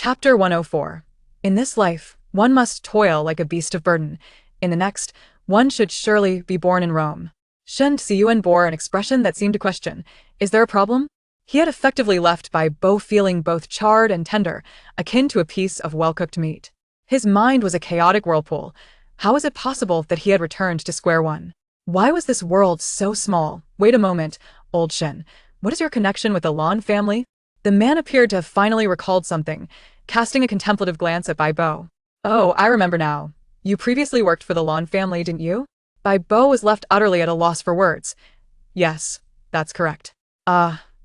Chapter 104. In this life, one must toil like a beast of burden. In the next, one should surely be born in Rome. Shen Xiuan bore an expression that seemed to question, is there a problem? He had effectively left Bai Bo feeling both charred and tender, akin to a piece of well-cooked meat. His mind was a chaotic whirlpool. How was it possible that he had returned to square one? Why was this world so small? Wait a moment, old Shen. What is your connection with the Lan family? The man appeared to have finally recalled something, casting a contemplative glance at Bai Bo. Oh, I remember now. You previously worked for the Lan family, didn't you? Bai Bo was left utterly at a loss for words. Yes, that's correct.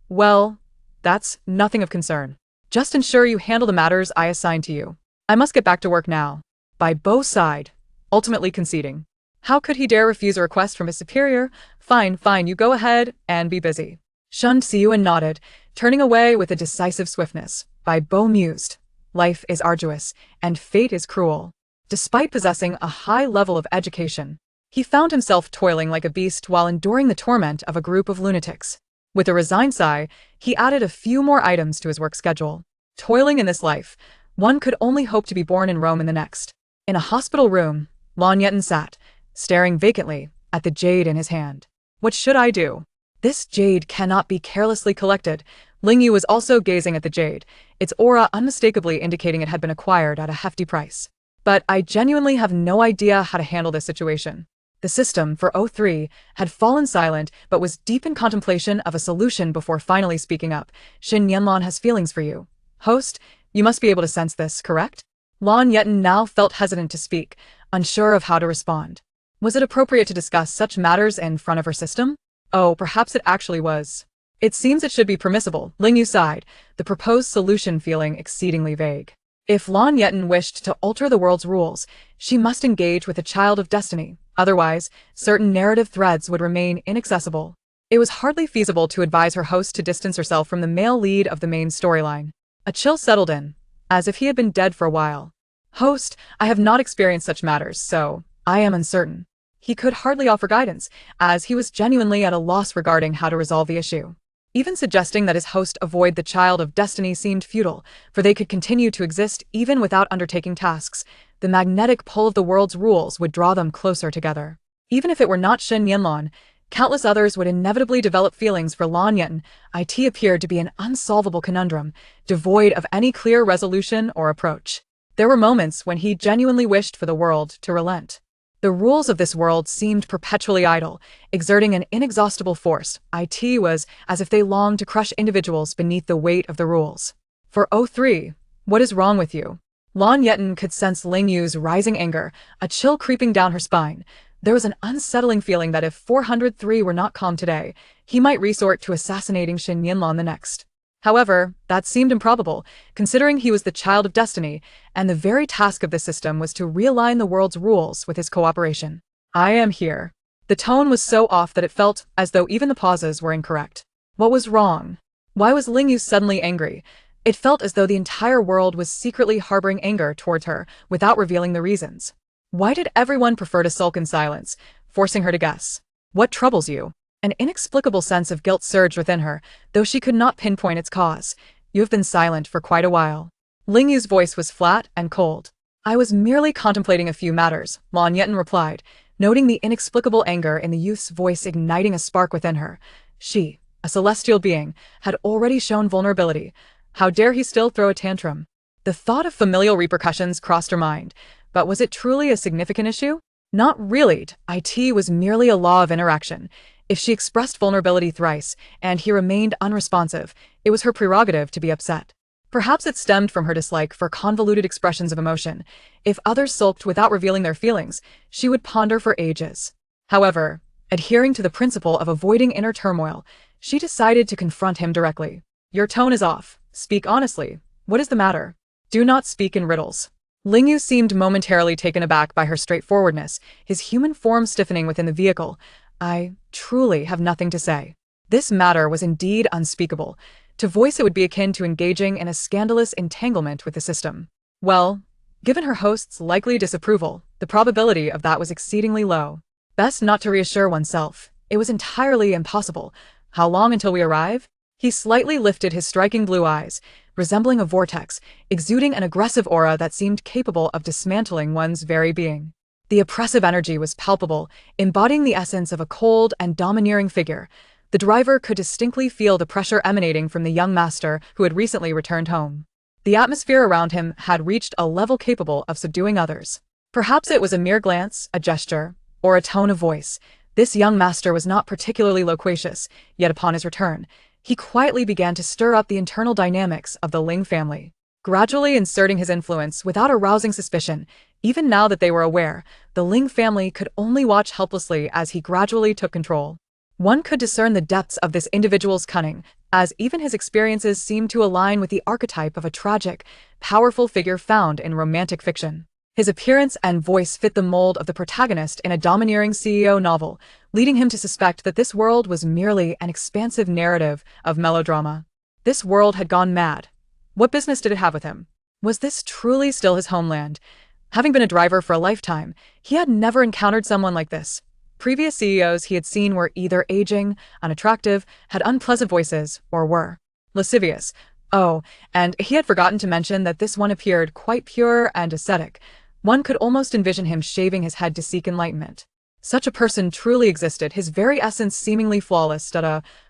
Well, that's nothing of concern. Just ensure you handle the matters I assigned to you. I must get back to work now. Bai Bo sighed, ultimately conceding. How could he dare refuse a request from his superior? Fine, you go ahead and be busy. Shen Xiuan nodded, turning away with a decisive swiftness. Bai Bo mused. Life is arduous, and fate is cruel. Despite possessing a high level of education, he found himself toiling like a beast while enduring the torment of a group of lunatics. With a resigned sigh, he added a few more items to his work schedule. Toiling in this life, one could only hope to be born in Rome in the next. In a hospital room, Lan Yetan sat, staring vacantly at the jade in his hand. What should I do? This jade cannot be carelessly collected. Ling Yu was also gazing at the jade, its aura unmistakably indicating it had been acquired at a hefty price. But I genuinely have no idea how to handle this situation. The system, for O3, had fallen silent but was deep in contemplation of a solution before finally speaking up. Xin Yanlan has feelings for you. Host, you must be able to sense this, correct? Lan Yetan now felt hesitant to speak, unsure of how to respond. Was it appropriate to discuss such matters in front of her system? Oh, perhaps it actually was. It seems it should be permissible, Ling Yu sighed, the proposed solution feeling exceedingly vague. If Lan Yetan wished to alter the world's rules, she must engage with a child of destiny. Otherwise, certain narrative threads would remain inaccessible. It was hardly feasible to advise her host to distance herself from the male lead of the main storyline. A chill settled in, as if he had been dead for a while. Host, I have not experienced such matters, so I am uncertain. He could hardly offer guidance, as he was genuinely at a loss regarding how to resolve the issue. Even suggesting that his host avoid the child of destiny seemed futile, for they could continue to exist even without undertaking tasks. The magnetic pull of the world's rules would draw them closer together. Even if it were not Shen Yanlan, countless others would inevitably develop feelings for Lan Yetan. It appeared to be an unsolvable conundrum, devoid of any clear resolution or approach. There were moments when he genuinely wished for the world to relent. The rules of this world seemed perpetually idle, exerting an inexhaustible force. It was as if they longed to crush individuals beneath the weight of the rules. For O3, what is wrong with you? Lan Yetan could sense Ling Yu's rising anger, a chill creeping down her spine. There was an unsettling feeling that if 403 were not calm today, he might resort to assassinating Xin Yanlan the next. However, that seemed improbable, considering he was the child of destiny, and the very task of the system was to realign the world's rules with his cooperation. I am here. The tone was so off that it felt as though even the pauses were incorrect. What was wrong? Why was Ling Yu suddenly angry? It felt as though the entire world was secretly harboring anger towards her, without revealing the reasons. Why did everyone prefer to sulk in silence, forcing her to guess? What troubles you? An inexplicable sense of guilt surged within her, though she could not pinpoint its cause. You have been silent for quite a while. Ling Yu's voice was flat and cold. I was merely contemplating a few matters, Lan Yetan replied, noting the inexplicable anger in the youth's voice igniting a spark within her. She, a celestial being, had already shown vulnerability. How dare he still throw a tantrum? The thought of familial repercussions crossed her mind, but was it truly a significant issue? Not really. It was merely a law of interaction. If she expressed vulnerability thrice, and he remained unresponsive, it was her prerogative to be upset. Perhaps it stemmed from her dislike for convoluted expressions of emotion. If others sulked without revealing their feelings, she would ponder for ages. However, adhering to the principle of avoiding inner turmoil, she decided to confront him directly. Your tone is off. Speak honestly. What is the matter? Do not speak in riddles. Ling Yu seemed momentarily taken aback by her straightforwardness, his human form stiffening within the vehicle. I truly have nothing to say. This matter was indeed unspeakable. To voice it would be akin to engaging in a scandalous entanglement with the system. Well, given her host's likely disapproval, the probability of that was exceedingly low. Best not to reassure oneself. It was entirely impossible. How long until we arrive? He slightly lifted his striking blue eyes, resembling a vortex, exuding an aggressive aura that seemed capable of dismantling one's very being. The oppressive energy was palpable, embodying the essence of a cold and domineering figure. The driver could distinctly feel the pressure emanating from the young master who had recently returned home. The atmosphere around him had reached a level capable of subduing others. Perhaps it was a mere glance, a gesture, or a tone of voice. This young master was not particularly loquacious, yet upon his return, he quietly began to stir up the internal dynamics of the Ling family, gradually inserting his influence without arousing suspicion. Even now that they were aware, the Ling family could only watch helplessly as he gradually took control. One could discern the depths of this individual's cunning, as even his experiences seemed to align with the archetype of a tragic, powerful figure found in romantic fiction. His appearance and voice fit the mold of the protagonist in a domineering CEO novel, leading him to suspect that this world was merely an expansive narrative of melodrama. This world had gone mad. What business did it have with him? Was this truly still his homeland? Having been a driver for a lifetime, he had never encountered someone like this. Previous CEOs he had seen were either aging, unattractive, had unpleasant voices, or were lascivious. Oh, and he had forgotten to mention that this one appeared quite pure and ascetic. One could almost envision him shaving his head to seek enlightenment. Such a person truly existed, his very essence seemingly flawless.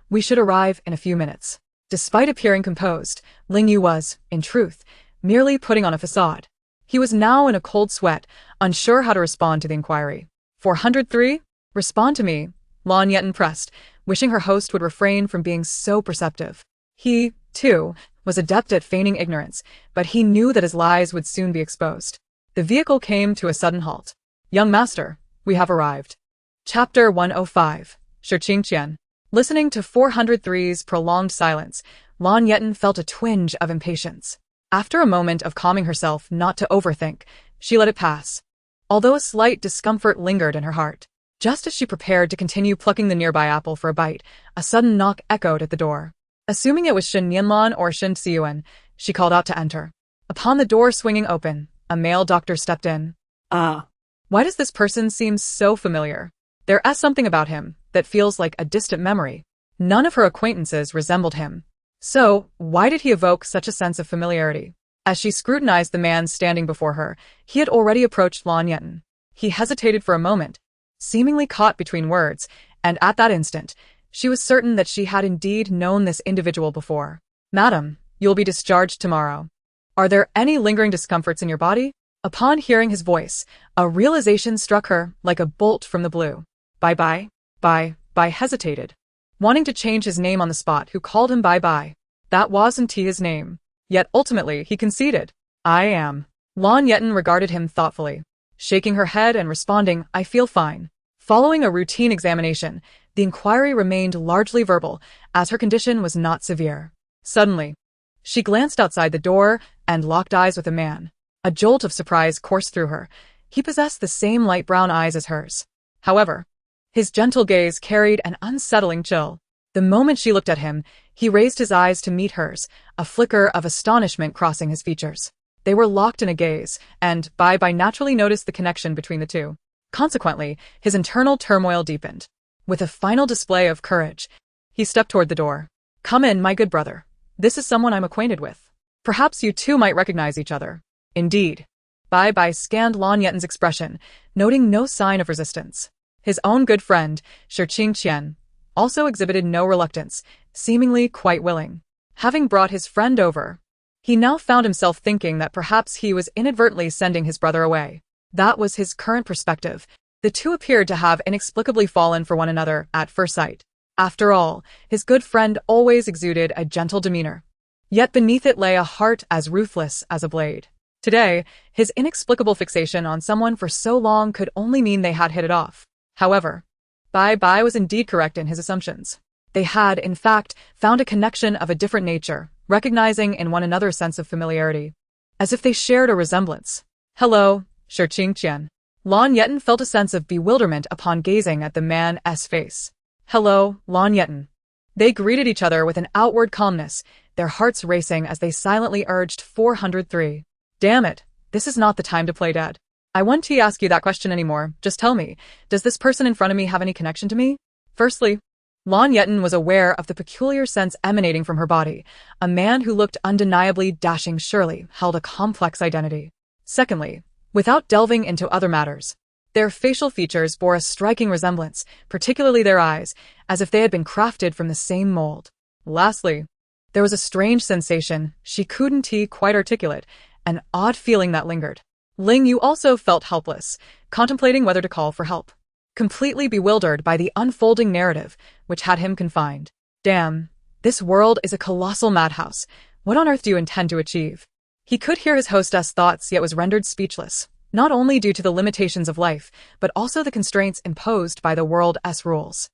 We should arrive in a few minutes. Despite appearing composed, Ling Yu was, in truth, merely putting on a facade. He was now in a cold sweat, unsure how to respond to the inquiry. 403? Respond to me, Lan Yetan pressed, wishing her host would refrain from being so perceptive. He, too, was adept at feigning ignorance, but he knew that his lies would soon be exposed. The vehicle came to a sudden halt. Young master, we have arrived. Chapter 105. Shurqingqian. Listening to 403's prolonged silence, Lan Yetan felt a twinge of impatience. After a moment of calming herself not to overthink, she let it pass. Although a slight discomfort lingered in her heart. Just as she prepared to continue plucking the nearby apple for a bite, a sudden knock echoed at the door. Assuming it was Shen Nianlan or Shen Xiyuan, she called out to enter. Upon the door swinging open, a male doctor stepped in. Why does this person seem so familiar? There is something about him that feels like a distant memory. None of her acquaintances resembled him. So, why did he evoke such a sense of familiarity? As she scrutinized the man standing before her, he had already approached Lan Yetan. He hesitated for a moment, seemingly caught between words, and at that instant, she was certain that she had indeed known this individual before. Madam, you'll be discharged tomorrow. Are there any lingering discomforts in your body? Upon hearing his voice, a realization struck her like a bolt from the blue. Bye-bye hesitated, wanting to change his name on the spot. Who called him bye-bye? That wasn't his name. Yet ultimately he conceded. I am. Lan Yetan regarded him thoughtfully, shaking her head and responding, I feel fine. Following a routine examination, the inquiry remained largely verbal, as her condition was not severe. Suddenly, she glanced outside the door and locked eyes with a man. A jolt of surprise coursed through her. He possessed the same light brown eyes as hers. However, his gentle gaze carried an unsettling chill. The moment she looked at him, he raised his eyes to meet hers, a flicker of astonishment crossing his features. They were locked in a gaze, and Bai naturally noticed the connection between the two. Consequently, his internal turmoil deepened. With a final display of courage, he stepped toward the door. Come in, my good brother. This is someone I'm acquainted with. Perhaps you two might recognize each other. Indeed. Bai scanned Lan Yetan's expression, noting no sign of resistance. His own good friend, Shurqingqian, also exhibited no reluctance, seemingly quite willing. Having brought his friend over, he now found himself thinking that perhaps he was inadvertently sending his brother away. That was his current perspective. The two appeared to have inexplicably fallen for one another at first sight. After all, his good friend always exuded a gentle demeanor. Yet beneath it lay a heart as ruthless as a blade. Today, his inexplicable fixation on someone for so long could only mean they had hit it off. However, Bai was indeed correct in his assumptions. They had, in fact, found a connection of a different nature, recognizing in one another's sense of familiarity, as if they shared a resemblance. Hello, Shurqingqian. Lan Yetan felt a sense of bewilderment upon gazing at the man's face. Hello, Lan Yetan. They greeted each other with an outward calmness, their hearts racing as they silently urged 403. Damn it, this is not the time to play dead. I won't ask you that question anymore, just tell me, does this person in front of me have any connection to me? Firstly, Lan Yetan was aware of the peculiar sense emanating from her body. A man who looked undeniably dashing surely held a complex identity. Secondly, without delving into other matters, their facial features bore a striking resemblance, particularly their eyes, as if they had been crafted from the same mold. Lastly, there was a strange sensation, she couldn't quite articulate, an odd feeling that lingered. Ling Yu also felt helpless, contemplating whether to call for help, completely bewildered by the unfolding narrative which had him confined. Damn, this world is a colossal madhouse. What on earth do you intend to achieve? He could hear his hostess' thoughts, yet was rendered speechless, not only due to the limitations of life, but also the constraints imposed by the world's rules.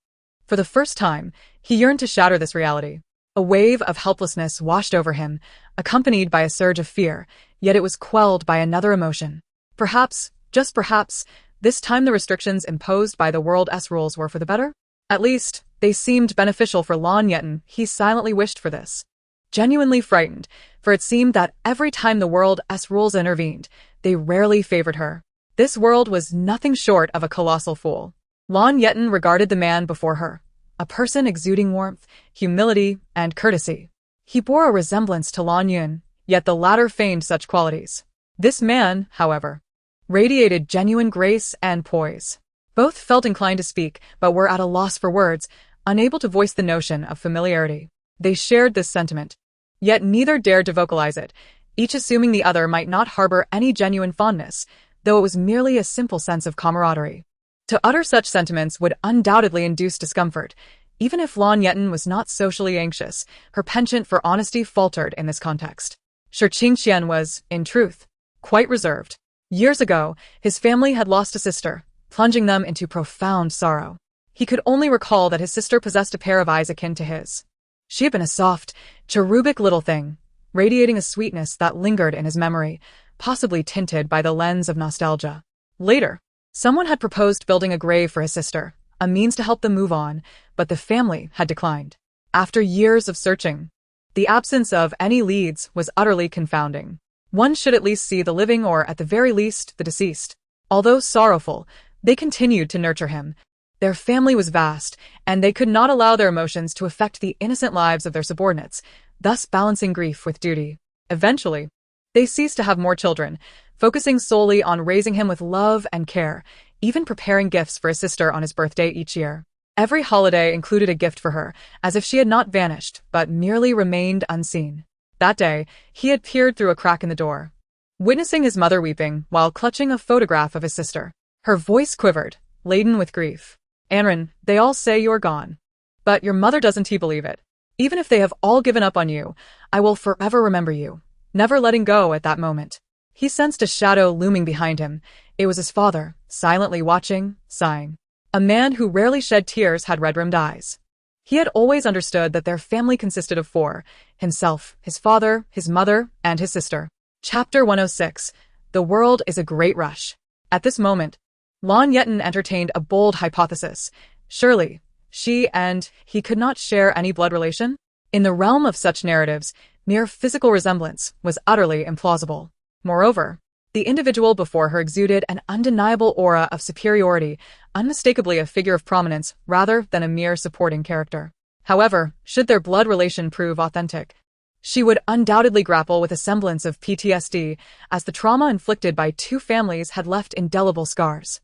For the first time, he yearned to shatter this reality. A wave of helplessness washed over him, accompanied by a surge of fear, yet it was quelled by another emotion. Perhaps, just perhaps, this time the restrictions imposed by the world's rules were for the better? At least, they seemed beneficial for Lan Yetan. He silently wished for this. Genuinely frightened, for it seemed that every time the world's rules intervened, they rarely favored her. This world was nothing short of a colossal fool. Lan Yetan regarded the man before her, a person exuding warmth, humility, and courtesy. He bore a resemblance to Lan Yun, yet the latter feigned such qualities. This man, however, radiated genuine grace and poise. Both felt inclined to speak, but were at a loss for words, unable to voice the notion of familiarity. They shared this sentiment, yet neither dared to vocalize it, each assuming the other might not harbor any genuine fondness, though it was merely a simple sense of camaraderie. To utter such sentiments would undoubtedly induce discomfort. Even if Lan Yetan was not socially anxious, her penchant for honesty faltered in this context. Shi Qingqian was, in truth, quite reserved. Years ago, his family had lost a sister, plunging them into profound sorrow. He could only recall that his sister possessed a pair of eyes akin to his. She had been a soft, cherubic little thing, radiating a sweetness that lingered in his memory, possibly tinted by the lens of nostalgia. Later, someone had proposed building a grave for his sister, a means to help them move on, but the family had declined. After years of searching, the absence of any leads was utterly confounding. One should at least see the living or, at the very least, the deceased. Although sorrowful, they continued to nurture him. Their family was vast, and they could not allow their emotions to affect the innocent lives of their subordinates, thus balancing grief with duty. Eventually, they ceased to have more children, focusing solely on raising him with love and care, even preparing gifts for his sister on his birthday each year. Every holiday included a gift for her, as if she had not vanished, but merely remained unseen. That day, he had peered through a crack in the door, witnessing his mother weeping while clutching a photograph of his sister. Her voice quivered, laden with grief. "Anren, they all say you're gone. But your mother doesn't believe it. Even if they have all given up on you, I will forever remember you." Never letting go at that moment. He sensed a shadow looming behind him. It was his father, silently watching, sighing. A man who rarely shed tears had red-rimmed eyes. He had always understood that their family consisted of four: himself, his father, his mother, and his sister. Chapter 106. The World is a Great Rush. At this moment, Lan Yetan entertained a bold hypothesis. Surely, she and he could not share any blood relation? In the realm of such narratives, mere physical resemblance was utterly implausible. Moreover, the individual before her exuded an undeniable aura of superiority, unmistakably a figure of prominence rather than a mere supporting character. However, should their blood relation prove authentic, she would undoubtedly grapple with a semblance of PTSD, as the trauma inflicted by two families had left indelible scars.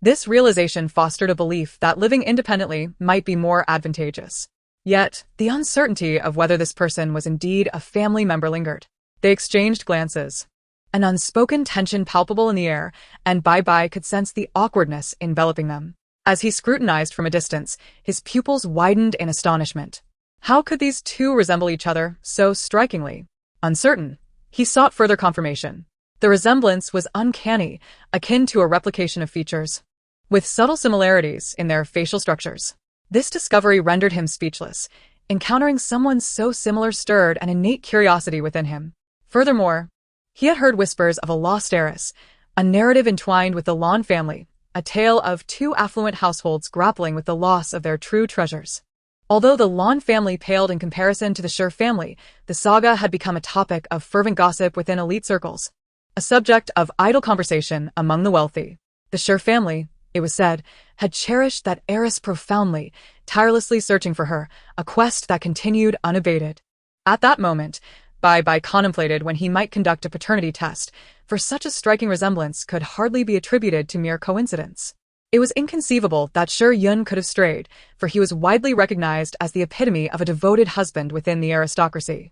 This realization fostered a belief that living independently might be more advantageous. Yet, the uncertainty of whether this person was indeed a family member lingered. They exchanged glances. An unspoken tension palpable in the air, and Bai could sense the awkwardness enveloping them. As he scrutinized from a distance, his pupils widened in astonishment. How could these two resemble each other so strikingly? Uncertain, he sought further confirmation. The resemblance was uncanny, akin to a replication of features, with subtle similarities in their facial structures. This discovery rendered him speechless. Encountering someone so similar stirred an innate curiosity within him. Furthermore, he had heard whispers of a lost heiress, a narrative entwined with the Lan family, a tale of two affluent households grappling with the loss of their true treasures. Although the Lan family paled in comparison to the Shi family, the saga had become a topic of fervent gossip within elite circles, a subject of idle conversation among the wealthy. The Shi family, it was said, had cherished that heiress profoundly, tirelessly searching for her, a quest that continued unabated. At that moment, Bai contemplated when he might conduct a paternity test, for such a striking resemblance could hardly be attributed to mere coincidence. It was inconceivable that Shi Yun could have strayed, for he was widely recognized as the epitome of a devoted husband within the aristocracy.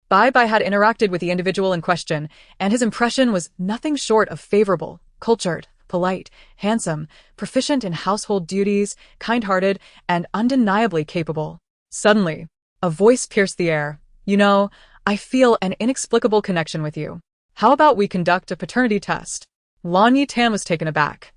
Bai had interacted with the individual in question, and his impression was nothing short of favorable, cultured, polite, handsome, proficient in household duties, kind-hearted, and undeniably capable. Suddenly, a voice pierced the air. "You know, I feel an inexplicable connection with you. How about we conduct a paternity test?" Lan Yetan was taken aback,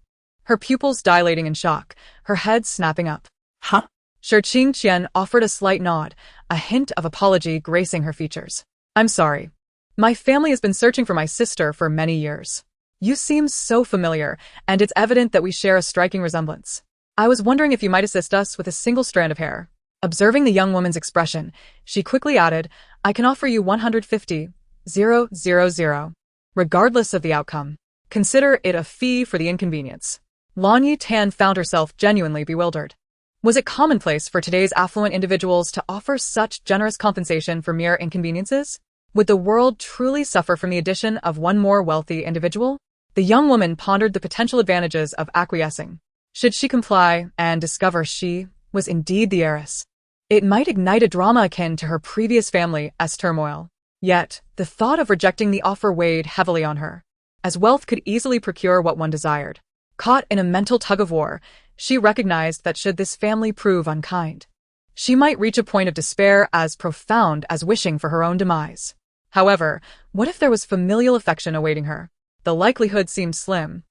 her pupils dilating in shock, her head snapping up. Huh? Shi Qingqian offered a slight nod, a hint of apology gracing her features. "I'm sorry. My family has been searching for my sister for many years. You seem so familiar, and it's evident that we share a striking resemblance. I was wondering if you might assist us with a single strand of hair." Observing the young woman's expression, she quickly added, "I can offer you 150,000, regardless of the outcome. Consider it a fee for the inconvenience." Lan Yetan found herself genuinely bewildered. Was it commonplace for today's affluent individuals to offer such generous compensation for mere inconveniences? Would the world truly suffer from the addition of one more wealthy individual? The young woman pondered the potential advantages of acquiescing. Should she comply and discover she was indeed the heiress? It might ignite a drama akin to her previous family's turmoil. Yet, the thought of rejecting the offer weighed heavily on her, as wealth could easily procure what one desired. Caught in a mental tug-of-war, she recognized that should this family prove unkind, she might reach a point of despair as profound as wishing for her own demise. However, what if there was familial affection awaiting her? The likelihood seemed slim,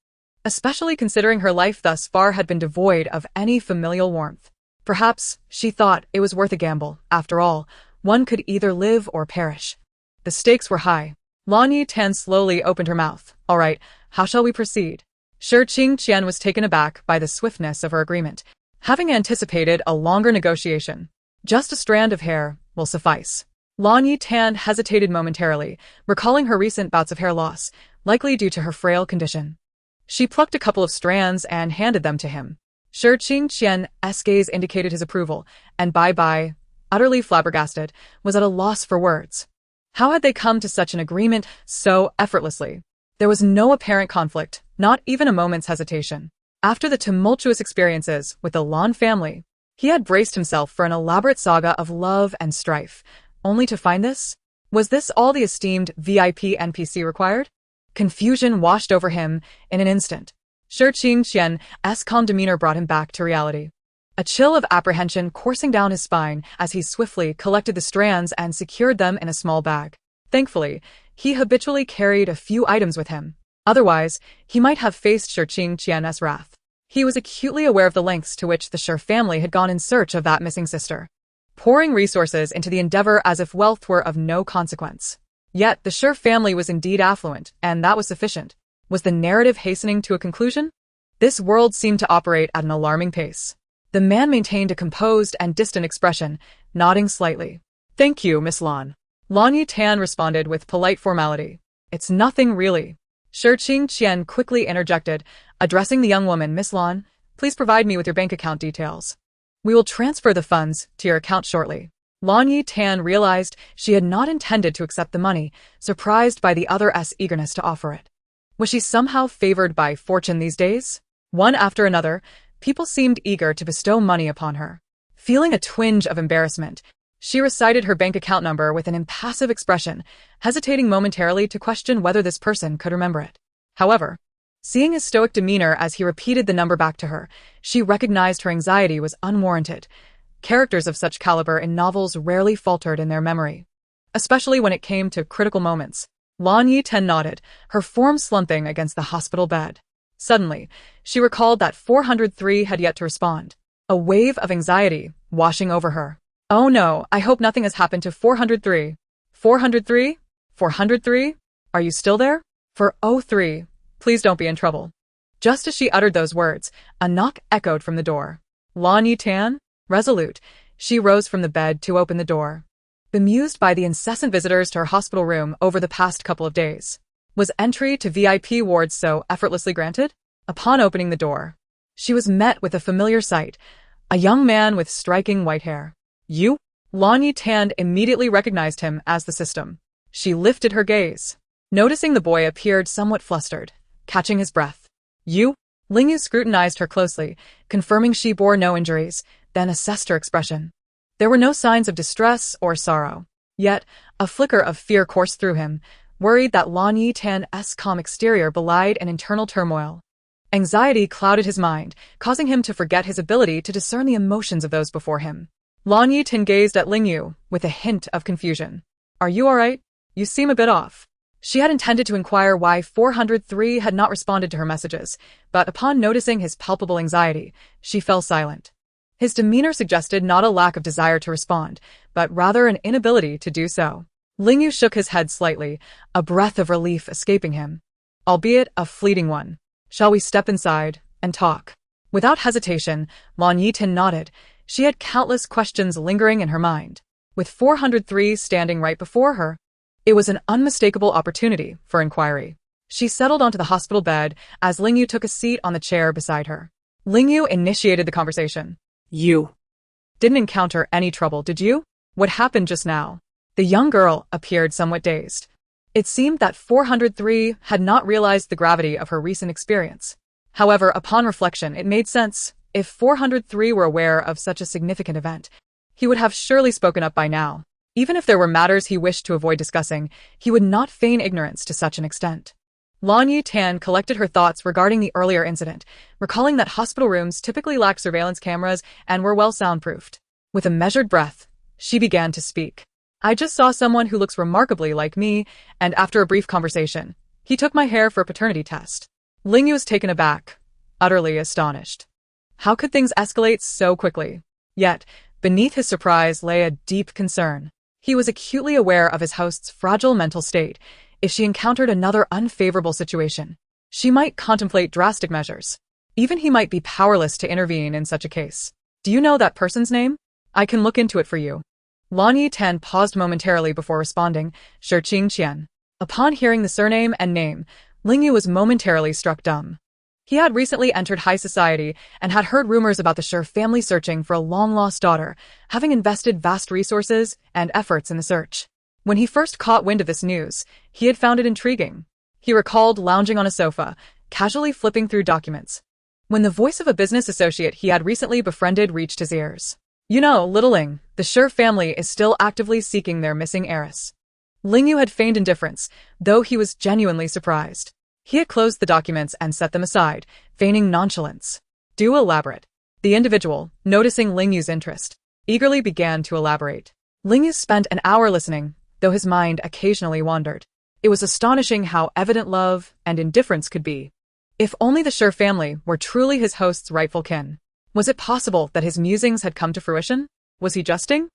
especially considering her life thus far had been devoid of any familial warmth. Perhaps, she thought, it was worth a gamble. After all, one could either live or perish. The stakes were high. Lan Yetan slowly opened her mouth. "All right, how shall we proceed?" Shi Qingqian was taken aback by the swiftness of her agreement, having anticipated a longer negotiation. "Just a strand of hair will suffice." Lan Yetan hesitated momentarily, recalling her recent bouts of hair loss, likely due to her frail condition. She plucked a couple of strands and handed them to him. Shi Qingqian's gaze indicated his approval, and Bai, utterly flabbergasted, was at a loss for words. How had they come to such an agreement so effortlessly? There was no apparent conflict, not even a moment's hesitation. After the tumultuous experiences with the Lan family, he had braced himself for an elaborate saga of love and strife, only to find this? Was this all the esteemed VIP NPC required? Confusion washed over him in an instant. Shi Qingqian's calm demeanor brought him back to reality. A chill of apprehension coursing down his spine as he swiftly collected the strands and secured them in a small bag. Thankfully, he habitually carried a few items with him. Otherwise, he might have faced Shi Qingqian's wrath. He was acutely aware of the lengths to which the Shi family had gone in search of that missing sister, pouring resources into the endeavor as if wealth were of no consequence. Yet the Shi family was indeed affluent, and that was sufficient. Was the narrative hastening to a conclusion? This world seemed to operate at an alarming pace. The man maintained a composed and distant expression, nodding slightly. "Thank you, Miss Lan." Lan Yetan responded with polite formality. "It's nothing really." Shi Qingqian quickly interjected, addressing the young woman. "Miss Lan, please provide me with your bank account details. We will transfer the funds to your account shortly." Lan Yetan realized she had not intended to accept the money, surprised by the other's eagerness to offer it. Was she somehow favored by fortune these days? One after another, people seemed eager to bestow money upon her. Feeling a twinge of embarrassment, she recited her bank account number with an impassive expression, hesitating momentarily to question whether this person could remember it. However, seeing his stoic demeanor as he repeated the number back to her, she recognized her anxiety was unwarranted. Characters of such caliber in novels rarely faltered in their memory, especially when it came to critical moments. Lan Yetan nodded, her form slumping against the hospital bed. Suddenly, she recalled that 403 had yet to respond. A wave of anxiety washing over her. "Oh no, I hope nothing has happened to 403. 403? 403? Are you still there? 403, please don't be in trouble." Just as she uttered those words, a knock echoed from the door. Lan Yetan? Resolute, she rose from the bed to open the door. Bemused by the incessant visitors to her hospital room over the past couple of days, was entry to VIP wards so effortlessly granted? Upon opening the door, she was met with a familiar sight, a young man with striking white hair. You? Lan Yetan immediately recognized him as the system. She lifted her gaze. Noticing the boy appeared somewhat flustered, catching his breath. You? Lingyu scrutinized her closely, confirming she bore no injuries, then assessed her expression. There were no signs of distress or sorrow. Yet, a flicker of fear coursed through him, worried that Lan Yetan's calm exterior belied an internal turmoil. Anxiety clouded his mind, causing him to forget his ability to discern the emotions of those before him. Lan Yetan gazed at Lingyu with a hint of confusion. Are you alright? You seem a bit off. She had intended to inquire why 403 had not responded to her messages, but upon noticing his palpable anxiety, she fell silent. His demeanor suggested not a lack of desire to respond, but rather an inability to do so. Lingyu shook his head slightly, a breath of relief escaping him. Albeit a fleeting one. Shall we step inside and talk? Without hesitation, Lan Yetan nodded. She had countless questions lingering in her mind. With 403 standing right before her, it was an unmistakable opportunity for inquiry. She settled onto the hospital bed as Lingyu took a seat on the chair beside her. Lingyu initiated the conversation. You didn't encounter any trouble, did you? What happened just now? The young girl appeared somewhat dazed. It seemed that 403 had not realized the gravity of her recent experience. However, upon reflection, it made sense. If 403 were aware of such a significant event, he would have surely spoken up by now. Even if there were matters he wished to avoid discussing, he would not feign ignorance to such an extent. Lan Yetan collected her thoughts regarding the earlier incident, recalling that hospital rooms typically lacked surveillance cameras and were well soundproofed. With a measured breath, she began to speak. I just saw someone who looks remarkably like me, and after a brief conversation, he took my hair for a paternity test. Lingyu was taken aback, utterly astonished. How could things escalate so quickly? Yet, beneath his surprise lay a deep concern. He was acutely aware of his host's fragile mental state. If she encountered another unfavorable situation, she might contemplate drastic measures. Even he might be powerless to intervene in such a case. Do you know that person's name? I can look into it for you. Lan Yetan paused momentarily before responding, Shurqing. Upon hearing the surname and name, Lingyu was momentarily struck dumb. He had recently entered high society and had heard rumors about the Shur family searching for a long-lost daughter, having invested vast resources and efforts in the search. When he first caught wind of this news, he had found it intriguing. He recalled lounging on a sofa, casually flipping through documents, when the voice of a business associate he had recently befriended reached his ears. You know, littling, the Shur family is still actively seeking their missing heiress. Lingyu had feigned indifference, though he was genuinely surprised. He had closed the documents and set them aside, feigning nonchalance. Do elaborate. The individual, noticing Lingyu's interest, eagerly began to elaborate. Lingyu spent an hour listening, though his mind occasionally wandered. It was astonishing how evident love and indifference could be. If only the Shur family were truly his host's rightful kin. Was it possible that his musings had come to fruition? Was he jesting?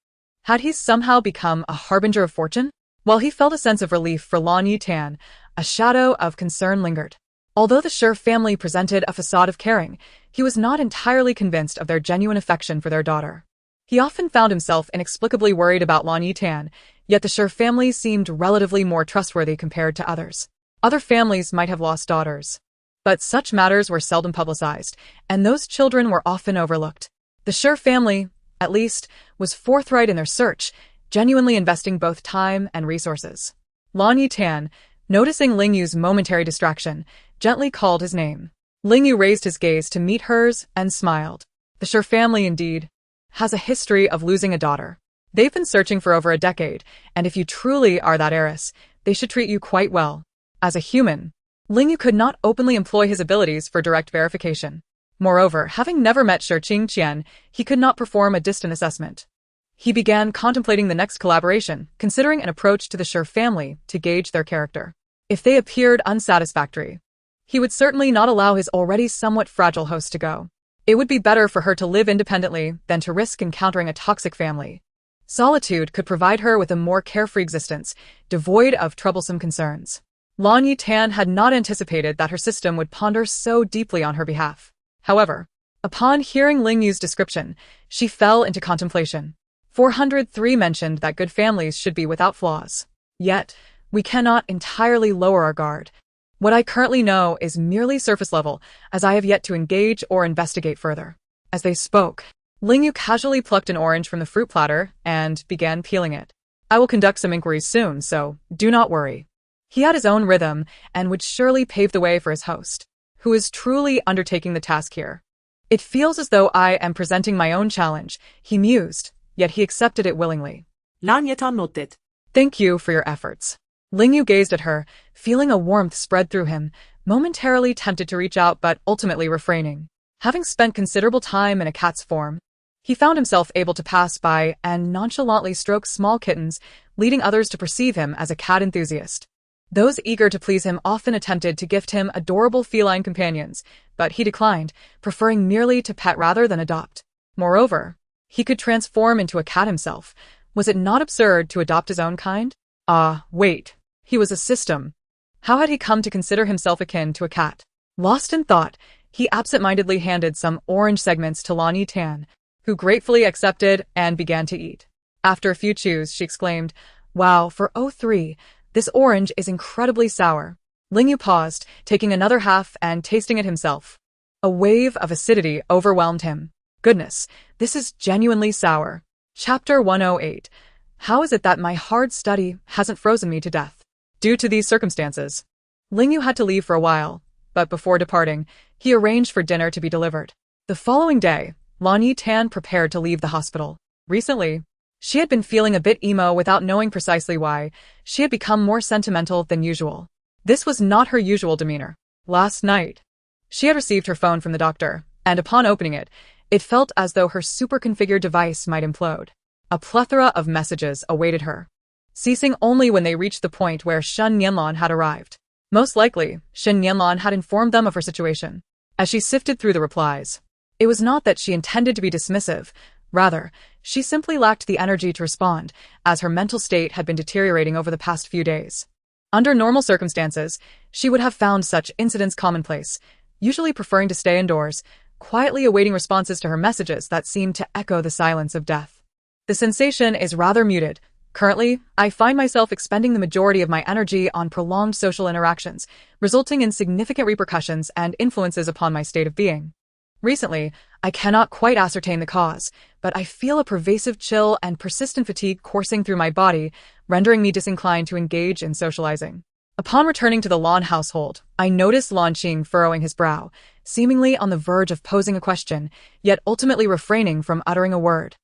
Had he somehow become a harbinger of fortune? While he felt a sense of relief for Lan Yetan, a shadow of concern lingered. Although the Shur family presented a facade of caring, he was not entirely convinced of their genuine affection for their daughter. He often found himself inexplicably worried about Lan Yetan, yet the Shur family seemed relatively more trustworthy compared to others. Other families might have lost daughters, but such matters were seldom publicized, and those children were often overlooked. The Shur family, at least, was forthright in their search, genuinely investing both time and resources. Lan Yetan, noticing Lingyu's momentary distraction, gently called his name. Lingyu raised his gaze to meet hers and smiled. The Shur family, indeed, has a history of losing a daughter. They've been searching for over a decade, and if you truly are that heiress, they should treat you quite well. As a human, Lingyu could not openly employ his abilities for direct verification. Moreover, having never met Shurqing, he could not perform a distant assessment. He began contemplating the next collaboration, considering an approach to the Shur family to gauge their character. If they appeared unsatisfactory, he would certainly not allow his already somewhat fragile host to go. It would be better for her to live independently than to risk encountering a toxic family. Solitude could provide her with a more carefree existence, devoid of troublesome concerns. Lan Yetan had not anticipated that her system would ponder so deeply on her behalf. However, upon hearing Lingyu's description, she fell into contemplation. 403 mentioned that good families should be without flaws. Yet, we cannot entirely lower our guard. What I currently know is merely surface level, as I have yet to engage or investigate further. As they spoke, Ling Yu casually plucked an orange from the fruit platter and began peeling it. I will conduct some inquiries soon, so do not worry. He had his own rhythm and would surely pave the way for his host, who is truly undertaking the task here. It feels as though I am presenting my own challenge, he mused, yet he accepted it willingly. Lan Yetan nodded. Thank you for your efforts. Ling Yu gazed at her, feeling a warmth spread through him, momentarily tempted to reach out but ultimately refraining. Having spent considerable time in a cat's form, he found himself able to pass by and nonchalantly stroke small kittens, leading others to perceive him as a cat enthusiast. Those eager to please him often attempted to gift him adorable feline companions, but he declined, preferring merely to pet rather than adopt. Moreover, he could transform into a cat himself. Was it not absurd to adopt his own kind? Wait. He was a system. How had he come to consider himself akin to a cat? Lost in thought, he absent-mindedly handed some orange segments to Lan Yetan, who gratefully accepted and began to eat. After a few chews, she exclaimed, "Wow, for 03, this orange is incredibly sour." Ling Yu paused, taking another half and tasting it himself. A wave of acidity overwhelmed him. Goodness, this is genuinely sour. Chapter 108. How is it that my hard study hasn't frozen me to death? Due to these circumstances, Ling Yu had to leave for a while, but before departing, he arranged for dinner to be delivered. The following day, Lan Yetan prepared to leave the hospital. Recently, she had been feeling a bit emo without knowing precisely why. She had become more sentimental than usual. This was not her usual demeanor. Last night, she had received her phone from the doctor, and upon opening it, it felt as though her super-configured device might implode. A plethora of messages awaited her, ceasing only when they reached the point where Shen Nianlan had arrived. Most likely, Shen Nianlan had informed them of her situation. As she sifted through the replies, it was not that she intended to be dismissive. Rather, she simply lacked the energy to respond, as her mental state had been deteriorating over the past few days. Under normal circumstances, she would have found such incidents commonplace, usually preferring to stay indoors, quietly awaiting responses to her messages that seemed to echo the silence of death. The sensation is rather muted. Currently, I find myself expending the majority of my energy on prolonged social interactions, resulting in significant repercussions and influences upon my state of being. Recently, I cannot quite ascertain the cause, but I feel a pervasive chill and persistent fatigue coursing through my body, rendering me disinclined to engage in socializing. Upon returning to the Lan household, I noticed Lan Qing furrowing his brow, seemingly on the verge of posing a question, yet ultimately refraining from uttering a word.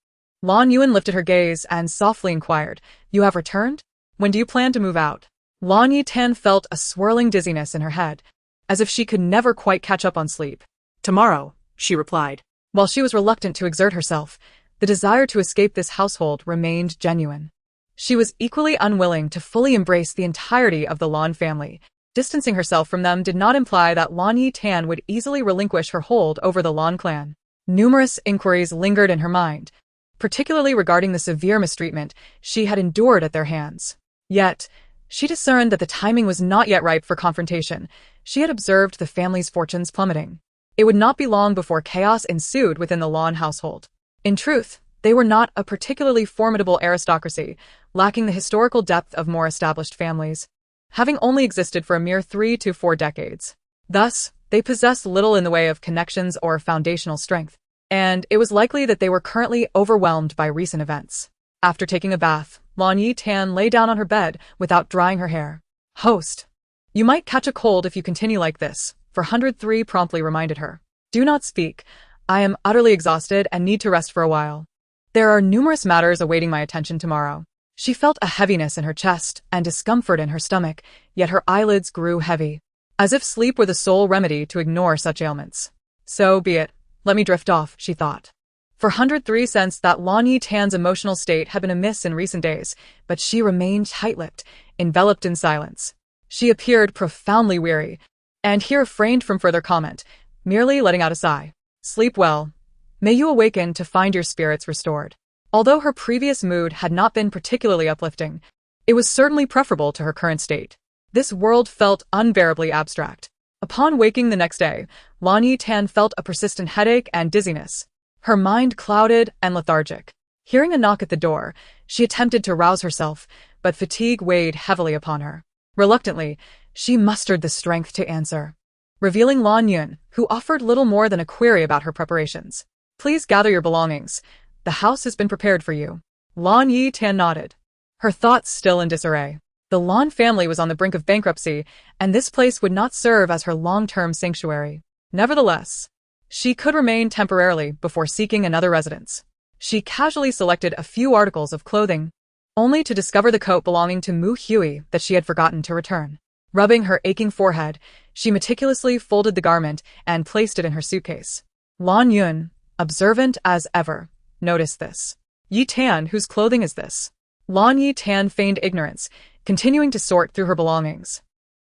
Lan Yuan lifted her gaze and softly inquired, "You have returned? When do you plan to move out?" Lan Yetan felt a swirling dizziness in her head, as if she could never quite catch up on sleep. "Tomorrow," she replied. While she was reluctant to exert herself, the desire to escape this household remained genuine. She was equally unwilling to fully embrace the entirety of the Lan family. Distancing herself from them did not imply that Lan Yetan would easily relinquish her hold over the Lan clan. Numerous inquiries lingered in her mind, particularly regarding the severe mistreatment she had endured at their hands. Yet, she discerned that the timing was not yet ripe for confrontation. She had observed the family's fortunes plummeting. It would not be long before chaos ensued within the Lan household. In truth, they were not a particularly formidable aristocracy, lacking the historical depth of more established families, having only existed for a mere 3 to 4 decades. Thus, they possessed little in the way of connections or foundational strength, and it was likely that they were currently overwhelmed by recent events. After taking a bath, Lan Yetan lay down on her bed without drying her hair. "Host, you might catch a cold if you continue like this," 403 promptly reminded her. "Do not speak. I am utterly exhausted and need to rest for a while. There are numerous matters awaiting my attention tomorrow." She felt a heaviness in her chest and discomfort in her stomach, yet her eyelids grew heavy, as if sleep were the sole remedy to ignore such ailments. So be it. Let me drift off, she thought. 403 sensed that Lan Yetan's emotional state had been amiss in recent days, but she remained tight-lipped, enveloped in silence. She appeared profoundly weary, and he refrained from further comment, merely letting out a sigh. "Sleep well. May you awaken to find your spirits restored." Although her previous mood had not been particularly uplifting, it was certainly preferable to her current state. This world felt unbearably abstract. Upon waking the next day, Lan Yetan felt a persistent headache and dizziness, her mind clouded and lethargic. Hearing a knock at the door, she attempted to rouse herself, but fatigue weighed heavily upon her. Reluctantly, she mustered the strength to answer, revealing Lan Yun, who offered little more than a query about her preparations. Please gather your belongings. The house has been prepared for you. Lan Yetan nodded, her thoughts still in disarray. The Lan family was on the brink of bankruptcy, and this place would not serve as her long-term sanctuary. Nevertheless, she could remain temporarily before seeking another residence. She casually selected a few articles of clothing, only to discover the coat belonging to Mu Hui that she had forgotten to return. Rubbing her aching forehead, she meticulously folded the garment and placed it in her suitcase. Lan Yun, observant as ever, noticed this. Yi Tan, whose clothing is this? Lan Yi Tan feigned ignorance, continuing to sort through her belongings.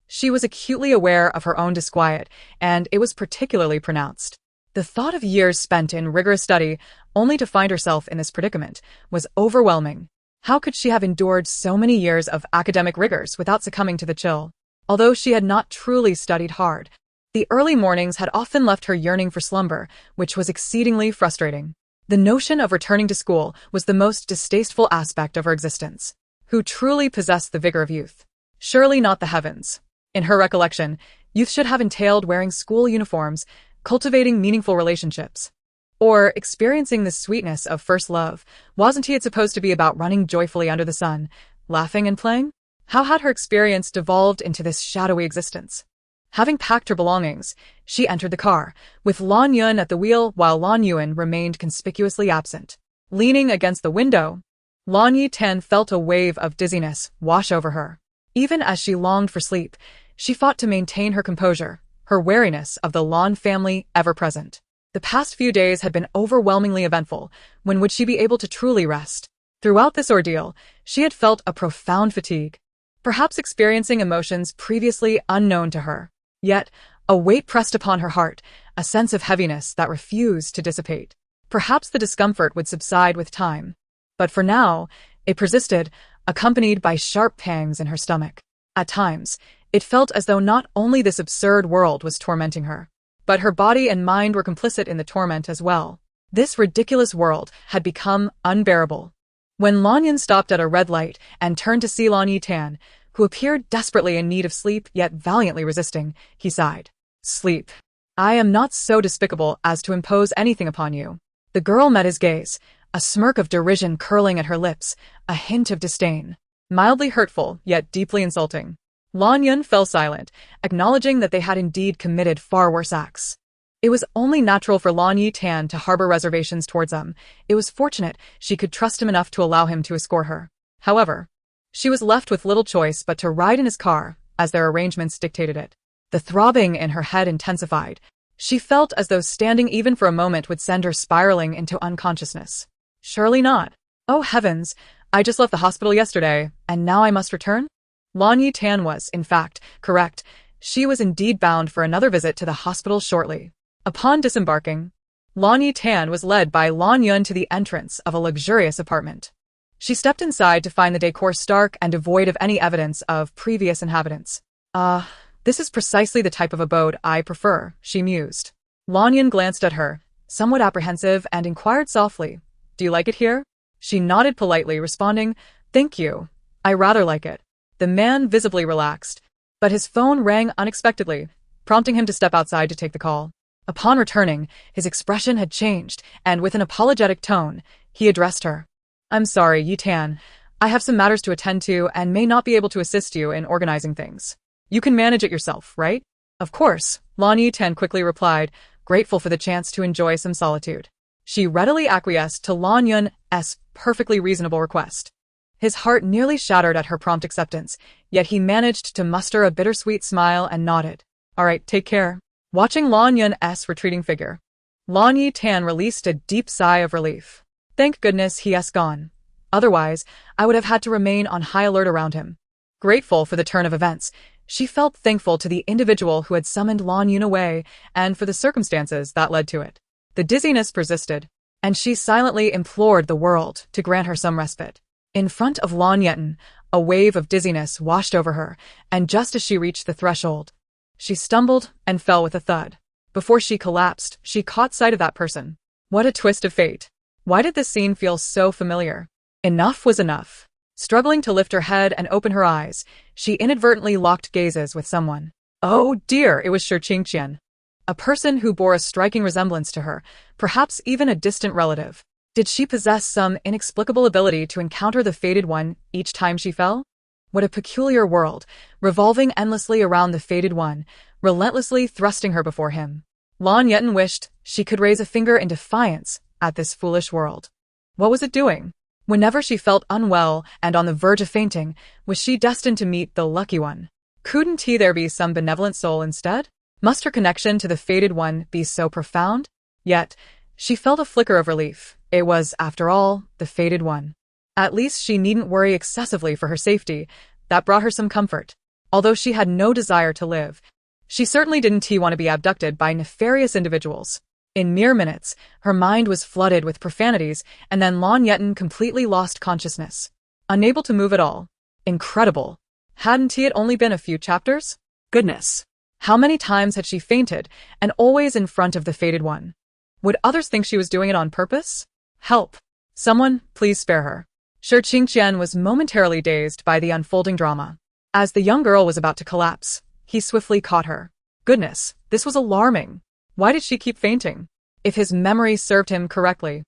She was acutely aware of her own disquiet, and it was particularly pronounced. The thought of years spent in rigorous study, only to find herself in this predicament, was overwhelming. How could she have endured so many years of academic rigors without succumbing to the chill? Although she had not truly studied hard, the early mornings had often left her yearning for slumber, which was exceedingly frustrating. The notion of returning to school was the most distasteful aspect of her existence. Who truly possessed the vigor of youth? Surely not the heavens. In her recollection, youth should have entailed wearing school uniforms, cultivating meaningful relationships, or experiencing the sweetness of first love. Wasn't it supposed to be about running joyfully under the sun, laughing and playing? How had her experience devolved into this shadowy existence? Having packed her belongings, she entered the car, with Lan Yun at the wheel while Lan Yuan remained conspicuously absent. Leaning against the window, Lan Yetan felt a wave of dizziness wash over her. Even as she longed for sleep, she fought to maintain her composure, her wariness of the Lan family ever present. The past few days had been overwhelmingly eventful. When would she be able to truly rest? Throughout this ordeal, she had felt a profound fatigue, perhaps experiencing emotions previously unknown to her. Yet, a weight pressed upon her heart, a sense of heaviness that refused to dissipate. Perhaps the discomfort would subside with time. But for now, it persisted, accompanied by sharp pangs in her stomach. At times, it felt as though not only this absurd world was tormenting her, but her body and mind were complicit in the torment as well. This ridiculous world had become unbearable. When Lan Yin stopped at a red light and turned to see Lan Yetan, who appeared desperately in need of sleep yet valiantly resisting, he sighed. Sleep. I am not so despicable as to impose anything upon you. The girl met his gaze, a smirk of derision curling at her lips, a hint of disdain. Mildly hurtful, yet deeply insulting. Lan Yun fell silent, acknowledging that they had indeed committed far worse acts. It was only natural for Lan Yetan to harbor reservations towards him. It was fortunate she could trust him enough to allow him to escort her. However, she was left with little choice but to ride in his car, as their arrangements dictated it. The throbbing in her head intensified. She felt as though standing even for a moment would send her spiraling into unconsciousness. Surely not. Oh heavens, I just left the hospital yesterday, and now I must return? Lan Yetan was, in fact, correct. She was indeed bound for another visit to the hospital shortly. Upon disembarking, Lan Yetan was led by Lan Yun to the entrance of a luxurious apartment. She stepped inside to find the decor stark and devoid of any evidence of previous inhabitants. This is precisely the type of abode I prefer, she mused. Lan Yun glanced at her, somewhat apprehensive, and inquired softly, Do you like it here? She nodded politely, responding, Thank you. I rather like it. The man visibly relaxed, but his phone rang unexpectedly, prompting him to step outside to take the call. Upon returning, his expression had changed, and with an apologetic tone, he addressed her. I'm sorry, Yetan. I have some matters to attend to and may not be able to assist you in organizing things. You can manage it yourself, right? Of course, Lan Yetan quickly replied, grateful for the chance to enjoy some solitude. She readily acquiesced to Lan Yun's perfectly reasonable request. His heart nearly shattered at her prompt acceptance, yet he managed to muster a bittersweet smile and nodded. All right, take care. Watching Lan Yun's retreating figure, Lan Yetan released a deep sigh of relief. Thank goodness he's gone. Otherwise, I would have had to remain on high alert around him. Grateful for the turn of events, she felt thankful to the individual who had summoned Lan Yun away and for the circumstances that led to it. The dizziness persisted, and she silently implored the world to grant her some respite. In front of Lan Yetan, a wave of dizziness washed over her, and just as she reached the threshold, she stumbled and fell with a thud. Before she collapsed, she caught sight of that person. What a twist of fate. Why did this scene feel so familiar? Enough was enough. Struggling to lift her head and open her eyes, she inadvertently locked gazes with someone. Oh dear, it was Shi Qingqian. A person who bore a striking resemblance to her, perhaps even a distant relative. Did she possess some inexplicable ability to encounter the fated one each time she fell? What a peculiar world, revolving endlessly around the fated one, relentlessly thrusting her before him. Lan Yetan wished she could raise a finger in defiance at this foolish world. What was it doing? Whenever she felt unwell and on the verge of fainting, was she destined to meet the lucky one? Couldn't there be some benevolent soul instead? Must her connection to the fated one be so profound? Yet, she felt a flicker of relief. It was, after all, the fated one. At least she needn't worry excessively for her safety. That brought her some comfort. Although she had no desire to live, she certainly didn't want to be abducted by nefarious individuals. In mere minutes, her mind was flooded with profanities, and then Lan Yetan completely lost consciousness. Unable to move at all. Incredible. Hadn't it only been a few chapters? Goodness. How many times had she fainted, and always in front of the fated one? Would others think she was doing it on purpose? Help. Someone, please spare her. Shi Qingqian was momentarily dazed by the unfolding drama. As the young girl was about to collapse, he swiftly caught her. Goodness, this was alarming. Why did she keep fainting? If his memory served him correctly,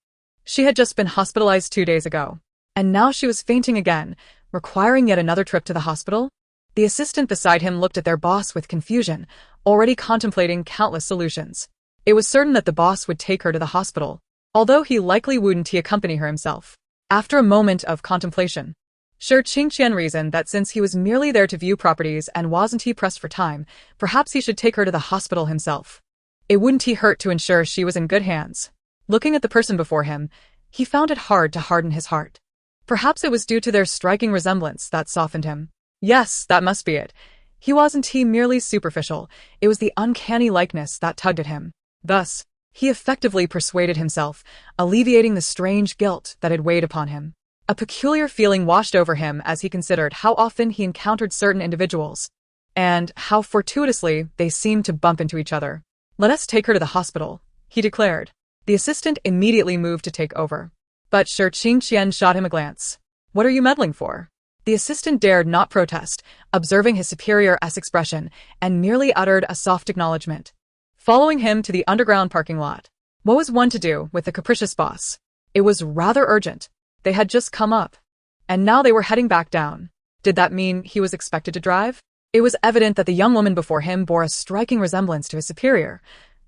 she had just been hospitalized 2 days ago. And now she was fainting again, requiring yet another trip to the hospital? The assistant beside him looked at their boss with confusion, already contemplating countless solutions. It was certain that the boss would take her to the hospital, although he likely wouldn't accompany her himself. After a moment of contemplation, Shi Qingqian reasoned that since he was merely there to view properties and wasn't pressed for time, perhaps he should take her to the hospital himself. It wouldn't hurt to ensure she was in good hands. Looking at the person before him, he found it hard to harden his heart. Perhaps it was due to their striking resemblance that softened him. Yes, that must be it. He wasn't merely superficial, it was the uncanny likeness that tugged at him. Thus, he effectively persuaded himself, alleviating the strange guilt that had weighed upon him. A peculiar feeling washed over him as he considered how often he encountered certain individuals, and how fortuitously they seemed to bump into each other. Let us take her to the hospital, he declared. The assistant immediately moved to take over. But Shi Qingqian shot him a glance. What are you meddling for? The assistant dared not protest, observing his superior's expression, and merely uttered a soft acknowledgement. Following him to the underground parking lot. What was one to do with the capricious boss? It was rather urgent. They had just come up, and now they were heading back down. Did that mean he was expected to drive? It was evident that the young woman before him bore a striking resemblance to his superior.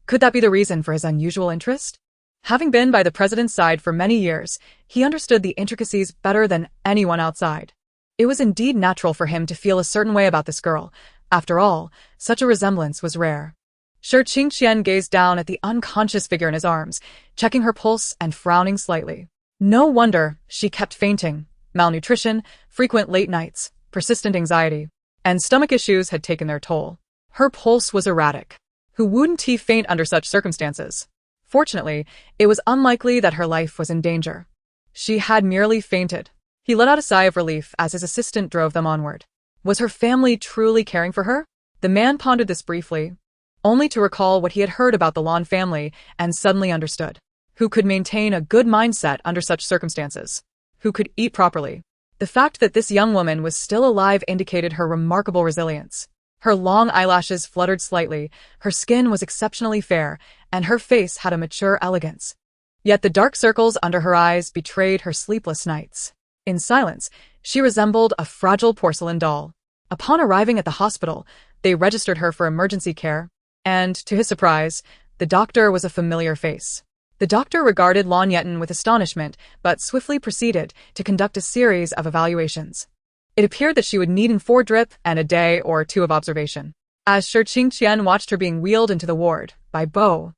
Could that be the reason for his unusual interest? Having been by the president's side for many years, he understood the intricacies better than anyone outside. It was indeed natural for him to feel a certain way about this girl. After all, such a resemblance was rare. Shi Qingqian gazed down at the unconscious figure in his arms, checking her pulse and frowning slightly. No wonder she kept fainting. Malnutrition, frequent late nights, persistent anxiety, and stomach issues had taken their toll. Her pulse was erratic. Who wouldn't faint under such circumstances? Fortunately, it was unlikely that her life was in danger. She had merely fainted. He let out a sigh of relief as his assistant drove them onward. Was her family truly caring for her? The man pondered this briefly, only to recall what he had heard about the Lan family and suddenly understood. Who could maintain a good mindset under such circumstances? Who could eat properly? The fact that this young woman was still alive indicated her remarkable resilience. Her long eyelashes fluttered slightly, her skin was exceptionally fair, and her face had a mature elegance. Yet the dark circles under her eyes betrayed her sleepless nights. In silence, she resembled a fragile porcelain doll. Upon arriving at the hospital, they registered her for emergency care, and, to his surprise, the doctor was a familiar face. The doctor regarded Lan Yetan with astonishment, but swiftly proceeded to conduct a series of evaluations. It appeared that she would need an 4-drip and a day or 2 of observation. As Shi Qingqian watched her being wheeled into the ward, by Bo,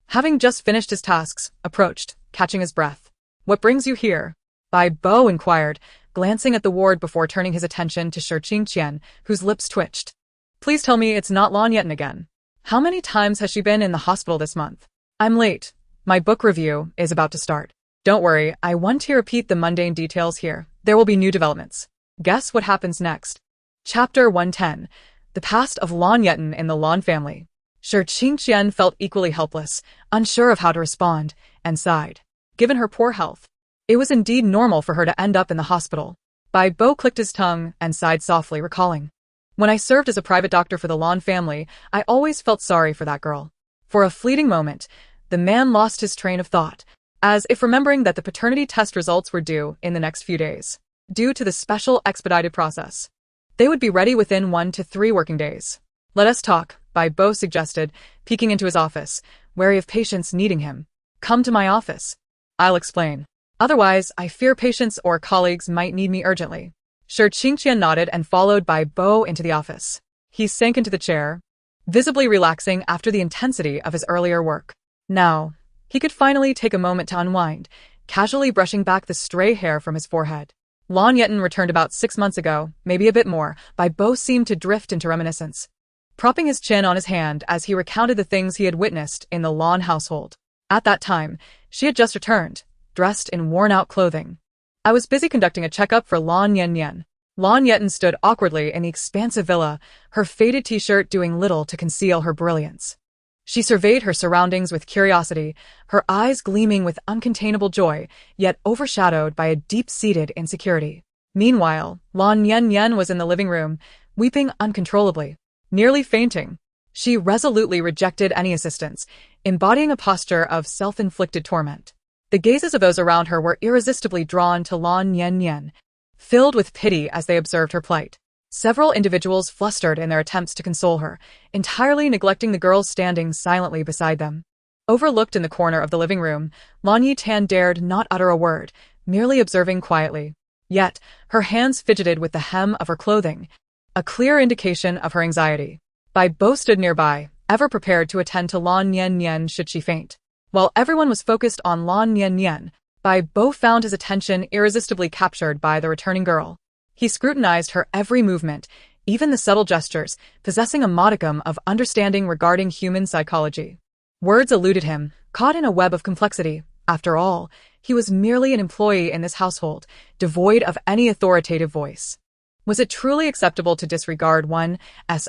having just finished his tasks, approached, catching his breath. What brings you here? Bai Bo inquired, glancing at the ward before turning his attention to Shi Qingqian, whose lips twitched. Please tell me it's not Lan Yetan again. How many times has she been in the hospital this month? I'm late. My book review is about to start. Don't worry, I want to repeat the mundane details here. There will be new developments. Guess what happens next? Chapter 110. The Past of Lan Yetan in the Lan Family. Shi Qingqian felt equally helpless, unsure of how to respond, and sighed. Given her poor health, it was indeed normal for her to end up in the hospital. Bai Bo clicked his tongue and sighed softly, recalling. When I served as a private doctor for the Lan family, I always felt sorry for that girl. For a fleeting moment, the man lost his train of thought, as if remembering that the paternity test results were due in the next few days. Due to the special expedited process, they would be ready within 1 to 3 working days. Let us talk, Bai Bo suggested, peeking into his office, wary of patients needing him. Come to my office. I'll explain. Otherwise, I fear patients or colleagues might need me urgently. Shi Qingqian nodded and followed Bai Bo into the office. He sank into the chair, visibly relaxing after the intensity of his earlier work. Now, he could finally take a moment to unwind, casually brushing back the stray hair from his forehead. Lan Yetan returned about 6 months ago, maybe a bit more. Bai Bo seemed to drift into reminiscence, propping his chin on his hand as he recounted the things he had witnessed in the Lan household. At that time, she had just returned, dressed in worn-out clothing. I was busy conducting a checkup for Lan Yetan. Lan Yetan stood awkwardly in the expansive villa, her faded t-shirt doing little to conceal her brilliance. She surveyed her surroundings with curiosity, her eyes gleaming with uncontainable joy, yet overshadowed by a deep-seated insecurity. Meanwhile, Lan Yetan was in the living room, weeping uncontrollably, nearly fainting. She resolutely rejected any assistance, embodying a posture of self-inflicted torment. The gazes of those around her were irresistibly drawn to Lan Yetan, filled with pity as they observed her plight. Several individuals flustered in their attempts to console her, entirely neglecting the girls standing silently beside them. Overlooked in the corner of the living room, Lan Yetan dared not utter a word, merely observing quietly. Yet, her hands fidgeted with the hem of her clothing, a clear indication of her anxiety. Bai Bo stood nearby, ever prepared to attend to Lan Yetan should she faint. While everyone was focused on Lan Yetan, Bai Bo found his attention irresistibly captured by the returning girl. He scrutinized her every movement, even the subtle gestures, possessing a modicum of understanding regarding human psychology. Words eluded him, caught in a web of complexity. After all, he was merely an employee in this household, devoid of any authoritative voice. Was it truly acceptable to disregard one's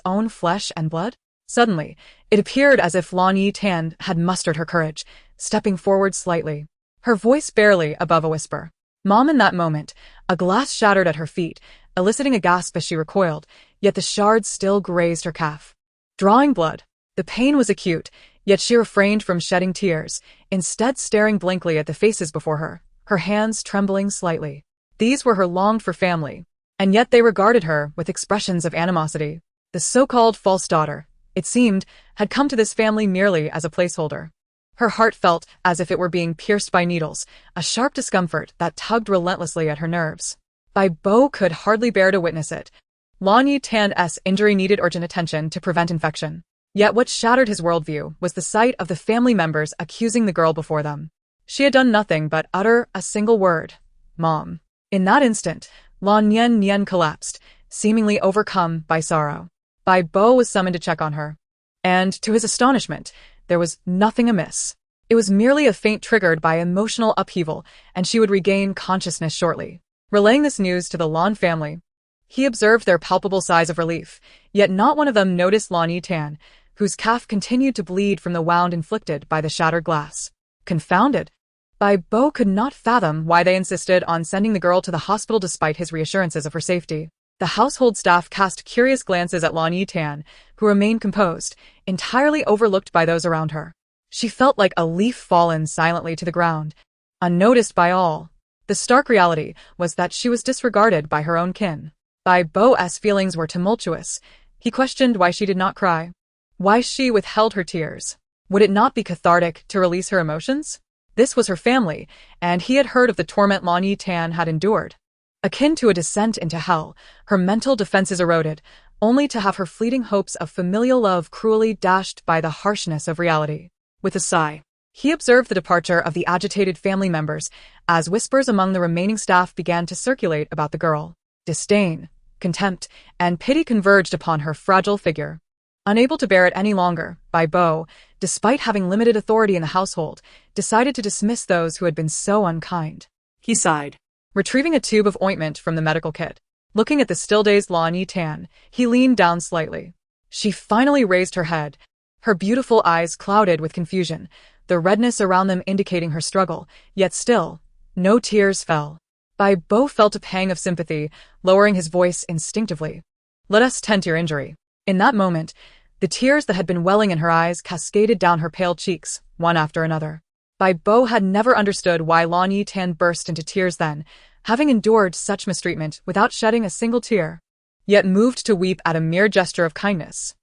own flesh and blood? Suddenly, it appeared as if Lan Yetan had mustered her courage, stepping forward slightly, her voice barely above a whisper. Mom, in that moment, a glass shattered at her feet, eliciting a gasp as she recoiled, yet the shards still grazed her calf. Drawing blood. The pain was acute, yet she refrained from shedding tears, instead staring blankly at the faces before her, her hands trembling slightly. These were her longed-for family, and yet they regarded her with expressions of animosity. The so-called false daughter, it seemed, had come to this family merely as a placeholder. Her heart felt as if it were being pierced by needles, a sharp discomfort that tugged relentlessly at her nerves. Bai Bo could hardly bear to witness it. Lan Yetan's injury needed urgent attention to prevent infection. Yet what shattered his worldview was the sight of the family members accusing the girl before them. She had done nothing but utter a single word, Mom. In that instant, Lan Yetan collapsed, seemingly overcome by sorrow. Bai Bo was summoned to check on her. And, to his astonishment, there was nothing amiss. It was merely a faint triggered by emotional upheaval, and she would regain consciousness shortly. Relaying this news to the Lan family, he observed their palpable sighs of relief, yet not one of them noticed Lan Yetan, whose calf continued to bleed from the wound inflicted by the shattered glass. Confounded, Bai Bo could not fathom why they insisted on sending the girl to the hospital despite his reassurances of her safety. The household staff cast curious glances at Lan Yetan, who remained composed, entirely overlooked by those around her. She felt like a leaf fallen silently to the ground, unnoticed by all. The stark reality was that she was disregarded by her own kin. Bai Bo's feelings were tumultuous. He questioned why she did not cry, why she withheld her tears. Would it not be cathartic to release her emotions? This was her family, and he had heard of the torment Lan Yetan had endured. Akin to a descent into hell, her mental defenses eroded, only to have her fleeting hopes of familial love cruelly dashed by the harshness of reality. With a sigh, he observed the departure of the agitated family members, as whispers among the remaining staff began to circulate about the girl. Disdain, contempt, and pity converged upon her fragile figure. Unable to bear it any longer, Bai Bo, despite having limited authority in the household, decided to dismiss those who had been so unkind. He sighed. Retrieving a tube of ointment from the medical kit, looking at the still-dazed Lan Yetan, he leaned down slightly. She finally raised her head, her beautiful eyes clouded with confusion, the redness around them indicating her struggle, yet still, no tears fell. Bai Bo felt a pang of sympathy, lowering his voice instinctively. Let us tend to your injury. In that moment, the tears that had been welling in her eyes cascaded down her pale cheeks, one after another. Bai Bo had never understood why Lan Yetan burst into tears then, having endured such mistreatment without shedding a single tear, yet moved to weep at a mere gesture of kindness.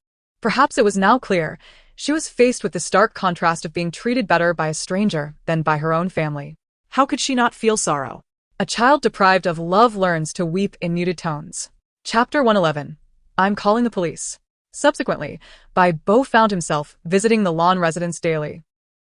Perhaps it was now clear she was faced with the stark contrast of being treated better by a stranger than by her own family. How could she not feel sorrow? A child deprived of love learns to weep in muted tones. Chapter 111. I'm calling the police. Subsequently, Bai Bo found himself visiting the Lan residence daily,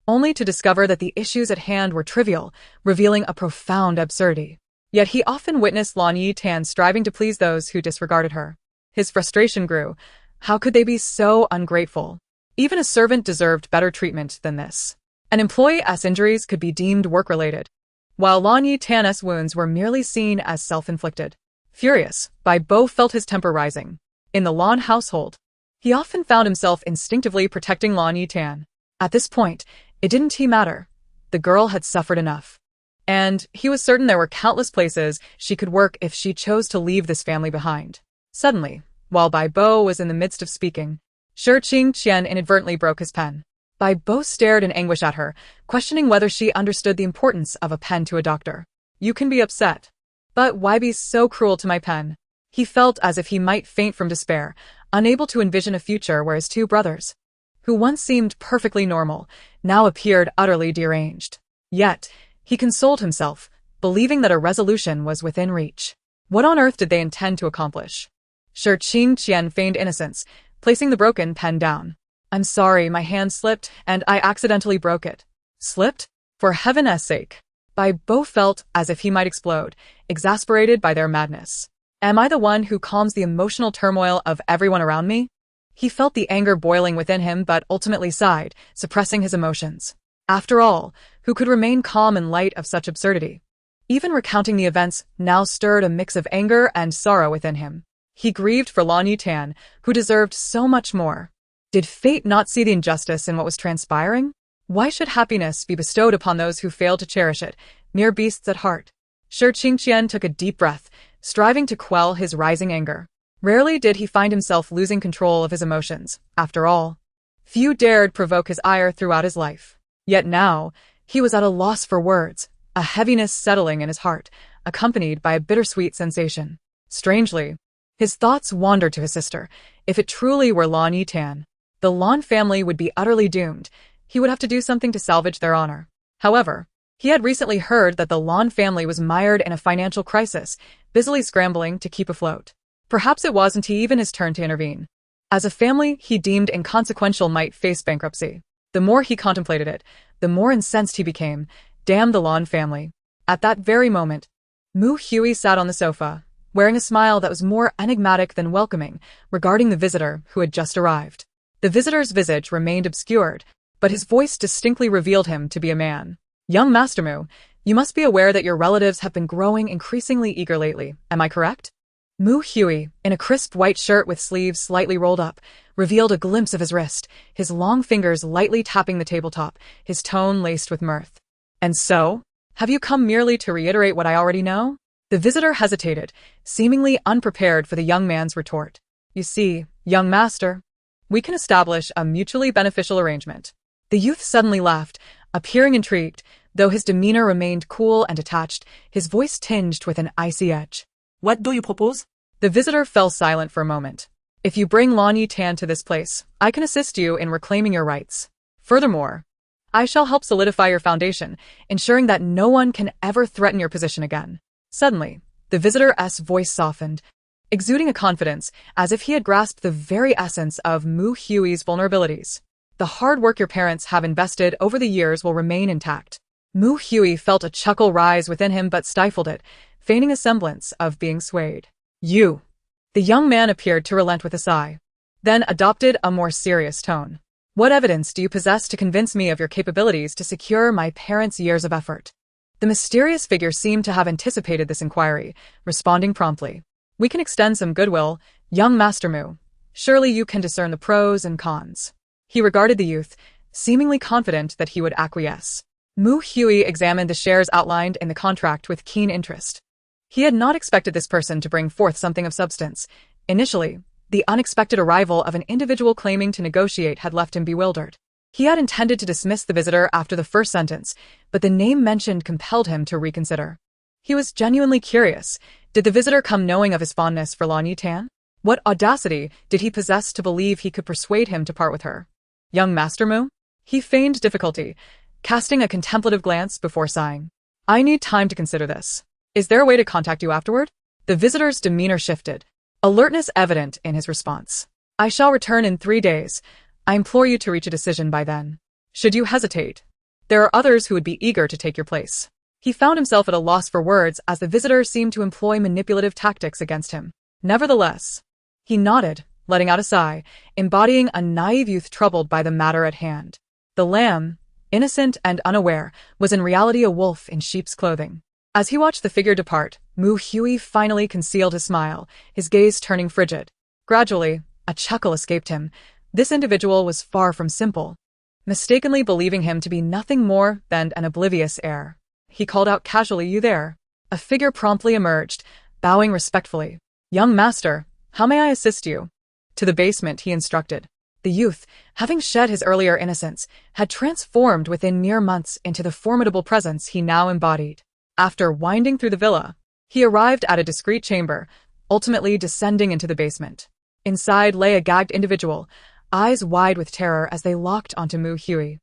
only to discover that the issues at hand were trivial, revealing a profound absurdity. Yet he often witnessed Lan Yetan striving to please those who disregarded her. His frustration grew. How could they be so ungrateful? Even a servant deserved better treatment than this. An employee's injuries could be deemed work-related, while Lan Yetan's wounds were merely seen as self-inflicted. Furious, Bai Bo felt his temper rising. In the Lan household, he often found himself instinctively protecting Lan Yetan. At this point, it didn't matter. The girl had suffered enough. And he was certain there were countless places she could work if she chose to leave this family behind. Suddenly, while Bai Bo was in the midst of speaking, Shi Qingqian inadvertently broke his pen. Bai Bo stared in anguish at her, questioning whether she understood the importance of a pen to a doctor. You can be upset, but why be so cruel to my pen? He felt as if he might faint from despair, unable to envision a future where his two brothers, who once seemed perfectly normal, now appeared utterly deranged. Yet, he consoled himself, believing that a resolution was within reach. What on earth did they intend to accomplish? Shi Qingqian feigned innocence, placing the broken pen down. I'm sorry, my hand slipped, and I accidentally broke it. Slipped? For heaven's sake. Bai Bo felt as if he might explode, exasperated by their madness. Am I the one who calms the emotional turmoil of everyone around me? He felt the anger boiling within him but ultimately sighed, suppressing his emotions. After all, who could remain calm in light of such absurdity? Even recounting the events now stirred a mix of anger and sorrow within him. He grieved for Lan Yetan, who deserved so much more. Did fate not see the injustice in what was transpiring? Why should happiness be bestowed upon those who failed to cherish it, mere beasts at heart? Shi Qingqian took a deep breath, striving to quell his rising anger. Rarely did he find himself losing control of his emotions. After all, few dared provoke his ire throughout his life. Yet now, he was at a loss for words, a heaviness settling in his heart, accompanied by a bittersweet sensation. Strangely, his thoughts wandered to his sister. If it truly were Lan Yetan, the Lan family would be utterly doomed. He would have to do something to salvage their honor. However, he had recently heard that the Lan family was mired in a financial crisis, busily scrambling to keep afloat. Perhaps it wasn't even his turn to intervene. As a family he deemed inconsequential might face bankruptcy. The more he contemplated it, the more incensed he became. Damn the Lan family. At that very moment, Mu Hui sat on the sofa, wearing a smile that was more enigmatic than welcoming, regarding the visitor who had just arrived. The visitor's visage remained obscured, but his voice distinctly revealed him to be a man. Young Master Mu, you must be aware that your relatives have been growing increasingly eager lately, am I correct? Mu Hui, in a crisp white shirt with sleeves slightly rolled up, revealed a glimpse of his wrist, his long fingers lightly tapping the tabletop, his tone laced with mirth. And so? Have you come merely to reiterate what I already know? The visitor hesitated, seemingly unprepared for the young man's retort. You see, young master, we can establish a mutually beneficial arrangement. The youth suddenly laughed, appearing intrigued, though his demeanor remained cool and detached, his voice tinged with an icy edge. What do you propose? The visitor fell silent for a moment. If you bring Lan Yetan to this place, I can assist you in reclaiming your rights. Furthermore, I shall help solidify your foundation, ensuring that no one can ever threaten your position again. Suddenly, the visitor's voice softened, exuding a confidence as if he had grasped the very essence of Mu Hui's vulnerabilities. The hard work your parents have invested over the years will remain intact. Mu Hui felt a chuckle rise within him but stifled it, feigning a semblance of being swayed. You. The young man appeared to relent with a sigh, then adopted a more serious tone. What evidence do you possess to convince me of your capabilities to secure my parents' years of effort? The mysterious figure seemed to have anticipated this inquiry, responding promptly. We can extend some goodwill, young Master Mu. Surely you can discern the pros and cons. He regarded the youth, seemingly confident that he would acquiesce. Mu Hui examined the shares outlined in the contract with keen interest. He had not expected this person to bring forth something of substance. Initially, the unexpected arrival of an individual claiming to negotiate had left him bewildered. He had intended to dismiss the visitor after the first sentence, but the name mentioned compelled him to reconsider. He was genuinely curious. Did the visitor come knowing of his fondness for Lan Yetan? What audacity did he possess to believe he could persuade him to part with her? Young Master Mu? He feigned difficulty, casting a contemplative glance before sighing. I need time to consider this. Is there a way to contact you afterward? The visitor's demeanor shifted, alertness evident in his response. I shall return in 3 days. I implore you to reach a decision by then. Should you hesitate, there are others who would be eager to take your place. He found himself at a loss for words as the visitor seemed to employ manipulative tactics against him. Nevertheless, he nodded, letting out a sigh, embodying a naive youth troubled by the matter at hand. The lamb, innocent and unaware, was in reality a wolf in sheep's clothing. As he watched the figure depart, Mu Hui finally concealed his smile, his gaze turning frigid. Gradually, a chuckle escaped him. This individual was far from simple, mistakenly believing him to be nothing more than an oblivious heir. He called out casually, "You there?" A figure promptly emerged, bowing respectfully. "Young master, how may I assist you?" To the basement, he instructed. The youth, having shed his earlier innocence, had transformed within mere months into the formidable presence he now embodied. After winding through the villa, he arrived at a discreet chamber, ultimately descending into the basement. Inside lay a gagged individual, eyes wide with terror as they locked onto Mu Hui.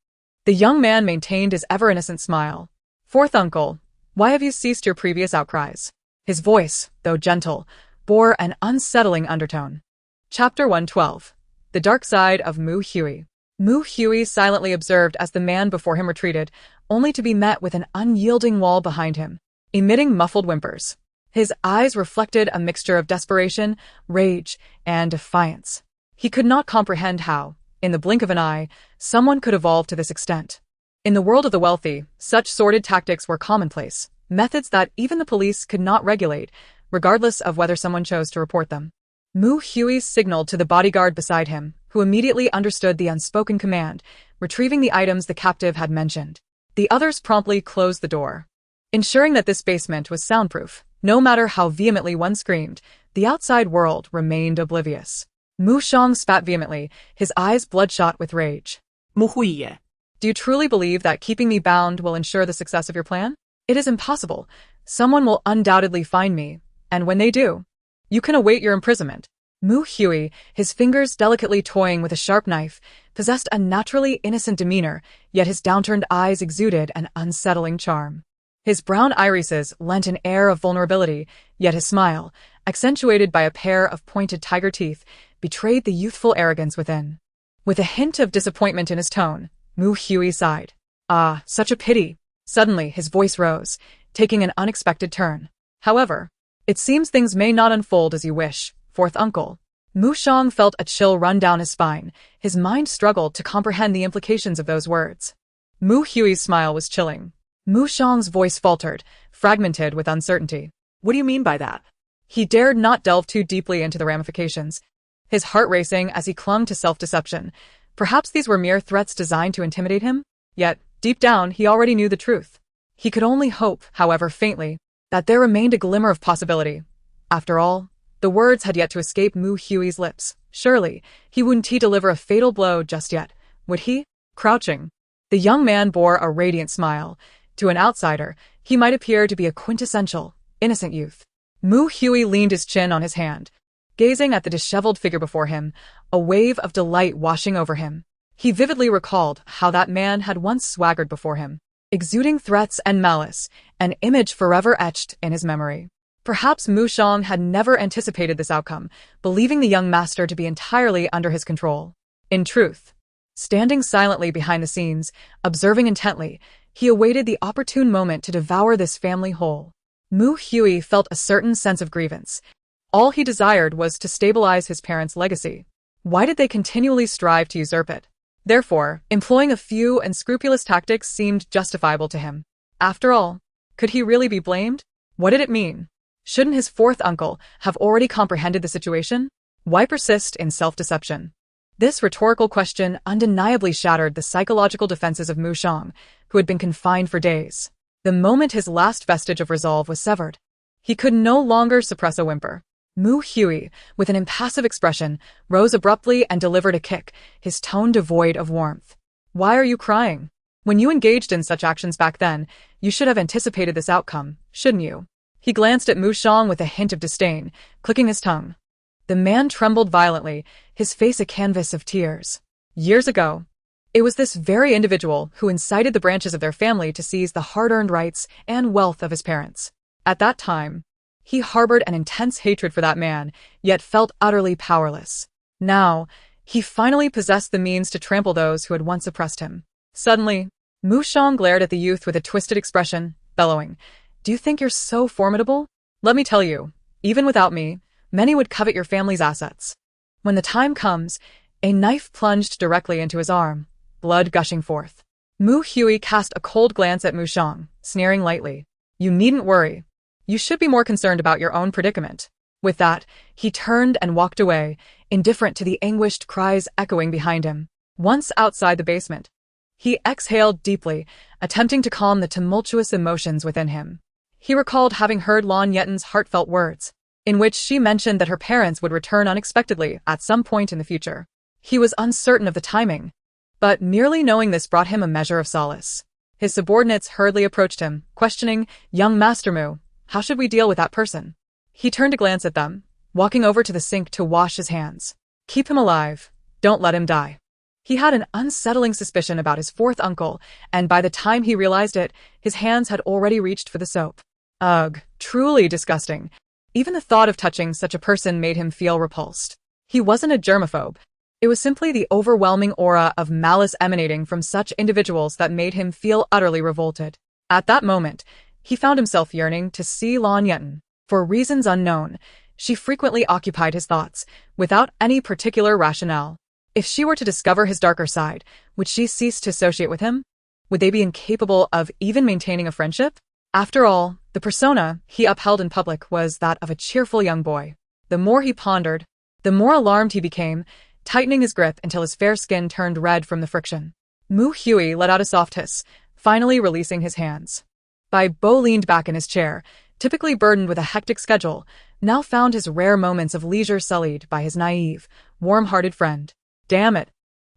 The young man maintained his ever-innocent smile. "Fourth uncle, why have you ceased your previous outcries?" His voice, though gentle, bore an unsettling undertone. Chapter 112. The Dark Side of Mu Hui. Mu Hui silently observed as the man before him retreated, only to be met with an unyielding wall behind him, emitting muffled whimpers. His eyes reflected a mixture of desperation, rage, and defiance. He could not comprehend how, in the blink of an eye, someone could evolve to this extent. In the world of the wealthy, such sordid tactics were commonplace, methods that even the police could not regulate, regardless of whether someone chose to report them. Mu Hui signaled to the bodyguard beside him, who immediately understood the unspoken command, retrieving the items the captive had mentioned. The others promptly closed the door, ensuring that this basement was soundproof. No matter how vehemently one screamed, the outside world remained oblivious. Mu Shang spat vehemently, his eyes bloodshot with rage. Mu Hui. Do you truly believe that keeping me bound will ensure the success of your plan? It is impossible. Someone will undoubtedly find me, and when they do, you can await your imprisonment. Mu Hui, his fingers delicately toying with a sharp knife, possessed a naturally innocent demeanor, yet his downturned eyes exuded an unsettling charm. His brown irises lent an air of vulnerability, yet his smile, accentuated by a pair of pointed tiger teeth, betrayed the youthful arrogance within. With a hint of disappointment in his tone, Mu Hui sighed. "Ah, such a pity." Suddenly, his voice rose, taking an unexpected turn. "However, it seems things may not unfold as you wish, fourth uncle." Mu Shang felt a chill run down his spine. His mind struggled to comprehend the implications of those words. Mu Hui's smile was chilling. Mu Shang's voice faltered, fragmented with uncertainty. What do you mean by that? He dared not delve too deeply into the ramifications, his heart racing as he clung to self-deception. Perhaps these were mere threats designed to intimidate him? Yet, deep down, he already knew the truth. He could only hope, however faintly, that there remained a glimmer of possibility. After all, the words had yet to escape Mu Hui's lips. Surely, he wouldn't deliver a fatal blow just yet, would he? Crouching, the young man bore a radiant smile. To an outsider, he might appear to be a quintessential, innocent youth. Mu Hui leaned his chin on his hand, gazing at the disheveled figure before him, a wave of delight washing over him. He vividly recalled how that man had once swaggered before him, exuding threats and malice, an image forever etched in his memory. Perhaps Mu Shang had never anticipated this outcome, believing the young master to be entirely under his control. In truth, standing silently behind the scenes, observing intently, he awaited the opportune moment to devour this family whole. Mu Hui felt a certain sense of grievance. All he desired was to stabilize his parents' legacy. Why did they continually strive to usurp it? Therefore, employing a few unscrupulous tactics seemed justifiable to him. After all, could he really be blamed? What did it mean? Shouldn't his fourth uncle have already comprehended the situation? Why persist in self-deception? This rhetorical question undeniably shattered the psychological defenses of Mu Shang, who had been confined for days. The moment his last vestige of resolve was severed, He could no longer suppress a whimper. Mu Hui, with an impassive expression, rose abruptly and delivered a kick, his tone devoid of warmth. Why are you crying? When you engaged in such actions back then, you should have anticipated this outcome, shouldn't you? He glanced at Mu Shang with a hint of disdain, clicking his tongue. The man trembled violently, his face a canvas of tears. Years ago, it was this very individual who incited the branches of their family to seize the hard-earned rights and wealth of his parents. At that time, he harbored an intense hatred for that man, yet felt utterly powerless. Now, he finally possessed the means to trample those who had once oppressed him. Suddenly, Mu Shang glared at the youth with a twisted expression, bellowing, "Do you think you're so formidable? Let me tell you, even without me, many would covet your family's assets." When the time comes, a knife plunged directly into his arm, blood gushing forth. Mu Hui cast a cold glance at Mu Shang, sneering lightly. "You needn't worry. You should be more concerned about your own predicament." With that, he turned and walked away, indifferent to the anguished cries echoing behind him. Once outside the basement, he exhaled deeply, attempting to calm the tumultuous emotions within him. He recalled having heard Lan Yetan's heartfelt words, in which she mentioned that her parents would return unexpectedly at some point in the future. He was uncertain of the timing, but merely knowing this brought him a measure of solace. His subordinates hurriedly approached him, questioning, "Young Master Mu, how should we deal with that person?" He turned to glance at them, walking over to the sink to wash his hands. "Keep him alive. Don't let him die." He had an unsettling suspicion about his fourth uncle, and by the time he realized it, his hands had already reached for the soap. Ugh, truly disgusting. Even the thought of touching such a person made him feel repulsed. He wasn't a germaphobe. It was simply the overwhelming aura of malice emanating from such individuals that made him feel utterly revolted. At that moment, he found himself yearning to see Lan Yetan. For reasons unknown, she frequently occupied his thoughts, without any particular rationale. If she were to discover his darker side, would she cease to associate with him? Would they be incapable of even maintaining a friendship? After all, the persona he upheld in public was that of a cheerful young boy. The more he pondered, the more alarmed he became, tightening his grip until his fair skin turned red from the friction. Mu Hui let out a soft hiss, finally releasing his hands. Bo leaned back in his chair, typically burdened with a hectic schedule, now found his rare moments of leisure sullied by his naive, warm-hearted friend. Damn it.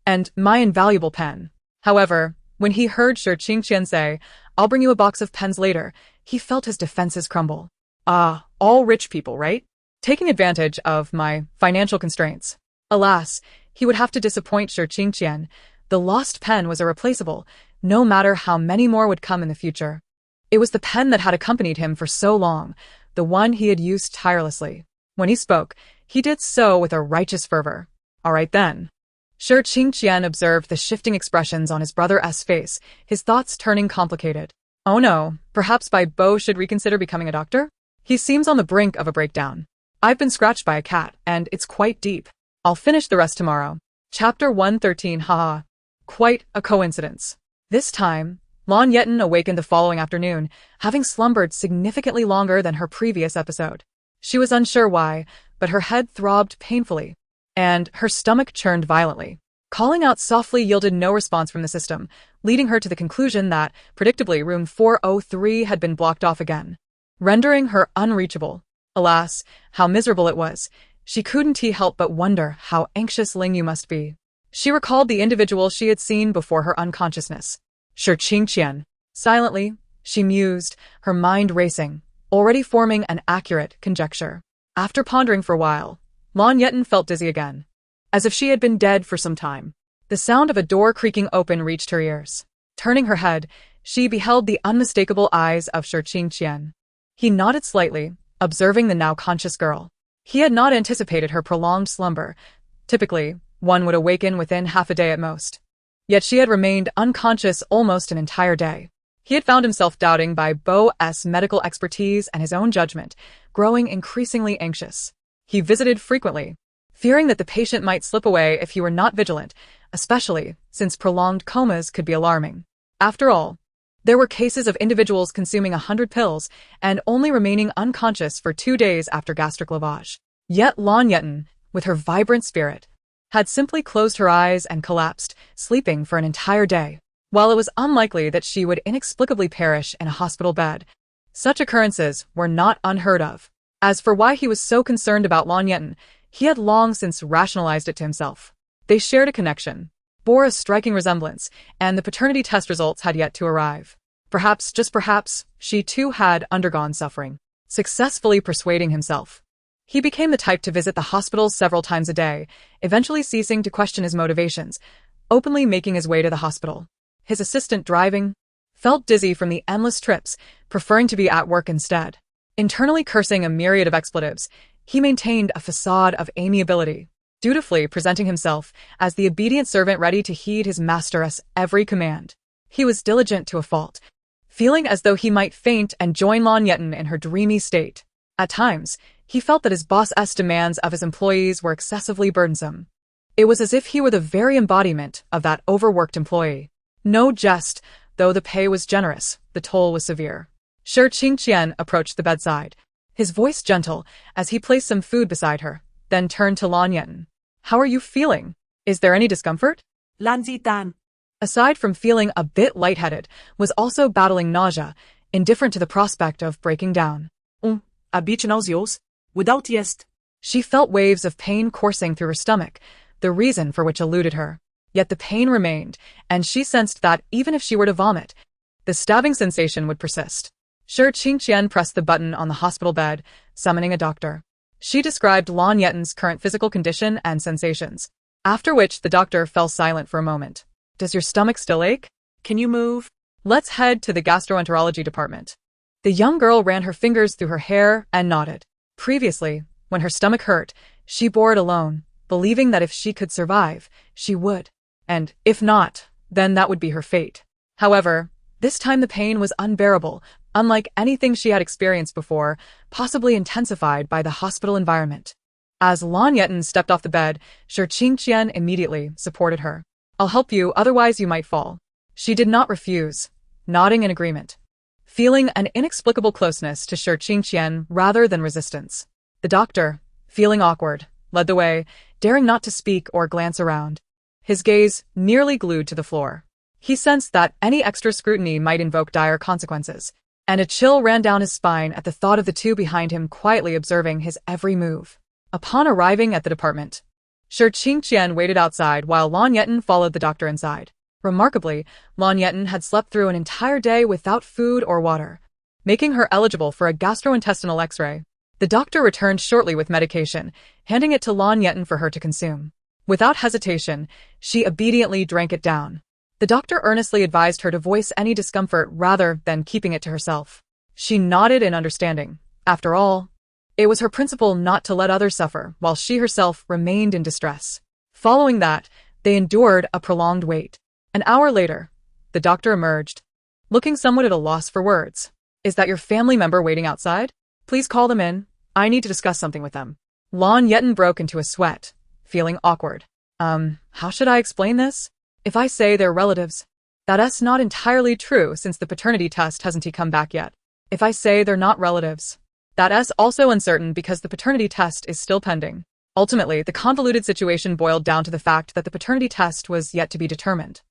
And my invaluable pen. However, when he heard Shi Qingqian say, "I'll bring you a box of pens later," he felt his defenses crumble. All rich people, right? Taking advantage of my financial constraints. Alas, he would have to disappoint Shi Qingqian. The lost pen was irreplaceable, no matter how many more would come in the future. It was the pen that had accompanied him for so long, the one he had used tirelessly. When he spoke, he did so with a righteous fervor. "All right then." Shi Qingqian observed the shifting expressions on his brother's face, his thoughts turning complicated. Oh no, perhaps Bo should reconsider becoming a doctor? He seems on the brink of a breakdown. I've been scratched by a cat, and it's quite deep. I'll finish the rest tomorrow. Chapter 113. Haha. Quite a coincidence. This time, Lan Yetan awakened the following afternoon, having slumbered significantly longer than her previous episode. She was unsure why, but her head throbbed painfully, and her stomach churned violently. Calling out softly yielded no response from the system, leading her to the conclusion that, predictably, room 403 had been blocked off again, rendering her unreachable. Alas, how miserable it was. She couldn't help but wonder how anxious Ling Yu must be. She recalled the individual she had seen before her unconsciousness. Shi Qingqian. Silently, she mused, her mind racing, already forming an accurate conjecture. After pondering for a while, Lan Yetan felt dizzy again, as if she had been dead for some time. The sound of a door creaking open reached her ears. Turning her head, she beheld the unmistakable eyes of Shi Qingqian. He nodded slightly, observing the now conscious girl. He had not anticipated her prolonged slumber. Typically, one would awaken within half a day at most. Yet she had remained unconscious almost an entire day. He had found himself doubting Bo's medical expertise and his own judgment, growing increasingly anxious. He visited frequently, fearing that the patient might slip away if he were not vigilant, especially since prolonged comas could be alarming. After all, there were cases of individuals consuming 100 pills and only remaining unconscious for 2 days after gastric lavage. Yet Lan Yetan, with her vibrant spirit, had simply closed her eyes and collapsed, sleeping for an entire day. While it was unlikely that she would inexplicably perish in a hospital bed, Such occurrences were not unheard of. As for why he was so concerned about Lan Yetan, he had long since rationalized it to himself. They shared a connection, bore a striking resemblance, and the paternity test results had yet to arrive. Perhaps, just perhaps, she too had undergone suffering. Successfully persuading himself, he became the type to visit the hospital several times a day, eventually ceasing to question his motivations, openly making his way to the hospital. His assistant driving, felt dizzy from the endless trips, preferring to be at work instead. Internally cursing a myriad of expletives, he maintained a facade of amiability, dutifully presenting himself as the obedient servant ready to heed his master's every command. He was diligent to a fault, feeling as though he might faint and join Lan Yetan in her dreamy state. At times, he felt that his boss's demands of his employees were excessively burdensome. It was as if he were the very embodiment of that overworked employee. No jest, though the pay was generous, the toll was severe. Shi Qingqian approached the bedside, his voice gentle as he placed some food beside her, then turned to Lan Yetan. "How are you feeling? Is there any discomfort?" Lan Yetan, Aside from feeling a bit lightheaded, was also battling nausea, indifferent to the prospect of breaking down. a bit nauseous, without jest. She felt waves of pain coursing through her stomach, the reason for which eluded her. Yet the pain remained, and she sensed that even if she were to vomit, the stabbing sensation would persist. Shi Qingqian pressed the button on the hospital bed, summoning a doctor. She described Lan Yetan's current physical condition and sensations, after which the doctor fell silent for a moment. "Does your stomach still ache? Can you move?" Let's head to the gastroenterology department." The young girl ran her fingers through her hair and nodded. Previously, when her stomach hurt, she bore it alone, believing that if she could survive, she would. And if not, then that would be her fate. However, this time the pain was unbearable, unlike anything she had experienced before, possibly intensified by the hospital environment. As Lan Yetan stepped off the bed, Shi Qingqian immediately supported her. "I'll help you, otherwise you might fall." She did not refuse, nodding in agreement, feeling an inexplicable closeness to Shi Qingqian rather than resistance. The doctor, feeling awkward, led the way, daring not to speak or glance around, his gaze nearly glued to the floor. He sensed that any extra scrutiny might invoke dire consequences, and a chill ran down his spine at the thought of the two behind him quietly observing his every move. Upon arriving at the department, Shi Qingqian waited outside while Lan Yetan followed the doctor inside. Remarkably, Lan Yetan had slept through an entire day without food or water, making her eligible for a gastrointestinal X-ray. The doctor returned shortly with medication, handing it to Lan Yetan for her to consume. Without hesitation, she obediently drank it down. The doctor earnestly advised her to voice any discomfort rather than keeping it to herself. She nodded in understanding. After all, it was her principle not to let others suffer while she herself remained in distress. Following that, they endured a prolonged wait. An hour later, the doctor emerged, looking somewhat at a loss for words. "Is that your family member waiting outside? Please call them in. I need to discuss something with them." Lan Yetan broke into a sweat, feeling awkward. How should I explain this? If I say they're relatives, that's not entirely true since the paternity test hasn't come back yet. If I say they're not relatives, that's also uncertain because the paternity test is still pending. Ultimately, the convoluted situation boiled down to the fact that the paternity test was yet to be determined.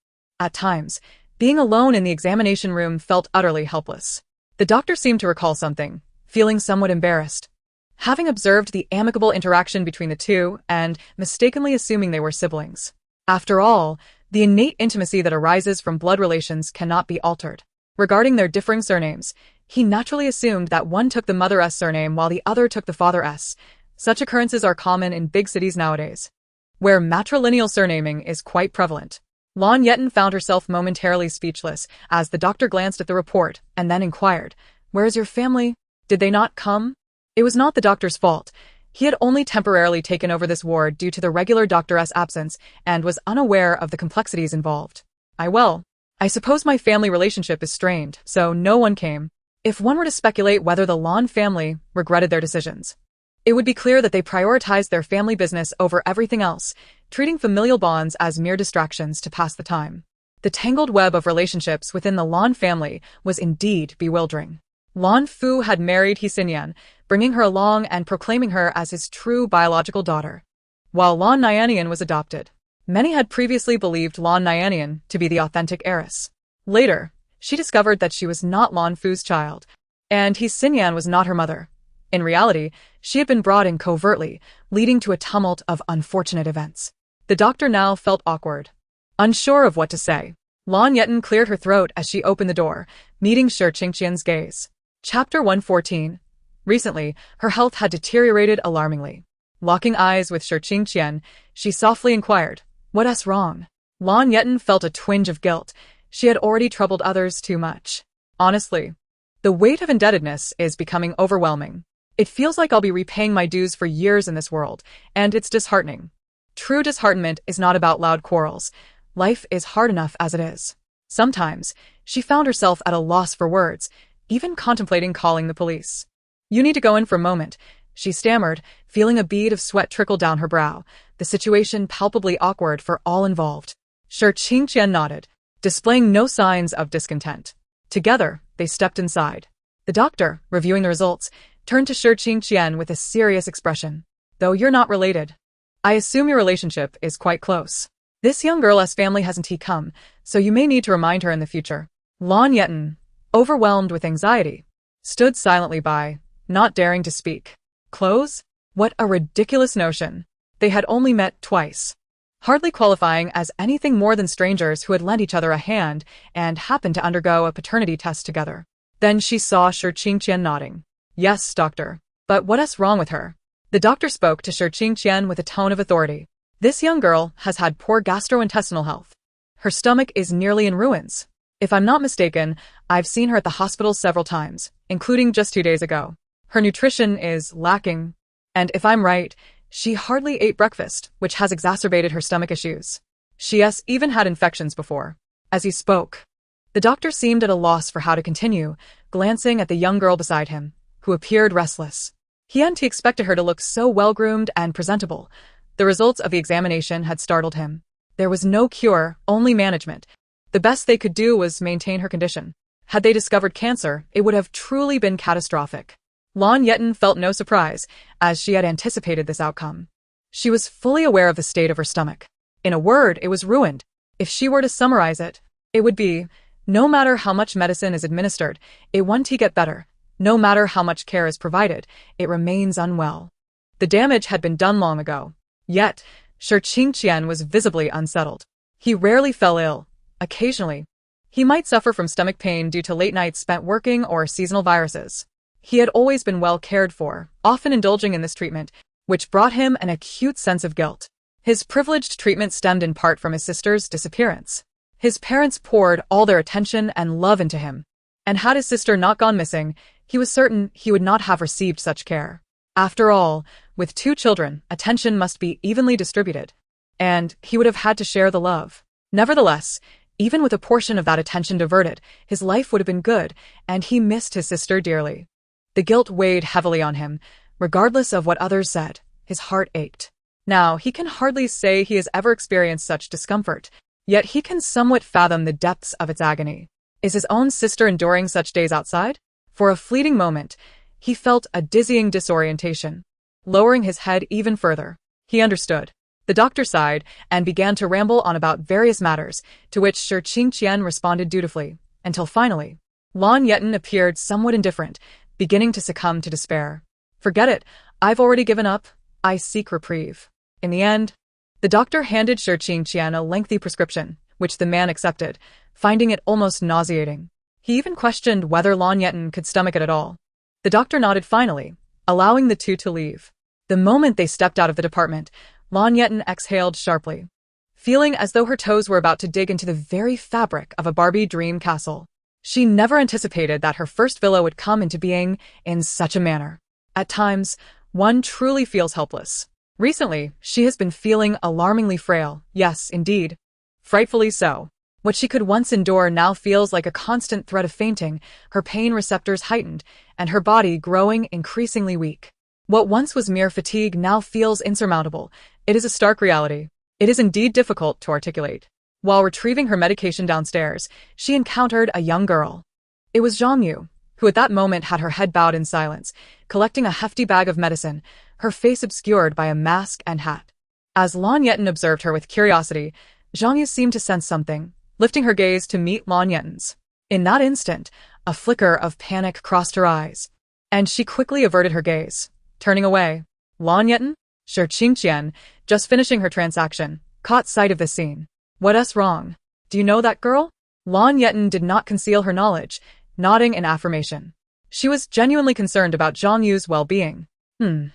At times, being alone in the examination room felt utterly helpless. The doctor seemed to recall something, feeling somewhat embarrassed, having observed the amicable interaction between the two and mistakenly assuming they were siblings. After all, the innate intimacy that arises from blood relations cannot be altered. Regarding their differing surnames, he naturally assumed that one took the mother's surname while the other took the father's. Such occurrences are common in big cities nowadays, where matrilineal surnaming is quite prevalent. Lan Yetan found herself momentarily speechless as the doctor glanced at the report and then inquired, "Where is your family? Did they not come?" It was not the doctor's fault. He had only temporarily taken over this ward due to the regular doctor's absence and was unaware of the complexities involved. I suppose my family relationship is strained, so no one came." If one were to speculate whether the Lan family regretted their decisions, it would be clear that they prioritized their family business over everything else, treating familial bonds as mere distractions to pass the time. The tangled web of relationships within the Lan family was indeed bewildering. Lan Fu had married He Xinyan, bringing her along and proclaiming her as his true biological daughter, while Lan Nianian was adopted. Many had previously believed Lan Nianian to be the authentic heiress. Later, she discovered that she was not Lan Fu's child, And Xinyan was not her mother. In reality, she had been brought in covertly, leading to a tumult of unfortunate events. The doctor now felt awkward. Unsure of what to say, Lan Yetan cleared her throat as she opened the door, meeting Shi Qingqian's gaze. Chapter 114. Recently, her health had deteriorated alarmingly. Locking eyes with Shi Qingqian, she softly inquired, "What's wrong?" Lan Yetan felt a twinge of guilt. She had already troubled others too much. Honestly, the weight of indebtedness is becoming overwhelming. It feels like I'll be repaying my dues for years in this world, and it's disheartening. True disheartenment is not about loud quarrels. Life is hard enough as it is. Sometimes, she found herself at a loss for words, even contemplating calling the police. "You need to go in for a moment," she stammered, feeling a bead of sweat trickle down her brow, the situation palpably awkward for all involved. Shi Qingqian nodded, displaying no signs of discontent. Together, they stepped inside. The doctor, reviewing the results, turned to Shi Qingqian with a serious expression. "Though you're not related, I assume your relationship is quite close. This young girl's family hasn't come, so you may need to remind her in the future." Lan Yetan, overwhelmed with anxiety, stood silently by, not daring to speak. Close? What a ridiculous notion. They had only met twice, hardly qualifying as anything more than strangers who had lent each other a hand and happened to undergo a paternity test together. Then she saw Shi Qingqian nodding. "Yes, doctor. But what's wrong with her?" The doctor spoke to Shi Qingqian with a tone of authority. "This young girl has had poor gastrointestinal health. Her stomach is nearly in ruins. If I'm not mistaken, I've seen her at the hospital several times, including just 2 days ago. Her nutrition is lacking, and if I'm right, she hardly ate breakfast, which has exacerbated her stomach issues. She has even had infections before." As he spoke, the doctor seemed at a loss for how to continue, glancing at the young girl beside him, who appeared restless. He hadn't expected her to look so well-groomed and presentable. The results of the examination had startled him. There was no cure, only management. The best they could do was maintain her condition. Had they discovered cancer, it would have truly been catastrophic. Lan Yetan felt no surprise, as she had anticipated this outcome. She was fully aware of the state of her stomach. In a word, it was ruined. If she were to summarize it, it would be, no matter how much medicine is administered, it won't get better. No matter how much care is provided, it remains unwell. The damage had been done long ago. Yet, Shi Qingqian was visibly unsettled. He rarely fell ill. Occasionally, he might suffer from stomach pain due to late nights spent working or seasonal viruses. He had always been well cared for, often indulging in this treatment, which brought him an acute sense of guilt. His privileged treatment stemmed in part from his sister's disappearance. His parents poured all their attention and love into him, and had his sister not gone missing, he was certain he would not have received such care. After all, with 2 children, attention must be evenly distributed, and he would have had to share the love. Nevertheless, even with a portion of that attention diverted, his life would have been good, and he missed his sister dearly. The guilt weighed heavily on him. Regardless of what others said, his heart ached. Now, he can hardly say he has ever experienced such discomfort, yet he can somewhat fathom the depths of its agony. Is his own sister enduring such days outside? For a fleeting moment, he felt a dizzying disorientation. Lowering his head even further, he understood. The doctor sighed and began to ramble on about various matters, to which Shi Qingqian responded dutifully, until finally, Lan Yetan appeared somewhat indifferent, beginning to succumb to despair. "Forget it, I've already given up. I seek reprieve." In the end, the doctor handed Shi Qingqian a lengthy prescription, which the man accepted, finding it almost nauseating. He even questioned whether Lan Yetan could stomach it at all. The doctor nodded finally, allowing the two to leave. The moment they stepped out of the department, Lan Yetan exhaled sharply, feeling as though her toes were about to dig into the very fabric of a Barbie dream castle. She never anticipated that her first villa would come into being in such a manner. At times, one truly feels helpless. Recently, she has been feeling alarmingly frail, yes, indeed, frightfully so. What she could once endure now feels like a constant threat of fainting, her pain receptors heightened, and her body growing increasingly weak. What once was mere fatigue now feels insurmountable. It is a stark reality. It is indeed difficult to articulate. While retrieving her medication downstairs, she encountered a young girl. It was Zhang Yu, who at that moment had her head bowed in silence, collecting a hefty bag of medicine, her face obscured by a mask and hat. As Lan Yetan observed her with curiosity, Zhang Yu seemed to sense something, lifting her gaze to meet Lan Yetan's. In that instant, a flicker of panic crossed her eyes, and she quickly averted her gaze, turning away. Lan Yetan, Qingqian, just finishing her transaction, caught sight of this scene. What's wrong? Do you know that girl? Lan Yetan did not conceal her knowledge, nodding in affirmation. She was genuinely concerned about Zhang Yu's well-being. Zhang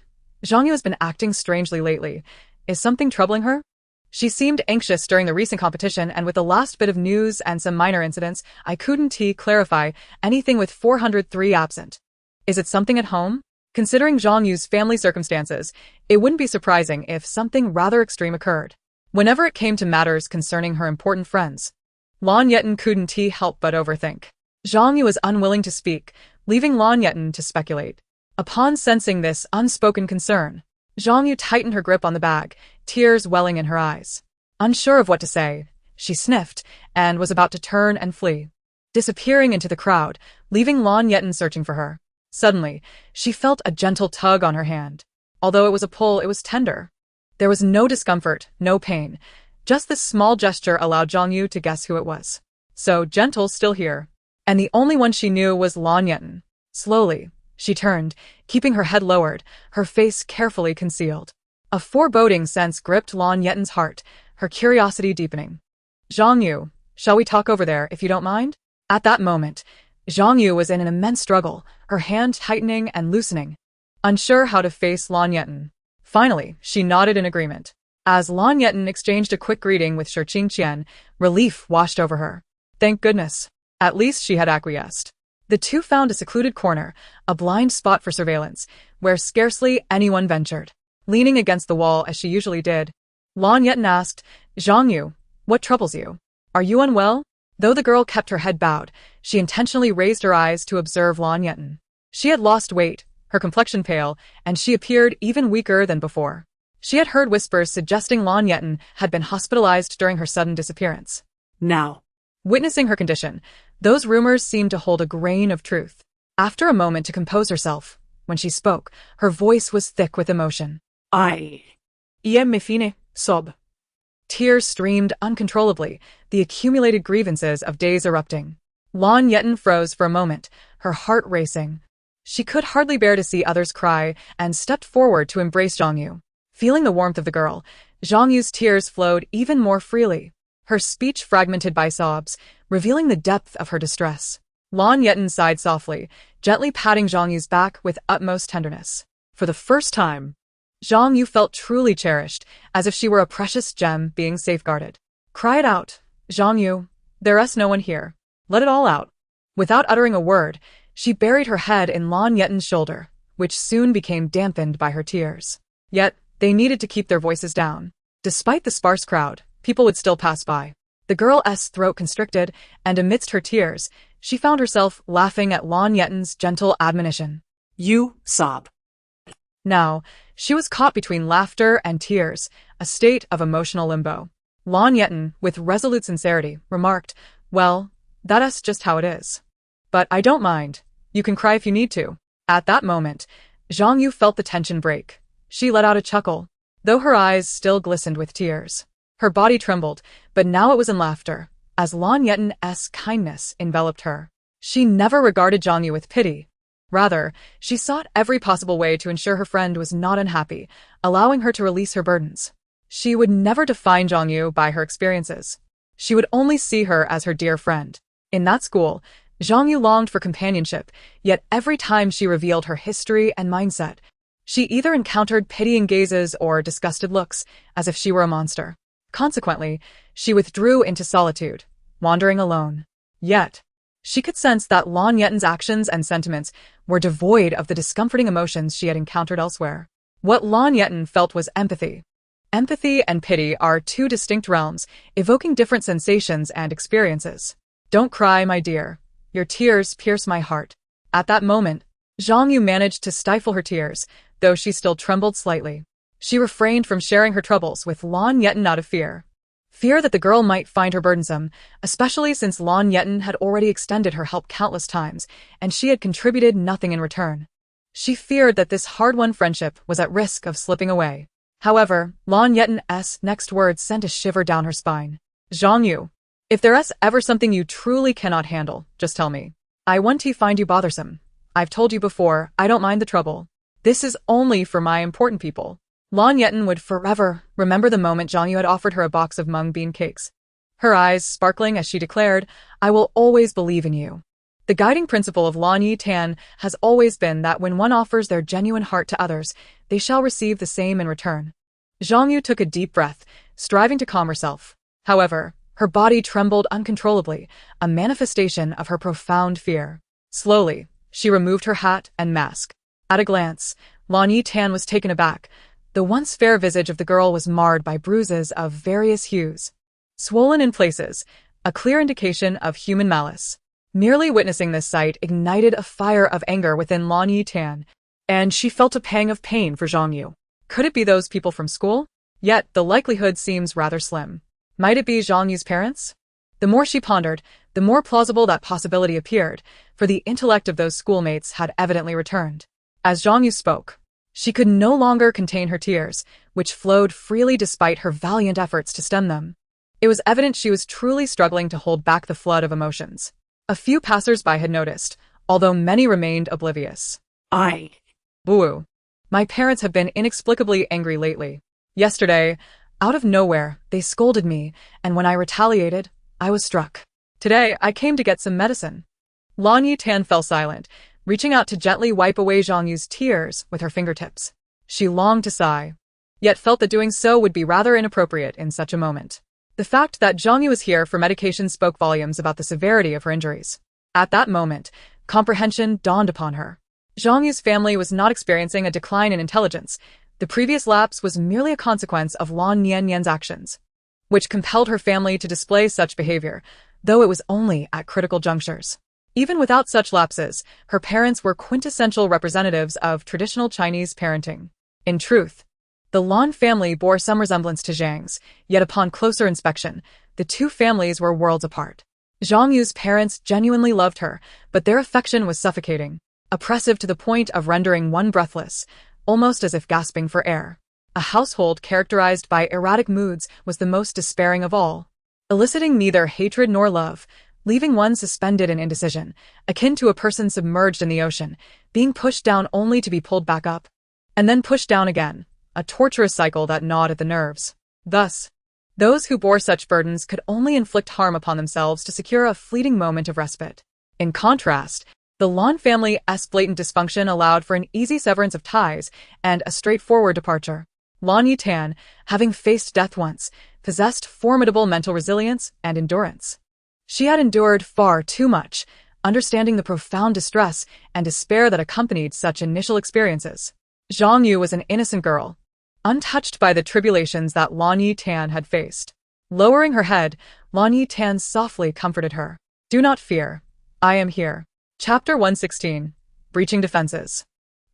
Yu has been acting strangely lately. Is something troubling her? She seemed anxious during the recent competition, and with the last bit of news and some minor incidents, I couldn't clarify anything with 403 absent. Is it something at home? Considering Zhang Yu's family circumstances, it wouldn't be surprising if something rather extreme occurred. Whenever it came to matters concerning her important friends, Lan Yetan couldn't help but overthink. Zhang Yu was unwilling to speak, leaving Lan Yetan to speculate. Upon sensing this unspoken concern, Zhang Yu tightened her grip on the bag, tears welling in her eyes. Unsure of what to say, she sniffed and was about to turn and flee, disappearing into the crowd, leaving Lan Yetan searching for her. Suddenly, she felt a gentle tug on her hand. Although it was a pull, it was tender. There was no discomfort, no pain. Just this small gesture allowed Zhang Yu to guess who it was. So gentle, still here. And the only one she knew was Lan Yetan. Slowly, she turned, keeping her head lowered, her face carefully concealed. A foreboding sense gripped Lan Yetan's heart, her curiosity deepening. Zhang Yu, shall we talk over there, if you don't mind? At that moment, Zhang Yu was in an immense struggle, her hand tightening and loosening, unsure how to face Lan Yetan. Finally, she nodded in agreement. As Lan Yetan exchanged a quick greeting with Qingqian, relief washed over her. Thank goodness. At least she had acquiesced. The two found a secluded corner, a blind spot for surveillance, where scarcely anyone ventured. Leaning against the wall as she usually did, Lan Yetan asked, Zhang Yu, what troubles you? Are you unwell? Though the girl kept her head bowed, she intentionally raised her eyes to observe Lan Yetan. She had lost weight, her complexion pale, and she appeared even weaker than before. She had heard whispers suggesting Lan Yetan had been hospitalized during her sudden disappearance. Now, witnessing her condition, those rumors seemed to hold a grain of truth. After a moment to compose herself, when she spoke, her voice was thick with emotion. I am fine, sob. Tears streamed uncontrollably, the accumulated grievances of days erupting. Lan Yetan froze for a moment, her heart racing. She could hardly bear to see others cry and stepped forward to embrace Zhang Yu. Feeling the warmth of the girl, Zhang Yu's tears flowed even more freely, her speech fragmented by sobs, revealing the depth of her distress. Lan Yetan sighed softly, gently patting Zhang Yu's back with utmost tenderness. For the first time, Zhang Yu felt truly cherished, as if she were a precious gem being safeguarded. Cry it out, Zhang Yu. There's no one here. Let it all out. Without uttering a word, she buried her head in Lan Yetan's shoulder, which soon became dampened by her tears. Yet, they needed to keep their voices down. Despite the sparse crowd, people would still pass by. The girl's throat constricted, and amidst her tears, she found herself laughing at Lan Yetan's gentle admonition. You sob. Now, she was caught between laughter and tears, a state of emotional limbo. Lan Yetan, with resolute sincerity, remarked, well, that's just how it is. But I don't mind. You can cry if you need to. At that moment, Zhang Yu felt the tension break. She let out a chuckle, though her eyes still glistened with tears. Her body trembled, but now it was in laughter, as Lan Yetan's kindness enveloped her. She never regarded Zhang Yu with pity. Rather, she sought every possible way to ensure her friend was not unhappy, allowing her to release her burdens. She would never define Zhang Yu by her experiences. She would only see her as her dear friend. In that school, Zhang Yu longed for companionship, yet every time she revealed her history and mindset, she either encountered pitying gazes or disgusted looks, as if she were a monster. Consequently, she withdrew into solitude, wandering alone. Yet, she could sense that Lan Yetan's actions and sentiments were devoid of the discomforting emotions she had encountered elsewhere. What Lan Yetan felt was empathy. Empathy and pity are two distinct realms, evoking different sensations and experiences. Don't cry, my dear. Your tears pierce my heart. At that moment, Zhang Yu managed to stifle her tears, though she still trembled slightly. She refrained from sharing her troubles with Lan Yetan out of fear. Fear that the girl might find her burdensome, especially since Lan Yetan had already extended her help countless times, and she had contributed nothing in return. She feared that this hard-won friendship was at risk of slipping away. However, Lan Yetan's next words sent a shiver down her spine. Zhang Yu, If there's ever something you truly cannot handle, just tell me. I won't find you bothersome. I've told you before, I don't mind the trouble. This is only for my important people. Lan Yetan would forever remember the moment Zhang Yu had offered her a box of mung bean cakes. Her eyes sparkling as she declared, I will always believe in you. The guiding principle of Lan Yetan has always been that when one offers their genuine heart to others, they shall receive the same in return. Zhang Yu took a deep breath, striving to calm herself. However, her body trembled uncontrollably, a manifestation of her profound fear. Slowly, she removed her hat and mask. At a glance, Lan Yetan was taken aback. The once fair visage of the girl was marred by bruises of various hues. Swollen in places, a clear indication of human malice. Merely witnessing this sight ignited a fire of anger within Lan Yetan, and she felt a pang of pain for Zhang Yu. Could it be those people from school? Yet the likelihood seems rather slim. Might it be Zhang Yu's parents? The more she pondered, the more plausible that possibility appeared, for the intellect of those schoolmates had evidently returned. As Zhang Yu spoke, she could no longer contain her tears, which flowed freely despite her valiant efforts to stem them. It was evident she was truly struggling to hold back the flood of emotions. A few passers-by had noticed, although many remained oblivious. Boo. My parents have been inexplicably angry lately. Yesterday, out of nowhere, they scolded me, and when I retaliated, I was struck. Today, I came to get some medicine. Lan Yetan fell silent, reaching out to gently wipe away Zhang Yu's tears with her fingertips. She longed to sigh, yet felt that doing so would be rather inappropriate in such a moment. The fact that Zhang Yu was here for medication spoke volumes about the severity of her injuries. At that moment, comprehension dawned upon her. Zhang Yu's family was not experiencing a decline in intelligence. The previous lapse was merely a consequence of Lan Yetan's actions, which compelled her family to display such behavior, though it was only at critical junctures. Even without such lapses, her parents were quintessential representatives of traditional Chinese parenting. In truth, the Lan family bore some resemblance to Zhang's, yet upon closer inspection, the two families were worlds apart. Zhang Yu's parents genuinely loved her, but their affection was suffocating, oppressive to the point of rendering one breathless, almost as if gasping for air. A household characterized by erratic moods was the most despairing of all, eliciting neither hatred nor love, leaving one suspended in indecision, akin to a person submerged in the ocean, being pushed down only to be pulled back up, and then pushed down again, a torturous cycle that gnawed at the nerves. Thus, those who bore such burdens could only inflict harm upon themselves to secure a fleeting moment of respite. In contrast, the Lan family's blatant dysfunction allowed for an easy severance of ties and a straightforward departure. Lan Yetan, having faced death once, possessed formidable mental resilience and endurance. She had endured far too much, understanding the profound distress and despair that accompanied such initial experiences. Zhang Yu was an innocent girl, untouched by the tribulations that Lan Yetan had faced. Lowering her head, Lan Yetan softly comforted her. Do not fear. I am here. Chapter 116. Breaching Defenses.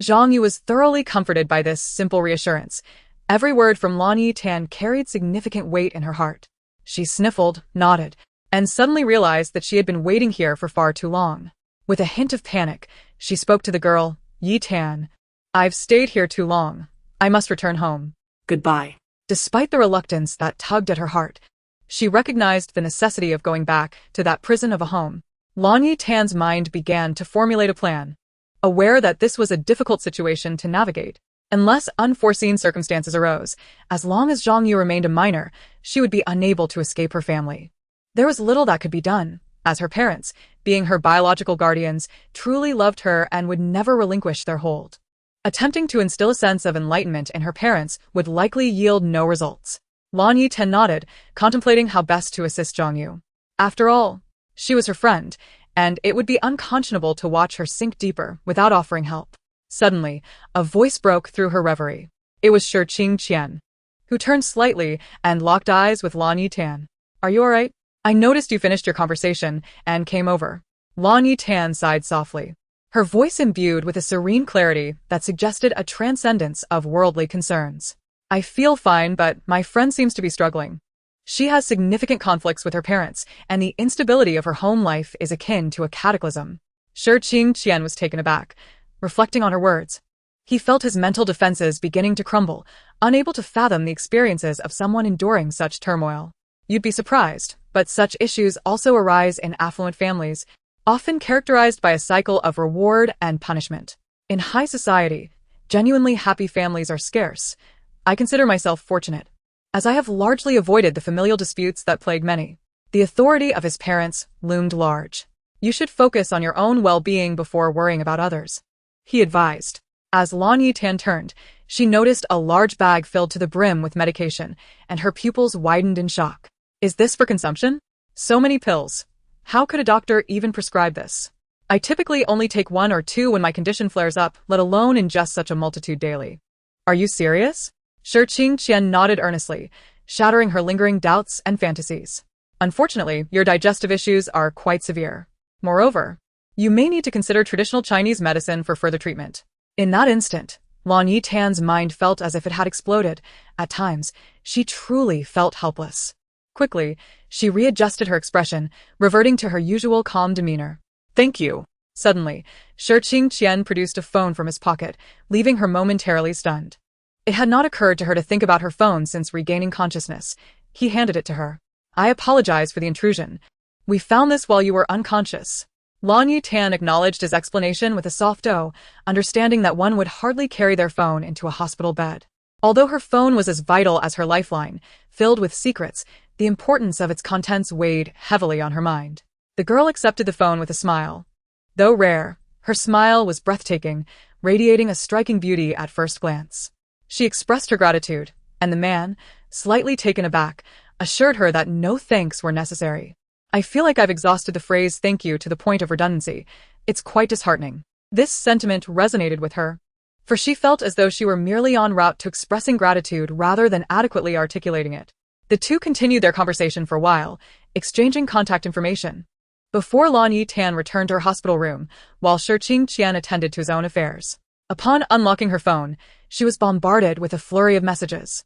Zhang Yu was thoroughly comforted by this simple reassurance. Every word from Lan Yetan carried significant weight in her heart. She sniffled, nodded, and suddenly realized that she had been waiting here for far too long. With a hint of panic, she spoke to the girl. Yetan, I've stayed here too long. I must return home. Goodbye. Despite the reluctance that tugged at her heart, she recognized the necessity of going back to that prison of a home. Lan Yetan's mind began to formulate a plan, aware that this was a difficult situation to navigate. Unless unforeseen circumstances arose, as long as Zhang Yu remained a minor, she would be unable to escape her family. There was little that could be done, as her parents, being her biological guardians, truly loved her and would never relinquish their hold. Attempting to instill a sense of enlightenment in her parents would likely yield no results. Lan Yetan nodded, contemplating how best to assist Zhang Yu. After all, she was her friend, and it would be unconscionable to watch her sink deeper without offering help. Suddenly, a voice broke through her reverie. It was Shi Qingqian, who turned slightly and locked eyes with Lan Yetan. Are you alright? I noticed you finished your conversation and came over. Lan Yetan sighed softly, her voice imbued with a serene clarity that suggested a transcendence of worldly concerns. I feel fine, but my friend seems to be struggling. She has significant conflicts with her parents, and the instability of her home life is akin to a cataclysm. Shi Qingqian was taken aback, reflecting on her words. He felt his mental defenses beginning to crumble, unable to fathom the experiences of someone enduring such turmoil. You'd be surprised, But such issues also arise in affluent families, often characterized by a cycle of reward and punishment. In high society, genuinely happy families are scarce. I consider myself fortunate, as I have largely avoided the familial disputes that plague many. The authority of his parents loomed large. You should focus on your own well-being before worrying about others, he advised. As Lan Yetan turned, she noticed a large bag filled to the brim with medication, and her pupils widened in shock. Is this for consumption? So many pills. How could a doctor even prescribe this? I typically only take 1 or 2 when my condition flares up, let alone ingest such a multitude daily. Are you serious? Shi Qingqian nodded earnestly, shattering her lingering doubts and fantasies. Unfortunately, your digestive issues are quite severe. Moreover, you may need to consider traditional Chinese medicine for further treatment. In that instant, Lan Yetan's mind felt as if it had exploded. At times, she truly felt helpless. Quickly, she readjusted her expression, reverting to her usual calm demeanor. Thank you. Suddenly, Shi Qingqian produced a phone from his pocket, leaving her momentarily stunned. It had not occurred to her to think about her phone since regaining consciousness. He handed it to her. I apologize for the intrusion. We found this while you were unconscious. Lan Yetan acknowledged his explanation with a soft "oh," understanding that one would hardly carry their phone into a hospital bed. Although her phone was as vital as her lifeline, filled with secrets, the importance of its contents weighed heavily on her mind. The girl accepted the phone with a smile. Though rare, her smile was breathtaking, radiating a striking beauty at first glance. She expressed her gratitude, and the man, slightly taken aback, assured her that no thanks were necessary. I feel like I've exhausted the phrase thank you to the point of redundancy. It's quite disheartening. This sentiment resonated with her, for she felt as though she were merely en route to expressing gratitude rather than adequately articulating it. The two continued their conversation for a while, exchanging contact information, before Lan Yetan returned to her hospital room, while Shi Qingqian attended to his own affairs. Upon unlocking her phone, she was bombarded with a flurry of messages.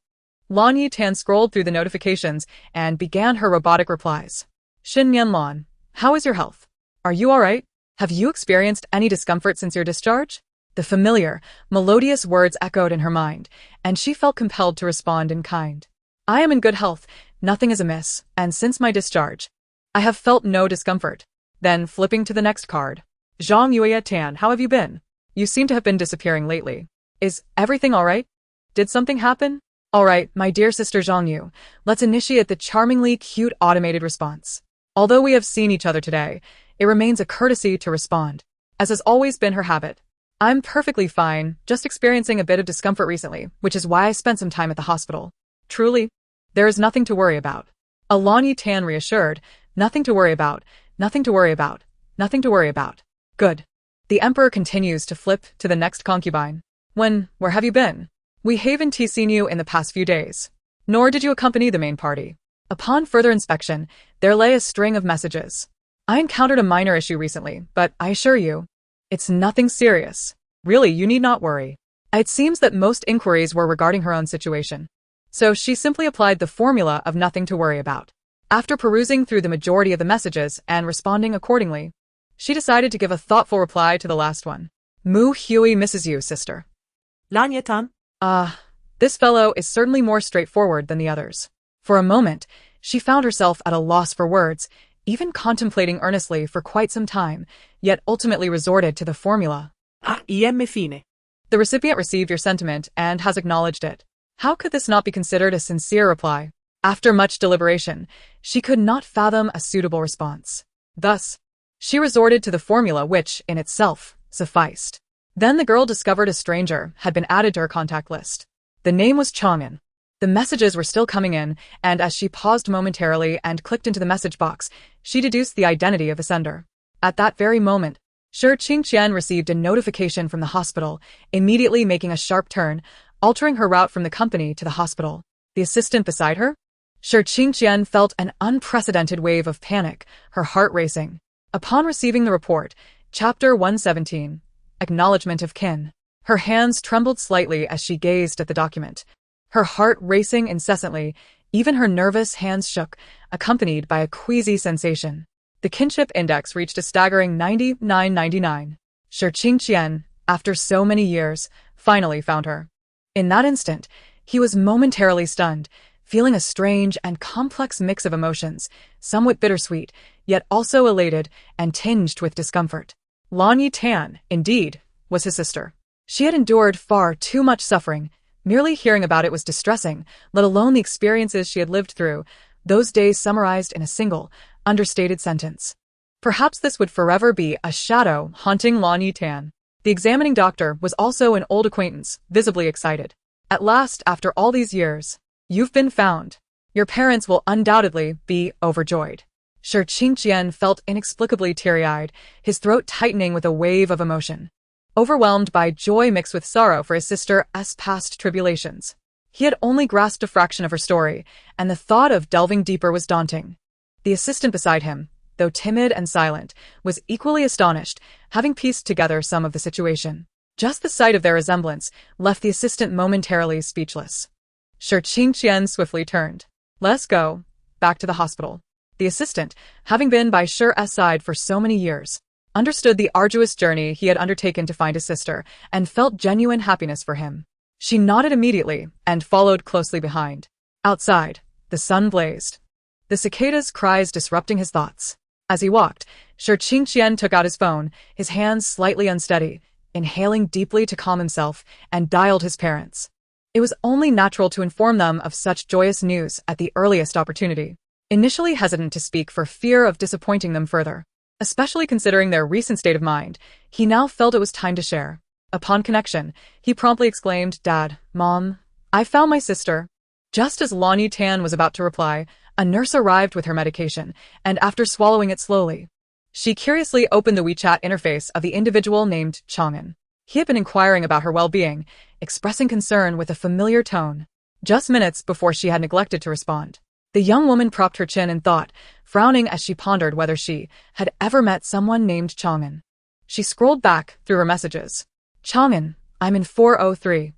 Lan Yetan scrolled through the notifications and began her robotic replies. Xin Yan Lan, how is your health? Are you alright? Have you experienced any discomfort since your discharge? The familiar, melodious words echoed in her mind, and she felt compelled to respond in kind. I am in good health, nothing is amiss, and since my discharge, I have felt no discomfort. Then, flipping to the next card. Zhang Yueyatan, how have you been? You seem to have been disappearing lately. Is everything alright? Did something happen? Alright, my dear sister Zhang Yu, let's initiate the charmingly cute automated response. Although we have seen each other today, it remains a courtesy to respond, as has always been her habit. I'm perfectly fine, just experiencing a bit of discomfort recently, which is why I spent some time at the hospital. Truly, there is nothing to worry about. Lan Yetan reassured, nothing to worry about, nothing to worry about, nothing to worry about. Good. The emperor continues to flip to the next concubine. Where have you been? We haven't seen you in the past few days. Nor did you accompany the main party. Upon further inspection, there lay a string of messages. I encountered a minor issue recently, but I assure you, it's nothing serious. Really, you need not worry. It seems that most inquiries were regarding her own situation. So she simply applied the formula of nothing to worry about. After perusing through the majority of the messages and responding accordingly, she decided to give a thoughtful reply to the last one. Mu Hui misses you, sister. Lan Yetan? This fellow is certainly more straightforward than the others. For a moment, she found herself at a loss for words, even contemplating earnestly for quite some time, yet ultimately resorted to the formula. Iem fine. The recipient received your sentiment and has acknowledged it. How could this not be considered a sincere reply? After much deliberation, she could not fathom a suitable response. Thus, she resorted to the formula which, in itself, sufficed. Then the girl discovered a stranger had been added to her contact list. The name was Chang'an. The messages were still coming in, and as she paused momentarily and clicked into the message box, she deduced the identity of the sender. At that very moment, Shi Qingqian received a notification from the hospital, immediately making a sharp turn, altering her route from the company to the hospital. The assistant beside her? Shi Qingqian felt an unprecedented wave of panic, her heart racing. Upon receiving the report, Chapter 117, Acknowledgement of Kin, her hands trembled slightly as she gazed at the document. Her heart racing incessantly, even her nervous hands shook, accompanied by a queasy sensation. The kinship index reached a staggering 99.99. Shi Qingqian, after so many years, finally found her. In that instant, he was momentarily stunned, feeling a strange and complex mix of emotions, somewhat bittersweet, yet also elated and tinged with discomfort. Lan Yetan, indeed, was his sister. She had endured far too much suffering. Merely hearing about it was distressing, let alone the experiences she had lived through, those days summarized in a single, understated sentence. Perhaps this would forever be a shadow haunting Lan Yetan. The examining doctor was also an old acquaintance, visibly excited. At last, after all these years, you've been found. Your parents will undoubtedly be overjoyed. Shi Qingqian felt inexplicably teary-eyed, his throat tightening with a wave of emotion. Overwhelmed by joy mixed with sorrow for his sister's past tribulations. He had only grasped a fraction of her story, and the thought of delving deeper was daunting. The assistant beside him, though timid and silent, was equally astonished, having pieced together some of the situation. Just the sight of their resemblance left the assistant momentarily speechless. Shi Qingqian swiftly turned. Let's go. Back to the hospital. The assistant, having been by Shi's side for so many years, understood the arduous journey he had undertaken to find his sister, and felt genuine happiness for him. She nodded immediately, and followed closely behind. Outside, the sun blazed, the cicadas' cries disrupting his thoughts. As he walked, Shi Qingqian took out his phone, his hands slightly unsteady, inhaling deeply to calm himself, and dialed his parents. It was only natural to inform them of such joyous news at the earliest opportunity. Initially hesitant to speak for fear of disappointing them further, especially considering their recent state of mind, he now felt it was time to share. Upon connection, he promptly exclaimed, "Dad, Mom, I found my sister." Just as Lan Yetan was about to reply, a nurse arrived with her medication, and after swallowing it slowly, she curiously opened the WeChat interface of the individual named Chang'an. He had been inquiring about her well-being, expressing concern with a familiar tone, just minutes before she had neglected to respond. The young woman propped her chin in thought, frowning as she pondered whether she had ever met someone named Chang'an. She scrolled back through her messages. "Chang'an, I'm in 403.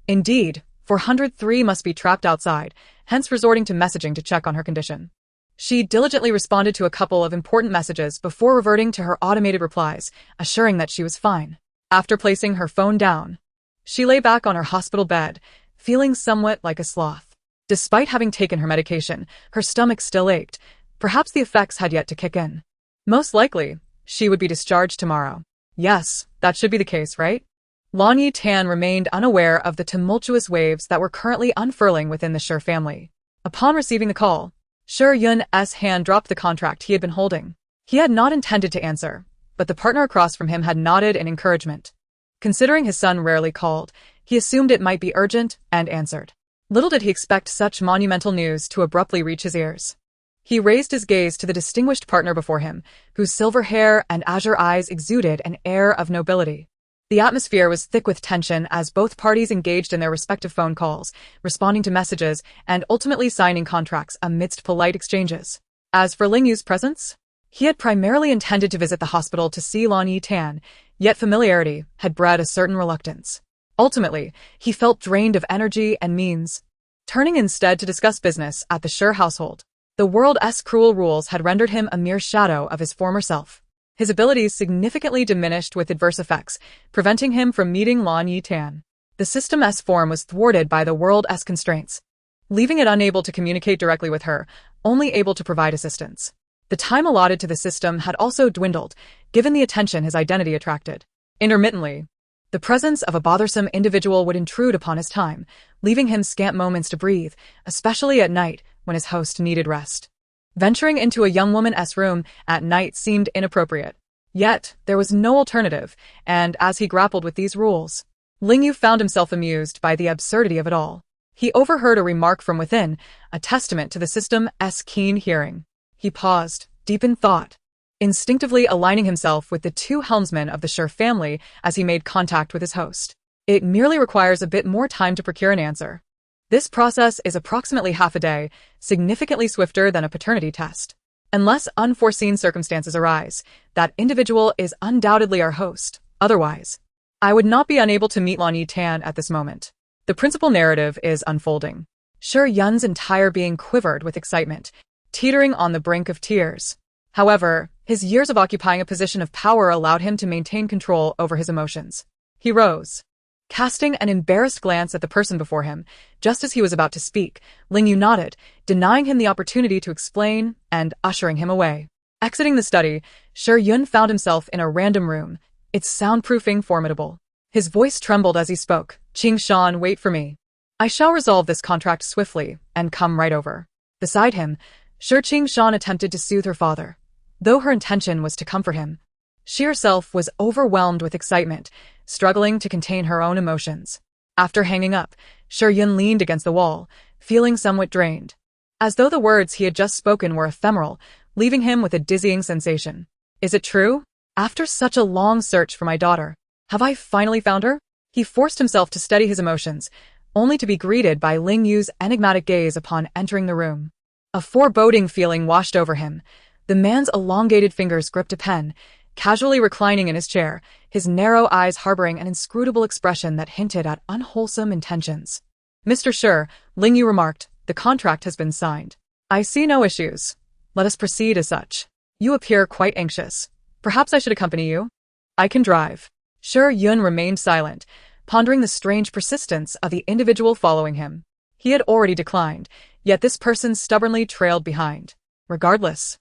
Indeed, 403 must be trapped outside," hence resorting to messaging to check on her condition. She diligently responded to a couple of important messages before reverting to her automated replies, assuring that she was fine. After placing her phone down, she lay back on her hospital bed, feeling somewhat like a sloth. Despite having taken her medication, her stomach still ached. Perhaps the effects had yet to kick in. Most likely, she would be discharged tomorrow. Yes, that should be the case, right? Lan Yetan remained unaware of the tumultuous waves that were currently unfurling within the Shi family. Upon receiving the call, Shi Yun's hand dropped the contract he had been holding. He had not intended to answer, but the partner across from him had nodded in encouragement. Considering his son rarely called, he assumed it might be urgent and answered. Little did he expect such monumental news to abruptly reach his ears. He raised his gaze to the distinguished partner before him, whose silver hair and azure eyes exuded an air of nobility. The atmosphere was thick with tension as both parties engaged in their respective phone calls, responding to messages, and ultimately signing contracts amidst polite exchanges. As for Ling Yu's presence, he had primarily intended to visit the hospital to see Lan Yetan, yet familiarity had bred a certain reluctance. Ultimately, he felt drained of energy and means, turning instead to discuss business at the Shi household. The world's cruel rules had rendered him a mere shadow of his former self. His abilities significantly diminished with adverse effects, preventing him from meeting Lan Yetan. The system's form was thwarted by the world's constraints, leaving it unable to communicate directly with her, only able to provide assistance. The time allotted to the system had also dwindled, given the attention his identity attracted. Intermittently, the presence of a bothersome individual would intrude upon his time, leaving him scant moments to breathe, especially at night when his host needed rest. Venturing into a young woman's room at night seemed inappropriate. Yet, there was no alternative, and as he grappled with these rules, Ling Yu found himself amused by the absurdity of it all. He overheard a remark from within, a testament to the system's keen hearing. He paused, deep in thought, instinctively aligning himself with the two helmsmen of the Shi family as he made contact with his host. It merely requires a bit more time to procure an answer. This process is approximately half a day, significantly swifter than a paternity test. Unless unforeseen circumstances arise, that individual is undoubtedly our host. Otherwise, I would not be unable to meet Lan Yetan at this moment. The principal narrative is unfolding. Shi Yun's entire being quivered with excitement, teetering on the brink of tears. However, his years of occupying a position of power allowed him to maintain control over his emotions. He rose, Casting an embarrassed glance at the person before him, just as he was about to speak, Ling Yu nodded, denying him the opportunity to explain and ushering him away. Exiting the study, Shi Yun found himself in a random room, its soundproofing formidable. His voice trembled as he spoke. "Qing Shan, wait for me. I shall resolve this contract swiftly and come right over." Beside him, Qing Shan attempted to soothe her father. Though her intention was to comfort him, she herself was overwhelmed with excitement, struggling to contain her own emotions. After hanging up, Shi Yun leaned against the wall, feeling somewhat drained, as though the words he had just spoken were ephemeral, leaving him with a dizzying sensation. Is it true? After such a long search for my daughter, have I finally found her? He forced himself to steady his emotions, only to be greeted by Ling Yu's enigmatic gaze upon entering the room. A foreboding feeling washed over him. The man's elongated fingers gripped a pen, casually reclining in his chair, his narrow eyes harboring an inscrutable expression that hinted at unwholesome intentions. "Mr. Shi," Ling Yu remarked, "the contract has been signed. I see no issues. Let us proceed as such. You appear quite anxious. Perhaps I should accompany you? I can drive." Shi Yun remained silent, pondering the strange persistence of the individual following him. He had already declined, yet this person stubbornly trailed behind. Regardless,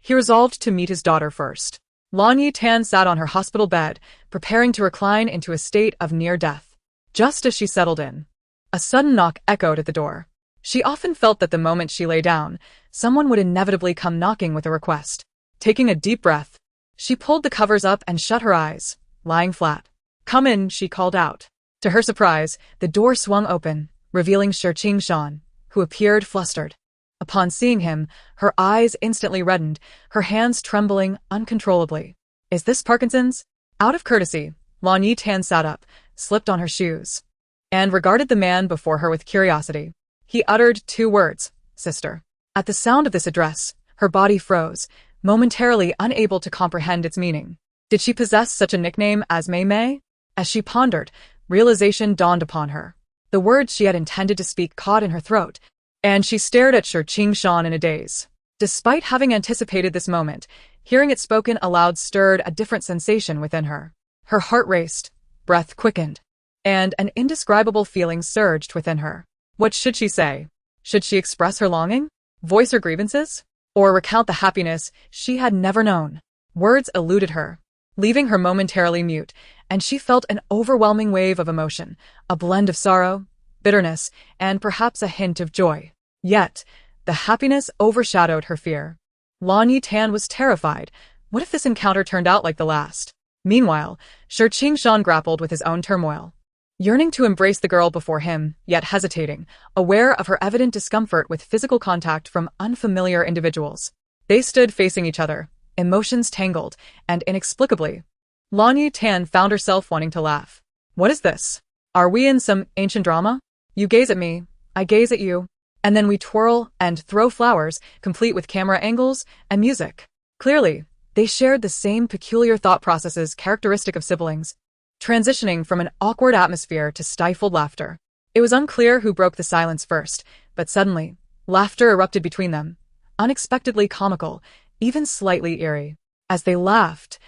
he resolved to meet his daughter first. Lan Yetan sat on her hospital bed, preparing to recline into a state of near death. Just as she settled in, a sudden knock echoed at the door. She often felt that the moment she lay down, someone would inevitably come knocking with a request. Taking a deep breath, she pulled the covers up and shut her eyes, lying flat. "Come in," she called out. To her surprise, the door swung open, revealing Qing Shan, who appeared flustered. Upon seeing him, her eyes instantly reddened, her hands trembling uncontrollably. "Is this Parkinson's?" Out of courtesy, Lan Yetan sat up, slipped on her shoes, and regarded the man before her with curiosity. He uttered 2 words, "Sister." At the sound of this address, her body froze, momentarily unable to comprehend its meaning. Did she possess such a nickname as Mei Mei? As she pondered, realization dawned upon her. The words she had intended to speak caught in her throat, and she stared at Qing Shan in a daze. Despite having anticipated this moment, hearing it spoken aloud stirred a different sensation within her. Her heart raced, breath quickened, and an indescribable feeling surged within her. What should she say? Should she express her longing? Voice her grievances? Or recount the happiness she had never known? Words eluded her, leaving her momentarily mute, and she felt an overwhelming wave of emotion, a blend of sorrow, bitterness, and perhaps a hint of joy. Yet, the happiness overshadowed her fear. Lan Yetan was terrified. What if this encounter turned out like the last? Meanwhile, Qing Shan grappled with his own turmoil, yearning to embrace the girl before him, yet hesitating, aware of her evident discomfort with physical contact from unfamiliar individuals. They stood facing each other, emotions tangled, and inexplicably, Lan Yetan found herself wanting to laugh. "What is this? Are we in some ancient drama? You gaze at me, I gaze at you, and then we twirl and throw flowers, complete with camera angles and music." Clearly, they shared the same peculiar thought processes characteristic of siblings, transitioning from an awkward atmosphere to stifled laughter. It was unclear who broke the silence first, but suddenly, laughter erupted between them, unexpectedly comical, even slightly eerie. As they laughed,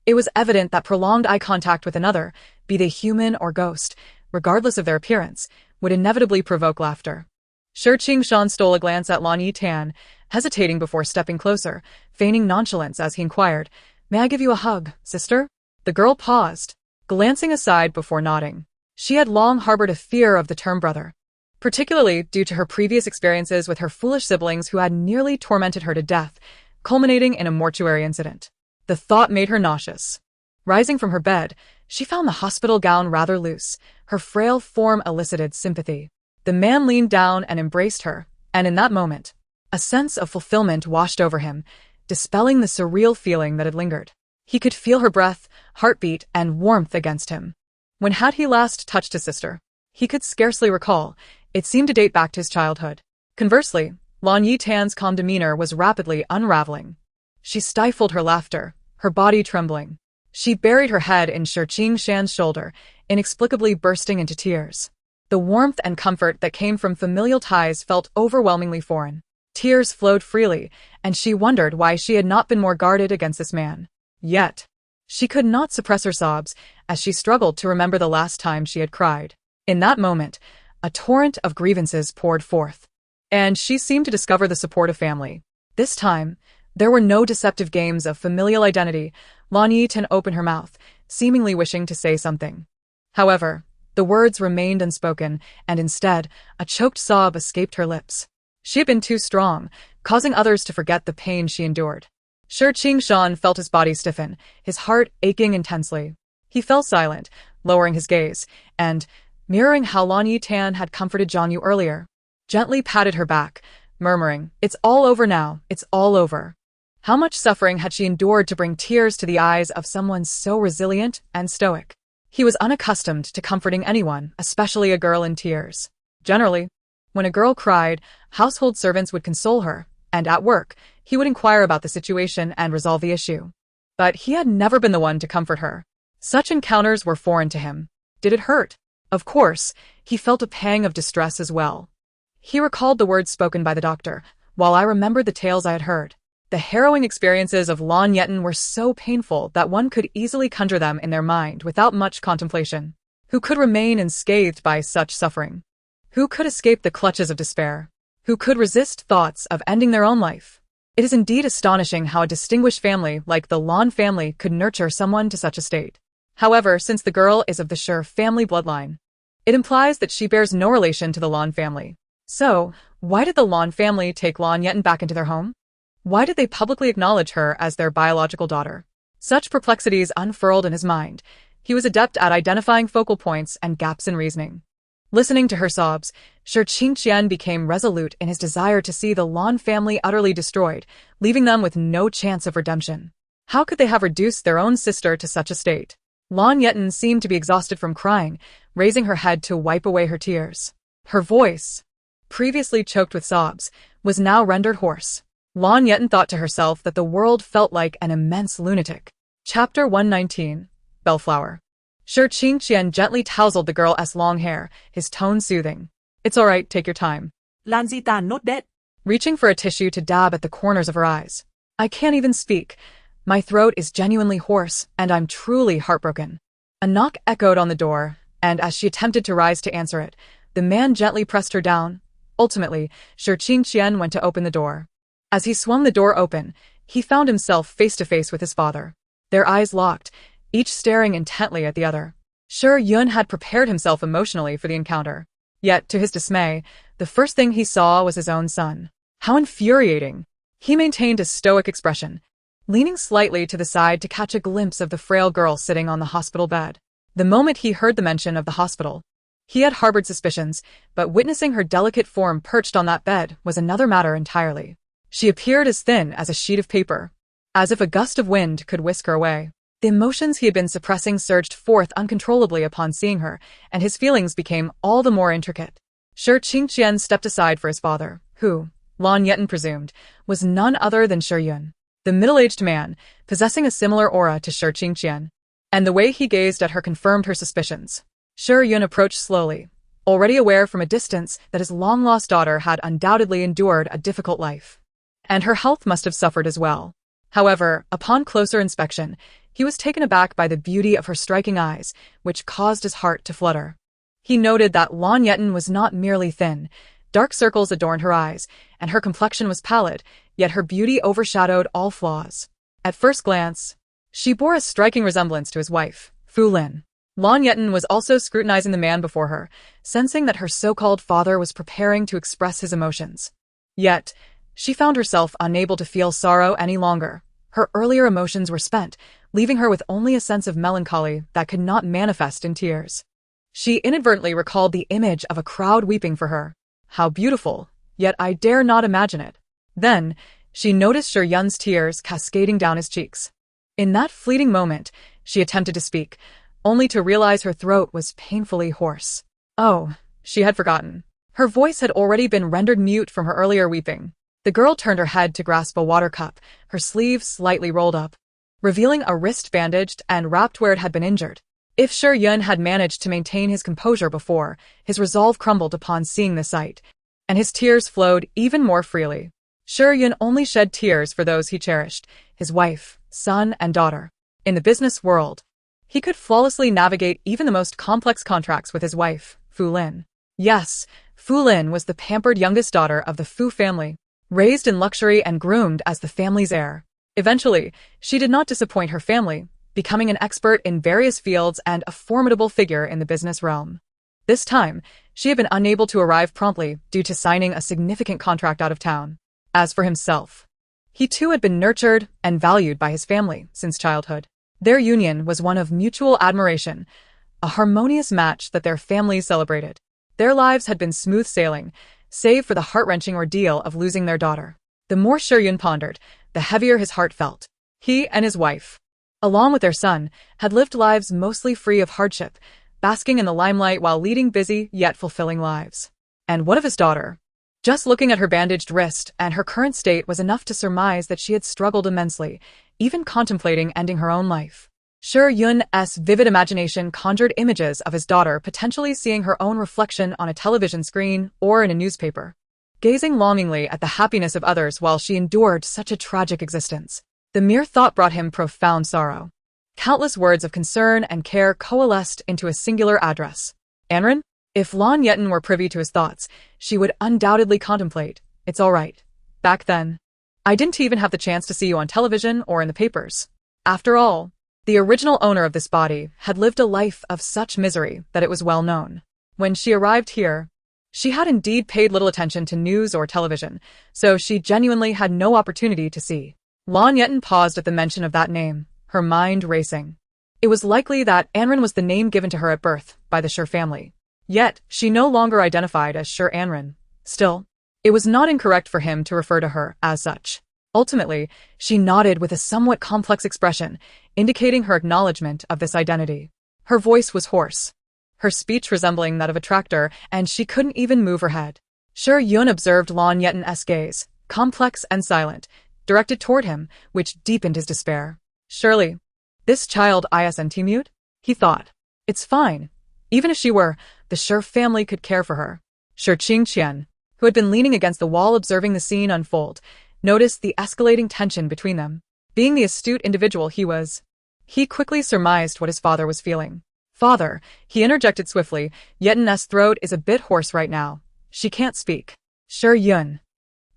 it was evident that prolonged eye contact with another, be they human or ghost, regardless of their appearance, would inevitably provoke laughter. Qing Shan stole a glance at Lan Yetan, hesitating before stepping closer, feigning nonchalance as he inquired, "May I give you a hug, sister?" The girl paused, glancing aside before nodding. She had long harbored a fear of the term brother, particularly due to her previous experiences with her foolish siblings who had nearly tormented her to death, culminating in a mortuary incident. The thought made her nauseous. Rising from her bed, she found the hospital gown rather loose. Her frail form elicited sympathy. The man leaned down and embraced her, and in that moment, a sense of fulfillment washed over him, dispelling the surreal feeling that had lingered. He could feel her breath, heartbeat, and warmth against him. When had he last touched his sister? He could scarcely recall. It seemed to date back to his childhood. Conversely, Lan Yetan's calm demeanor was rapidly unraveling. She stifled her laughter, her body trembling. She buried her head in Qing Shan's shoulder, inexplicably bursting into tears. The warmth and comfort that came from familial ties felt overwhelmingly foreign. Tears flowed freely, and she wondered why she had not been more guarded against this man. Yet, She could not suppress her sobs as she struggled to remember the last time she had cried. In that moment, a torrent of grievances poured forth, and she seemed to discover the support of family. This time, there were no deceptive games of familial identity. Lan Yetan opened her mouth, seemingly wishing to say something. However, the words remained unspoken, and instead, a choked sob escaped her lips. She had been too strong, causing others to forget the pain she endured. Shi Qingshan felt his body stiffen, his heart aching intensely. He fell silent, lowering his gaze, and, mirroring how Lan Yetan had comforted Zhang Yu earlier, gently patted her back, murmuring, "It's all over now, it's all over." How much suffering had she endured to bring tears to the eyes of someone so resilient and stoic? He was unaccustomed to comforting anyone, especially a girl in tears. Generally, when a girl cried, household servants would console her, and at work, he would inquire about the situation and resolve the issue. But he had never been the one to comfort her. Such encounters were foreign to him. Did it hurt? Of course, he felt a pang of distress as well. He recalled the words spoken by the doctor, while I remembered the tales I had heard. The harrowing experiences of Lan Yetan were so painful that one could easily conjure them in their mind without much contemplation. Who could remain unscathed by such suffering? Who could escape the clutches of despair? Who could resist thoughts of ending their own life? It is indeed astonishing how a distinguished family like the Lan family could nurture someone to such a state. However, since the girl is of the Shi family bloodline, it implies that she bears no relation to the Lan family. So, why did the Lan family take Lan Yetan back into their home? Why did they publicly acknowledge her as their biological daughter? Such perplexities unfurled in his mind. He was adept at identifying focal points and gaps in reasoning. Listening to her sobs, Shi Qingqian became resolute in his desire to see the Lan family utterly destroyed, leaving them with no chance of redemption. How could they have reduced their own sister to such a state? Lan Yetan seemed to be exhausted from crying, raising her head to wipe away her tears. Her voice, previously choked with sobs, was now rendered hoarse. Lan Yetan thought to herself that the world felt like an immense lunatic. Chapter 119. Bellflower. Shi Qingqian gently tousled the girl's long hair, his tone soothing. "It's all right, take your time." Lan Yetan not dead. Reaching for a tissue to dab at the corners of her eyes. "I can't even speak. My throat is genuinely hoarse, and I'm truly heartbroken." A knock echoed on the door, and as she attempted to rise to answer it, the man gently pressed her down. Ultimately, Shi Qingqian went to open the door. As he swung the door open, he found himself face to face with his father. Their eyes locked, each staring intently at the other. Shi Yun had prepared himself emotionally for the encounter. Yet, to his dismay, the first thing he saw was his own son. How infuriating! He maintained a stoic expression, leaning slightly to the side to catch a glimpse of the frail girl sitting on the hospital bed. The moment he heard the mention of the hospital, he had harbored suspicions, but witnessing her delicate form perched on that bed was another matter entirely. She appeared as thin as a sheet of paper, as if a gust of wind could whisk her away. The emotions he had been suppressing surged forth uncontrollably upon seeing her, and his feelings became all the more intricate. Shi Qingqian stepped aside for his father, who, Lan Yetan presumed, was none other than Shi Yun, the middle-aged man, possessing a similar aura to Shi Qingqian. And the way he gazed at her confirmed her suspicions. Shi Yun approached slowly, already aware from a distance that his long-lost daughter had undoubtedly endured a difficult life. And her health must have suffered as well. However, upon closer inspection, he was taken aback by the beauty of her striking eyes, which caused his heart to flutter. He noted that Lan Yetan was not merely thin. Dark circles adorned her eyes, and her complexion was pallid, yet her beauty overshadowed all flaws. At first glance, she bore a striking resemblance to his wife, Fu Lin. Lan Yetan was also scrutinizing the man before her, sensing that her so-called father was preparing to express his emotions. Yet, she found herself unable to feel sorrow any longer. Her earlier emotions were spent, leaving her with only a sense of melancholy that could not manifest in tears. She inadvertently recalled the image of a crowd weeping for her. How beautiful, yet I dare not imagine it. Then, she noticed Shi Yun's tears cascading down his cheeks. In that fleeting moment, she attempted to speak, only to realize her throat was painfully hoarse. Oh, she had forgotten. Her voice had already been rendered mute from her earlier weeping. The girl turned her head to grasp a water cup, her sleeve slightly rolled up, revealing a wrist bandaged and wrapped where it had been injured. If Shi Yun had managed to maintain his composure before, his resolve crumbled upon seeing the sight, and his tears flowed even more freely. Shi Yun only shed tears for those he cherished, his wife, son, and daughter. In the business world, he could flawlessly navigate even the most complex contracts with his wife, Fu Lin. Yes, Fu Lin was the pampered youngest daughter of the Fu family, raised in luxury and groomed as the family's heir. Eventually, she did not disappoint her family, becoming an expert in various fields and a formidable figure in the business realm. This time, she had been unable to arrive promptly due to signing a significant contract out of town. As for himself, he too had been nurtured and valued by his family since childhood. Their union was one of mutual admiration, a harmonious match that their families celebrated. Their lives had been smooth sailing, save for the heart-wrenching ordeal of losing their daughter. The more Yun pondered, the heavier his heart felt. He and his wife, along with their son, had lived lives mostly free of hardship, basking in the limelight while leading busy yet fulfilling lives. And what of his daughter? Just looking at her bandaged wrist and her current state was enough to surmise that she had struggled immensely, even contemplating ending her own life. Yun's vivid imagination conjured images of his daughter potentially seeing her own reflection on a television screen or in a newspaper, gazing longingly at the happiness of others while she endured such a tragic existence. The mere thought brought him profound sorrow. Countless words of concern and care coalesced into a singular address. Anren? If Lan Yetan were privy to his thoughts, she would undoubtedly contemplate, "It's all right. Back then, I didn't even have the chance to see you on television or in the papers. After all, the original owner of this body had lived a life of such misery that it was well known. When she arrived here, she had indeed paid little attention to news or television, so she genuinely had no opportunity to see." Lan Yetan paused at the mention of that name, her mind racing. It was likely that Anren was the name given to her at birth by the Shur family. Yet, she no longer identified as Shur Anren. Still, it was not incorrect for him to refer to her as such. Ultimately, she nodded with a somewhat complex expression, indicating her acknowledgement of this identity. Her voice was hoarse, her speech resembling that of a tractor, and she couldn't even move her head. Yun observed Lan Yetan's gaze, complex and silent, directed toward him, which deepened his despair. Surely, this child isn't mute? He thought. It's fine. Even if she were, the Shur family could care for her. Qingqian, who had been leaning against the wall observing the scene unfold, noticed the escalating tension between them. Being the astute individual he was, he quickly surmised what his father was feeling. "Father," he interjected swiftly, "Yetan's throat is a bit hoarse right now. She can't speak." Yun.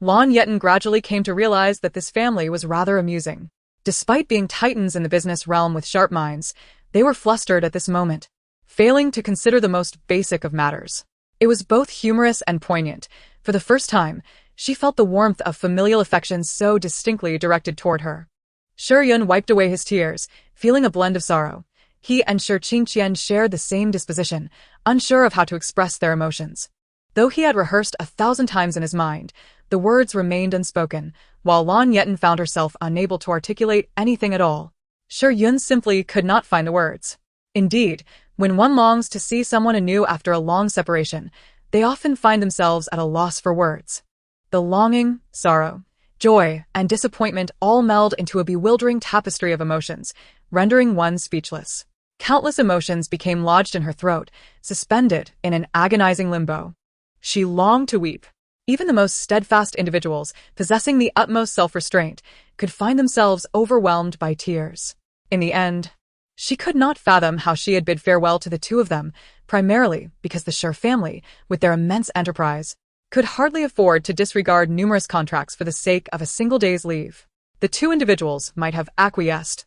Lan Yetan gradually came to realize that this family was rather amusing. Despite being titans in the business realm with sharp minds, they were flustered at this moment, failing to consider the most basic of matters. It was both humorous and poignant. For the first time, she felt the warmth of familial affection so distinctly directed toward her. Yun wiped away his tears, feeling a blend of sorrow. He and Qingqian shared the same disposition, unsure of how to express their emotions. Though he had rehearsed 1,000 times in his mind, the words remained unspoken, while Lan Yetan found herself unable to articulate anything at all. Yun simply could not find the words. Indeed, when one longs to see someone anew after a long separation, they often find themselves at a loss for words. The longing, sorrow, joy, and disappointment all meld into a bewildering tapestry of emotions, rendering one speechless. Countless emotions became lodged in her throat, suspended in an agonizing limbo. She longed to weep. Even the most steadfast individuals, possessing the utmost self-restraint, could find themselves overwhelmed by tears. In the end, she could not fathom how she had bid farewell to the two of them, primarily because the Shur family, with their immense enterprise, could hardly afford to disregard numerous contracts for the sake of a single day's leave. The two individuals might have acquiesced.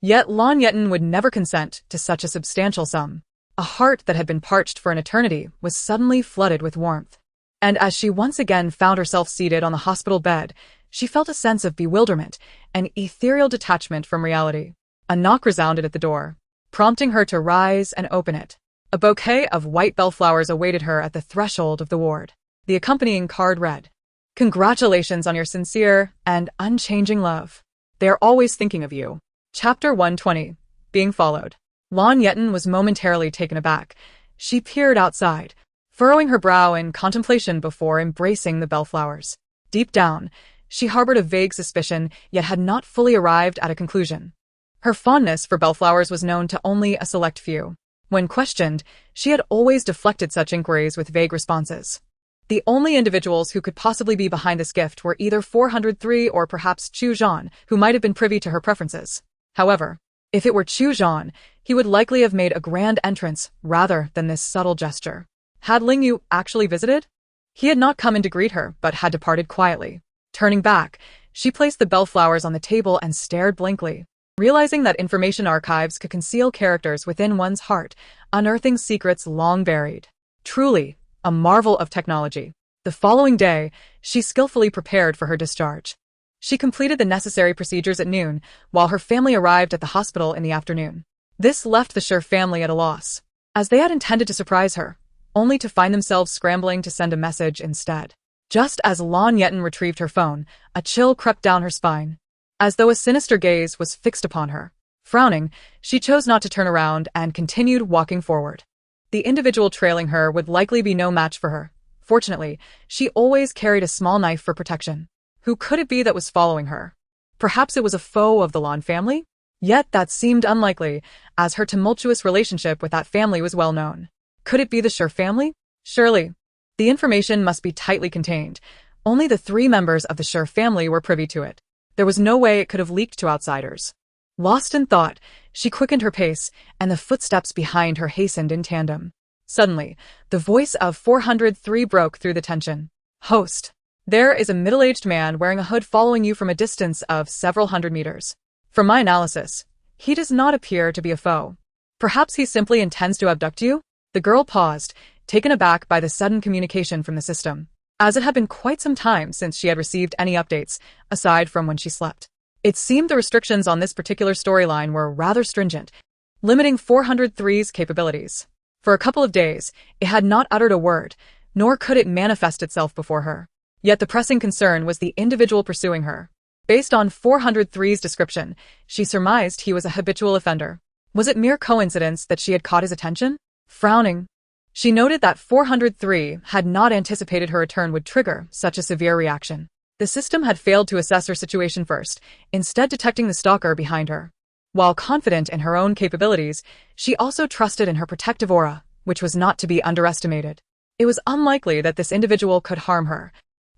Yet Lan Yetan would never consent to such a substantial sum. A heart that had been parched for an eternity was suddenly flooded with warmth. And as she once again found herself seated on the hospital bed, she felt a sense of bewilderment, an ethereal detachment from reality. A knock resounded at the door, prompting her to rise and open it. A bouquet of white bellflowers awaited her at the threshold of the ward. The accompanying card read, "Congratulations on your sincere and unchanging love. They are always thinking of you." Chapter 120. Being followed. Lan Yetan was momentarily taken aback. She peered outside, furrowing her brow in contemplation before embracing the bellflowers. Deep down, she harbored a vague suspicion, yet had not fully arrived at a conclusion. Her fondness for bellflowers was known to only a select few. When questioned, she had always deflected such inquiries with vague responses. The only individuals who could possibly be behind this gift were either 403 or perhaps Chu Zhan, who might have been privy to her preferences. However, If it were Chu Zhan, he would likely have made a grand entrance rather than this subtle gesture. Had Ling Yu actually visited? He had not come in to greet her, but had departed quietly. Turning back, she placed the bellflowers on the table and stared blankly. Realizing that information archives could conceal characters within one's heart, unearthing secrets long buried. Truly, a marvel of technology. The following day, she skillfully prepared for her discharge. She completed the necessary procedures at noon, while her family arrived at the hospital in the afternoon. This left the Sher family at a loss, as they had intended to surprise her, only to find themselves scrambling to send a message instead. Just as Lan Yetan retrieved her phone, a chill crept down her spine, as though a sinister gaze was fixed upon her. Frowning, she chose not to turn around and continued walking forward. The individual trailing her would likely be no match for her. Fortunately, she always carried a small knife for protection. Who could it be that was following her? Perhaps it was a foe of the Lan family? Yet that seemed unlikely, as her tumultuous relationship with that family was well known. Could it be the Sher family? Surely. The information must be tightly contained. Only the 3 members of the Sher family were privy to it. There was no way it could have leaked to outsiders. Lost in thought, she quickened her pace, and the footsteps behind her hastened in tandem. Suddenly, the voice of 403 broke through the tension. Host. There is a middle-aged man wearing a hood following you from a distance of several hundred meters. From my analysis, he does not appear to be a foe. Perhaps he simply intends to abduct you? The girl paused, taken aback by the sudden communication from the system, as it had been quite some time since she had received any updates, aside from when she slept. It seemed the restrictions on this particular storyline were rather stringent, limiting 403's capabilities. For a couple of days, it had not uttered a word, nor could it manifest itself before her. Yet the pressing concern was the individual pursuing her. Based on 403's description, she surmised he was a habitual offender. Was it mere coincidence that she had caught his attention? Frowning, she noted that 403 had not anticipated her return would trigger such a severe reaction. The system had failed to assess her situation first, instead detecting the stalker behind her. While confident in her own capabilities, she also trusted in her protective aura, which was not to be underestimated. It was unlikely that this individual could harm her.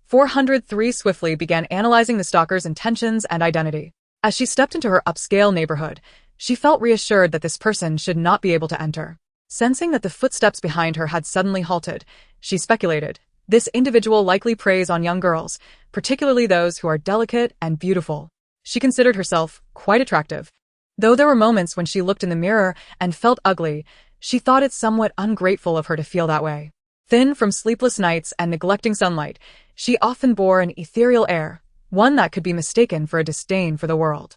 403 swiftly began analyzing the stalker's intentions and identity. As she stepped into her upscale neighborhood, she felt reassured that this person should not be able to enter. Sensing that the footsteps behind her had suddenly halted, she speculated, this individual likely preys on young girls, particularly those who are delicate and beautiful. She considered herself quite attractive. Though there were moments when she looked in the mirror and felt ugly, she thought it somewhat ungrateful of her to feel that way. Thin from sleepless nights and neglecting sunlight, she often bore an ethereal air, one that could be mistaken for a disdain for the world.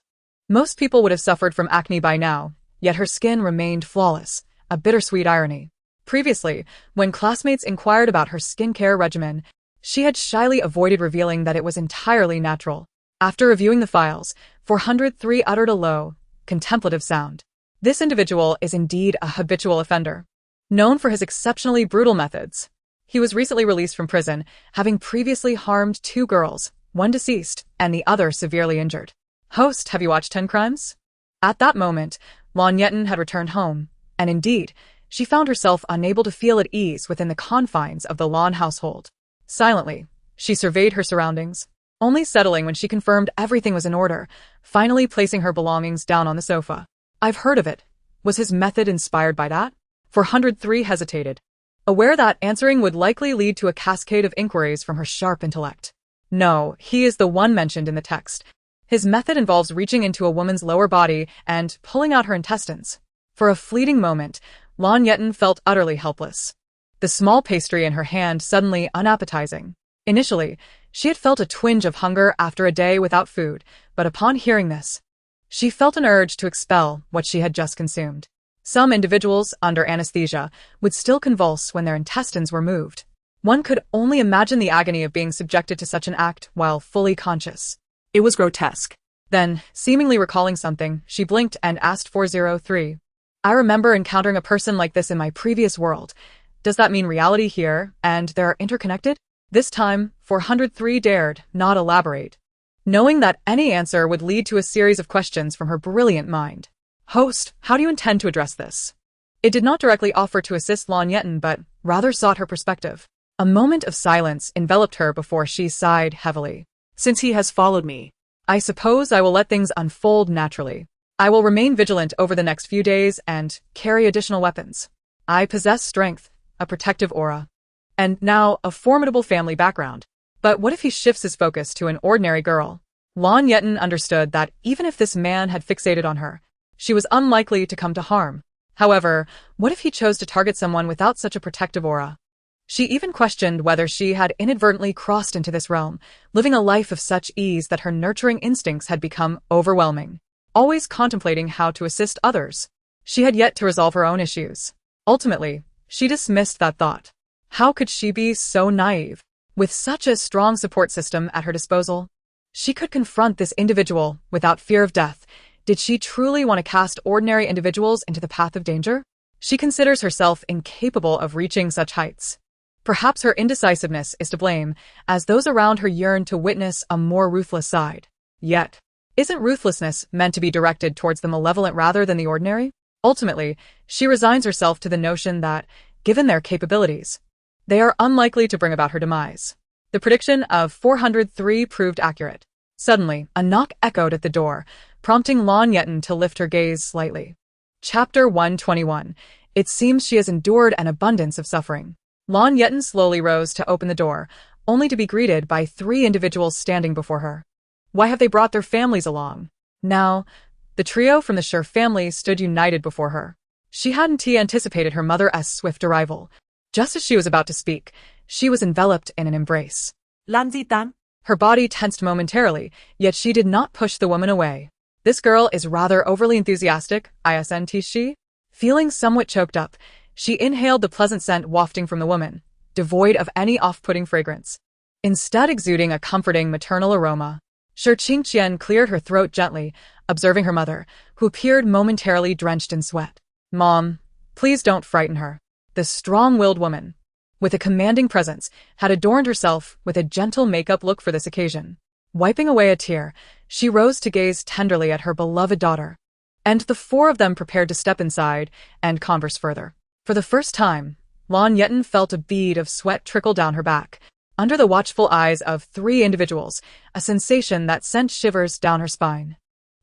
Most people would have suffered from acne by now, yet her skin remained flawless, a bittersweet irony. Previously, when classmates inquired about her skincare regimen, she had shyly avoided revealing that it was entirely natural. After reviewing the files, 403 uttered a low, contemplative sound. This individual is indeed a habitual offender, known for his exceptionally brutal methods. He was recently released from prison, having previously harmed 2 girls, one deceased, and the other severely injured. Host, have you watched 10 Crimes? At that moment, Lan Yetan had returned home, and indeed, she found herself unable to feel at ease within the confines of the Lan household. Silently, she surveyed her surroundings, only settling when she confirmed everything was in order, finally placing her belongings down on the sofa. I've heard of it. Was his method inspired by that? 403 hesitated, aware that answering would likely lead to a cascade of inquiries from her sharp intellect. No, he is the one mentioned in the text. His method involves reaching into a woman's lower body and pulling out her intestines. For a fleeting moment, Lan Yetan felt utterly helpless. The small pastry in her hand suddenly unappetizing. Initially, she had felt a twinge of hunger after a day without food, but upon hearing this, she felt an urge to expel what she had just consumed. Some individuals, under anesthesia, would still convulse when their intestines were moved. One could only imagine the agony of being subjected to such an act while fully conscious. It was grotesque. Then, seemingly recalling something, she blinked and asked 403. I remember encountering a person like this in my previous world. Does that mean reality here, and they're interconnected? This time, 403 dared not elaborate, knowing that any answer would lead to a series of questions from her brilliant mind. Host, how do you intend to address this? It did not directly offer to assist Lan Yetan, but rather sought her perspective. A moment of silence enveloped her before she sighed heavily. Since he has followed me, I suppose I will let things unfold naturally. I will remain vigilant over the next few days and carry additional weapons. I possess strength, a protective aura, and now a formidable family background. But what if he shifts his focus to an ordinary girl? Lan Yetan understood that even if this man had fixated on her, she was unlikely to come to harm. However, what if he chose to target someone without such a protective aura? She even questioned whether she had inadvertently crossed into this realm, living a life of such ease that her nurturing instincts had become overwhelming. Always contemplating how to assist others, she had yet to resolve her own issues. Ultimately, she dismissed that thought. How could she be so naive? With such a strong support system at her disposal, she could confront this individual without fear of death. Did she truly want to cast ordinary individuals into the path of danger? She considers herself incapable of reaching such heights. Perhaps her indecisiveness is to blame, as those around her yearn to witness a more ruthless side. Yet, isn't ruthlessness meant to be directed towards the malevolent rather than the ordinary? Ultimately, she resigns herself to the notion that, given their capabilities, they are unlikely to bring about her demise. The prediction of 403 proved accurate. Suddenly, a knock echoed at the door, prompting Lan Yetan to lift her gaze slightly. Chapter 121. It seems she has endured an abundance of suffering. Lan Yetan slowly rose to open the door, only to be greeted by 3 individuals standing before her. Why have they brought their families along? Now, the trio from the Sher family stood united before her. She hadn't anticipated her mother's swift arrival. Just as she was about to speak, she was enveloped in an embrace. Lan Yetan. Her body tensed momentarily, yet she did not push the woman away. This girl is rather overly enthusiastic, isn't she? Feeling somewhat choked up, she inhaled the pleasant scent wafting from the woman, devoid of any off-putting fragrance, instead exuding a comforting maternal aroma. Sher Qingqian cleared her throat gently, observing her mother, who appeared momentarily drenched in sweat. Mom, please don't frighten her. The strong-willed woman, with a commanding presence, had adorned herself with a gentle makeup look for this occasion. Wiping away a tear, she rose to gaze tenderly at her beloved daughter, and the 4 of them prepared to step inside and converse further. For the first time, Lan Yetan felt a bead of sweat trickle down her back, under the watchful eyes of 3 individuals, a sensation that sent shivers down her spine.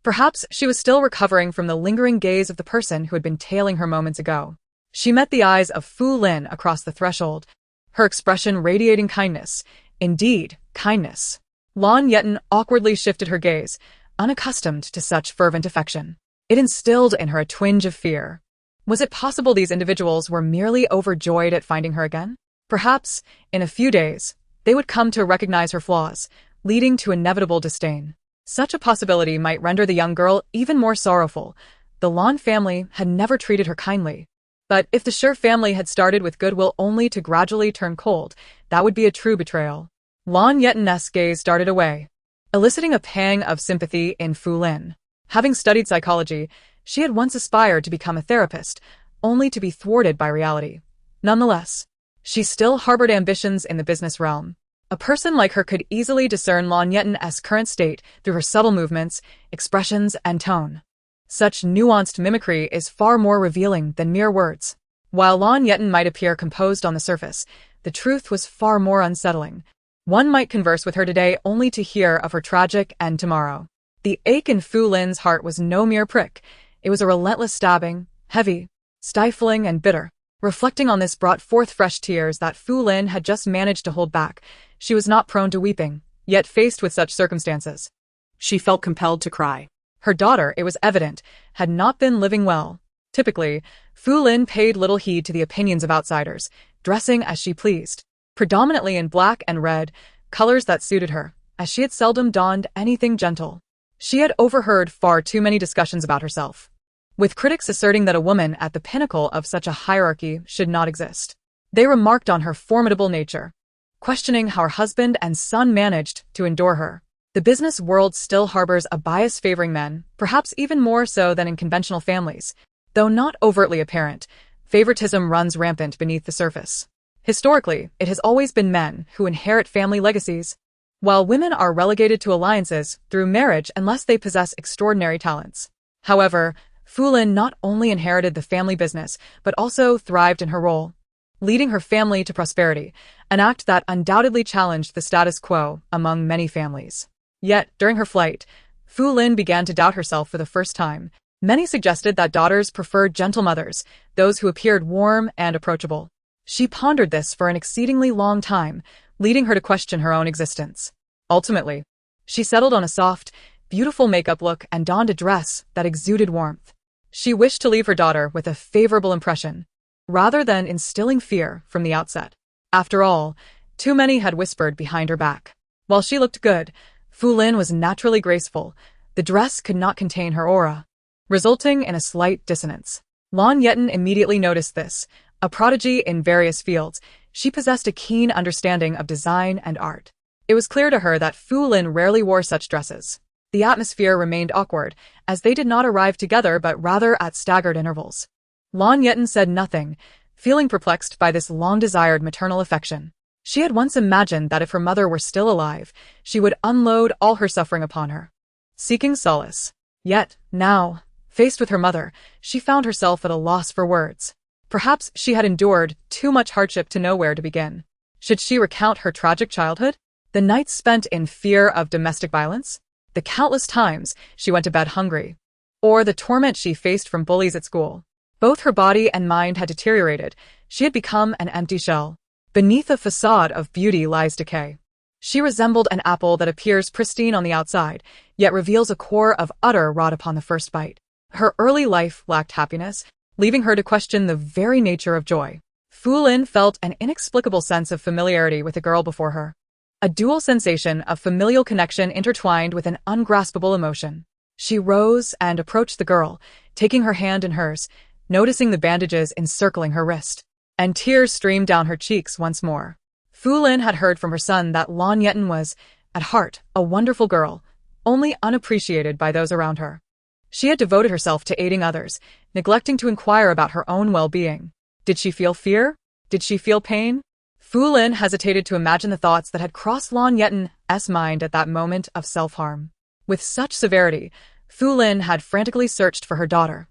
Perhaps she was still recovering from the lingering gaze of the person who had been tailing her moments ago. She met the eyes of Fu Lin across the threshold, her expression radiating kindness. Indeed, kindness. Lan Yetan awkwardly shifted her gaze, unaccustomed to such fervent affection. It instilled in her a twinge of fear. Was it possible these individuals were merely overjoyed at finding her again? Perhaps, in a few days, they would come to recognize her flaws, leading to inevitable disdain. Such a possibility might render the young girl even more sorrowful. The Lan family had never treated her kindly. But if the Sher family had started with goodwill only to gradually turn cold, that would be a true betrayal. Lan Yetan's gaze darted away, eliciting a pang of sympathy in Fu Lin. Having studied psychology, she had once aspired to become a therapist, only to be thwarted by reality. Nonetheless, she still harbored ambitions in the business realm. A person like her could easily discern Lan Yetan's current state through her subtle movements, expressions, and tone. Such nuanced mimicry is far more revealing than mere words. While Lan Yetan might appear composed on the surface, the truth was far more unsettling. One might converse with her today only to hear of her tragic end tomorrow. The ache in Fu Lin's heart was no mere prick. It was a relentless stabbing, heavy, stifling, and bitter. Reflecting on this brought forth fresh tears that Fu Lin had just managed to hold back. She was not prone to weeping, yet faced with such circumstances, She felt compelled to cry. her daughter, it was evident, had not been living well. Typically, Fu Lin paid little heed to the opinions of outsiders, dressing as she pleased, predominantly in black and red, colors that suited her, as she had seldom donned anything gentle. She had overheard far too many discussions about herself, with critics asserting that a woman at the pinnacle of such a hierarchy should not exist. They remarked on her formidable nature, questioning how her husband and son managed to endure her. The business world still harbors a bias favoring men, perhaps even more so than in conventional families. Though not overtly apparent, favoritism runs rampant beneath the surface. Historically, it has always been men who inherit family legacies, while women are relegated to alliances through marriage unless they possess extraordinary talents. However, Fu Lin not only inherited the family business, but also thrived in her role, leading her family to prosperity, an act that undoubtedly challenged the status quo among many families. Yet, during her flight, Fu Lin began to doubt herself for the first time. Many suggested that daughters preferred gentle mothers, those who appeared warm and approachable. She pondered this for an exceedingly long time, leading her to question her own existence. Ultimately, she settled on a soft, beautiful makeup look and donned a dress that exuded warmth. She wished to leave her daughter with a favorable impression, rather than instilling fear from the outset. After all, too many had whispered behind her back. While she looked good, Fu Lin was naturally graceful. The dress could not contain her aura, resulting in a slight dissonance. Lan Yetan immediately noticed this. A prodigy in various fields, she possessed a keen understanding of design and art. It was clear to her that Fu Lin rarely wore such dresses. The atmosphere remained awkward, as they did not arrive together but rather at staggered intervals. Lan Yetan said nothing, feeling perplexed by this long-desired maternal affection. She had once imagined that if her mother were still alive, she would unload all her suffering upon her, seeking solace. Yet, now, faced with her mother, she found herself at a loss for words. Perhaps she had endured too much hardship to know where to begin. Should she recount her tragic childhood? The nights spent in fear of domestic violence? The countless times she went to bed hungry? Or the torment she faced from bullies at school? Both her body and mind had deteriorated. She had become an empty shell. Beneath a facade of beauty lies decay. She resembled an apple that appears pristine on the outside, yet reveals a core of utter rot upon the first bite. Her early life lacked happiness, leaving her to question the very nature of joy. Fu Lin felt an inexplicable sense of familiarity with the girl before her. A dual sensation of familial connection intertwined with an ungraspable emotion. She rose and approached the girl, taking her hand in hers, noticing the bandages encircling her wrist. And tears streamed down her cheeks once more. Fu Lin had heard from her son that Lan Yetan was, at heart, a wonderful girl, only unappreciated by those around her. She had devoted herself to aiding others, neglecting to inquire about her own well-being. Did she feel fear? Did she feel pain? Fu Lin hesitated to imagine the thoughts that had crossed Lan Yetan's mind at that moment of self-harm. With such severity, Fu Lin had frantically searched for her daughter,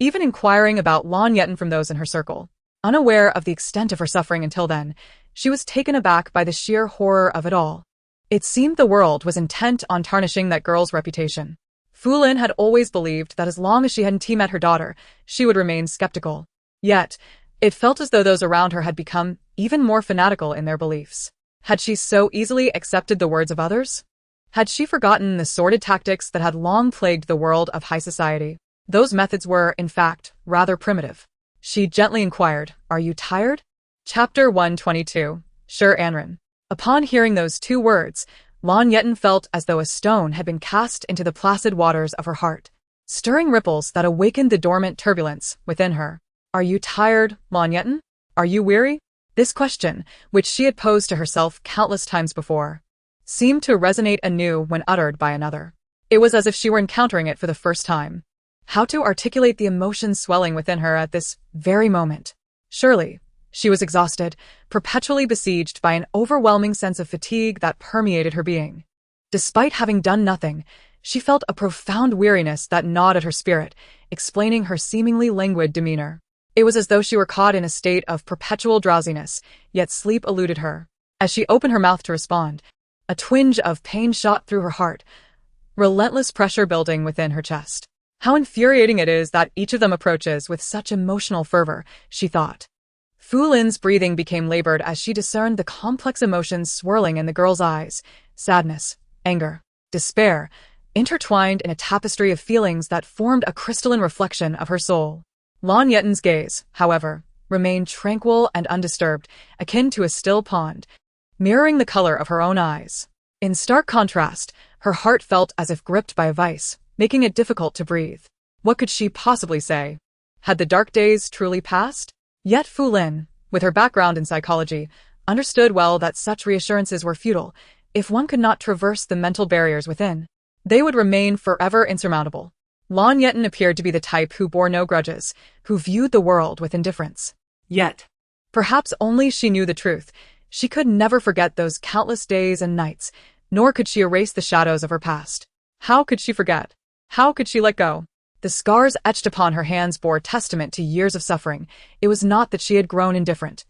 even inquiring about Lan Yetan from those in her circle. Unaware of the extent of her suffering until then, she was taken aback by the sheer horror of it all. It seemed the world was intent on tarnishing that girl's reputation. Fu Lin had always believed that as long as she hadn't met her daughter, she would remain skeptical. Yet, it felt as though those around her had become even more fanatical in their beliefs. Had she so easily accepted the words of others? Had she forgotten the sordid tactics that had long plagued the world of high society? Those methods were, in fact, rather primitive. She gently inquired, "Are you tired?" Chapter 122. Sure Anren. Upon hearing those two words, Lan Yetan felt as though a stone had been cast into the placid waters of her heart, stirring ripples that awakened the dormant turbulence within her. "Are you tired, Lan Yetan? Are you weary?" This question, which she had posed to herself countless times before, seemed to resonate anew when uttered by another. It was as if she were encountering it for the first time. How to articulate the emotions swelling within her at this very moment? Surely, she was exhausted, perpetually besieged by an overwhelming sense of fatigue that permeated her being. Despite having done nothing, she felt a profound weariness that gnawed at her spirit, explaining her seemingly languid demeanor. It was as though she were caught in a state of perpetual drowsiness, yet sleep eluded her. As she opened her mouth to respond, a twinge of pain shot through her heart, relentless pressure building within her chest. How infuriating it is that each of them approaches with such emotional fervor, she thought. Fu Lin's breathing became labored as she discerned the complex emotions swirling in the girl's eyes: sadness, anger, despair, intertwined in a tapestry of feelings that formed a crystalline reflection of her soul. Lan Yetan's gaze, however, remained tranquil and undisturbed, akin to a still pond, mirroring the color of her own eyes. In stark contrast, her heart felt as if gripped by a vice, making it difficult to breathe. What could she possibly say? Had the dark days truly passed? Yet Fu Lin, with her background in psychology, understood well that such reassurances were futile. If one could not traverse the mental barriers within, they would remain forever insurmountable. Lan Yetan appeared to be the type who bore no grudges, who viewed the world with indifference. Yet, perhaps only she knew the truth. She could never forget those countless days and nights, nor could she erase the shadows of her past. How could she forget? How could she let go? The scars etched upon her hands bore testament to years of suffering. It was not that she had grown indifferent,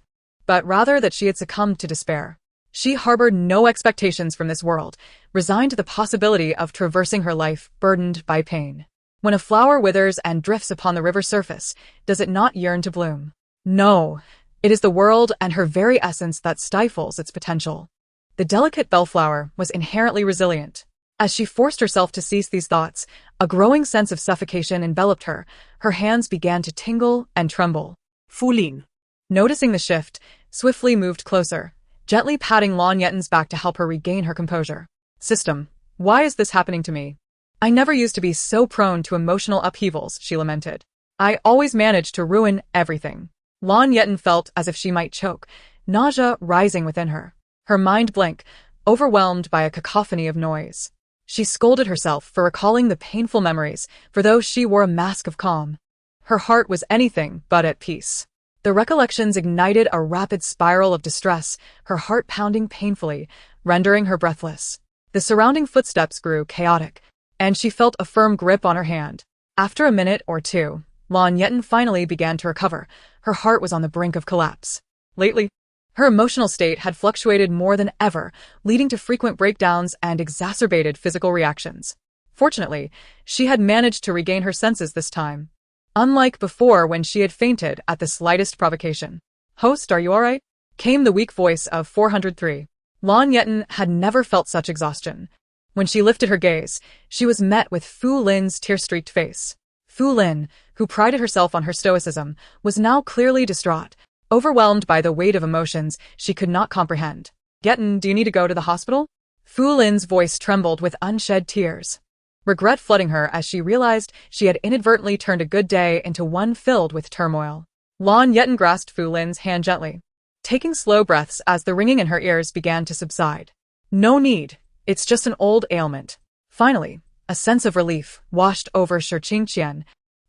but rather that she had succumbed to despair. She harbored no expectations from this world, resigned to the possibility of traversing her life burdened by pain. When a flower withers and drifts upon the river's surface, does it not yearn to bloom? No, it is the world and her very essence that stifles its potential. The delicate bellflower was inherently resilient. As she forced herself to cease these thoughts, a growing sense of suffocation enveloped her. Her hands began to tingle and tremble. Fulin. Noticing the shift, swiftly moved closer, gently patting Lan Yetan's back to help her regain her composure. System, why is this happening to me? I never used to be so prone to emotional upheavals, she lamented. I always managed to ruin everything. Lan Yetan felt as if she might choke, nausea rising within her. Her mind blank, overwhelmed by a cacophony of noise. She scolded herself for recalling the painful memories, for though she wore a mask of calm, her heart was anything but at peace. The recollections ignited a rapid spiral of distress, her heart pounding painfully, rendering her breathless. The surrounding footsteps grew chaotic, and she felt a firm grip on her hand. After a minute or two, Lan Yetan finally began to recover. Her heart was on the brink of collapse. Lately, her emotional state had fluctuated more than ever, leading to frequent breakdowns and exacerbated physical reactions. Fortunately, she had managed to regain her senses this time. Unlike before when she had fainted at the slightest provocation. "Host, are you alright?" came the weak voice of 403. Lan Yetan had never felt such exhaustion. When she lifted her gaze, she was met with Fu Lin's tear-streaked face. Fu Lin, who prided herself on her stoicism, was now clearly distraught, overwhelmed by the weight of emotions she could not comprehend. "Yetan, do you need to go to the hospital?" Fu Lin's voice trembled with unshed tears. Regret flooding her as she realized she had inadvertently turned a good day into one filled with turmoil. Lan Yetan grasped Fu Lin's hand gently, taking slow breaths as the ringing in her ears began to subside. "No need, it's just an old ailment." Finally, a sense of relief washed over Shortstory,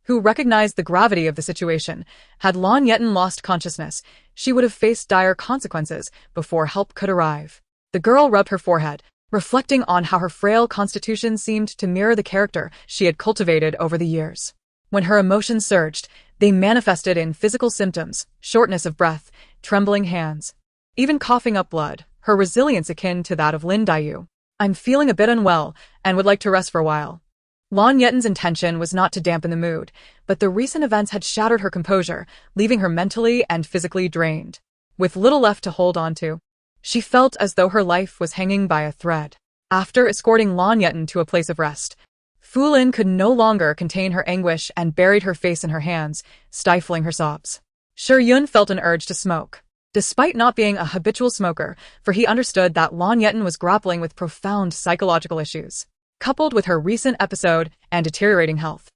who recognized the gravity of the situation. Had Lan Yetan lost consciousness, she would have faced dire consequences before help could arrive. The girl rubbed her forehead, reflecting on how her frail constitution seemed to mirror the character she had cultivated over the years. When her emotions surged, they manifested in physical symptoms, shortness of breath, trembling hands, even coughing up blood, her resilience akin to that of Lin Dayu. "I'm feeling a bit unwell and would like to rest for a while." Lan Yetan's intention was not to dampen the mood, but the recent events had shattered her composure, leaving her mentally and physically drained. With little left to hold on to, she felt as though her life was hanging by a thread. After escorting Lan Yetan to a place of rest, Fu Lin could no longer contain her anguish and buried her face in her hands, stifling her sobs. Yun felt an urge to smoke. Despite not being a habitual smoker, for he understood that Lan Yetan was grappling with profound psychological issues, coupled with her recent episode and deteriorating health.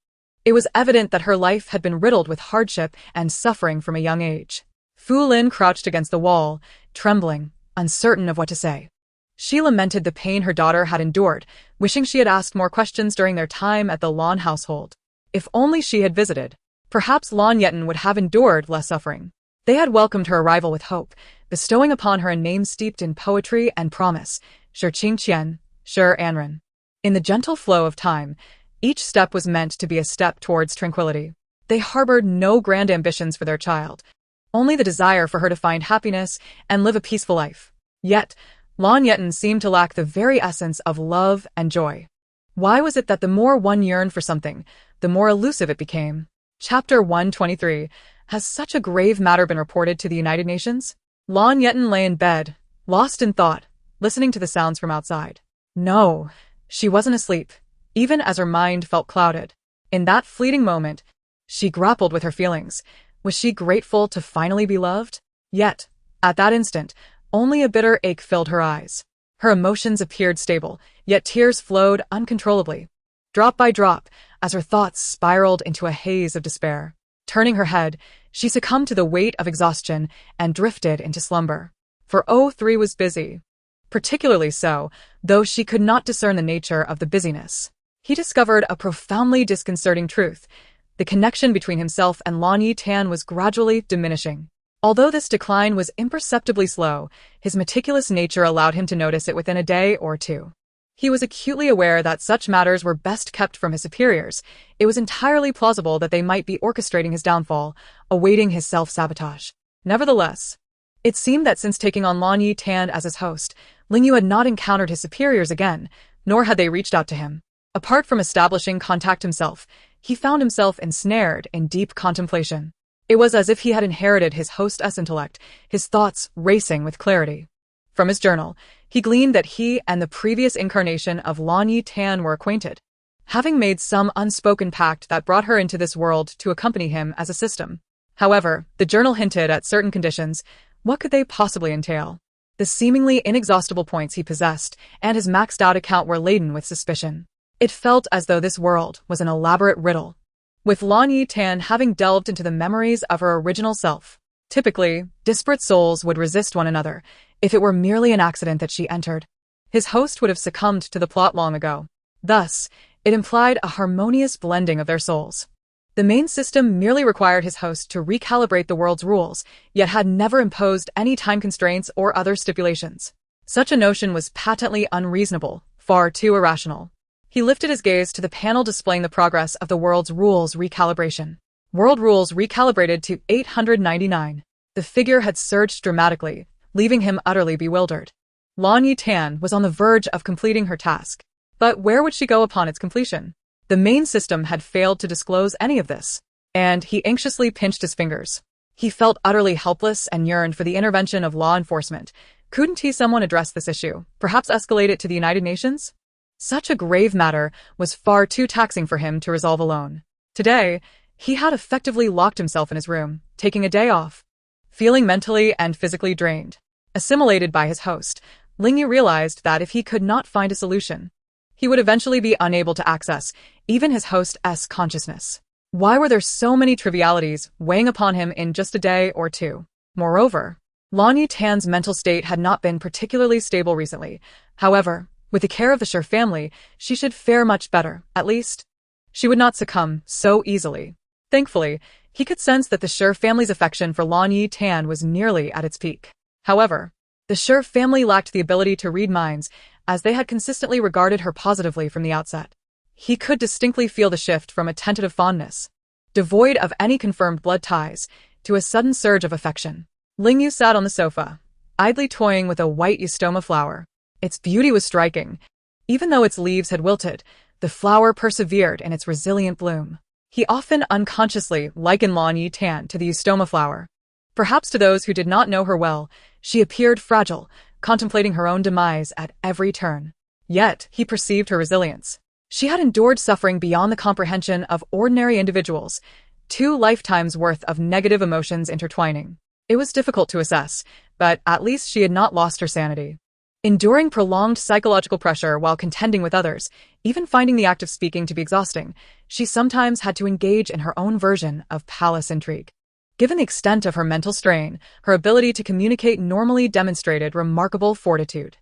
It was evident that her life had been riddled with hardship and suffering from a young age. Fu Lin crouched against the wall, trembling, uncertain of what to say. She lamented the pain her daughter had endured, wishing she had asked more questions during their time at the Lan household. If only she had visited, perhaps Lan Yetan would have endured less suffering. They had welcomed her arrival with hope, bestowing upon her a name steeped in poetry and promise, Shortstory, Shur Anran. In the gentle flow of time, each step was meant to be a step towards tranquility. They harbored no grand ambitions for their child, only the desire for her to find happiness and live a peaceful life. Yet, Lan Yetan seemed to lack the very essence of love and joy. Why was it that the more one yearned for something, the more elusive it became? Chapter 123. Has such a grave matter been reported to the United Nations? Lan Yetan lay in bed, lost in thought, listening to the sounds from outside. No, she wasn't asleep, even as her mind felt clouded. In that fleeting moment, she grappled with her feelings. Was she grateful to finally be loved? Yet, at that instant, only a bitter ache filled her eyes. Her emotions appeared stable, yet tears flowed uncontrollably, drop by drop, as her thoughts spiraled into a haze of despair. Turning her head, she succumbed to the weight of exhaustion and drifted into slumber. For 03 was busy. Particularly so, though she could not discern the nature of the busyness. He discovered a profoundly disconcerting truth. The connection between himself and Lan Yetan was gradually diminishing. Although this decline was imperceptibly slow, his meticulous nature allowed him to notice it within a day or two. He was acutely aware that such matters were best kept from his superiors. It was entirely plausible that they might be orchestrating his downfall, awaiting his self-sabotage. Nevertheless, it seemed that since taking on Lan Yetan as his host, Lingyu had not encountered his superiors again, nor had they reached out to him. Apart from establishing contact himself, he found himself ensnared in deep contemplation. It was as if he had inherited his host's intellect, his thoughts racing with clarity. From his journal, he gleaned that he and the previous incarnation of Lan Yetan were acquainted, having made some unspoken pact that brought her into this world to accompany him as a system. However, the journal hinted at certain conditions. What could they possibly entail? The seemingly inexhaustible points he possessed and his maxed-out account were laden with suspicion. It felt as though this world was an elaborate riddle, with Lan Yetan having delved into the memories of her original self. Typically, disparate souls would resist one another if it were merely an accident that she entered. His host would have succumbed to the plot long ago. Thus, it implied a harmonious blending of their souls. The main system merely required his host to recalibrate the world's rules, yet had never imposed any time constraints or other stipulations. Such a notion was patently unreasonable, far too irrational. He lifted his gaze to the panel displaying the progress of the world's rules recalibration. World rules recalibrated to 899. The figure had surged dramatically, leaving him utterly bewildered. Lan Yetan was on the verge of completing her task. But where would she go upon its completion? The main system had failed to disclose any of this, and he anxiously pinched his fingers. He felt utterly helpless and yearned for the intervention of law enforcement. Couldn't someone address this issue, perhaps escalate it to the United Nations? Such a grave matter was far too taxing for him to resolve alone. Today, he had effectively locked himself in his room, taking a day off. Feeling mentally and physically drained, assimilated by his host, Lingyu realized that if he could not find a solution, he would eventually be unable to access even his host's consciousness. Why were there so many trivialities weighing upon him in just a day or two? Moreover, Lan Yetan's mental state had not been particularly stable recently. However, with the care of the Sher family, she should fare much better, at least. She would not succumb so easily. Thankfully, he could sense that the Sher family's affection for Lan Yetan was nearly at its peak. However, the Sher family lacked the ability to read minds, as they had consistently regarded her positively from the outset. He could distinctly feel the shift from a tentative fondness, devoid of any confirmed blood ties, to a sudden surge of affection. Lingyu sat on the sofa, idly toying with a white eustoma flower. Its beauty was striking. Even though its leaves had wilted, the flower persevered in its resilient bloom. He often unconsciously likened Lan Yetan to the eustoma flower. Perhaps to those who did not know her well, she appeared fragile, contemplating her own demise at every turn. Yet, he perceived her resilience. She had endured suffering beyond the comprehension of ordinary individuals, 2 lifetimes' worth of negative emotions intertwining. It was difficult to assess, but at least she had not lost her sanity. Enduring prolonged psychological pressure while contending with others, even finding the act of speaking to be exhausting, she sometimes had to engage in her own version of palace intrigue. Given the extent of her mental strain, her ability to communicate normally demonstrated remarkable fortitude.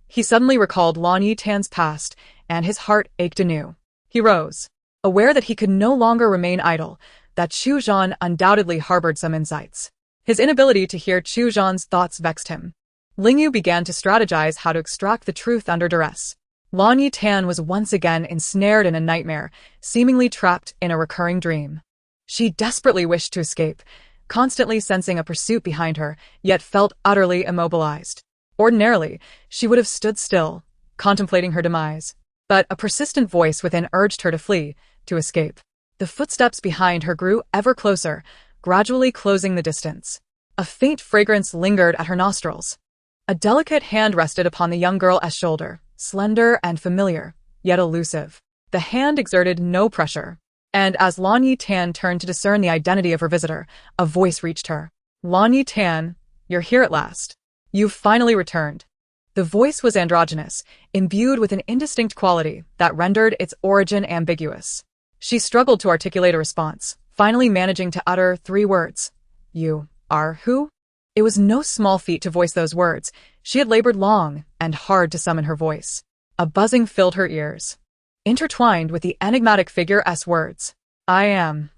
He suddenly recalled Lan Yetan's past, and his heart ached anew. He rose, aware that he could no longer remain idle, that Chu Zhan undoubtedly harbored some insights. His inability to hear Chu Zhan's thoughts vexed him. Lingyu began to strategize how to extract the truth under duress. Lan Yetan was once again ensnared in a nightmare, seemingly trapped in a recurring dream. She desperately wished to escape, constantly sensing a pursuit behind her, yet felt utterly immobilized. Ordinarily, she would have stood still, contemplating her demise. But a persistent voice within urged her to flee, to escape. The footsteps behind her grew ever closer, gradually closing the distance. A faint fragrance lingered at her nostrils. A delicate hand rested upon the young girl's shoulder, slender and familiar, yet elusive. The hand exerted no pressure. And as Lan Yetan turned to discern the identity of her visitor, a voice reached her. Lan Yetan, you're here at last. You've finally returned. The voice was androgynous, imbued with an indistinct quality that rendered its origin ambiguous. She struggled to articulate a response, finally managing to utter 3 words. You are who? It was no small feat to voice those words. She had labored long and hard to summon her voice. A buzzing filled her ears, intertwined with the enigmatic figure's words. I am.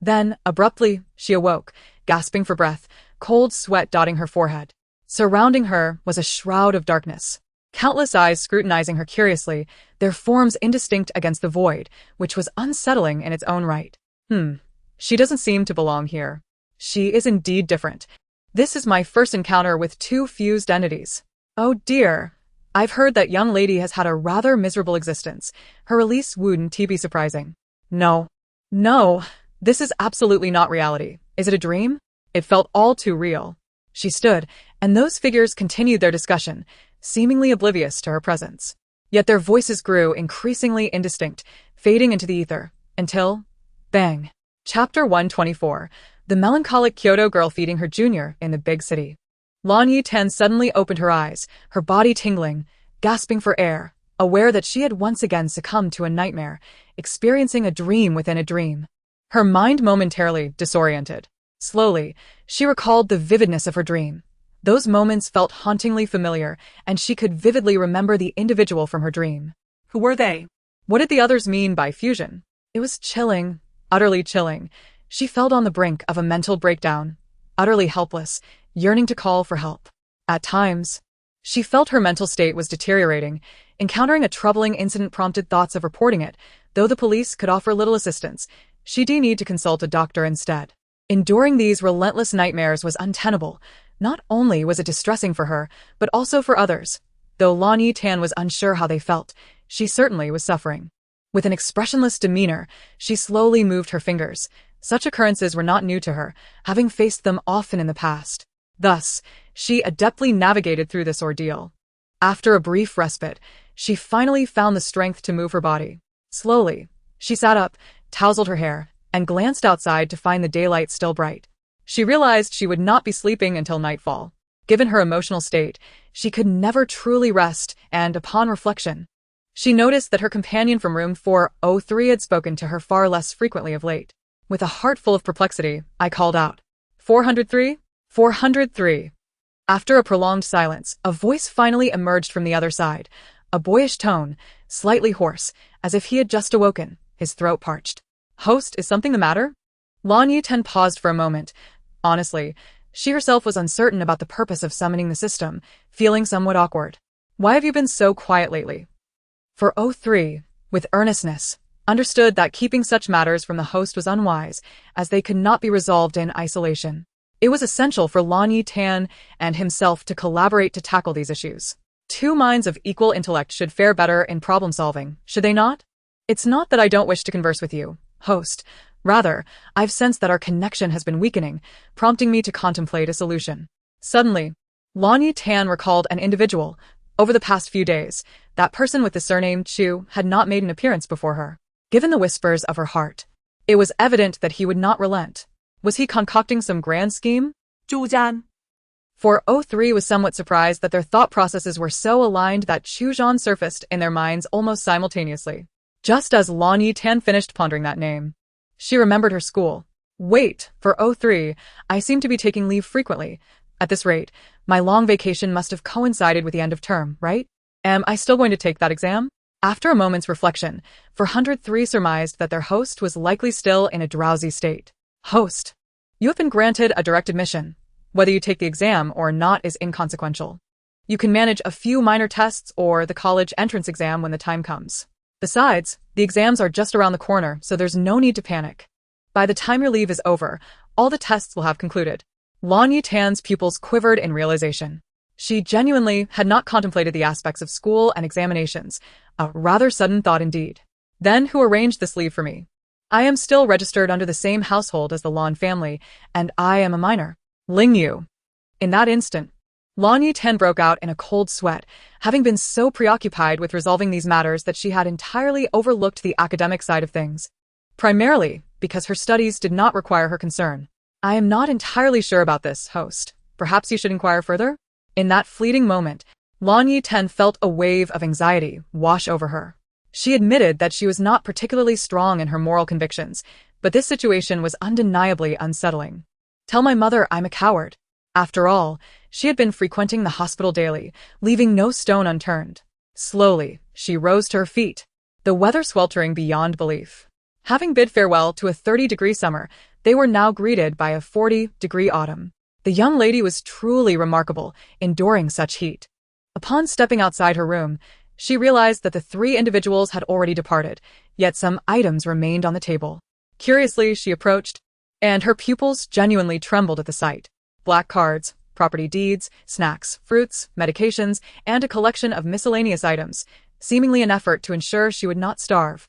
Then, abruptly, she awoke, gasping for breath, cold sweat dotting her forehead. Surrounding her was a shroud of darkness. Countless eyes scrutinizing her curiously, their forms indistinct against the void, which was unsettling in its own right. She doesn't seem to belong here. She is indeed different. This is my first encounter with 2 fused entities. Oh dear. I've heard that young lady has had a rather miserable existence. Her release wouldn't be surprising. No. No. This is absolutely not reality. Is it a dream? It felt all too real. She stood, and those figures continued their discussion, seemingly oblivious to her presence. Yet their voices grew increasingly indistinct, fading into the ether, until… bang. Chapter 124. The melancholic Kyoto girl feeding her junior in the big city. Lan Yetan suddenly opened her eyes, her body tingling, gasping for air, aware that she had once again succumbed to a nightmare, experiencing a dream within a dream. Her mind momentarily disoriented. Slowly, she recalled the vividness of her dream. Those moments felt hauntingly familiar, and she could vividly remember the individual from her dream. Who were they? What did the others mean by fusion? It was chilling, utterly chilling. She felt on the brink of a mental breakdown, utterly helpless, yearning to call for help. At times, she felt her mental state was deteriorating. Encountering a troubling incident prompted thoughts of reporting it. Though the police could offer little assistance, she'd need to consult a doctor instead. Enduring these relentless nightmares was untenable. Not only was it distressing for her, but also for others. Though Lan Yetan was unsure how they felt, she certainly was suffering. With an expressionless demeanor, she slowly moved her fingers. Such occurrences were not new to her, having faced them often in the past. Thus, she adeptly navigated through this ordeal. After a brief respite, she finally found the strength to move her body. Slowly, she sat up, tousled her hair, and glanced outside to find the daylight still bright. She realized she would not be sleeping until nightfall. Given her emotional state, she could never truly rest, and upon reflection, she noticed that her companion from room 403 had spoken to her far less frequently of late. With a heart full of perplexity, I called out, 403? 403. After a prolonged silence, a voice finally emerged from the other side, a boyish tone, slightly hoarse, as if he had just awoken, his throat parched. Host, is something the matter? Lan Yetan paused for a moment. Honestly, she herself was uncertain about the purpose of summoning the system, feeling somewhat awkward. Why have you been so quiet lately? 403, with earnestness, understood that keeping such matters from the host was unwise, as they could not be resolved in isolation. It was essential for Lan Yetan and himself to collaborate to tackle these issues. Two minds of equal intellect should fare better in problem-solving, should they not? It's not that I don't wish to converse with you, host. Rather, I've sensed that our connection has been weakening, prompting me to contemplate a solution. Suddenly, Lan Yetan recalled an individual. Over the past few days, that person with the surname Chu had not made an appearance before her. Given the whispers of her heart, it was evident that he would not relent. Was he concocting some grand scheme? 朱家. 403 was somewhat surprised that their thought processes were so aligned that Chu Zhan surfaced in their minds almost simultaneously. Just as Lan Yetan finished pondering that name, she remembered her school. Wait, 403, I seem to be taking leave frequently. At this rate, my long vacation must have coincided with the end of term, right? Am I still going to take that exam? After a moment's reflection, 403 surmised that their host was likely still in a drowsy state. Host, you have been granted a direct admission. Whether you take the exam or not is inconsequential. You can manage a few minor tests or the college entrance exam when the time comes. Besides, the exams are just around the corner, so there's no need to panic. By the time your leave is over, all the tests will have concluded. Lan Yetan's pupils quivered in realization. She genuinely had not contemplated the aspects of school and examinations, a rather sudden thought indeed. Then who arranged this leave for me? I am still registered under the same household as the Lan family, and I am a minor. Ling Yu. In that instant, Lan Yetan broke out in a cold sweat, having been so preoccupied with resolving these matters that she had entirely overlooked the academic side of things. Primarily, because her studies did not require her concern. I am not entirely sure about this, host. Perhaps you should inquire further? In that fleeting moment, Lan Yetan felt a wave of anxiety wash over her. She admitted that she was not particularly strong in her moral convictions, but this situation was undeniably unsettling. Tell my mother I'm a coward. After all, she had been frequenting the hospital daily, leaving no stone unturned. Slowly, she rose to her feet, the weather sweltering beyond belief. Having bid farewell to a 30-degree summer, they were now greeted by a 40-degree autumn. The young lady was truly remarkable, enduring such heat. Upon stepping outside her room, she realized that the three individuals had already departed, yet some items remained on the table. Curiously, she approached, and her pupils genuinely trembled at the sight. Black cards, property deeds, snacks, fruits, medications, and a collection of miscellaneous items, seemingly an effort to ensure she would not starve.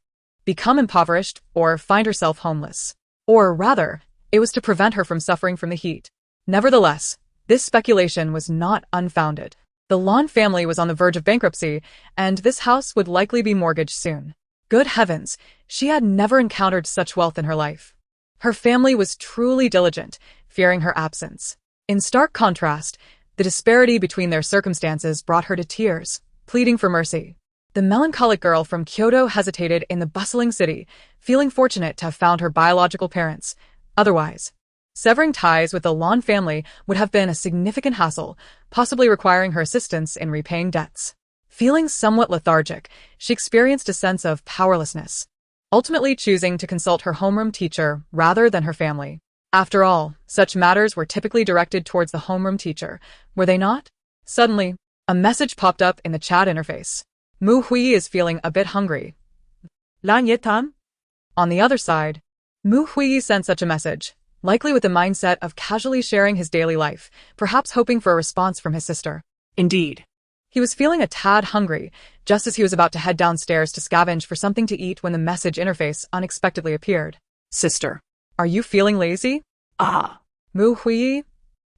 become impoverished, or find herself homeless. Or rather, it was to prevent her from suffering from the heat. Nevertheless, this speculation was not unfounded. The Lan family was on the verge of bankruptcy, and this house would likely be mortgaged soon. Good heavens, she had never encountered such wealth in her life. Her family was truly diligent, fearing her absence. In stark contrast, the disparity between their circumstances brought her to tears, pleading for mercy. The melancholic girl from Kyoto hesitated in the bustling city, feeling fortunate to have found her biological parents. Otherwise, severing ties with the Lan family would have been a significant hassle, possibly requiring her assistance in repaying debts. Feeling somewhat lethargic, she experienced a sense of powerlessness, ultimately choosing to consult her homeroom teacher rather than her family. After all, such matters were typically directed towards the homeroom teacher, were they not? Suddenly, a message popped up in the chat interface. Mu Hui is feeling a bit hungry. Lan Yetan? On the other side, Mu Hui sent such a message, likely with the mindset of casually sharing his daily life, perhaps hoping for a response from his sister. Indeed. He was feeling a tad hungry, just as he was about to head downstairs to scavenge for something to eat when the message interface unexpectedly appeared. Sister. Are you feeling lazy? Ah. Mu Hui?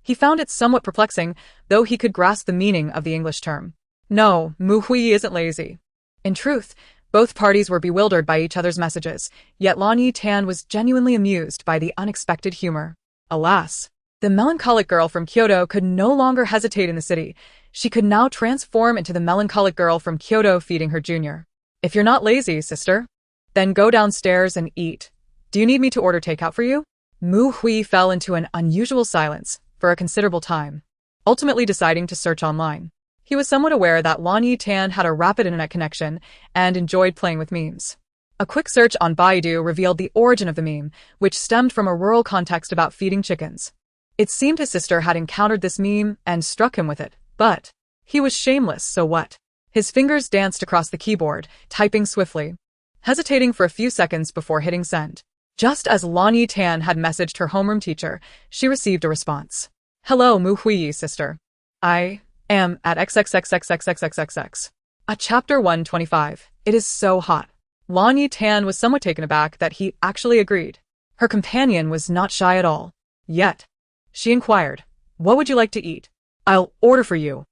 He found it somewhat perplexing, though he could grasp the meaning of the English term. No, Mu Hui isn't lazy. In truth, both parties were bewildered by each other's messages, yet Lan Yetan was genuinely amused by the unexpected humor. Alas, the melancholic girl from Kyoto could no longer hesitate in the city. She could now transform into the melancholic girl from Kyoto feeding her junior. If you're not lazy, sister, then go downstairs and eat. Do you need me to order takeout for you? Mu Hui fell into an unusual silence for a considerable time, ultimately deciding to search online. He was somewhat aware that Lan Yetan had a rapid internet connection and enjoyed playing with memes. A quick search on Baidu revealed the origin of the meme, which stemmed from a rural context about feeding chickens. It seemed his sister had encountered this meme and struck him with it, but he was shameless, so what? His fingers danced across the keyboard, typing swiftly, hesitating for a few seconds before hitting send. Just as Lan Yetan had messaged her homeroom teacher, she received a response. Hello, Mu Hui, sister. I am at XXXXXXXXX. At chapter 125. It is so hot. Lan Yetan was somewhat taken aback that he actually agreed. Her companion was not shy at all. Yet, she inquired, what would you like to eat? I'll order for you.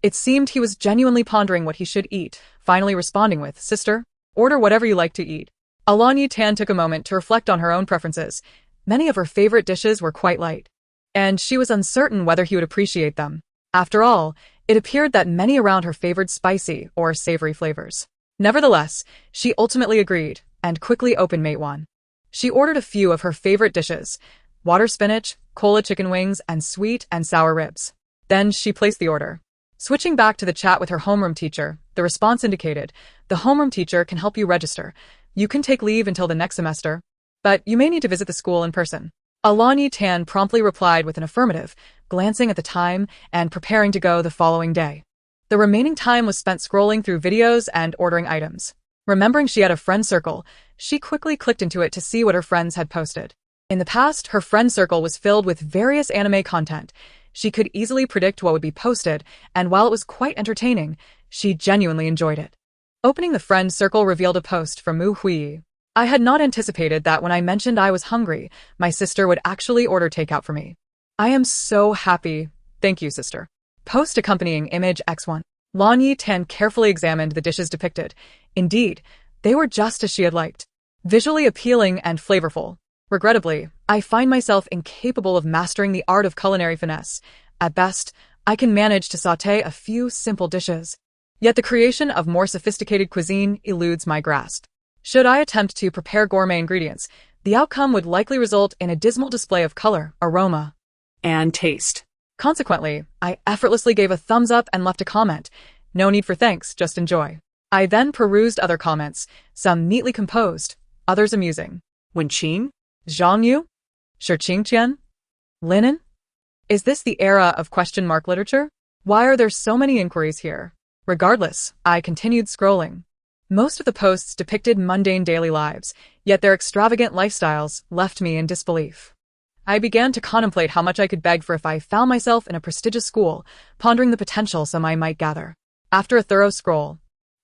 It seemed he was genuinely pondering what he should eat, finally responding with, Sister, order whatever you like to eat. Lan Yetan took a moment to reflect on her own preferences. Many of her favorite dishes were quite light, and she was uncertain whether he would appreciate them. After all, it appeared that many around her favored spicy or savory flavors. Nevertheless, she ultimately agreed and quickly opened Mate 1. She ordered a few of her favorite dishes, water spinach, cola chicken wings, and sweet and sour ribs. Then she placed the order. Switching back to the chat with her homeroom teacher, the response indicated, the homeroom teacher can help you register. You can take leave until the next semester, but you may need to visit the school in person. Lan Yetan promptly replied with an affirmative, glancing at the time and preparing to go the following day. The remaining time was spent scrolling through videos and ordering items. Remembering she had a friend circle, she quickly clicked into it to see what her friends had posted. In the past, her friend circle was filled with various anime content. She could easily predict what would be posted, and while it was quite entertaining, she genuinely enjoyed it. Opening the friend circle revealed a post from Mu Hui. I had not anticipated that when I mentioned I was hungry, my sister would actually order takeout for me. I am so happy. Thank you, sister. Post accompanying image X1. Lan Yetan carefully examined the dishes depicted. Indeed, they were just as she had liked. Visually appealing and flavorful. Regrettably, I find myself incapable of mastering the art of culinary finesse. At best, I can manage to sauté a few simple dishes. Yet the creation of more sophisticated cuisine eludes my grasp. Should I attempt to prepare gourmet ingredients, the outcome would likely result in a dismal display of color, aroma, and taste. Consequently, I effortlessly gave a thumbs up and left a comment. No need for thanks, just enjoy. I then perused other comments, some neatly composed, others amusing. Wenqing? Zhangyu? Shiqingqian? Linen? Is this the era of question mark literature? Why are there so many inquiries here? Regardless, I continued scrolling. Most of the posts depicted mundane daily lives, yet their extravagant lifestyles left me in disbelief. I began to contemplate how much I could beg for if I found myself in a prestigious school, pondering the potential some I might gather. After a thorough scroll,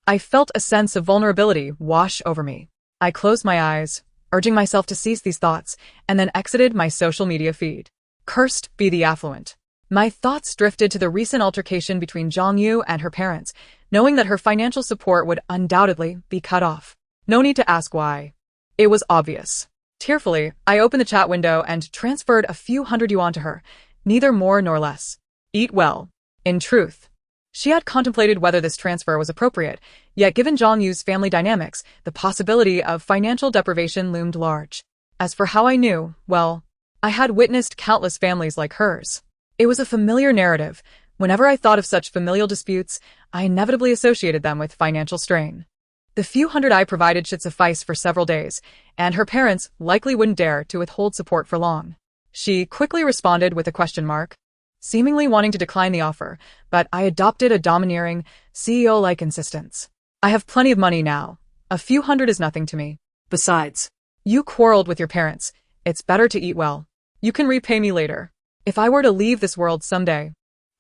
I felt a sense of vulnerability wash over me. I closed my eyes, urging myself to cease these thoughts, and then exited my social media feed. Cursed be the affluent. My thoughts drifted to the recent altercation between Zhang and her parents, knowing that her financial support would undoubtedly be cut off. No need to ask why. It was obvious. Tearfully, I opened the chat window and transferred a few hundred yuan to her, neither more nor less. Eat well. In truth, she had contemplated whether this transfer was appropriate, yet given Zhang Yu's family dynamics, the possibility of financial deprivation loomed large. As for how I knew, well, I had witnessed countless families like hers. It was a familiar narrative. Whenever I thought of such familial disputes, I inevitably associated them with financial strain. The few hundred I provided should suffice for several days, and her parents likely wouldn't dare to withhold support for long. She quickly responded with a question mark, seemingly wanting to decline the offer, but I adopted a domineering, CEO-like insistence. I have plenty of money now. A few hundred is nothing to me. Besides, You quarreled with your parents. It's better to eat well. You can repay me later. If I were to leave this world someday,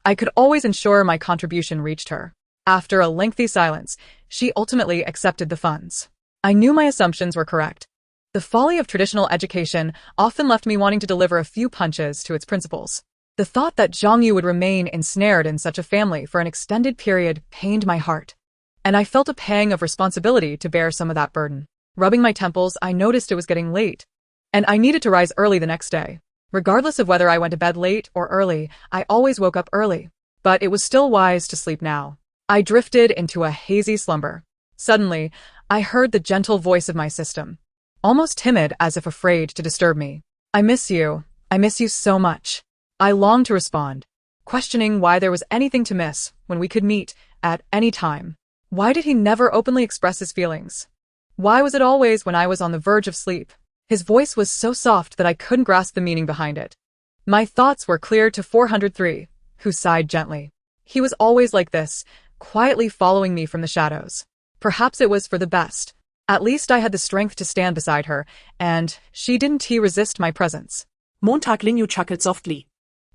I could always ensure my contribution reached her. After a lengthy silence, she ultimately accepted the funds. I knew my assumptions were correct. The folly of traditional education often left me wanting to deliver a few punches to its principles. The thought that Zhang Yu would remain ensnared in such a family for an extended period pained my heart, and I felt a pang of responsibility to bear some of that burden. Rubbing my temples, I noticed it was getting late, and I needed to rise early the next day. Regardless of whether I went to bed late or early, I always woke up early. But it was still wise to sleep now. I drifted into a hazy slumber. Suddenly, I heard the gentle voice of my system, almost timid as if afraid to disturb me. I miss you. I miss you so much. I longed to respond, questioning why there was anything to miss when we could meet at any time. Why did he never openly express his feelings? Why was it always when I was on the verge of sleep? His voice was so soft that I couldn't grasp the meaning behind it. My thoughts were clear to 403, who sighed gently. He was always like this, quietly following me from the shadows. Perhaps it was for the best. At least I had the strength to stand beside her, and she didn't resist my presence. Montag Lin Yu chuckled softly,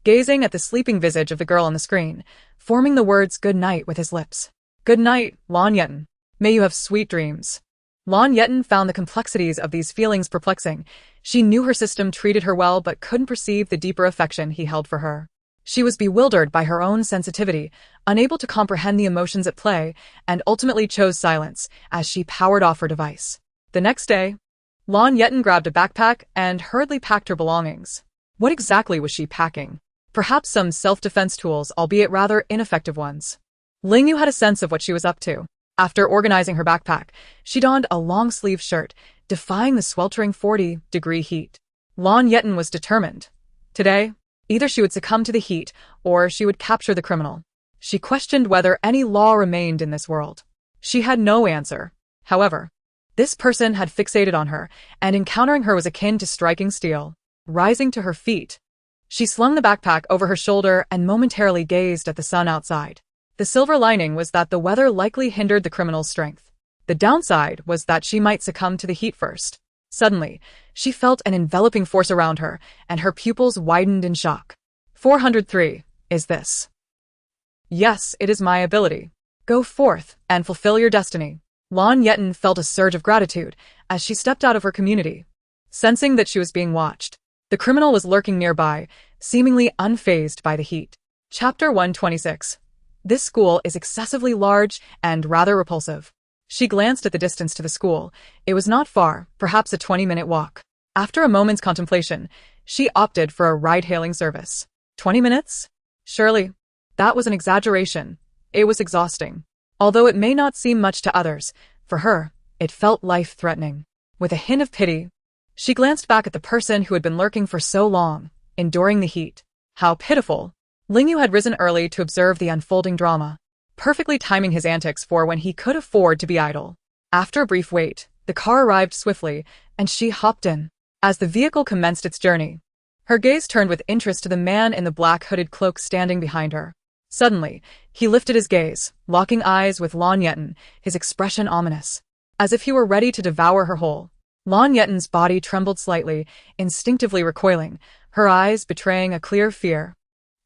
Gazing at the sleeping visage of the girl on the screen, forming the words good night with his lips. Good night, Lan Yetan. May you have sweet dreams. Lan Yetan found the complexities of these feelings perplexing. She knew her system treated her well but couldn't perceive the deeper affection he held for her. She was bewildered by her own sensitivity, unable to comprehend the emotions at play, and ultimately chose silence as she powered off her device. The next day, Lan Yetan grabbed a backpack and hurriedly packed her belongings. What exactly was she packing? Perhaps some self-defense tools, albeit rather ineffective ones. Ling Yu had a sense of what she was up to. After organizing her backpack, she donned a long-sleeved shirt, defying the sweltering 40-degree heat. Lan Yetan was determined. Today, either she would succumb to the heat, or she would capture the criminal. She questioned whether any law remained in this world. She had no answer. However, this person had fixated on her, and encountering her was akin to striking steel. Rising to her feet, she slung the backpack over her shoulder and momentarily gazed at the sun outside. The silver lining was that the weather likely hindered the criminal's strength. The downside was that she might succumb to the heat first. Suddenly, she felt an enveloping force around her, and her pupils widened in shock. 403. Is this? Yes, it is my ability. Go forth and fulfill your destiny. Lan Yetan felt a surge of gratitude as she stepped out of her community. Sensing that she was being watched, the criminal was lurking nearby, seemingly unfazed by the heat. Chapter 126. This school is excessively large and rather repulsive. She glanced at the distance to the school. It was not far, perhaps a 20-minute walk. After a moment's contemplation, she opted for a ride-hailing service. 20 minutes? Surely, that was an exaggeration. It was exhausting. Although it may not seem much to others, for her, it felt life-threatening. With a hint of pity, she glanced back at the person who had been lurking for so long, enduring the heat. How pitiful! Ling Yu had risen early to observe the unfolding drama, perfectly timing his antics for when he could afford to be idle. After a brief wait, the car arrived swiftly, and she hopped in. As the vehicle commenced its journey, her gaze turned with interest to the man in the black hooded cloak standing behind her. Suddenly, he lifted his gaze, locking eyes with Lan Yetan, his expression ominous, as if he were ready to devour her whole. Lan Yetan's body trembled slightly, instinctively recoiling, her eyes betraying a clear fear,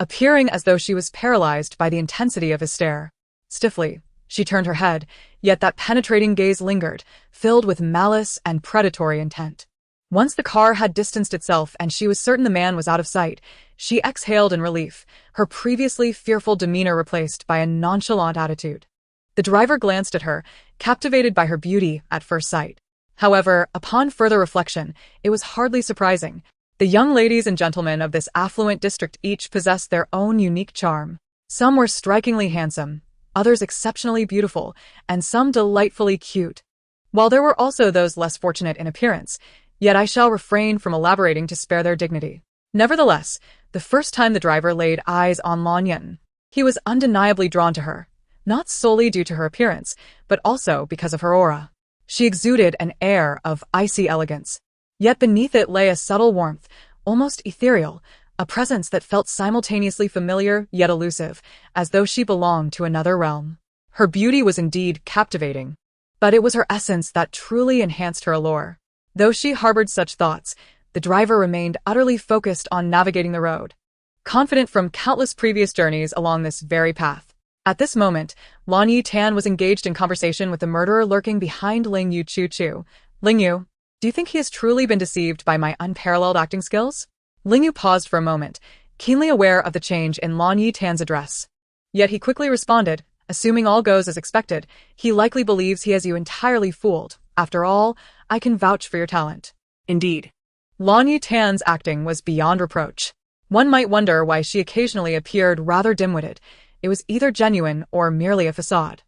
appearing as though she was paralyzed by the intensity of his stare. Stiffly, She turned her head, yet that penetrating gaze lingered, filled with malice and predatory intent. Once the car had distanced itself and she was certain the man was out of sight, she exhaled in relief, her previously fearful demeanor replaced by a nonchalant attitude. The driver glanced at her, captivated by her beauty at first sight. However, upon further reflection, it was hardly surprising. The young ladies and gentlemen of this affluent district each possessed their own unique charm. Some were strikingly handsome, others exceptionally beautiful, and some delightfully cute. While there were also those less fortunate in appearance, yet I shall refrain from elaborating to spare their dignity. Nevertheless, the first time the driver laid eyes on Lan Yetan, he was undeniably drawn to her, not solely due to her appearance, but also because of her aura. She exuded an air of icy elegance, yet beneath it lay a subtle warmth, almost ethereal, a presence that felt simultaneously familiar yet elusive, as though she belonged to another realm. Her beauty was indeed captivating, but it was her essence that truly enhanced her allure. Though she harbored such thoughts, the driver remained utterly focused on navigating the road, confident from countless previous journeys along this very path. At this moment, Lan Yetan was engaged in conversation with the murderer lurking behind Ling Yu Chu. Ling Yu, do you think he has truly been deceived by my unparalleled acting skills? Ling Yu paused for a moment, keenly aware of the change in Lan Yetan's address. Yet he quickly responded, assuming all goes as expected, he likely believes he has you entirely fooled. After all, I can vouch for your talent. Indeed. Lan Yetan's acting was beyond reproach. One might wonder why she occasionally appeared rather dim-witted. It was either genuine or merely a facade.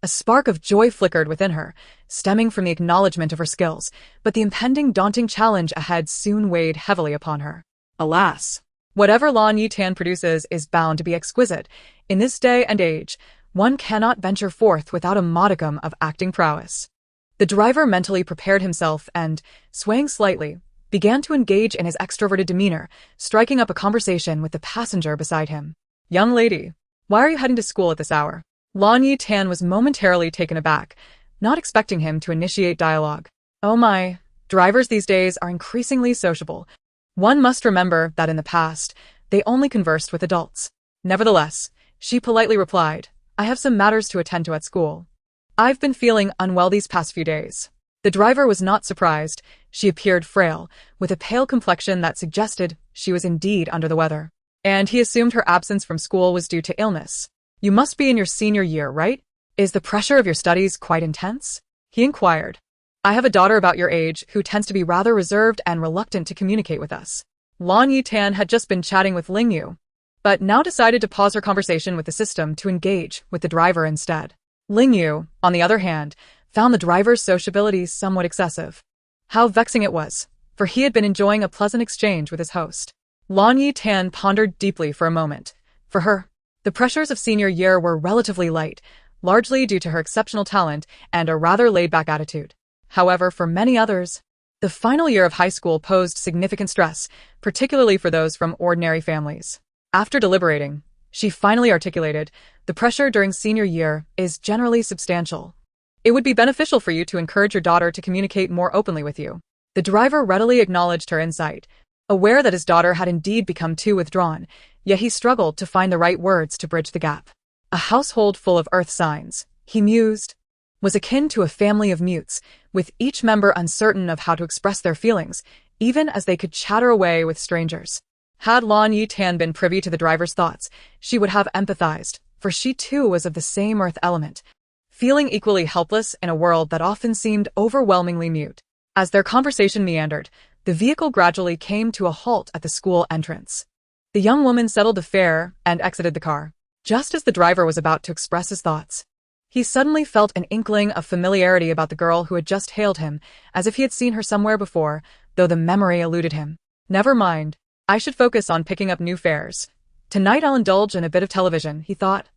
A spark of joy flickered within her, stemming from the acknowledgement of her skills, but the impending daunting challenge ahead soon weighed heavily upon her. Alas! Whatever Lan Yetan produces is bound to be exquisite. In this day and age, one cannot venture forth without a modicum of acting prowess. The driver mentally prepared himself and, swaying slightly, began to engage in his extroverted demeanor, striking up a conversation with the passenger beside him. Young lady, why are you heading to school at this hour? Lan Yetan was momentarily taken aback, not expecting him to initiate dialogue. Oh my, drivers these days are increasingly sociable. One must remember that in the past, they only conversed with adults. Nevertheless, she politely replied, I have some matters to attend to at school. I've been feeling unwell these past few days. The driver was not surprised. She appeared frail, with a pale complexion that suggested she was indeed under the weather. And he assumed her absence from school was due to illness. You must be in your senior year, right? Is the pressure of your studies quite intense? He inquired. I have a daughter about your age who tends to be rather reserved and reluctant to communicate with us. Lan Yetan had just been chatting with Ling Yu, but now decided to pause her conversation with the system to engage with the driver instead. Ling Yu, on the other hand, found the driver's sociability somewhat excessive. How vexing it was, for he had been enjoying a pleasant exchange with his host. Lan Yetan pondered deeply for a moment. For her, the pressures of senior year were relatively light, largely due to her exceptional talent and a rather laid-back attitude. However, for many others, the final year of high school posed significant stress, particularly for those from ordinary families. After deliberating, she finally articulated, the pressure during senior year is generally substantial. It would be beneficial for you to encourage your daughter to communicate more openly with you. The driver readily acknowledged her insight, aware that his daughter had indeed become too withdrawn, yet he struggled to find the right words to bridge the gap. A household full of earth signs, he mused, was akin to a family of mutes, with each member uncertain of how to express their feelings, even as they could chatter away with strangers. Had Lan Yetan been privy to the driver's thoughts, she would have empathized, for she too was of the same earth element, feeling equally helpless in a world that often seemed overwhelmingly mute. As their conversation meandered, the vehicle gradually came to a halt at the school entrance. The young woman settled the fare and exited the car. Just as the driver was about to express his thoughts, he suddenly felt an inkling of familiarity about the girl who had just hailed him, as if he had seen her somewhere before, though the memory eluded him. Never mind, I should focus on picking up new fares. Tonight I'll indulge in a bit of television, he thought,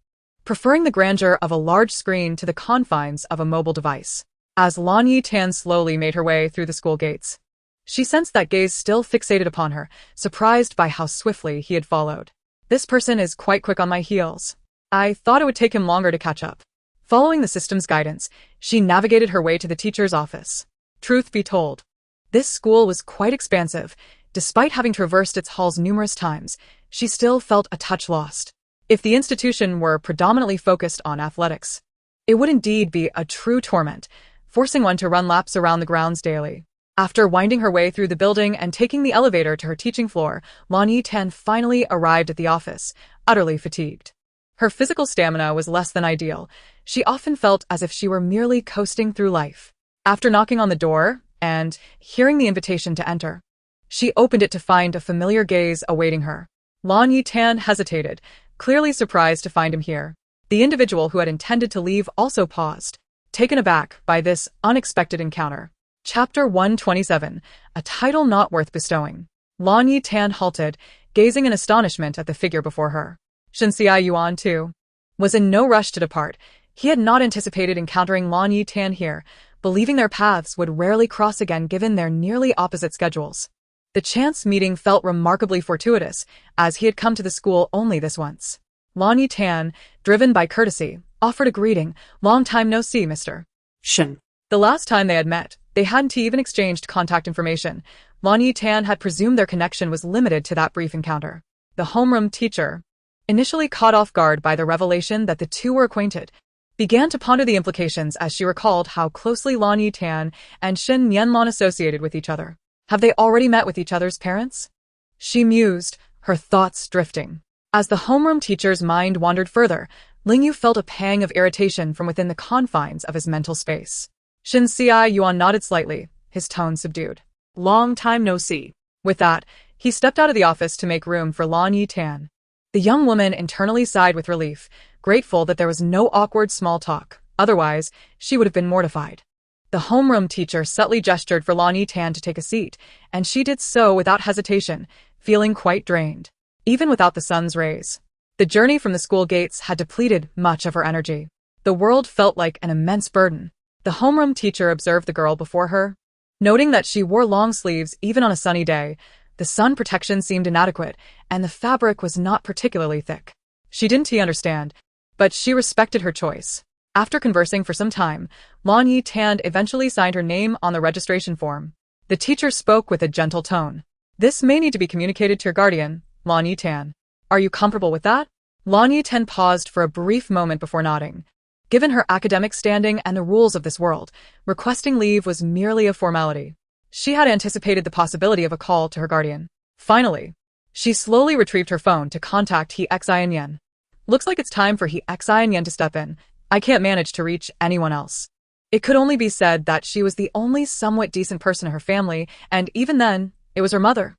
preferring the grandeur of a large screen to the confines of a mobile device. As Lan Yetan slowly made her way through the school gates, she sensed that gaze still fixated upon her, surprised by how swiftly he had followed. This person is quite quick on my heels. I thought it would take him longer to catch up. Following the system's guidance, she navigated her way to the teacher's office. Truth be told, this school was quite expansive. Despite having traversed its halls numerous times, she still felt a touch lost. If the institution were predominantly focused on athletics, It would indeed be a true torment, forcing one to run laps around the grounds daily. After winding her way through the building and taking the elevator to her teaching floor, Lan Yetan finally arrived at the office, utterly fatigued. Her physical stamina was less than ideal. She often felt as if she were merely coasting through life. After knocking on the door and hearing the invitation to enter, she opened it to find a familiar gaze awaiting her. Lan Yetan hesitated, clearly surprised to find him here. The individual who had intended to leave also paused, taken aback by this unexpected encounter. Chapter 127, a title not worth bestowing. Lan Yetan halted, gazing in astonishment at the figure before her. Shenxia Yuan, too, was in no rush to depart. He had not anticipated encountering Lan Yetan here, believing their paths would rarely cross again given their nearly opposite schedules. The chance meeting felt remarkably fortuitous, as he had come to the school only this once. Lan Yetan, driven by courtesy, offered a greeting. "Long time no see, Mr. Shen. The last time they had met, they hadn't even exchanged contact information. Lan Yetan had presumed their connection was limited to that brief encounter. The homeroom teacher, initially caught off guard by the revelation that the two were acquainted, began to ponder the implications as she recalled how closely Lan Yetan and Shen Nianlan associated with each other. Have they already met with each other's parents? She mused, her thoughts drifting. As the homeroom teacher's mind wandered further, Lingyu felt a pang of irritation from within the confines of his mental space. Shenxia Yuan nodded slightly, his tone subdued. "Long time no see." With that, he stepped out of the office to make room for Lan Yetan. The young woman internally sighed with relief, grateful that there was no awkward small talk. Otherwise, she would have been mortified. The homeroom teacher subtly gestured for Lan Yetan to take a seat, and she did so without hesitation, feeling quite drained. Even without the sun's rays, the journey from the school gates had depleted much of her energy. The world felt like an immense burden. The homeroom teacher observed the girl before her. Noting that she wore long sleeves even on a sunny day, the sun protection seemed inadequate, and the fabric was not particularly thick. She didn't understand, but she respected her choice. After conversing for some time, Lan Yetan eventually signed her name on the registration form. The teacher spoke with a gentle tone. "This may need to be communicated to your guardian, Lan Yetan. Are you comfortable with that?" Lan Yetan paused for a brief moment before nodding. Given her academic standing and the rules of this world, requesting leave was merely a formality. She had anticipated the possibility of a call to her guardian. Finally, she slowly retrieved her phone to contact He Xian. "Looks like it's time for He Xian to step in. I can't manage to reach anyone else." It could only be said that she was the only somewhat decent person in her family, and even then, it was her mother,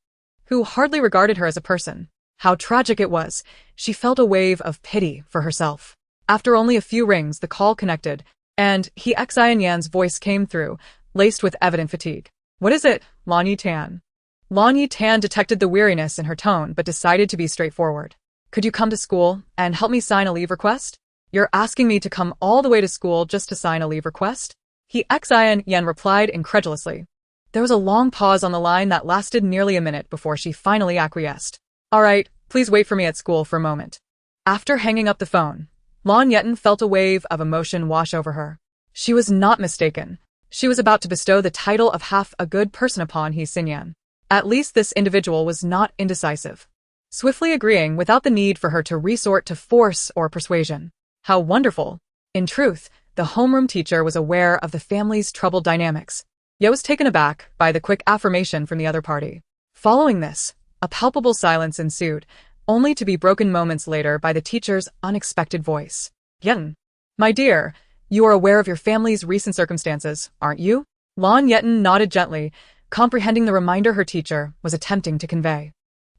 who hardly regarded her as a person. How tragic it was. She felt a wave of pity for herself. After only a few rings, the call connected, and He Xian's voice came through, laced with evident fatigue. "What is it, Lan Yetan?" Lan Yetan detected the weariness in her tone, but decided to be straightforward. "Could you come to school and help me sign a leave request?" "You're asking me to come all the way to school just to sign a leave request?" He Xian replied incredulously. There was a long pause on the line that lasted nearly a minute before she finally acquiesced. "All right, please wait for me at school for a moment." After hanging up the phone, Lan Yetan felt a wave of emotion wash over her. She was not mistaken. She was about to bestow the title of half a good person upon He Xian. At least this individual was not indecisive, swiftly agreeing without the need for her to resort to force or persuasion. How wonderful! In truth, the homeroom teacher was aware of the family's troubled dynamics, yet was taken aback by the quick affirmation from the other party. Following this, a palpable silence ensued, only to be broken moments later by the teacher's unexpected voice. "Yetan, my dear, you are aware of your family's recent circumstances, aren't you?" Lan Yetan nodded gently, comprehending the reminder her teacher was attempting to convey.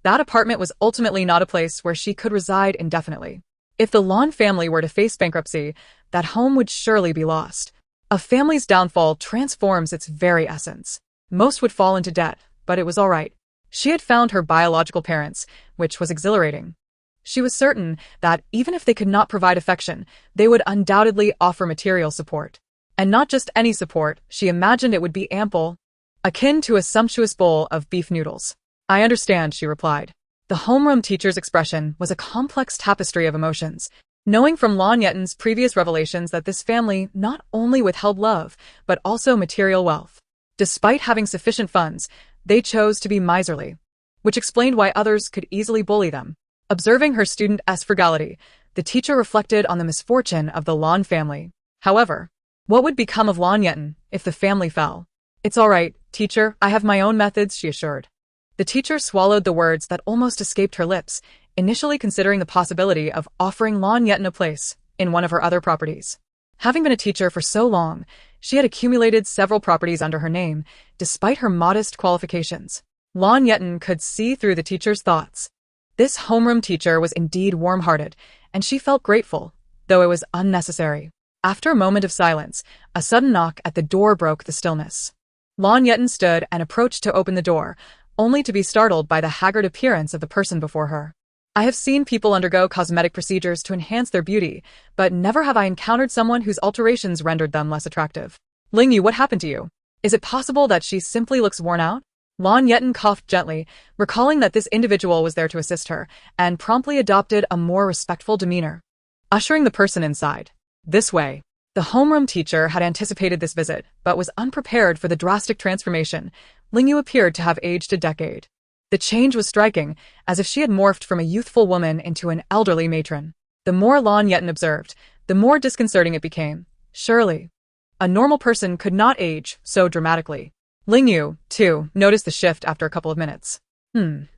That apartment was ultimately not a place where she could reside indefinitely. If the Lan family were to face bankruptcy, that home would surely be lost. A family's downfall transforms its very essence. Most would fall into debt, but it was all right. She had found her biological parents, which was exhilarating. She was certain that even if they could not provide affection, they would undoubtedly offer material support. And not just any support, she imagined it would be ample, akin to a sumptuous bowl of beef noodles. "I understand," she replied. The homeroom teacher's expression was a complex tapestry of emotions, knowing from Lan Yetan's previous revelations that this family not only withheld love, but also material wealth. Despite having sufficient funds, they chose to be miserly, which explained why others could easily bully them. Observing her student's frugality, the teacher reflected on the misfortune of the Lan family. However, what would become of Lan Yetan if the family fell? It's all right, teacher, I have my own methods, she assured. The teacher swallowed the words that almost escaped her lips, initially considering the possibility of offering Lan Yetan a place in one of her other properties. Having been a teacher for so long, she had accumulated several properties under her name, despite her modest qualifications. Lan Yetan could see through the teacher's thoughts. This homeroom teacher was indeed warm-hearted, and she felt grateful, though it was unnecessary. After a moment of silence, a sudden knock at the door broke the stillness. Lan Yetan stood and approached to open the door, only to be startled by the haggard appearance of the person before her. I have seen people undergo cosmetic procedures to enhance their beauty, but never have I encountered someone whose alterations rendered them less attractive. Lingyu, what happened to you? Is it possible that she simply looks worn out? Lan Yetan coughed gently, recalling that this individual was there to assist her, and promptly adopted a more respectful demeanor. Ushering the person inside. This way. The homeroom teacher had anticipated this visit, but was unprepared for the drastic transformation. Lingyu appeared to have aged a decade. The change was striking, as if she had morphed from a youthful woman into an elderly matron. The more Lan Yetan observed, the more disconcerting it became. Surely, a normal person could not age so dramatically. Lingyu, too, noticed the shift after a couple of minutes.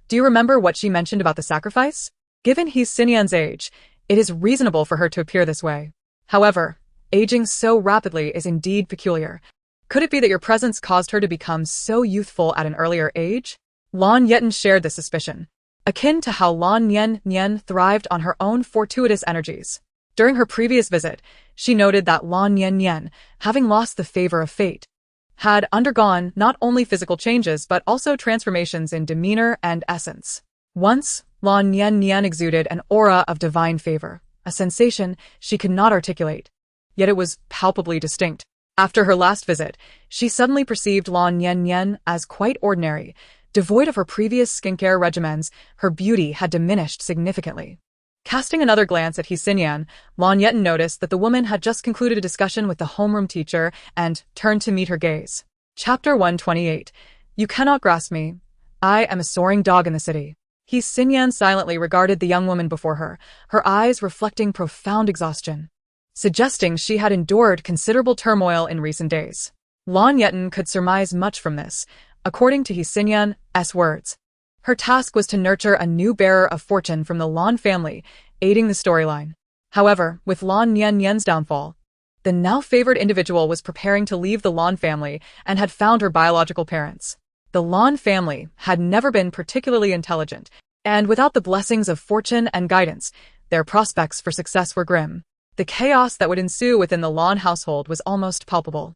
Do you remember what she mentioned about the sacrifice? Given Xinyan's age, it is reasonable for her to appear this way. However, aging so rapidly is indeed peculiar. Could it be that your presence caused her to become so youthful at an earlier age? Lan Yetan shared this suspicion, akin to how Lan Yetan thrived on her own fortuitous energies. During her previous visit, she noted that Lan Yetan, having lost the favor of fate, had undergone not only physical changes but also transformations in demeanor and essence. Once, Lan Yetan exuded an aura of divine favor, a sensation she could not articulate. Yet it was palpably distinct. After her last visit, she suddenly perceived Lan Yetan as quite ordinary. Devoid of her previous skincare regimens, her beauty had diminished significantly. Casting another glance at Xinyan, Lan Yetan noticed that the woman had just concluded a discussion with the homeroom teacher and turned to meet her gaze. Chapter 128. You cannot grasp me. I am a soaring dog in the city. Xinyan silently regarded the young woman before her, her eyes reflecting profound exhaustion, suggesting she had endured considerable turmoil in recent days. Lan Yetan could surmise much from this. According to Xinyan's words, her task was to nurture a new bearer of fortune from the Lan family, aiding the storyline. However, with Lan Yetan's downfall, the now favored individual was preparing to leave the Lan family and had found her biological parents. The Lan family had never been particularly intelligent, and without the blessings of fortune and guidance, their prospects for success were grim. The chaos that would ensue within the Lan household was almost palpable.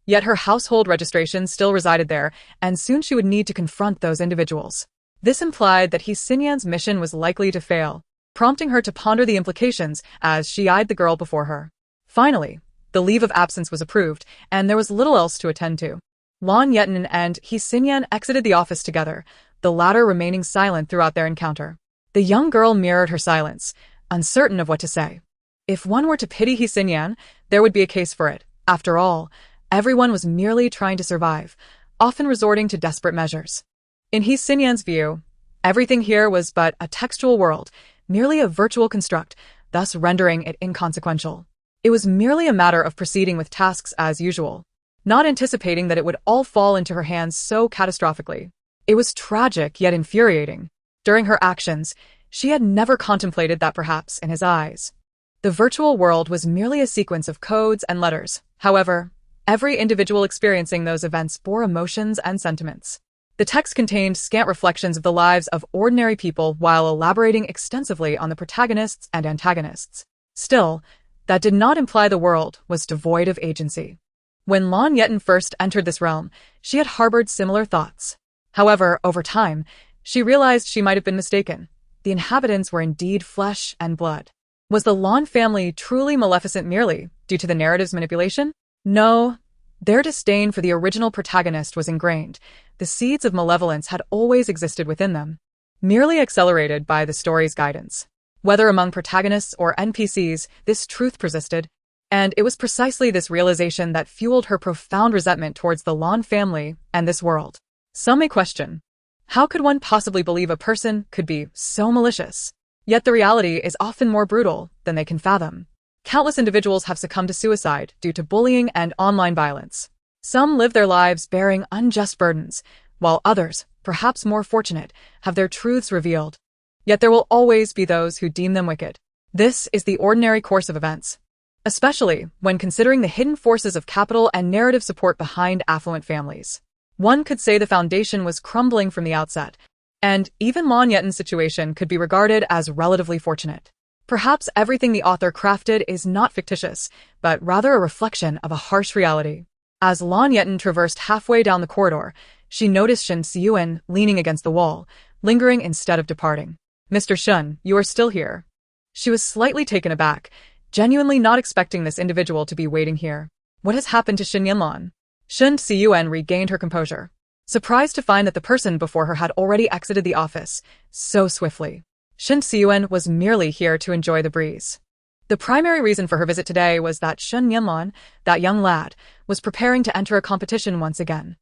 Yet her household registration still resided there, and soon she would need to confront those individuals. This implied that Xinyan's mission was likely to fail, prompting her to ponder the implications as she eyed the girl before her. Finally, the leave of absence was approved, and there was little else to attend to. Lan Yetan and Xinyan exited the office together, the latter remaining silent throughout their encounter. The young girl mirrored her silence, uncertain of what to say. If one were to pity Xinyan, there would be a case for it. After all, everyone was merely trying to survive, often resorting to desperate measures. In Xinyan's view, everything here was but a textual world, merely a virtual construct, thus rendering it inconsequential. It was merely a matter of proceeding with tasks as usual, not anticipating that it would all fall into her hands so catastrophically. It was tragic yet infuriating. During her actions, she had never contemplated that perhaps in his eyes, the virtual world was merely a sequence of codes and letters. However, every individual experiencing those events bore emotions and sentiments. The text contained scant reflections of the lives of ordinary people while elaborating extensively on the protagonists and antagonists. Still, that did not imply the world was devoid of agency. When Lan Yetan first entered this realm, she had harbored similar thoughts. However, over time, she realized she might have been mistaken. The inhabitants were indeed flesh and blood. Was the Lan family truly maleficent merely due to the narrative's manipulation? No. Their disdain for the original protagonist was ingrained. The seeds of malevolence had always existed within them, merely accelerated by the story's guidance. Whether among protagonists or NPCs, this truth persisted, and it was precisely this realization that fueled her profound resentment towards the Lan family and this world. Some may question, how could one possibly believe a person could be so malicious? Yet the reality is often more brutal than they can fathom. Countless individuals have succumbed to suicide due to bullying and online violence. Some live their lives bearing unjust burdens, while others, perhaps more fortunate, have their truths revealed. Yet there will always be those who deem them wicked. This is the ordinary course of events, especially when considering the hidden forces of capital and narrative support behind affluent families. One could say the foundation was crumbling from the outset, and even Lan Yetan's situation could be regarded as relatively fortunate. Perhaps everything the author crafted is not fictitious, but rather a reflection of a harsh reality. As Lan Yetan traversed halfway down the corridor, she noticed Shen Siyuan leaning against the wall, lingering instead of departing. "Mr. Shen, you are still here." She was slightly taken aback, genuinely not expecting this individual to be waiting here. What has happened to Shen Yanlan? Shen Siyuan regained her composure, surprised to find that the person before her had already exited the office so swiftly. Shen Siyuan was merely here to enjoy the breeze. The primary reason for her visit today was that Shen Yanlan, that young lad, was preparing to enter a competition once again.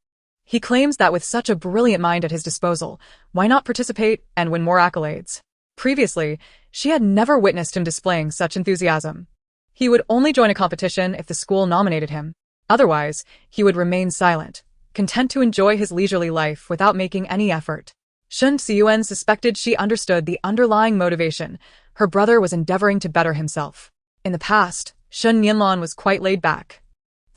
He claims that with such a brilliant mind at his disposal, why not participate and win more accolades? Previously, she had never witnessed him displaying such enthusiasm. He would only join a competition if the school nominated him. Otherwise, he would remain silent, content to enjoy his leisurely life without making any effort. Shen Siyuan suspected she understood the underlying motivation. Her brother was endeavoring to better himself. In the past, Shen Yanlan was quite laid back,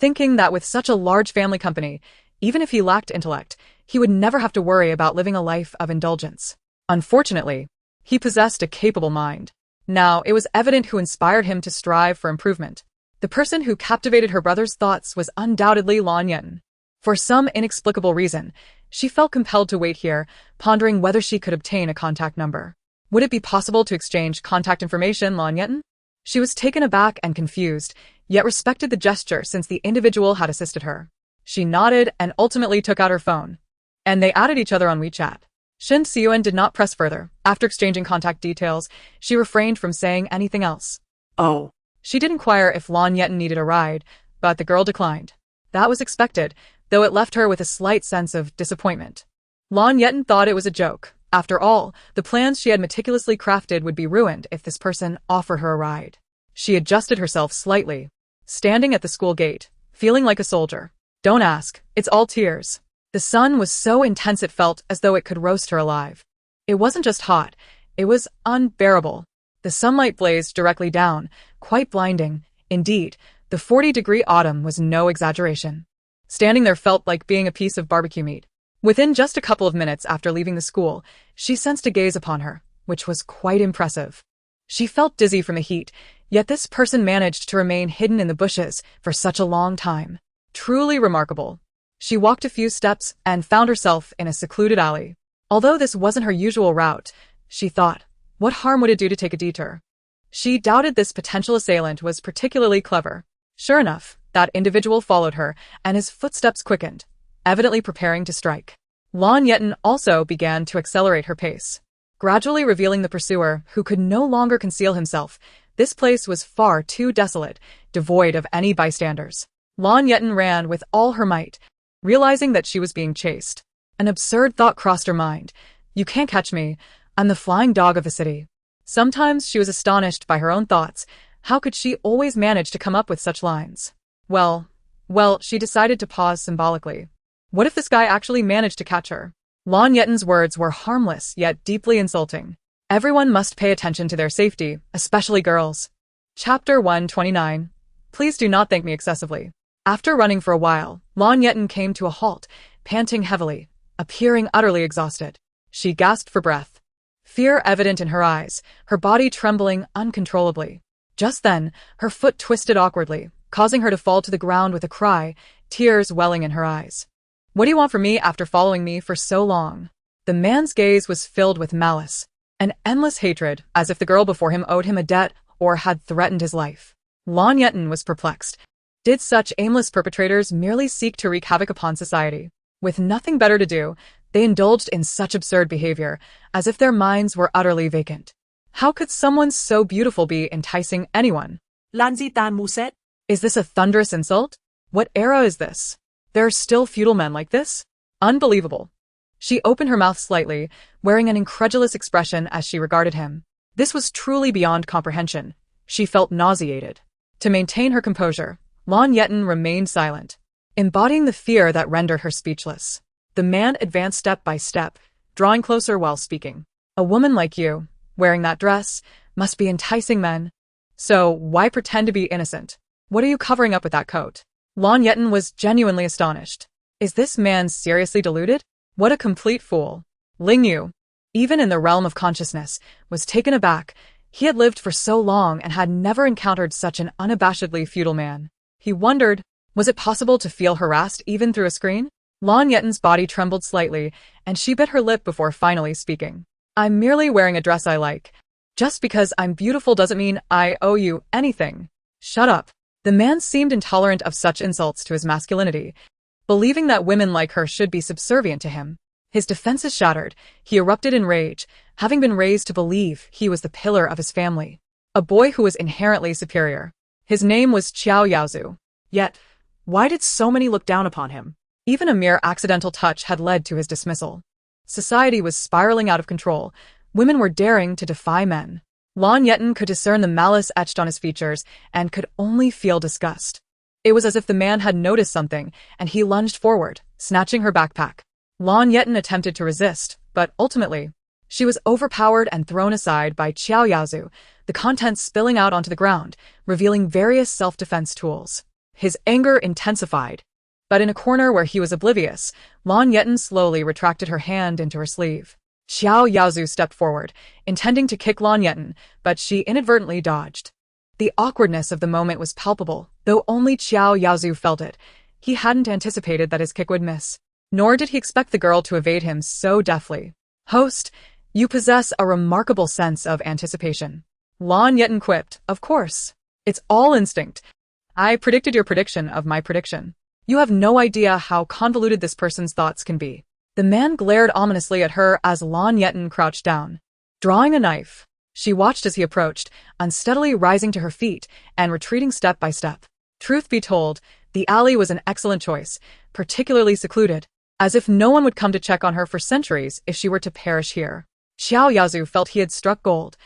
thinking that with such a large family company, even if he lacked intellect, he would never have to worry about living a life of indulgence. Unfortunately, he possessed a capable mind. Now, it was evident who inspired him to strive for improvement. The person who captivated her brother's thoughts was undoubtedly Lan Yetan. For some inexplicable reason, she felt compelled to wait here, pondering whether she could obtain a contact number. Would it be possible to exchange contact information, Lan Yetan? She was taken aback and confused, yet respected the gesture since the individual had assisted her. She nodded and ultimately took out her phone, and they added each other on WeChat. Shen Siyuan did not press further. After exchanging contact details, she refrained from saying anything else. Oh. She did inquire if Lan Yetan needed a ride, but the girl declined. That was expected, though it left her with a slight sense of disappointment. Lan Yetan thought it was a joke. After all, the plans she had meticulously crafted would be ruined if this person offered her a ride. She adjusted herself slightly, standing at the school gate, feeling like a soldier. Don't ask, it's all tears. The sun was so intense it felt as though it could roast her alive. It wasn't just hot, it was unbearable. The sunlight blazed directly down, quite blinding. Indeed, the 40-degree autumn was no exaggeration. Standing there felt like being a piece of barbecue meat. Within just a couple of minutes after leaving the school, she sensed a gaze upon her, which was quite impressive. She felt dizzy from the heat, yet this person managed to remain hidden in the bushes for such a long time. Truly remarkable. She walked a few steps and found herself in a secluded alley. Although this wasn't her usual route, she thought, what harm would it do to take a detour? She doubted this potential assailant was particularly clever. Sure enough, that individual followed her, and his footsteps quickened, evidently preparing to strike. Lan Yetan also began to accelerate her pace, gradually revealing the pursuer, who could no longer conceal himself. This place was far too desolate, devoid of any bystanders. Lan Yetan ran with all her might, realizing that she was being chased. An absurd thought crossed her mind. You can't catch me. I'm the flying dog of the city. Sometimes she was astonished by her own thoughts. How could she always manage to come up with such lines? Well, she decided to pause symbolically. What if this guy actually managed to catch her? Lan Yetan's words were harmless yet deeply insulting. Everyone must pay attention to their safety, especially girls. Chapter 129. Please do not thank me excessively. After running for a while, Lan Yetan came to a halt, panting heavily, appearing utterly exhausted. She gasped for breath, fear evident in her eyes, her body trembling uncontrollably. Just then, her foot twisted awkwardly, causing her to fall to the ground with a cry, tears welling in her eyes. What do you want from me after following me for so long? The man's gaze was filled with malice, an endless hatred, as if the girl before him owed him a debt or had threatened his life. Lan Yetan was perplexed. Did such aimless perpetrators merely seek to wreak havoc upon society? With nothing better to do, they indulged in such absurd behavior, as if their minds were utterly vacant. How could someone so beautiful be enticing anyone? Lan Yetan Muset? Is this a thunderous insult? What era is this? There are still feudal men like this? Unbelievable. She opened her mouth slightly, wearing an incredulous expression as she regarded him. This was truly beyond comprehension. She felt nauseated. To maintain her composure, Lan Yetan remained silent, embodying the fear that rendered her speechless. The man advanced step by step, drawing closer while speaking. A woman like you, wearing that dress, must be enticing men. So why pretend to be innocent? What are you covering up with that coat? Lan Yetan was genuinely astonished. Is this man seriously deluded? What a complete fool. Ling Yu, even in the realm of consciousness, was taken aback. He had lived for so long and had never encountered such an unabashedly feudal man. He wondered, was it possible to feel harassed even through a screen? Lan Yetan's body trembled slightly, and she bit her lip before finally speaking. I'm merely wearing a dress I like. Just because I'm beautiful doesn't mean I owe you anything. Shut up. The man seemed intolerant of such insults to his masculinity, believing that women like her should be subservient to him. His defenses shattered, he erupted in rage, having been raised to believe he was the pillar of his family. A boy who was inherently superior. His name was Qiao Yaozu. Yet, why did so many look down upon him? Even a mere accidental touch had led to his dismissal. Society was spiraling out of control. Women were daring to defy men. Lan Yetan could discern the malice etched on his features and could only feel disgust. It was as if the man had noticed something, and he lunged forward, snatching her backpack. Lan Yetan attempted to resist, but ultimately, she was overpowered and thrown aside by Qiao Yaozu, the contents spilling out onto the ground, revealing various self-defense tools. His anger intensified. But in a corner where he was oblivious, Lan Yetan slowly retracted her hand into her sleeve. Qiao Yaozu stepped forward, intending to kick Lan Yetan, but she inadvertently dodged. The awkwardness of the moment was palpable, though only Qiao Yaozu felt it. He hadn't anticipated that his kick would miss. Nor did he expect the girl to evade him so deftly. Host, you possess a remarkable sense of anticipation. Lan Yetan quipped, of course. It's all instinct. I predicted your prediction of my prediction. You have no idea how convoluted this person's thoughts can be. The man glared ominously at her as Lan Yetan crouched down. Drawing a knife, she watched as he approached, unsteadily rising to her feet and retreating step by step. Truth be told, the alley was an excellent choice, particularly secluded, as if no one would come to check on her for centuries if she were to perish here. Qiao Yaozu felt he had struck gold,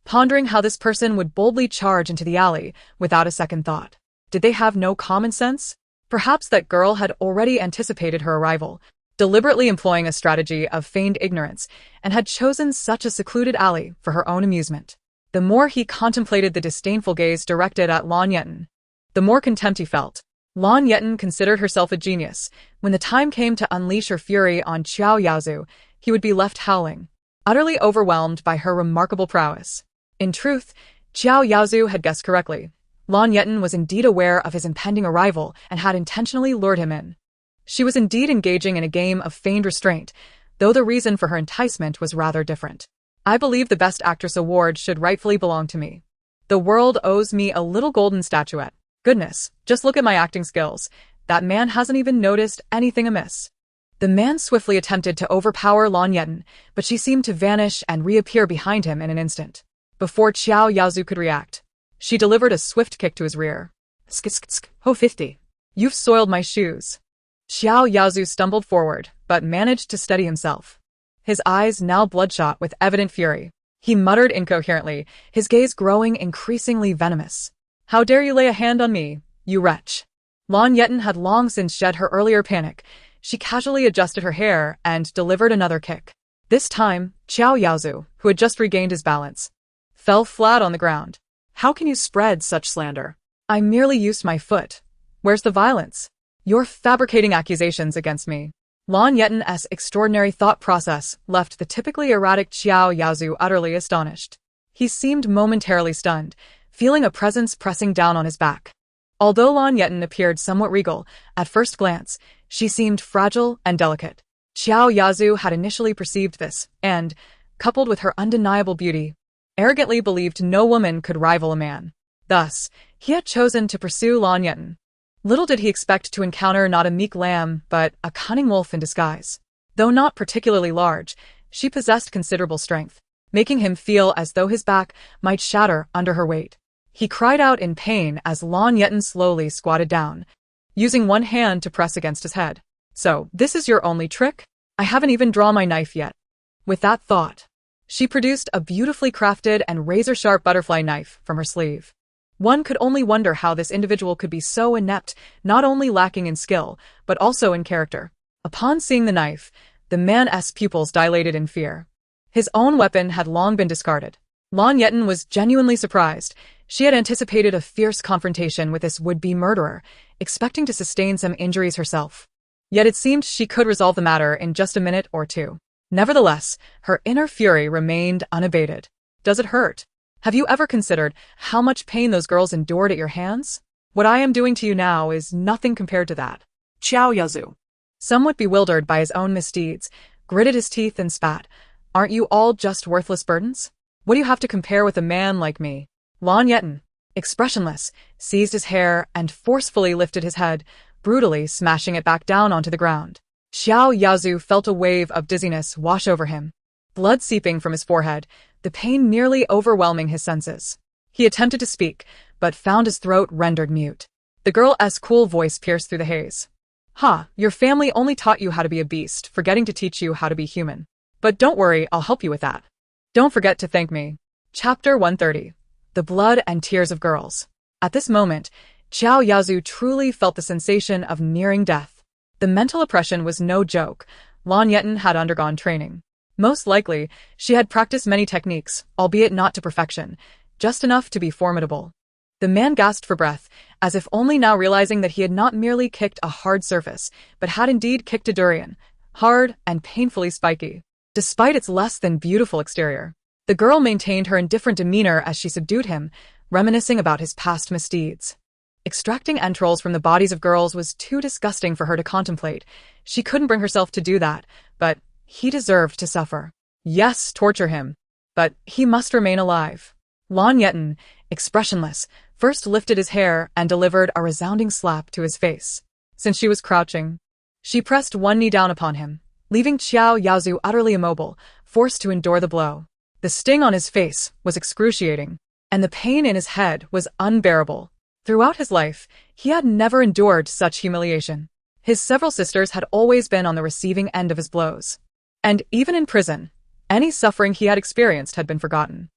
pondering how this person would boldly charge into the alley without a second thought. Did they have no common sense? Perhaps that girl had already anticipated her arrival, deliberately employing a strategy of feigned ignorance, and had chosen such a secluded alley for her own amusement. The more he contemplated the disdainful gaze directed at Lan Yetan, the more contempt he felt. Lan Yetan considered herself a genius. When the time came to unleash her fury on Qiao Yaozu, he would be left howling, utterly overwhelmed by her remarkable prowess. In truth, Qiao Yaozu had guessed correctly. Lan Yetan was indeed aware of his impending arrival and had intentionally lured him in. She was indeed engaging in a game of feigned restraint, though the reason for her enticement was rather different. I believe the Best Actress award should rightfully belong to me. The world owes me a little golden statuette. Goodness, just look at my acting skills. That man hasn't even noticed anything amiss. The man swiftly attempted to overpower Lan Yetan, but she seemed to vanish and reappear behind him in an instant. Before Qiao Yaozu could react, she delivered a swift kick to his rear. Sk-sk-sk, ho 50. You've soiled my shoes. Qiao Yaozu stumbled forward, but managed to steady himself. His eyes now bloodshot with evident fury. He muttered incoherently, his gaze growing increasingly venomous. How dare you lay a hand on me, you wretch? Lan Yetan had long since shed her earlier panic. She casually adjusted her hair and delivered another kick. This time, Qiao Yaozu, who had just regained his balance, fell flat on the ground. How can you spread such slander? I merely used my foot. Where's the violence? You're fabricating accusations against me. Lan Yetan's extraordinary thought process left the typically erratic Qiao Yaozu utterly astonished. He seemed momentarily stunned, feeling a presence pressing down on his back. Although Lan Yetan appeared somewhat regal, at first glance, she seemed fragile and delicate. Qiao Yaozu had initially perceived this, and, coupled with her undeniable beauty, arrogantly believed no woman could rival a man. Thus, he had chosen to pursue Lan Yetan. Little did he expect to encounter not a meek lamb, but a cunning wolf in disguise. Though not particularly large, she possessed considerable strength, making him feel as though his back might shatter under her weight. He cried out in pain as Lan Yetan slowly squatted down, using one hand to press against his head. So, this is your only trick? I haven't even drawn my knife yet. With that thought, she produced a beautifully crafted and razor-sharp butterfly knife from her sleeve. One could only wonder how this individual could be so inept, not only lacking in skill, but also in character. Upon seeing the knife, the man's pupils dilated in fear. His own weapon had long been discarded. Lan Yetan was genuinely surprised. She had anticipated a fierce confrontation with this would-be murderer, expecting to sustain some injuries herself. Yet it seemed she could resolve the matter in just a minute or two. Nevertheless, her inner fury remained unabated. Does it hurt? Have you ever considered how much pain those girls endured at your hands? What I am doing to you now is nothing compared to that. Xiao Yazu. Somewhat bewildered by his own misdeeds, gritted his teeth and spat. Aren't you all just worthless burdens? What do you have to compare with a man like me? Lan Yetan, expressionless, seized his hair and forcefully lifted his head, brutally smashing it back down onto the ground. Xiao Yazu felt a wave of dizziness wash over him. Blood seeping from his forehead, the pain nearly overwhelming his senses. He attempted to speak, but found his throat rendered mute. The girl's cool voice pierced through the haze. Your family only taught you how to be a beast, forgetting to teach you how to be human. But don't worry, I'll help you with that. Don't forget to thank me. Chapter 130. The Blood and Tears of Girls. At this moment, Xiao Yazu truly felt the sensation of nearing death. The mental oppression was no joke. Lan Yetan had undergone training. Most likely, she had practiced many techniques, albeit not to perfection, just enough to be formidable. The man gasped for breath, as if only now realizing that he had not merely kicked a hard surface, but had indeed kicked a durian, hard and painfully spiky. Despite its less than beautiful exterior, the girl maintained her indifferent demeanor as she subdued him, reminiscing about his past misdeeds. Extracting entrails from the bodies of girls was too disgusting for her to contemplate. She couldn't bring herself to do that, but he deserved to suffer. Yes, torture him. But he must remain alive. Lan Yetan, expressionless, first lifted his hair and delivered a resounding slap to his face. Since she was crouching, she pressed one knee down upon him, leaving Xiao Yazu utterly immobile, forced to endure the blow. The sting on his face was excruciating, and the pain in his head was unbearable. Throughout his life, he had never endured such humiliation. His several sisters had always been on the receiving end of his blows. And even in prison, any suffering he had experienced had been forgotten.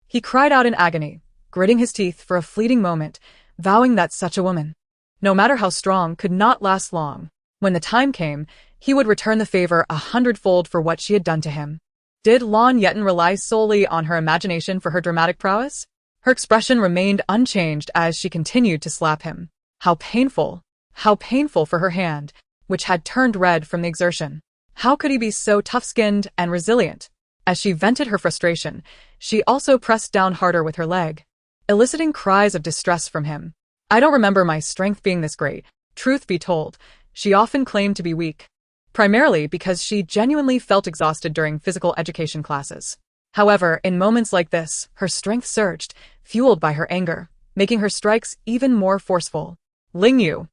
He cried out in agony, gritting his teeth for a fleeting moment, vowing that such a woman, no matter how strong, could not last long. When the time came, he would return the favor 100-fold for what she had done to him. Did Lan Yetan rely solely on her imagination for her dramatic prowess? Her expression remained unchanged as she continued to slap him. How painful for her hand, which had turned red from the exertion. How could he be so tough-skinned and resilient? As she vented her frustration, she also pressed down harder with her leg, eliciting cries of distress from him. I don't remember my strength being this great. Truth be told, she often claimed to be weak, primarily because she genuinely felt exhausted during physical education classes. However, in moments like this, her strength surged, fueled by her anger, making her strikes even more forceful. Ling Yu,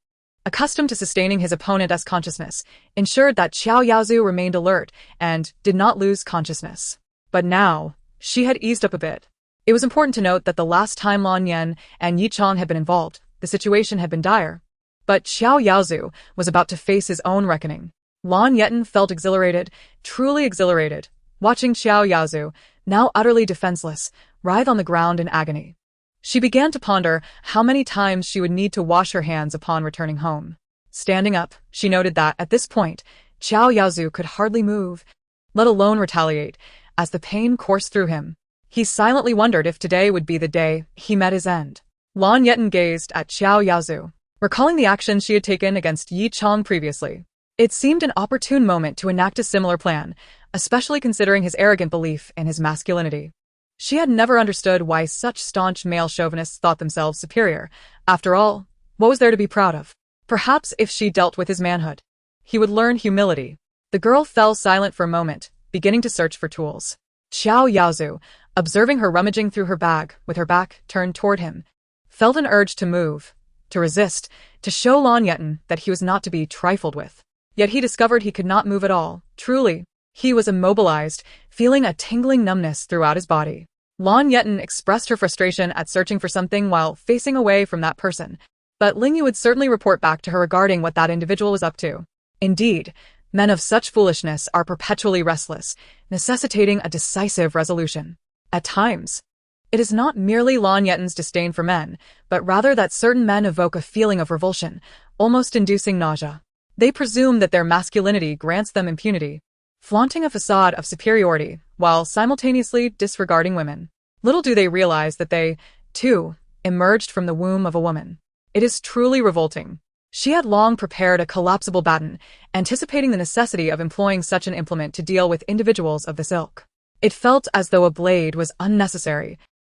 accustomed to sustaining his opponent's consciousness, ensured that Xiao Yazu remained alert and did not lose consciousness. But now, she had eased up a bit. It was important to note that the last time Lan Yen and Yi Chong had been involved, the situation had been dire. But Xiao Yazu was about to face his own reckoning. Lan Yetan felt exhilarated, truly exhilarated, watching Xiao Yazu, now utterly defenseless, writhe on the ground in agony. She began to ponder how many times she would need to wash her hands upon returning home. Standing up, she noted that, at this point, Xiao Yazu could hardly move, let alone retaliate, as the pain coursed through him. He silently wondered if today would be the day he met his end. Lan Yetan gazed at Xiao Yazu, recalling the actions she had taken against Yi Chong previously. It seemed an opportune moment to enact a similar plan, especially considering his arrogant belief in his masculinity. She had never understood why such staunch male chauvinists thought themselves superior. After all, what was there to be proud of? Perhaps if she dealt with his manhood, he would learn humility. The girl fell silent for a moment, beginning to search for tools. Xiao Yazu, observing her rummaging through her bag with her back turned toward him, felt an urge to move, to resist, to show Lan Yetan that he was not to be trifled with. Yet he discovered he could not move at all. Truly, he was immobilized, feeling a tingling numbness throughout his body. Lan Yetan expressed her frustration at searching for something while facing away from that person, but Ling Yu would certainly report back to her regarding what that individual was up to. Indeed, men of such foolishness are perpetually restless, necessitating a decisive resolution. At times, It is not merely Lan Yetan's disdain for men, but rather that certain men evoke a feeling of revulsion, almost inducing nausea. They presume that their masculinity grants them impunity, flaunting a facade of superiority while simultaneously disregarding women. Little do they realize that they, too, emerged from the womb of a woman. It is truly revolting. She had long prepared a collapsible baton, anticipating the necessity of employing such an implement to deal with individuals of this ilk. It felt as though a blade was unnecessary.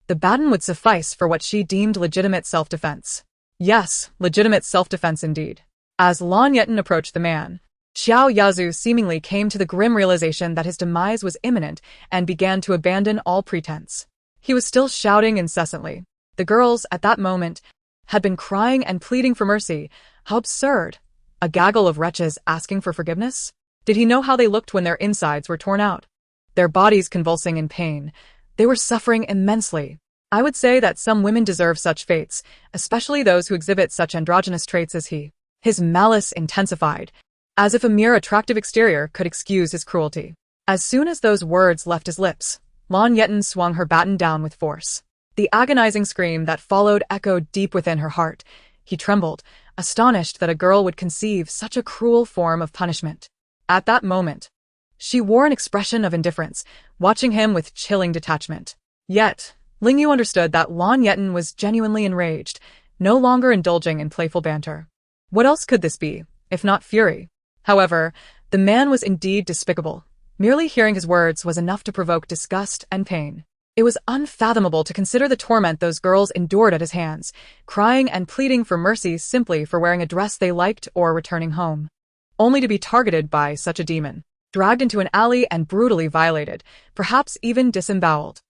The baton would suffice for what she deemed legitimate self-defense. Yes, legitimate self-defense indeed. As Lan Yetan approached the man, Xiao Yazu seemingly came to the grim realization that his demise was imminent and began to abandon all pretense. He was still shouting incessantly. The girls, at that moment, had been crying and pleading for mercy. How absurd! A gaggle of wretches asking for forgiveness? Did he know how they looked when their insides were torn out? Their bodies convulsing in pain. They were suffering immensely. I would say that some women deserve such fates, especially those who exhibit such androgynous traits as he. His malice intensified, as if a mere attractive exterior could excuse his cruelty. As soon as those words left his lips, Lan Yetan swung her baton down with force. The agonizing scream that followed echoed deep within her heart. He trembled, astonished that a girl would conceive such a cruel form of punishment. At that moment, she wore an expression of indifference, watching him with chilling detachment. Yet, Ling Yu understood that Lan Yetan was genuinely enraged, no longer indulging in playful banter. What else could this be, if not fury? However, the man was indeed despicable. Merely hearing his words was enough to provoke disgust and pain. It was unfathomable to consider the torment those girls endured at his hands, crying and pleading for mercy simply for wearing a dress they liked or returning home. Only to be targeted by such a demon, dragged into an alley and brutally violated, perhaps even disemboweled.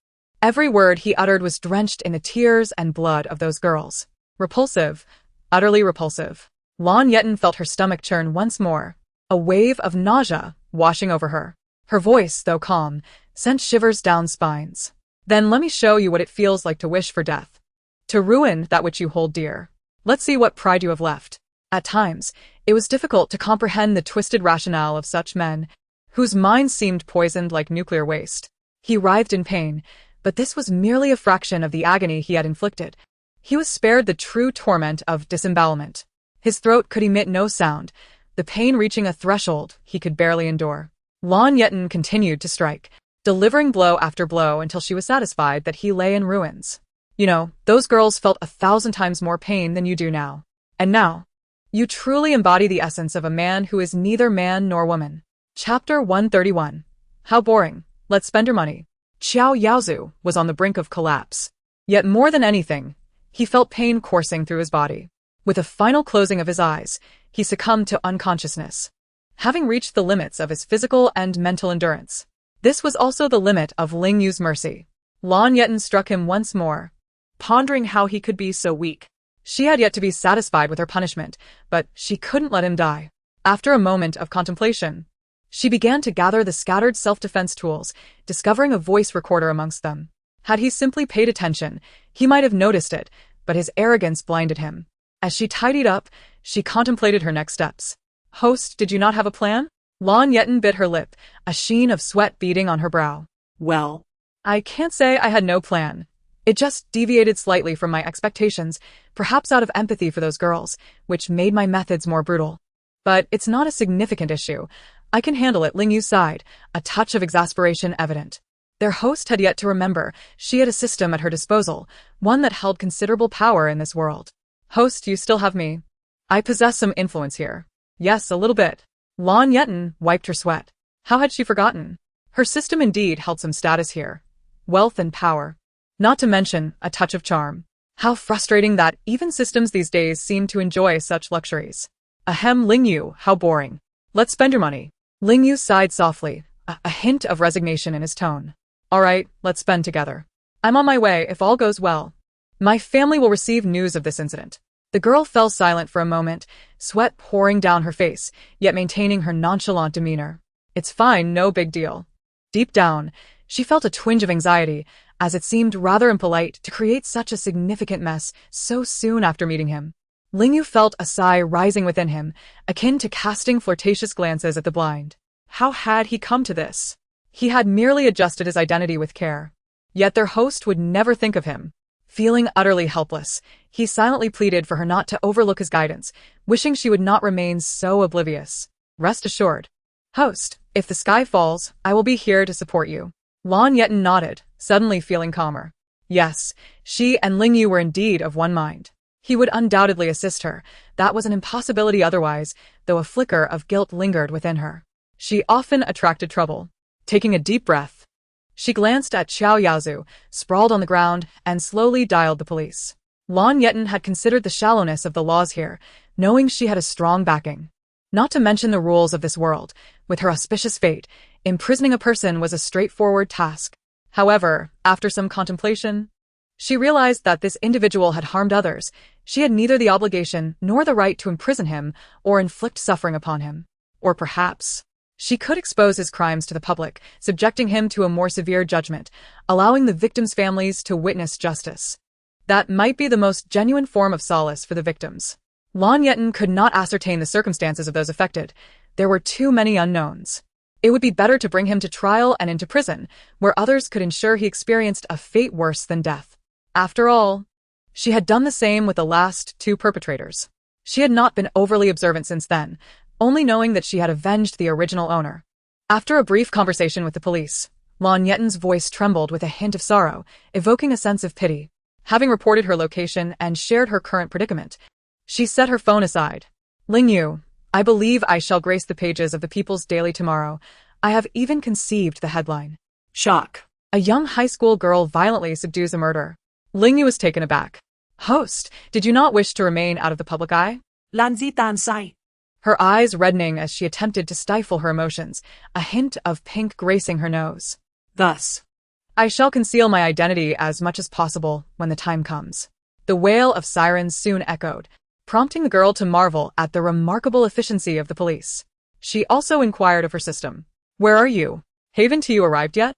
Every word he uttered was drenched in the tears and blood of those girls. Repulsive, utterly repulsive. Lan Yetan felt her stomach churn once more, a wave of nausea washing over her. Her voice, though calm, sent shivers down spines. Then let me show you what it feels like to wish for death. To ruin that which you hold dear. Let's see what pride you have left. At times, it was difficult to comprehend the twisted rationale of such men, whose minds seemed poisoned like nuclear waste. He writhed in pain, but this was merely a fraction of the agony he had inflicted. He was spared the true torment of disembowelment. His throat could emit no sound, the pain reaching a threshold he could barely endure. Lan Yetan continued to strike, delivering blow after blow until she was satisfied that he lay in ruins. You know, those girls felt 1,000 times more pain than you do now. And now, you truly embody the essence of a man who is neither man nor woman. Chapter 131. How boring. Let's spend your money. Xiao Yaozu was on the brink of collapse. Yet more than anything, he felt pain coursing through his body. With a final closing of his eyes, he succumbed to unconsciousness, having reached the limits of his physical and mental endurance. This was also the limit of Ling Yu's mercy. Lan Yetan struck him once more, pondering how he could be so weak. She had yet to be satisfied with her punishment, but she couldn't let him die. After a moment of contemplation, she began to gather the scattered self-defense tools, discovering a voice recorder amongst them. Had he simply paid attention, he might have noticed it, but his arrogance blinded him. As she tidied up, she contemplated her next steps. Host, did you not have a plan? Lan Yetan bit her lip, a sheen of sweat beading on her brow. Well, I can't say I had no plan. It just deviated slightly from my expectations, perhaps out of empathy for those girls, which made my methods more brutal. But it's not a significant issue. I can handle it. Ling Yu sighed, a touch of exasperation evident. Their host had yet to remember she had a system at her disposal, one that held considerable power in this world. Host, you still have me. I possess some influence here. Yes, a little bit. Lan Yetan wiped her sweat. How had she forgotten? Her system indeed held some status here. Wealth and power. Not to mention a touch of charm. How frustrating that even systems these days seem to enjoy such luxuries. Ahem, Ling Yu, how boring. Let's spend your money. Ling Yu sighed softly, a hint of resignation in his tone. All right, let's spend together. I'm on my way if all goes well. My family will receive news of this incident. The girl fell silent for a moment, sweat pouring down her face, yet maintaining her nonchalant demeanor. It's fine, no big deal. Deep down, she felt a twinge of anxiety, as it seemed rather impolite to create such a significant mess so soon after meeting him. Ling Yu felt a sigh rising within him, akin to casting flirtatious glances at the blind. How had he come to this? He had merely adjusted his identity with care. Yet their host would never think of him. Feeling utterly helpless, he silently pleaded for her not to overlook his guidance, wishing she would not remain so oblivious. Rest assured, host, if the sky falls, I will be here to support you. Lan Yetan nodded, suddenly feeling calmer. Yes, she and Ling Yu were indeed of one mind. He would undoubtedly assist her. That was an impossibility otherwise, though a flicker of guilt lingered within her. She often attracted trouble. Taking a deep breath, she glanced at Xiao Yaozu, sprawled on the ground, and slowly dialed the police. Lan Yetan had considered the shallowness of the laws here, knowing she had a strong backing. Not to mention the rules of this world. With her auspicious fate, imprisoning a person was a straightforward task. However, after some contemplation, she realized that this individual had harmed others. She had neither the obligation nor the right to imprison him or inflict suffering upon him. Or perhaps she could expose his crimes to the public, subjecting him to a more severe judgment, allowing the victims' families to witness justice. That might be the most genuine form of solace for the victims. Lan Yetan could not ascertain the circumstances of those affected. There were too many unknowns. It would be better to bring him to trial and into prison, where others could ensure he experienced a fate worse than death. After all, she had done the same with the last two perpetrators. She had not been overly observant since then, only knowing that she had avenged the original owner. After a brief conversation with the police, Lan Yetan's voice trembled with a hint of sorrow, evoking a sense of pity. Having reported her location and shared her current predicament, she set her phone aside. Ling Yu, I believe I shall grace the pages of the People's Daily tomorrow. I have even conceived the headline. Shock. A young high school girl violently subdues a murder. Ling Yu was taken aback. Host, did you not wish to remain out of the public eye? Lan Yetan sighed. Her eyes reddening as she attempted to stifle her emotions, a hint of pink gracing her nose. Thus, I shall conceal my identity as much as possible when the time comes. The wail of sirens soon echoed, prompting the girl to marvel at the remarkable efficiency of the police. She also inquired of her system. Where are you? Haven't you arrived yet?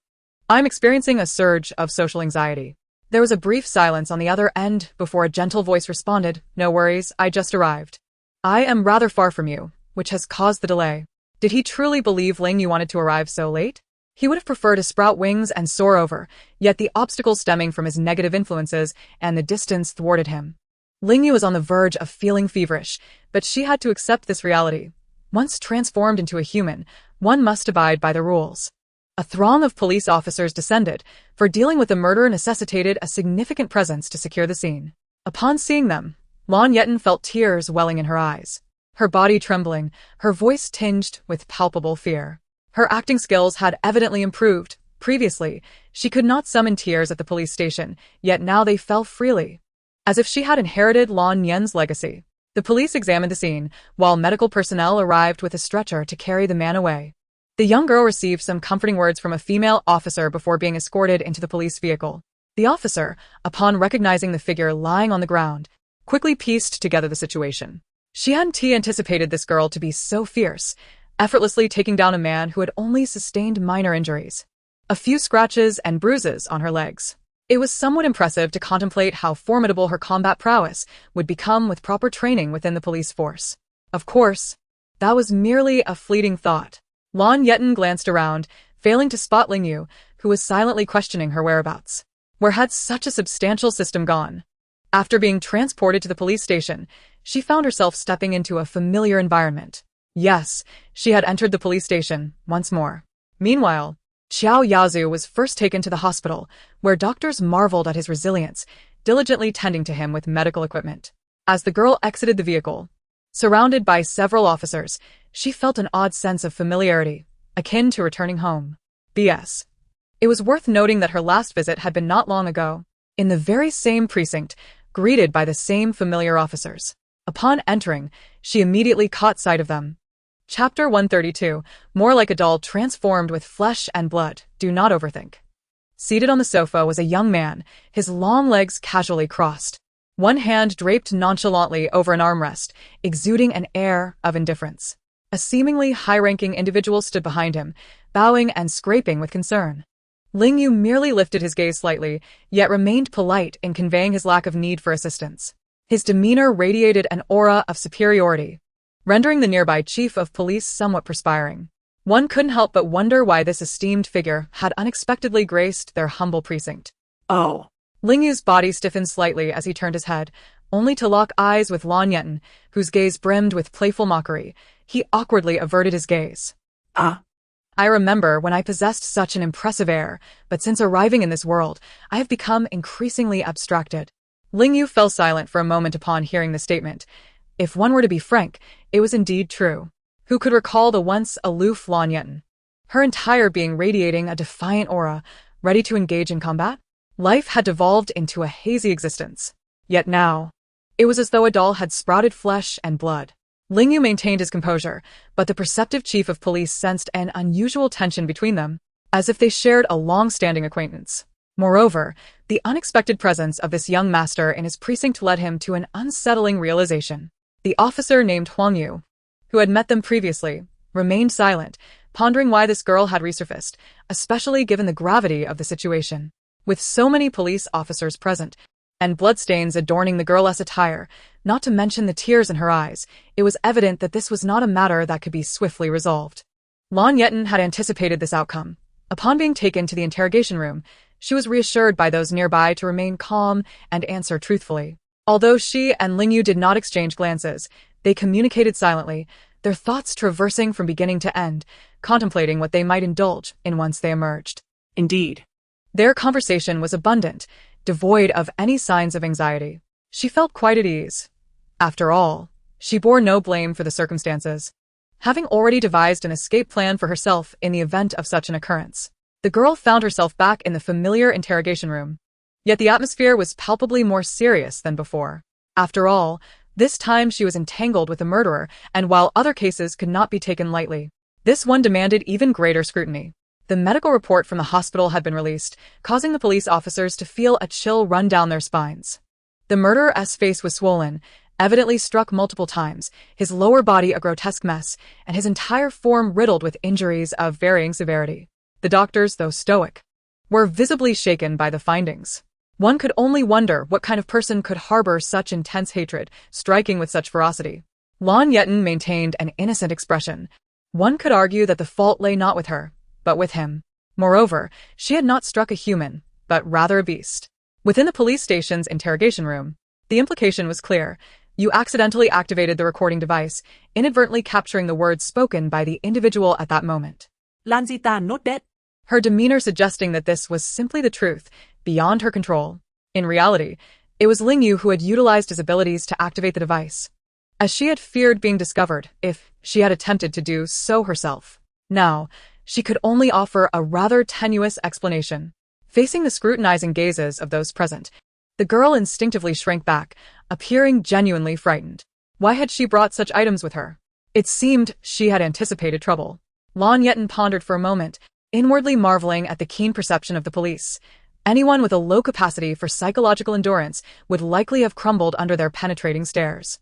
I'm experiencing a surge of social anxiety. There was a brief silence on the other end before a gentle voice responded, No worries, I just arrived. I am rather far from you, which has caused the delay. Did he truly believe Ling Yu wanted to arrive so late? He would have preferred to sprout wings and soar over, yet the obstacles stemming from his negative influences and the distance thwarted him. Ling Yu was on the verge of feeling feverish, but she had to accept this reality. Once transformed into a human, one must abide by the rules. A throng of police officers descended, for dealing with the murder necessitated a significant presence to secure the scene. Upon seeing them, Lan Yetan felt tears welling in her eyes. Her body trembling, her voice tinged with palpable fear. Her acting skills had evidently improved. Previously, she could not summon tears at the police station, yet now they fell freely, as if she had inherited Lan Yen's legacy. The police examined the scene, while medical personnel arrived with a stretcher to carry the man away. The young girl received some comforting words from a female officer before being escorted into the police vehicle. The officer, upon recognizing the figure lying on the ground, quickly pieced together the situation. She hadn't anticipated this girl to be so fierce, effortlessly taking down a man who had only sustained minor injuries. A few scratches and bruises on her legs. It was somewhat impressive to contemplate how formidable her combat prowess would become with proper training within the police force. Of course, that was merely a fleeting thought. Lan Yetan glanced around, failing to spot Ling Yu, who was silently questioning her whereabouts. Where had such a substantial system gone? After being transported to the police station, she found herself stepping into a familiar environment. Yes, she had entered the police station once more. Meanwhile, Xiao Yaozu was first taken to the hospital, where doctors marveled at his resilience, diligently tending to him with medical equipment. As the girl exited the vehicle, surrounded by several officers, she felt an odd sense of familiarity, akin to returning home. B.S. It was worth noting that her last visit had been not long ago, in the very same precinct, greeted by the same familiar officers. Upon entering, she immediately caught sight of them. Chapter 132, More like a doll transformed with flesh and blood, do not overthink. Seated on the sofa was a young man, his long legs casually crossed. One hand draped nonchalantly over an armrest, exuding an air of indifference. A seemingly high-ranking individual stood behind him, bowing and scraping with concern. Ling Yu merely lifted his gaze slightly, yet remained polite in conveying his lack of need for assistance. His demeanor radiated an aura of superiority, rendering the nearby chief of police somewhat perspiring. One couldn't help but wonder why this esteemed figure had unexpectedly graced their humble precinct. Oh. Ling Yu's body stiffened slightly as he turned his head, only to lock eyes with Lan Yetan, whose gaze brimmed with playful mockery. He awkwardly averted his gaze. I remember when I possessed such an impressive air, but since arriving in this world, I have become increasingly abstracted. Ling Yu fell silent for a moment upon hearing the statement. If one were to be frank, it was indeed true. Who could recall the once aloof Lan Yetan? Her entire being radiating a defiant aura, ready to engage in combat? Life had devolved into a hazy existence. Yet now, it was as though a doll had sprouted flesh and blood. Ling Yu maintained his composure, but the perceptive chief of police sensed an unusual tension between them, as if they shared a long-standing acquaintance. Moreover, the unexpected presence of this young master in his precinct led him to an unsettling realization. The officer named Huang Yu, who had met them previously, remained silent, pondering why this girl had resurfaced, especially given the gravity of the situation. With so many police officers present, and bloodstains adorning the girl's attire, not to mention the tears in her eyes, it was evident that this was not a matter that could be swiftly resolved. Lan Yetan had anticipated this outcome. Upon being taken to the interrogation room, she was reassured by those nearby to remain calm and answer truthfully. Although she and Ling Yu did not exchange glances, they communicated silently, their thoughts traversing from beginning to end, contemplating what they might indulge in once they emerged. Indeed. Their conversation was abundant, devoid of any signs of anxiety. She felt quite at ease. After all, she bore no blame for the circumstances, having already devised an escape plan for herself in the event of such an occurrence. The girl found herself back in the familiar interrogation room. Yet the atmosphere was palpably more serious than before. After all, this time she was entangled with a murderer, and while other cases could not be taken lightly, this one demanded even greater scrutiny. The medical report from the hospital had been released, causing the police officers to feel a chill run down their spines. The murderer's face was swollen, evidently struck multiple times, his lower body a grotesque mess, and his entire form riddled with injuries of varying severity. The doctors, though stoic, were visibly shaken by the findings. One could only wonder what kind of person could harbor such intense hatred, striking with such ferocity. Lan Yetan maintained an innocent expression. One could argue that the fault lay not with her, but with him. Moreover, she had not struck a human, but rather a beast. Within the police station's interrogation room, the implication was clear. You accidentally activated the recording device, inadvertently capturing the words spoken by the individual at that moment. Lan Yetan not dead. Her demeanor suggesting that this was simply the truth, beyond her control. In reality, it was Ling Yu who had utilized his abilities to activate the device, as she had feared being discovered if she had attempted to do so herself. Now, she could only offer a rather tenuous explanation. Facing the scrutinizing gazes of those present, the girl instinctively shrank back, appearing genuinely frightened. Why had she brought such items with her? It seemed she had anticipated trouble. Lan Yetan pondered for a moment, inwardly marveling at the keen perception of the police. Anyone with a low capacity for psychological endurance would likely have crumbled under their penetrating stares.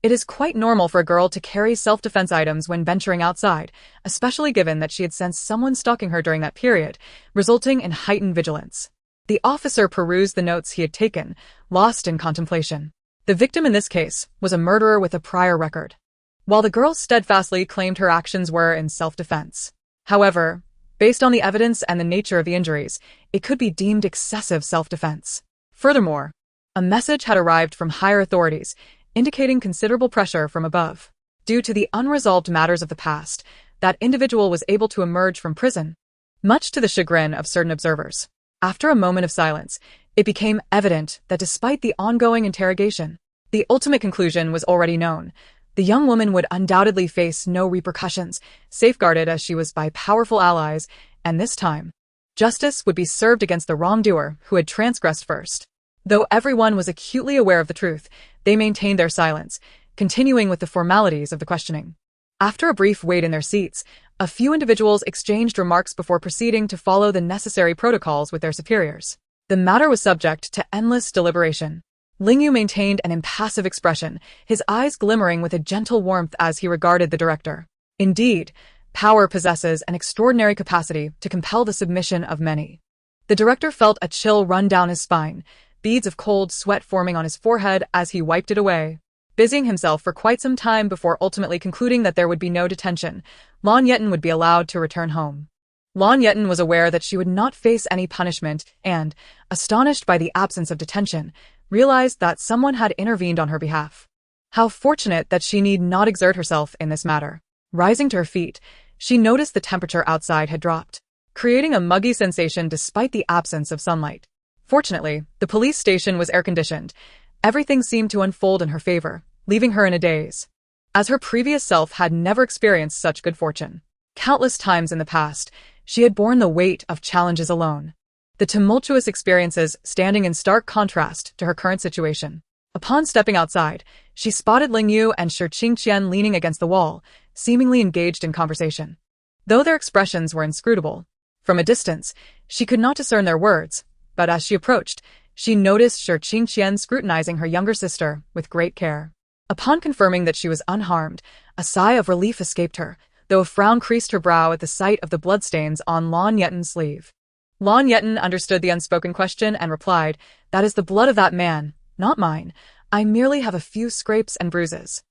It is quite normal for a girl to carry self-defense items when venturing outside, especially given that she had sensed someone stalking her during that period, resulting in heightened vigilance. The officer perused the notes he had taken, lost in contemplation. The victim in this case was a murderer with a prior record, while the girl steadfastly claimed her actions were in self-defense. However, based on the evidence and the nature of the injuries, it could be deemed excessive self-defense. Furthermore, a message had arrived from higher authorities, indicating considerable pressure from above. Due to the unresolved matters of the past, that individual was able to emerge from prison, much to the chagrin of certain observers. After a moment of silence, it became evident that despite the ongoing interrogation, the ultimate conclusion was already known. The young woman would undoubtedly face no repercussions, safeguarded as she was by powerful allies, and this time, justice would be served against the wrongdoer who had transgressed first. Though everyone was acutely aware of the truth, they maintained their silence, continuing with the formalities of the questioning. After a brief wait in their seats, a few individuals exchanged remarks before proceeding to follow the necessary protocols with their superiors. The matter was subject to endless deliberation. Ling Yu maintained an impassive expression, his eyes glimmering with a gentle warmth as he regarded the director. Indeed, power possesses an extraordinary capacity to compel the submission of many. The director felt a chill run down his spine, beads of cold sweat forming on his forehead as he wiped it away. busying himself for quite some time before ultimately concluding that there would be no detention. Lan Yetan would be allowed to return home. Lan Yetan was aware that she would not face any punishment and, astonished by the absence of detention, realized that someone had intervened on her behalf. How fortunate that she need not exert herself in this matter. Rising to her feet, she noticed the temperature outside had dropped, creating a muggy sensation despite the absence of sunlight. Fortunately, the police station was air-conditioned. Everything seemed to unfold in her favor, leaving her in a daze. As her previous self had never experienced such good fortune. Countless times in the past, she had borne the weight of challenges alone. The tumultuous experiences standing in stark contrast to her current situation. Upon stepping outside, she spotted Ling Yu and Shi Qingqian leaning against the wall, seemingly engaged in conversation. Though their expressions were inscrutable, from a distance, she could not discern their words, but as she approached, she noticed Shi Qingqian scrutinizing her younger sister with great care. Upon confirming that she was unharmed, a sigh of relief escaped her, though a frown creased her brow at the sight of the bloodstains on Lan Yetan's sleeve. Lan Yetan understood the unspoken question and replied, "That is the blood of that man, not mine. I merely have a few scrapes and bruises."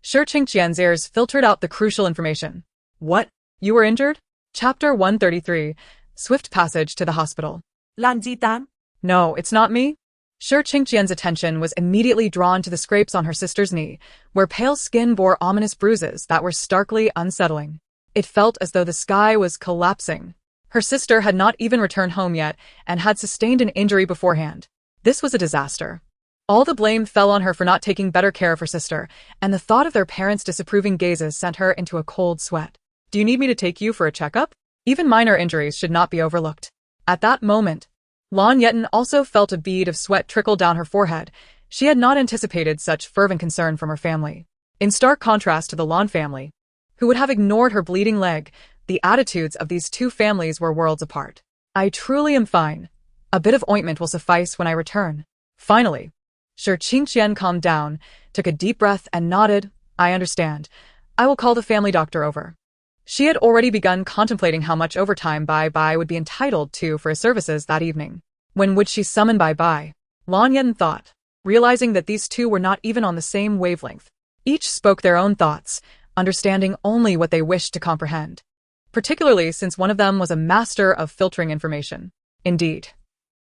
Shi Qingqian's ears filtered out the crucial information. "What? You were injured?" Chapter 133, Swift Passage to the Hospital. Lan Yetan? "No, it's not me." Shi Qingqian's attention was immediately drawn to the scrapes on her sister's knee, where pale skin bore ominous bruises that were starkly unsettling. It felt as though the sky was collapsing. Her sister had not even returned home yet and had sustained an injury beforehand. This was a disaster. All the blame fell on her for not taking better care of her sister, and the thought of their parents' disapproving gazes sent her into a cold sweat. "Do you need me to take you for a checkup? Even minor injuries should not be overlooked." At that moment, Lan Yetan also felt a bead of sweat trickle down her forehead. She had not anticipated such fervent concern from her family. In stark contrast to the Lan family, who would have ignored her bleeding leg, the attitudes of these two families were worlds apart. "I truly am fine. A bit of ointment will suffice when I return." Finally, Shi Qingqian calmed down, took a deep breath and nodded. "I understand. I will call the family doctor over." She had already begun contemplating how much overtime Bai Bai would be entitled to for his services that evening. When would she summon Bai Bai? Lan Yetan thought, realizing that these two were not even on the same wavelength. Each spoke their own thoughts, understanding only what they wished to comprehend. Particularly since one of them was a master of filtering information. Indeed.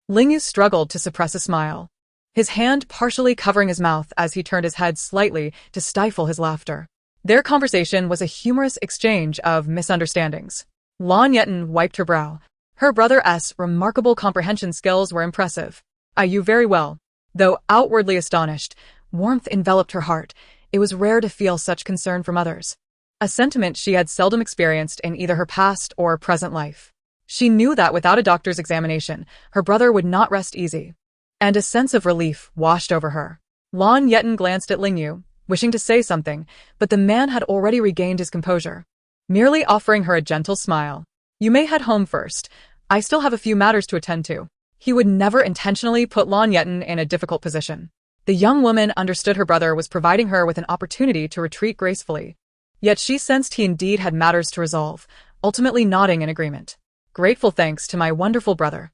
Ling Yu struggled to suppress a smile, his hand partially covering his mouth as he turned his head slightly to stifle his laughter. Their conversation was a humorous exchange of misunderstandings. Lan Yetan wiped her brow. Her brother's remarkable comprehension skills were impressive. "You very well." Though outwardly astonished, warmth enveloped her heart. It was rare to feel such concern from others. A sentiment she had seldom experienced in either her past or present life. She knew that without a doctor's examination, her brother would not rest easy. And a sense of relief washed over her. Lan Yetan glanced at Ling Yu, wishing to say something, but the man had already regained his composure, merely offering her a gentle smile. "You may head home first. I still have a few matters to attend to." He would never intentionally put Lan Yetan in a difficult position. The young woman understood her brother was providing her with an opportunity to retreat gracefully. Yet she sensed he indeed had matters to resolve, ultimately nodding in agreement. "Grateful thanks to my wonderful brother."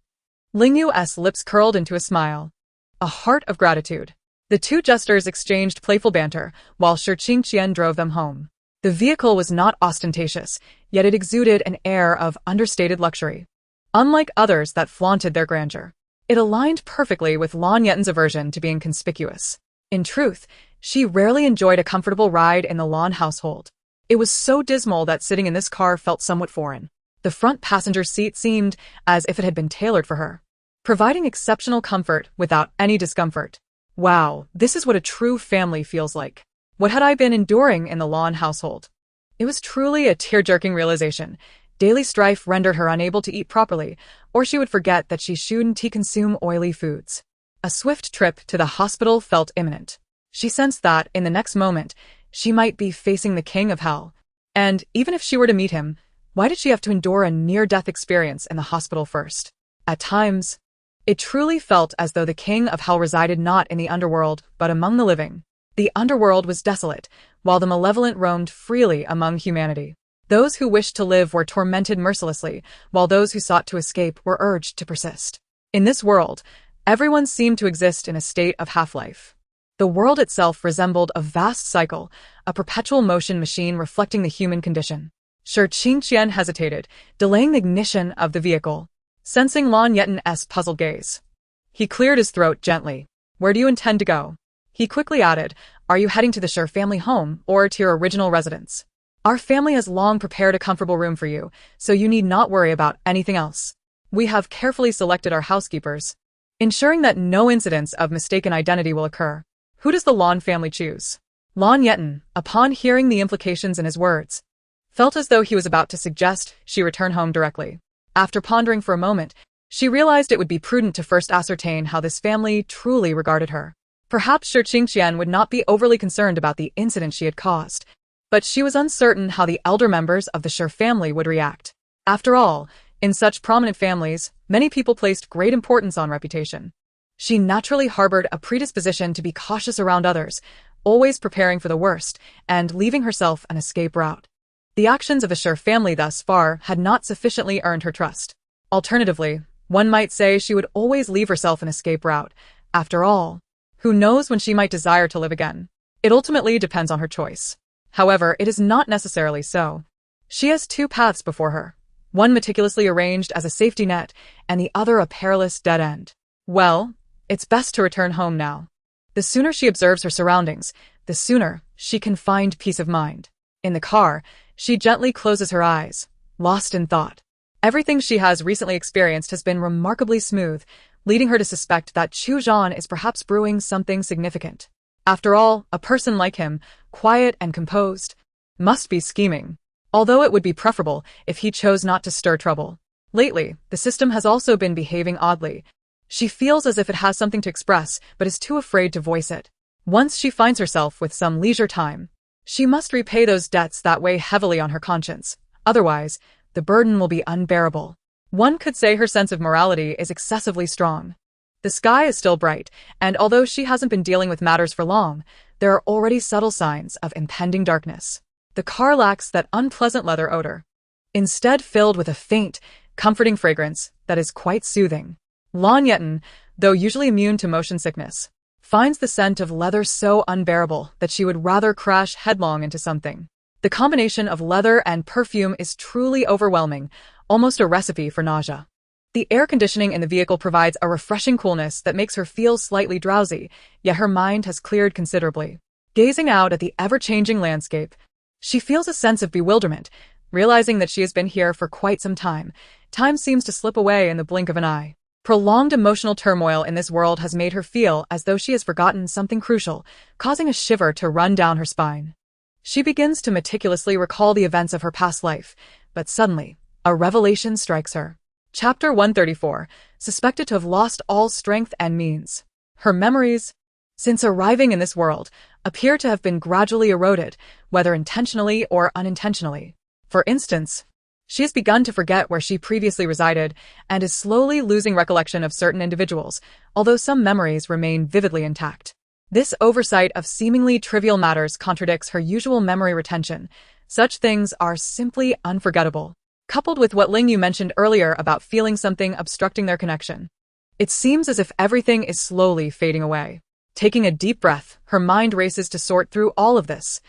Ling Yu's lips curled into a smile. A heart of gratitude. The two jesters exchanged playful banter, while Shi Qingqian drove them home. The vehicle was not ostentatious, yet it exuded an air of understated luxury. Unlike others that flaunted their grandeur, it aligned perfectly with Lan Yetan's aversion to being conspicuous. In truth, she rarely enjoyed a comfortable ride in the Lan household. It was so dismal that sitting in this car felt somewhat foreign. The front passenger seat seemed as if it had been tailored for her, providing exceptional comfort without any discomfort. Wow, this is what a true family feels like. What had I been enduring in the Lan household? It was truly a tear-jerking realization. Daily strife rendered her unable to eat properly, or she would forget that she shouldn't consume oily foods. A swift trip to the hospital felt imminent. She sensed that, in the next moment, she might be facing the king of hell. And, even if she were to meet him, why did she have to endure a near-death experience in the hospital first? At times, it truly felt as though the king of hell resided not in the underworld, but among the living. The underworld was desolate, while the malevolent roamed freely among humanity. Those who wished to live were tormented mercilessly, while those who sought to escape were urged to persist. In this world, everyone seemed to exist in a state of half-life. The The world itself resembled a vast cycle, a perpetual motion machine reflecting the human condition. Shi Qingqian hesitated, delaying the ignition of the vehicle. Sensing Lan Yetan's puzzled gaze, he cleared his throat gently. Where do you intend to go? He quickly added, are you heading to the Shi family home or to your original residence? Our family has long prepared a comfortable room for you, so you need not worry about anything else. We have carefully selected our housekeepers, ensuring that no incidents of mistaken identity will occur. Who does the Lan family choose? Lan Yetan, upon hearing the implications in his words, felt as though he was about to suggest she return home directly. After pondering for a moment, she realized it would be prudent to first ascertain how this family truly regarded her. Perhaps Shi Qingqian would not be overly concerned about the incident she had caused, but she was uncertain how the elder members of the Shi family would react. After all, in such prominent families, many people placed great importance on reputation. She naturally harbored a predisposition to be cautious around others, always preparing for the worst and leaving herself an escape route. The actions of the Shi family thus far had not sufficiently earned her trust. Alternatively, one might say she would always leave herself an escape route. After all, who knows when she might desire to live again? It ultimately depends on her choice. However, it is not necessarily so. She has two paths before her, one meticulously arranged as a safety net and the other a perilous dead end. Well, it's best to return home now. The sooner she observes her surroundings, the sooner she can find peace of mind. In the car, she gently closes her eyes, lost in thought. Everything she has recently experienced has been remarkably smooth, leading her to suspect that Chu Zhan is perhaps brewing something significant. After all, a person like him, quiet and composed, must be scheming, although it would be preferable if he chose not to stir trouble. Lately, the system has also been behaving oddly. She feels as if it has something to express, but is too afraid to voice it. Once she finds herself with some leisure time, she must repay those debts that weigh heavily on her conscience. Otherwise, the burden will be unbearable. One could say her sense of morality is excessively strong. The sky is still bright, and although she hasn't been dealing with matters for long, there are already subtle signs of impending darkness. The car lacks that unpleasant leather odor, instead filled with a faint, comforting fragrance that is quite soothing. Lan Yetan, though usually immune to motion sickness, finds the scent of leather so unbearable that she would rather crash headlong into something. The combination of leather and perfume is truly overwhelming, almost a recipe for nausea. The air conditioning in the vehicle provides a refreshing coolness that makes her feel slightly drowsy, yet her mind has cleared considerably. Gazing out at the ever-changing landscape, she feels a sense of bewilderment, realizing that she has been here for quite some time. Time seems to slip away in the blink of an eye. Prolonged emotional turmoil in this world has made her feel as though she has forgotten something crucial, causing a shiver to run down her spine. She begins to meticulously recall the events of her past life, but suddenly, a revelation strikes her. Chapter 134, suspected to have lost all strength and means. Her memories, since arriving in this world, appear to have been gradually eroded, whether intentionally or unintentionally. For instance, she has begun to forget where she previously resided and is slowly losing recollection of certain individuals, although some memories remain vividly intact. This oversight of seemingly trivial matters contradicts her usual memory retention. Such things are simply unforgettable. Coupled with what Ling Yu mentioned earlier about feeling something obstructing their connection, it seems as if everything is slowly fading away. Taking a deep breath, her mind races to sort through all of this,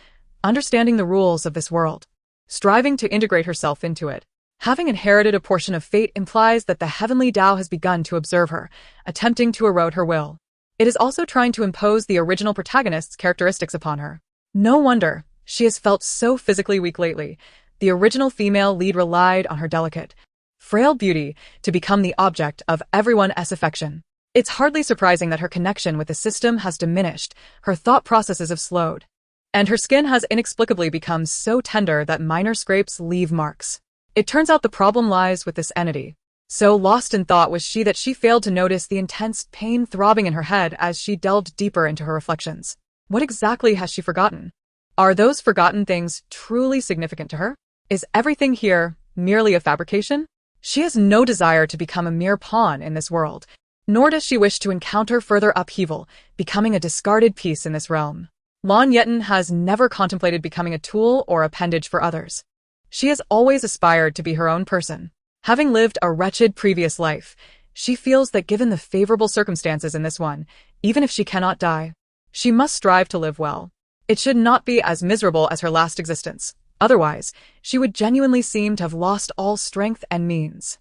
understanding the rules of this world, striving to integrate herself into it. Having inherited a portion of fate implies that the heavenly Tao has begun to observe her, attempting to erode her will. It is also trying to impose the original protagonist's characteristics upon her. No wonder she has felt so physically weak lately. The original female lead relied on her delicate, frail beauty to become the object of everyone's affection. It's hardly surprising that her connection with the system has diminished, her thought processes have slowed, and her skin has inexplicably become so tender that minor scrapes leave marks. It turns out the problem lies with this entity. So lost in thought was she that she failed to notice the intense pain throbbing in her head as she delved deeper into her reflections. What exactly has she forgotten? Are those forgotten things truly significant to her? Is everything here merely a fabrication? She has no desire to become a mere pawn in this world, nor does she wish to encounter further upheaval, becoming a discarded piece in this realm. Lan Yetan has never contemplated becoming a tool or appendage for others. She has always aspired to be her own person. Having lived a wretched previous life, she feels that given the favorable circumstances in this one, even if she cannot die, She must strive to live well. It should not be as miserable as her last existence. Otherwise, she would genuinely seem to have lost all strength and means.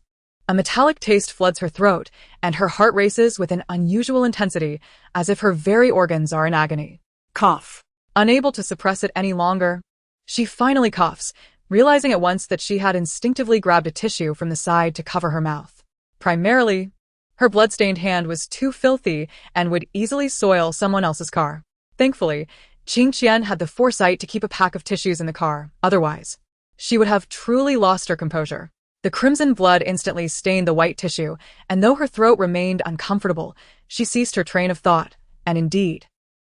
A metallic taste floods her throat, and her heart races with an unusual intensity, as if her very organs are in agony. Cough. Unable to suppress it any longer, she finally coughs, realizing at once that she had instinctively grabbed a tissue from the side to cover her mouth. Primarily, her blood-stained hand was too filthy and would easily soil someone else's car. Thankfully, Qingqian had the foresight to keep a pack of tissues in the car. Otherwise, she would have truly lost her composure. The crimson blood instantly stained the white tissue, and though her throat remained uncomfortable, she ceased her train of thought, and indeed,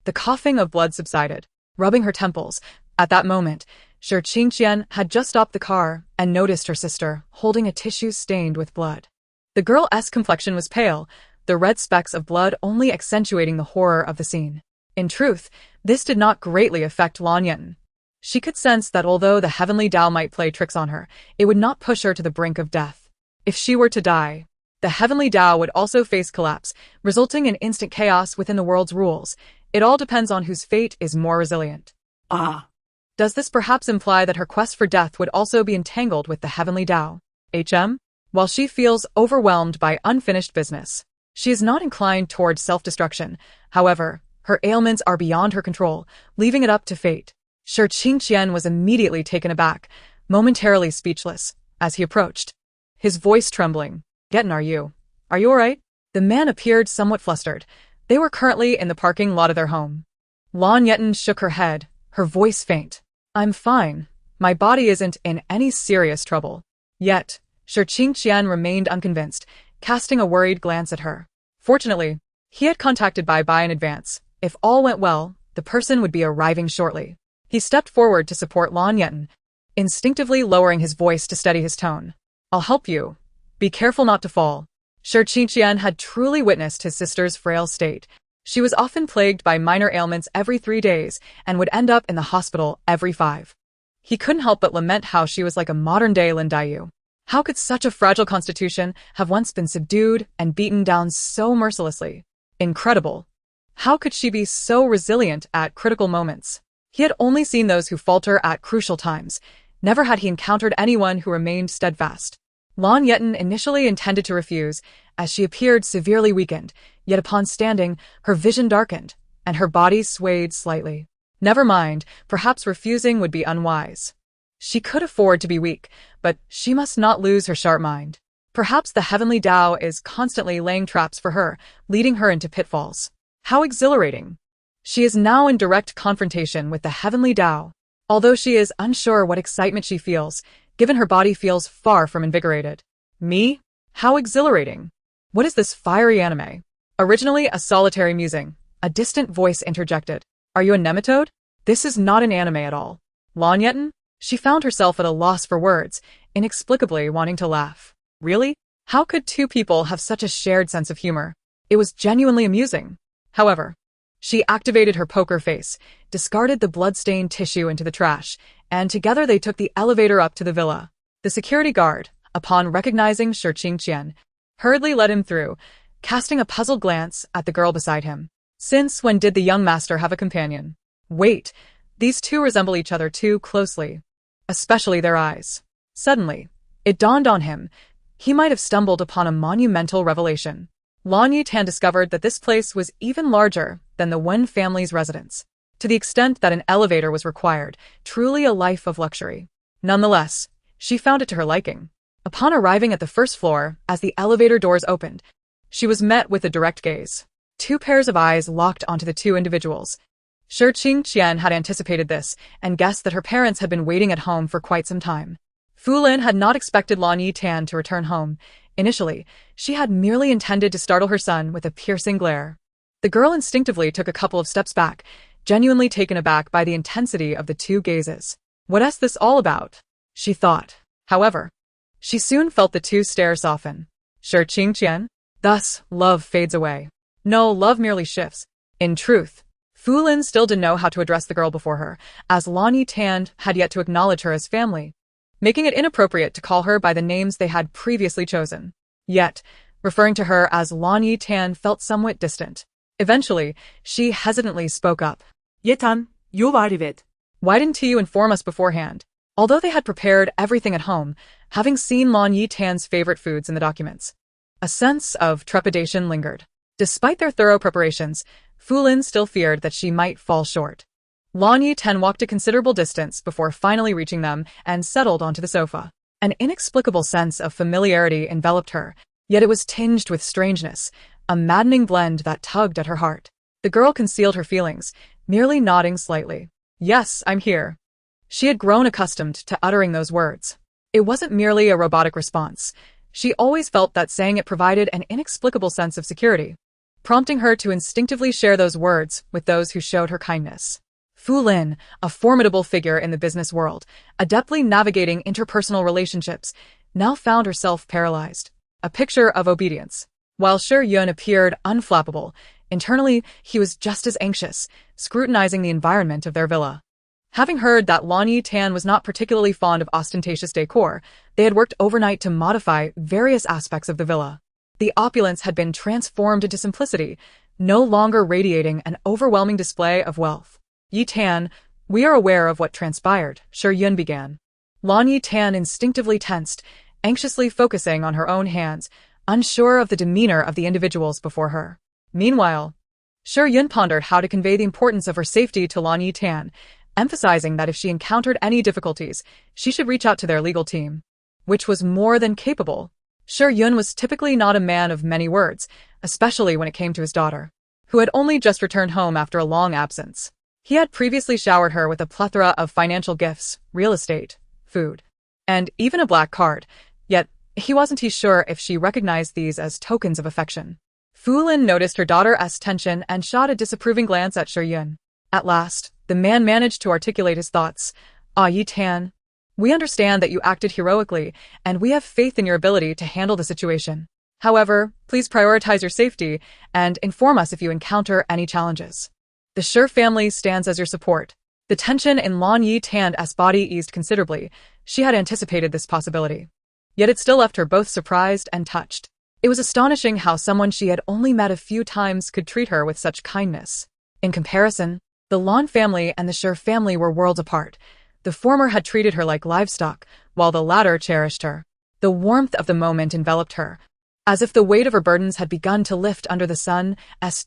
the coughing of blood subsided, rubbing her temples. At that moment, Qingqian had just stopped the car and noticed her sister holding a tissue stained with blood. The girl's complexion was pale, the red specks of blood only accentuating the horror of the scene. In truth, this did not greatly affect Lan Yetan. She could sense that although the heavenly Tao might play tricks on her, it would not push her to the brink of death. If she were to die, the heavenly Tao would also face collapse, resulting in instant chaos within the world's rules. It all depends on whose fate is more resilient. Ah. Does this perhaps imply that her quest for death would also be entangled with the heavenly Tao? While she feels overwhelmed by unfinished business, she is not inclined towards self-destruction. However, her ailments are beyond her control, leaving it up to fate. Qingqian was immediately taken aback, momentarily speechless, as he approached, his voice trembling. Yetan, are you alright? The man appeared somewhat flustered. They were currently in the parking lot of their home. Lan Yetan shook her head, her voice faint. I'm fine. My body isn't in any serious trouble. Yet, Qingqian remained unconvinced, casting a worried glance at her. Fortunately, he had contacted Bai in advance. If all went well, the person would be arriving shortly. He stepped forward to support Lan Yetan, instinctively lowering his voice to steady his tone. I'll help you. Be careful not to fall. Qingqian had truly witnessed his sister's frail state. She was often plagued by minor ailments every 3 days and would end up in the hospital every 5. He couldn't help but lament how she was like a modern-day Lin Daiyu. How could such a fragile constitution have once been subdued and beaten down so mercilessly? Incredible. How could she be so resilient at critical moments? He had only seen those who falter at crucial times. Never had he encountered anyone who remained steadfast. Lan Yetan initially intended to refuse, as she appeared severely weakened, yet upon standing, her vision darkened, and her body swayed slightly. Never mind, perhaps refusing would be unwise. She could afford to be weak, but she must not lose her sharp mind. Perhaps the heavenly Tao is constantly laying traps for her, leading her into pitfalls. How exhilarating! She is now in direct confrontation with the heavenly Tao. Although she is unsure what excitement she feels, given her body feels far from invigorated. Me? How exhilarating! What is this fiery anime? Originally a solitary musing, a distant voice interjected. Are you a nematode? This is not an anime at all. Lan Yetan? She found herself at a loss for words, inexplicably wanting to laugh. Really? How could two people have such a shared sense of humor? It was genuinely amusing. However, she activated her poker face, discarded the blood-stained tissue into the trash, and together they took the elevator up to the villa. The security guard, upon recognizing Qingqian, hurriedly led him through, casting a puzzled glance at the girl beside him. Since when did the young master have a companion? Wait, these two resemble each other too closely. Especially their eyes. Suddenly, it dawned on him. He might have stumbled upon a monumental revelation. Lan Yetan discovered that this place was even larger than the Wen family's residence, to the extent that an elevator was required, truly a life of luxury. Nonetheless, she found it to her liking. Upon arriving at the first floor, as the elevator doors opened, she was met with a direct gaze. 2 pairs of eyes locked onto the 2 individuals. Qingqian had anticipated this and guessed that her parents had been waiting at home for quite some time. Fu Lin had not expected Lan Yetan to return home. Initially, she had merely intended to startle her son with a piercing glare. The girl instinctively took a couple of steps back, genuinely taken aback by the intensity of the 2 gazes. What's this all about? She thought. However, she soon felt the 2 stare soften. Qingqian? Thus, love fades away. No, love merely shifts. In truth, Fu Lin still didn't know how to address the girl before her, as Lan Yetan had yet to acknowledge her as family, making it inappropriate to call her by the names they had previously chosen. Yet, referring to her as Lan Yetan felt somewhat distant. Eventually, she hesitantly spoke up. Yetan, you've arrived. Why didn't you inform us beforehand? Although they had prepared everything at home, having seen Lan Yetan's favorite foods in the documents, a sense of trepidation lingered. Despite their thorough preparations, Fu Lin still feared that she might fall short. Lan Yetan walked a considerable distance before finally reaching them and settled onto the sofa. An inexplicable sense of familiarity enveloped her, yet it was tinged with strangeness, a maddening blend that tugged at her heart. The girl concealed her feelings, merely nodding slightly. Yes, I'm here. She had grown accustomed to uttering those words. It wasn't merely a robotic response. She always felt that saying it provided an inexplicable sense of security, prompting her to instinctively share those words with those who showed her kindness. Fu Lin, a formidable figure in the business world, adeptly navigating interpersonal relationships, now found herself paralyzed. A picture of obedience. While Shi Yun appeared unflappable, internally he was just as anxious, scrutinizing the environment of their villa. Having heard that Lan Yetan was not particularly fond of ostentatious decor, they had worked overnight to modify various aspects of the villa. The opulence had been transformed into simplicity, no longer radiating an overwhelming display of wealth. Yetan, we are aware of what transpired, Shi Yun began. Lan Yetan instinctively tensed, anxiously focusing on her own hands, unsure of the demeanor of the individuals before her. Meanwhile, Shi Yun pondered how to convey the importance of her safety to Lan Yetan, emphasizing that if she encountered any difficulties, she should reach out to their legal team, which was more than capable. Shi Yun was typically not a man of many words, especially when it came to his daughter, who had only just returned home after a long absence. He had previously showered her with a plethora of financial gifts, real estate, food, and even a black card, yet he wasn't sure if she recognized these as tokens of affection. Fu Lin noticed her daughter's tension and shot a disapproving glance at Shi Yun. At last, the man managed to articulate his thoughts. Yetan, we understand that you acted heroically, and we have faith in your ability to handle the situation. However, please prioritize your safety and inform us if you encounter any challenges. The Shi family stands as your support. The tension in Lan Yetan's body eased considerably. She had anticipated this possibility. Yet it still left her both surprised and touched. It was astonishing how someone she had only met a few times could treat her with such kindness. In comparison, the Lan family and the Shi family were worlds apart. The former had treated her like livestock, while the latter cherished her. The warmth of the moment enveloped her, as if the weight of her burdens had begun to lift under the sun's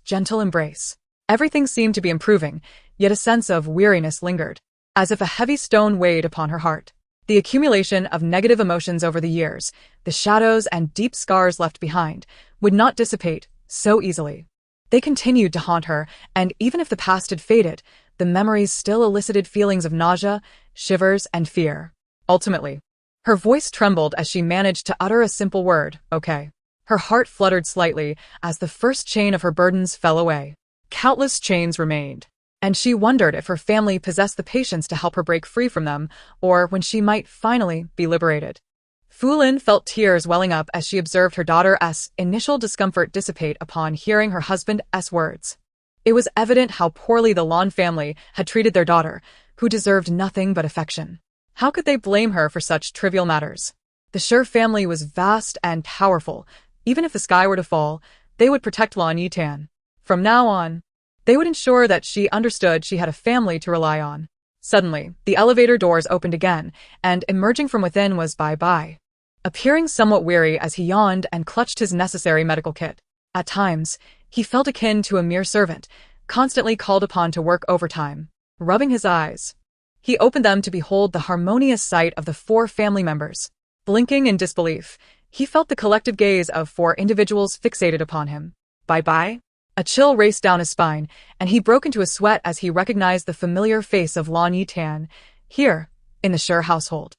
gentle embrace. Everything seemed to be improving, yet a sense of weariness lingered, as if a heavy stone weighed upon her heart. The accumulation of negative emotions over the years, the shadows and deep scars left behind, would not dissipate so easily. They continued to haunt her, and even if the past had faded, the memories still elicited feelings of nausea, shivers, and fear. Ultimately, her voice trembled as she managed to utter a simple word, okay. Her heart fluttered slightly as the first chain of her burdens fell away. Countless chains remained, and she wondered if her family possessed the patience to help her break free from them, or when she might finally be liberated. Fu Lin felt tears welling up as she observed her daughter's initial discomfort dissipate upon hearing her husband's words. It was evident how poorly the Lan family had treated their daughter, who deserved nothing but affection. How could they blame her for such trivial matters? The Shi family was vast and powerful. Even if the sky were to fall, they would protect Lan Yetan. From now on, they would ensure that she understood she had a family to rely on. Suddenly, the elevator doors opened again, and emerging from within was Bai. Appearing somewhat weary as he yawned and clutched his necessary medical kit. At times, he felt akin to a mere servant, constantly called upon to work overtime. Rubbing his eyes, he opened them to behold the harmonious sight of the 4 family members. Blinking in disbelief, he felt the collective gaze of 4 individuals fixated upon him. Bai. A chill raced down his spine, and he broke into a sweat as he recognized the familiar face of Lan Yetan, here, in the Shi household.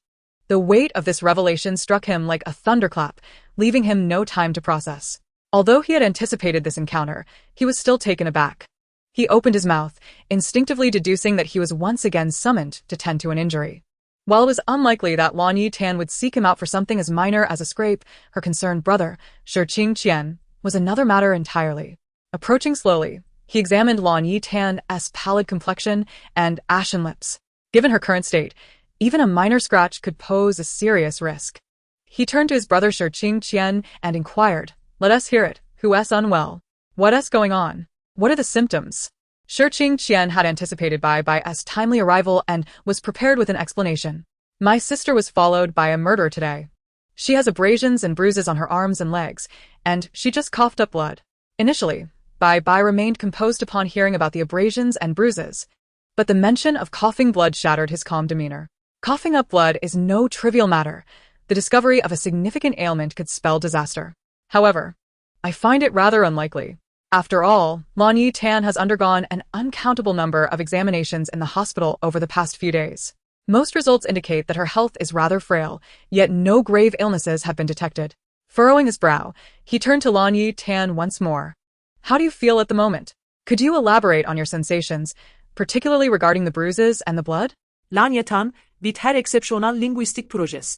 The weight of this revelation struck him like a thunderclap, leaving him no time to process. Although he had anticipated this encounter, he was still taken aback. He opened his mouth, instinctively deducing that he was once again summoned to tend to an injury. While it was unlikely that Lan Yetan would seek him out for something as minor as a scrape, her concerned brother, Shi Qingqian, was another matter entirely. Approaching slowly, he examined Lan Yetan's pallid complexion and ashen lips. Given her current state, even a minor scratch could pose a serious risk. He turned to his brother Shi Qingqian and inquired, "Let us hear it. Who's unwell? What's going on?" What are the symptoms? Shirqing Qian had anticipated Bai's timely arrival and was prepared with an explanation. My sister was followed by a murder today. She has abrasions and bruises on her arms and legs, and she just coughed up blood. Initially, Bai remained composed upon hearing about the abrasions and bruises, but the mention of coughing blood shattered his calm demeanor. Coughing up blood is no trivial matter. The discovery of a significant ailment could spell disaster. However, I find it rather unlikely. After all, Lan Yetan has undergone an uncountable number of examinations in the hospital over the past few days. Most results indicate that her health is rather frail, yet no grave illnesses have been detected. Furrowing his brow, he turned to Lan Yetan once more. How do you feel at the moment? Could you elaborate on your sensations, particularly regarding the bruises and the blood? Lan Yetan, with her exceptional linguistic projesi.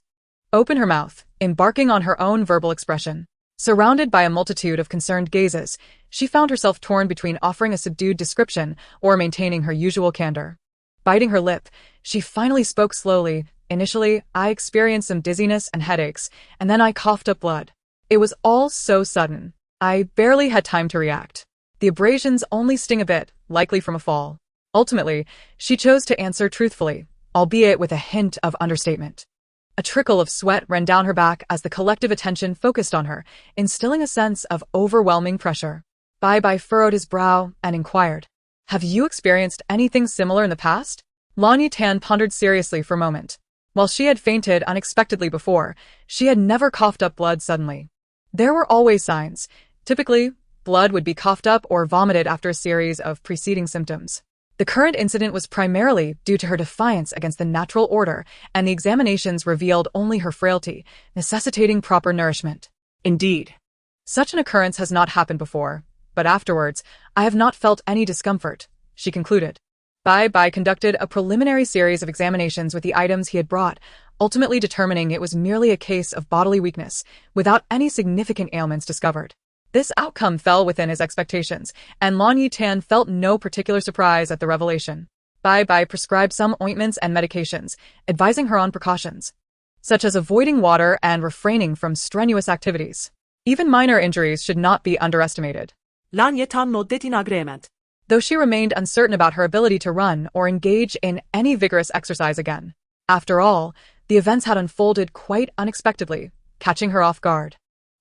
Open her mouth, embarking on her own verbal expression. Surrounded by a multitude of concerned gazes, she found herself torn between offering a subdued description or maintaining her usual candor. Biting her lip, she finally spoke slowly. Initially, I experienced some dizziness and headaches, and then I coughed up blood. It was all so sudden. I barely had time to react. The abrasions only sting a bit, likely from a fall. Ultimately, she chose to answer truthfully, albeit with a hint of understatement. A trickle of sweat ran down her back as the collective attention focused on her, instilling a sense of overwhelming pressure. Bai furrowed his brow and inquired, "Have you experienced anything similar in the past?" Lan Yetan pondered seriously for a moment. While she had fainted unexpectedly before, she had never coughed up blood suddenly. There were always signs. Typically, blood would be coughed up or vomited after a series of preceding symptoms. The current incident was primarily due to her defiance against the natural order, and the examinations revealed only her frailty, necessitating proper nourishment. Indeed, such an occurrence has not happened before, but afterwards, I have not felt any discomfort, she concluded. Bai conducted a preliminary series of examinations with the items he had brought, ultimately determining it was merely a case of bodily weakness, without any significant ailments discovered. This outcome fell within his expectations, and Lan Yetan felt no particular surprise at the revelation. Bai prescribed some ointments and medications, advising her on precautions, such as avoiding water and refraining from strenuous activities. Even minor injuries should not be underestimated. Lan Yetan nodded in agreement. Though she remained uncertain about her ability to run or engage in any vigorous exercise again. After all, the events had unfolded quite unexpectedly, catching her off guard.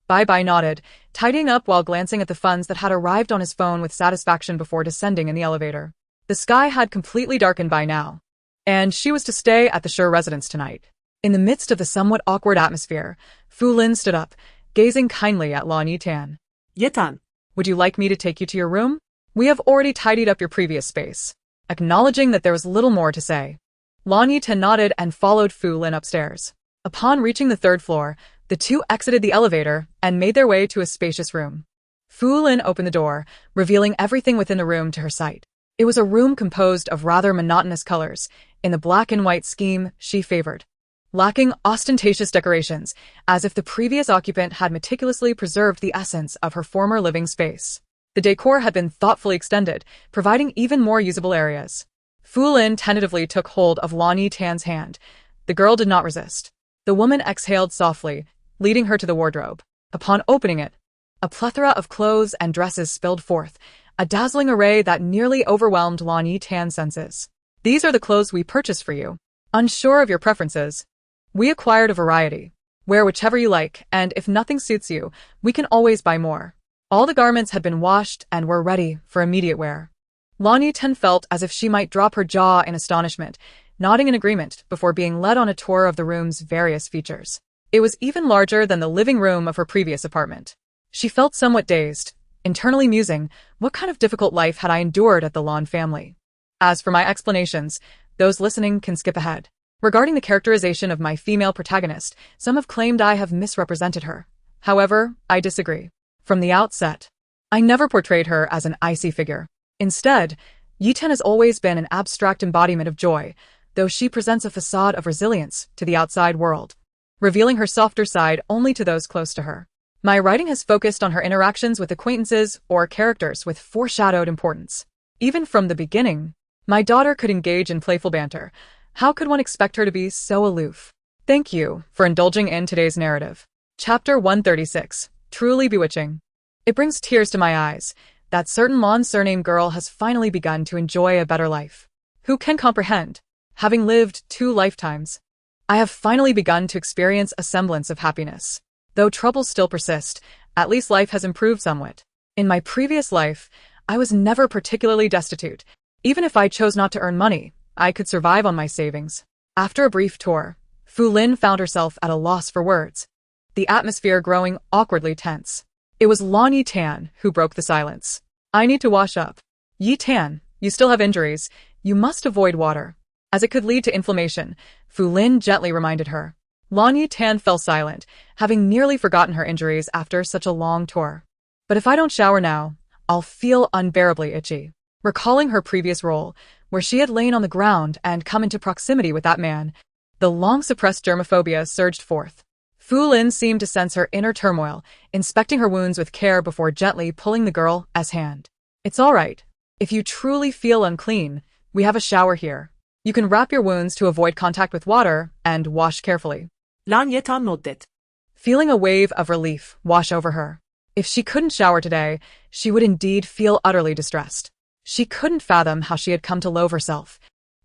Bai nodded, tidying up while glancing at the funds that had arrived on his phone with satisfaction before descending in the elevator. The sky had completely darkened by now, and she was to stay at the Sure residence tonight. In the midst of the somewhat awkward atmosphere, Fu Lin stood up, gazing kindly at Lan Yetan. Yetan, "Would you like me to take you to your room? We have already tidied up your previous space." Acknowledging that there was little more to say, Lan Yetan nodded and followed Fu Lin upstairs. Upon reaching the third floor, the two exited the elevator and made their way to a spacious room. Fu Lin opened the door, revealing everything within the room to her sight. It was a room composed of rather monotonous colors, in the black and white scheme she favored, lacking ostentatious decorations, as if the previous occupant had meticulously preserved the essence of her former living space. The decor had been thoughtfully extended, providing even more usable areas. Fu Lin tentatively took hold of Lan Yetan's hand. The girl did not resist. The woman exhaled softly, leading her to the wardrobe. Upon opening it, a plethora of clothes and dresses spilled forth, a dazzling array that nearly overwhelmed Lan Yetan's senses. "These are the clothes we purchased for you. Unsure of your preferences, we acquired a variety. Wear whichever you like, and if nothing suits you, we can always buy more." All the garments had been washed and were ready for immediate wear. Lan Yetan felt as if she might drop her jaw in astonishment, nodding in agreement before being led on a tour of the room's various features. It was even larger than the living room of her previous apartment. She felt somewhat dazed, internally musing, what kind of difficult life had I endured at the Lan family? As for my explanations, those listening can skip ahead. Regarding the characterization of my female protagonist, some have claimed I have misrepresented her. However, I disagree. From the outset, I never portrayed her as an icy figure. Instead, Yetan has always been an abstract embodiment of joy, though she presents a facade of resilience to the outside world, revealing her softer side only to those close to her. My writing has focused on her interactions with acquaintances or characters with foreshadowed importance. Even from the beginning, my daughter could engage in playful banter. How could one expect her to be so aloof? Thank you for indulging in today's narrative. Chapter 136. Truly bewitching. It brings tears to my eyes. that certain Lan surname girl has finally begun to enjoy a better life. Who can comprehend? Having lived 2 lifetimes, I have finally begun to experience a semblance of happiness. Though troubles still persist, at least life has improved somewhat. In my previous life, I was never particularly destitute. Even if I chose not to earn money, I could survive on my savings. After a brief tour, Fu Lin found herself at a loss for words, the atmosphere growing awkwardly tense. It was Lan Yetan who broke the silence. I need to wash up. Yetan, you still have injuries. You must avoid water, as it could lead to inflammation, Fu Lin gently reminded her. Lan Yetan fell silent, having nearly forgotten her injuries after such a long tour. But if I don't shower now, I'll feel unbearably itchy. Recalling her previous role, where she had lain on the ground and come into proximity with that man, the long-suppressed germophobia surged forth. Fu Lin seemed to sense her inner turmoil, inspecting her wounds with care before gently pulling the girl's hand. It's all right. If you truly feel unclean, we have a shower here. You can wrap your wounds to avoid contact with water and wash carefully. Lan Yetan nodded, Feeling a wave of relief wash over her. If she couldn't shower today, she would indeed feel utterly distressed. She couldn't fathom how she had come to loathe herself.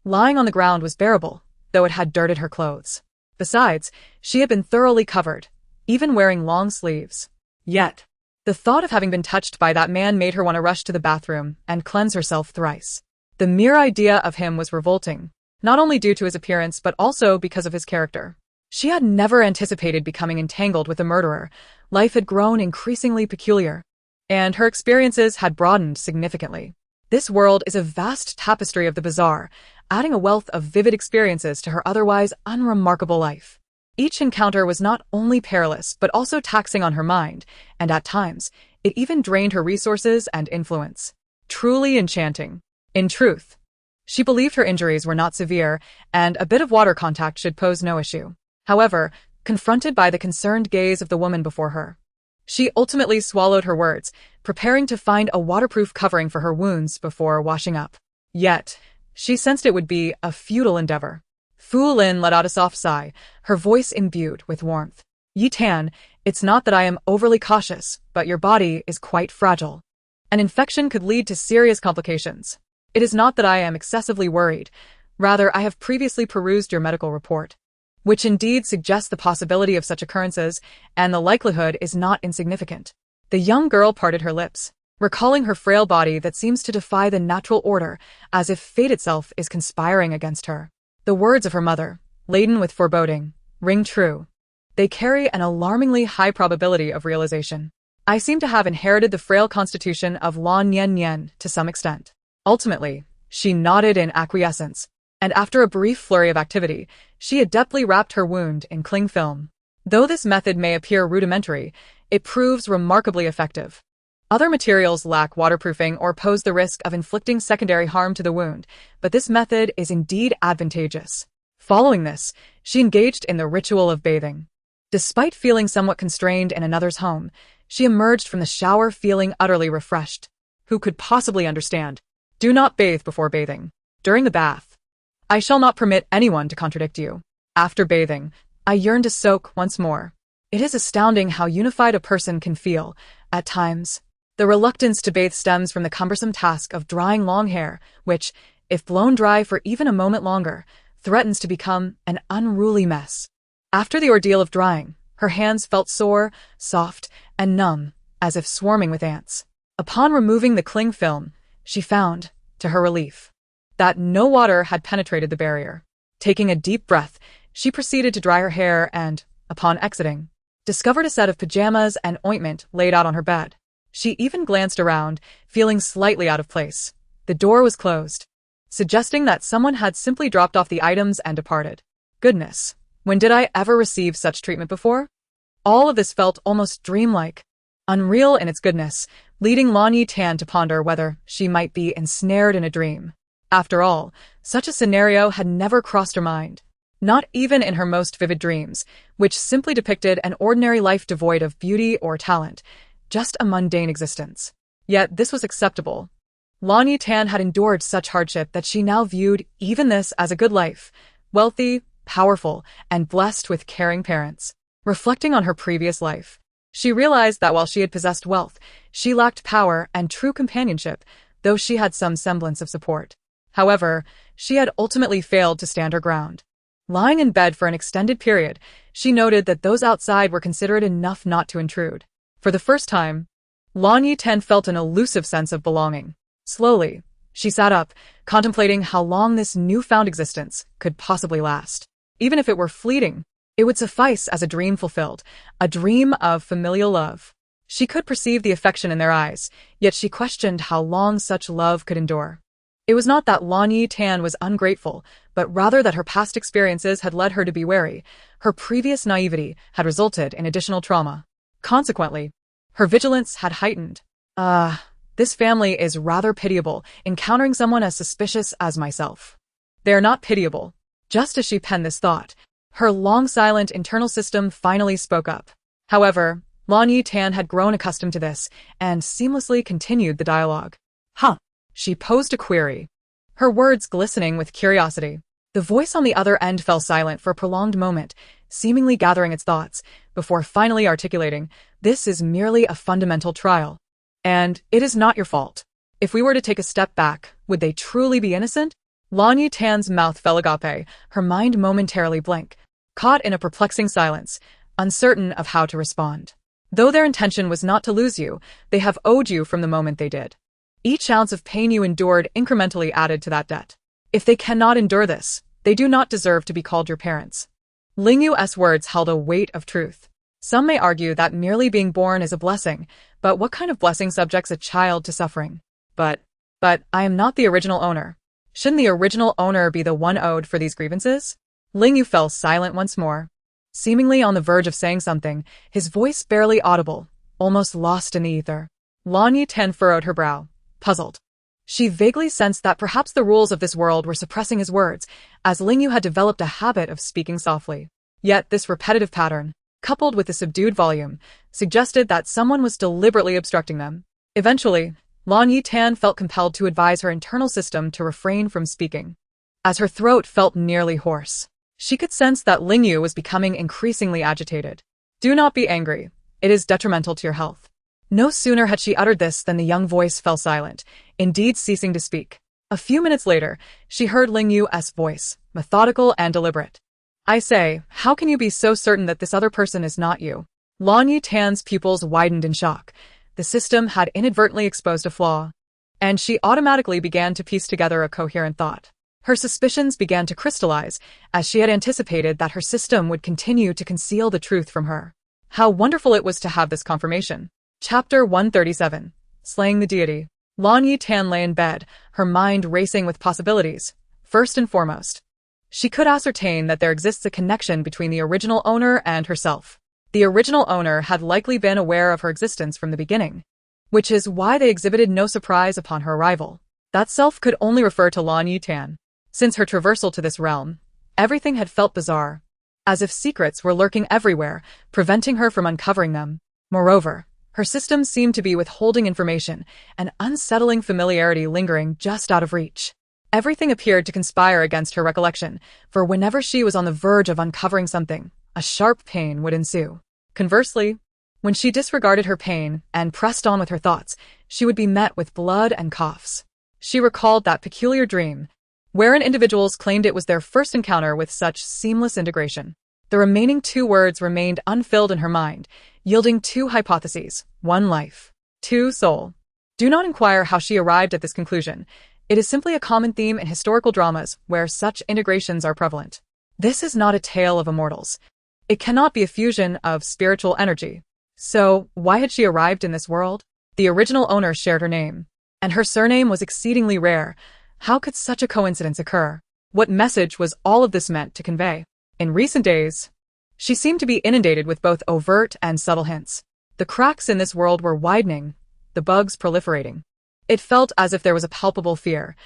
Lying on the ground was bearable, though it had dirted her clothes. Besides, she had been thoroughly covered, even wearing long sleeves. Yet, the thought of having been touched by that man made her want to rush to the bathroom and cleanse herself thrice. The mere idea of him was revolting, not only due to his appearance but also because of his character. She had never anticipated becoming entangled with a murderer. Life had grown increasingly peculiar, and her experiences had broadened significantly. This world is a vast tapestry of the bizarre, adding a wealth of vivid experiences to her otherwise unremarkable life. Each encounter was not only perilous but also taxing on her mind, and at times, it even drained her resources and influence. Truly enchanting. In truth, she believed her injuries were not severe, and a bit of water contact should pose no issue. However, confronted by the concerned gaze of the woman before her, she ultimately swallowed her words, preparing to find a waterproof covering for her wounds before washing up. Yet, she sensed it would be a futile endeavor. Fu Lin let out a soft sigh, her voice imbued with warmth. Yetan, it's not that I am overly cautious, but your body is quite fragile. An infection could lead to serious complications. It is not that I am excessively worried. Rather, I have previously perused your medical report, which indeed suggests the possibility of such occurrences, and the likelihood is not insignificant. The young girl parted her lips, recalling her frail body that seems to defy the natural order, as if fate itself is conspiring against her. The words of her mother, laden with foreboding, ring true. They carry an alarmingly high probability of realization. I seem to have inherited the frail constitution of Lan Yetan to some extent. Ultimately, she nodded in acquiescence, and after a brief flurry of activity, she adeptly wrapped her wound in cling film. Though this method may appear rudimentary, it proves remarkably effective. Other materials lack waterproofing or pose the risk of inflicting secondary harm to the wound, but this method is indeed advantageous. Following this, she engaged in the ritual of bathing. Despite feeling somewhat constrained in another's home, she emerged from the shower feeling utterly refreshed. Who could possibly understand? Do not bathe before bathing. During the bath, I shall not permit anyone to contradict you. After bathing, I yearn to soak once more. It is astounding how unified a person can feel, at times. The reluctance to bathe stems from the cumbersome task of drying long hair, which, if blown dry for even a moment longer, threatens to become an unruly mess. After the ordeal of drying, her hands felt sore, soft, and numb, as if swarming with ants. Upon removing the cling film, she found, to her relief, that no water had penetrated the barrier. Taking a deep breath, she proceeded to dry her hair and, upon exiting, discovered a set of pajamas and ointment laid out on her bed. She even glanced around, feeling slightly out of place. The door was closed, suggesting that someone had simply dropped off the items and departed. Goodness, when did I ever receive such treatment before? All of this felt almost dreamlike, unreal in its goodness, leading Lan Yetan to ponder whether she might be ensnared in a dream. After all, such a scenario had never crossed her mind, not even in her most vivid dreams, which simply depicted an ordinary life devoid of beauty or talent, just a mundane existence. Yet this was acceptable. Lan Yetan had endured such hardship that she now viewed even this as a good life, wealthy, powerful, and blessed with caring parents. Reflecting on her previous life, She realized that while she had possessed wealth, she lacked power and true companionship, though she had some semblance of support. However, she had ultimately failed to stand her ground. Lying in bed for an extended period, she noted that those outside were considerate enough not to intrude. For the first time, Lan Yetan felt an elusive sense of belonging. Slowly, she sat up, contemplating how long this newfound existence could possibly last. Even if it were fleeting, it would suffice as a dream fulfilled, a dream of familial love. She could perceive the affection in their eyes, yet she questioned how long such love could endure. It was not that Lan Yetan was ungrateful, but rather that her past experiences had led her to be wary. Her previous naivety had resulted in additional trauma. Consequently, her vigilance had heightened. This family is rather pitiable, encountering someone as suspicious as myself. They are not pitiable. Just as she penned this thought, her long-silent internal system finally spoke up. However, Lan Yetan had grown accustomed to this and seamlessly continued the dialogue. Huh. She posed a query, her words glistening with curiosity. The voice on the other end fell silent for a prolonged moment, seemingly gathering its thoughts, before finally articulating, "This is merely a fundamental trial. And it is not your fault. If we were to take a step back, would they truly be innocent?" Lan Yetan's mouth fell agape, her mind momentarily blank, caught in a perplexing silence, uncertain of how to respond. Though their intention was not to lose you, they have owed you from the moment they did. Each ounce of pain you endured incrementally added to that debt. If they cannot endure this, they do not deserve to be called your parents. Ling Yu's words held a weight of truth. Some may argue that merely being born is a blessing, but what kind of blessing subjects a child to suffering? But I am not the original owner. Shouldn't the original owner be the one owed for these grievances? Ling Yu fell silent once more, seemingly on the verge of saying something, his voice barely audible, almost lost in the ether. Lan Yetan furrowed her brow, puzzled. She vaguely sensed that perhaps the rules of this world were suppressing his words, as Ling Yu had developed a habit of speaking softly. Yet this repetitive pattern, coupled with the subdued volume, suggested that someone was deliberately obstructing them. Eventually, Lan Yetan felt compelled to advise her internal system to refrain from speaking. As her throat felt nearly hoarse, she could sense that Ling Yu was becoming increasingly agitated. "Do not be angry. It is detrimental to your health." No sooner had she uttered this than the young voice fell silent, indeed ceasing to speak. A few minutes later, she heard Ling Yu's voice, methodical and deliberate. "I say, how can you be so certain that this other person is not you?" Lan Yetan's pupils widened in shock. The system had inadvertently exposed a flaw, and she automatically began to piece together a coherent thought. Her suspicions began to crystallize, as she had anticipated that her system would continue to conceal the truth from her. How wonderful it was to have this confirmation. Chapter 137. Slaying the Deity. Lan Yetan lay in bed, her mind racing with possibilities. First and foremost, she could ascertain that there exists a connection between the original owner and herself. The original owner had likely been aware of her existence from the beginning, which is why they exhibited no surprise upon her arrival. That self could only refer to Lan Yetan. Since her traversal to this realm, everything had felt bizarre, as if secrets were lurking everywhere, preventing her from uncovering them. Moreover, her system seemed to be withholding information, an unsettling familiarity lingering just out of reach. Everything appeared to conspire against her recollection, for whenever she was on the verge of uncovering something, a sharp pain would ensue. Conversely, when she disregarded her pain and pressed on with her thoughts, she would be met with blood and coughs. She recalled that peculiar dream, wherein individuals claimed it was their first encounter with such seamless integration. The remaining 2 words remained unfilled in her mind, yielding 2 hypotheses: 1 life, 2 soul. Do not inquire how she arrived at this conclusion. It is simply a common theme in historical dramas where such integrations are prevalent. This is not a tale of immortals. It cannot be a fusion of spiritual energy. So, why had she arrived in this world? The original owner shared her name, and her surname was exceedingly rare. How could such a coincidence occur? What message was all of this meant to convey? In recent days, she seemed to be inundated with both overt and subtle hints. The cracks in this world were widening, the bugs proliferating. It felt as if there was a palpable fear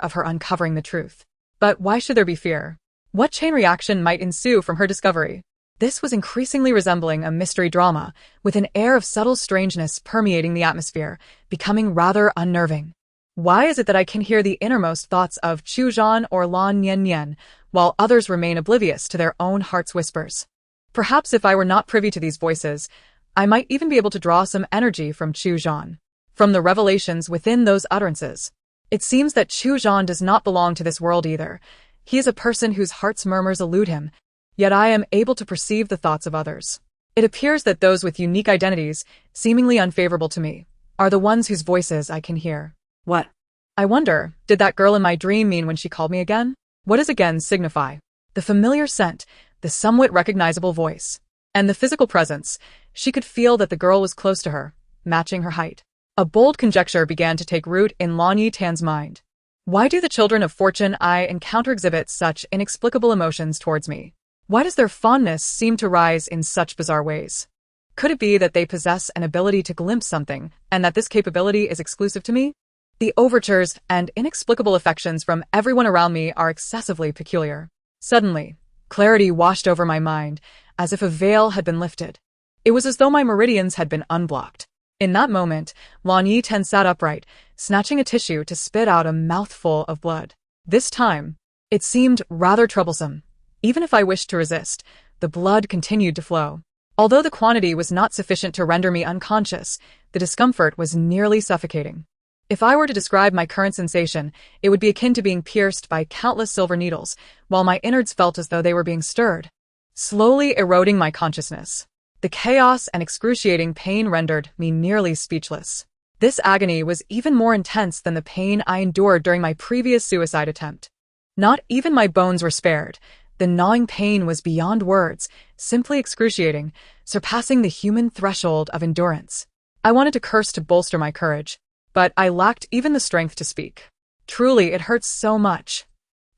of her uncovering the truth. But why should there be fear? What chain reaction might ensue from her discovery? This was increasingly resembling a mystery drama, with an air of subtle strangeness permeating the atmosphere, becoming rather unnerving. Why is it that I can hear the innermost thoughts of Chu Zhan or Lan Yetan, while others remain oblivious to their own heart's whispers? Perhaps if I were not privy to these voices, I might even be able to draw some energy from Chu Zhan, from the revelations within those utterances. It seems that Chu Zhan does not belong to this world either. He is a person whose heart's murmurs elude him, yet I am able to perceive the thoughts of others. It appears that those with unique identities, seemingly unfavorable to me, are the ones whose voices I can hear. What? I wonder, did that girl in my dream mean when she called me again? What does again signify? The familiar scent, the somewhat recognizable voice, and the physical presence. She could feel that the girl was close to her, matching her height. A bold conjecture began to take root in Lan Yetan's mind. Why do the children of fortune I encounter exhibit such inexplicable emotions towards me? Why does their fondness seem to rise in such bizarre ways? Could it be that they possess an ability to glimpse something, and that this capability is exclusive to me? The overtures and inexplicable affections from everyone around me are excessively peculiar. Suddenly, clarity washed over my mind, as if a veil had been lifted. It was as though my meridians had been unblocked. In that moment, Lan Yetan sat upright, snatching a tissue to spit out a mouthful of blood. This time, it seemed rather troublesome. Even if I wished to resist, the blood continued to flow. Although the quantity was not sufficient to render me unconscious, the discomfort was nearly suffocating. If I were to describe my current sensation, it would be akin to being pierced by countless silver needles, while my innards felt as though they were being stirred, slowly eroding my consciousness. The chaos and excruciating pain rendered me nearly speechless. This agony was even more intense than the pain I endured during my previous suicide attempt. Not even my bones were spared. The gnawing pain was beyond words, simply excruciating, surpassing the human threshold of endurance. I wanted to curse to bolster my courage, but I lacked even the strength to speak. Truly, it hurts so much.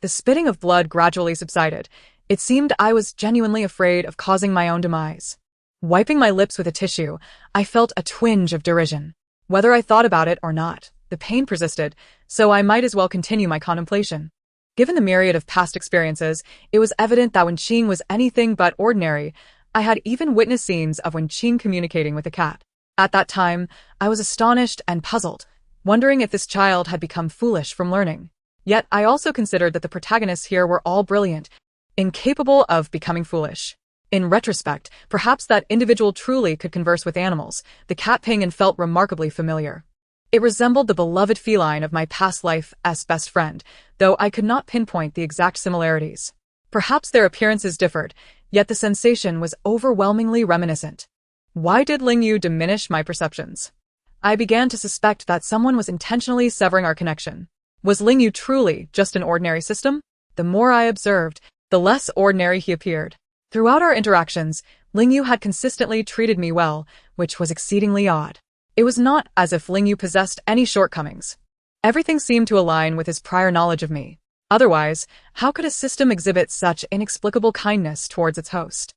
The spitting of blood gradually subsided. It seemed I was genuinely afraid of causing my own demise. Wiping my lips with a tissue, I felt a twinge of derision. Whether I thought about it or not, the pain persisted, so I might as well continue my contemplation. Given the myriad of past experiences, it was evident that when Qing was anything but ordinary. I had even witnessed scenes of when Qing communicating with a cat. At that time, I was astonished and puzzled, wondering if this child had become foolish from learning. Yet I also considered that the protagonists here were all brilliant, incapable of becoming foolish. In retrospect, perhaps that individual truly could converse with animals. The cat Pinyin felt remarkably familiar. It resembled the beloved feline of my past life as best friend, though I could not pinpoint the exact similarities. Perhaps their appearances differed, yet the sensation was overwhelmingly reminiscent. Why did Ling Yu diminish my perceptions? I began to suspect that someone was intentionally severing our connection. Was Ling Yu truly just an ordinary system? The more I observed, the less ordinary he appeared. Throughout our interactions, Ling Yu had consistently treated me well, which was exceedingly odd. It was not as if Ling Yu possessed any shortcomings. Everything seemed to align with his prior knowledge of me. Otherwise, how could a system exhibit such inexplicable kindness towards its host?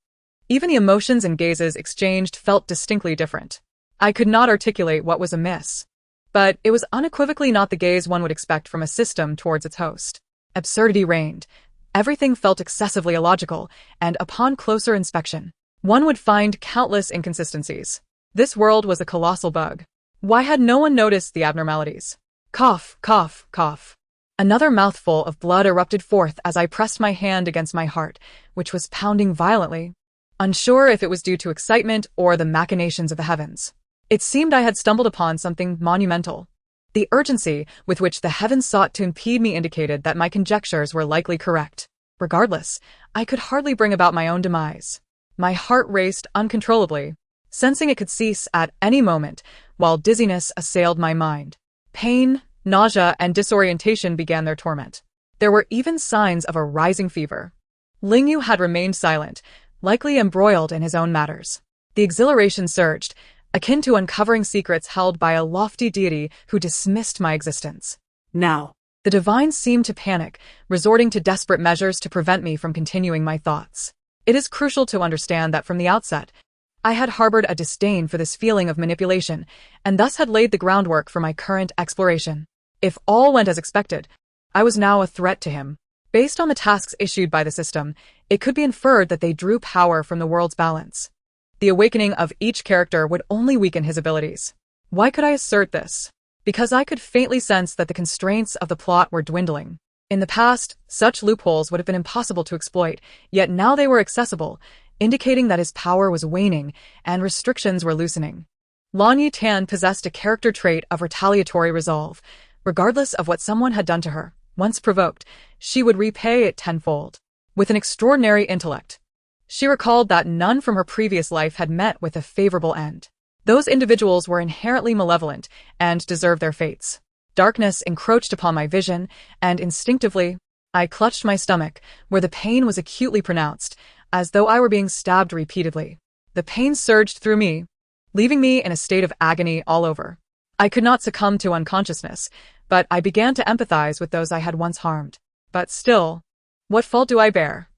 Even the emotions and gazes exchanged felt distinctly different. I could not articulate what was amiss. But it was unequivocally not the gaze one would expect from a system towards its host. Absurdity reigned. Everything felt excessively illogical, and upon closer inspection, one would find countless inconsistencies. This world was a colossal bug. Why had no one noticed the abnormalities? Cough, cough, cough. Another mouthful of blood erupted forth as I pressed my hand against my heart, which was pounding violently. Unsure if it was due to excitement or the machinations of the heavens. It seemed I had stumbled upon something monumental. The urgency with which the heavens sought to impede me indicated that my conjectures were likely correct. Regardless, I could hardly bring about my own demise. My heart raced uncontrollably, sensing it could cease at any moment, while dizziness assailed my mind. Pain, nausea, and disorientation began their torment. There were even signs of a rising fever. Ling Yu had remained silent, likely embroiled in his own matters. The exhilaration surged, akin to uncovering secrets held by a lofty deity who dismissed my existence. Now. The divine seemed to panic, resorting to desperate measures to prevent me from continuing my thoughts. It is crucial to understand that from the outset, I had harbored a disdain for this feeling of manipulation, and thus had laid the groundwork for my current exploration. If all went as expected, I was now a threat to him. Based on the tasks issued by the system, it could be inferred that they drew power from the world's balance. The awakening of each character would only weaken his abilities. Why could I assert this? Because I could faintly sense that the constraints of the plot were dwindling. In the past, such loopholes would have been impossible to exploit, yet now they were accessible, indicating that his power was waning and restrictions were loosening. Lan Yetan possessed a character trait of retaliatory resolve. Regardless of what someone had done to her, once provoked, she would repay it tenfold. With an extraordinary intellect, she recalled that none from her previous life had met with a favorable end. Those individuals were inherently malevolent and deserved their fates. Darkness encroached upon my vision, and instinctively, I clutched my stomach, where the pain was acutely pronounced, as though I were being stabbed repeatedly. The pain surged through me, leaving me in a state of agony all over. I could not succumb to unconsciousness, but I began to empathize with those I had once harmed. But still, what fault do I bear?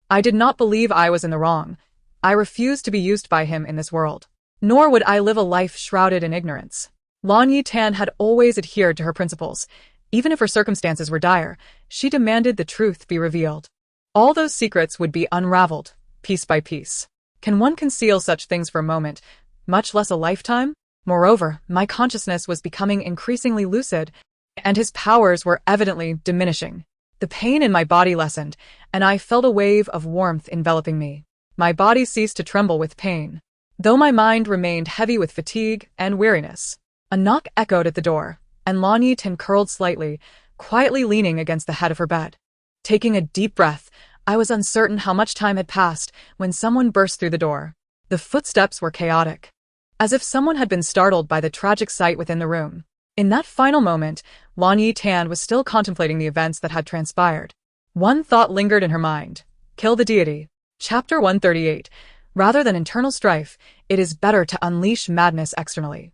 I did not believe I was in the wrong. I refused to be used by him in this world. Nor would I live a life shrouded in ignorance. Lan Yetan had always adhered to her principles. Even if her circumstances were dire, she demanded the truth be revealed. All those secrets would be unraveled, piece by piece. Can one conceal such things for a moment, much less a lifetime? Moreover, my consciousness was becoming increasingly lucid, and his powers were evidently diminishing. The pain in my body lessened, and I felt a wave of warmth enveloping me. My body ceased to tremble with pain, though my mind remained heavy with fatigue and weariness. A knock echoed at the door, and Lan Yetan curled slightly, quietly leaning against the head of her bed. Taking a deep breath, I was uncertain how much time had passed when someone burst through the door. The footsteps were chaotic, as if someone had been startled by the tragic sight within the room. In that final moment, Lan Yetan was still contemplating the events that had transpired. One thought lingered in her mind: kill the deity. Chapter 138. Rather than internal strife, it is better to unleash madness externally.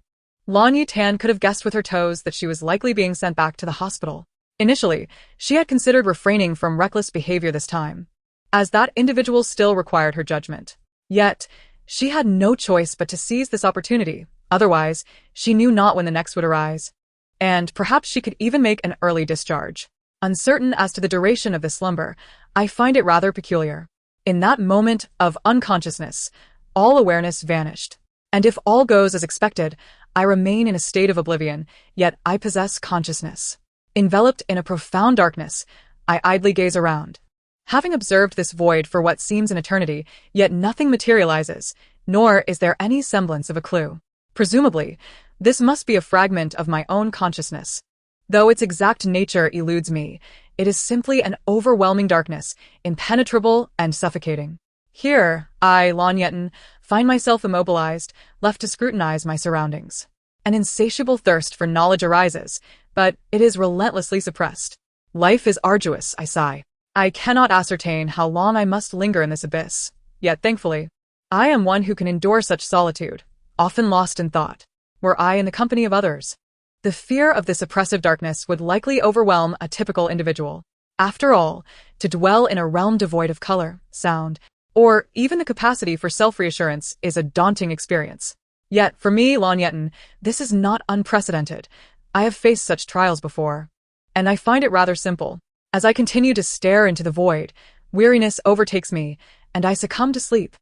Lan Yetan could have guessed with her toes that she was likely being sent back to the hospital. Initially, she had considered refraining from reckless behavior this time, as that individual still required her judgment. Yet, she had no choice but to seize this opportunity. Otherwise, she knew not when the next would arise. And perhaps she could even make an early discharge. Uncertain as to the duration of this slumber, I find it rather peculiar. In that moment of unconsciousness, all awareness vanished. And if all goes as expected, I remain in a state of oblivion, yet I possess consciousness. Enveloped in a profound darkness, I idly gaze around. Having observed this void for what seems an eternity, yet nothing materializes, nor is there any semblance of a clue. Presumably, this must be a fragment of my own consciousness. Though its exact nature eludes me, it is simply an overwhelming darkness, impenetrable and suffocating. Here, I, Lan Yetan, find myself immobilized, left to scrutinize my surroundings. An insatiable thirst for knowledge arises, but it is relentlessly suppressed. Life is arduous, I sigh. I cannot ascertain how long I must linger in this abyss. Yet, thankfully, I am one who can endure such solitude, often lost in thought, were I in the company of others. The fear of this oppressive darkness would likely overwhelm a typical individual. After all, to dwell in a realm devoid of color, sound, or even the capacity for self-reassurance is a daunting experience. Yet, for me, Lan Yetan, this is not unprecedented. I have faced such trials before, and I find it rather simple. As I continue to stare into the void, weariness overtakes me, and I succumb to sleep,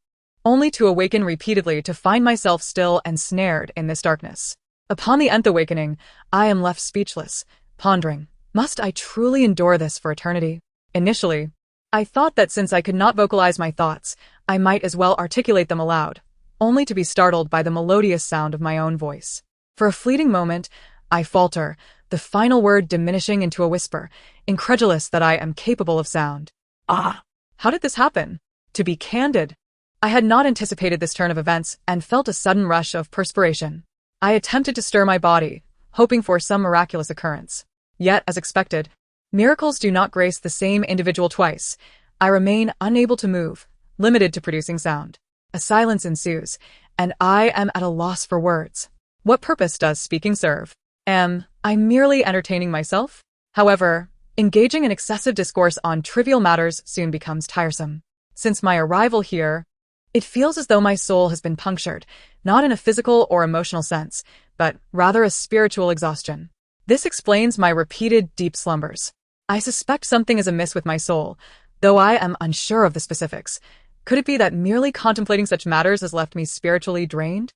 only to awaken repeatedly to find myself still and snared in this darkness. Upon the nth awakening, I am left speechless, pondering, must I truly endure this for eternity? Initially, I thought that since I could not vocalize my thoughts, I might as well articulate them aloud, only to be startled by the melodious sound of my own voice. For a fleeting moment, I falter, the final word diminishing into a whisper, incredulous that I am capable of sound. Ah! How did this happen? To be candid, I had not anticipated this turn of events and felt a sudden rush of perspiration. I attempted to stir my body, hoping for some miraculous occurrence. Yet, as expected, miracles do not grace the same individual twice. I remain unable to move, limited to producing sound. A silence ensues, and I am at a loss for words. What purpose does speaking serve? Am I merely entertaining myself? However, engaging in excessive discourse on trivial matters soon becomes tiresome. Since my arrival here, it feels as though my soul has been punctured, not in a physical or emotional sense, but rather a spiritual exhaustion. This explains my repeated deep slumbers. I suspect something is amiss with my soul, though I am unsure of the specifics. Could it be that merely contemplating such matters has left me spiritually drained?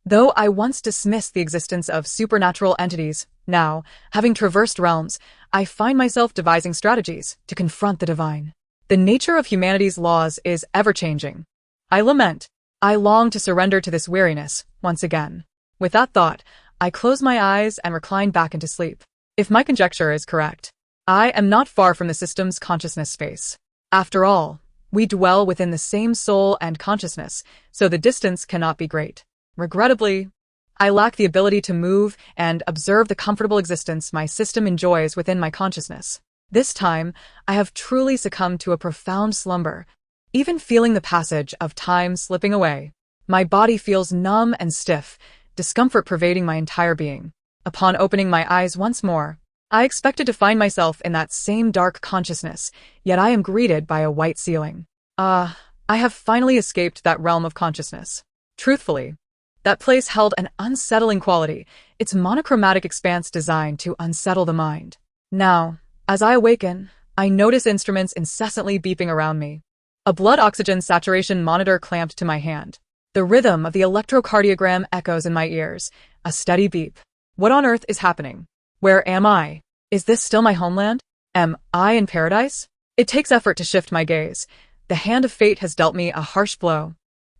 Though I once dismissed the existence of supernatural entities, now, having traversed realms, I find myself devising strategies to confront the divine. The nature of humanity's laws is ever-changing, I lament. I long to surrender to this weariness once again. With that thought, I close my eyes and recline back into sleep. If my conjecture is correct, I am not far from the system's consciousness space. After all, we dwell within the same soul and consciousness, so the distance cannot be great. Regrettably, I lack the ability to move and observe the comfortable existence my system enjoys within my consciousness. This time, I have truly succumbed to a profound slumber, even feeling the passage of time slipping away. My body feels numb and stiff, discomfort pervading my entire being. Upon opening my eyes once more, I expected to find myself in that same dark consciousness, yet I am greeted by a white ceiling. I have finally escaped that realm of consciousness. Truthfully, that place held an unsettling quality, its monochromatic expanse designed to unsettle the mind. Now, as I awaken, I notice instruments incessantly beeping around me. A blood oxygen saturation monitor clamped to my hand. The rhythm of the electrocardiogram echoes in my ears, a steady beep. What on earth is happening? Where am I? Is this still my homeland? Am I in paradise? It takes effort to shift my gaze. The hand of fate has dealt me a harsh blow,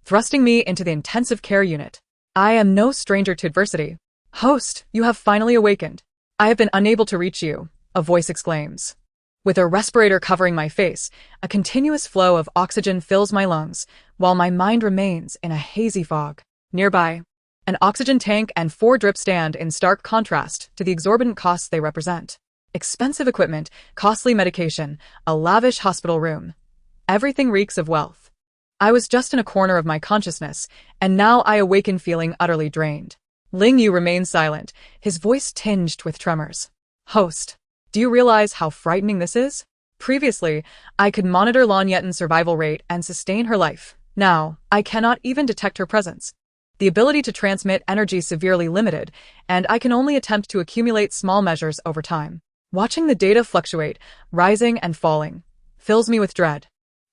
thrusting me into the intensive care unit. I am no stranger to adversity. Host, you have finally awakened. I have been unable to reach you, a voice exclaims. With a respirator covering my face, a continuous flow of oxygen fills my lungs, while my mind remains in a hazy fog. Nearby, an oxygen tank and 4 drips stand in stark contrast to the exorbitant costs they represent. Expensive equipment, costly medication, a lavish hospital room. Everything reeks of wealth. I was just in a corner of my consciousness, and now I awaken feeling utterly drained. Ling Yu remains silent, his voice tinged with tremors. Host, do you realize how frightening this is? Previously, I could monitor Lan Yetan's survival rate and sustain her life. Now, I cannot even detect her presence. The ability to transmit energy severely limited, and I can only attempt to accumulate small measures over time. Watching the data fluctuate, rising and falling, fills me with dread.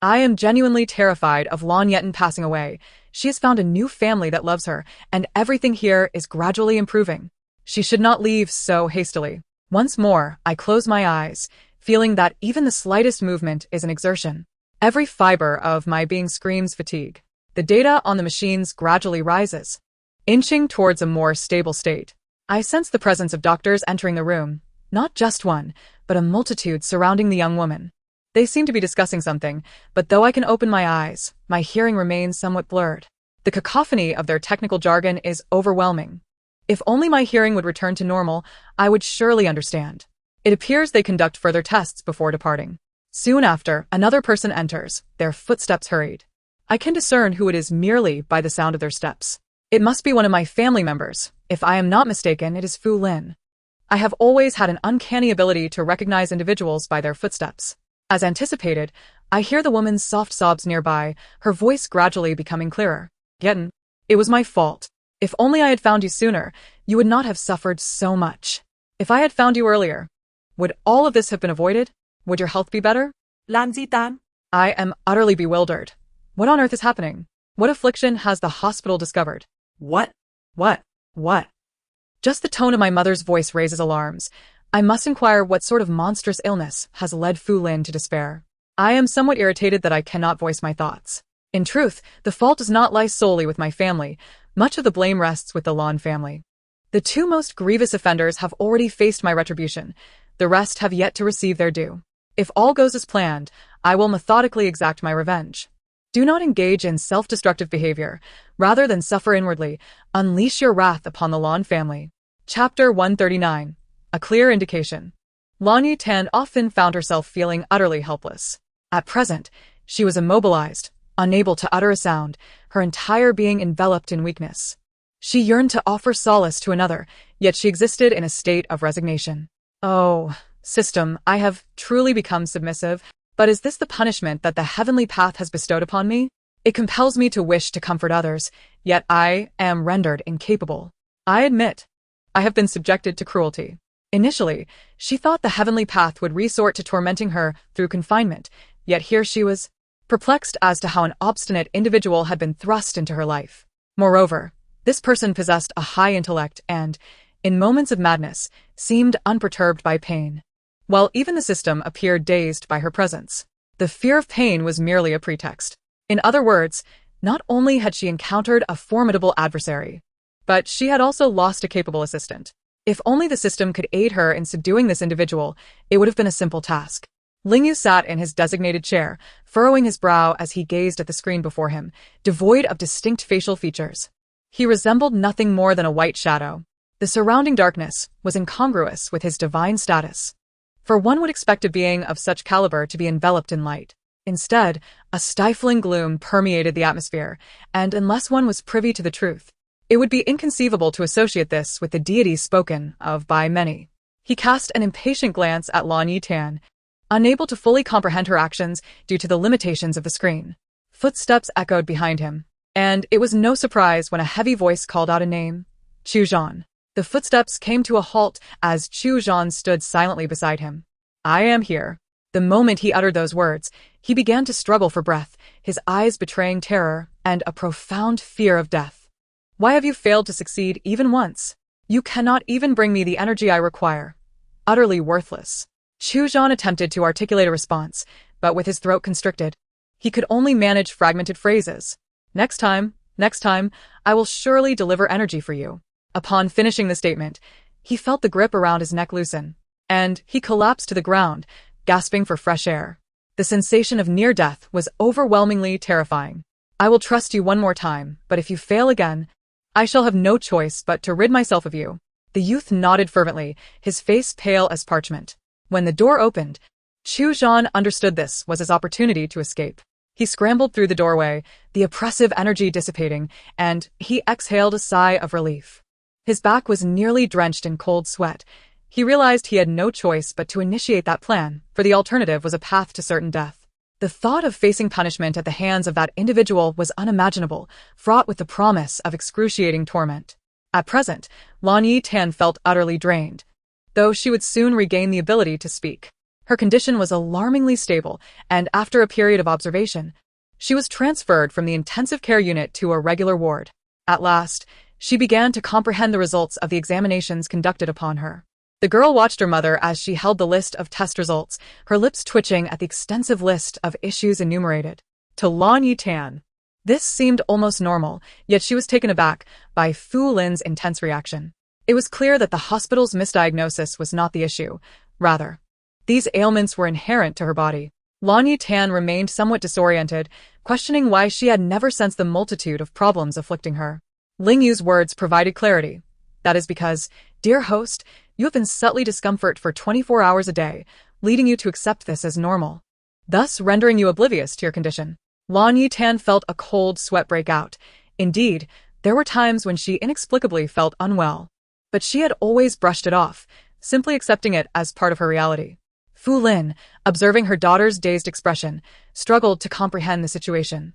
I am genuinely terrified of Lan Yetan passing away. She has found a new family that loves her, and everything here is gradually improving. She should not leave so hastily. Once more, I close my eyes, feeling that even the slightest movement is an exertion. Every fiber of my being screams fatigue. The data on the machines gradually rises, inching towards a more stable state. I sense the presence of doctors entering the room, not just one, but a multitude surrounding the young woman. They seem to be discussing something, but though I can open my eyes, my hearing remains somewhat blurred. The cacophony of their technical jargon is overwhelming. If only my hearing would return to normal, I would surely understand. It appears they conduct further tests before departing. Soon after, another person enters, their footsteps hurried. I can discern who it is merely by the sound of their steps. It must be one of my family members. If I am not mistaken, it is Fu Lin. I have always had an uncanny ability to recognize individuals by their footsteps. As anticipated, I hear the woman's soft sobs nearby, her voice gradually becoming clearer. Yetan, it was my fault. If only I had found you sooner, you would not have suffered so much. If I had found you earlier, would all of this have been avoided? Would your health be better? Lan Yetan. I am utterly bewildered. What on earth is happening? What affliction has the hospital discovered? What? What? Just the tone of my mother's voice raises alarms. I must inquire what sort of monstrous illness has led Fu Lin to despair. I am somewhat irritated that I cannot voice my thoughts. In truth, the fault does not lie solely with my family. Much of the blame rests with the Lan family. The 2 most grievous offenders have already faced my retribution. The rest have yet to receive their due. If all goes as planned, I will methodically exact my revenge. Do not engage in self-destructive behavior. Rather than suffer inwardly, unleash your wrath upon the Lan family. Chapter 139. A clear indication. Lan Yetan often found herself feeling utterly helpless. At present, she was immobilized, unable to utter a sound, her entire being enveloped in weakness. She yearned to offer solace to another, yet she existed in a state of resignation. Oh, system, I have truly become submissive, but is this the punishment that the heavenly path has bestowed upon me? It compels me to wish to comfort others, yet I am rendered incapable. I admit, I have been subjected to cruelty. Initially, she thought the heavenly path would resort to tormenting her through confinement, yet here she was, perplexed as to how an obstinate individual had been thrust into her life. Moreover, this person possessed a high intellect and, in moments of madness, seemed unperturbed by pain. While even the system appeared dazed by her presence, the fear of pain was merely a pretext. In other words, Not only had she encountered a formidable adversary, but she had also lost a capable assistant. If only the system could aid her in subduing this individual, it would have been a simple task. Lingyu sat in his designated chair, furrowing his brow as he gazed at the screen before him, devoid of distinct facial features. He resembled nothing more than a white shadow. The surrounding darkness was incongruous with his divine status. For one would expect a being of such caliber to be enveloped in light. Instead, a stifling gloom permeated the atmosphere, and unless one was privy to the truth, it would be inconceivable to associate this with the deity spoken of by many. He cast an impatient glance at Lan Yetan, unable to fully comprehend her actions due to the limitations of the screen. Footsteps echoed behind him, and it was no surprise when a heavy voice called out a name, Chu Zhan. The footsteps came to a halt as Chu Zhan stood silently beside him. I am here. The moment he uttered those words, he began to struggle for breath, his eyes betraying terror and a profound fear of death. Why have you failed to succeed even once? You cannot even bring me the energy I require. Utterly worthless. Chu Zhan attempted to articulate a response, but with his throat constricted, he could only manage fragmented phrases. Next time, I will surely deliver energy for you. Upon finishing the statement, he felt the grip around his neck loosen, and he collapsed to the ground, gasping for fresh air. The sensation of near death was overwhelmingly terrifying. I will trust you one more time, but if you fail again, I shall have no choice but to rid myself of you. The youth nodded fervently, his face pale as parchment. When the door opened, Chu Zhan understood this was his opportunity to escape. He scrambled through the doorway, the oppressive energy dissipating, and he exhaled a sigh of relief. His back was nearly drenched in cold sweat. He realized he had no choice but to initiate that plan, for the alternative was a path to certain death. The thought of facing punishment at the hands of that individual was unimaginable, fraught with the promise of excruciating torment. At present, Lan Yetan felt utterly drained, though she would soon regain the ability to speak. Her condition was alarmingly stable, and after a period of observation, she was transferred from the intensive care unit to a regular ward. At last, she began to comprehend the results of the examinations conducted upon her. The girl watched her mother as she held the list of test results, her lips twitching at the extensive list of issues enumerated. To Lan Yetan, this seemed almost normal, yet she was taken aback by Fu Lin's intense reaction. It was clear that the hospital's misdiagnosis was not the issue. Rather, these ailments were inherent to her body. Lan Yetan remained somewhat disoriented, questioning why she had never sensed the multitude of problems afflicting her. Lingyu's words provided clarity. That is because, dear host, you have been subtly discomfort for 24 hours a day, leading you to accept this as normal, thus rendering you oblivious to your condition. Lan Yetan felt a cold sweat break out. Indeed, there were times when she inexplicably felt unwell, but she had always brushed it off, simply accepting it as part of her reality. Fu Lin, observing her daughter's dazed expression, struggled to comprehend the situation.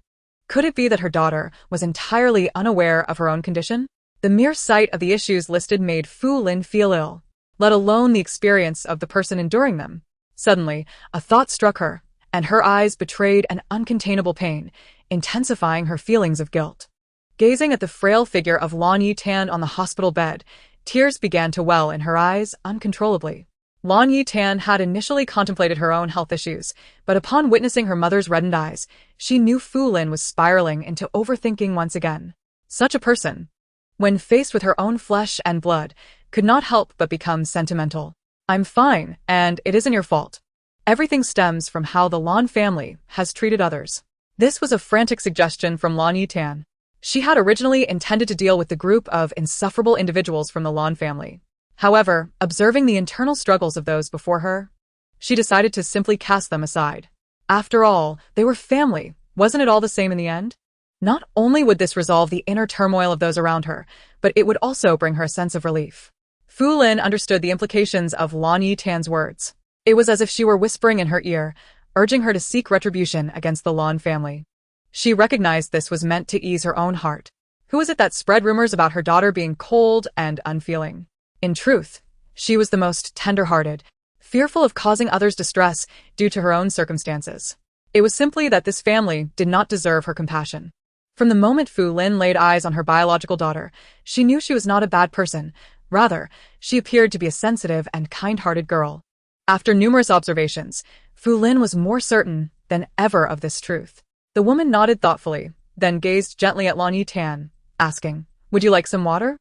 Could it be that her daughter was entirely unaware of her own condition? The mere sight of the issues listed made Fu Lin feel ill, let alone the experience of the person enduring them. Suddenly, a thought struck her, and her eyes betrayed an uncontainable pain, intensifying her feelings of guilt. Gazing at the frail figure of Lan Yetan on the hospital bed, tears began to well in her eyes uncontrollably. Lan Yetan had initially contemplated her own health issues, but upon witnessing her mother's reddened eyes, she knew Fu Lin was spiraling into overthinking once again. Such a person, when faced with her own flesh and blood, could not help but become sentimental. I'm fine, and it isn't your fault. Everything stems from how the Lan family has treated others. This was a frantic suggestion from Lan Yetan. She had originally intended to deal with the group of insufferable individuals from the Lan family. However, observing the internal struggles of those before her, she decided to simply cast them aside. After all, they were family. Wasn't it all the same in the end? Not only would this resolve the inner turmoil of those around her, but it would also bring her a sense of relief. Fu Lin understood the implications of Lan Yetan's words. It was as if she were whispering in her ear, urging her to seek retribution against the Lan family. She recognized this was meant to ease her own heart. Who was it that spread rumors about her daughter being cold and unfeeling? In truth, she was the most tender-hearted, fearful of causing others distress due to her own circumstances. It was simply that this family did not deserve her compassion. From the moment Fu Lin laid eyes on her biological daughter, she knew she was not a bad person. Rather, she appeared to be a sensitive and kind-hearted girl. After numerous observations, Fu Lin was more certain than ever of this truth. The woman nodded thoughtfully, then gazed gently at Lan Yetan, asking, "Would you like some water?"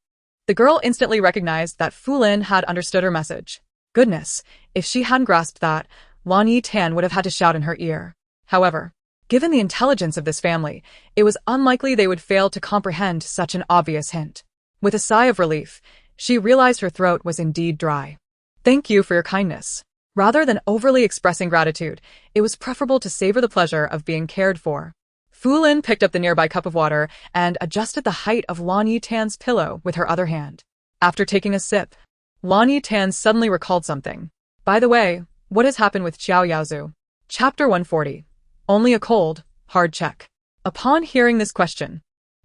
The girl instantly recognized that Fu Lin had understood her message. Goodness, if she hadn't grasped that, Lan Yetan would have had to shout in her ear. However, given the intelligence of this family, it was unlikely they would fail to comprehend such an obvious hint. With a sigh of relief, she realized her throat was indeed dry. "Thank you for your kindness." Rather than overly expressing gratitude, it was preferable to savor the pleasure of being cared for. Fu Lin picked up the nearby cup of water and adjusted the height of Lan Yetan's pillow with her other hand. After taking a sip, Lan Yetan suddenly recalled something. "By the way, what has happened with Xiao Yaozu?" Chapter 140. Only a cold, hard check. Upon hearing this question,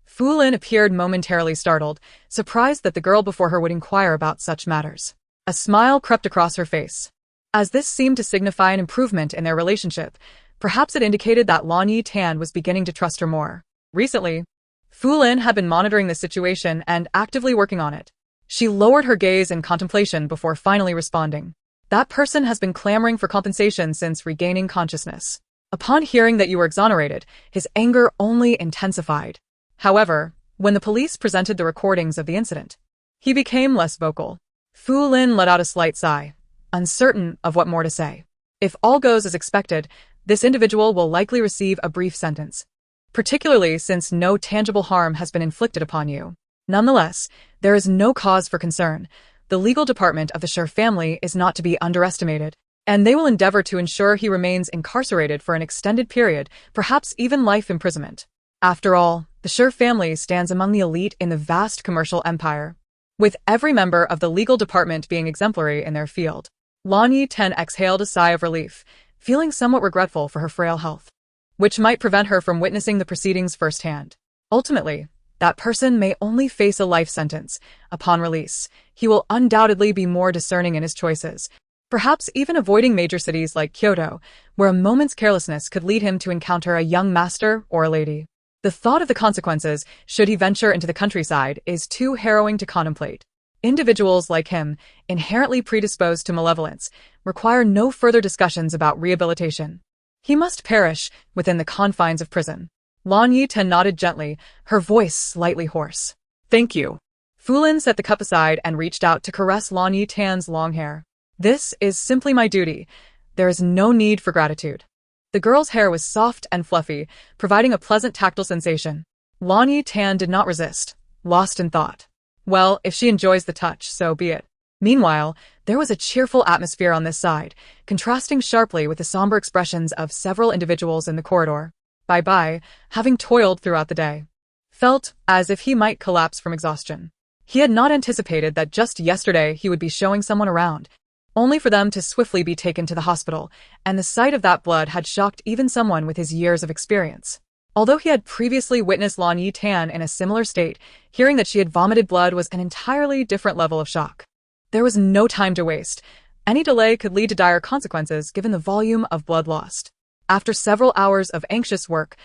Fu Lin appeared momentarily startled, surprised that the girl before her would inquire about such matters. A smile crept across her face. As this seemed to signify an improvement in their relationship, perhaps it indicated that Lan Yetan was beginning to trust her more. Recently, Fu Lin had been monitoring the situation and actively working on it. She lowered her gaze in contemplation before finally responding. "That person has been clamoring for compensation since regaining consciousness. Upon hearing that you were exonerated, his anger only intensified. However, when the police presented the recordings of the incident, he became less vocal." Fu Lin let out a slight sigh, uncertain of what more to say. If all goes as expected, this individual will likely receive a brief sentence, particularly since no tangible harm has been inflicted upon you. Nonetheless, there is no cause for concern. The legal department of the Sher family is not to be underestimated, and they will endeavor to ensure he remains incarcerated for an extended period, perhaps even life imprisonment. After all, the Sher family stands among the elite in the vast commercial empire, with every member of the legal department being exemplary in their field. Lan Yetan exhaled a sigh of relief, feeling somewhat regretful for her frail health, which might prevent her from witnessing the proceedings firsthand. Ultimately, that person may only face a life sentence. Upon release, he will undoubtedly be more discerning in his choices, perhaps even avoiding major cities like Kyoto, where a moment's carelessness could lead him to encounter a young master or a lady. The thought of the consequences, should he venture into the countryside, is too harrowing to contemplate. Individuals like him, inherently predisposed to malevolence, require no further discussions about rehabilitation. He must perish within the confines of prison. Lan Yetan nodded gently, her voice slightly hoarse. "Thank you." Fu Lin set the cup aside and reached out to caress Lan Yetan's long hair. "This is simply my duty. There is no need for gratitude." The girl's hair was soft and fluffy, providing a pleasant tactile sensation. Lan Yetan did not resist, lost in thought. Well, if she enjoys the touch, so be it. Meanwhile, there was a cheerful atmosphere on this side, contrasting sharply with the somber expressions of several individuals in the corridor. Bai, having toiled throughout the day, felt as if he might collapse from exhaustion. He had not anticipated that just yesterday he would be showing someone around, only for them to swiftly be taken to the hospital, and the sight of that blood had shocked even someone with his years of experience. Although he had previously witnessed Lan Yetan in a similar state, hearing that she had vomited blood was an entirely different level of shock. There was no time to waste. Any delay could lead to dire consequences given the volume of blood lost. After several hours of anxious work,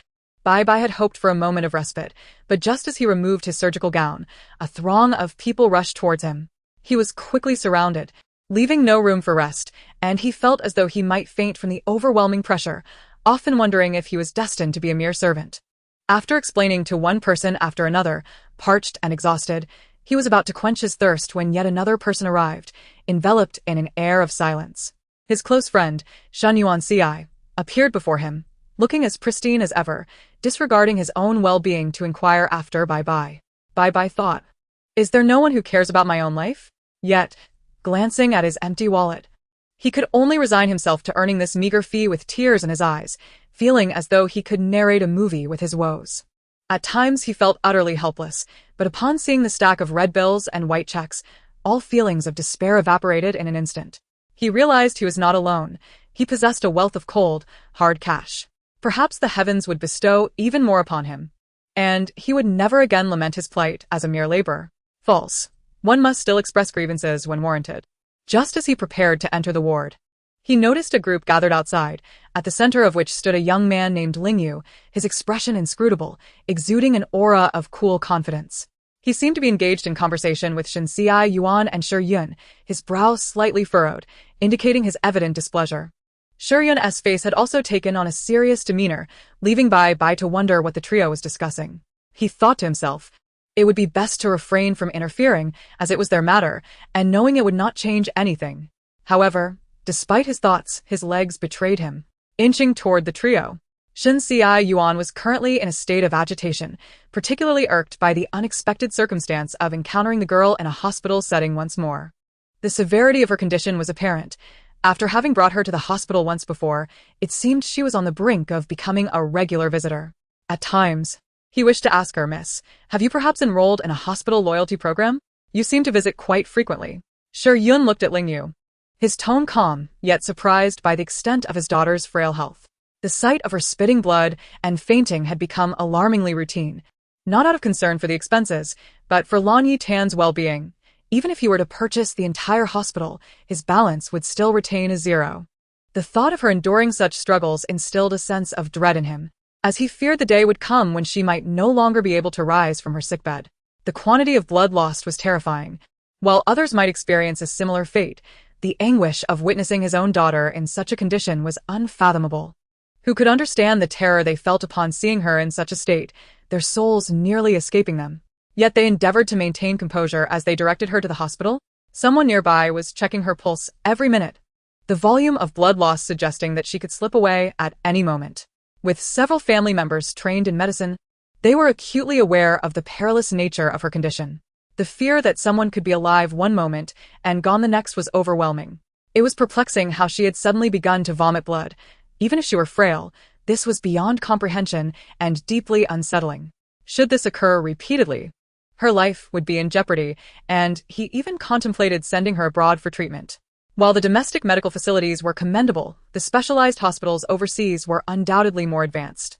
Bai had hoped for a moment of respite, but just as he removed his surgical gown, a throng of people rushed towards him. He was quickly surrounded, leaving no room for rest, and he felt as though he might faint from the overwhelming pressure, often wondering if he was destined to be a mere servant. After explaining to one person after another, parched and exhausted, he was about to quench his thirst when yet another person arrived, enveloped in an air of silence. His close friend, Shen Yuan appeared before him, looking as pristine as ever, disregarding his own well-being to inquire after Bai. Bai thought, "Is there no one who cares about my own life?" Yet, glancing at his empty wallet, he could only resign himself to earning this meager fee with tears in his eyes, feeling as though he could narrate a movie with his woes. At times he felt utterly helpless, but upon seeing the stack of red bills and white checks, all feelings of despair evaporated in an instant. He realized he was not alone. He possessed a wealth of cold, hard cash. Perhaps the heavens would bestow even more upon him, and he would never again lament his plight as a mere laborer. False. One must still express grievances when warranted. Just as he prepared to enter the ward, he noticed a group gathered outside, at the center of which stood a young man named Lingyu, his expression inscrutable, exuding an aura of cool confidence. He seemed to be engaged in conversation with Shenxia Yuan and Shi Yun, his brow slightly furrowed, indicating his evident displeasure. Yun's face had also taken on a serious demeanor, leaving Bai to wonder what the trio was discussing. He thought to himself, it would be best to refrain from interfering, as it was their matter, and knowing it would not change anything. However, despite his thoughts, his legs betrayed him. Inching toward the trio, Shen Yuan was currently in a state of agitation, particularly irked by the unexpected circumstance of encountering the girl in a hospital setting once more. The severity of her condition was apparent. After having brought her to the hospital once before, it seemed she was on the brink of becoming a regular visitor. At times, he wished to ask her, Miss, have you perhaps enrolled in a hospital loyalty program? You seem to visit quite frequently. Yun looked at Ling Yu, his tone calm, yet surprised by the extent of his daughter's frail health. The sight of her spitting blood and fainting had become alarmingly routine, not out of concern for the expenses, but for Lan Yetan's well-being. Even if he were to purchase the entire hospital, his balance would still retain a zero. The thought of her enduring such struggles instilled a sense of dread in him, as he feared the day would come when she might no longer be able to rise from her sickbed. The quantity of blood lost was terrifying. While others might experience a similar fate, the anguish of witnessing his own daughter in such a condition was unfathomable. Who could understand the terror they felt upon seeing her in such a state, their souls nearly escaping them? Yet they endeavored to maintain composure as they directed her to the hospital. Someone nearby was checking her pulse every minute, the volume of blood loss suggesting that she could slip away at any moment. With several family members trained in medicine, they were acutely aware of the perilous nature of her condition. The fear that someone could be alive one moment and gone the next was overwhelming. It was perplexing how she had suddenly begun to vomit blood. Even if she were frail, this was beyond comprehension and deeply unsettling. Should this occur repeatedly, her life would be in jeopardy, and he even contemplated sending her abroad for treatment. While the domestic medical facilities were commendable, the specialized hospitals overseas were undoubtedly more advanced.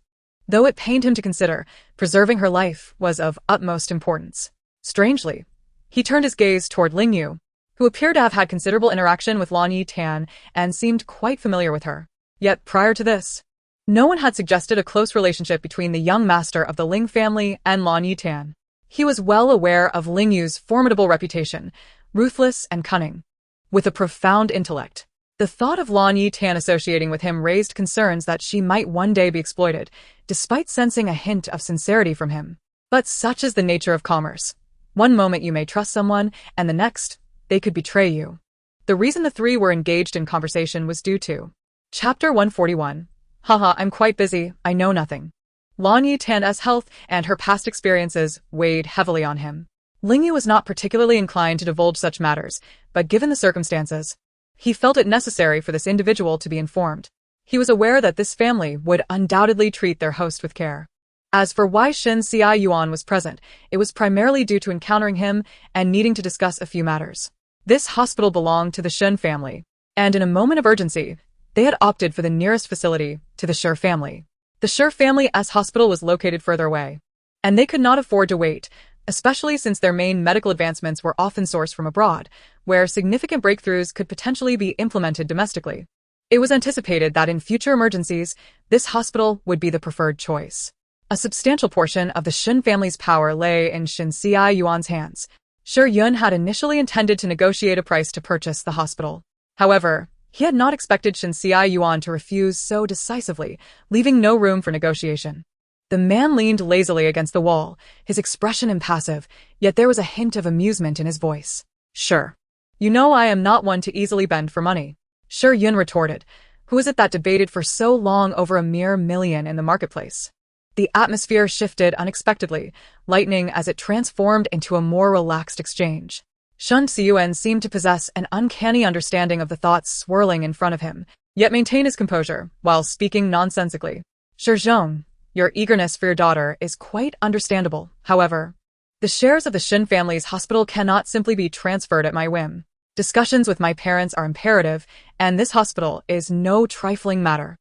Though it pained him to consider, preserving her life was of utmost importance. Strangely, he turned his gaze toward Ling Yu, who appeared to have had considerable interaction with Lan Yetan and seemed quite familiar with her. Yet prior to this, no one had suggested a close relationship between the young master of the Ling family and Lan Yetan. He was well aware of Ling Yu's formidable reputation, ruthless and cunning, with a profound intellect. The thought of Lan Yetan associating with him raised concerns that she might one day be exploited, despite sensing a hint of sincerity from him. But such is the nature of commerce. One moment you may trust someone, and the next, they could betray you. The reason the three were engaged in conversation was due to Chapter 141. Haha, I'm quite busy, I know nothing. Lan Yetan's health and her past experiences weighed heavily on him. Ling Yu was not particularly inclined to divulge such matters, but given the circumstances, he felt it necessary for this individual to be informed. He was aware that this family would undoubtedly treat their host with care. As for why Shen Yuan was present, it was primarily due to encountering him and needing to discuss a few matters. This hospital belonged to the Shen family, and in a moment of urgency, they had opted for the nearest facility to the Shi family. The Shi family's hospital was located further away, and they could not afford to wait, especially since their main medical advancements were often sourced from abroad, where significant breakthroughs could potentially be implemented domestically. It was anticipated that in future emergencies, this hospital would be the preferred choice. A substantial portion of the Shen family's power lay in Shen Yuan's hands. Yun had initially intended to negotiate a price to purchase the hospital. However, he had not expected Shen Yuan to refuse so decisively, leaving no room for negotiation. The man leaned lazily against the wall, his expression impassive, yet there was a hint of amusement in his voice. Sure. You know I am not one to easily bend for money. Yun retorted. Who is it that debated for so long over a mere million in the marketplace? The atmosphere shifted unexpectedly, lightening as it transformed into a more relaxed exchange. Shen Yuan seemed to possess an uncanny understanding of the thoughts swirling in front of him, yet maintain his composure while speaking nonsensically. Zhong, your eagerness for your daughter is quite understandable. However, the shares of the Shen family's hospital cannot simply be transferred at my whim. Discussions with my parents are imperative, and this hospital is no trifling matter.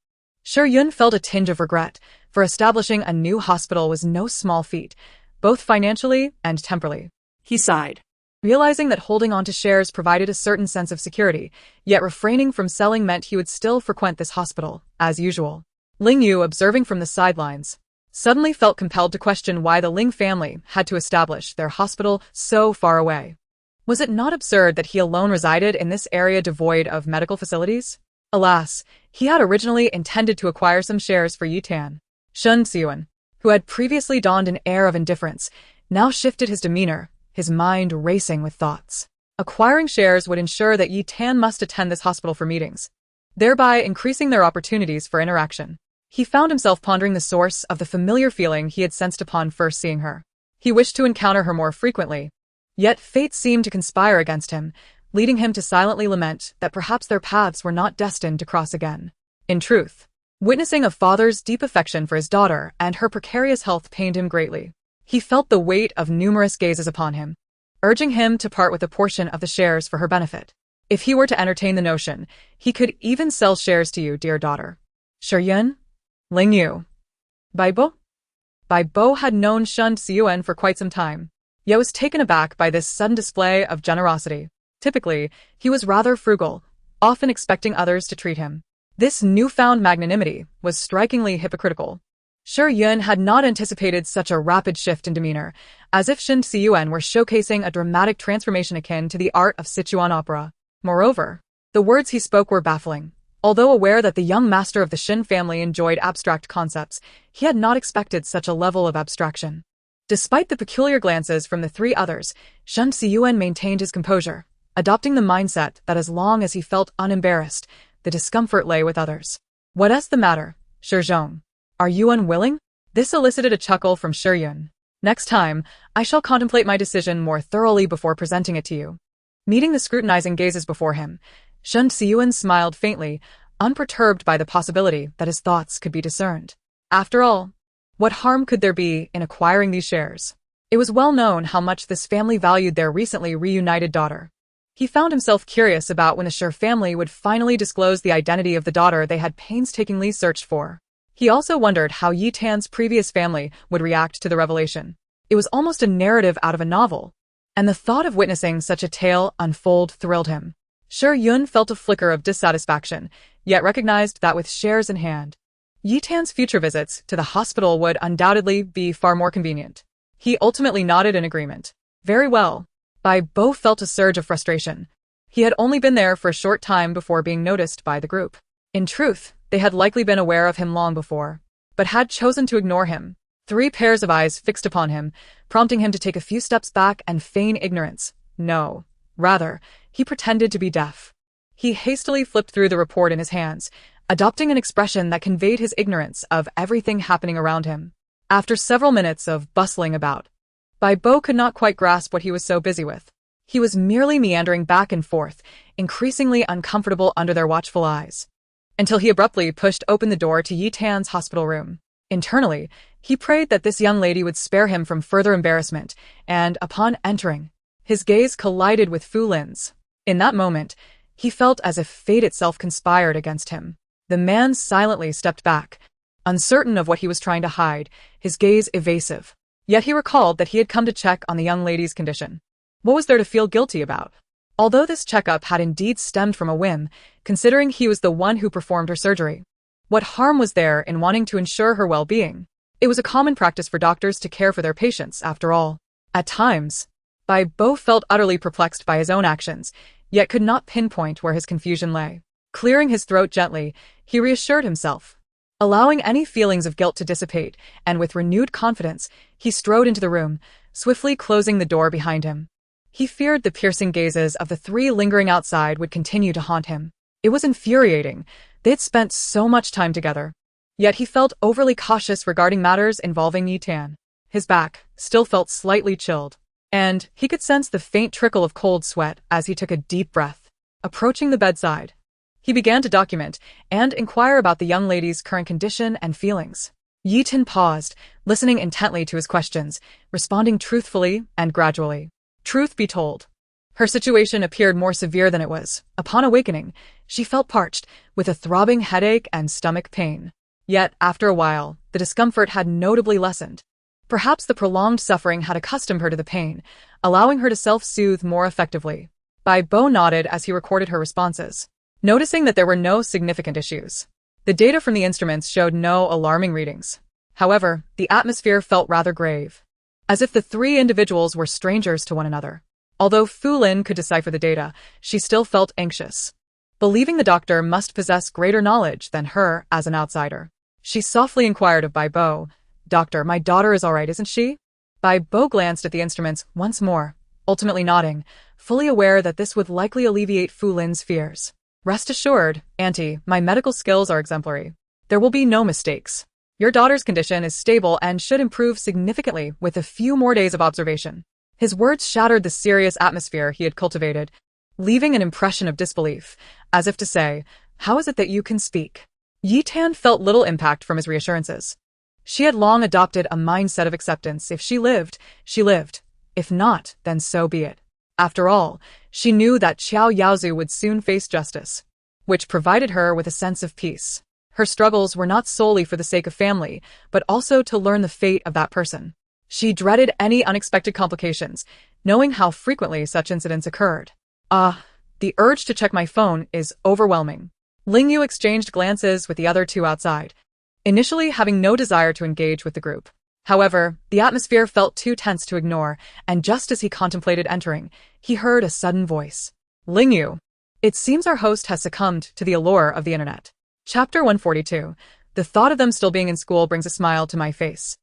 Yun felt a tinge of regret, for establishing a new hospital was no small feat, both financially and temporally. He sighed, realizing that holding on to shares provided a certain sense of security, yet refraining from selling meant he would still frequent this hospital, as usual. Ling Yu, observing from the sidelines, suddenly felt compelled to question why the Ling family had to establish their hospital so far away. Was it not absurd that he alone resided in this area devoid of medical facilities? Alas, he had originally intended to acquire some shares for Yetan. Shun Xiuan, who had previously donned an air of indifference, now shifted his demeanor, his mind racing with thoughts. Acquiring shares would ensure that Yetan must attend this hospital for meetings, thereby increasing their opportunities for interaction. He found himself pondering the source of the familiar feeling he had sensed upon first seeing her. He wished to encounter her more frequently, yet fate seemed to conspire against him, leading him to silently lament that perhaps their paths were not destined to cross again. In truth, witnessing a father's deep affection for his daughter and her precarious health pained him greatly. He felt the weight of numerous gazes upon him, urging him to part with a portion of the shares for her benefit. If he were to entertain the notion, he could even sell shares to you, dear daughter. Shiyun? Ling Yu. Baibo? Baibo had known Shun Xiuan for quite some time, yet was taken aback by this sudden display of generosity. Typically, he was rather frugal, often expecting others to treat him. This newfound magnanimity was strikingly hypocritical. Yun had not anticipated such a rapid shift in demeanor, as if Shin Xiuan were showcasing a dramatic transformation akin to the art of Sichuan opera. Moreover, the words he spoke were baffling. Although aware that the young master of the Shin family enjoyed abstract concepts, he had not expected such a level of abstraction. Despite the peculiar glances from the three others, Shin Xiuan maintained his composure, adopting the mindset that as long as he felt unembarrassed, the discomfort lay with others. What's the matter, Shizhong? Are you unwilling? This elicited a chuckle from Yun. Next time, I shall contemplate my decision more thoroughly before presenting it to you. Meeting the scrutinizing gazes before him, Shun Xiuan smiled faintly, unperturbed by the possibility that his thoughts could be discerned. After all, what harm could there be in acquiring these shares? It was well known how much this family valued their recently reunited daughter. He found himself curious about when the Shi family would finally disclose the identity of the daughter they had painstakingly searched for. He also wondered how Yetan's previous family would react to the revelation. It was almost a narrative out of a novel, and the thought of witnessing such a tale unfold thrilled him. Yun felt a flicker of dissatisfaction, yet recognized that with shares in hand, Yetan's future visits to the hospital would undoubtedly be far more convenient. He ultimately nodded in agreement. Very well. Bo felt a surge of frustration. He had only been there for a short time before being noticed by the group. In truth, they had likely been aware of him long before, but had chosen to ignore him. 3 pairs of eyes fixed upon him, prompting him to take a few steps back and feign ignorance. No, rather, he pretended to be deaf. He hastily flipped through the report in his hands, adopting an expression that conveyed his ignorance of everything happening around him. After several minutes of bustling about, Bo could not quite grasp what he was so busy with. He was merely meandering back and forth, increasingly uncomfortable under their watchful eyes, until he abruptly pushed open the door to Yetan's hospital room. Internally, he prayed that this young lady would spare him from further embarrassment, and upon entering, his gaze collided with Fu Lin's. In that moment, he felt as if fate itself conspired against him. The man silently stepped back, uncertain of what he was trying to hide, his gaze evasive. Yet he recalled that he had come to check on the young lady's condition. What was there to feel guilty about? Although this checkup had indeed stemmed from a whim, considering he was the one who performed her surgery, what harm was there in wanting to ensure her well-being? It was a common practice for doctors to care for their patients, after all. At times, Bo felt utterly perplexed by his own actions, yet could not pinpoint where his confusion lay. Clearing his throat gently, he reassured himself. Allowing any feelings of guilt to dissipate, and with renewed confidence, he strode into the room, swiftly closing the door behind him. He feared the piercing gazes of the 3 lingering outside would continue to haunt him. It was infuriating. They had spent so much time together. Yet he felt overly cautious regarding matters involving Yetan. His back still felt slightly chilled, and he could sense the faint trickle of cold sweat as he took a deep breath. Approaching the bedside, he began to document and inquire about the young lady's current condition and feelings. Yetan paused, listening intently to his questions, responding truthfully and gradually. Truth be told, her situation appeared more severe than it was. Upon awakening, she felt parched, with a throbbing headache and stomach pain. Yet, after a while, the discomfort had notably lessened. Perhaps the prolonged suffering had accustomed her to the pain, allowing her to self-soothe more effectively. Bo nodded as he recorded her responses, noticing that there were no significant issues. The data from the instruments showed no alarming readings. However, the atmosphere felt rather grave, as if the 3 individuals were strangers to one another. Although Fu Lin could decipher the data, she still felt anxious. believing the doctor must possess greater knowledge than her as an outsider. She softly inquired of Bai Bo, "Doctor, my daughter is all right, isn't she?" Bai Bo glanced at the instruments once more, ultimately nodding, fully aware that this would likely alleviate Fu Lin's fears. "Rest assured, Auntie, my medical skills are exemplary. There will be no mistakes. Your daughter's condition is stable and should improve significantly with a few more days of observation." His words shattered the serious atmosphere he had cultivated, leaving an impression of disbelief, as if to say, "How is it that you can speak?" Yetan felt little impact from his reassurances. She had long adopted a mindset of acceptance. If she lived, she lived. If not, then so be it. After all, she knew that Qiao Yaozu would soon face justice, which provided her with a sense of peace. Her struggles were not solely for the sake of family, but also to learn the fate of that person. She dreaded any unexpected complications, knowing how frequently such incidents occurred. The urge to check my phone is overwhelming. Ling Yu exchanged glances with the other two outside, initially having no desire to engage with the group. However, the atmosphere felt too tense to ignore, and just as he contemplated entering, he heard a sudden voice. "Ling Yu, it seems our host has succumbed to the allure of the internet." Chapter 142. The thought of them still being in school brings a smile to my face.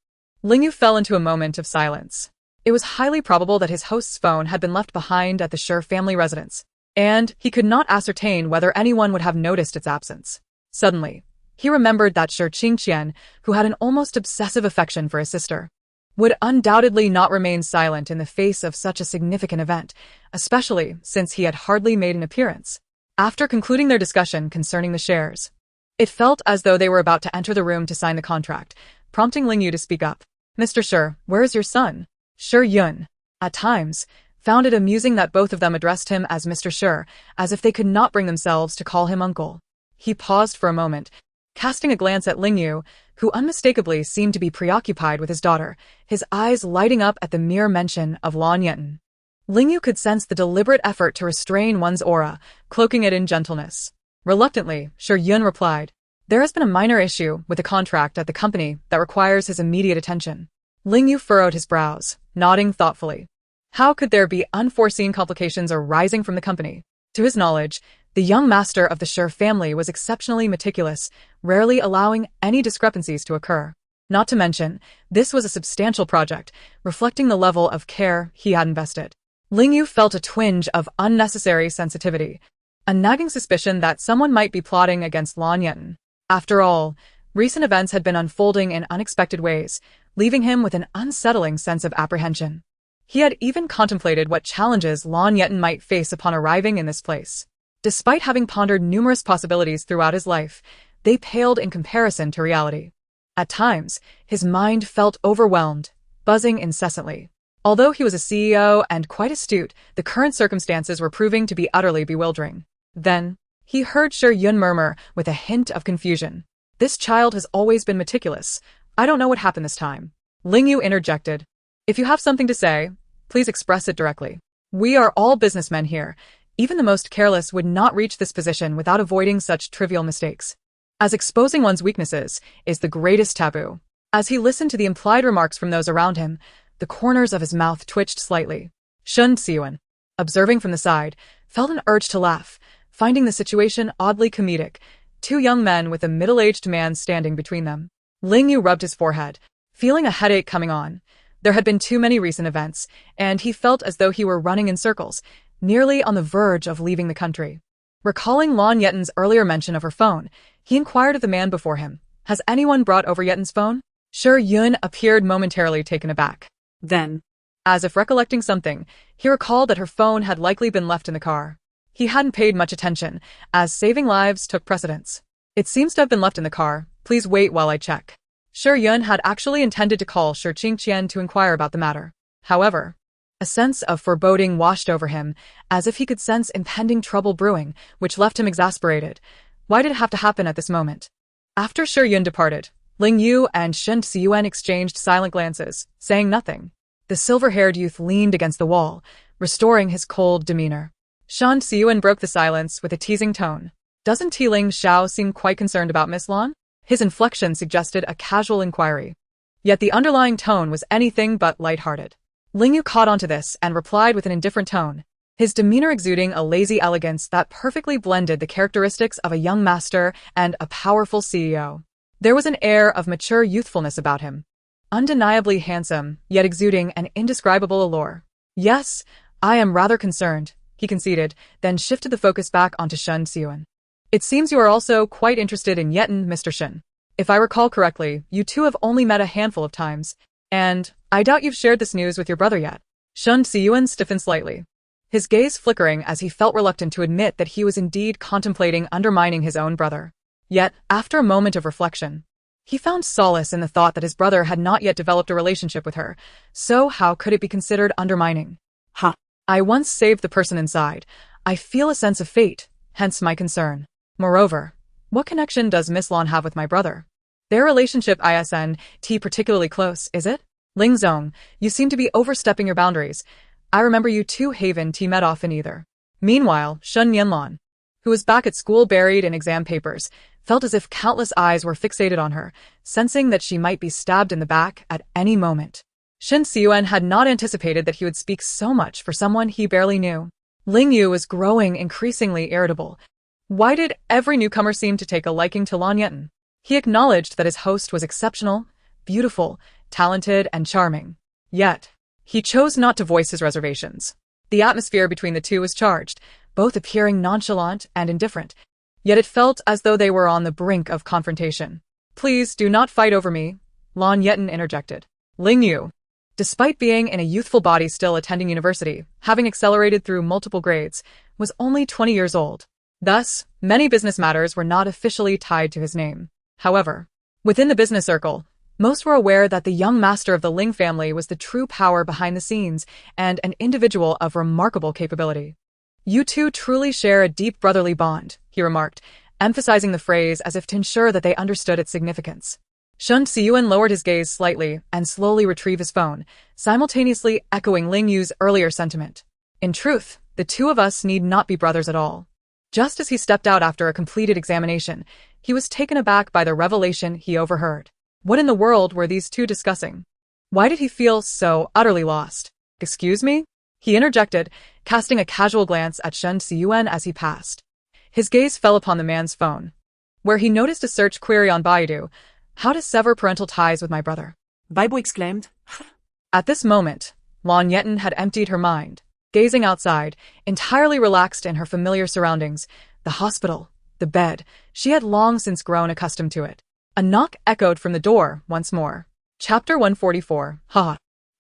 Ling Yu fell into a moment of silence. It was highly probable that his host's phone had been left behind at the Shi family residence, and he could not ascertain whether anyone would have noticed its absence. Suddenly, he remembered that Shi Qingqian, who had an almost obsessive affection for his sister, would undoubtedly not remain silent in the face of such a significant event, especially since he had hardly made an appearance. After concluding their discussion concerning the shares, it felt as though they were about to enter the room to sign the contract, prompting Ling Yu to speak up. "Mr. Shi, where is your son?" Shi Yun, at times, found it amusing that both of them addressed him as Mr. Shi, as if they could not bring themselves to call him uncle. He paused for a moment, casting a glance at Ling Yu, who unmistakably seemed to be preoccupied with his daughter, his eyes lighting up at the mere mention of Lan Yetan. Ling Yu could sense the deliberate effort to restrain one's aura, cloaking it in gentleness. Reluctantly, Shi Yun replied, "There has been a minor issue with a contract at the company that requires his immediate attention." Ling Yu furrowed his brows, nodding thoughtfully. How could there be unforeseen complications arising from the company? To his knowledge, the young master of the Shi family was exceptionally meticulous, rarely allowing any discrepancies to occur. Not to mention, this was a substantial project, reflecting the level of care he had invested. Ling Yu felt a twinge of unnecessary sensitivity, a nagging suspicion that someone might be plotting against Lan Yetan. After all, recent events had been unfolding in unexpected ways, leaving him with an unsettling sense of apprehension. He had even contemplated what challenges Lan Yetan might face upon arriving in this place. Despite having pondered numerous possibilities throughout his life, they paled in comparison to reality. At times, his mind felt overwhelmed, buzzing incessantly. Although he was a CEO and quite astute, the current circumstances were proving to be utterly bewildering. Then, he heard Shi Yun murmur with a hint of confusion, "This child has always been meticulous. I don't know what happened this time." Ling Yu interjected, "If you have something to say, please express it directly. We are all businessmen here. Even the most careless would not reach this position without avoiding such trivial mistakes, as exposing one's weaknesses is the greatest taboo." As he listened to the implied remarks from those around him, the corners of his mouth twitched slightly. Shun Xiuan, observing from the side, felt an urge to laugh, finding the situation oddly comedic, two young men with a middle-aged man standing between them. Ling Yu rubbed his forehead, feeling a headache coming on. There had been too many recent events, and he felt as though he were running in circles, nearly on the verge of leaving the country. Recalling Lan Yetan's earlier mention of her phone, he inquired of the man before him, "Has anyone brought over Yetan's phone?" Shi Yun appeared momentarily taken aback. Then, as if recollecting something, he recalled that her phone had likely been left in the car. He hadn't paid much attention, as saving lives took precedence. "It seems to have been left in the car. Please wait while I check." Shi Yun had actually intended to call Shi Qingqian to inquire about the matter. However, a sense of foreboding washed over him, as if he could sense impending trouble brewing, which left him exasperated. Why did it have to happen at this moment? After Shi Yun departed, Ling Yu and Shen Xiuan exchanged silent glances, saying nothing. The silver-haired youth leaned against the wall, restoring his cold demeanor. Shen Xiuan broke the silence with a teasing tone. "Doesn't Tiling Xiao seem quite concerned about Miss Lan?" His inflection suggested a casual inquiry. Yet the underlying tone was anything but light-hearted. Ling Yu caught onto this and replied with an indifferent tone, his demeanor exuding a lazy elegance that perfectly blended the characteristics of a young master and a powerful CEO. There was an air of mature youthfulness about him, undeniably handsome, yet exuding an indescribable allure. Yes, I am rather concerned, he conceded, then shifted the focus back onto Shen Xiuan. It seems you are also quite interested in Yetan, Mr. Shen. If I recall correctly, you two have only met a handful of times, and I doubt you've shared this news with your brother yet. Shen Xiuan stiffened slightly, his gaze flickering as he felt reluctant to admit that he was indeed contemplating undermining his own brother. Yet, after a moment of reflection, he found solace in the thought that his brother had not yet developed a relationship with her, so how could it be considered undermining? I once saved the person inside. I feel a sense of fate, hence my concern. Moreover, what connection does Miss Lan have with my brother? Their relationship isn't particularly close, is it? Ling Zong, you seem to be overstepping your boundaries. I remember you two haven't met often either. Meanwhile, Shen Yanlan, who was back at school buried in exam papers, felt as if countless eyes were fixated on her, sensing that she might be stabbed in the back at any moment. Shen Xiuan had not anticipated that he would speak so much for someone he barely knew. Ling Yu was growing increasingly irritable. Why did every newcomer seem to take a liking to Lan Yetan? He acknowledged that his host was exceptional, beautiful, talented, and charming. Yet, he chose not to voice his reservations. The atmosphere between the two was charged, both appearing nonchalant and indifferent, yet it felt as though they were on the brink of confrontation. Please do not fight over me, Lan Yetan interjected. Ling Yu, despite being in a youthful body still attending university, having accelerated through multiple grades, was only 20 years old. Thus, many business matters were not officially tied to his name. However, within the business circle, most were aware that the young master of the Ling family was the true power behind the scenes and an individual of remarkable capability. You two truly share a deep brotherly bond, he remarked, emphasizing the phrase as if to ensure that they understood its significance. Shen Xiuan lowered his gaze slightly and slowly retrieved his phone, simultaneously echoing Ling Yu's earlier sentiment. In truth, the two of us need not be brothers at all. Just as he stepped out after a completed examination, he was taken aback by the revelation he overheard. What in the world were these two discussing? Why did he feel so utterly lost? Excuse me? He interjected, casting a casual glance at Shen Xiuan as he passed. His gaze fell upon the man's phone, where he noticed a search query on Baidu: how to sever parental ties with my brother. Baibu exclaimed. At this moment, Lan Yetan had emptied her mind, gazing outside, entirely relaxed in her familiar surroundings, the hospital, the bed. She had long since grown accustomed to it. A knock echoed from the door once more. Chapter 144.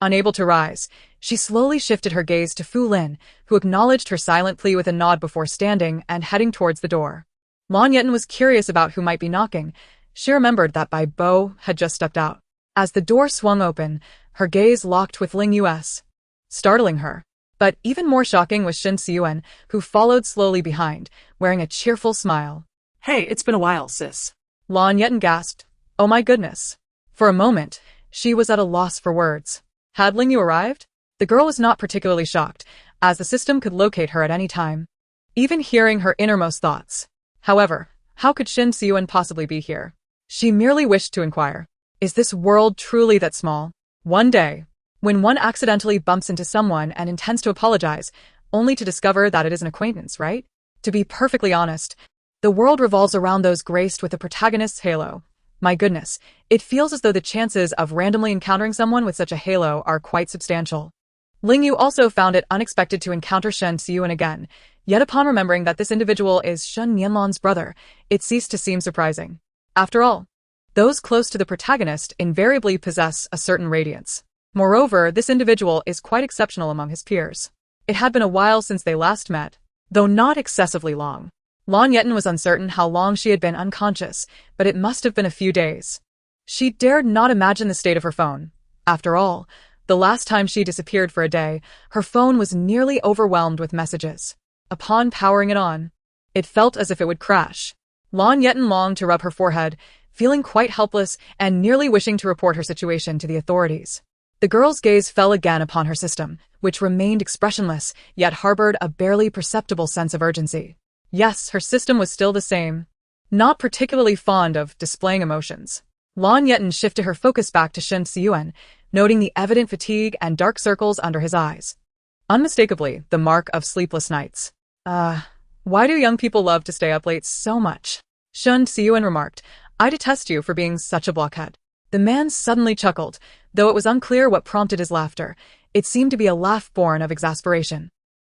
Unable to rise, she slowly shifted her gaze to Fu Lin, who acknowledged her silent plea with a nod before standing and heading towards the door. Lan Yetan was curious about who might be knocking. She remembered that Bai Bo had just stepped out. As the door swung open, her gaze locked with Ling Yu's, startling her. But even more shocking was Shen Xiuan, who followed slowly behind, wearing a cheerful smile. Hey, it's been a while, sis. Lan Yetan gasped. Oh my goodness. For a moment, she was at a loss for words. Had Ling Yu arrived? The girl was not particularly shocked, as the system could locate her at any time, even hearing her innermost thoughts. However, how could Shen Xiuan possibly be here? She merely wished to inquire. Is this world truly that small? One day, when one accidentally bumps into someone and intends to apologize, only to discover that it is an acquaintance, right? To be perfectly honest, the world revolves around those graced with the protagonist's halo. My goodness, it feels as though the chances of randomly encountering someone with such a halo are quite substantial. Ling Yu also found it unexpected to encounter Shen Xiuan again, yet upon remembering that this individual is Shen Yanlan's brother, it ceased to seem surprising. After all, those close to the protagonist invariably possess a certain radiance. Moreover, this individual is quite exceptional among his peers. It had been a while since they last met, though not excessively long. Lan Yetan was uncertain how long she had been unconscious, but it must have been a few days. She dared not imagine the state of her phone. After all, the last time she disappeared for a day, her phone was nearly overwhelmed with messages. Upon powering it on, it felt as if it would crash. Lan Yetan longed to rub her forehead, feeling quite helpless and nearly wishing to report her situation to the authorities. The girl's gaze fell again upon her system, which remained expressionless, yet harbored a barely perceptible sense of urgency. Yes, her system was still the same, not particularly fond of displaying emotions. Lan Yetan shifted her focus back to Shen Xiuan, noting the evident fatigue and dark circles under his eyes. Unmistakably, the mark of sleepless nights. Why do young people love to stay up late so much? Shun Siyuan remarked, I detest you for being such a blockhead. The man suddenly chuckled, though it was unclear what prompted his laughter. It seemed to be a laugh born of exasperation,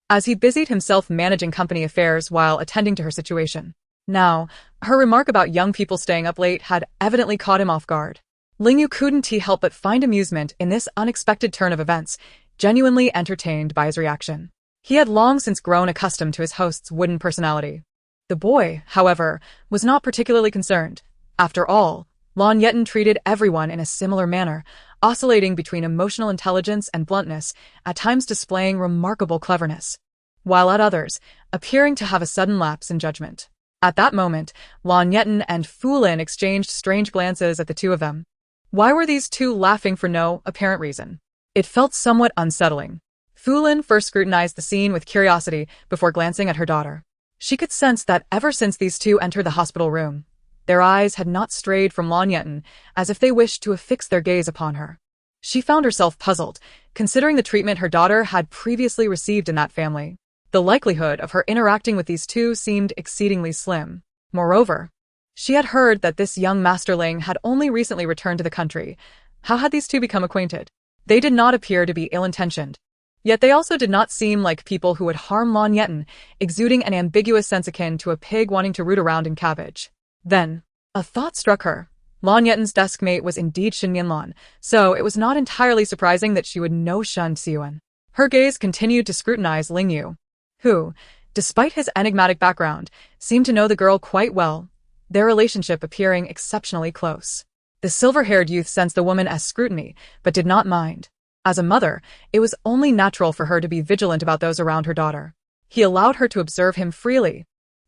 as he busied himself managing company affairs while attending to her situation. Now, her remark about young people staying up late had evidently caught him off guard. Lingyu couldn't help but find amusement in this unexpected turn of events, genuinely entertained by his reaction. He had long since grown accustomed to his host's wooden personality. The boy, however, was not particularly concerned. After all, Lan Yetan treated everyone in a similar manner, oscillating between emotional intelligence and bluntness, at times displaying remarkable cleverness, while at others, appearing to have a sudden lapse in judgment. At that moment, Lan Yetan and Fu Lin exchanged strange glances at the two of them. Why were these two laughing for no apparent reason? It felt somewhat unsettling. Fu Lin first scrutinized the scene with curiosity before glancing at her daughter. She could sense that ever since these two entered the hospital room, their eyes had not strayed from Lan Yetan, as if they wished to affix their gaze upon her. She found herself puzzled, considering the treatment her daughter had previously received in that family. The likelihood of her interacting with these two seemed exceedingly slim. Moreover, she had heard that this young masterling had only recently returned to the country. How had these two become acquainted? They did not appear to be ill-intentioned. Yet they also did not seem like people who would harm Lan Yetan, exuding an ambiguous sense akin to a pig wanting to root around in cabbage. Then, a thought struck her. Lan Yetan's desk mate was indeed Shin Yanlan, so it was not entirely surprising that she would know Shun Siyuan. Her gaze continued to scrutinize Lingyu, who, despite his enigmatic background, seemed to know the girl quite well, their relationship appearing exceptionally close. The silver-haired youth sensed the woman as scrutiny, but did not mind. As a mother, it was only natural for her to be vigilant about those around her daughter. He allowed her to observe him freely,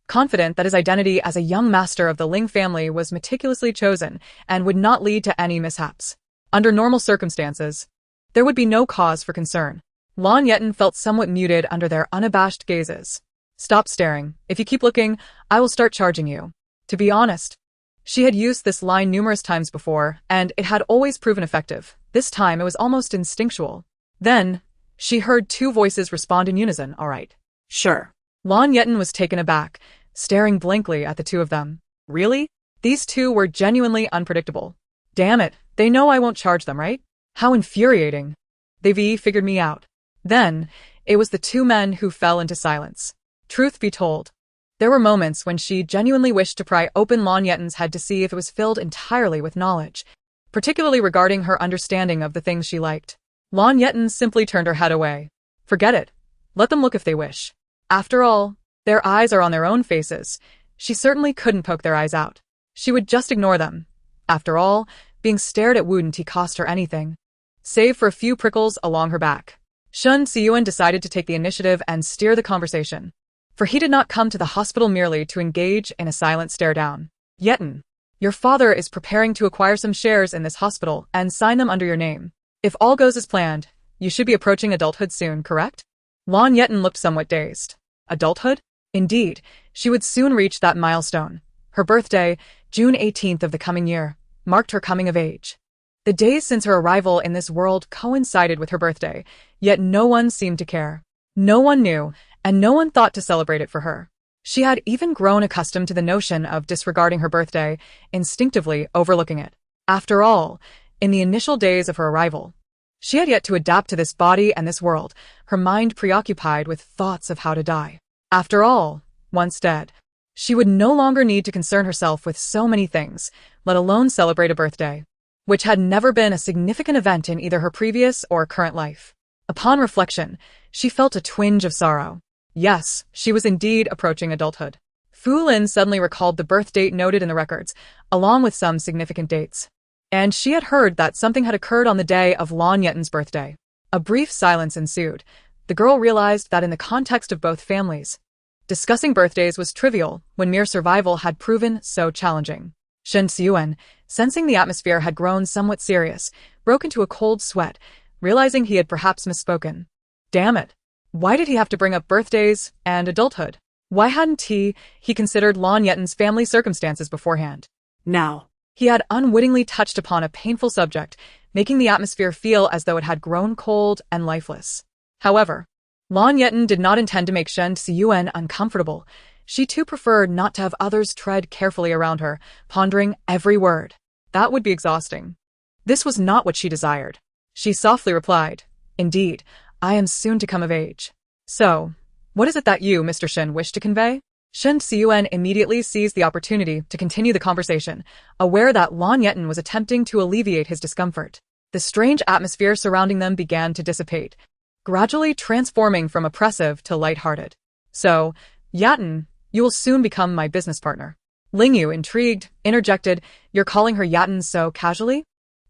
confident that his identity as a young master of the Ling family was meticulously chosen and would not lead to any mishaps. Under normal circumstances, there would be no cause for concern. Lan Yetan felt somewhat muted under their unabashed gazes. Stop staring. If you keep looking, I will start charging you. To be honest, she had used this line numerous times before, and it had always proven effective. This time it was almost instinctual. Then, she heard two voices respond in unison, all right. Sure. Lan Yetan was taken aback, staring blankly at the two of them. Really? These two were genuinely unpredictable. Damn it, they know I won't charge them, right? How infuriating. They've figured me out. Then, it was the two men who fell into silence. Truth be told, there were moments when she genuinely wished to pry open Lan Yetan's head to see if it was filled entirely with knowledge, particularly regarding her understanding of the things she liked. Lan Yetan simply turned her head away. Forget it. Let them look if they wish. After all, their eyes are on their own faces. She certainly couldn't poke their eyes out. She would just ignore them. After all, being stared at wouldn't cost her anything, save for a few prickles along her back. Shun Siyuan decided to take the initiative and steer the conversation, for he did not come to the hospital merely to engage in a silent stare-down. Yetan, your father is preparing to acquire some shares in this hospital and sign them under your name. If all goes as planned, you should be approaching adulthood soon, correct? Lan Yetan looked somewhat dazed. Adulthood? Indeed, she would soon reach that milestone. Her birthday, June 18th of the coming year, marked her coming of age. The days since her arrival in this world coincided with her birthday, yet no one seemed to care. No one knew, and no one thought to celebrate it for her. She had even grown accustomed to the notion of disregarding her birthday, instinctively overlooking it. After all, in the initial days of her arrival, she had yet to adapt to this body and this world, her mind preoccupied with thoughts of how to die. After all, once dead, she would no longer need to concern herself with so many things, let alone celebrate a birthday, which had never been a significant event in either her previous or current life. Upon reflection, she felt a twinge of sorrow. Yes, she was indeed approaching adulthood. Fu Lin suddenly recalled the birth date noted in the records, along with some significant dates. And she had heard that something had occurred on the day of Lan Yetan's birthday. A brief silence ensued. The girl realized that in the context of both families, discussing birthdays was trivial when mere survival had proven so challenging. Shen Siyuan, sensing the atmosphere had grown somewhat serious, broke into a cold sweat, realizing he had perhaps misspoken. Damn it. Why did he have to bring up birthdays and adulthood? Why hadn't he considered Lan Yetan's family circumstances beforehand? Now, he had unwittingly touched upon a painful subject, making the atmosphere feel as though it had grown cold and lifeless. However, Lan Yetan did not intend to make Shen Siyuan uncomfortable. She too preferred not to have others tread carefully around her, pondering every word. That would be exhausting. This was not what she desired. She softly replied, "Indeed, I am soon to come of age." "So, what is it that you, Mr. Shen, wish to convey?" Shen Siyuan immediately seized the opportunity to continue the conversation, aware that Lan Yetan was attempting to alleviate his discomfort. The strange atmosphere surrounding them began to dissipate, gradually transforming from oppressive to light-hearted. "So, Yetan, you will soon become my business partner." Lingyu, intrigued, interjected, "You're calling her Yetan so casually?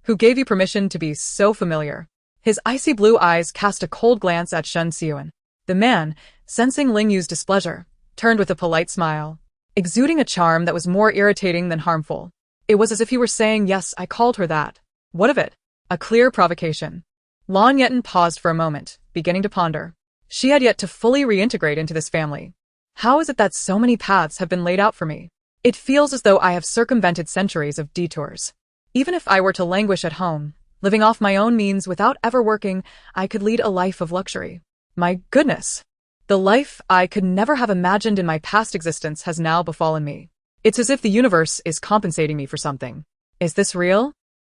Who gave you permission to be so familiar?" His icy blue eyes cast a cold glance at Shen Siyuan. The man, sensing Lingyu's displeasure, turned with a polite smile, exuding a charm that was more irritating than harmful. It was as if he were saying, "Yes, I called her that. What of it?" A clear provocation. Lan Yetan paused for a moment, beginning to ponder. She had yet to fully reintegrate into this family. How is it that so many paths have been laid out for me? It feels as though I have circumvented centuries of detours. Even if I were to languish at home, living off my own means without ever working, I could lead a life of luxury. My goodness! The life I could never have imagined in my past existence has now befallen me. It's as if the universe is compensating me for something. Is this real?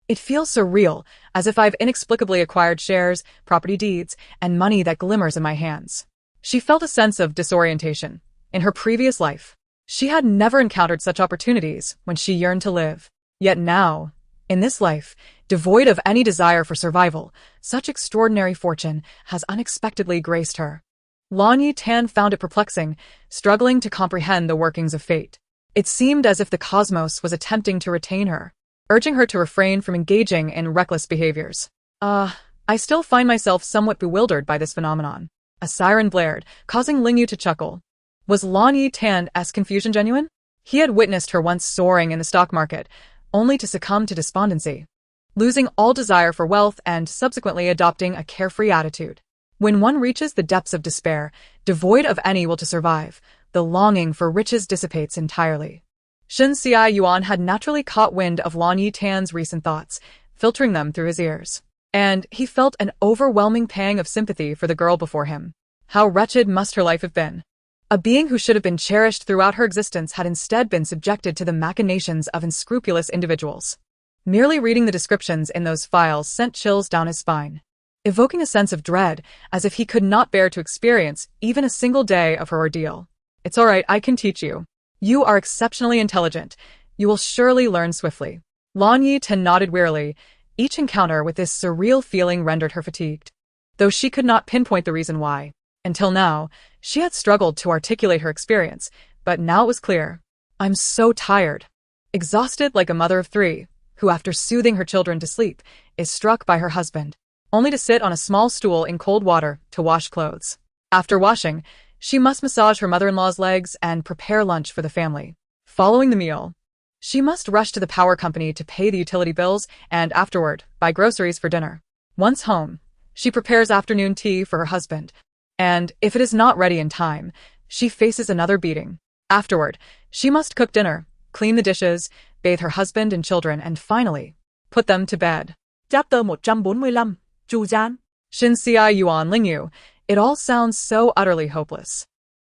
It feels surreal, as if I've inexplicably acquired shares, property deeds, and money that glimmers in my hands. She felt a sense of disorientation. In her previous life, she had never encountered such opportunities when she yearned to live. Yet now, in this life, devoid of any desire for survival, such extraordinary fortune has unexpectedly graced her. Lan Yetan found it perplexing, struggling to comprehend the workings of fate. It seemed as if the cosmos was attempting to retain her, urging her to refrain from engaging in reckless behaviors. I still find myself somewhat bewildered by this phenomenon. A siren blared, causing Lingyu to chuckle. Was Lan Yetan's confusion genuine? He had witnessed her once soaring in the stock market, only to succumb to despondency, losing all desire for wealth and subsequently adopting a carefree attitude. When one reaches the depths of despair, devoid of any will to survive, the longing for riches dissipates entirely. Shen Siyuan had naturally caught wind of Lan Yetan's recent thoughts, filtering them through his ears. And he felt an overwhelming pang of sympathy for the girl before him. How wretched must her life have been. A being who should have been cherished throughout her existence had instead been subjected to the machinations of unscrupulous individuals. Merely reading the descriptions in those files sent chills down his spine, evoking a sense of dread, as if he could not bear to experience even a single day of her ordeal. "It's all right, I can teach you. You are exceptionally intelligent. You will surely learn swiftly." Lan Yetan nodded wearily. Each encounter with this surreal feeling rendered her fatigued, though she could not pinpoint the reason why. Until now, she had struggled to articulate her experience, but now it was clear. "I'm so tired." Exhausted like a mother of three, who after soothing her children to sleep, is struck by her husband, only to sit on a small stool in cold water to wash clothes. After washing, she must massage her mother-in-law's legs and prepare lunch for the family. Following the meal, she must rush to the power company to pay the utility bills and afterward buy groceries for dinner. Once home, she prepares afternoon tea for her husband, and if it is not ready in time, she faces another beating. Afterward, she must cook dinner, clean the dishes, bathe her husband and children, and finally, put them to bed. Chapter 145, Chu Gian. Shin Siyuan Lingyu, it all sounds so utterly hopeless.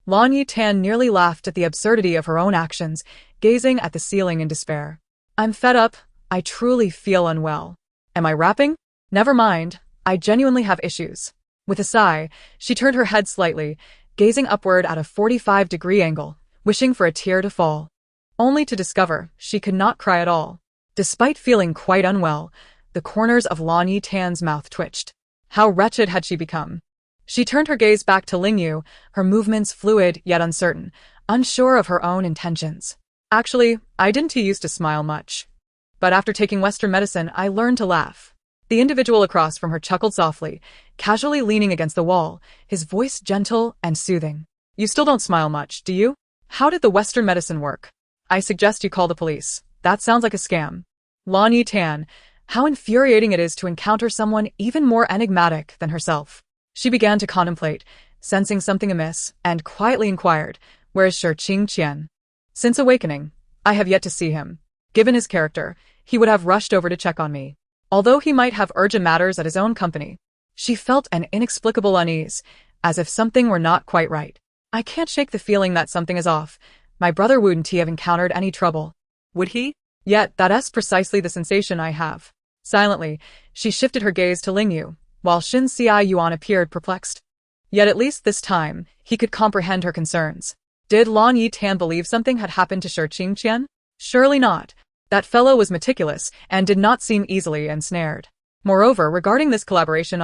Lan Yetan nearly laughed at the absurdity of her own actions, gazing at the ceiling in despair. "I'm fed up. I truly feel unwell. Am I rapping? Never mind. I genuinely have issues." With a sigh, she turned her head slightly, gazing upward at a 45-degree angle, wishing for a tear to fall, only to discover she could not cry at all. Despite feeling quite unwell, the corners of Lan Yetan's mouth twitched. How wretched had she become? She turned her gaze back to Lingyu, her movements fluid yet uncertain, unsure of her own intentions. "Actually, I didn't used to smile much. But after taking Western medicine, I learned to laugh." The individual across from her chuckled softly, casually leaning against the wall, his voice gentle and soothing. "You still don't smile much, do you? How did the Western medicine work? I suggest you call the police. That sounds like a scam." Lan Yetan, how infuriating it is to encounter someone even more enigmatic than herself. She began to contemplate, sensing something amiss, and quietly inquired, "Where is Shi Qingqian?" "Since awakening, I have yet to see him. Given his character, he would have rushed over to check on me, although he might have urgent matters at his own company." She felt an inexplicable unease, as if something were not quite right. I can't shake the feeling that something is off. My brother wouldn't he have encountered any trouble? Would he? Yet that's precisely the sensation I have. Silently, she shifted her gaze to Ling Yu, while Shin Xi Yuan appeared perplexed. Yet at least this time, he could comprehend her concerns. Did Lan Yetan believe something had happened to Shi Qingqian? Surely not. That fellow was meticulous and did not seem easily ensnared. Moreover, regarding this collaboration,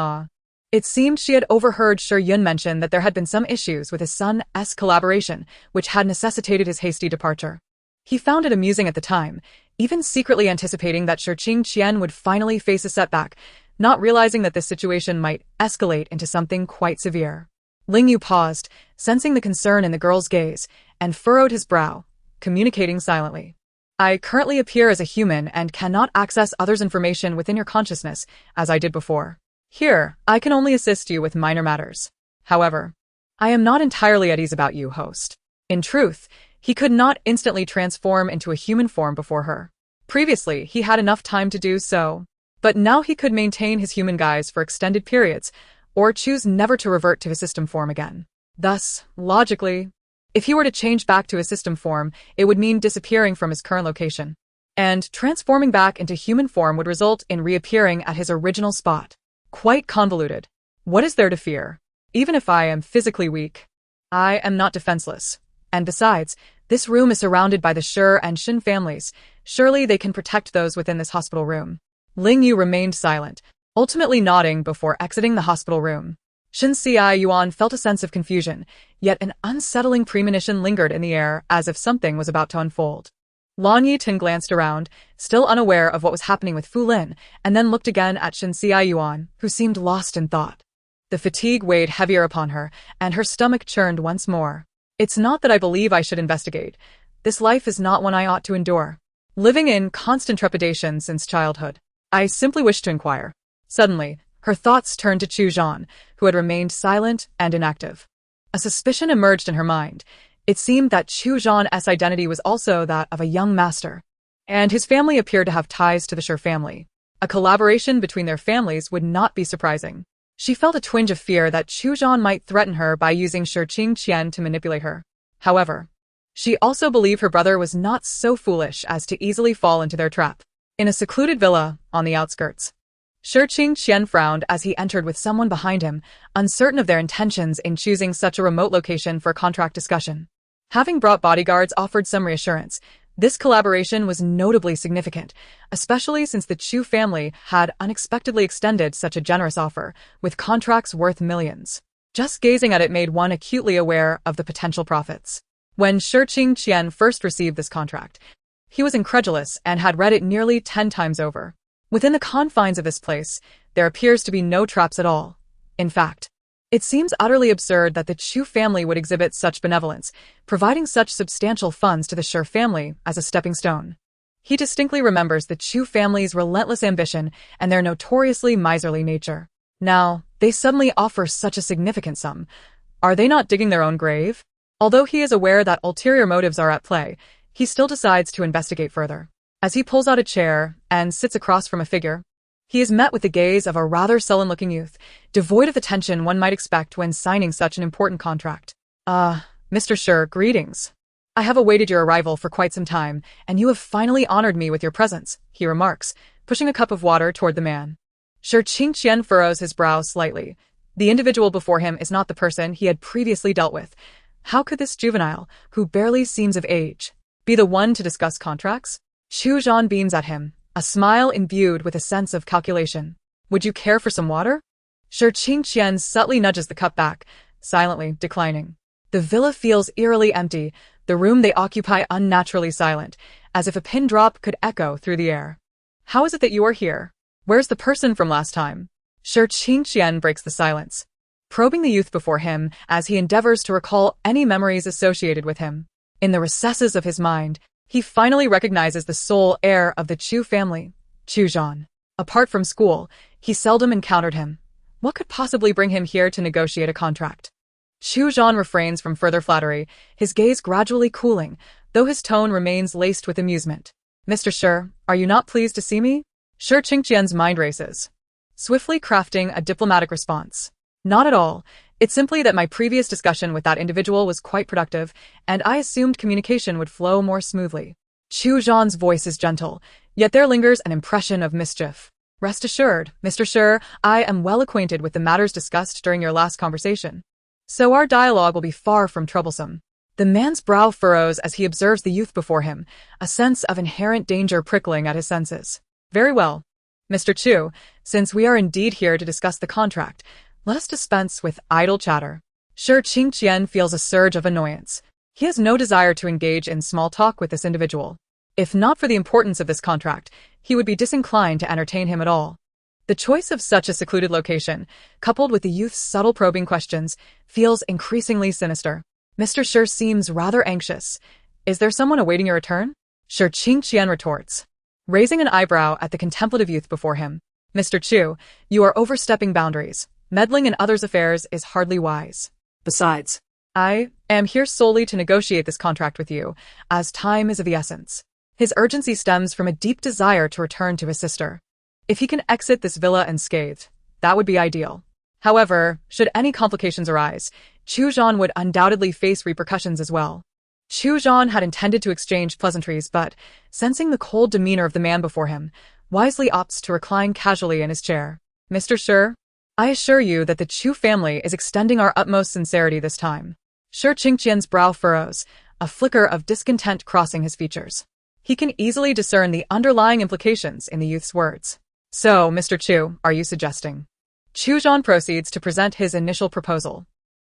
it seemed she had overheard Shi Yun mention that there had been some issues with his son's collaboration, which had necessitated his hasty departure. He found it amusing at the time, even secretly anticipating that Shi Qingqian would finally face a setback, not realizing that this situation might escalate into something quite severe. Ling Yu paused, sensing the concern in the girl's gaze, and furrowed his brow, communicating silently. I currently appear as a human and cannot access others' information within your consciousness, as I did before. Here, I can only assist you with minor matters. However, I am not entirely at ease about you, host. In truth, he could not instantly transform into a human form before her. Previously, he had enough time to do so, but now he could maintain his human guise for extended periods, or choose never to revert to his system form again. Thus, logically, if he were to change back to his system form, it would mean disappearing from his current location. And transforming back into human form would result in reappearing at his original spot. Quite convoluted. What is there to fear? Even if I am physically weak, I am not defenseless. And besides, this room is surrounded by the Shi and Shin families. Surely they can protect those within this hospital room. Ling Yu remained silent, ultimately nodding before exiting the hospital room. Shin Xi Yuan felt a sense of confusion, yet an unsettling premonition lingered in the air as if something was about to unfold. Lan Yetan glanced around, still unaware of what was happening with Fu Lin, and then looked again at Shin Xi Yuan, who seemed lost in thought. The fatigue weighed heavier upon her, and her stomach churned once more. It's not that I believe I should investigate. This life is not one I ought to endure. Living in constant trepidation since childhood. I simply wish to inquire. Suddenly, her thoughts turned to Chu Zhan, who had remained silent and inactive. A suspicion emerged in her mind. It seemed that Chu Zhan's identity was also that of a young master, and his family appeared to have ties to the Shi family. A collaboration between their families would not be surprising. She felt a twinge of fear that Chu Zhan might threaten her by using Shi Qingqian to manipulate her. However, she also believed her brother was not so foolish as to easily fall into their trap. In a secluded villa on the outskirts, Shi Qingqian frowned as he entered with someone behind him, uncertain of their intentions in choosing such a remote location for contract discussion. Having brought bodyguards offered some reassurance. This collaboration was notably significant, especially since the Chu family had unexpectedly extended such a generous offer, with contracts worth millions. Just gazing at it made one acutely aware of the potential profits. When Shi Qingqian first received this contract, he was incredulous and had read it nearly 10 times over. Within the confines of this place, there appears to be no traps at all. In fact, it seems utterly absurd that the Chu family would exhibit such benevolence, providing such substantial funds to the Shi family as a stepping stone. He distinctly remembers the Chu family's relentless ambition and their notoriously miserly nature. Now, they suddenly offer such a significant sum. Are they not digging their own grave? Although he is aware that ulterior motives are at play, he still decides to investigate further. As he pulls out a chair and sits across from a figure, he is met with the gaze of a rather sullen-looking youth, devoid of the tension one might expect when signing such an important contract. Mr. Shi, greetings. I have awaited your arrival for quite some time, and you have finally honored me with your presence, he remarks, pushing a cup of water toward the man. Shi Qingqian furrows his brow slightly. The individual before him is not the person he had previously dealt with. How could this juvenile, who barely seems of age, be the one to discuss contracts? Chu Zhan beams at him, a smile imbued with a sense of calculation. Would you care for some water? Shi Qingqian subtly nudges the cup back, silently declining. The villa feels eerily empty, the room they occupy unnaturally silent, as if a pin drop could echo through the air. How is it that you are here? Where's the person from last time? Shi Qingqian breaks the silence, probing the youth before him as he endeavors to recall any memories associated with him. In the recesses of his mind, he finally recognizes the sole heir of the Chu family, Chu Zhan. Apart from school, he seldom encountered him. What could possibly bring him here to negotiate a contract? Chu Zhan refrains from further flattery, his gaze gradually cooling, though his tone remains laced with amusement. Mr. Shi, are you not pleased to see me? Shi Qingqian's mind races, swiftly crafting a diplomatic response. Not at all. It's simply that my previous discussion with that individual was quite productive, and I assumed communication would flow more smoothly. Chu Zhan's voice is gentle, yet there lingers an impression of mischief. Rest assured, Mr. Shi, I am well acquainted with the matters discussed during your last conversation. So our dialogue will be far from troublesome. The man's brow furrows as he observes the youth before him, a sense of inherent danger prickling at his senses. Very well. Mr. Chu, since we are indeed here to discuss the contract, let us dispense with idle chatter. Shi Qingqian feels a surge of annoyance. He has no desire to engage in small talk with this individual. If not for the importance of this contract, he would be disinclined to entertain him at all. The choice of such a secluded location, coupled with the youth's subtle probing questions, feels increasingly sinister. Mr. Shi seems rather anxious. Is there someone awaiting your return? Shi Qingqian retorts, raising an eyebrow at the contemplative youth before him. Mr. Chu, you are overstepping boundaries. Meddling in others' affairs is hardly wise. Besides, I am here solely to negotiate this contract with you, as time is of the essence. His urgency stems from a deep desire to return to his sister. If he can exit this villa unscathed, that would be ideal. However, should any complications arise, Chu Zhan would undoubtedly face repercussions as well. Chu Zhan had intended to exchange pleasantries, but, sensing the cold demeanor of the man before him, wisely opts to recline casually in his chair. Mr. Shi, I assure you that the Chu family is extending our utmost sincerity this time. Shi Qingqian's brow furrows, a flicker of discontent crossing his features. He can easily discern the underlying implications in the youth's words. So, Mr. Chu, are you suggesting? Chu Zhan proceeds to present his initial proposal.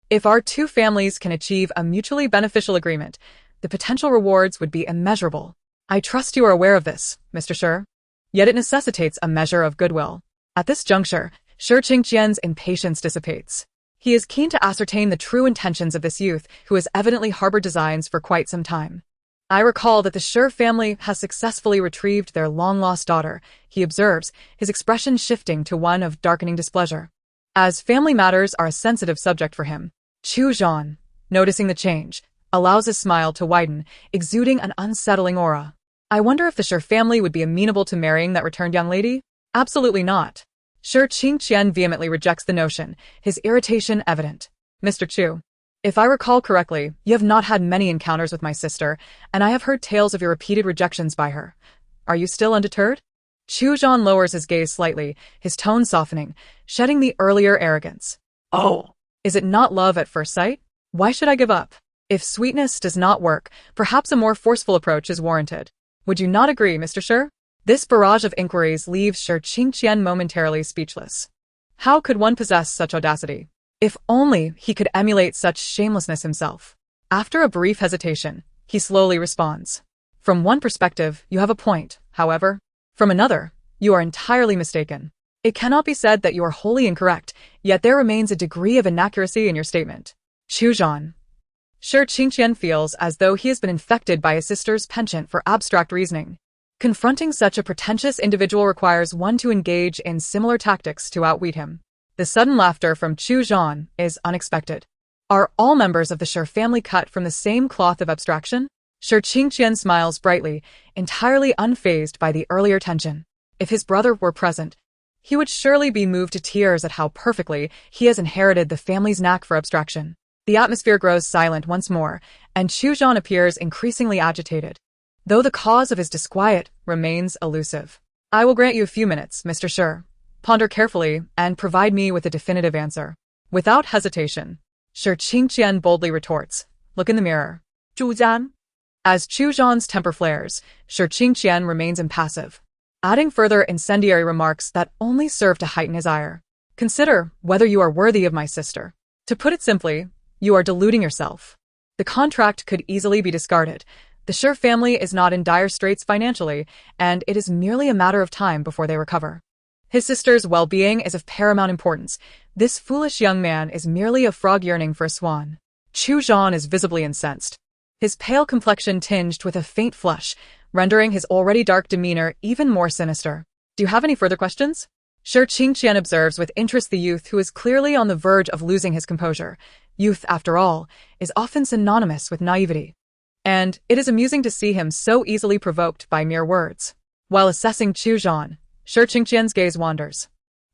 If our two families can achieve a mutually beneficial agreement, the potential rewards would be immeasurable. I trust you are aware of this, Mr. Shi. Yet it necessitates a measure of goodwill. At this juncture, Shi Qingqian's impatience dissipates. He is keen to ascertain the true intentions of this youth who has evidently harbored designs for quite some time. I recall that the Shi family has successfully retrieved their long-lost daughter, he observes, his expression shifting to one of darkening displeasure. As family matters are a sensitive subject for him, Chu Zhan, noticing the change, allows his smile to widen, exuding an unsettling aura. I wonder if the Shi family would be amenable to marrying that returned young lady? Absolutely not. Shi Qingqian vehemently rejects the notion, his irritation evident. Mr. Chu, if I recall correctly, you have not had many encounters with my sister, and I have heard tales of your repeated rejections by her. Are you still undeterred? Chu Zhan lowers his gaze slightly, his tone softening, shedding the earlier arrogance. oh, Is it not love at first sight? Why should I give up? If sweetness does not work, perhaps a more forceful approach is warranted. Would you not agree, Mr. Shi? This barrage of inquiries leaves Shi Qingqian momentarily speechless. How could one possess such audacity? If only he could emulate such shamelessness himself. After a brief hesitation, he slowly responds. From one perspective, you have a point, however. From another, you are entirely mistaken. It cannot be said that you are wholly incorrect, yet there remains a degree of inaccuracy in your statement. Chu Zhan. Shi Qingqian feels as though he has been infected by his sister's penchant for abstract reasoning. Confronting such a pretentious individual requires one to engage in similar tactics to outwit him. The sudden laughter from Chu Zhan is unexpected. Are all members of the Shi family cut from the same cloth of abstraction? Shi Qingqian smiles brightly, entirely unfazed by the earlier tension. If his brother were present, he would surely be moved to tears at how perfectly he has inherited the family's knack for abstraction. The atmosphere grows silent once more, and Chu Zhan appears increasingly agitated, though the cause of his disquiet remains elusive. I will grant you a few minutes, Mr. Shi. Ponder carefully and provide me with a definitive answer. Without hesitation, Shi Qingqian boldly retorts, look in the mirror. Chu Zhan. As Chu Zhan's temper flares, Shi Qingqian remains impassive, adding further incendiary remarks that only serve to heighten his ire. Consider whether you are worthy of my sister. To put it simply, you are deluding yourself. The contract could easily be discarded. The Shi family is not in dire straits financially, and it is merely a matter of time before they recover. His sister's well-being is of paramount importance. This foolish young man is merely a frog yearning for a swan. Chu Zhan is visibly incensed, his pale complexion tinged with a faint flush, rendering his already dark demeanor even more sinister. Do you have any further questions? Shi Qingqian observes with interest the youth who is clearly on the verge of losing his composure. Youth, after all, is often synonymous with naivety. And it is amusing to see him so easily provoked by mere words. While assessing Chu Zhan, Shi Qingqian's gaze wanders.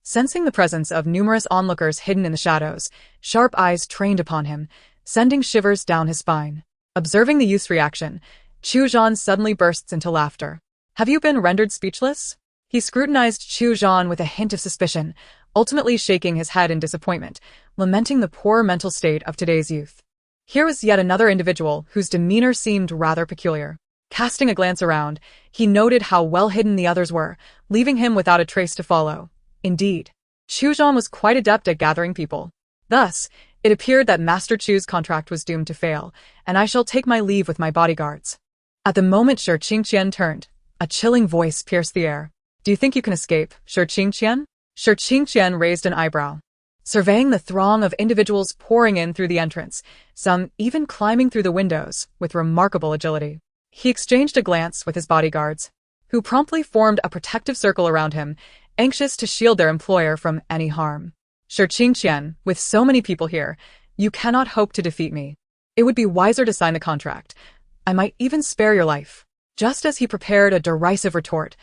Sensing the presence of numerous onlookers hidden in the shadows, sharp eyes trained upon him, sending shivers down his spine. Observing the youth's reaction, Chu Zhan suddenly bursts into laughter. Have you been rendered speechless? He scrutinized Chu Zhan with a hint of suspicion, ultimately shaking his head in disappointment, lamenting the poor mental state of today's youth. Here was yet another individual whose demeanor seemed rather peculiar. Casting a glance around, he noted how well hidden the others were, leaving him without a trace to follow. Indeed, Chu Zhan was quite adept at gathering people. Thus, it appeared that Master Chu's contract was doomed to fail, and I shall take my leave with my bodyguards. At the moment Shi Qingqian turned, a chilling voice pierced the air. Do you think you can escape, Shi Qingqian? Shi Qingqian raised an eyebrow. Surveying the throng of individuals pouring in through the entrance, some even climbing through the windows with remarkable agility. He exchanged a glance with his bodyguards, who promptly formed a protective circle around him, anxious to shield their employer from any harm. Shi Qingqian, with so many people here, you cannot hope to defeat me. It would be wiser to sign the contract. I might even spare your life. Just as he prepared a derisive retort,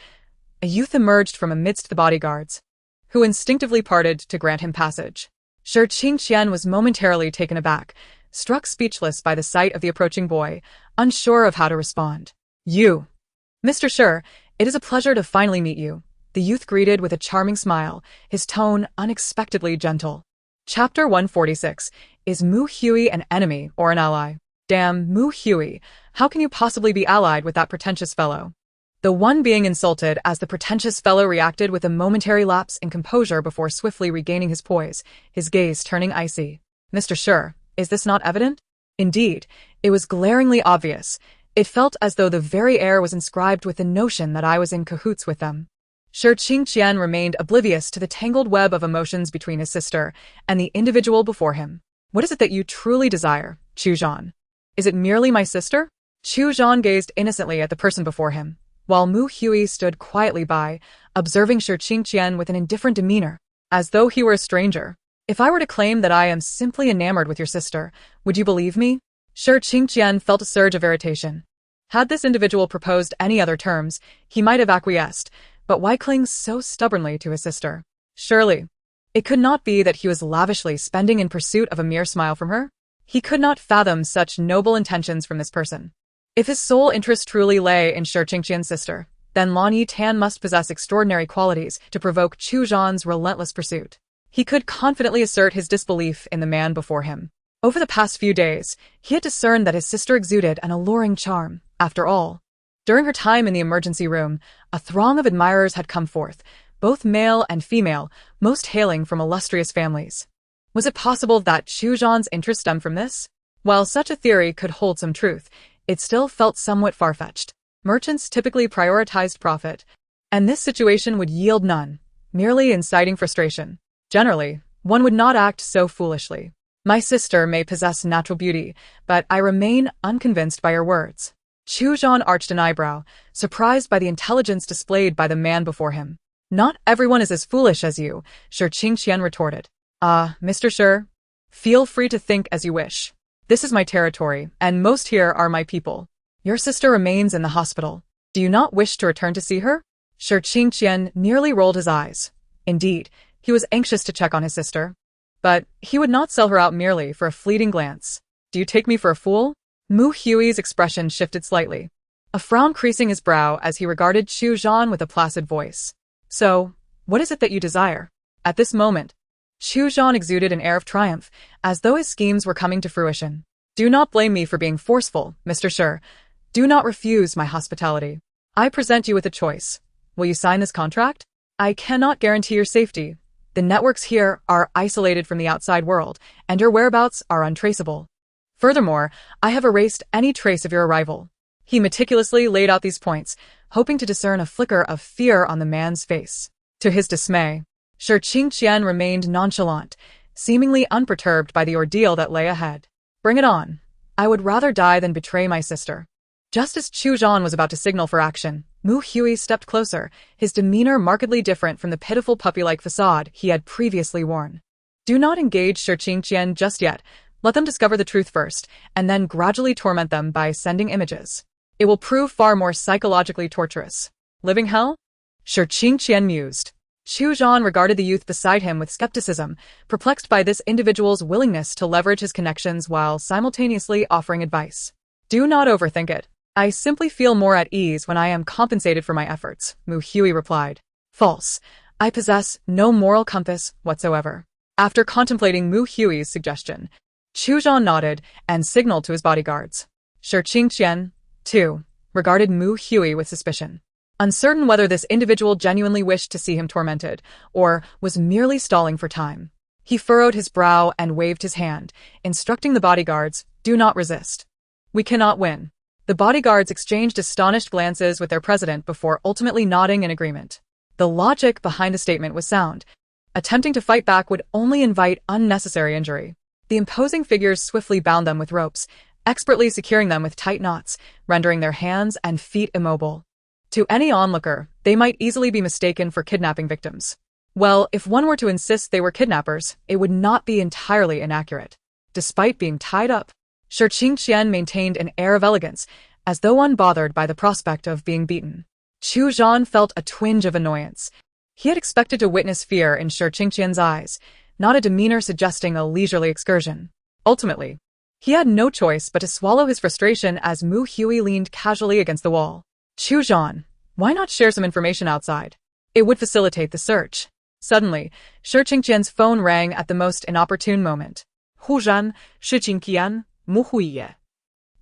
a youth emerged from amidst the bodyguards, who instinctively parted to grant him passage. Shi Qingqian was momentarily taken aback, struck speechless by the sight of the approaching boy, unsure of how to respond. You! Mr. Shi, it is a pleasure to finally meet you, the youth greeted with a charming smile, his tone unexpectedly gentle. Chapter 146. Is Mu Hui an enemy or an ally? Damn, Mu Hui, how can you possibly be allied with that pretentious fellow? The one being insulted as the pretentious fellow reacted with a momentary lapse in composure before swiftly regaining his poise, his gaze turning icy. Mr. Shi, is this not evident? Indeed, it was glaringly obvious. It felt as though the very air was inscribed with the notion that I was in cahoots with them. Shi Qingqian remained oblivious to the tangled web of emotions between his sister and the individual before him. What is it that you truly desire, Chu Zhan? Is it merely my sister? Chu Zhan gazed innocently at the person before him, while Mu Hui stood quietly by, observing Shi Qingqian with an indifferent demeanor, as though he were a stranger. If I were to claim that I am simply enamored with your sister, would you believe me? Shi Qingqian felt a surge of irritation. Had this individual proposed any other terms, he might have acquiesced, but why cling so stubbornly to his sister? Surely, it could not be that he was lavishly spending in pursuit of a mere smile from her? He could not fathom such noble intentions from this person. If his sole interest truly lay in Shi Qingqian's sister, then Lan Yetan must possess extraordinary qualities to provoke Chu Zhan's relentless pursuit. He could confidently assert his disbelief in the man before him. Over the past few days, he had discerned that his sister exuded an alluring charm. After all, during her time in the emergency room, a throng of admirers had come forth, both male and female, most hailing from illustrious families. Was it possible that Chu Zhan's interest stemmed from this? While such a theory could hold some truth, it still felt somewhat far-fetched. Merchants typically prioritized profit, and this situation would yield none, merely inciting frustration. Generally, one would not act so foolishly. My sister may possess natural beauty, but I remain unconvinced by her words. Chu Zhan arched an eyebrow, surprised by the intelligence displayed by the man before him. Not everyone is as foolish as you, Shi Qingqian retorted. Mr. Shi, feel free to think as you wish. This is my territory, and most here are my people. Your sister remains in the hospital. Do you not wish to return to see her? Shi Qingqian nearly rolled his eyes. Indeed, he was anxious to check on his sister. But he would not sell her out merely for a fleeting glance. Do you take me for a fool? Mu Hui's expression shifted slightly, a frown creasing his brow as he regarded Chu Zhan with a placid voice. So, what is it that you desire? At this moment, Chu Zhan exuded an air of triumph, as though his schemes were coming to fruition. Do not blame me for being forceful, Mr. Shi. Do not refuse my hospitality. I present you with a choice. Will you sign this contract? I cannot guarantee your safety. The networks here are isolated from the outside world, and your whereabouts are untraceable. Furthermore, I have erased any trace of your arrival. He meticulously laid out these points, hoping to discern a flicker of fear on the man's face. To his dismay, Shi Qingqian remained nonchalant, seemingly unperturbed by the ordeal that lay ahead. Bring it on. I would rather die than betray my sister. Just as Chu Zhan was about to signal for action, Mu Hui stepped closer, his demeanor markedly different from the pitiful puppy-like facade he had previously worn. Do not engage Shi Qingqian just yet. Let them discover the truth first, and then gradually torment them by sending images. It will prove far more psychologically torturous. Living hell? Shi Qingqian mused. Chu Zhan regarded the youth beside him with skepticism, perplexed by this individual's willingness to leverage his connections while simultaneously offering advice. Do not overthink it. I simply feel more at ease when I am compensated for my efforts, Mu Hui replied. False. I possess no moral compass whatsoever. After contemplating Mu Hui's suggestion, Chu Zhan nodded and signaled to his bodyguards. Shi Qingqian, too, regarded Mu Hui with suspicion. Uncertain whether this individual genuinely wished to see him tormented, or was merely stalling for time. He furrowed his brow and waved his hand, instructing the bodyguards, do not resist. We cannot win. The bodyguards exchanged astonished glances with their president before ultimately nodding in agreement. The logic behind the statement was sound. Attempting to fight back would only invite unnecessary injury. The imposing figures swiftly bound them with ropes, expertly securing them with tight knots, rendering their hands and feet immobile. To any onlooker, they might easily be mistaken for kidnapping victims. Well, if one were to insist they were kidnappers, it would not be entirely inaccurate. Despite being tied up, Shi Qingqian maintained an air of elegance, as though unbothered by the prospect of being beaten. Chu Zhan felt a twinge of annoyance. He had expected to witness fear in Shi Qingqian's eyes, not a demeanor suggesting a leisurely excursion. Ultimately, he had no choice but to swallow his frustration as Mu Hui leaned casually against the wall. Chu Zhan, why not share some information outside? It would facilitate the search. Suddenly, Shi Qingqian's phone rang at the most inopportune moment. Hu Zhan, Shi Qingqian, Mu Hui.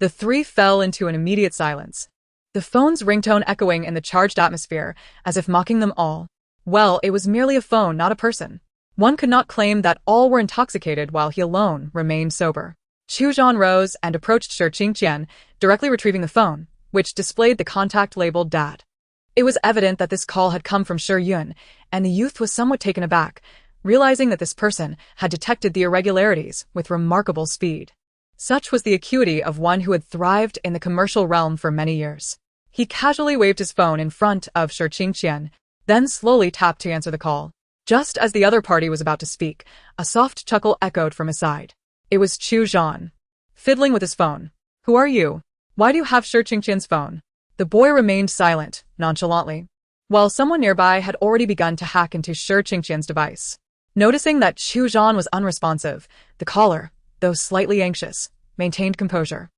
The three fell into an immediate silence, the phone's ringtone echoing in the charged atmosphere, as if mocking them all. Well, it was merely a phone, not a person. One could not claim that all were intoxicated while he alone remained sober. Chu Zhan rose and approached Shi Qingqian, directly retrieving the phone, which displayed the contact labeled Dad. It was evident that this call had come from Shi Yun, and the youth was somewhat taken aback, realizing that this person had detected the irregularities with remarkable speed. Such was the acuity of one who had thrived in the commercial realm for many years. He casually waved his phone in front of Shi Qingqian, then slowly tapped to answer the call. Just as the other party was about to speak, a soft chuckle echoed from his side. It was Chu Zhan, fiddling with his phone. Who are you? Why do you have Shi Qingqian's phone? The boy remained silent, nonchalantly, while someone nearby had already begun to hack into Shi Qingqian's device. Noticing that Chu Zhan was unresponsive, the caller, though slightly anxious, maintained composure,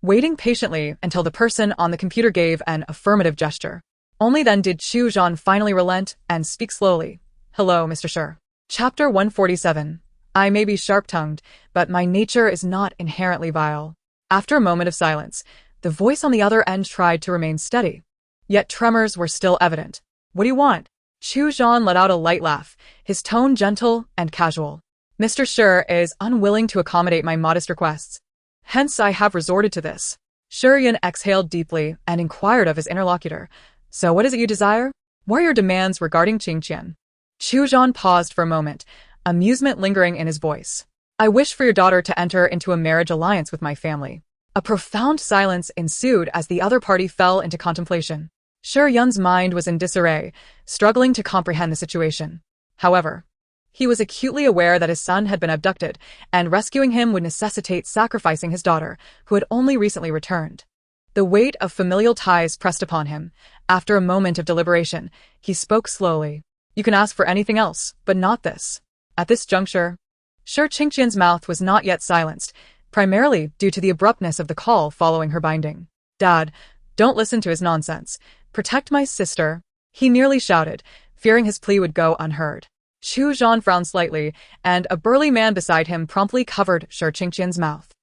waiting patiently until the person on the computer gave an affirmative gesture. Only then did Chu Zhan finally relent and speak slowly. Hello, Mr. Shi. Chapter 147. I may be sharp-tongued, but my nature is not inherently vile. After a moment of silence, the voice on the other end tried to remain steady. Yet tremors were still evident. What do you want? Chu Zhan let out a light laugh, his tone gentle and casual. Mr. Shi is unwilling to accommodate my modest requests. Hence I have resorted to this. Shi Yun exhaled deeply and inquired of his interlocutor. So what is it you desire? What are your demands regarding Qingqian? Chu Zhan paused for a moment, amusement lingering in his voice. I wish for your daughter to enter into a marriage alliance with my family. A profound silence ensued as the other party fell into contemplation. Shi Yun's mind was in disarray, struggling to comprehend the situation. However, he was acutely aware that his son had been abducted, and rescuing him would necessitate sacrificing his daughter, who had only recently returned. The weight of familial ties pressed upon him. After a moment of deliberation, he spoke slowly. You can ask for anything else, but not this. At this juncture, Shi Qingqian's mouth was not yet silenced, primarily due to the abruptness of the call following her binding. Dad, don't listen to his nonsense. Protect my sister, he nearly shouted, fearing his plea would go unheard. Chu Zhan frowned slightly, and a burly man beside him promptly covered Shi Qingqian's mouth,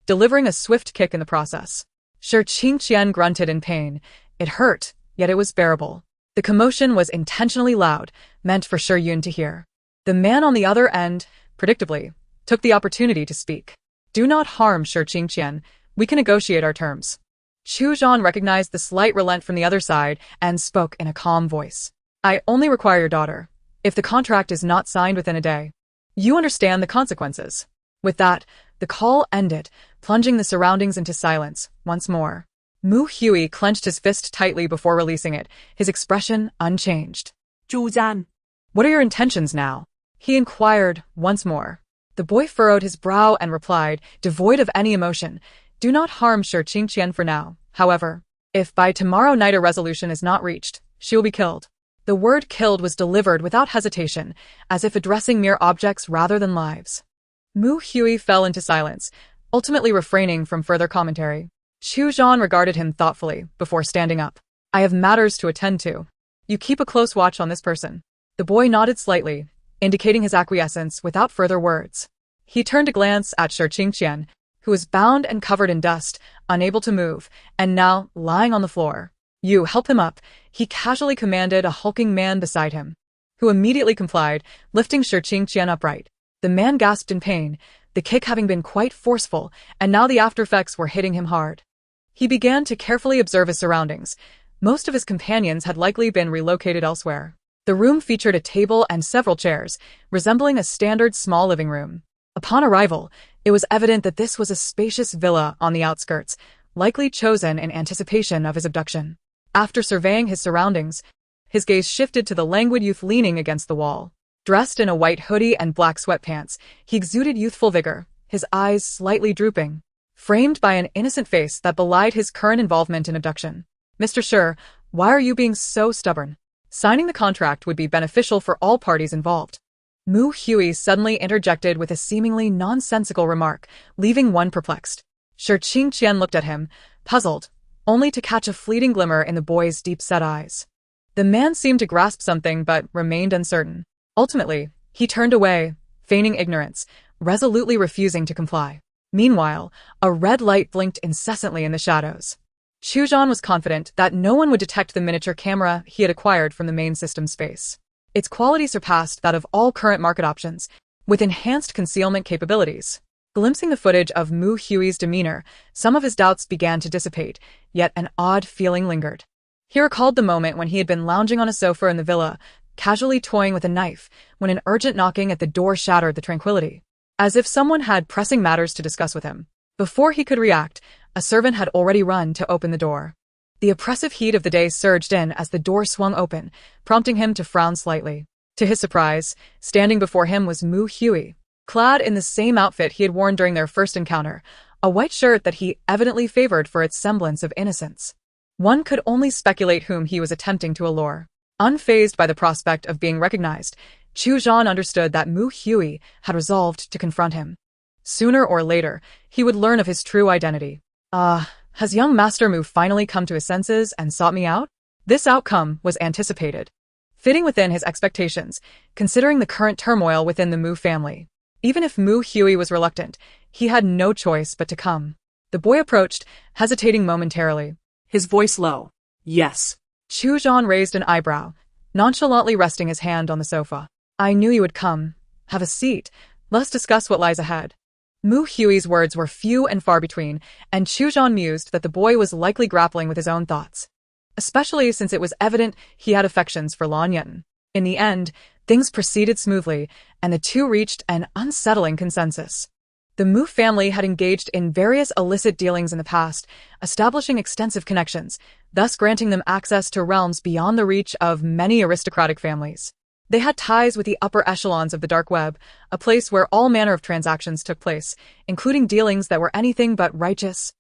delivering a swift kick in the process. Shi Qingqian grunted in pain. It hurt, yet it was bearable. The commotion was intentionally loud, meant for Shi Yun to hear. The man on the other end, predictably, took the opportunity to speak. Do not harm Shi Qingqian. We can negotiate our terms. Chu Zhan recognized the slight relent from the other side and spoke in a calm voice. I only require your daughter. If the contract is not signed within a day, you understand the consequences. With that, the call ended, plunging the surroundings into silence once more. Mu Hui clenched his fist tightly before releasing it, his expression unchanged. Chu Zhan. What are your intentions now? He inquired once more. The boy furrowed his brow and replied, devoid of any emotion, do not harm Shi Qingqian for now. However, if by tomorrow night a resolution is not reached, she will be killed. The word killed was delivered without hesitation, as if addressing mere objects rather than lives. Mu Hui fell into silence, ultimately refraining from further commentary. Chu Zhan regarded him thoughtfully before standing up. I have matters to attend to. You keep a close watch on this person. The boy nodded slightly, indicating his acquiescence without further words. He turned a glance at Shi Qingqian, who was bound and covered in dust, unable to move, and now lying on the floor. You help him up, he casually commanded a hulking man beside him, who immediately complied, lifting Shi Qingqian upright. The man gasped in pain, the kick having been quite forceful, and now the aftereffects were hitting him hard. He began to carefully observe his surroundings. Most of his companions had likely been relocated elsewhere. The room featured a table and several chairs, resembling a standard small living room. Upon arrival, it was evident that this was a spacious villa on the outskirts, likely chosen in anticipation of his abduction. After surveying his surroundings, his gaze shifted to the languid youth leaning against the wall. Dressed in a white hoodie and black sweatpants, he exuded youthful vigor, his eyes slightly drooping, framed by an innocent face that belied his current involvement in abduction. Mr. Shi, why are you being so stubborn? Signing the contract would be beneficial for all parties involved. Mu Hui suddenly interjected with a seemingly nonsensical remark, leaving one perplexed. Shi Qingqian looked at him, puzzled, only to catch a fleeting glimmer in the boy's deep-set eyes. The man seemed to grasp something but remained uncertain. Ultimately, he turned away, feigning ignorance, resolutely refusing to comply. Meanwhile, a red light blinked incessantly in the shadows. Chu Zhan was confident that no one would detect the miniature camera he had acquired from the main system space. Its quality surpassed that of all current market options, with enhanced concealment capabilities. Glimpsing the footage of Mu Hui's demeanor, some of his doubts began to dissipate, yet an odd feeling lingered. He recalled the moment when he had been lounging on a sofa in the villa, casually toying with a knife, when an urgent knocking at the door shattered the tranquility. As if someone had pressing matters to discuss with him. Before he could react, a servant had already run to open the door. The oppressive heat of the day surged in as the door swung open, prompting him to frown slightly. To his surprise, standing before him was Mu Hui, clad in the same outfit he had worn during their first encounter, a white shirt that he evidently favored for its semblance of innocence. One could only speculate whom he was attempting to allure. Unfazed by the prospect of being recognized, Chu Zhan understood that Mu Hui had resolved to confront him. Sooner or later, he would learn of his true identity. Has young Master Mu finally come to his senses and sought me out? This outcome was anticipated, fitting within his expectations, considering the current turmoil within the Mu family. Even if Mu Hui was reluctant, he had no choice but to come. The boy approached, hesitating momentarily. His voice low. Yes. Chu Zhan raised an eyebrow, nonchalantly resting his hand on the sofa. I knew you would come. Have a seat. Let's discuss what lies ahead. Mu Hui's words were few and far between, and Chu Zhan mused that the boy was likely grappling with his own thoughts, especially since it was evident he had affections for Lan Yetan. In the end, things proceeded smoothly, and the two reached an unsettling consensus. The Mu family had engaged in various illicit dealings in the past, establishing extensive connections, thus granting them access to realms beyond the reach of many aristocratic families. They had ties with the upper echelons of the dark web, a place where all manner of transactions took place, including dealings that were anything but righteous,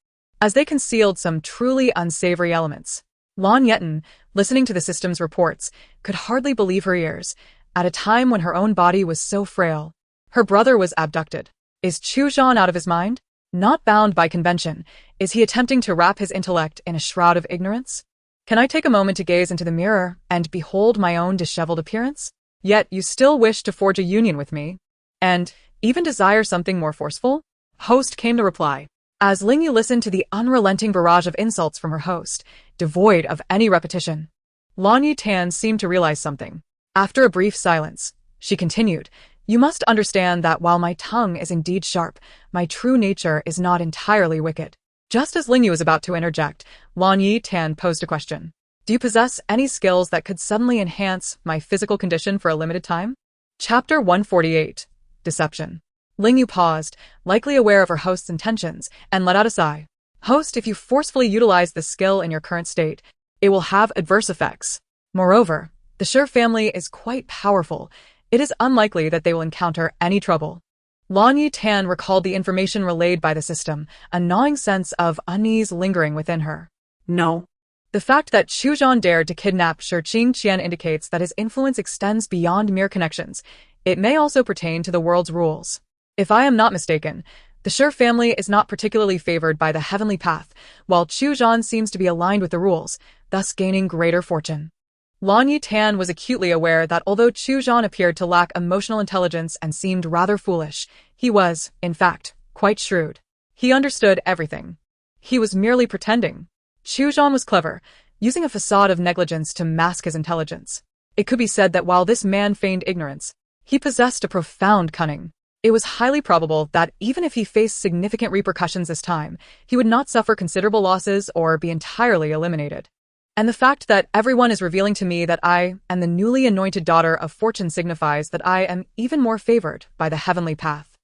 as they concealed some truly unsavory elements. Lan Yetan, listening to the system's reports, could hardly believe her ears, at a time when her own body was so frail. Her brother was abducted. Is Chu Zhan out of his mind? Not bound by convention, is he attempting to wrap his intellect in a shroud of ignorance? Can I take a moment to gaze into the mirror and behold my own disheveled appearance? Yet you still wish to forge a union with me, and even desire something more forceful? Host came to reply. As Lingyu listened to the unrelenting barrage of insults from her host, devoid of any repetition, Lan Yetan seemed to realize something. After a brief silence, she continued, You must understand that while my tongue is indeed sharp, my true nature is not entirely wicked. Just as Lingyu was about to interject, Lan Yetan posed a question. Do you possess any skills that could suddenly enhance my physical condition for a limited time? Chapter 148. Deception. Lingyu paused, likely aware of her host's intentions, and let out a sigh. Host, if you forcefully utilize this skill in your current state, it will have adverse effects. Moreover, the Shi family is quite powerful. It is unlikely that they will encounter any trouble. Lan Yetan recalled the information relayed by the system, a gnawing sense of unease lingering within her. No. The fact that Chu Zhan dared to kidnap Shi Qingqian indicates that his influence extends beyond mere connections. It may also pertain to the world's rules. If I am not mistaken, the Shi family is not particularly favored by the heavenly path, while Chu Zhan seems to be aligned with the rules, thus gaining greater fortune. Lan Yetan was acutely aware that although Chu Zhan appeared to lack emotional intelligence and seemed rather foolish, he was, in fact, quite shrewd. He understood everything. He was merely pretending. Chu Zhan was clever, using a facade of negligence to mask his intelligence. It could be said that while this man feigned ignorance, he possessed a profound cunning. It was highly probable that even if he faced significant repercussions this time, he would not suffer considerable losses or be entirely eliminated. And the fact that everyone is revealing to me that I am the newly anointed daughter of fortune signifies that I am even more favored by the heavenly path.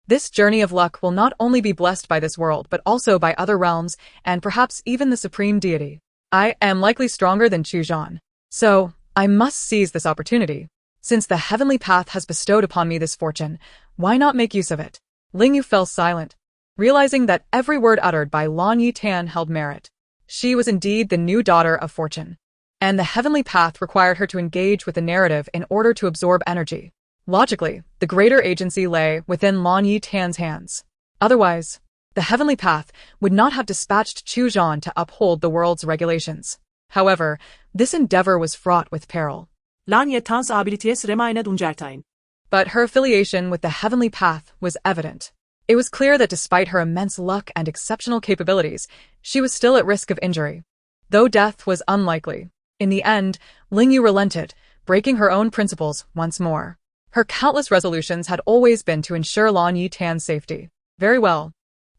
This journey of luck will not only be blessed by this world but also by other realms and perhaps even the supreme deity. I am likely stronger than Chu Zhan. So, I must seize this opportunity. Since the heavenly path has bestowed upon me this fortune, why not make use of it? Ling Yu fell silent, realizing that every word uttered by Lan Yetan held merit. She was indeed the new daughter of fortune, and the heavenly path required her to engage with the narrative in order to absorb energy. Logically, the greater agency lay within Lan Yetan's hands. Otherwise, the heavenly path would not have dispatched Chu Zhan to uphold the world's regulations. However, this endeavor was fraught with peril. Lan Yetan's abilities remained uncertain. But her affiliation with the heavenly path was evident. It was clear that despite her immense luck and exceptional capabilities, she was still at risk of injury. Though death was unlikely, in the end, Ling Yu relented, breaking her own principles once more. Her countless resolutions had always been to ensure Lan Yetan's safety. Very well.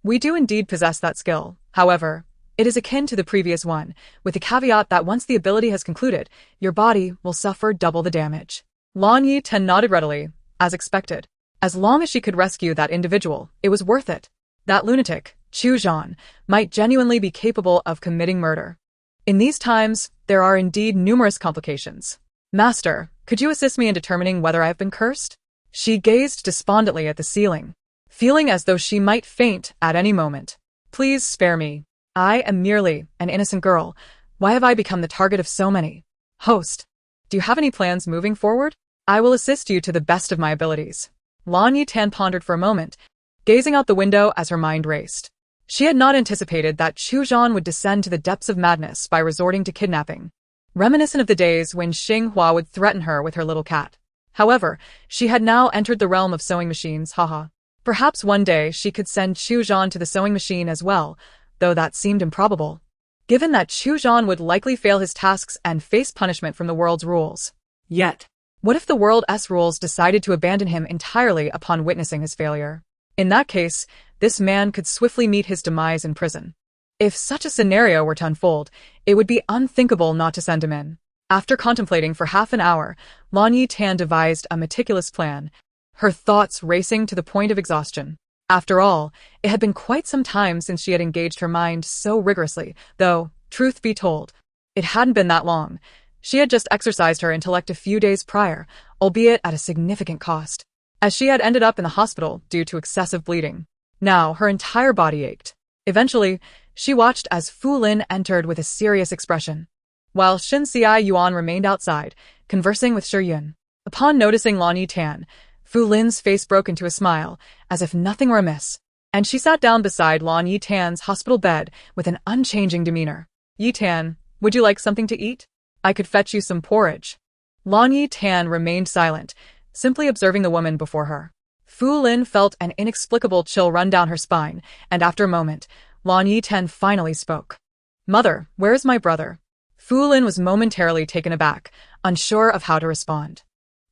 We do indeed possess that skill. However, it is akin to the previous one, with the caveat that once the ability has concluded, your body will suffer double the damage. Lan Yetan nodded readily, as expected. As long as she could rescue that individual, it was worth it. That lunatic, Chu Zhan, might genuinely be capable of committing murder. In these times, there are indeed numerous complications. Master, could you assist me in determining whether I have been cursed? She gazed despondently at the ceiling, feeling as though she might faint at any moment. Please spare me. I am merely an innocent girl. Why have I become the target of so many? Host, do you have any plans moving forward? I will assist you to the best of my abilities. Lan Yetan pondered for a moment, gazing out the window as her mind raced. She had not anticipated that Chu Zhan would descend to the depths of madness by resorting to kidnapping, reminiscent of the days when Xinghua would threaten her with her little cat. However, she had now entered the realm of sewing machines, haha. Perhaps one day she could send Chu Zhan to the sewing machine as well, though that seemed improbable, given that Chu Zhan would likely fail his tasks and face punishment from the world's rules. Yet, what if the world's rules decided to abandon him entirely upon witnessing his failure? In that case, this man could swiftly meet his demise in prison. If such a scenario were to unfold, it would be unthinkable not to send him in. After contemplating for half an hour, Lan Yetan devised a meticulous plan, her thoughts racing to the point of exhaustion. After all, it had been quite some time since she had engaged her mind so rigorously, though, truth be told, it hadn't been that long. She had just exercised her intellect a few days prior, albeit at a significant cost, as she had ended up in the hospital due to excessive bleeding. Now, her entire body ached. Eventually, she watched as Fu Lin entered with a serious expression, while Xin Xi Yuan remained outside, conversing with Shi Yun. Upon noticing Lan Yetan, Fu Lin's face broke into a smile, as if nothing were amiss, and she sat down beside Lan Yetan's hospital bed with an unchanging demeanor. Yetan, would you like something to eat? I could fetch you some porridge. Lan Yetan remained silent, simply observing the woman before her. Fu Lin felt an inexplicable chill run down her spine, and after a moment, Lan Yetan finally spoke. Mother, where is my brother? Fu Lin was momentarily taken aback, unsure of how to respond.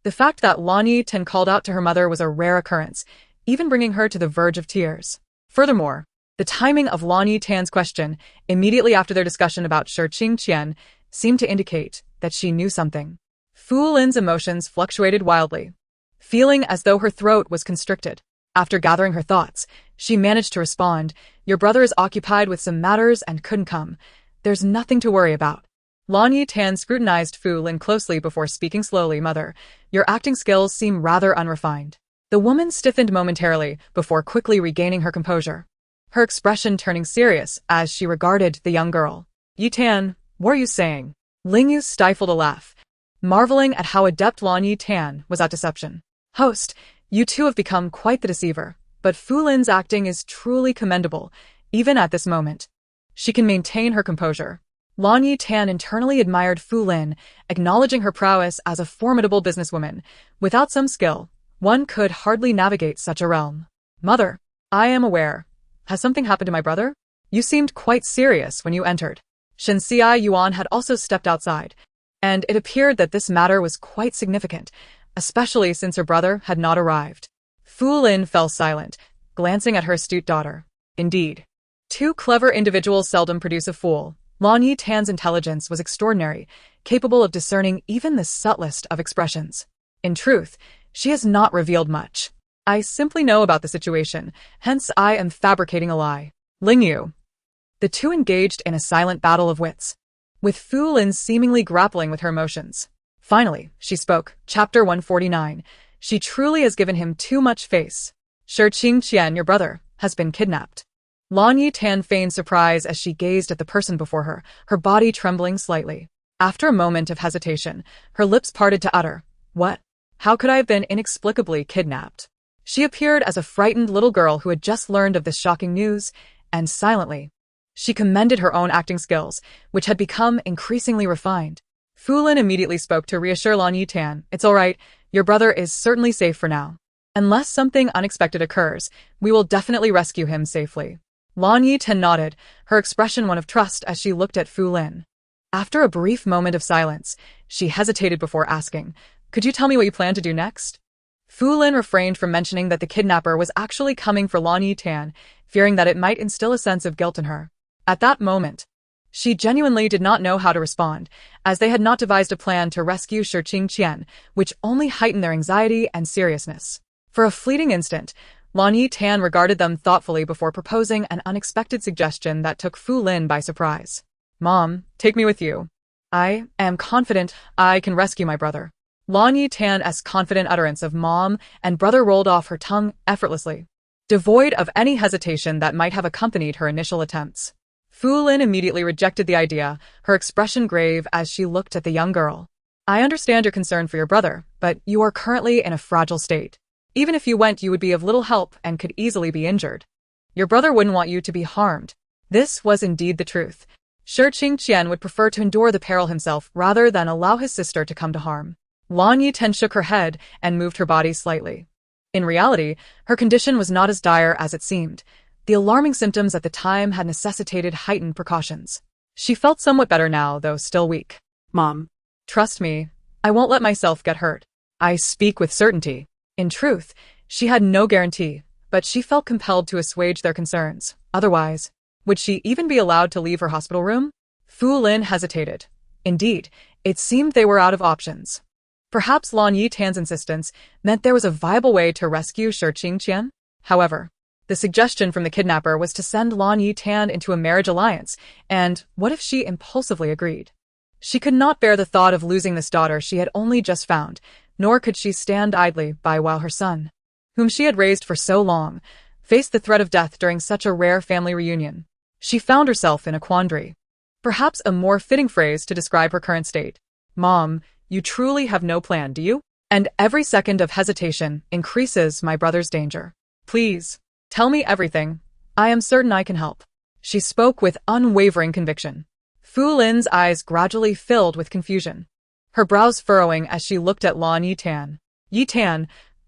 The fact that Lan Yetan called out to her mother was a rare occurrence, even bringing her to the verge of tears. Furthermore, the timing of Lan Yetan's question, immediately after their discussion about Shi Qingqian, seemed to indicate that she knew something. Fu Lin's emotions fluctuated wildly, feeling as though her throat was constricted. After gathering her thoughts, she managed to respond, Your brother is occupied with some matters and couldn't come. There's nothing to worry about. Lan Yetan scrutinized Fu Lin closely before speaking slowly. Mother, your acting skills seem rather unrefined. The woman stiffened momentarily before quickly regaining her composure, her expression turning serious as she regarded the young girl. Yetan, What are you saying? Ling Yu stifled a laugh, marveling at how adept Lan Yetan was at deception. Host, you two have become quite the deceiver, but Fu Lin's acting is truly commendable, even at this moment. She can maintain her composure. Lan Yetan internally admired Fu Lin, acknowledging her prowess as a formidable businesswoman. Without some skill, one could hardly navigate such a realm. Mother, I am aware. Has something happened to my brother? You seemed quite serious when you entered. Shenxia Yuan had also stepped outside, and it appeared that this matter was quite significant, especially since her brother had not arrived. Fu Lin fell silent, glancing at her astute daughter. Indeed, two clever individuals seldom produce a fool. Lan Yitan's intelligence was extraordinary, capable of discerning even the subtlest of expressions. In truth, she has not revealed much. I simply know about the situation, hence I am fabricating a lie. Ling Yu. The two engaged in a silent battle of wits, with Fu Lin seemingly grappling with her emotions. Finally, she spoke. Chapter 149. She truly has given him too much face. Shi Qingqian, your brother, has been kidnapped. Lan Yetan feigned surprise as she gazed at the person before her, her body trembling slightly. After a moment of hesitation, her lips parted to utter, "What? How could I have been inexplicably kidnapped?" She appeared as a frightened little girl who had just learned of this shocking news, and silently, she commended her own acting skills, which had become increasingly refined. Fu Lin immediately spoke to reassure Lan Yetan, "It's all right, your brother is certainly safe for now. Unless something unexpected occurs, we will definitely rescue him safely." Lan Yetan nodded, her expression one of trust as she looked at Fu Lin. After a brief moment of silence, she hesitated before asking, "Could you tell me what you plan to do next?" Fu Lin refrained from mentioning that the kidnapper was actually coming for Lan Yetan, fearing that it might instill a sense of guilt in her. At that moment, she genuinely did not know how to respond, as they had not devised a plan to rescue Shi Qingqian, which only heightened their anxiety and seriousness. For a fleeting instant, Lan Yetan regarded them thoughtfully before proposing an unexpected suggestion that took Fu Lin by surprise. "Mom, take me with you. I am confident I can rescue my brother." Lan Yetan's confident utterance of mom and brother rolled off her tongue effortlessly, devoid of any hesitation that might have accompanied her initial attempts. Fu Lin immediately rejected the idea, her expression grave as she looked at the young girl. "I understand your concern for your brother, but you are currently in a fragile state. Even if you went, you would be of little help and could easily be injured. Your brother wouldn't want you to be harmed." This was indeed the truth. Shi Qingqian would prefer to endure the peril himself rather than allow his sister to come to harm. Lan Yetan shook her head and moved her body slightly. In reality, her condition was not as dire as it seemed. The alarming symptoms at the time had necessitated heightened precautions. She felt somewhat better now, though still weak. Mom. Trust me, I won't let myself get hurt. I speak with certainty. In truth, she had no guarantee, but she felt compelled to assuage their concerns. Otherwise, would she even be allowed to leave her hospital room? Fu Lin hesitated. Indeed, it seemed they were out of options. Perhaps Lan Yetan's insistence meant there was a viable way to rescue Shi Qingqian. However, the suggestion from the kidnapper was to send Lan Yetan into a marriage alliance, and what if she impulsively agreed? She could not bear the thought of losing this daughter she had only just found, nor could she stand idly by while her son, whom she had raised for so long, faced the threat of death during such a rare family reunion. She found herself in a quandary. Perhaps a more fitting phrase to describe her current state. "Mom, you truly have no plan, do you? And every second of hesitation increases my brother's danger. Please, tell me everything. I am certain I can help." She spoke with unwavering conviction. Fu Lin's eyes gradually filled with confusion, her brows furrowing as she looked at Lan Yetan. "Yetan,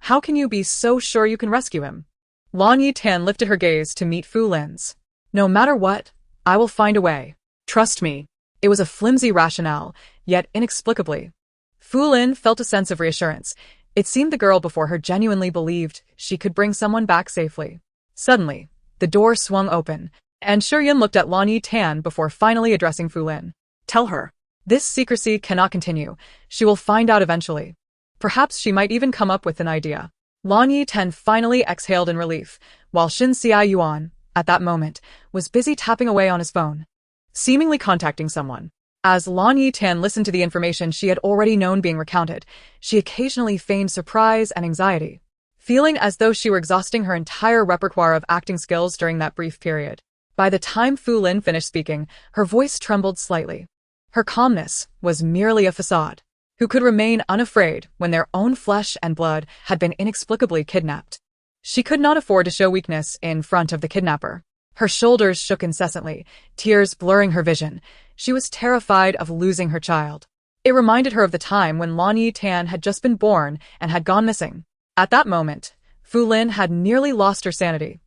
how can you be so sure you can rescue him?" Lan Yetan lifted her gaze to meet Fu Lin's. "No matter what, I will find a way. Trust me." It was a flimsy rationale, yet inexplicably, Fu Lin felt a sense of reassurance. It seemed the girl before her genuinely believed she could bring someone back safely. Suddenly, the door swung open, and Shuryan looked at Lan Yetan before finally addressing Fu Lin. "Tell her. This secrecy cannot continue. She will find out eventually. Perhaps she might even come up with an idea." Lan Yetan finally exhaled in relief, while Shenxia Yuan, at that moment, was busy tapping away on his phone, seemingly contacting someone. As Lan Yetan listened to the information she had already known being recounted, she occasionally feigned surprise and anxiety, feeling as though she were exhausting her entire repertoire of acting skills during that brief period. By the time Fu Lin finished speaking, her voice trembled slightly. Her calmness was merely a facade. Who could remain unafraid when their own flesh and blood had been inexplicably kidnapped? She could not afford to show weakness in front of the kidnapper. Her shoulders shook incessantly, tears blurring her vision. She was terrified of losing her child. It reminded her of the time when Lan Yetan had just been born and had gone missing. At that moment, Fu Lin had nearly lost her sanity.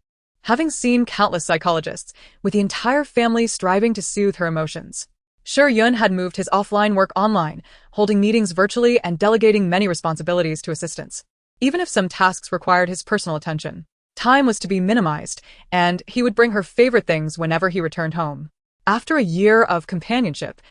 Having seen countless psychologists, with the entire family striving to soothe her emotions, Yun had moved his offline work online, holding meetings virtually and delegating many responsibilities to assistants. Even if some tasks required his personal attention, time was to be minimized, and he would bring her favorite things whenever he returned home. After a year of companionship,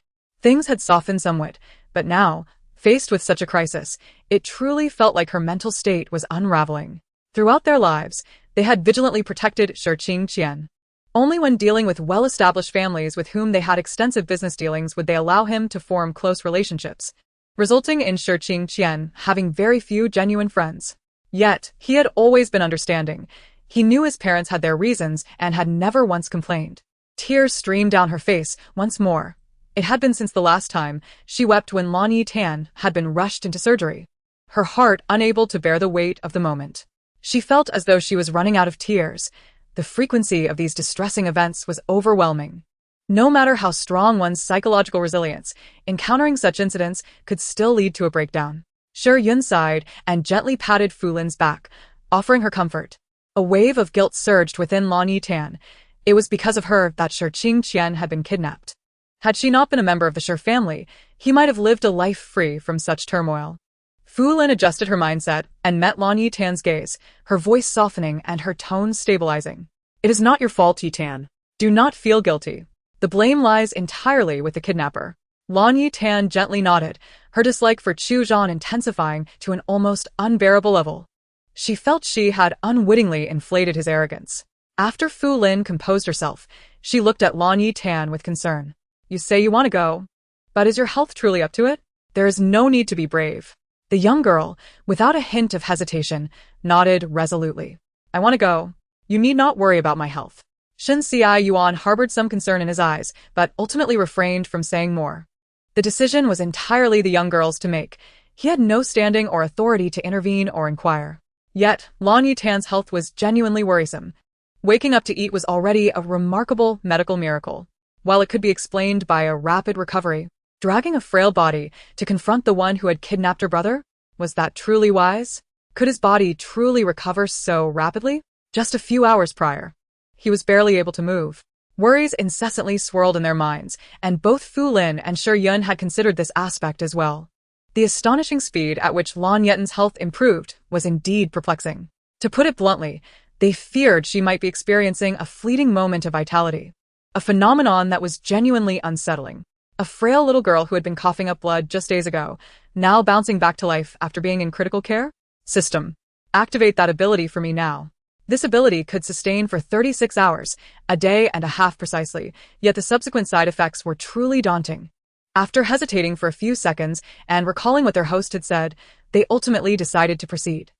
things had softened somewhat, but now, faced with such a crisis, it truly felt like her mental state was unraveling. Throughout their lives, they had vigilantly protected Shi Qingqian. Only when dealing with well-established families with whom they had extensive business dealings would they allow him to form close relationships, resulting in Shi Qingqian having very few genuine friends. Yet, he had always been understanding. He knew his parents had their reasons and had never once complained. Tears streamed down her face once more. It had been since the last time she wept when Lan Yetan had been rushed into surgery, her heart unable to bear the weight of the moment. She felt as though she was running out of tears. The frequency of these distressing events was overwhelming. No matter how strong one's psychological resilience, encountering such incidents could still lead to a breakdown. Yun sighed and gently patted Fu Lin's back, offering her comfort. A wave of guilt surged within Lan Yetan. It was because of her that Shi Qingqian had been kidnapped. Had she not been a member of the Shi family, he might have lived a life free from such turmoil. Fu Lin adjusted her mindset and met Lan Yetan's gaze, her voice softening and her tone stabilizing. "It is not your fault, Yetan. Do not feel guilty. The blame lies entirely with the kidnapper." Lan Yetan gently nodded, her dislike for Chu Zhan intensifying to an almost unbearable level. She felt she had unwittingly inflated his arrogance. After Fu Lin composed herself, she looked at Lan Yetan with concern. "You say you want to go, but is your health truly up to it? There is no need to be brave." The young girl, without a hint of hesitation, nodded resolutely. "I want to go. You need not worry about my health." Shen Yuan harbored some concern in his eyes, but ultimately refrained from saying more. The decision was entirely the young girl's to make. He had no standing or authority to intervene or inquire. Yet, Lan Yetan's health was genuinely worrisome. Waking up to eat was already a remarkable medical miracle. While it could be explained by a rapid recovery, dragging a frail body to confront the one who had kidnapped her brother? Was that truly wise? Could his body truly recover so rapidly? Just a few hours prior, he was barely able to move. Worries incessantly swirled in their minds, and both Fu Lin and Yun had considered this aspect as well. The astonishing speed at which Lan Yetan's health improved was indeed perplexing. To put it bluntly, they feared she might be experiencing a fleeting moment of vitality, a phenomenon that was genuinely unsettling. A frail little girl who had been coughing up blood just days ago, now bouncing back to life after being in critical care? System. Activate that ability for me now. This ability could sustain for 36 hours, a day and a half precisely, yet the subsequent side effects were truly daunting. After hesitating for a few seconds and recalling what their host had said, they ultimately decided to proceed.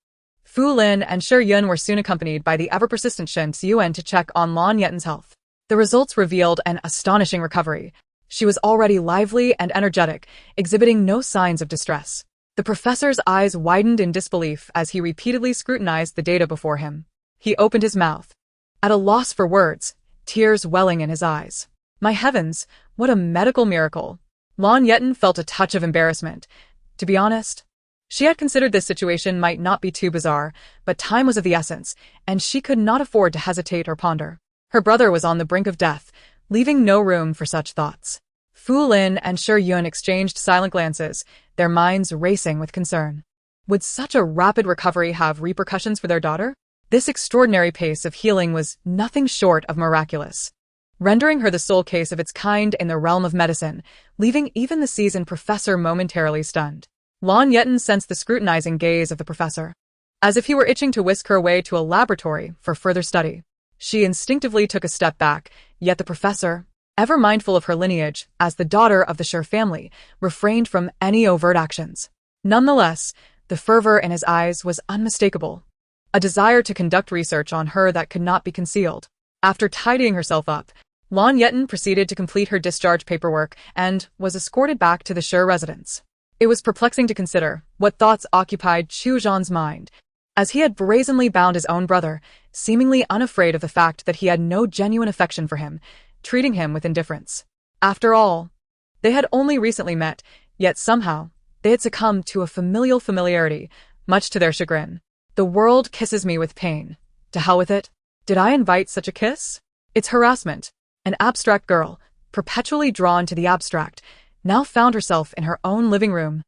Fu Lin and Yun were soon accompanied by the ever-persistent Shen Yuan to check on Lan Yetan's health. The results revealed an astonishing recovery. She was already lively and energetic, exhibiting no signs of distress. The professor's eyes widened in disbelief as he repeatedly scrutinized the data before him. He opened his mouth, at a loss for words, tears welling in his eyes. My heavens, what a medical miracle! Lan Yetan felt a touch of embarrassment. To be honest, she had considered this situation might not be too bizarre, but time was of the essence, and she could not afford to hesitate or ponder. Her brother was on the brink of death, leaving no room for such thoughts. Fu Lin and Yun exchanged silent glances, their minds racing with concern. Would such a rapid recovery have repercussions for their daughter? This extraordinary pace of healing was nothing short of miraculous, rendering her the sole case of its kind in the realm of medicine, leaving even the seasoned professor momentarily stunned. Lan Yetan sensed the scrutinizing gaze of the professor, as if he were itching to whisk her away to a laboratory for further study. She instinctively took a step back, yet the professor, ever mindful of her lineage as the daughter of the Shi family, refrained from any overt actions. Nonetheless, the fervor in his eyes was unmistakable, a desire to conduct research on her that could not be concealed. After tidying herself up, Lan Yetan proceeded to complete her discharge paperwork and was escorted back to the Sure residence. It was perplexing to consider what thoughts occupied Chu Zhan's mind, as he had brazenly bound his own brother, seemingly unafraid of the fact that he had no genuine affection for him, treating him with indifference. After all, they had only recently met, yet somehow they had succumbed to a familial familiarity, much to their chagrin. The world kisses me with pain. To hell with it. Did I invite such a kiss? It's harassment. An abstract girl, perpetually drawn to the abstract, now found herself in her own living room,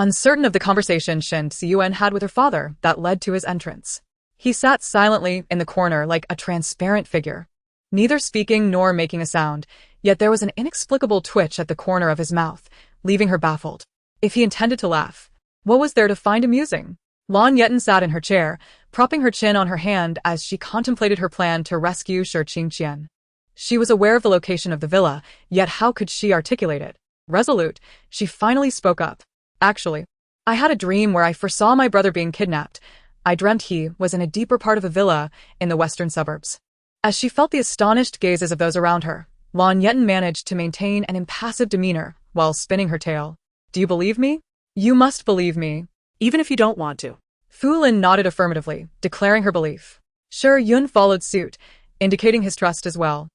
uncertain of the conversation Shen Ziyuan had with her father that led to his entrance. He sat silently in the corner like a transparent figure, neither speaking nor making a sound, yet there was an inexplicable twitch at the corner of his mouth, leaving her baffled. If he intended to laugh, what was there to find amusing? Lan Yetan sat in her chair, propping her chin on her hand as she contemplated her plan to rescue Shi Qingqian. She was aware of the location of the villa, yet how could she articulate it? Resolute, she finally spoke up. Actually, I had a dream where I foresaw my brother being kidnapped. I dreamt he was in a deeper part of a villa in the western suburbs. As she felt the astonished gazes of those around her, Lan Yetan managed to maintain an impassive demeanor while spinning her tale. Do you believe me? You must believe me. Even if you don't want to. Fu Lin nodded affirmatively, declaring her belief. Shi Yun followed suit, indicating his trust as well.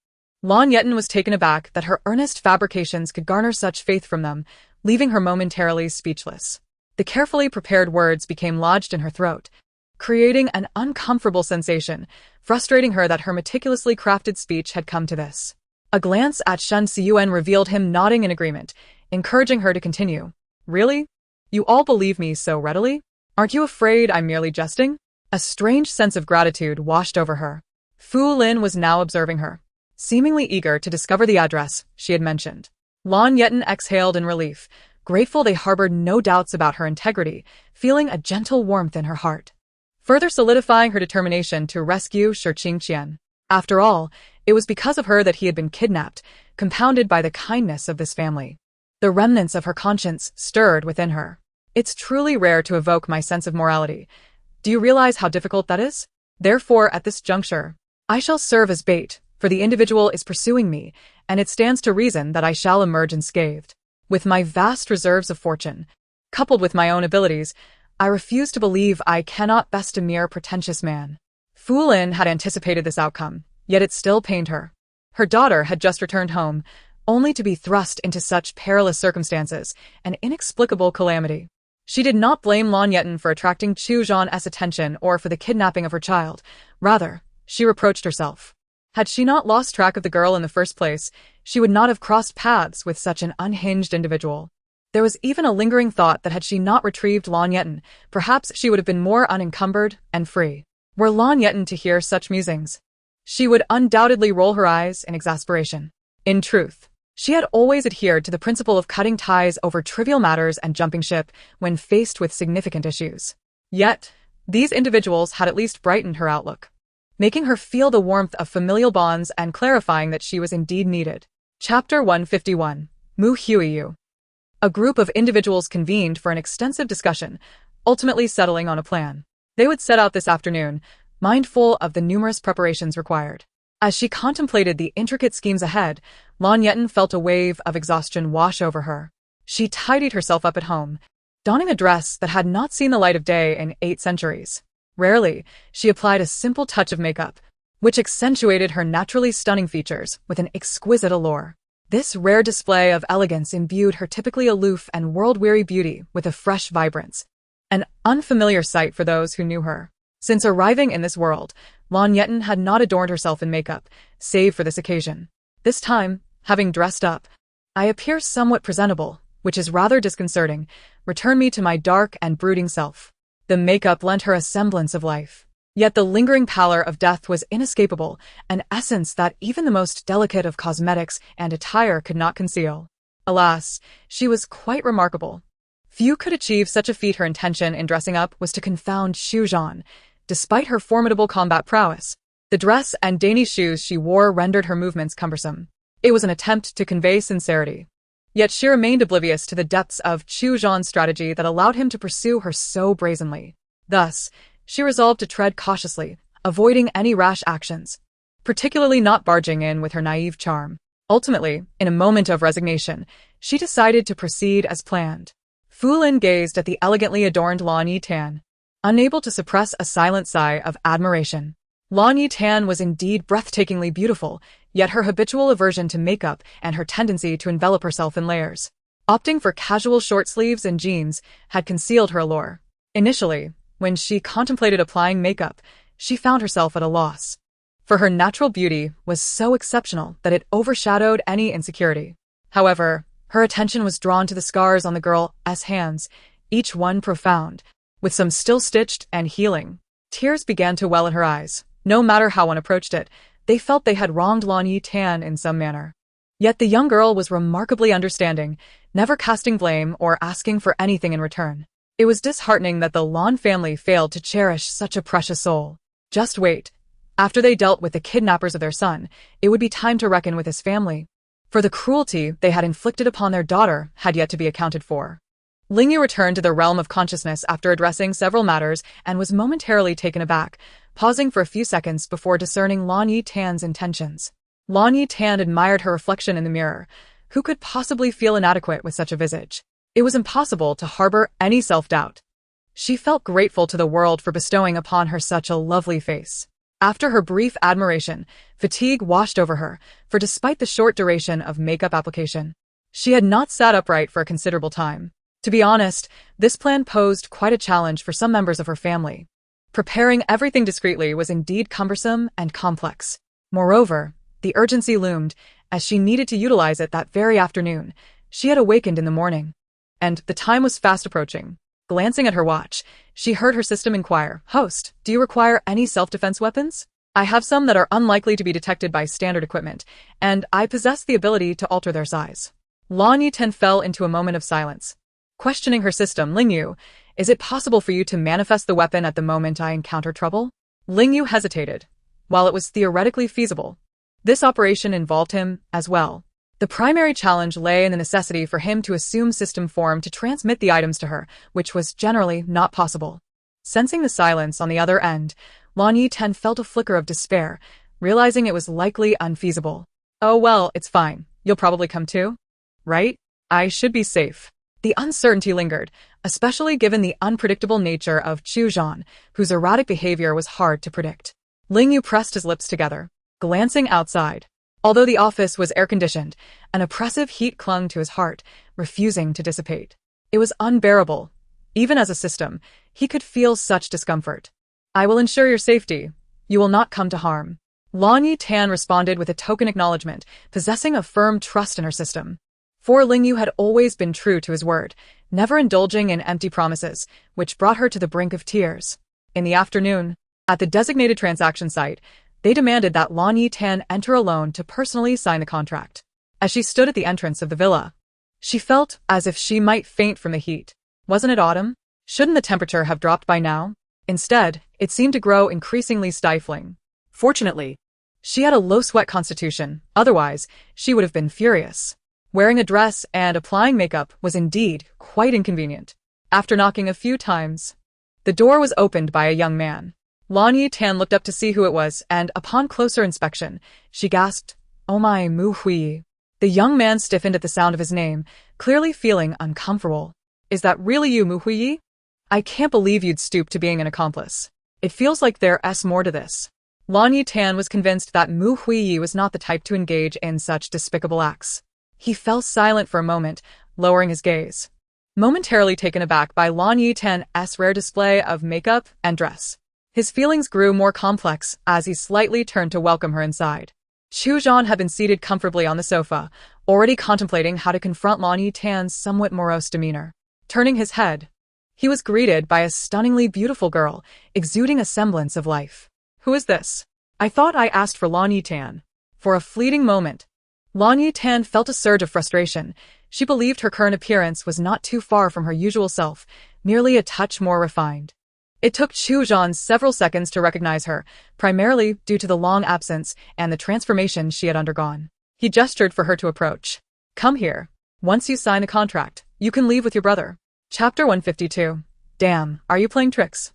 Lan Yetan was taken aback that her earnest fabrications could garner such faith from them, leaving her momentarily speechless. The carefully prepared words became lodged in her throat, creating an uncomfortable sensation, frustrating her that her meticulously crafted speech had come to this. A glance at Shen Ziyuan revealed him nodding in agreement, encouraging her to continue. Really? You all believe me so readily? Aren't you afraid I'm merely jesting? A strange sense of gratitude washed over her. Fu Lin was now observing her, seemingly eager to discover the address she had mentioned. Lan Yetan exhaled in relief, grateful they harbored no doubts about her integrity, feeling a gentle warmth in her heart, further solidifying her determination to rescue Shi Qingqian. After all, it was because of her that he had been kidnapped, compounded by the kindness of this family. The remnants of her conscience stirred within her. It's truly rare to evoke my sense of morality. Do you realize how difficult that is? Therefore, at this juncture, I shall serve as bait, for the individual is pursuing me, and it stands to reason that I shall emerge unscathed. With my vast reserves of fortune, coupled with my own abilities, I refuse to believe I cannot best a mere pretentious man. Fu Lin had anticipated this outcome, yet it still pained her. Her daughter had just returned home, only to be thrust into such perilous circumstances, an inexplicable calamity. She did not blame Lan Yetan for attracting Chu Zhan's attention or for the kidnapping of her child. Rather, she reproached herself. Had she not lost track of the girl in the first place, she would not have crossed paths with such an unhinged individual. There was even a lingering thought that had she not retrieved Lan Yetan, perhaps she would have been more unencumbered and free. Were Lan Yetan to hear such musings, she would undoubtedly roll her eyes in exasperation. In truth, she had always adhered to the principle of cutting ties over trivial matters and jumping ship when faced with significant issues. Yet, these individuals had at least brightened her outlook, making her feel the warmth of familial bonds and clarifying that she was indeed needed. Chapter 151. Mu Huiyu. A group of individuals convened for an extensive discussion, ultimately settling on a plan. They would set out this afternoon, mindful of the numerous preparations required. As she contemplated the intricate schemes ahead, Lan Yetan felt a wave of exhaustion wash over her. She tidied herself up at home, donning a dress that had not seen the light of day in 8 centuries. Rarely, she applied a simple touch of makeup, which accentuated her naturally stunning features with an exquisite allure. This rare display of elegance imbued her typically aloof and world-weary beauty with a fresh vibrance, an unfamiliar sight for those who knew her. Since arriving in this world, Lan Yetan had not adorned herself in makeup, save for this occasion. This time, having dressed up, I appear somewhat presentable, which is rather disconcerting. Return me to my dark and brooding self. The makeup lent her a semblance of life. Yet the lingering pallor of death was inescapable, an essence that even the most delicate of cosmetics and attire could not conceal. Alas, she was quite remarkable. Few could achieve such a feat. Her intention in dressing up was to confound Xu Zhan. Despite her formidable combat prowess, the dress and dainty shoes she wore rendered her movements cumbersome. It was an attempt to convey sincerity. Yet she remained oblivious to the depths of Xu Zhan's strategy that allowed him to pursue her so brazenly. Thus, she resolved to tread cautiously, avoiding any rash actions. particularly not barging in with her naive charm. Ultimately, in a moment of resignation, she decided to proceed as planned. Fu Lin gazed at the elegantly adorned Lan Yetan, unable to suppress a silent sigh of admiration. Lan Yetan was indeed breathtakingly beautiful, yet her habitual aversion to makeup and her tendency to envelop herself in layers, opting for casual short sleeves and jeans, had concealed her allure. Initially, when she contemplated applying makeup, she found herself at a loss. For her natural beauty was so exceptional that it overshadowed any insecurity. However, her attention was drawn to the scars on the girl's hands, each one profound, with some still stitched and healing. Tears began to well in her eyes. No matter how one approached it, they felt they had wronged Lan Yetan in some manner. Yet the young girl was remarkably understanding, never casting blame or asking for anything in return. It was disheartening that the Lan family failed to cherish such a precious soul. Just wait. After they dealt with the kidnappers of their son, it would be time to reckon with his family. For the cruelty they had inflicted upon their daughter had yet to be accounted for. Lingyu returned to the realm of consciousness after addressing several matters and was momentarily taken aback, pausing for a few seconds before discerning Lan Yetan's intentions. Lan Yetan admired her reflection in the mirror. Who could possibly feel inadequate with such a visage? It was impossible to harbor any self-doubt. She felt grateful to the world for bestowing upon her such a lovely face. After her brief admiration, fatigue washed over her, for despite the short duration of makeup application, she had not sat upright for a considerable time. To be honest, this plan posed quite a challenge for some members of her family. Preparing everything discreetly was indeed cumbersome and complex. Moreover, the urgency loomed, as she needed to utilize it that very afternoon. She had awakened in the morning, and the time was fast approaching. Glancing at her watch, she heard her system inquire, "Host, do you require any self-defense weapons? I have some that are unlikely to be detected by standard equipment, and I possess the ability to alter their size." Lan Yetan fell into a moment of silence. Questioning her system, "Lingyu, is it possible for you to manifest the weapon at the moment I encounter trouble?" Lingyu hesitated. While it was theoretically feasible, this operation involved him as well. The primary challenge lay in the necessity for him to assume system form to transmit the items to her, which was generally not possible. Sensing the silence on the other end, Lan Yetan felt a flicker of despair, realizing it was likely unfeasible. "Oh well, it's fine. You'll probably come too, right? I should be safe." The uncertainty lingered, especially given the unpredictable nature of Chu Zhan, whose erratic behavior was hard to predict. Lingyu pressed his lips together, glancing outside. Although the office was air-conditioned, an oppressive heat clung to his heart, refusing to dissipate. It was unbearable. Even as a system, he could feel such discomfort. "I will ensure your safety. You will not come to harm." Lan Yetan responded with a token acknowledgement, possessing a firm trust in her system. For Lingyu had always been true to his word, never indulging in empty promises, which brought her to the brink of tears. In the afternoon, at the designated transaction site, they demanded that Lan Yetan enter alone to personally sign the contract. As she stood at the entrance of the villa, she felt as if she might faint from the heat. Wasn't it autumn? Shouldn't the temperature have dropped by now? Instead, it seemed to grow increasingly stifling. Fortunately, she had a low-sweat constitution, otherwise, she would have been furious. Wearing a dress and applying makeup was indeed quite inconvenient. After knocking a few times, the door was opened by a young man. Lan Yetan looked up to see who it was, and upon closer inspection, she gasped, "Oh my, Mu Hui." The young man stiffened at the sound of his name, clearly feeling uncomfortable. "Is that really you, Mu Hui? I can't believe you'd stoop to being an accomplice. It feels like there's more to this." Lan Yetan was convinced that Mu Hui was not the type to engage in such despicable acts. He fell silent for a moment, lowering his gaze, momentarily taken aback by Lan Yetan's rare display of makeup and dress. His feelings grew more complex as he slightly turned to welcome her inside. Chu Zhan had been seated comfortably on the sofa, already contemplating how to confront Lan Yetan's somewhat morose demeanor. Turning his head, he was greeted by a stunningly beautiful girl, exuding a semblance of life. "Who is this? I thought I asked for Lan Yetan." For a fleeting moment, Lan Yetan felt a surge of frustration. She believed her current appearance was not too far from her usual self, merely a touch more refined. It took Chu Zhan several seconds to recognize her, primarily due to the long absence and the transformation she had undergone. He gestured for her to approach. "Come here. Once you sign the contract, you can leave with your brother." Chapter 152. Damn, are you playing tricks?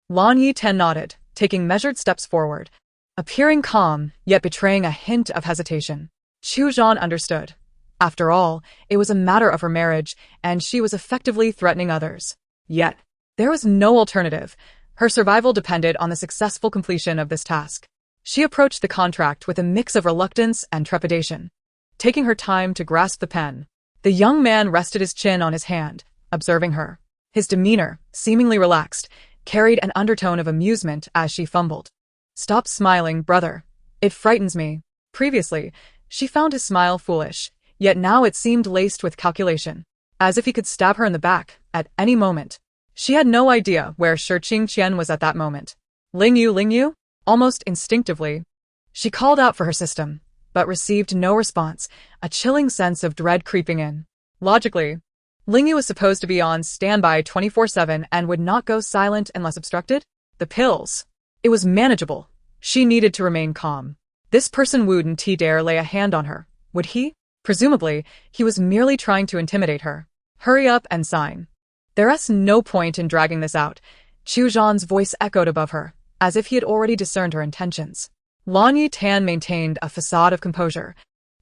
Lan Yetan nodded, taking measured steps forward. appearing calm, yet betraying a hint of hesitation. Chu Zhan understood. After all, it was a matter of her marriage, and she was effectively threatening others. Yet, there was no alternative. Her survival depended on the successful completion of this task. She approached the contract with a mix of reluctance and trepidation, taking her time to grasp the pen. The young man rested his chin on his hand, observing her. His demeanor, seemingly relaxed, carried an undertone of amusement as she fumbled. "Stop smiling, brother. It frightens me." Previously, she found his smile foolish, yet now it seemed laced with calculation, as if he could stab her in the back at any moment. She had no idea where Shi Qingqian was at that moment. Ling Yu, almost instinctively. She called out for her system, but received no response, a chilling sense of dread creeping in. Logically, Ling Yu was supposed to be on standby 24/7 and would not go silent unless obstructed. The pills. It was manageable. She needed to remain calm. This person wouldn't dare lay a hand on her, would he? Presumably, he was merely trying to intimidate her. Hurry up and sign. There's no point in dragging this out. Chu Zhan's voice echoed above her, as if he had already discerned her intentions. Lan Yetan maintained a facade of composure,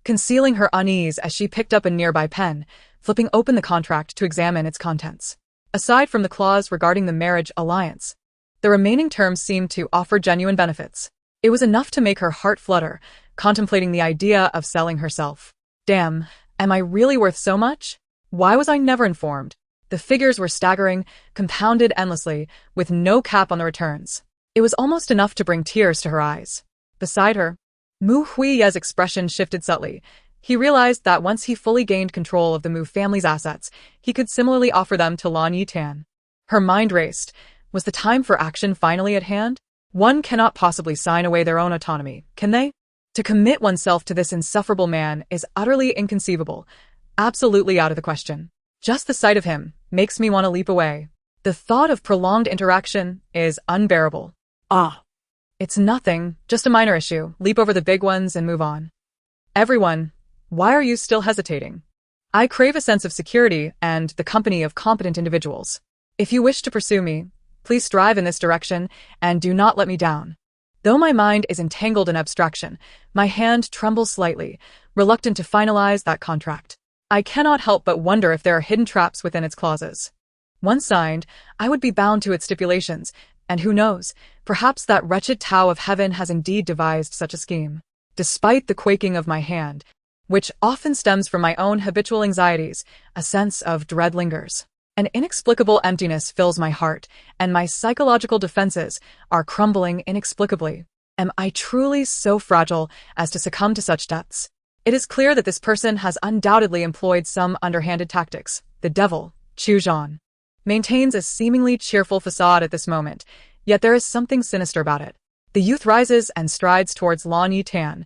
concealing her unease as she picked up a nearby pen, flipping open the contract to examine its contents. Aside from the clause regarding the marriage alliance, the remaining terms seemed to offer genuine benefits. It was enough to make her heart flutter, contemplating the idea of selling herself. Damn, am I really worth so much? Why was I never informed? The figures were staggering, compounded endlessly, with no cap on the returns. It was almost enough to bring tears to her eyes. Beside her, Mu Huiye's expression shifted subtly. He realized that once he fully gained control of the Mu family's assets, he could similarly offer them to Lan Yetan. Her mind raced. Was the time for action finally at hand? One cannot possibly sign away their own autonomy, can they? To commit oneself to this insufferable man is utterly inconceivable, absolutely out of the question. Just the sight of him makes me want to leap away. The thought of prolonged interaction is unbearable. It's nothing, just a minor issue. Leap over the big ones and move on. Everyone, why are you still hesitating? I crave a sense of security and the company of competent individuals. If you wish to pursue me, please strive in this direction and do not let me down. Though my mind is entangled in abstraction, my hand trembles slightly, reluctant to finalize that contract. I cannot help but wonder if there are hidden traps within its clauses. Once signed, I would be bound to its stipulations, and who knows, perhaps that wretched Tao of Heaven has indeed devised such a scheme. Despite the quaking of my hand, which often stems from my own habitual anxieties, a sense of dread lingers. An inexplicable emptiness fills my heart, and my psychological defenses are crumbling inexplicably. Am I truly so fragile as to succumb to such depths? It is clear that this person has undoubtedly employed some underhanded tactics. The devil, Chu Zhan, maintains a seemingly cheerful facade at this moment, yet there is something sinister about it. The youth rises and strides towards Lan Yetan,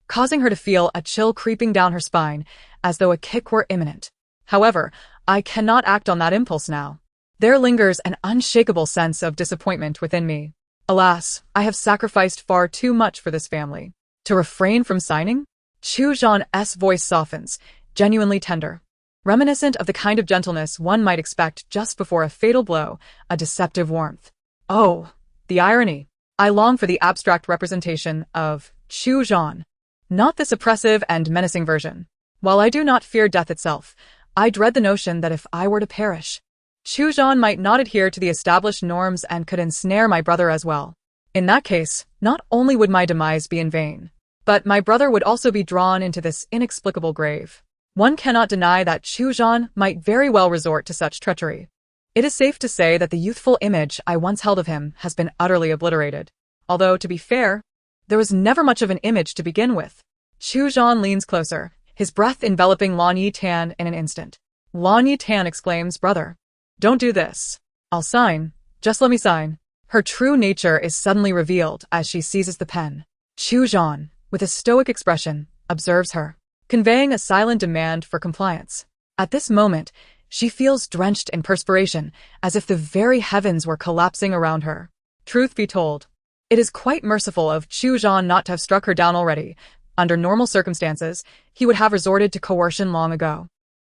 causing her to feel a chill creeping down her spine, as though a kick were imminent. However, I cannot act on that impulse now. There lingers an unshakable sense of disappointment within me. Alas, I have sacrificed far too much for this family. To refrain from signing? Chu Zhan's voice softens, genuinely tender, reminiscent of the kind of gentleness one might expect just before a fatal blow, a deceptive warmth. Oh, the irony. I long for the abstract representation of Chu Zhan, not this oppressive and menacing version. While I do not fear death itself, I dread the notion that if I were to perish, Chu Zhan might not adhere to the established norms and could ensnare my brother as well. In that case, not only would my demise be in vain, but my brother would also be drawn into this inexplicable grave. One cannot deny that Chu Zhan might very well resort to such treachery. It is safe to say that the youthful image I once held of him has been utterly obliterated. Although, to be fair, there was never much of an image to begin with. Chu Zhan leans closer, his breath enveloping Lan Yetan in an instant. Lan Yetan exclaims, "Brother, don't do this. I'll sign. Just let me sign." Her true nature is suddenly revealed as she seizes the pen. Chu Zhan, with a stoic expression, observes her, conveying a silent demand for compliance. At this moment, she feels drenched in perspiration, as if the very heavens were collapsing around her. Truth be told, it is quite merciful of Chu Zhan not to have struck her down already. Under normal circumstances, he would have resorted to coercion long ago.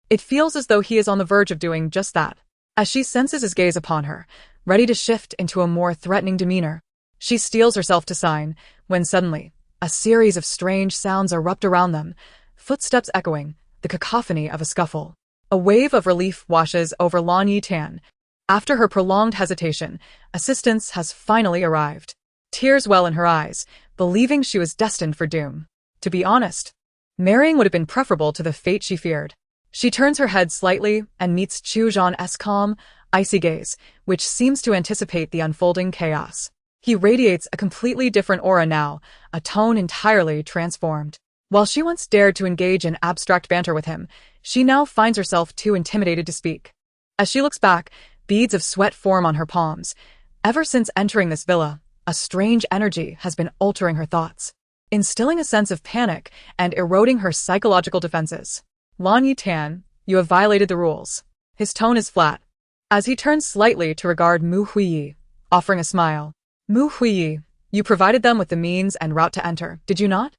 It feels as though he is on the verge of doing just that, as she senses his gaze upon her, ready to shift into a more threatening demeanor. She steels herself to sign, when suddenly, a series of strange sounds erupt around them, footsteps echoing, the cacophony of a scuffle. A wave of relief washes over Lan Yetan. After her prolonged hesitation, assistance has finally arrived. Tears well in her eyes, believing she was destined for doom. To be honest, marrying would have been preferable to the fate she feared. She turns her head slightly and meets Chu Zhan's calm, icy gaze, which seems to anticipate the unfolding chaos. He radiates a completely different aura now, a tone entirely transformed. While she once dared to engage in abstract banter with him, she now finds herself too intimidated to speak. As she looks back, beads of sweat form on her palms. Ever since entering this villa, a strange energy has been altering her thoughts, instilling a sense of panic and eroding her psychological defenses. Lan Yetan, you have violated the rules. His tone is flat, as he turns slightly to regard Mu Huiyi, offering a smile. Mu Huiyi, you provided them with the means and route to enter, did you not?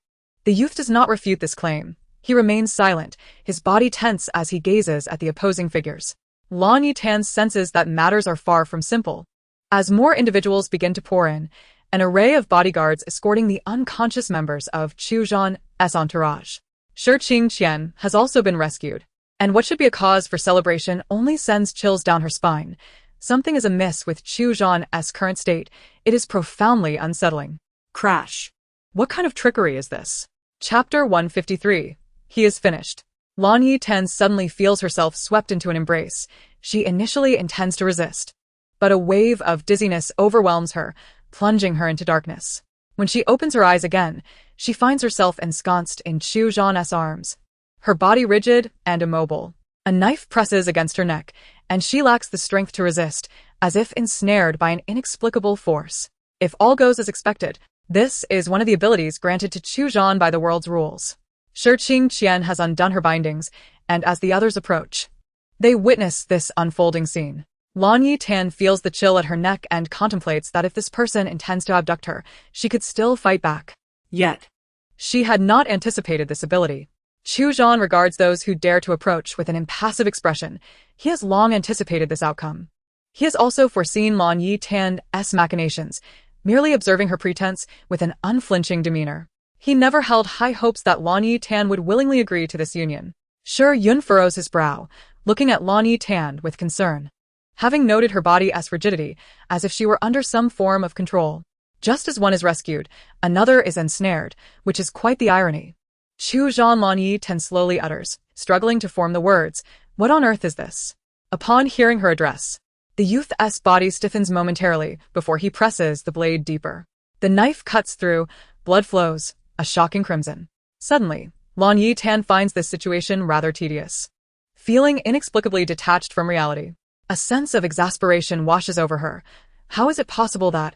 The youth does not refute this claim. He remains silent, his body tense as he gazes at the opposing figures. Lan Yetan senses that matters are far from simple. As more individuals begin to pour in, an array of bodyguards escorting the unconscious members of Chu Zhan's entourage. Shi Qingqian has also been rescued, and what should be a cause for celebration only sends chills down her spine. Something is amiss with Chu Zhan's current state. It is profoundly unsettling. Crash. What kind of trickery is this? Chapter 153. He is finished. Lan Yetan suddenly feels herself swept into an embrace. She initially intends to resist, but a wave of dizziness overwhelms her, plunging her into darkness. When she opens her eyes again, she finds herself ensconced in Chu Zhan's arms, her body rigid and immobile. A knife presses against her neck, and she lacks the strength to resist, as if ensnared by an inexplicable force. If all goes as expected, this is one of the abilities granted to Chu Zhan by the world's rules. Shi Qingqian has undone her bindings, and as the others approach, they witness this unfolding scene. Lan Yetan feels the chill at her neck and contemplates that if this person intends to abduct her, she could still fight back. Yet. She had not anticipated this ability. Chu Zhan regards those who dare to approach with an impassive expression. He has long anticipated this outcome. He has also foreseen Lan Yetan's machinations, merely observing her pretense with an unflinching demeanor. He never held high hopes that Lan Yetan would willingly agree to this union. Shi Yun furrows his brow, looking at Lan Yetan with concern. Having noted her body as rigidity, as if she were under some form of control. Just as one is rescued, another is ensnared, which is quite the irony. Chu Zhan Lan Yetan slowly utters, struggling to form the words, "What on earth is this?" Upon hearing her address, the youth's body stiffens momentarily before he presses the blade deeper. The knife cuts through, blood flows, a shocking crimson. Suddenly, Lan Yetan finds this situation rather tedious. Feeling inexplicably detached from reality, a sense of exasperation washes over her. How is it possible that,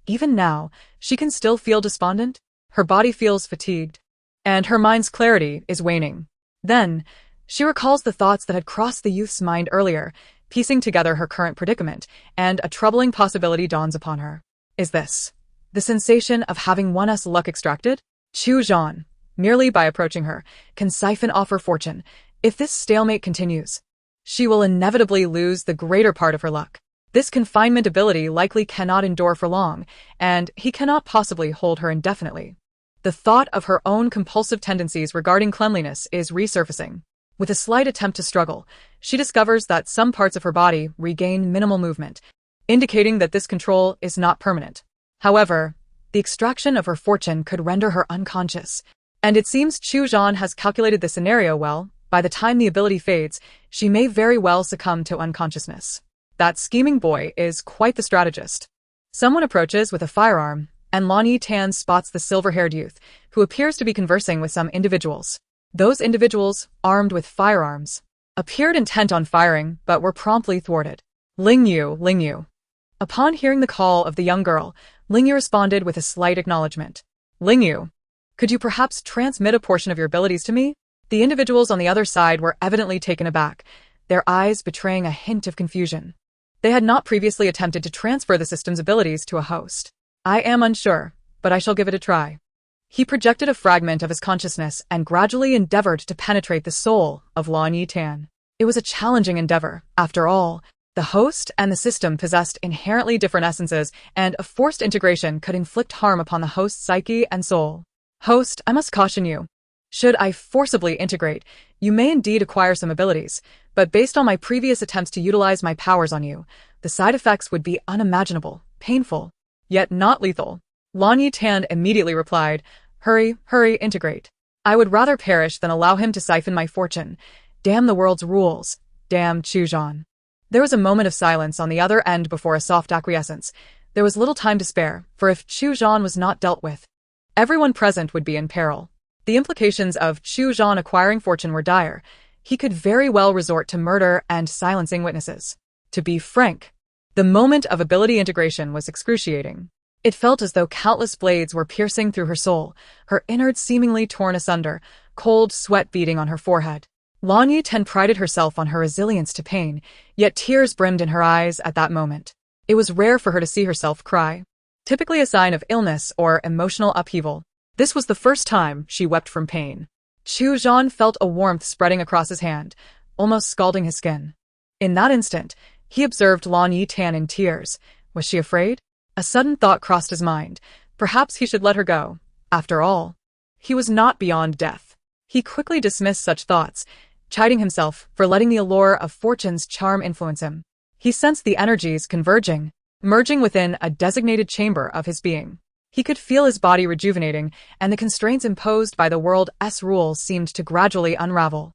even now, she can still feel despondent? Her body feels fatigued, and her mind's clarity is waning. Then, she recalls the thoughts that had crossed the youth's mind earlier, piecing together her current predicament, and a troubling possibility dawns upon her. Is this the sensation of having one's luck extracted? Chu Zhan, merely by approaching her, can siphon off her fortune. If this stalemate continues, she will inevitably lose the greater part of her luck. This confinement ability likely cannot endure for long, and he cannot possibly hold her indefinitely. The thought of her own compulsive tendencies regarding cleanliness is resurfacing. With a slight attempt to struggle, she discovers that some parts of her body regain minimal movement, indicating that this control is not permanent. However, the extraction of her fortune could render her unconscious, and it seems Chu Zhan has calculated the scenario well. By the time the ability fades, she may very well succumb to unconsciousness. That scheming boy is quite the strategist. Someone approaches with a firearm, and Lan Yetan spots the silver-haired youth, who appears to be conversing with some individuals. Those individuals, armed with firearms, appeared intent on firing, but were promptly thwarted. Ling Yu. Upon hearing the call of the young girl, Ling Yu responded with a slight acknowledgement. Ling Yu, could you perhaps transmit a portion of your abilities to me? The individuals on the other side were evidently taken aback, their eyes betraying a hint of confusion. They had not previously attempted to transfer the system's abilities to a host. I am unsure, but I shall give it a try. He projected a fragment of his consciousness and gradually endeavored to penetrate the soul of Lan Yetan. It was a challenging endeavor, after all. The host and the system possessed inherently different essences, and a forced integration could inflict harm upon the host's psyche and soul. Host, I must caution you. Should I forcibly integrate, you may indeed acquire some abilities, but based on my previous attempts to utilize my powers on you, the side effects would be unimaginable, painful, yet not lethal. Lan Yetan immediately replied, Hurry, hurry, integrate. I would rather perish than allow him to siphon my fortune. Damn the world's rules. Damn Chu Zhan. There was a moment of silence on the other end before a soft acquiescence. There was little time to spare, for if Chu Zhan was not dealt with, everyone present would be in peril. The implications of Chu Zhan acquiring fortune were dire. He could very well resort to murder and silencing witnesses. To be frank, the moment of ability integration was excruciating. It felt as though countless blades were piercing through her soul, her innards seemingly torn asunder, cold sweat beading on her forehead. Lan Yetan prided herself on her resilience to pain, yet tears brimmed in her eyes at that moment. It was rare for her to see herself cry, typically a sign of illness or emotional upheaval. This was the first time she wept from pain. Chu Zhan felt a warmth spreading across his hand, almost scalding his skin. In that instant, he observed Lan Yetan in tears. Was she afraid? A sudden thought crossed his mind. Perhaps he should let her go. After all, he was not beyond death. He quickly dismissed such thoughts, chiding himself for letting the allure of fortune's charm influence him. He sensed the energies converging, merging within a designated chamber of his being. He could feel his body rejuvenating, and the constraints imposed by the world's rules seemed to gradually unravel.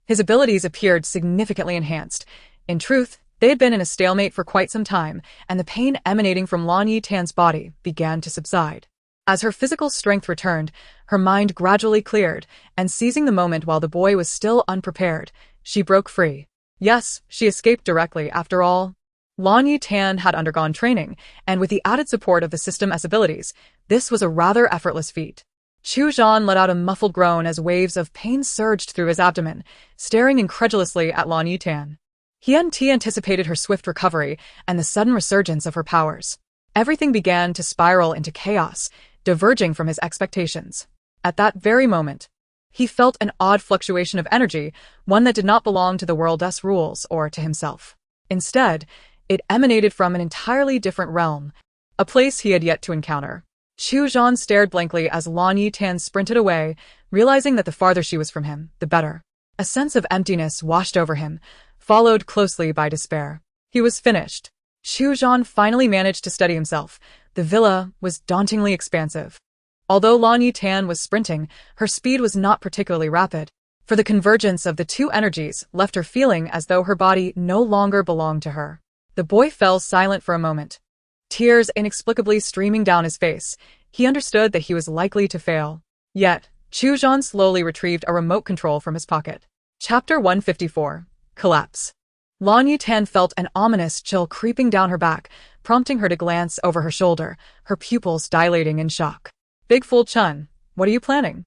His abilities appeared significantly enhanced. In truth, they had been in a stalemate for quite some time, and the pain emanating from Lan Yetan's body began to subside. As her physical strength returned, her mind gradually cleared, and seizing the moment while the boy was still unprepared, she broke free. Yes, she escaped directly, after all. Lan Yetan had undergone training, and with the added support of the system's abilities, this was a rather effortless feat. Chu Zhan let out a muffled groan as waves of pain surged through his abdomen, staring incredulously at Lan Yetan. He anticipated her swift recovery and the sudden resurgence of her powers. Everything began to spiral into chaos, diverging from his expectations. At that very moment, he felt an odd fluctuation of energy, one that did not belong to the world's rules or to himself. Instead, it emanated from an entirely different realm, a place he had yet to encounter. Chu Zhan stared blankly as Lan Yetan sprinted away, realizing that the farther she was from him, the better. A sense of emptiness washed over him, followed closely by despair. He was finished. Chu Zhan finally managed to steady himself. The villa was dauntingly expansive. Although Lan Yetan was sprinting, her speed was not particularly rapid, for the convergence of the two energies left her feeling as though her body no longer belonged to her. The boy fell silent for a moment, tears inexplicably streaming down his face. He understood that he was likely to fail. Yet, Chu Zhan slowly retrieved a remote control from his pocket. Chapter 154. Collapse. Lan Yetan felt an ominous chill creeping down her back, prompting her to glance over her shoulder, her pupils dilating in shock. Big Fool Chun, what are you planning?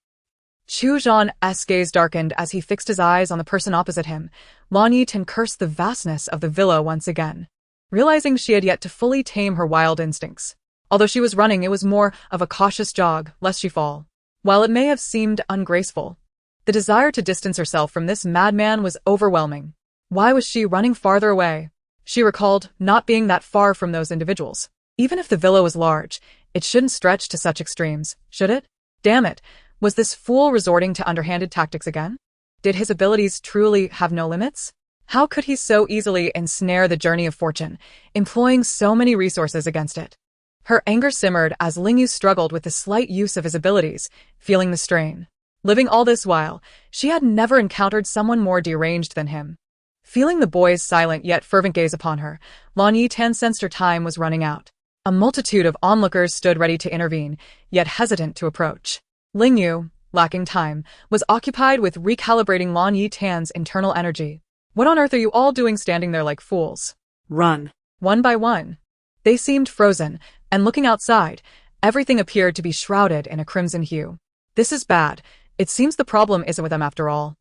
Chu Zhan's gaze darkened as he fixed his eyes on the person opposite him. Lan Yetan cursed the vastness of the villa once again, realizing she had yet to fully tame her wild instincts. Although she was running, it was more of a cautious jog, lest she fall. While it may have seemed ungraceful, the desire to distance herself from this madman was overwhelming. Why was she running farther away? She recalled not being that far from those individuals. Even if the villa was large, it shouldn't stretch to such extremes, should it? Damn it, was this fool resorting to underhanded tactics again? Did his abilities truly have no limits? How could he so easily ensnare the journey of fortune, employing so many resources against it? Her anger simmered as Lingyu struggled with the slight use of his abilities, feeling the strain. Living all this while, she had never encountered someone more deranged than him. Feeling the boy's silent yet fervent gaze upon her, Lan Yetan sensed her time was running out. A multitude of onlookers stood ready to intervene, yet hesitant to approach. Lingyu, lacking time, was occupied with recalibrating Lan Yetan's internal energy. What on earth are you all doing standing there like fools? Run. One by one, they seemed frozen, and looking outside, everything appeared to be shrouded in a crimson hue. This is bad. It seems the problem isn't with them after all.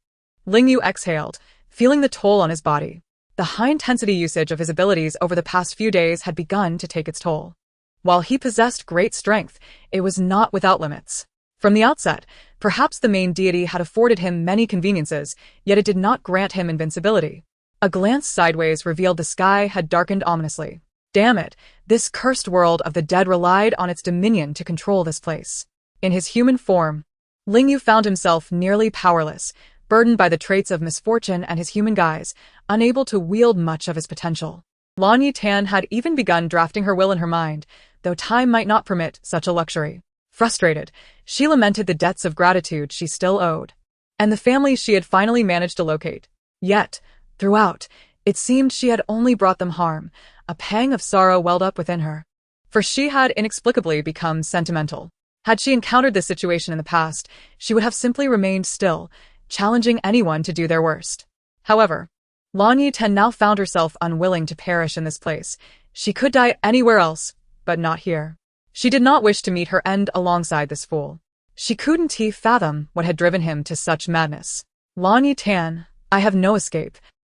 Lingyu exhaled, feeling the toll on his body. The high-intensity usage of his abilities over the past few days had begun to take its toll. While he possessed great strength, it was not without limits. From the outset, perhaps the main deity had afforded him many conveniences, yet it did not grant him invincibility. A glance sideways revealed the sky had darkened ominously. Damn it, this cursed world of the dead relied on its dominion to control this place. In his human form, Ling Yu found himself nearly powerless, burdened by the traits of misfortune and his human guise, unable to wield much of his potential. Lan Yetan had even begun drafting her will in her mind, though time might not permit such a luxury. Frustrated, she lamented the debts of gratitude she still owed, and the family she had finally managed to locate. Yet, throughout, it seemed she had only brought them harm. A pang of sorrow welled up within her, for she had inexplicably become sentimental. Had she encountered this situation in the past, she would have simply remained still, challenging anyone to do their worst. However, Lan Yetan now found herself unwilling to perish in this place. She could die anywhere else, but not here. She did not wish to meet her end alongside this fool. She couldn't fathom what had driven him to such madness. Lan Yetan, I have no escape.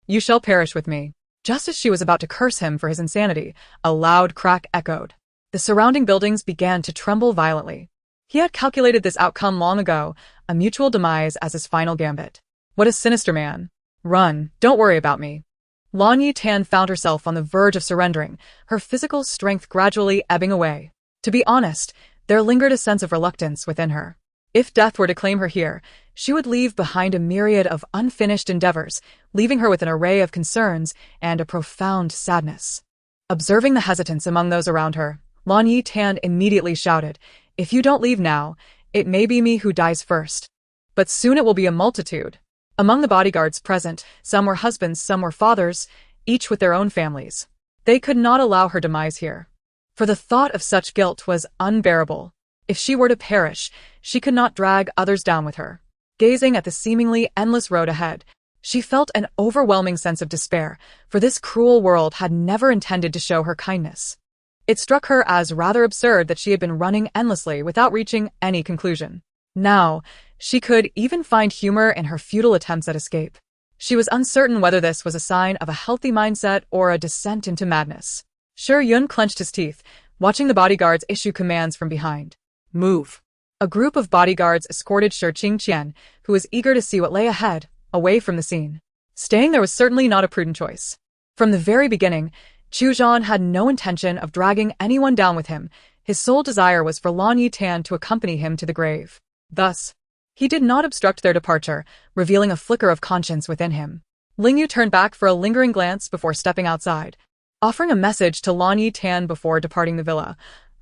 You shall perish with me. Just as she was about to curse him for his insanity, a loud crack echoed. The surrounding buildings began to tremble violently. He had calculated this outcome long ago, a mutual demise as his final gambit. What a sinister man. Run, don't worry about me. Lan Yetan found herself on the verge of surrendering, her physical strength gradually ebbing away. To be honest, there lingered a sense of reluctance within her. If death were to claim her here, she would leave behind a myriad of unfinished endeavors, leaving her with an array of concerns and a profound sadness. Observing the hesitance among those around her, Lan Yetan immediately shouted, "If you don't leave now, it may be me who dies first. But soon it will be a multitude." Among the bodyguards present, some were husbands, some were fathers, each with their own families. They could not allow her demise here, for the thought of such guilt was unbearable. If she were to perish, she could not drag others down with her. Gazing at the seemingly endless road ahead, she felt an overwhelming sense of despair, for this cruel world had never intended to show her kindness. It struck her as rather absurd that she had been running endlessly without reaching any conclusion. Now, she could even find humor in her futile attempts at escape. She was uncertain whether this was a sign of a healthy mindset or a descent into madness. Shi Yun clenched his teeth, watching the bodyguards issue commands from behind. Move. A group of bodyguards escorted Shi Qingqian, who was eager to see what lay ahead, away from the scene. Staying there was certainly not a prudent choice. From the very beginning, Chu Zhan had no intention of dragging anyone down with him. His sole desire was for Lan Yetan to accompany him to the grave. Thus, he did not obstruct their departure, revealing a flicker of conscience within him. Ling Yu turned back for a lingering glance before stepping outside, offering a message to Lan Yetan before departing the villa.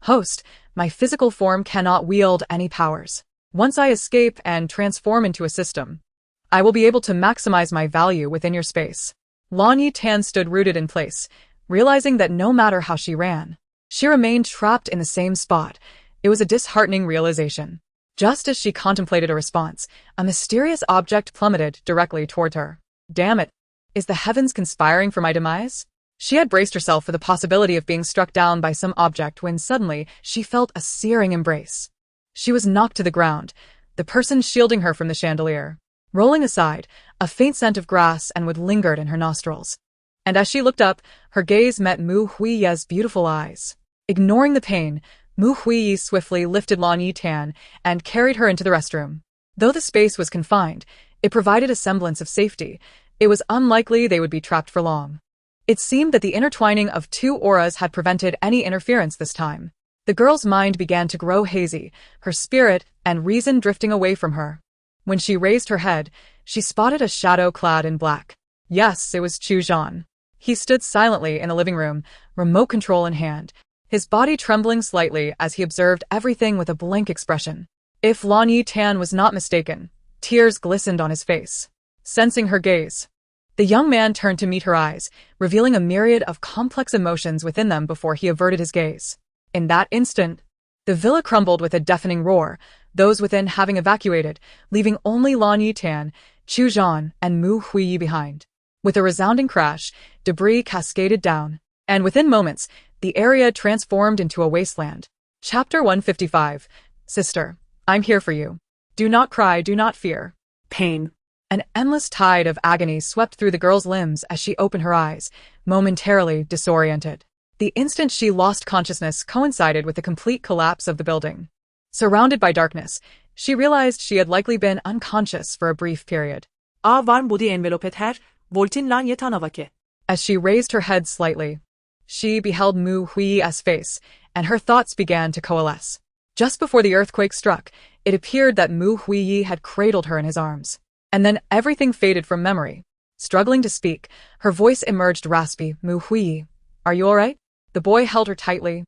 "Host, my physical form cannot wield any powers. Once I escape and transform into a system, I will be able to maximize my value within your space." Lan Yetan stood rooted in place, realizing that no matter how she ran, she remained trapped in the same spot. It was a disheartening realization. Just as she contemplated a response, a mysterious object plummeted directly toward her. Damn it! Is the heavens conspiring for my demise? She had braced herself for the possibility of being struck down by some object when suddenly she felt a searing embrace. She was knocked to the ground, the person shielding her from the chandelier. Rolling aside, a faint scent of grass and wood lingered in her nostrils. And as she looked up, her gaze met Mu Huiye's beautiful eyes. Ignoring the pain, Mu Huiye swiftly lifted Lan Yetan and carried her into the restroom. Though the space was confined, it provided a semblance of safety. It was unlikely they would be trapped for long. It seemed that the intertwining of two auras had prevented any interference this time. The girl's mind began to grow hazy, her spirit and reason drifting away from her. When she raised her head, she spotted a shadow clad in black. Yes, it was Chu Zhan. He stood silently in the living room, remote control in hand, his body trembling slightly as he observed everything with a blank expression. If Lan Yetan was not mistaken, tears glistened on his face. Sensing her gaze, the young man turned to meet her eyes, revealing a myriad of complex emotions within them before he averted his gaze. In that instant, the villa crumbled with a deafening roar, those within having evacuated, leaving only Lan Yetan, Chu Zhan, and Mu Huiye behind. With a resounding crash, debris cascaded down, and within moments, the area transformed into a wasteland. Chapter 155. Sister, I'm here for you. Do not cry, do not fear. Pain. An endless tide of agony swept through the girl's limbs as she opened her eyes, momentarily disoriented. The instant she lost consciousness coincided with the complete collapse of the building. Surrounded by darkness, she realized she had likely been unconscious for a brief period. Var body envelopet her, Voltin Lan Yetan avake. As she raised her head slightly, she beheld Mu Hui's face, and her thoughts began to coalesce. Just before the earthquake struck, it appeared that Mu Hui had cradled her in his arms. And then everything faded from memory. Struggling to speak, her voice emerged raspy. Mu Hui, are you all right? The boy held her tightly,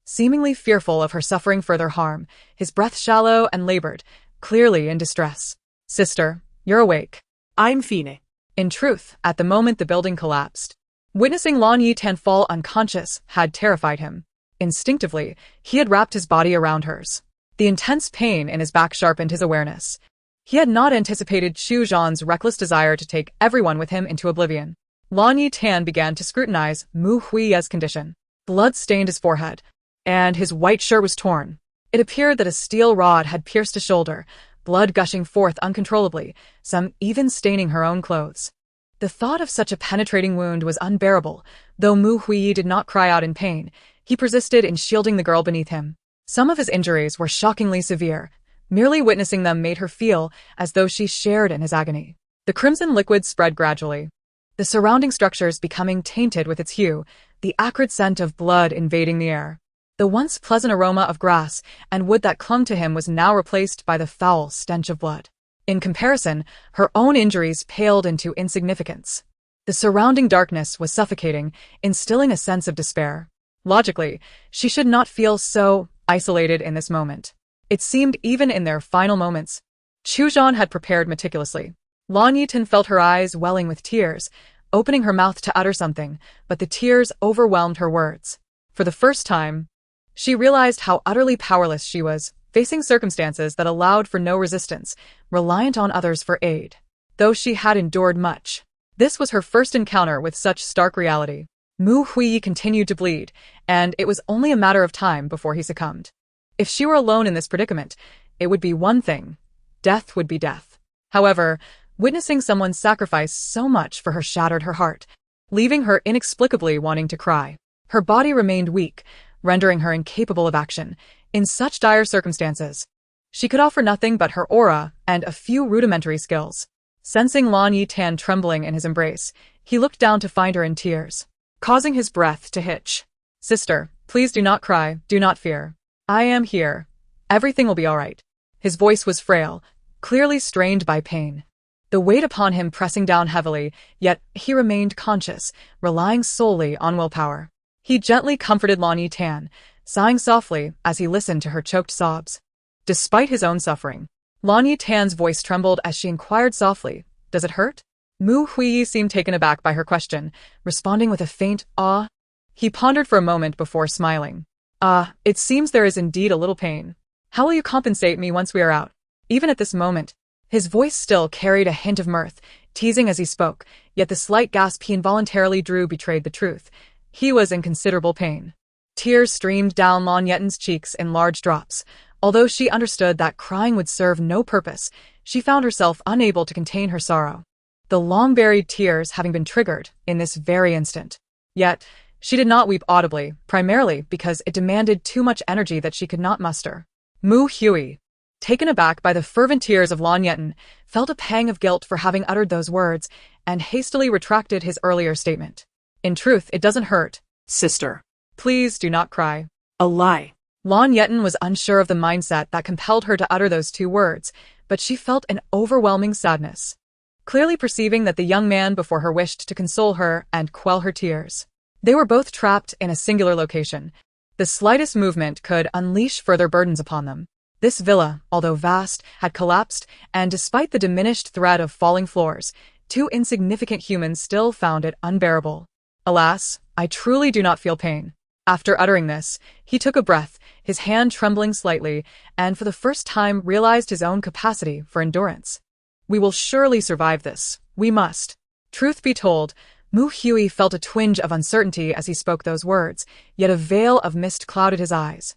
seemingly fearful of her suffering further harm, his breath shallow and labored, clearly in distress. Sister, you're awake. I'm fine. In truth, at the moment the building collapsed. Witnessing Lan Yetan fall unconscious had terrified him. Instinctively, he had wrapped his body around hers. The intense pain in his back sharpened his awareness. He had not anticipated Chu Zhan's reckless desire to take everyone with him into oblivion. Lan Yetan began to scrutinize Mu Hui's condition. Blood stained his forehead, and his white shirt was torn. It appeared that a steel rod had pierced his shoulder, blood gushing forth uncontrollably, some even staining her own clothes. The thought of such a penetrating wound was unbearable. Though Mu Hui did not cry out in pain, he persisted in shielding the girl beneath him. Some of his injuries were shockingly severe. Merely witnessing them made her feel as though she shared in his agony. The crimson liquid spread gradually, the surrounding structures becoming tainted with its hue, the acrid scent of blood invading the air. The once pleasant aroma of grass and wood that clung to him was now replaced by the foul stench of blood. In comparison, her own injuries paled into insignificance. The surrounding darkness was suffocating, instilling a sense of despair. Logically, she should not feel so isolated in this moment. It seemed even in their final moments. Chu Zhan had prepared meticulously. Lan Yetan felt her eyes welling with tears, opening her mouth to utter something, but the tears overwhelmed her words. For the first time, she realized how utterly powerless she was, facing circumstances that allowed for no resistance, reliant on others for aid. Though she had endured much, this was her first encounter with such stark reality. Mu Hui continued to bleed, and it was only a matter of time before he succumbed. If she were alone in this predicament, it would be one thing. Death would be death. However, witnessing someone sacrifice so much for her shattered her heart, leaving her inexplicably wanting to cry. Her body remained weak, rendering her incapable of action. In such dire circumstances, she could offer nothing but her aura and a few rudimentary skills. Sensing Lan Yetan trembling in his embrace, he looked down to find her in tears, causing his breath to hitch. Sister, please do not cry, do not fear. I am here. Everything will be all right. His voice was frail, clearly strained by pain. The weight upon him pressing down heavily, yet he remained conscious, relying solely on willpower. He gently comforted Lan Yetan, sighing softly as he listened to her choked sobs. Despite his own suffering, Lan Yetan's voice trembled as she inquired softly, "Does it hurt?" Mu Hui seemed taken aback by her question, responding with a faint "ah." He pondered for a moment before smiling. "Ah, it seems there is indeed a little pain. How will you compensate me once we are out?" Even at this moment, his voice still carried a hint of mirth, teasing as he spoke, yet the slight gasp he involuntarily drew betrayed the truth. He was in considerable pain. Tears streamed down Lan Yetan's cheeks in large drops. Although she understood that crying would serve no purpose, she found herself unable to contain her sorrow, the long-buried tears having been triggered in this very instant. Yet, she did not weep audibly, primarily because it demanded too much energy that she could not muster. Mu Hui, taken aback by the fervent tears of Lan Yetan, felt a pang of guilt for having uttered those words, and hastily retracted his earlier statement. In truth, it doesn't hurt. Sister. Please do not cry. A lie. Lan Yetan was unsure of the mindset that compelled her to utter those two words, but she felt an overwhelming sadness, clearly perceiving that the young man before her wished to console her and quell her tears. They were both trapped in a singular location. The slightest movement could unleash further burdens upon them. This villa, although vast, had collapsed, and despite the diminished threat of falling floors, two insignificant humans still found it unbearable. Alas, I truly do not feel pain. After uttering this, he took a breath, his hand trembling slightly, and for the first time realized his own capacity for endurance. We will surely survive this. We must. Truth be told, Mu Hui felt a twinge of uncertainty as he spoke those words, yet a veil of mist clouded his eyes,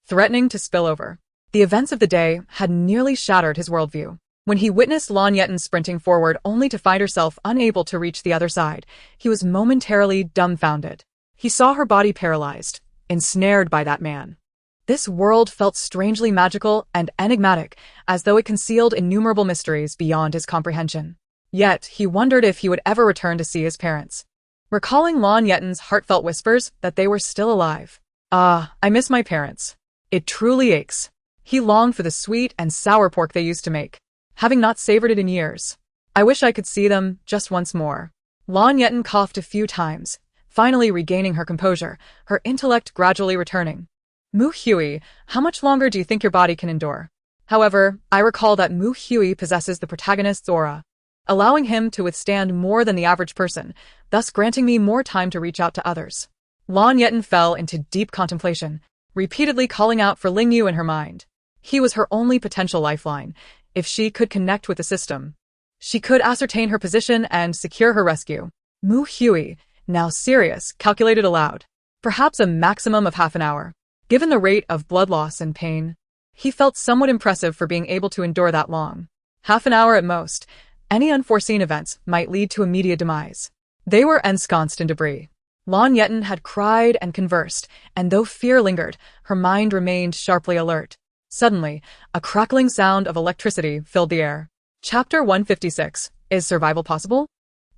threatening to spill over. The events of the day had nearly shattered his worldview. When he witnessed Lan Yetan sprinting forward only to find herself unable to reach the other side, he was momentarily dumbfounded. He saw her body paralyzed, ensnared by that man. This world felt strangely magical and enigmatic, as though it concealed innumerable mysteries beyond his comprehension. Yet, he wondered if he would ever return to see his parents. Recalling Lan Yetan's heartfelt whispers that they were still alive. Ah, I miss my parents. It truly aches. He longed for the sweet and sour pork they used to make, having not savored it in years. I wish I could see them just once more. Lan Yetan coughed a few times, finally regaining her composure, her intellect gradually returning. Mu Hui, how much longer do you think your body can endure? However, I recall that Mu Hui possesses the protagonist's aura, allowing him to withstand more than the average person, thus granting me more time to reach out to others. Lan Yetan fell into deep contemplation, repeatedly calling out for Ling Yu in her mind. He was her only potential lifeline. If she could connect with the system, she could ascertain her position and secure her rescue. Mu Hui, now serious, calculated aloud. Perhaps a maximum of half an hour. Given the rate of blood loss and pain, he felt somewhat impressive for being able to endure that long. Half an hour at most. Any unforeseen events might lead to immediate demise. They were ensconced in debris. Lan Yetan had cried and conversed, and though fear lingered, her mind remained sharply alert. Suddenly, a crackling sound of electricity filled the air. Chapter 156. Is survival possible?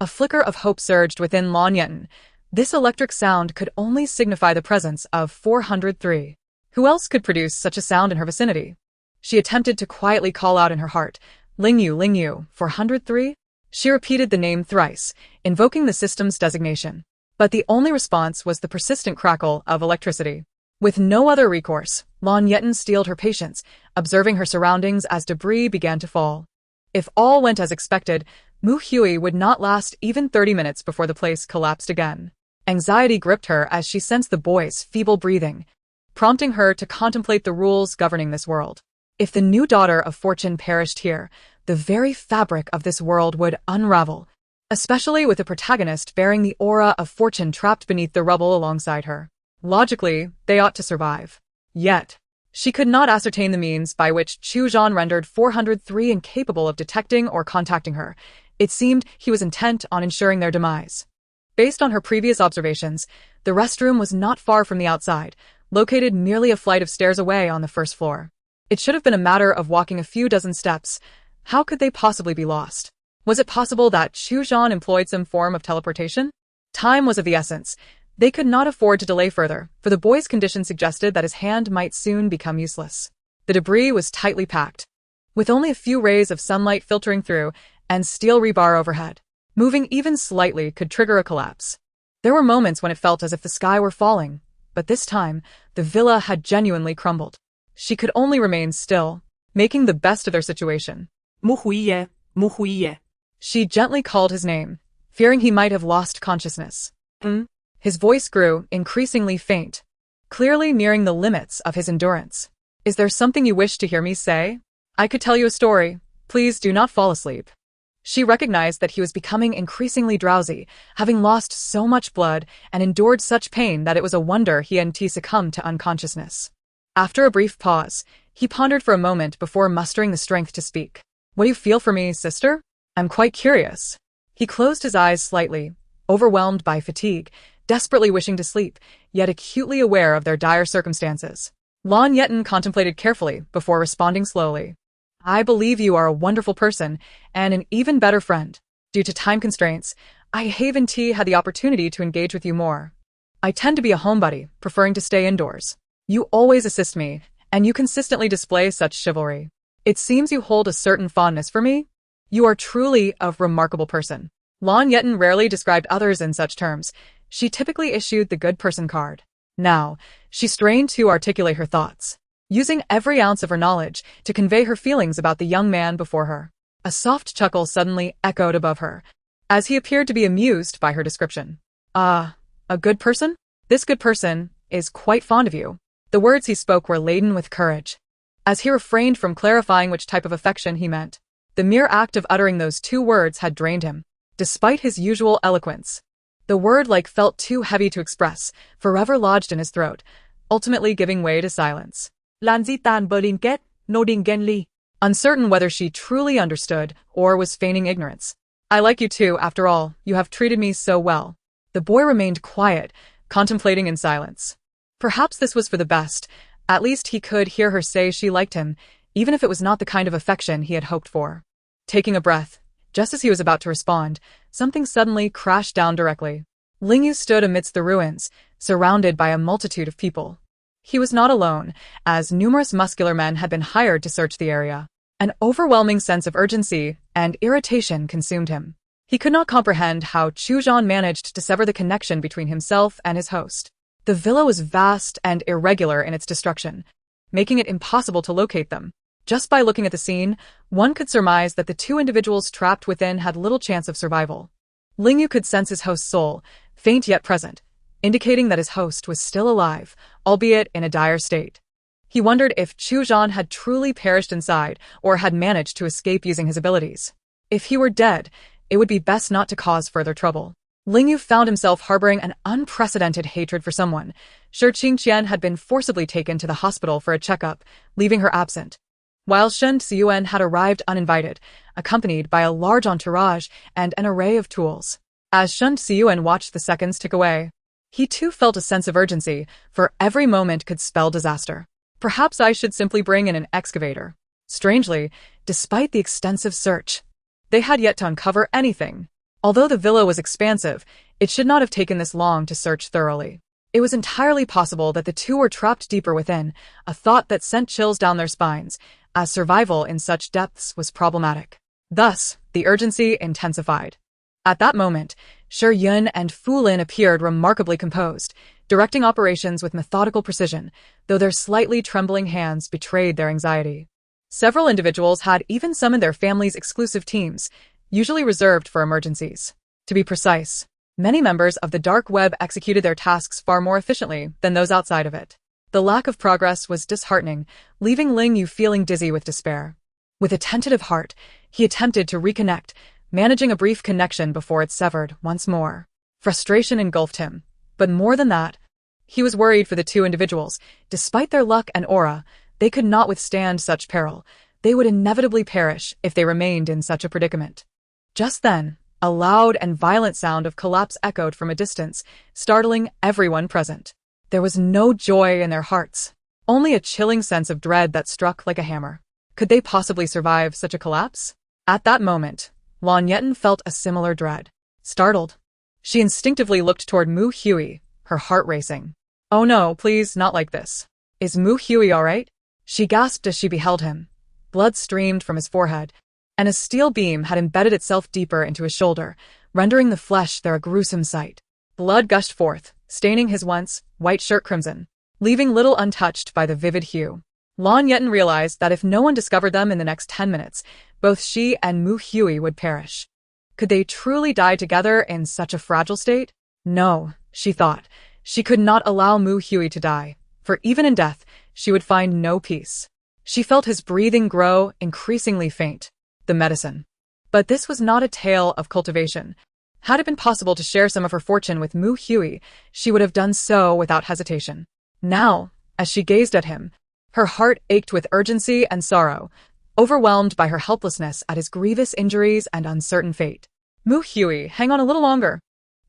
A flicker of hope surged within Lan Yetan. This electric sound could only signify the presence of 403. Who else could produce such a sound in her vicinity? She attempted to quietly call out in her heart, Ling Yu, 403? She repeated the name thrice, invoking the system's designation. But the only response was the persistent crackle of electricity. With no other recourse, Lan Yetan steeled her patience, observing her surroundings as debris began to fall. If all went as expected, Mu Hui would not last even 30 minutes before the place collapsed again. Anxiety gripped her as she sensed the boy's feeble breathing, prompting her to contemplate the rules governing this world. If the new daughter of fortune perished here, the very fabric of this world would unravel, especially with the protagonist bearing the aura of fortune trapped beneath the rubble alongside her. Logically, they ought to survive. Yet, she could not ascertain the means by which Chu Zhan rendered 403 incapable of detecting or contacting her. It seemed he was intent on ensuring their demise. Based on her previous observations, the restroom was not far from the outside, located merely a flight of stairs away on the first floor. It should have been a matter of walking a few dozen steps. How could they possibly be lost? Was it possible that Chu Zhan employed some form of teleportation? Time was of the essence. They could not afford to delay further, for the boy's condition suggested that his hand might soon become useless. The debris was tightly packed, with only a few rays of sunlight filtering through and steel rebar overhead. Moving even slightly could trigger a collapse. There were moments when it felt as if the sky were falling, but this time, the villa had genuinely crumbled. She could only remain still, making the best of their situation. Mu Hui. She gently called his name, fearing he might have lost consciousness. His voice grew increasingly faint, clearly nearing the limits of his endurance. Is there something you wish to hear me say? I could tell you a story. Please do not fall asleep. She recognized that he was becoming increasingly drowsy, having lost so much blood and endured such pain that it was a wonder he hadn't succumbed to unconsciousness. After a brief pause, he pondered for a moment before mustering the strength to speak. What do you feel for me, sister? I'm quite curious. He closed his eyes slightly, overwhelmed by fatigue, desperately wishing to sleep, yet acutely aware of their dire circumstances. Lan Yetan contemplated carefully before responding slowly. I believe you are a wonderful person and an even better friend. Due to time constraints, I haven't had the opportunity to engage with you more. I tend to be a homebody, preferring to stay indoors. You always assist me, and you consistently display such chivalry. It seems you hold a certain fondness for me. You are truly a remarkable person. Lan Yetan rarely described others in such terms. She typically issued the good person card. Now, she strained to articulate her thoughts, using every ounce of her knowledge to convey her feelings about the young man before her. A soft chuckle suddenly echoed above her, as he appeared to be amused by her description. A good person? This good person is quite fond of you. The words he spoke were laden with courage, as he refrained from clarifying which type of affection he meant. The mere act of uttering those two words had drained him. Despite his usual eloquence, the word felt too heavy to express, forever lodged in his throat, ultimately giving way to silence. Lan Yetan Berlinket, Nodingenli. Uncertain whether she truly understood or was feigning ignorance. I like you too, after all, you have treated me so well. The boy remained quiet, contemplating in silence. Perhaps this was for the best. At least he could hear her say she liked him, even if it was not the kind of affection he had hoped for. Taking a breath, Just as he was about to respond, something suddenly crashed down directly. Ling Yu stood amidst the ruins, surrounded by a multitude of people. He was not alone, as numerous muscular men had been hired to search the area. An overwhelming sense of urgency and irritation consumed him. He could not comprehend how Chu Zhan managed to sever the connection between himself and his host. The villa was vast and irregular in its destruction, making it impossible to locate them. Just by looking at the scene, one could surmise that the two individuals trapped within had little chance of survival. Ling Yu could sense his host's soul, faint yet present, indicating that his host was still alive, albeit in a dire state. He wondered if Chu Zhan had truly perished inside or had managed to escape using his abilities. If he were dead, it would be best not to cause further trouble. Ling Yu found himself harboring an unprecedented hatred for someone. Shi Qingqian had been forcibly taken to the hospital for a checkup, leaving her absent, while Shen Xiyuan had arrived uninvited, accompanied by a large entourage and an array of tools. As Shen Xiyuan watched the seconds tick away, he too felt a sense of urgency, for every moment could spell disaster. Perhaps I should simply bring in an excavator. Strangely, despite the extensive search, they had yet to uncover anything. Although the villa was expansive, it should not have taken this long to search thoroughly. It was entirely possible that the two were trapped deeper within, a thought that sent chills down their spines, as survival in such depths was problematic. Thus, the urgency intensified. At that moment, Shi Yun and Fu Lin appeared remarkably composed, directing operations with methodical precision, though their slightly trembling hands betrayed their anxiety. Several individuals had even summoned their family's exclusive teams, usually reserved for emergencies. To be precise, many members of the dark web executed their tasks far more efficiently than those outside of it. The lack of progress was disheartening, leaving Ling Yu feeling dizzy with despair. With a tentative heart, he attempted to reconnect, managing a brief connection before it severed once more. Frustration engulfed him, but more than that, he was worried for the two individuals. Despite their luck and aura, they could not withstand such peril. They would inevitably perish if they remained in such a predicament. Just then, a loud and violent sound of collapse echoed from a distance, startling everyone present. There was no joy in their hearts, only a chilling sense of dread that struck like a hammer. Could they possibly survive such a collapse? At that moment, Lan Yetan felt a similar dread. Startled, she instinctively looked toward Mu Hui, her heart racing. Oh no, please, not like this. Is Mu Hui all right? She gasped as she beheld him. Blood streamed from his forehead, and a steel beam had embedded itself deeper into his shoulder, rendering the flesh there a gruesome sight. Blood gushed forth, staining his once white shirt crimson, leaving little untouched by the vivid hue. Lan Yetan realized that if no one discovered them in the next 10 minutes, both she and Mu Hui would perish. Could they truly die together in such a fragile state? No, she thought. She could not allow Mu Hui to die, for even in death, she would find no peace. She felt his breathing grow increasingly faint. The medicine. But this was not a tale of cultivation. Had it been possible to share some of her fortune with Mu Hui, she would have done so without hesitation. Now, as she gazed at him, her heart ached with urgency and sorrow, overwhelmed by her helplessness at his grievous injuries and uncertain fate. Mu Hui, hang on a little longer.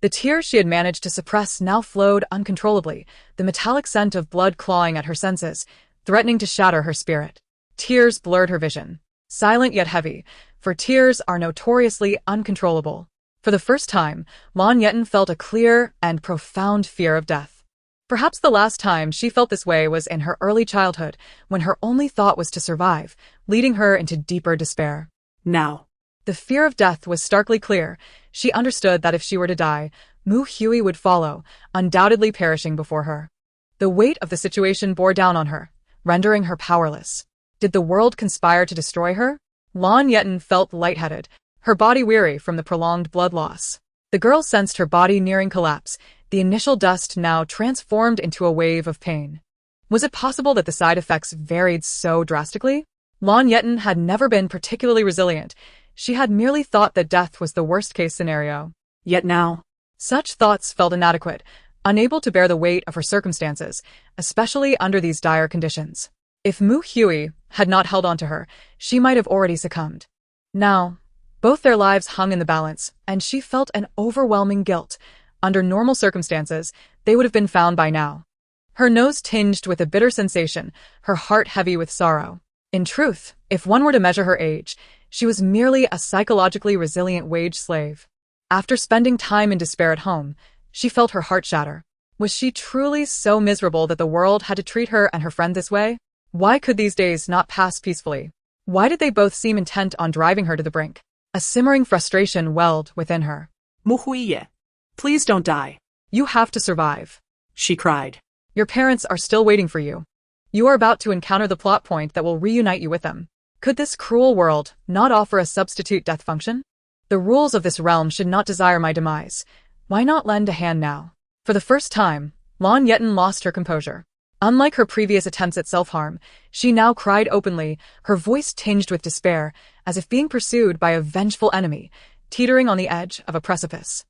The tears she had managed to suppress now flowed uncontrollably, the metallic scent of blood clawing at her senses, threatening to shatter her spirit. Tears blurred her vision. Silent yet heavy, for tears are notoriously uncontrollable. For the first time, Lan Yetan felt a clear and profound fear of death. Perhaps the last time she felt this way was in her early childhood, when her only thought was to survive, leading her into deeper despair. Now, the fear of death was starkly clear. She understood that if she were to die, Mu Hui would follow, undoubtedly perishing before her. The weight of the situation bore down on her, rendering her powerless. Did the world conspire to destroy her? Lan Yetan felt lightheaded, her body weary from the prolonged blood loss. The girl sensed her body nearing collapse, the initial dust now transformed into a wave of pain. Was it possible that the side effects varied so drastically? Lan Yetan had never been particularly resilient. She had merely thought that death was the worst-case scenario. Yet now, such thoughts felt inadequate, unable to bear the weight of her circumstances, especially under these dire conditions. If Mu Hui had not held on to her, she might have already succumbed. Now, both their lives hung in the balance, and she felt an overwhelming guilt. Under normal circumstances, they would have been found by now. Her nose tinged with a bitter sensation, her heart heavy with sorrow. In truth, if one were to measure her age, She was merely a psychologically resilient wage slave. After spending time in despair at home, she felt her heart shatter. Was she truly so miserable that the world had to treat her and her friend this way? Why could these days not pass peacefully? Why did they both seem intent on driving her to the brink? A simmering frustration welled within her. 무후이에. Please don't die. You have to survive, She cried. your parents are still waiting for you. You are about to encounter the plot point that will reunite you with them. Could this cruel world not offer a substitute death function? The rules of this realm should not desire my demise. Why not lend a hand now? For the first time, Lan Yetan lost her composure. Unlike her previous attempts at self-harm, she now cried openly, her voice tinged with despair, as if being pursued by a vengeful enemy, teetering on the edge of a precipice.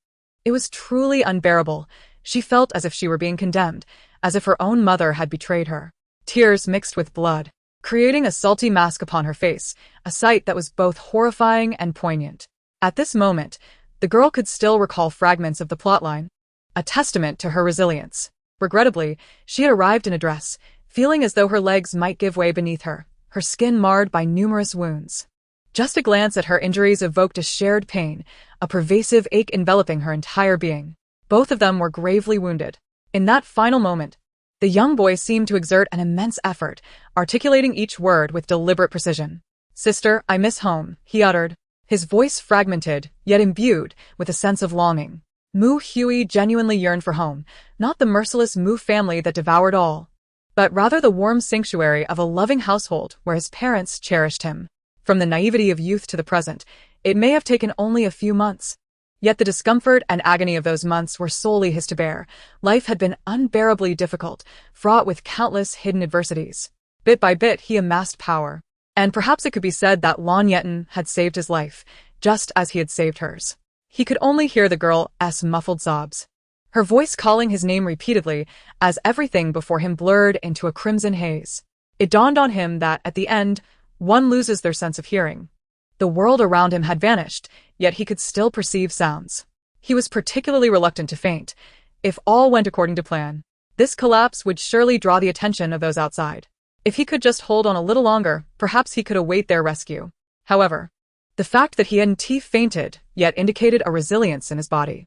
It was truly unbearable. She felt as if she were being condemned, as if her own mother had betrayed her. Tears mixed with blood, creating a salty mask upon her face, a sight that was both horrifying and poignant. At this moment, the girl could still recall fragments of the plotline, a testament to her resilience. Regrettably, she had arrived in a dress, feeling as though her legs might give way beneath her, her skin marred by numerous wounds. Just a glance at her injuries evoked a shared pain, a pervasive ache enveloping her entire being. Both of them were gravely wounded. In that final moment, the young boy seemed to exert an immense effort, articulating each word with deliberate precision. "Sister, I miss home," he uttered, his voice fragmented, yet imbued with a sense of longing. Mu Hui genuinely yearned for home, not the merciless Mu family that devoured all, but rather the warm sanctuary of a loving household where his parents cherished him. From the naivety of youth to the present, it may have taken only a few months. Yet the discomfort and agony of those months were solely his to bear. Life had been unbearably difficult, fraught with countless hidden adversities. Bit by bit he amassed power, and perhaps it could be said that Lan Yetan had saved his life, just as he had saved hers. He could only hear the girl's muffled sobs, her voice calling his name repeatedly as everything before him blurred into a crimson haze. It dawned on him that, at the end, one loses their sense of hearing. The world around him had vanished, yet he could still perceive sounds. He was particularly reluctant to faint. If all went according to plan, this collapse would surely draw the attention of those outside. If he could just hold on a little longer, perhaps he could await their rescue. However, the fact that he hadn't fainted yet indicated a resilience in his body.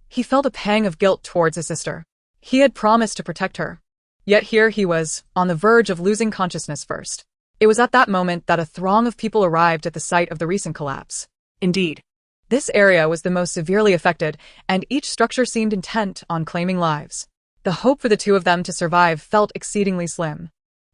He felt a pang of guilt towards his sister. He had promised to protect her. Yet here he was, on the verge of losing consciousness first. It was at that moment that a throng of people arrived at the site of the recent collapse. Indeed, this area was the most severely affected, and each structure seemed intent on claiming lives. The hope for the two of them to survive felt exceedingly slim.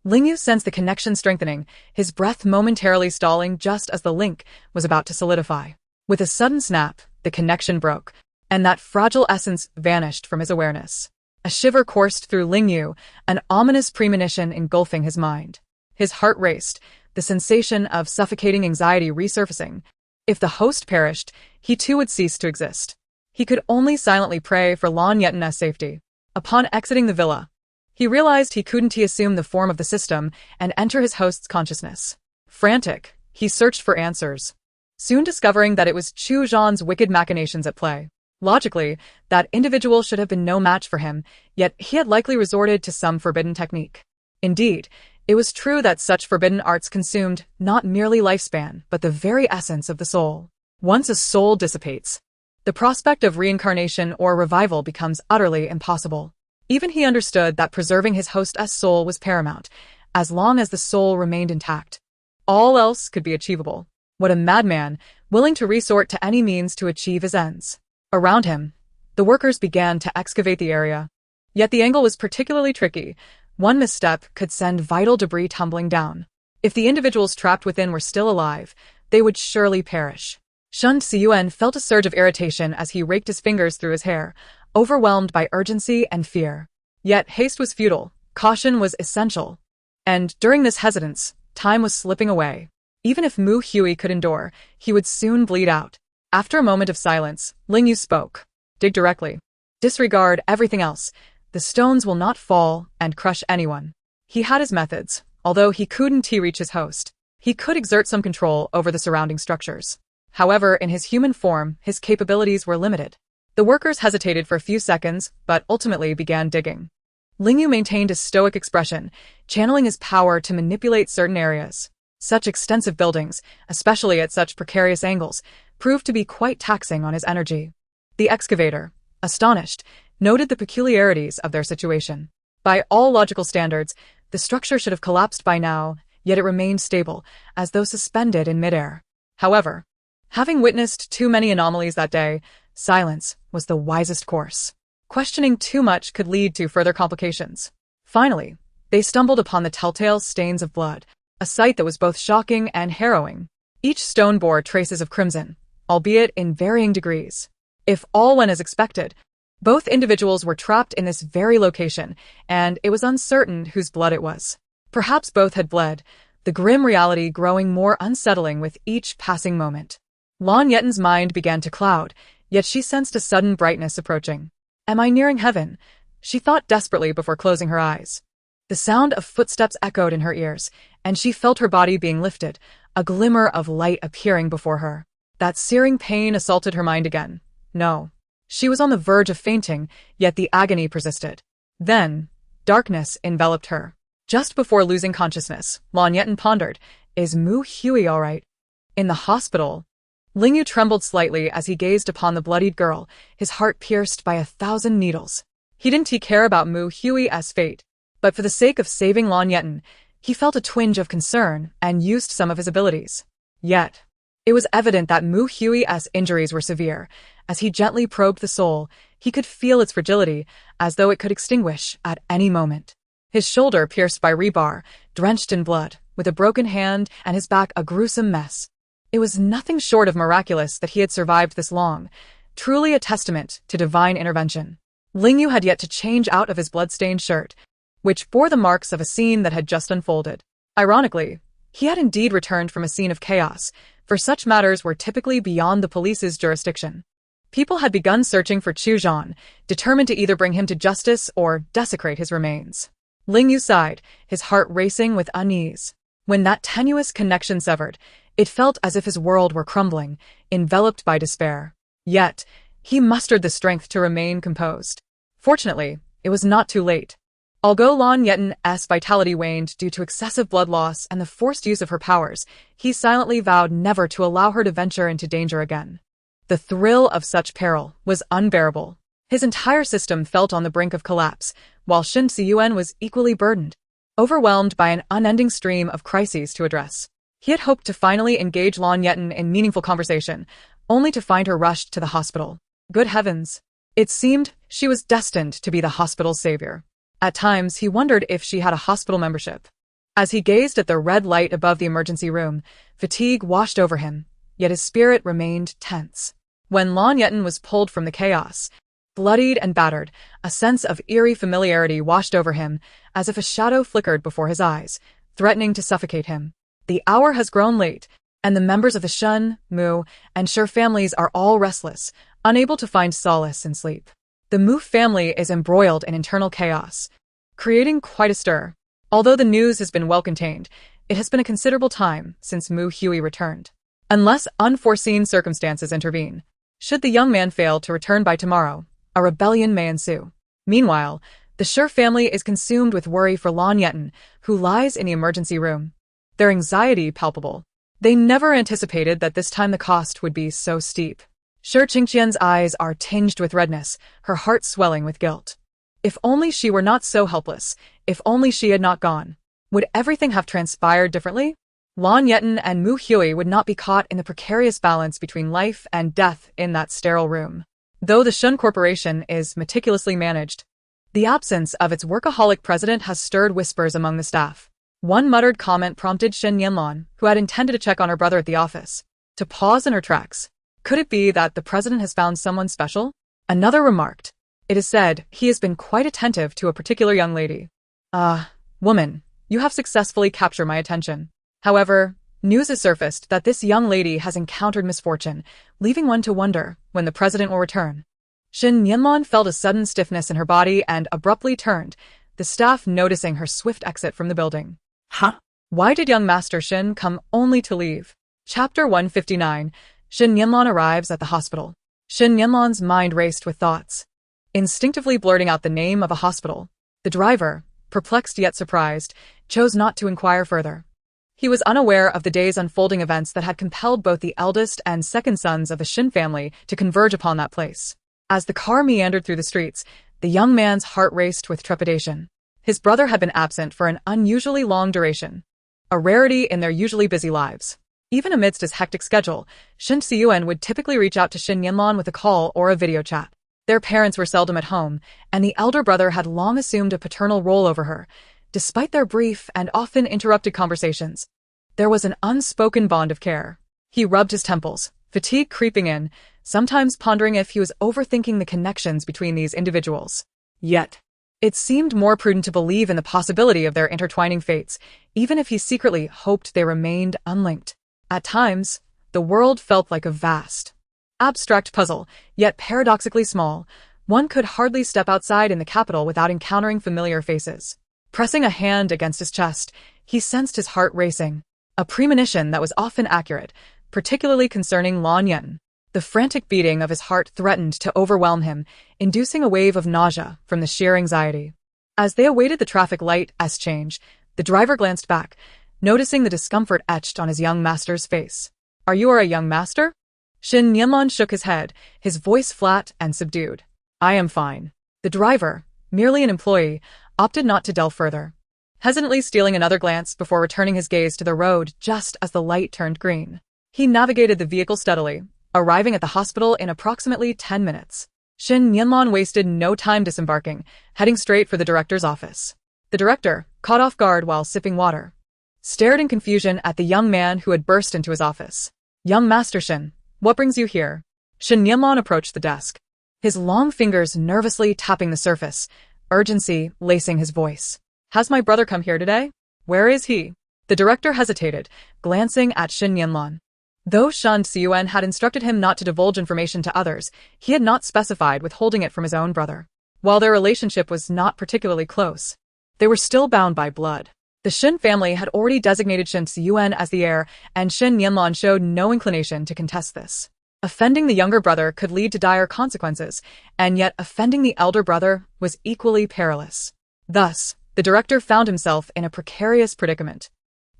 Lingyu sensed the connection strengthening, his breath momentarily stalling just as the link was about to solidify. With a sudden snap, the connection broke, and that fragile essence vanished from his awareness. A shiver coursed through Lingyu, an ominous premonition engulfing his mind. His heart raced, the sensation of suffocating anxiety resurfacing. If the host perished, he too would cease to exist. He could only silently pray for Lan Yetan's safety. Upon exiting the villa, he realized he couldn't assume the form of the system and enter his host's consciousness. Frantic, he searched for answers, soon discovering that it was Chu Zhan's wicked machinations at play. Logically, that individual should have been no match for him, yet he had likely resorted to some forbidden technique. Indeed, it was true that such forbidden arts consumed not merely lifespan, but the very essence of the soul. Once a soul dissipates, the prospect of reincarnation or revival becomes utterly impossible. Even he understood that preserving his host's soul was paramount, as long as the soul remained intact. All else could be achievable. What a madman, willing to resort to any means to achieve his ends. Around him, the workers began to excavate the area. Yet the angle was particularly tricky. One misstep could send vital debris tumbling down. If the individuals trapped within were still alive, they would surely perish. Shun Xiyuan felt a surge of irritation as he raked his fingers through his hair, overwhelmed by urgency and fear. Yet haste was futile, caution was essential. And during this hesitance, time was slipping away. Even if Mu Hui could endure, he would soon bleed out. After a moment of silence, Lingyu spoke. Dig directly. Disregard everything else. The stones will not fall and crush anyone. He had his methods, although he couldn't reach his host. He could exert some control over the surrounding structures. However, in his human form, his capabilities were limited. The workers hesitated for a few seconds, but ultimately began digging. Lingyu maintained a stoic expression, channeling his power to manipulate certain areas. Such extensive buildings, especially at such precarious angles, proved to be quite taxing on his energy. The excavator, astonished, noted the peculiarities of their situation. By all logical standards, the structure should have collapsed by now, yet it remained stable, as though suspended in midair. However, having witnessed too many anomalies that day, silence was the wisest course. Questioning too much could lead to further complications. Finally, they stumbled upon the telltale stains of blood, a sight that was both shocking and harrowing. Each stone bore traces of crimson, albeit in varying degrees. If all went as expected, both individuals were trapped in this very location, and it was uncertain whose blood it was. Perhaps both had bled, the grim reality growing more unsettling with each passing moment. Lan Yetan's mind began to cloud, yet she sensed a sudden brightness approaching. Am I nearing heaven? She thought desperately before closing her eyes. The sound of footsteps echoed in her ears, and she felt her body being lifted, a glimmer of light appearing before her. That searing pain assaulted her mind again. No. She was on the verge of fainting, yet the agony persisted. Then, darkness enveloped her. Just before losing consciousness, Lan Yetan pondered, is Mu Hui all right? In the hospital, Lingyu trembled slightly as he gazed upon the bloodied girl, his heart pierced by 1,000 needles. He didn't care about Mu Hui's fate, but for the sake of saving Lan Yetan, he felt a twinge of concern and used some of his abilities. Yet, it was evident that Mu Hui's injuries were severe. As he gently probed the soul, he could feel its fragility, as though it could extinguish at any moment. His shoulder pierced by rebar, drenched in blood, with a broken hand and his back a gruesome mess. It was nothing short of miraculous that he had survived this long, truly a testament to divine intervention. Lingyu had yet to change out of his blood-stained shirt, which bore the marks of a scene that had just unfolded. Ironically, he had indeed returned from a scene of chaos, for such matters were typically beyond the police's jurisdiction. People had begun searching for Chu Zhan, determined to either bring him to justice or desecrate his remains. Lingyu sighed, his heart racing with unease. When that tenuous connection severed, it felt as if his world were crumbling, enveloped by despair. Yet, he mustered the strength to remain composed. Fortunately, it was not too late. Although Lan Yetan's vitality waned due to excessive blood loss and the forced use of her powers, he silently vowed never to allow her to venture into danger again. The thrill of such peril was unbearable. His entire system felt on the brink of collapse, while Shen Ziyuan was equally burdened, overwhelmed by an unending stream of crises to address. He had hoped to finally engage Lan Yetan in meaningful conversation, only to find her rushed to the hospital. Good heavens! It seemed she was destined to be the hospital's savior. At times, he wondered if she had a hospital membership. As he gazed at the red light above the emergency room, fatigue washed over him, yet his spirit remained tense. When Lan Yetan was pulled from the chaos, bloodied and battered, a sense of eerie familiarity washed over him, as if a shadow flickered before his eyes, threatening to suffocate him. The hour has grown late, and the members of the Shen, Mu, and Shi families are all restless, unable to find solace in sleep. The Mu family is embroiled in internal chaos, creating quite a stir. Although the news has been well contained, it has been a considerable time since Mu Hui returned. Unless unforeseen circumstances intervene, should the young man fail to return by tomorrow, a rebellion may ensue. Meanwhile, the Shi family is consumed with worry for Lan Yetan, who lies in the emergency room. Their anxiety palpable. They never anticipated that this time the cost would be so steep. Shi Qingqian's eyes are tinged with redness, her heart swelling with guilt. If only she were not so helpless, if only she had not gone. Would everything have transpired differently? Lan Yetan and Mu Hui would not be caught in the precarious balance between life and death in that sterile room. Though the Shun Corporation is meticulously managed, the absence of its workaholic president has stirred whispers among the staff. One muttered comment prompted Shen Yanlan, who had intended to check on her brother at the office, to pause in her tracks. Could it be that the president has found someone special? Another remarked, it is said he has been quite attentive to a particular young lady. Woman, you have successfully captured my attention. However, news has surfaced that this young lady has encountered misfortune, leaving one to wonder when the president will return. Shen Yanlan felt a sudden stiffness in her body and abruptly turned, the staff noticing her swift exit from the building. Huh? Why did young Master Shen come only to leave? Chapter 159. Shen Yanlan arrives at the hospital. Shen Yanlan's mind raced with thoughts. Instinctively blurting out the name of a hospital, the driver, perplexed yet surprised, chose not to inquire further. He was unaware of the day's unfolding events that had compelled both the eldest and second sons of the Shin family to converge upon that place. As the car meandered through the streets, the young man's heart raced with trepidation. His brother had been absent for an unusually long duration, a rarity in their usually busy lives. Even amidst his hectic schedule, Shin Siyuan would typically reach out to Shin Yinlan with a call or a video chat. Their parents were seldom at home, and the elder brother had long assumed a paternal role over her. Despite their brief and often interrupted conversations, there was an unspoken bond of care. He rubbed his temples, fatigue creeping in, sometimes pondering if he was overthinking the connections between these individuals. Yet, it seemed more prudent to believe in the possibility of their intertwining fates, even if he secretly hoped they remained unlinked. At times, the world felt like a vast, abstract puzzle, yet paradoxically small. One could hardly step outside in the capital without encountering familiar faces. Pressing a hand against his chest, he sensed his heart racing, a premonition that was often accurate, particularly concerning Lan Yetan. The frantic beating of his heart threatened to overwhelm him, inducing a wave of nausea from the sheer anxiety. As they awaited the traffic light change, the driver glanced back, noticing the discomfort etched on his young master's face. "Are you a young master?" Shin Yinlan shook his head, his voice flat and subdued. "I am fine." The driver, merely an employee, opted not to delve further, hesitantly stealing another glance before returning his gaze to the road just as the light turned green. He navigated the vehicle steadily, arriving at the hospital in approximately 10 minutes. Shin Yinlan wasted no time disembarking, heading straight for the director's office. The director, caught off guard while sipping water, stared in confusion at the young man who had burst into his office. "Young Master Shin, what brings you here?" Shin Yinlan approached the desk, his long fingers nervously tapping the surface, urgency lacing his voice. "Has my brother come here today? Where is he?" The director hesitated, glancing at Shin Yinlan. Though Shan Siyuan had instructed him not to divulge information to others, he had not specified withholding it from his own brother. While their relationship was not particularly close, they were still bound by blood. The Shin family had already designated Shin Siyuan as the heir, and Shin Yinlan showed no inclination to contest this. Offending the younger brother could lead to dire consequences, and yet offending the elder brother was equally perilous. Thus, the director found himself in a precarious predicament,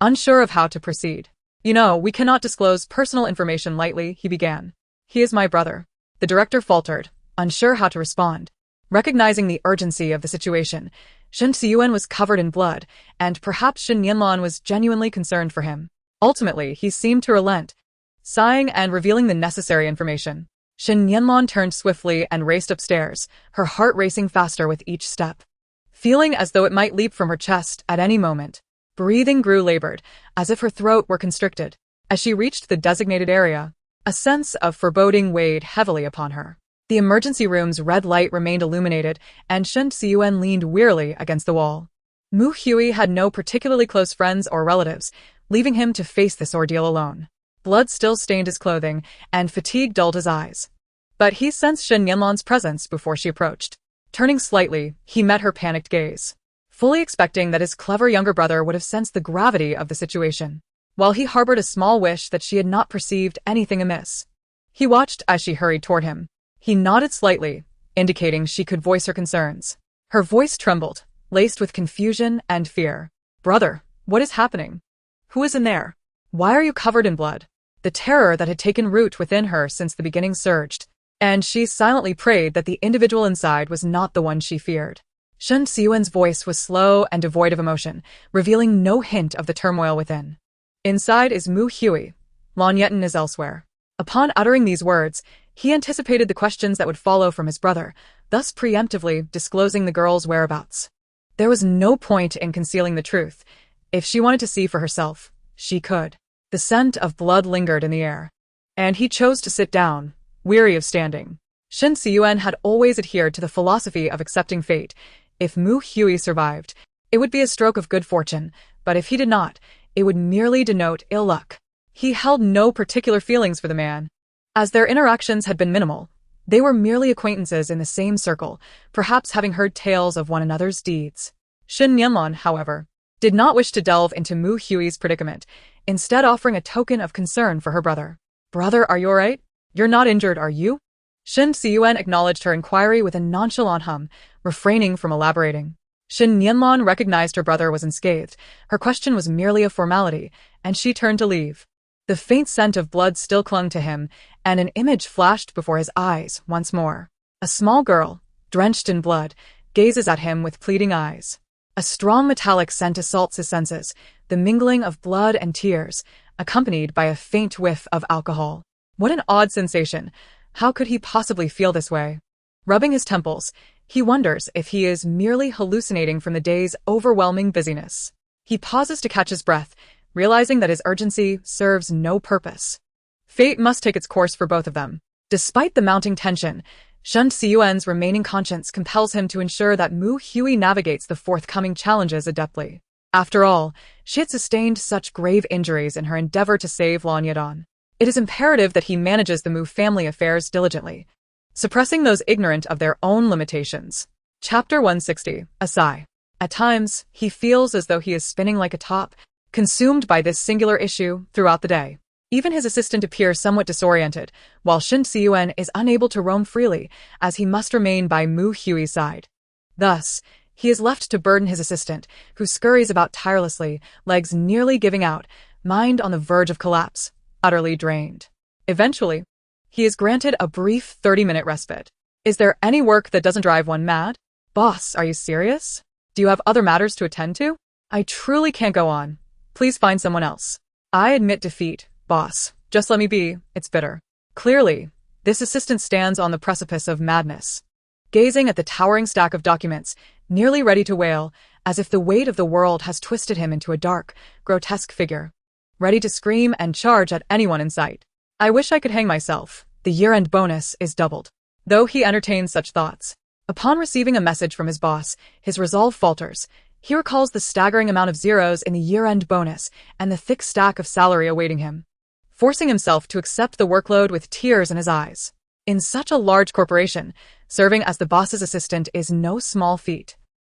unsure of how to proceed. "You know, we cannot disclose personal information lightly," he began. "He is my brother." The director faltered, unsure how to respond. Recognizing the urgency of the situation, Shin Siyuan was covered in blood, and perhaps Shin Yinlan was genuinely concerned for him. Ultimately, he seemed to relent, sighing and revealing the necessary information. Shin Yinlan turned swiftly and raced upstairs, her heart racing faster with each step. Feeling as though it might leap from her chest at any moment, breathing grew labored, as if her throat were constricted. As she reached the designated area, a sense of foreboding weighed heavily upon her. The emergency room's red light remained illuminated, and Shin Siyuan leaned wearily against the wall. Mu Hui had no particularly close friends or relatives, leaving him to face this ordeal alone. Blood still stained his clothing, and fatigue dulled his eyes. But he sensed Shin Yinlan's presence before she approached. Turning slightly, he met her panicked gaze, fully expecting that his clever younger brother would have sensed the gravity of the situation, while he harbored a small wish that she had not perceived anything amiss. He watched as she hurried toward him. He nodded slightly, indicating she could voice her concerns. Her voice trembled, laced with confusion and fear. "Brother, what is happening? Who is in there? Why are you covered in blood?" The terror that had taken root within her since the beginning surged, and she silently prayed that the individual inside was not the one she feared. Shin Siyuan's voice was slow and devoid of emotion, revealing no hint of the turmoil within. "Inside is Mu Hui. Lan Yetan is elsewhere." Upon uttering these words, he anticipated the questions that would follow from his brother, thus preemptively disclosing the girl's whereabouts. There was no point in concealing the truth. If she wanted to see for herself, she could. The scent of blood lingered in the air, and he chose to sit down, weary of standing. Shin Siyuan had always adhered to the philosophy of accepting fate. If Mu Hui survived, it would be a stroke of good fortune, but if he did not, it would merely denote ill luck. He held no particular feelings for the man. As their interactions had been minimal, they were merely acquaintances in the same circle, perhaps having heard tales of one another's deeds. Shin Yinlan, however, did not wish to delve into Mu Hui's predicament, instead offering a token of concern for her brother. "Brother, are you alright? You're not injured, are you?" Shin Siyuan acknowledged her inquiry with a nonchalant hum, refraining from elaborating. Shin Nianlan recognized her brother was unscathed. Her question was merely a formality, and she turned to leave. The faint scent of blood still clung to him, and an image flashed before his eyes once more. A small girl, drenched in blood, gazes at him with pleading eyes. A strong metallic scent assaults his senses, the mingling of blood and tears, accompanied by a faint whiff of alcohol. What an odd sensation. How could he possibly feel this way? Rubbing his temples, he wonders if he is merely hallucinating from the day's overwhelming busyness. He pauses to catch his breath, realizing that his urgency serves no purpose. Fate must take its course for both of them. Despite the mounting tension, Shen Xiyuan's remaining conscience compels him to ensure that Mu Hui navigates the forthcoming challenges adeptly. After all, she had sustained such grave injuries in her endeavor to save Lan Yetan. It is imperative that he manages the Mu family affairs diligently, suppressing those ignorant of their own limitations. Chapter 160. A sigh. At times, he feels as though he is spinning like a top, consumed by this singular issue throughout the day. Even his assistant appears somewhat disoriented, while Shin Xiyuan is unable to roam freely, as he must remain by Mu Hui's side. Thus, he is left to burden his assistant, who scurries about tirelessly, legs nearly giving out, mind on the verge of collapse, utterly drained. Eventually, he is granted a brief 30-minute respite. Is there any work that doesn't drive one mad? Boss, are you serious? Do you have other matters to attend to? I truly can't go on. Please find someone else. I admit defeat, boss. Just let me be, it's bitter. Clearly, this assistant stands on the precipice of madness, gazing at the towering stack of documents, nearly ready to wail, as if the weight of the world has twisted him into a dark, grotesque figure, ready to scream and charge at anyone in sight. I wish I could hang myself. The year-end bonus is doubled. Though he entertains such thoughts, upon receiving a message from his boss, his resolve falters. He recalls the staggering amount of zeros in the year-end bonus and the thick stack of salary awaiting him, forcing himself to accept the workload with tears in his eyes. In such a large corporation, serving as the boss's assistant is no small feat.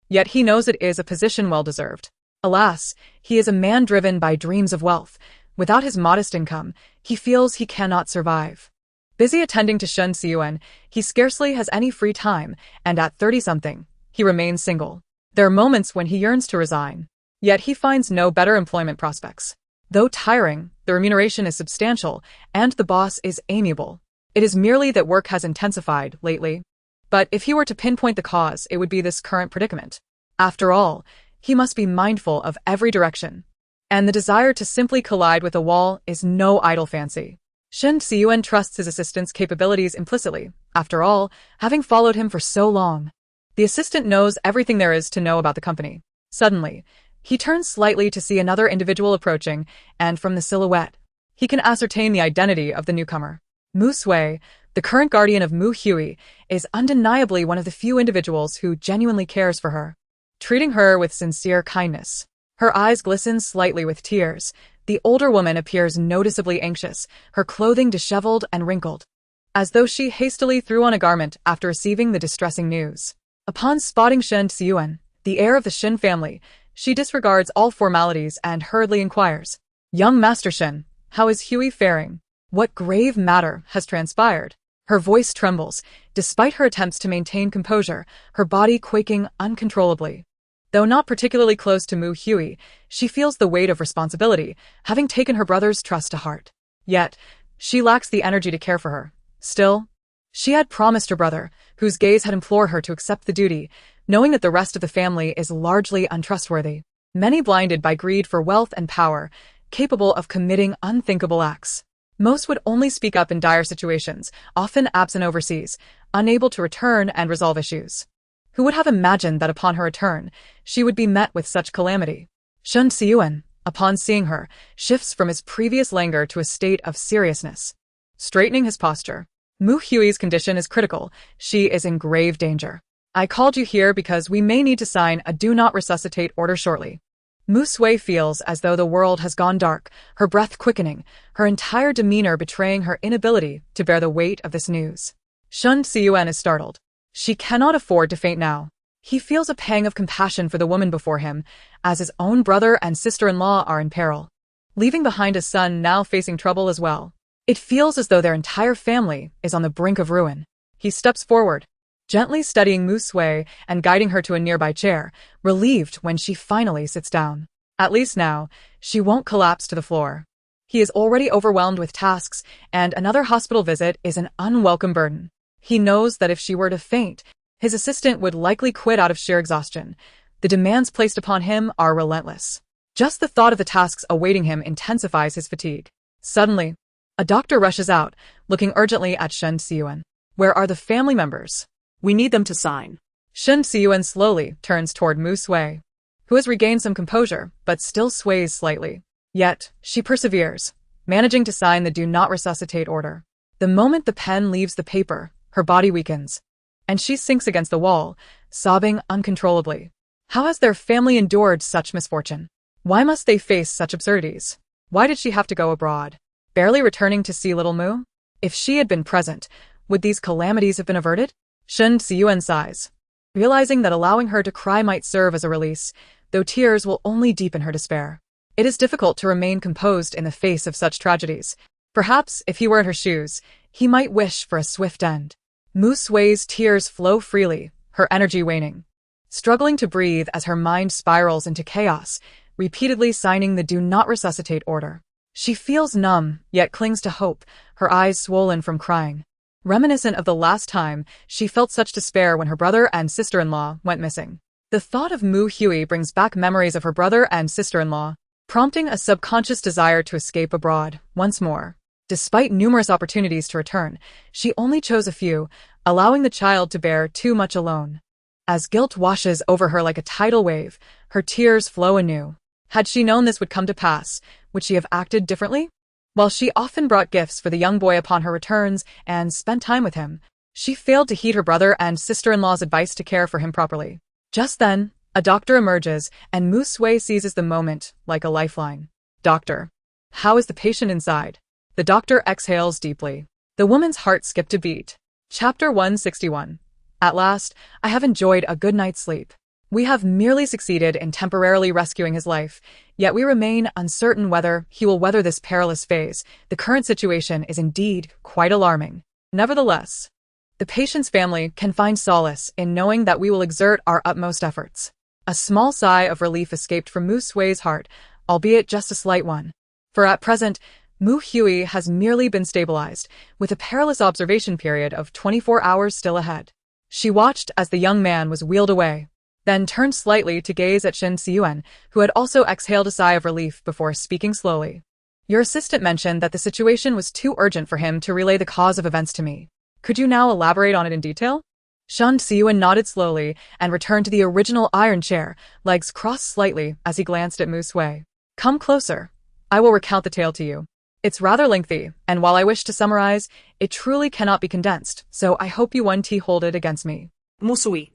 Yet he knows it is a position well-deserved. Alas, he is a man driven by dreams of wealth. Without his modest income, he feels he cannot survive. Busy attending to Shen Xiyuan, he scarcely has any free time, and at 30-something, he remains single. There are moments when he yearns to resign. Yet he finds no better employment prospects. Though tiring, the remuneration is substantial, and the boss is amiable. It is merely that work has intensified lately. But if he were to pinpoint the cause, it would be this current predicament. After all, he must be mindful of every direction. And the desire to simply collide with a wall is no idle fancy. Shen Xiyuan trusts his assistant's capabilities implicitly, after all, having followed him for so long. The assistant knows everything there is to know about the company. Suddenly, he turns slightly to see another individual approaching, and from the silhouette, he can ascertain the identity of the newcomer. Mu Sui, the current guardian of Mu Hui, is undeniably one of the few individuals who genuinely cares for her, treating her with sincere kindness. Her eyes glisten slightly with tears. The older woman appears noticeably anxious, her clothing disheveled and wrinkled, as though she hastily threw on a garment after receiving the distressing news. Upon spotting Shen Xiyuan, the heir of the Shin family, she disregards all formalities and hurriedly inquires, "Young Master Shen, how is Hui faring? What grave matter has transpired?" Her voice trembles, despite her attempts to maintain composure, her body quaking uncontrollably. Though not particularly close to Mu Hui, she feels the weight of responsibility, having taken her brother's trust to heart. Yet, she lacks the energy to care for her. Still, she had promised her brother, whose gaze had implored her to accept the duty, knowing that the rest of the family is largely untrustworthy. Many blinded by greed for wealth and power, capable of committing unthinkable acts. Most would only speak up in dire situations, often absent overseas, unable to return and resolve issues. Who would have imagined that upon her return, she would be met with such calamity? Shen Xiyuan, upon seeing her, shifts from his previous languor to a state of seriousness, straightening his posture. Mu Hui's condition is critical. She is in grave danger. I called you here because we may need to sign a do not resuscitate order shortly. Mu Sui feels as though the world has gone dark, her breath quickening, her entire demeanor betraying her inability to bear the weight of this news. Shen Xiyuan is startled. She cannot afford to faint now. He feels a pang of compassion for the woman before him, as his own brother and sister-in-law are in peril, leaving behind a son now facing trouble as well. It feels as though their entire family is on the brink of ruin. He steps forward, gently steadying Mu Sui and guiding her to a nearby chair, relieved when she finally sits down. At least now, she won't collapse to the floor. He is already overwhelmed with tasks, and another hospital visit is an unwelcome burden. He knows that if she were to faint, his assistant would likely quit out of sheer exhaustion. The demands placed upon him are relentless. Just the thought of the tasks awaiting him intensifies his fatigue. Suddenly, a doctor rushes out, looking urgently at Shen Xiyuan. Where are the family members? We need them to sign. Shen Xiyuan slowly turns toward Mu Sui, who has regained some composure, but still sways slightly. Yet, she perseveres, managing to sign the do not resuscitate order. The moment the pen leaves the paper, her body weakens, and she sinks against the wall, sobbing uncontrollably. How has their family endured such misfortune? Why must they face such absurdities? Why did she have to go abroad, barely returning to see little Mu? If she had been present, would these calamities have been averted? Shen Xiyuan sighs, realizing that allowing her to cry might serve as a release, though tears will only deepen her despair. It is difficult to remain composed in the face of such tragedies. Perhaps, if he were in her shoes, he might wish for a swift end. Mu Sui's tears flow freely, her energy waning, struggling to breathe as her mind spirals into chaos, repeatedly signing the do not resuscitate order. She feels numb, yet clings to hope, her eyes swollen from crying. Reminiscent of the last time she felt such despair when her brother and sister-in-law went missing. The thought of Mu Hui brings back memories of her brother and sister-in-law, prompting a subconscious desire to escape abroad once more. Despite numerous opportunities to return, she only chose a few, allowing the child to bear too much alone. As guilt washes over her like a tidal wave, her tears flow anew. Had she known this would come to pass, would she have acted differently? While she often brought gifts for the young boy upon her returns and spent time with him, she failed to heed her brother and sister-in-law's advice to care for him properly. Just then, a doctor emerges, and Mu Sui seizes the moment like a lifeline. Doctor, how is the patient inside? The doctor exhales deeply. The woman's heart skipped a beat. Chapter 161. At last, I have enjoyed a good night's sleep. We have merely succeeded in temporarily rescuing his life, yet we remain uncertain whether he will weather this perilous phase. The current situation is indeed quite alarming. Nevertheless, the patient's family can find solace in knowing that we will exert our utmost efforts. A small sigh of relief escaped from Mu Sui's heart, albeit just a slight one. For at present, Mu Hui has merely been stabilized, with a perilous observation period of 24 hours still ahead. She watched as the young man was wheeled away, then turned slightly to gaze at Shen Xiyuan, who had also exhaled a sigh of relief before speaking slowly. Your assistant mentioned that the situation was too urgent for him to relay the cause of events to me. Could you now elaborate on it in detail? Shen Xiyuan nodded slowly and returned to the original iron chair, legs crossed slightly as he glanced at Mu Sui. Come closer. I will recount the tale to you. It's rather lengthy, and while I wish to summarize, it truly cannot be condensed, so I hope you hold it against me. Mu Sui.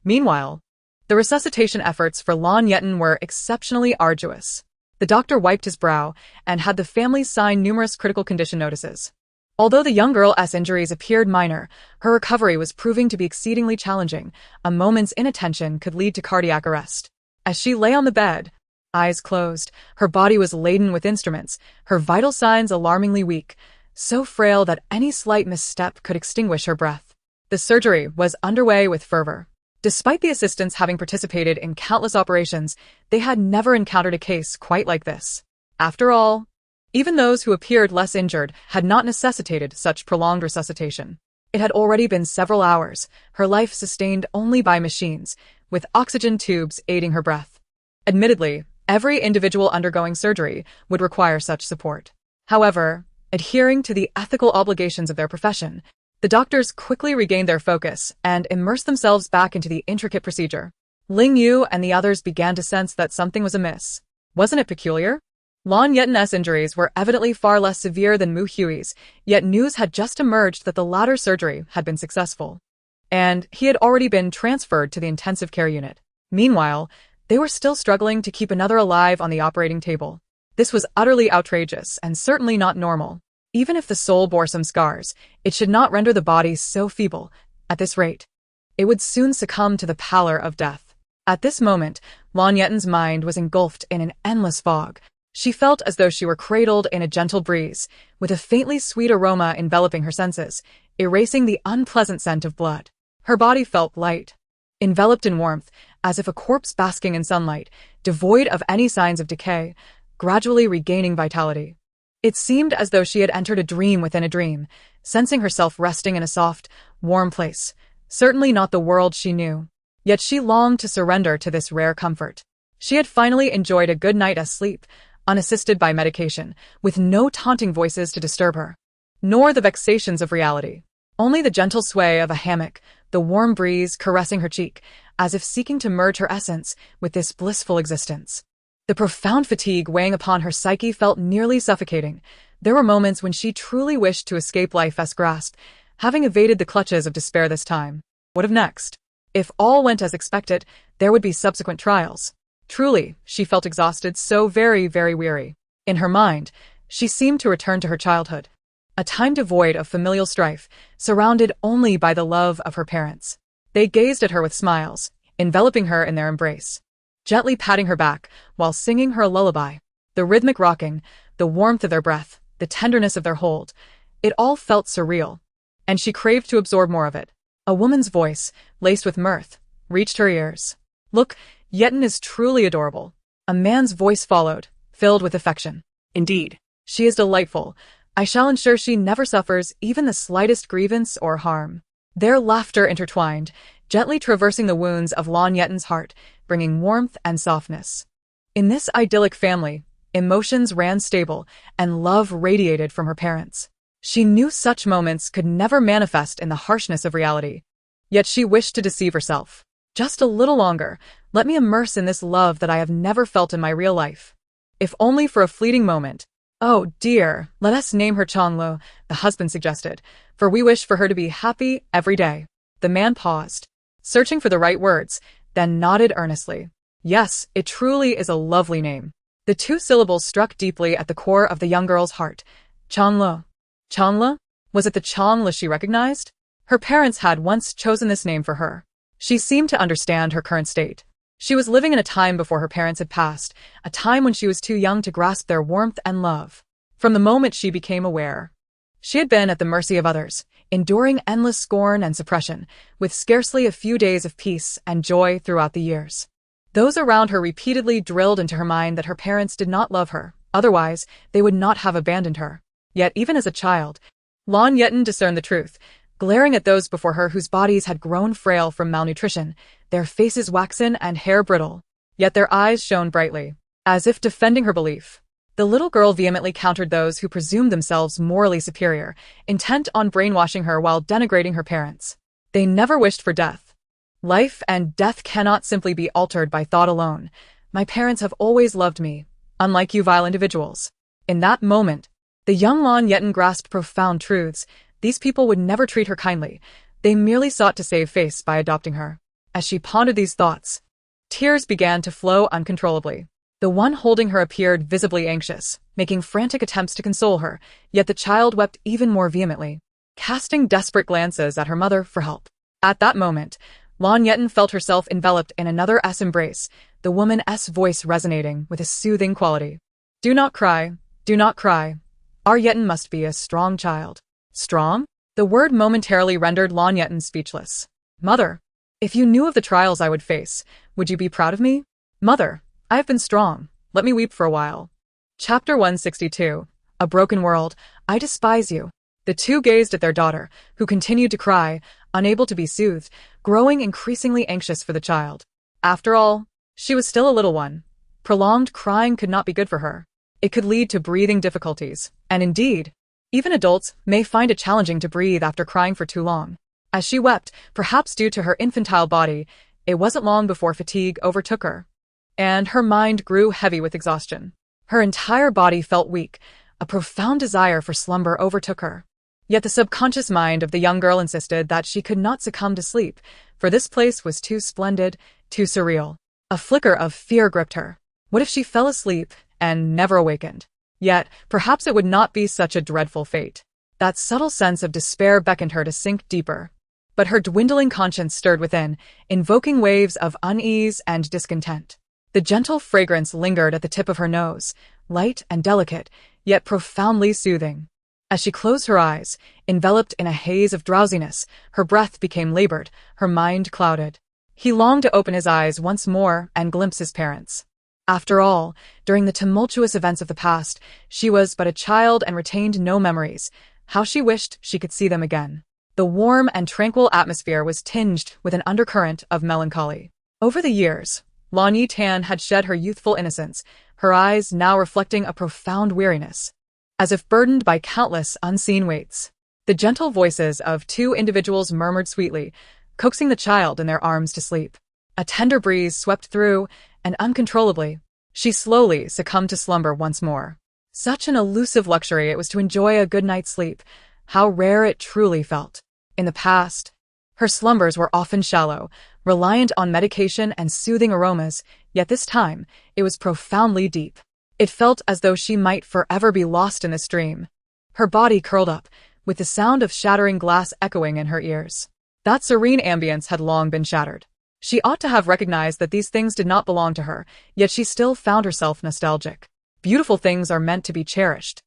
Meanwhile, the resuscitation efforts for Lan Yetan were exceptionally arduous. The doctor wiped his brow and had the family sign numerous critical condition notices. Although the young girl's injuries appeared minor, her recovery was proving to be exceedingly challenging. A moment's inattention could lead to cardiac arrest. As she lay on the bed, eyes closed, her body was laden with instruments, her vital signs alarmingly weak, so frail that any slight misstep could extinguish her breath. The surgery was underway with fervor. Despite the assistants having participated in countless operations, they had never encountered a case quite like this. After all, even those who appeared less injured had not necessitated such prolonged resuscitation. It had already been several hours, her life sustained only by machines, with oxygen tubes aiding her breath. Admittedly, every individual undergoing surgery would require such support. However, adhering to the ethical obligations of their profession, the doctors quickly regained their focus and immersed themselves back into the intricate procedure. Ling Yu and the others began to sense that something was amiss. Wasn't it peculiar? Lan Yetan's injuries were evidently far less severe than Mu Hui's, yet news had just emerged that the latter's surgery had been successful, and he had already been transferred to the intensive care unit. Meanwhile, they were still struggling to keep another alive on the operating table. This was utterly outrageous and certainly not normal. Even if the soul bore some scars, it should not render the body so feeble. At this rate, it would soon succumb to the pallor of death. At this moment, Lan Yetan's mind was engulfed in an endless fog. She felt as though she were cradled in a gentle breeze, with a faintly sweet aroma enveloping her senses, erasing the unpleasant scent of blood. Her body felt light, enveloped in warmth, as if a corpse basking in sunlight, devoid of any signs of decay, gradually regaining vitality. It seemed as though she had entered a dream within a dream, sensing herself resting in a soft, warm place, certainly not the world she knew. Yet she longed to surrender to this rare comfort. She had finally enjoyed a good night's sleep, unassisted by medication, with no taunting voices to disturb her, nor the vexations of reality. Only the gentle sway of a hammock, the warm breeze caressing her cheek, as if seeking to merge her essence with this blissful existence. The profound fatigue weighing upon her psyche felt nearly suffocating. There were moments when she truly wished to escape life's grasp, having evaded the clutches of despair this time. What of next? If all went as expected, there would be subsequent trials. Truly, she felt exhausted, so very, very weary. In her mind, she seemed to return to her childhood, a time devoid of familial strife, surrounded only by the love of her parents. They gazed at her with smiles, enveloping her in their embrace, gently patting her back while singing her a lullaby. The rhythmic rocking, the warmth of their breath, the tenderness of their hold, it all felt surreal, and she craved to absorb more of it. A woman's voice, laced with mirth, reached her ears. "Look, Yetan is truly adorable." A man's voice followed, filled with affection. Indeed. "She is delightful. I shall ensure she never suffers even the slightest grievance or harm." Their laughter intertwined, gently traversing the wounds of Lan Yetan's heart, bringing warmth and softness. In this idyllic family, emotions ran stable, and love radiated from her parents. She knew such moments could never manifest in the harshness of reality. Yet she wished to deceive herself. Just a little longer, let me immerse in this love that I have never felt in my real life. If only for a fleeting moment. "Oh, dear, let us name her Changlo," the husband suggested, "for we wish for her to be happy every day." The man paused, searching for the right words, then nodded earnestly. Yes, it truly is a lovely name. The two syllables struck deeply at the core of the young girl's heart. Changlo. Changla? Was it the Changla she recognized? Her parents had once chosen this name for her. She seemed to understand her current state. She was living in a time before her parents had passed, a time when she was too young to grasp their warmth and love. From the moment she became aware, she had been at the mercy of others, enduring endless scorn and suppression, with scarcely a few days of peace and joy throughout the years. Those around her repeatedly drilled into her mind that her parents did not love her, otherwise they would not have abandoned her. Yet even as a child, Lan Yetan discerned the truth, glaring at those before her whose bodies had grown frail from malnutrition, their faces waxen and hair brittle. Yet their eyes shone brightly, as if defending her belief. The little girl vehemently countered those who presumed themselves morally superior, intent on brainwashing her while denigrating her parents. They never wished for death. Life and death cannot simply be altered by thought alone. My parents have always loved me, unlike you vile individuals. In that moment, the young Lan Yetan grasped profound truths. These people would never treat her kindly. They merely sought to save face by adopting her. As she pondered these thoughts, tears began to flow uncontrollably. The one holding her appeared visibly anxious, making frantic attempts to console her, yet the child wept even more vehemently, casting desperate glances at her mother for help. At that moment, Lan Yetan felt herself enveloped in another embrace, the woman's voice resonating with a soothing quality. "Do not cry, do not cry. Our Yetan must be a strong child." Strong? The word momentarily rendered Lan Yetan speechless. "Mother, if you knew of the trials I would face, would you be proud of me? Mother, I have been strong. Let me weep for a while." Chapter 162. A Broken World. I despise you. The two gazed at their daughter, who continued to cry, unable to be soothed, growing increasingly anxious for the child. After all, she was still a little one. Prolonged crying could not be good for her. It could lead to breathing difficulties, and indeed, even adults may find it challenging to breathe after crying for too long. As she wept, perhaps due to her infantile body, it wasn't long before fatigue overtook her, and her mind grew heavy with exhaustion. Her entire body felt weak. A profound desire for slumber overtook her. Yet the subconscious mind of the young girl insisted that she could not succumb to sleep, for this place was too splendid, too surreal. A flicker of fear gripped her. What if she fell asleep and never awakened? Yet, perhaps it would not be such a dreadful fate. That subtle sense of despair beckoned her to sink deeper. But her dwindling conscience stirred within, invoking waves of unease and discontent. The gentle fragrance lingered at the tip of her nose, light and delicate, yet profoundly soothing. As she closed her eyes, enveloped in a haze of drowsiness, her breath became labored, her mind clouded. He longed to open his eyes once more and glimpse his parents. After all, during the tumultuous events of the past, she was but a child and retained no memories. How she wished she could see them again. The warm and tranquil atmosphere was tinged with an undercurrent of melancholy. Over the years, Lan Yetan had shed her youthful innocence, her eyes now reflecting a profound weariness, as if burdened by countless unseen weights. The gentle voices of two individuals murmured sweetly, coaxing the child in their arms to sleep. A tender breeze swept through, and uncontrollably, she slowly succumbed to slumber once more. Such an elusive luxury it was to enjoy a good night's sleep. How rare it truly felt. In the past, her slumbers were often shallow, reliant on medication and soothing aromas, yet this time, it was profoundly deep. It felt as though she might forever be lost in this dream. Her body curled up, with the sound of shattering glass echoing in her ears. That serene ambience had long been shattered. She ought to have recognized that these things did not belong to her, yet she still found herself nostalgic. Beautiful things are meant to be cherished.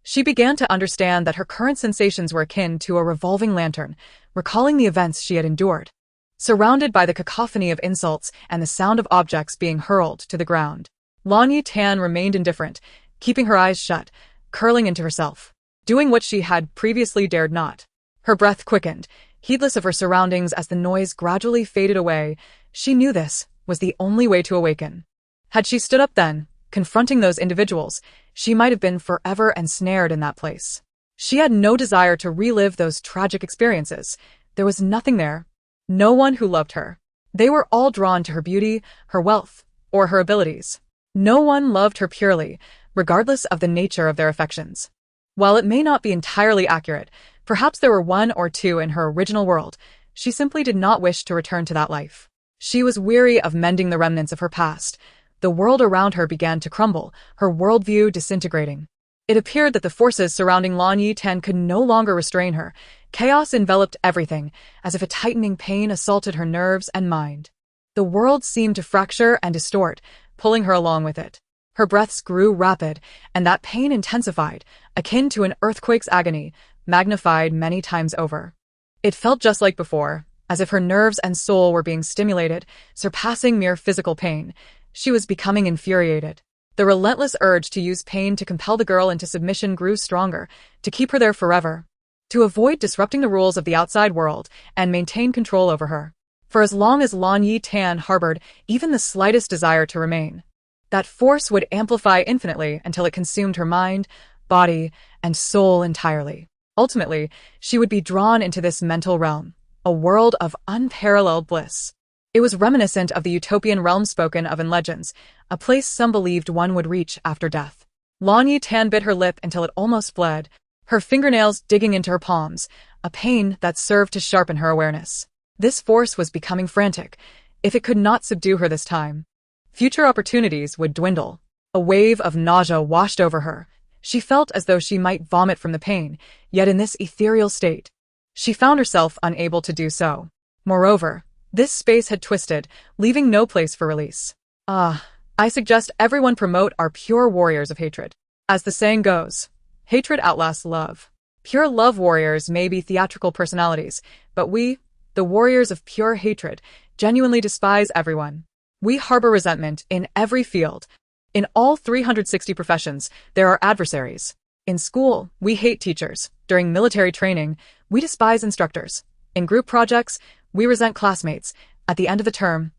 She began to understand that her current sensations were akin to a revolving lantern, recalling the events she had endured. Surrounded by the cacophony of insults and the sound of objects being hurled to the ground, Lan Yetan remained indifferent, keeping her eyes shut, curling into herself, doing what she had previously dared not. Her breath quickened, heedless of her surroundings as the noise gradually faded away. She knew this was the only way to awaken. Had she stood up then, confronting those individuals, she might have been forever ensnared in that place. She had no desire to relive those tragic experiences. There was nothing there. No one who loved her. They were all drawn to her beauty, her wealth, or her abilities. No one loved her purely, regardless of the nature of their affections. While it may not be entirely accurate, perhaps there were one or two in her original world. She simply did not wish to return to that life. She was weary of mending the remnants of her past. The world around her began to crumble, her worldview disintegrating. It appeared that the forces surrounding Lan Yetan could no longer restrain her. Chaos enveloped everything, as if a tightening pain assaulted her nerves and mind. The world seemed to fracture and distort, pulling her along with it. Her breaths grew rapid, and that pain intensified, akin to an earthquake's agony, magnified many times over. It felt just like before, as if her nerves and soul were being stimulated, surpassing mere physical pain. She was becoming infuriated. The relentless urge to use pain to compel the girl into submission grew stronger, to keep her there forever, to avoid disrupting the rules of the outside world and maintain control over her. For as long as Lan Yetan harbored even the slightest desire to remain, that force would amplify infinitely until it consumed her mind, body, and soul entirely. Ultimately, she would be drawn into this mental realm, a world of unparalleled bliss. It was reminiscent of the utopian realm spoken of in legends, a place some believed one would reach after death. Lan Yetan bit her lip until it almost bled, her fingernails digging into her palms, a pain that served to sharpen her awareness. This force was becoming frantic. If it could not subdue her this time, future opportunities would dwindle. A wave of nausea washed over her. She felt as though she might vomit from the pain, yet in this ethereal state, she found herself unable to do so. Moreover, this space had twisted, leaving no place for release. I suggest everyone promote our pure warriors of hatred. As the saying goes, hatred outlasts love. Pure love warriors may be theatrical personalities, but we, the warriors of pure hatred, genuinely despise everyone. We harbor resentment in every field. In all 360 professions, there are adversaries. In school, we hate teachers. During military training, we despise instructors. In group projects, we resent classmates. At the end of the term,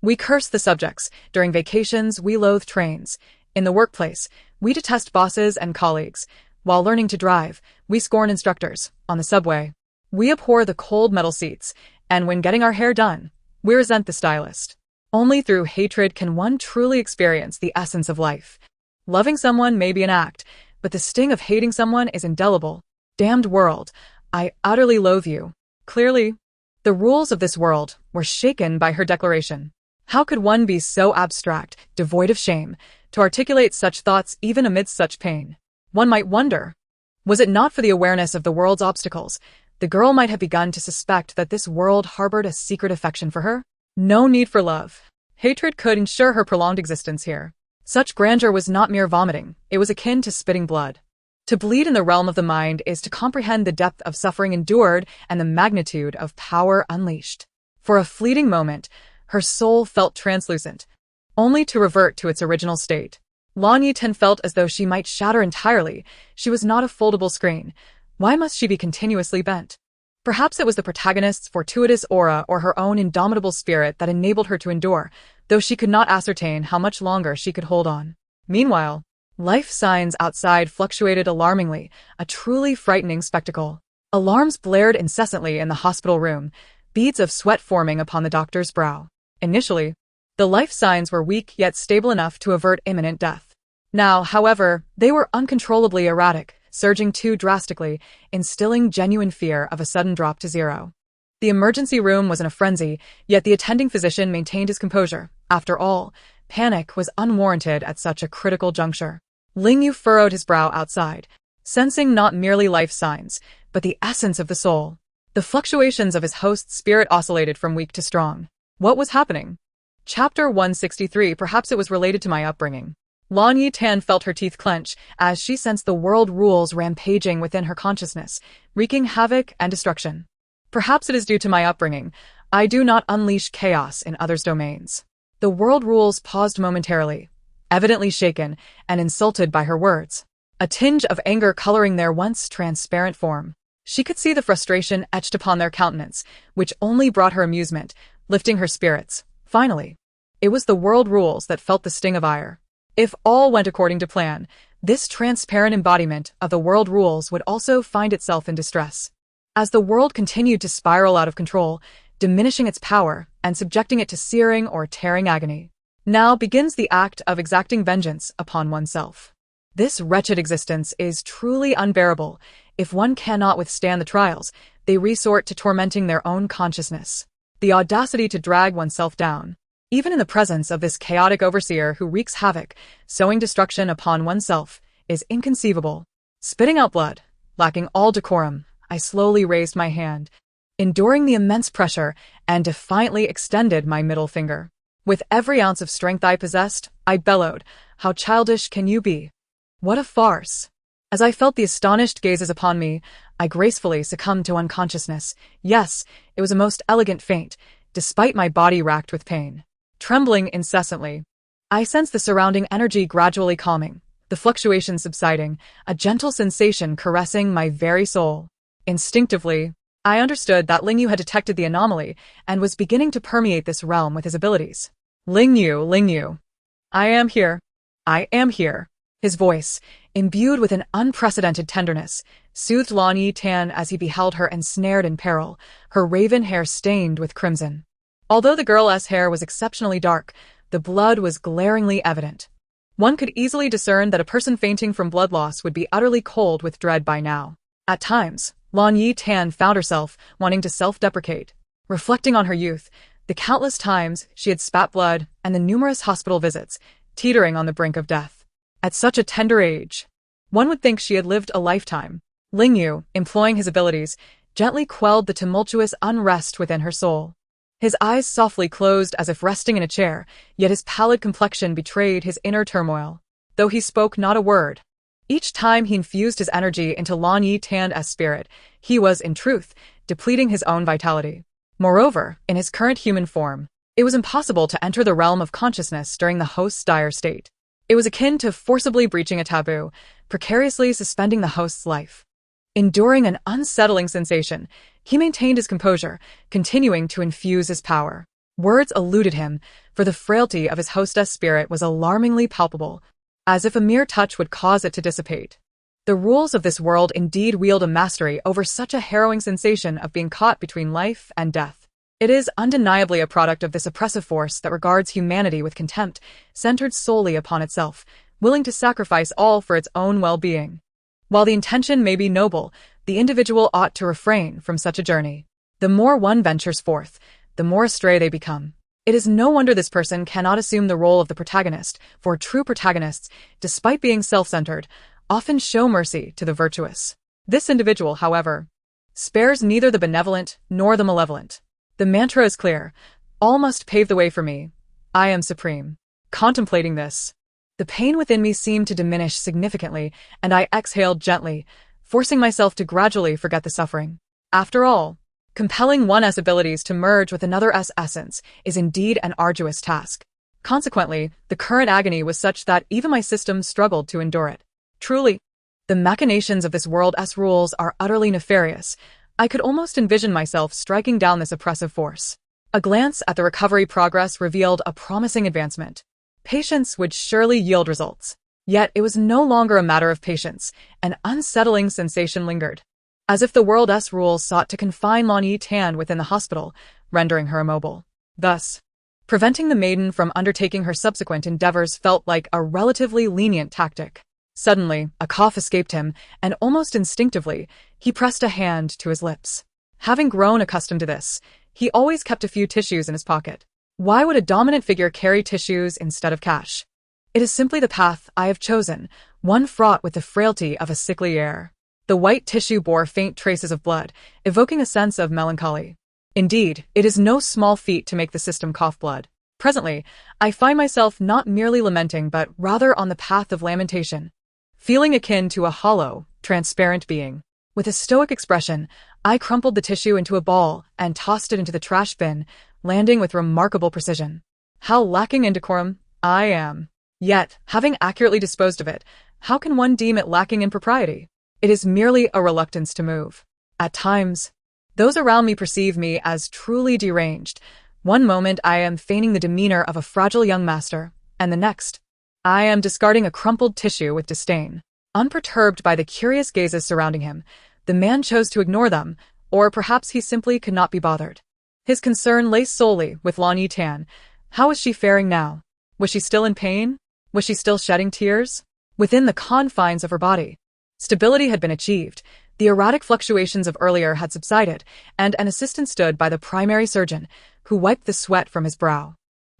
we curse the subjects. During vacations, we loathe trains. In the workplace, we detest bosses and colleagues. While learning to drive, we scorn instructors. On the subway, we abhor the cold metal seats. And when getting our hair done, we resent the stylist. Only through hatred can one truly experience the essence of life. Loving someone may be an act, but the sting of hating someone is indelible. Damned world, I utterly loathe you. Clearly, the rules of this world were shaken by her declaration. How could one be so abstract, devoid of shame, to articulate such thoughts even amidst such pain? One might wonder, was it not for the awareness of the world's obstacles, the girl might have begun to suspect that this world harbored a secret affection for her? No need for love. Hatred could ensure her prolonged existence here. Such grandeur was not mere vomiting, it was akin to spitting blood. To bleed in the realm of the mind is to comprehend the depth of suffering endured and the magnitude of power unleashed. For a fleeting moment, her soul felt translucent, only to revert to its original state. Lan Yetan felt as though she might shatter entirely. She was not a foldable screen. Why must she be continuously bent? Perhaps it was the protagonist's fortuitous aura or her own indomitable spirit that enabled her to endure, though she could not ascertain how much longer she could hold on. Meanwhile, life signs outside fluctuated alarmingly, a truly frightening spectacle. Alarms blared incessantly in the hospital room, beads of sweat forming upon the doctor's brow. Initially, the life signs were weak yet stable enough to avert imminent death. Now, however, they were uncontrollably erratic, surging too drastically, instilling genuine fear of a sudden drop to zero. The emergency room was in a frenzy, yet the attending physician maintained his composure. After all, panic was unwarranted at such a critical juncture. Ling Yu furrowed his brow outside, sensing not merely life signs, but the essence of the soul. The fluctuations of his host's spirit oscillated from weak to strong. What was happening? Chapter 163. Perhaps it was related to my upbringing. Lan Yetan felt her teeth clench as she sensed the world rules rampaging within her consciousness, wreaking havoc and destruction. Perhaps it is due to my upbringing. I do not unleash chaos in others' domains. The world rules paused momentarily, evidently shaken and insulted by her words, a tinge of anger coloring their once transparent form. She could see the frustration etched upon their countenance, which only brought her amusement, lifting her spirits. Finally, it was the world rules that felt the sting of ire. If all went according to plan, this transparent embodiment of the world rules would also find itself in distress. As the world continued to spiral out of control, diminishing its power and subjecting it to searing or tearing agony, now begins the act of exacting vengeance upon oneself. This wretched existence is truly unbearable. If one cannot withstand the trials, they resort to tormenting their own consciousness. The audacity to drag oneself down, even in the presence of this chaotic overseer who wreaks havoc, sowing destruction upon oneself, is inconceivable. Spitting out blood, lacking all decorum, I slowly raised my hand, enduring the immense pressure, and defiantly extended my middle finger. With every ounce of strength I possessed, I bellowed, "How childish can you be? What a farce!" As I felt the astonished gazes upon me, I gracefully succumbed to unconsciousness. Yes, it was a most elegant faint, despite my body racked with pain. Trembling incessantly, I sensed the surrounding energy gradually calming, the fluctuations subsiding, a gentle sensation caressing my very soul. Instinctively, I understood that Ling Yu had detected the anomaly and was beginning to permeate this realm with his abilities. Ling Yu. I am here. I am here. His voice, imbued with an unprecedented tenderness, soothed Lan Yetan as he beheld her ensnared in peril, her raven hair stained with crimson. Although the girl's hair was exceptionally dark, the blood was glaringly evident. One could easily discern that a person fainting from blood loss would be utterly cold with dread by now. At times, Lan Yetan found herself wanting to self-deprecate, reflecting on her youth, the countless times she had spat blood, and the numerous hospital visits, teetering on the brink of death. At such a tender age, one would think she had lived a lifetime. Ling Yu, employing his abilities, gently quelled the tumultuous unrest within her soul. His eyes softly closed as if resting in a chair, yet his pallid complexion betrayed his inner turmoil, though he spoke not a word. Each time he infused his energy into Lan Yetan's spirit, he was, in truth, depleting his own vitality. Moreover, in his current human form, it was impossible to enter the realm of consciousness during the host's dire state. It was akin to forcibly breaching a taboo, precariously suspending the host's life. Enduring an unsettling sensation, he maintained his composure, continuing to infuse his power. Words eluded him, for the frailty of his hostess' spirit was alarmingly palpable, as if a mere touch would cause it to dissipate. The rules of this world indeed wield a mastery over such a harrowing sensation of being caught between life and death. It is undeniably a product of this oppressive force that regards humanity with contempt, centered solely upon itself, willing to sacrifice all for its own well-being. While the intention may be noble, the individual ought to refrain from such a journey. The more one ventures forth, the more astray they become. It is no wonder this person cannot assume the role of the protagonist, for true protagonists, despite being self-centered, often show mercy to the virtuous. This individual, however, spares neither the benevolent nor the malevolent. The mantra is clear: all must pave the way for me. I am supreme. Contemplating this, The pain within me seemed to diminish significantly, and I exhaled gently, forcing myself to gradually forget the suffering. After all, compelling one's abilities to merge with another's essence is indeed an arduous task. Consequently, the current agony was such that even my system struggled to endure it. Truly, the machinations of this world's rules are utterly nefarious. I could almost envision myself striking down this oppressive force. A glance at the recovery progress revealed a promising advancement. Patience would surely yield results. Yet it was no longer a matter of patience. An unsettling sensation lingered. As if the world's rules sought to confine Lan Yetan within the hospital, rendering her immobile. Thus, preventing the maiden from undertaking her subsequent endeavors felt like a relatively lenient tactic. Suddenly, a cough escaped him, and almost instinctively, he pressed a hand to his lips. Having grown accustomed to this, he always kept a few tissues in his pocket. Why would a dominant figure carry tissues instead of cash? It is simply the path I have chosen, one fraught with the frailty of a sickly air. The white tissue bore faint traces of blood, evoking a sense of melancholy. Indeed, it is no small feat to make the system cough blood. Presently, I find myself not merely lamenting but rather on the path of lamentation, feeling akin to a hollow, transparent being. With a stoic expression, I crumpled the tissue into a ball and tossed it into the trash bin, landing with remarkable precision. How lacking in decorum I am. Yet, having accurately disposed of it, how can one deem it lacking in propriety? It is merely a reluctance to move. At times, those around me perceive me as truly deranged. One moment I am feigning the demeanor of a fragile young master, and the next, I am discarding a crumpled tissue with disdain. Unperturbed by the curious gazes surrounding him, the man chose to ignore them, or perhaps he simply could not be bothered. His concern lay solely with Lan Yetan. How was she faring now? Was she still in pain? Was she still shedding tears? Within the confines of her body, stability had been achieved, the erratic fluctuations of earlier had subsided, and an assistant stood by the primary surgeon, who wiped the sweat from his brow.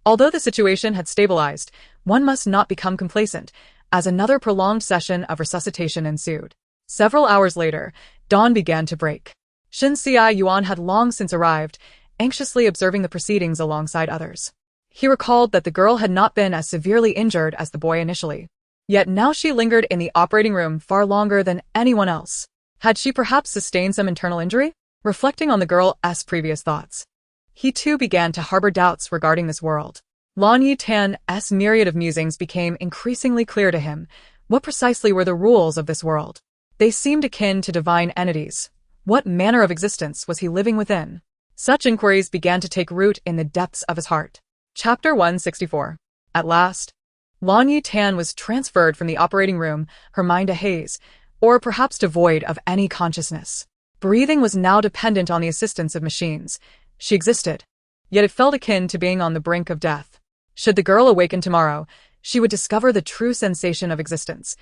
Although the situation had stabilized, one must not become complacent, as another prolonged session of resuscitation ensued. Several hours later, dawn began to break. Shin Xi Yuan had long since arrived, anxiously observing the proceedings alongside others. He recalled that the girl had not been as severely injured as the boy initially. Yet now she lingered in the operating room far longer than anyone else. Had she perhaps sustained some internal injury? Reflecting on the girl's previous thoughts, he too began to harbor doubts regarding this world. Lan Yetan's myriad of musings became increasingly clear to him. What precisely were the rules of this world? They seemed akin to divine entities. What manner of existence was he living within? Such inquiries began to take root in the depths of his heart. Chapter 164. At last, Lan Yetan was transferred from the operating room, her mind a haze, or perhaps devoid of any consciousness. Breathing was now dependent on the assistance of machines. She existed, yet it felt akin to being on the brink of death. Should the girl awaken tomorrow, she would discover the true sensation of existence.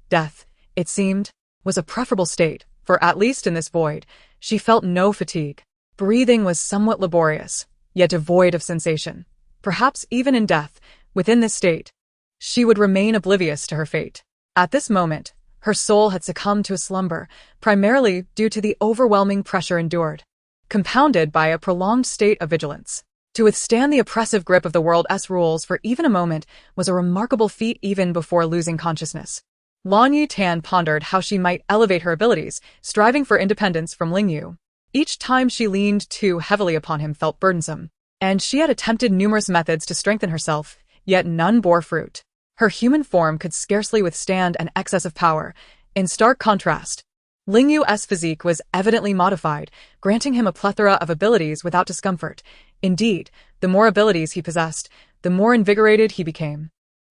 Death, it seemed, was a preferable state, for at least in this void, she felt no fatigue. Breathing was somewhat laborious, yet devoid of sensation. Perhaps even in death, within this state, she would remain oblivious to her fate. At this moment, her soul had succumbed to a slumber, primarily due to the overwhelming pressure endured, compounded by a prolonged state of vigilance. To withstand the oppressive grip of the world's rules for even a moment was a remarkable feat even before losing consciousness. Lan Yetan pondered how she might elevate her abilities, striving for independence from Lingyu. Each time she leaned too heavily upon him felt burdensome, and she had attempted numerous methods to strengthen herself, yet none bore fruit. Her human form could scarcely withstand an excess of power. In stark contrast, Lingyu's physique was evidently modified, granting him a plethora of abilities without discomfort. Indeed, the more abilities he possessed, the more invigorated he became.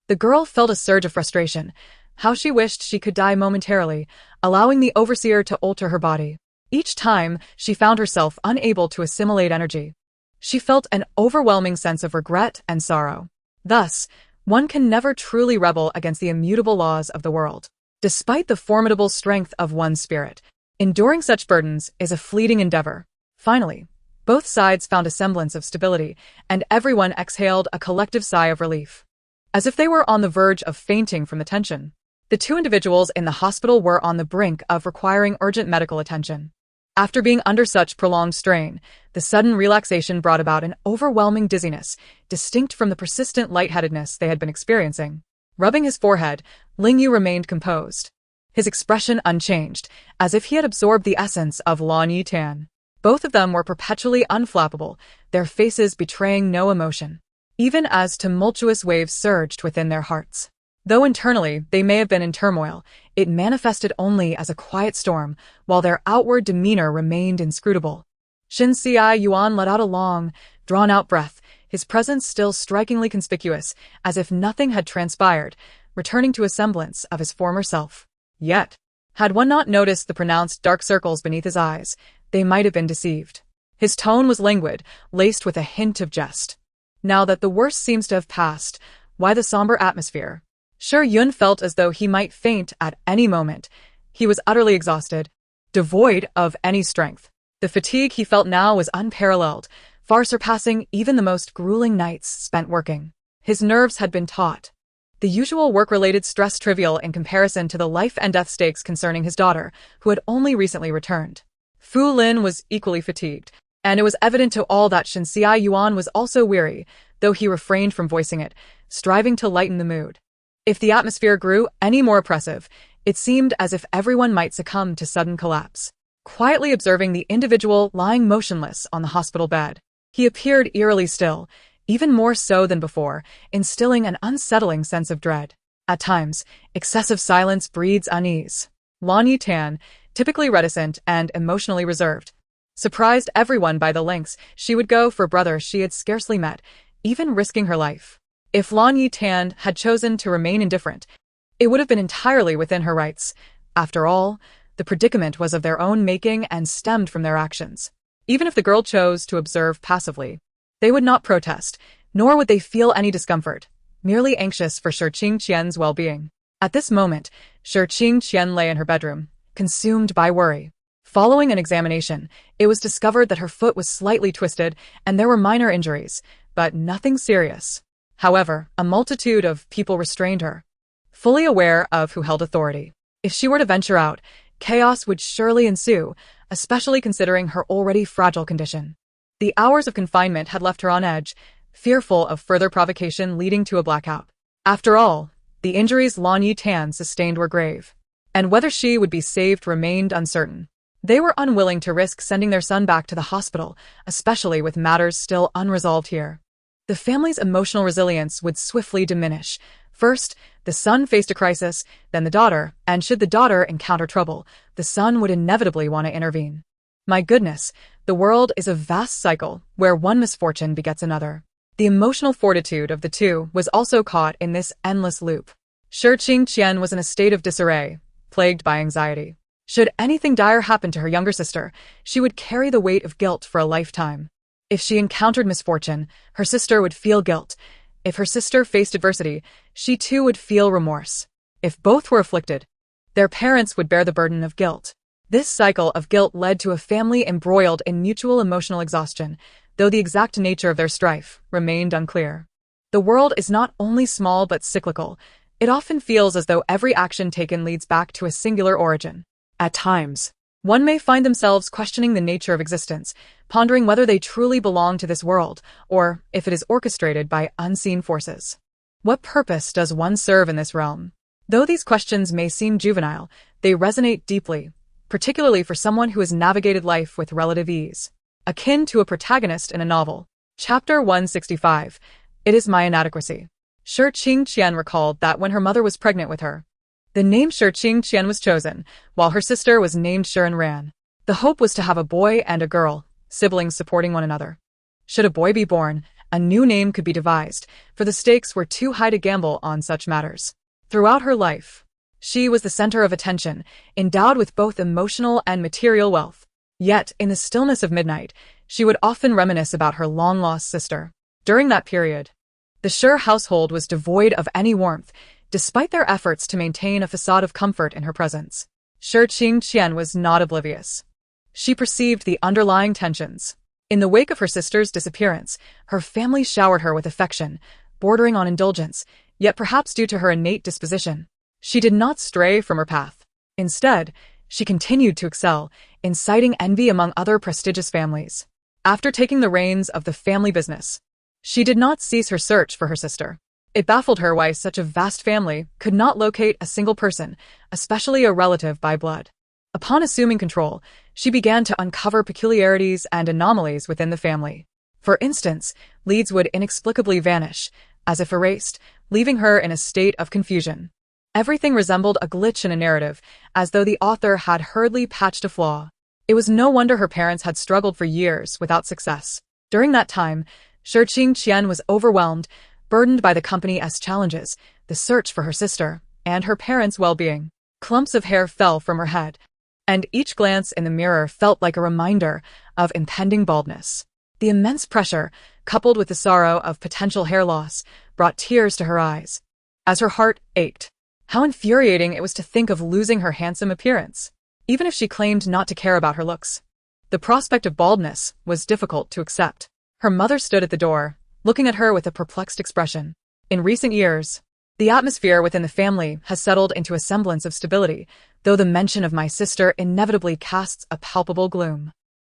The girl felt a surge of frustration. How she wished she could die momentarily, allowing the overseer to alter her body. Each time, she found herself unable to assimilate energy. She felt an overwhelming sense of regret and sorrow. Thus, one can never truly rebel against the immutable laws of the world. Despite the formidable strength of one's spirit, enduring such burdens is a fleeting endeavor. Finally, both sides found a semblance of stability, and everyone exhaled a collective sigh of relief. As if they were on the verge of fainting from the tension, the two individuals in the hospital were on the brink of requiring urgent medical attention. After being under such prolonged strain, the sudden relaxation brought about an overwhelming dizziness, distinct from the persistent lightheadedness they had been experiencing. Rubbing his forehead, Ling Yu remained composed, his expression unchanged, as if he had absorbed the essence of Lan Yetan. Both of them were perpetually unflappable, their faces betraying no emotion, even as tumultuous waves surged within their hearts. Though internally they may have been in turmoil, it manifested only as a quiet storm, while their outward demeanor remained inscrutable. Shen Yuan let out a long, drawn-out breath, his presence still strikingly conspicuous, as if nothing had transpired, returning to a semblance of his former self. Yet, had one not noticed the pronounced dark circles beneath his eyes, they might have been deceived. His tone was languid, laced with a hint of jest. Now that the worst seems to have passed, why the somber atmosphere? Shi Yun felt as though he might faint at any moment. He was utterly exhausted, devoid of any strength. The fatigue he felt now was unparalleled, far surpassing even the most grueling nights spent working. His nerves had been taut. The usual work-related stress trivial in comparison to the life-and-death stakes concerning his daughter, who had only recently returned. Fu Lin was equally fatigued, and it was evident to all that Shen Yuan was also weary, though he refrained from voicing it, striving to lighten the mood. If the atmosphere grew any more oppressive, it seemed as if everyone might succumb to sudden collapse. Quietly observing the individual lying motionless on the hospital bed, he appeared eerily still, even more so than before, instilling an unsettling sense of dread. At times, excessive silence breeds unease. Lan Yetan, typically reticent and emotionally reserved, surprised everyone by the lengths she would go for a brother she had scarcely met, even risking her life. If Lan Yetan had chosen to remain indifferent, it would have been entirely within her rights. After all, the predicament was of their own making and stemmed from their actions. Even if the girl chose to observe passively, they would not protest, nor would they feel any discomfort, merely anxious for Shi Qingqian's well-being. At this moment, Shi Qingqian lay in her bedroom, consumed by worry. Following an examination, it was discovered that her foot was slightly twisted and there were minor injuries, but nothing serious. However, a multitude of people restrained her, fully aware of who held authority. If she were to venture out, chaos would surely ensue, especially considering her already fragile condition. The hours of confinement had left her on edge, fearful of further provocation leading to a blackout. After all, the injuries Lan Yetan sustained were grave, and whether she would be saved remained uncertain. They were unwilling to risk sending their son back to the hospital, especially with matters still unresolved here. The family's emotional resilience would swiftly diminish. First, the son faced a crisis, then the daughter, and should the daughter encounter trouble, the son would inevitably want to intervene. My goodness, the world is a vast cycle where one misfortune begets another. The emotional fortitude of the two was also caught in this endless loop. Shi Qingqian was in a state of disarray, plagued by anxiety. Should anything dire happen to her younger sister, she would carry the weight of guilt for a lifetime. If she encountered misfortune, her sister would feel guilt. If her sister faced adversity, she too would feel remorse. If both were afflicted, their parents would bear the burden of guilt. This cycle of guilt led to a family embroiled in mutual emotional exhaustion, though the exact nature of their strife remained unclear. The world is not only small but cyclical. It often feels as though every action taken leads back to a singular origin. At times, one may find themselves questioning the nature of existence, pondering whether they truly belong to this world, or if it is orchestrated by unseen forces. What purpose does one serve in this realm? Though these questions may seem juvenile, they resonate deeply, particularly for someone who has navigated life with relative ease. Akin to a protagonist in a novel. Chapter 165. It is my inadequacy. Shi Qingqian recalled that when her mother was pregnant with her, the name Shi Qingqian was chosen, while her sister was named Shiren Ran. The hope was to have a boy and a girl, siblings supporting one another. Should a boy be born, a new name could be devised, for the stakes were too high to gamble on such matters. Throughout her life, she was the center of attention, endowed with both emotional and material wealth. Yet, in the stillness of midnight, she would often reminisce about her long-lost sister. During that period, the Shi household was devoid of any warmth, despite their efforts to maintain a facade of comfort in her presence. Shi Qingqian was not oblivious. She perceived the underlying tensions. In the wake of her sister's disappearance, her family showered her with affection, bordering on indulgence, yet perhaps due to her innate disposition, she did not stray from her path. Instead, she continued to excel, inciting envy among other prestigious families. After taking the reins of the family business, she did not cease her search for her sister. It baffled her why such a vast family could not locate a single person, especially a relative by blood. Upon assuming control, she began to uncover peculiarities and anomalies within the family. For instance, leads would inexplicably vanish, as if erased, leaving her in a state of confusion. Everything resembled a glitch in a narrative, as though the author had hurriedly patched a flaw. It was no wonder her parents had struggled for years without success. During that time, Shirqing Qian was overwhelmed, burdened by the company's challenges, the search for her sister, and her parents' well-being. Clumps of hair fell from her head, and each glance in the mirror felt like a reminder of impending baldness. The immense pressure, coupled with the sorrow of potential hair loss, brought tears to her eyes, as her heart ached. How infuriating it was to think of losing her handsome appearance, even if she claimed not to care about her looks. The prospect of baldness was difficult to accept. Her mother stood at the door, looking at her with a perplexed expression. In recent years, the atmosphere within the family has settled into a semblance of stability, though the mention of my sister inevitably casts a palpable gloom.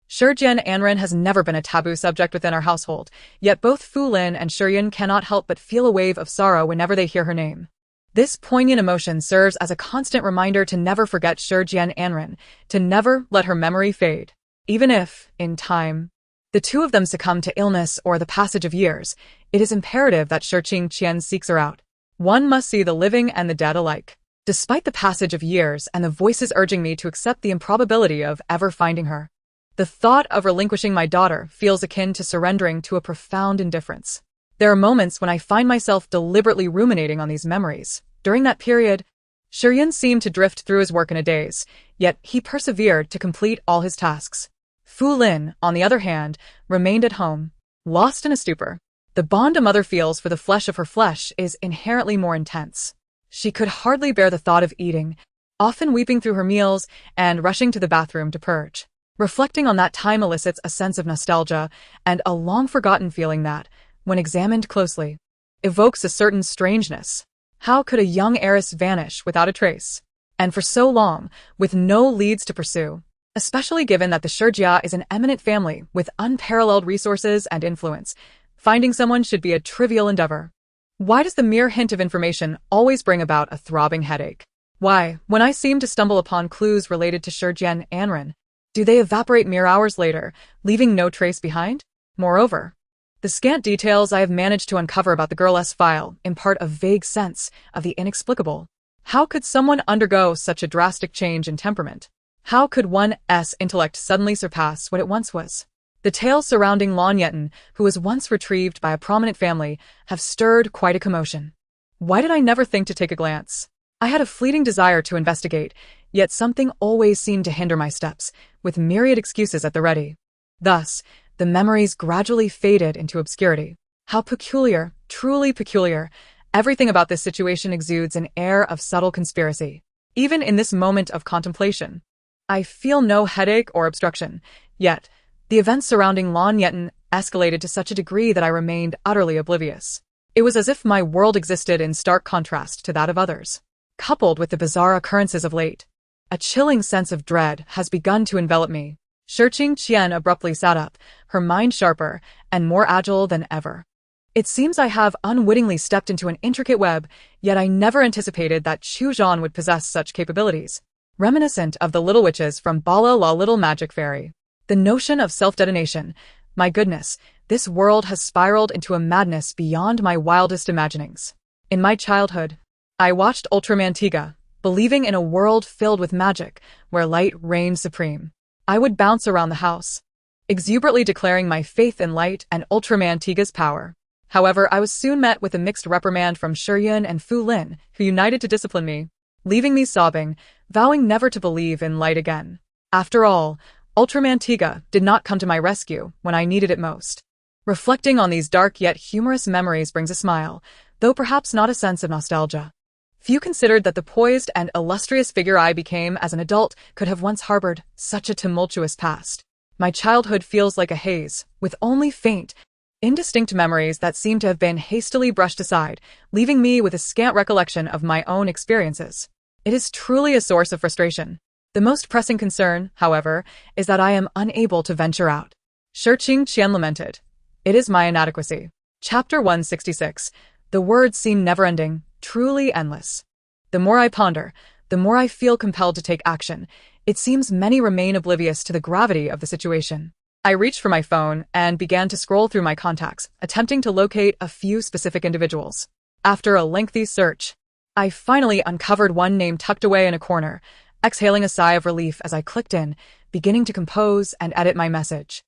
Shirjian Anren has never been a taboo subject within our household, yet both Fu Lin and Shiryan cannot help but feel a wave of sorrow whenever they hear her name. This poignant emotion serves as a constant reminder to never forget Shirjian Anren, to never let her memory fade. Even if, in time, the two of them succumb to illness or the passage of years, it is imperative that Shirqing Qian seeks her out. One must see the living and the dead alike. Despite the passage of years and the voices urging me to accept the improbability of ever finding her, the thought of relinquishing my daughter feels akin to surrendering to a profound indifference. There are moments when I find myself deliberately ruminating on these memories. During that period, Shiryan seemed to drift through his work in a daze, yet he persevered to complete all his tasks. Fu Lin, on the other hand, remained at home, lost in a stupor. The bond a mother feels for the flesh of her flesh is inherently more intense. She could hardly bear the thought of eating, often weeping through her meals and rushing to the bathroom to purge. Reflecting on that time elicits a sense of nostalgia and a long-forgotten feeling that, when examined closely, evokes a certain strangeness. How could a young heiress vanish without a trace? And for so long, with no leads to pursue? Especially given that the Shirjia is an eminent family with unparalleled resources and influence, finding someone should be a trivial endeavor. Why does the mere hint of information always bring about a throbbing headache? Why, when I seem to stumble upon clues related to Shirjian Anren, do they evaporate mere hours later, leaving no trace behind? Moreover, the scant details I have managed to uncover about the girl's file impart a vague sense of the inexplicable. How could someone undergo such a drastic change in temperament? How could one's intellect suddenly surpass what it once was? The tales surrounding Lan Yetan, who was once retrieved by a prominent family, have stirred quite a commotion. Why did I never think to take a glance? I had a fleeting desire to investigate, yet something always seemed to hinder my steps, with myriad excuses at the ready. Thus, the memories gradually faded into obscurity. How peculiar, truly peculiar. Everything about this situation exudes an air of subtle conspiracy. Even in this moment of contemplation, I feel no headache or obstruction, yet the events surrounding Lan Yetan escalated to such a degree that I remained utterly oblivious. It was as if my world existed in stark contrast to that of others. Coupled with the bizarre occurrences of late, a chilling sense of dread has begun to envelop me. Shirqing Qian abruptly sat up, her mind sharper and more agile than ever. It seems I have unwittingly stepped into an intricate web, yet I never anticipated that Chu Zhan would possess such capabilities. Reminiscent of the little witches from Bala La Little Magic Fairy. The notion of self-detonation. My goodness, this world has spiraled into a madness beyond my wildest imaginings. In my childhood, I watched Ultraman Tiga, believing in a world filled with magic, where light reigned supreme. I would bounce around the house, exuberantly declaring my faith in light and Ultraman Tiga's power. However, I was soon met with a mixed reprimand from Shiyun and Fu Lin, who united to discipline me, leaving me sobbing, vowing never to believe in light again. After all, Ultraman Tiga did not come to my rescue when I needed it most. Reflecting on these dark yet humorous memories brings a smile, though perhaps not a sense of nostalgia. Few considered that the poised and illustrious figure I became as an adult could have once harbored such a tumultuous past. My childhood feels like a haze, with only faint, indistinct memories that seem to have been hastily brushed aside, leaving me with a scant recollection of my own experiences. It is truly a source of frustration. The most pressing concern, however, is that I am unable to venture out. Shirqing Qian lamented. It is my inadequacy. Chapter 166. The words seem never-ending, truly endless. The more I ponder, the more I feel compelled to take action. It seems many remain oblivious to the gravity of the situation. I reached for my phone and began to scroll through my contacts, attempting to locate a few specific individuals. After a lengthy search, I finally uncovered one name tucked away in a corner, exhaling a sigh of relief as I clicked in, beginning to compose and edit my message.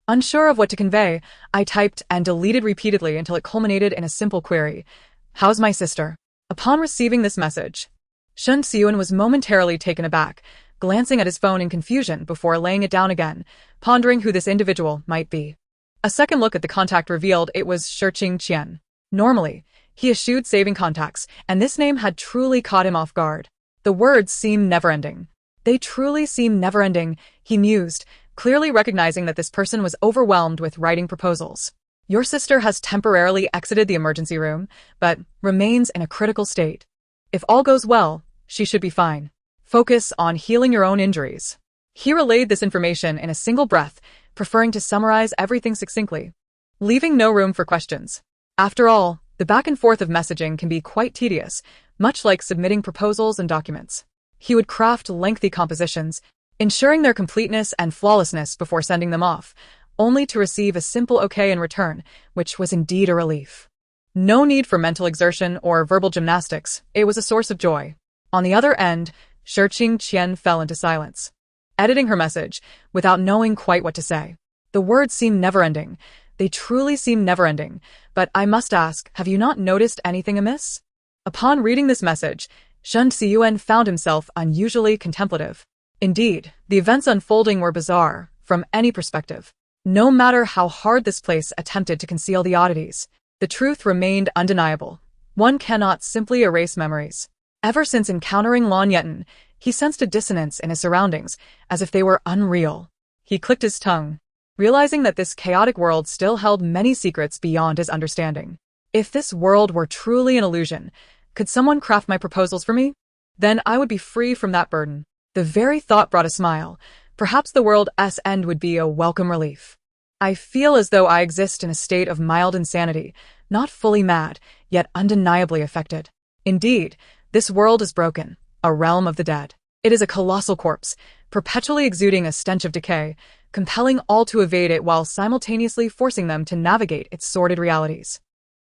Unsure of what to convey, I typed and deleted repeatedly until it culminated in a simple query. "How's my sister?" Upon receiving this message, Shun Siyun was momentarily taken aback, glancing at his phone in confusion before laying it down again, pondering who this individual might be. A second look at the contact revealed it was Shi Qian. Normally, he eschewed saving contacts, and this name had truly caught him off guard. The words seem never-ending. They truly seem never-ending, he mused, clearly recognizing that this person was overwhelmed with writing proposals. Your sister has temporarily exited the emergency room, but remains in a critical state. If all goes well, she should be fine. Focus on healing your own injuries. He relayed this information in a single breath, preferring to summarize everything succinctly, leaving no room for questions. After all, the back and forth of messaging can be quite tedious, much like submitting proposals and documents. He would craft lengthy compositions, ensuring their completeness and flawlessness before sending them off, only to receive a simple okay in return, which was indeed a relief. No need for mental exertion or verbal gymnastics, it was a source of joy. On the other end, Shi Qian fell into silence, editing her message without knowing quite what to say. The words seem never-ending. They truly seem never-ending, but I must ask, have you not noticed anything amiss? Upon reading this message, Shun Siyuan found himself unusually contemplative. Indeed, the events unfolding were bizarre, from any perspective. No matter how hard this place attempted to conceal the oddities, the truth remained undeniable. One cannot simply erase memories. Ever since encountering Lan Yetan, he sensed a dissonance in his surroundings, as if they were unreal. He clicked his tongue, realizing that this chaotic world still held many secrets beyond his understanding. If this world were truly an illusion, could someone craft my proposals for me? Then I would be free from that burden. The very thought brought a smile. Perhaps the world's end would be a welcome relief. I feel as though I exist in a state of mild insanity, not fully mad, yet undeniably affected. Indeed, this world is broken, a realm of the dead. It is a colossal corpse, perpetually exuding a stench of decay, compelling all to evade it while simultaneously forcing them to navigate its sordid realities.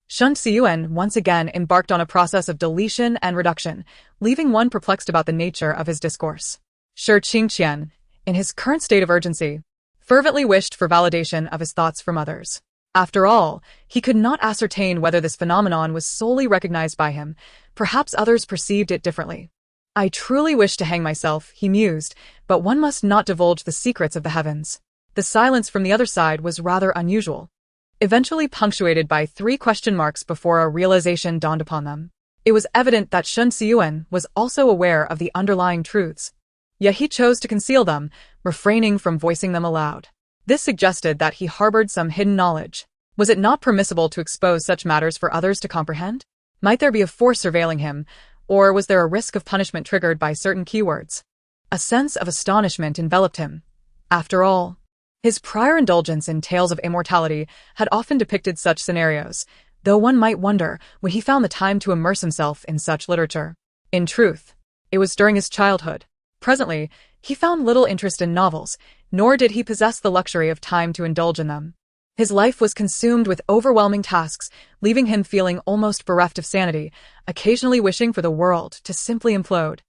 Shun Siyuan once again embarked on a process of deletion and reduction, leaving one perplexed about the nature of his discourse. Shi Qian, in his current state of urgency, fervently wished for validation of his thoughts from others. After all, he could not ascertain whether this phenomenon was solely recognized by him. Perhaps others perceived it differently. I truly wish to hang myself, he mused, but one must not divulge the secrets of the heavens. The silence from the other side was rather unusual, eventually punctuated by 3 question marks before a realization dawned upon them. It was evident that Shun Siyuan was also aware of the underlying truths, yet he chose to conceal them, refraining from voicing them aloud. This suggested that he harbored some hidden knowledge. Was it not permissible to expose such matters for others to comprehend? Might there be a force surveilling him, or was there a risk of punishment triggered by certain keywords? A sense of astonishment enveloped him. After all, his prior indulgence in tales of immortality had often depicted such scenarios, though one might wonder when he found the time to immerse himself in such literature. In truth, it was during his childhood. Presently, he found little interest in novels, nor did he possess the luxury of time to indulge in them. His life was consumed with overwhelming tasks, leaving him feeling almost bereft of sanity, occasionally wishing for the world to simply implode,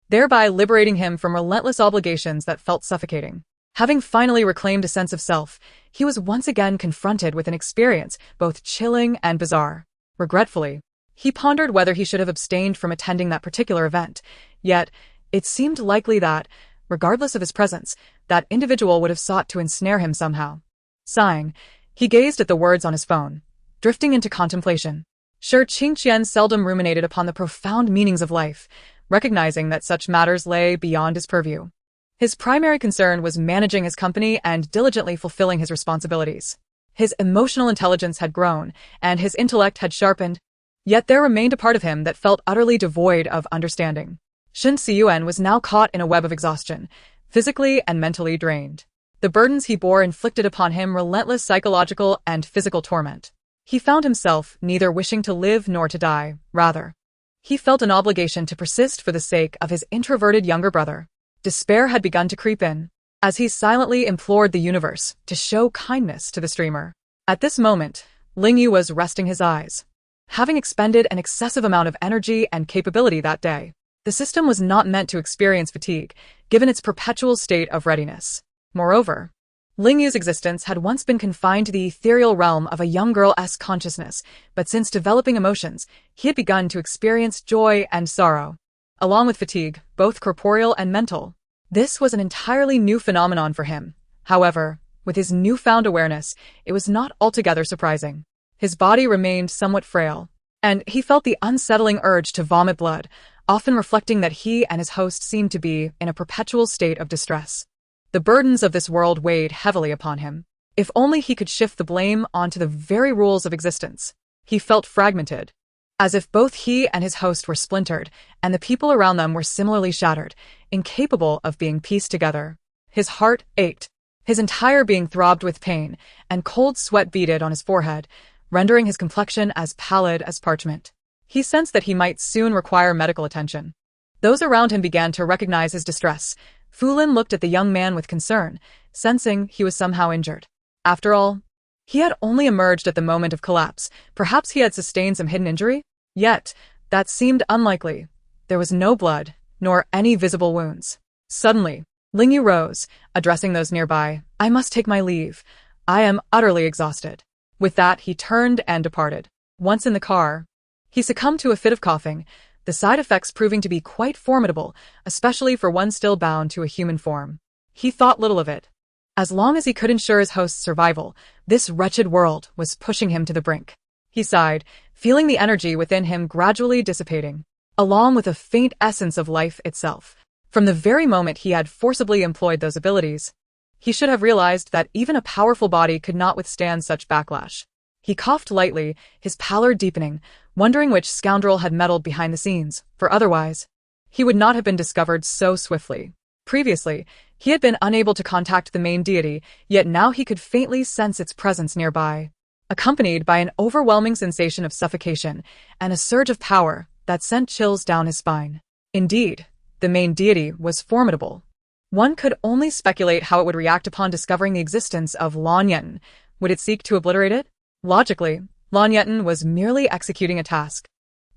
thereby liberating him from relentless obligations that felt suffocating. Having finally reclaimed a sense of self, he was once again confronted with an experience both chilling and bizarre. Regretfully, he pondered whether he should have abstained from attending that particular event, yet it seemed likely that, regardless of his presence, that individual would have sought to ensnare him somehow. Sighing, he gazed at the words on his phone, drifting into contemplation. Shi Qian seldom ruminated upon the profound meanings of life, recognizing that such matters lay beyond his purview. His primary concern was managing his company and diligently fulfilling his responsibilities. His emotional intelligence had grown, and his intellect had sharpened, yet there remained a part of him that felt utterly devoid of understanding. Shun Siyuan was now caught in a web of exhaustion, physically and mentally drained. The burdens he bore inflicted upon him relentless psychological and physical torment. He found himself neither wishing to live nor to die, rather. He felt an obligation to persist for the sake of his introverted younger brother. Despair had begun to creep in, as he silently implored the universe to show kindness to the streamer. At this moment, Ling Yu was resting his eyes. Having expended an excessive amount of energy and capability that day, the system was not meant to experience fatigue, given its perpetual state of readiness. Moreover, Ling Yu's existence had once been confined to the ethereal realm of a young girl's consciousness, but since developing emotions, he had begun to experience joy and sorrow, along with fatigue, both corporeal and mental. This was an entirely new phenomenon for him. However, with his newfound awareness, it was not altogether surprising. His body remained somewhat frail, and he felt the unsettling urge to vomit blood, often reflecting that he and his host seemed to be in a perpetual state of distress. The burdens of this world weighed heavily upon him. If only he could shift the blame onto the very rules of existence. He felt fragmented, as if both he and his host were splintered, and the people around them were similarly shattered, incapable of being pieced together. His heart ached. His entire being throbbed with pain, and cold sweat beaded on his forehead, rendering his complexion as pallid as parchment. He sensed that he might soon require medical attention. Those around him began to recognize his distress. Fulin looked at the young man with concern, sensing he was somehow injured. After all, he had only emerged at the moment of collapse. Perhaps he had sustained some hidden injury? Yet, that seemed unlikely. There was no blood, nor any visible wounds. Suddenly, Ling Yu rose, addressing those nearby. "I must take my leave. I am utterly exhausted." With that, he turned and departed. Once in the car, he succumbed to a fit of coughing, the side effects proving to be quite formidable, especially for one still bound to a human form. He thought little of it. As long as he could ensure his host's survival, this wretched world was pushing him to the brink. He sighed, feeling the energy within him gradually dissipating, along with a faint essence of life itself. From the very moment he had forcibly employed those abilities, he should have realized that even a powerful body could not withstand such backlash. He coughed lightly, his pallor deepening, wondering which scoundrel had meddled behind the scenes, for otherwise, he would not have been discovered so swiftly. Previously, he had been unable to contact the main deity, yet now he could faintly sense its presence nearby, accompanied by an overwhelming sensation of suffocation and a surge of power that sent chills down his spine. Indeed, the main deity was formidable. One could only speculate how it would react upon discovering the existence of Lan Yetan. Would it seek to obliterate it? Logically, Lan Yetan was merely executing a task.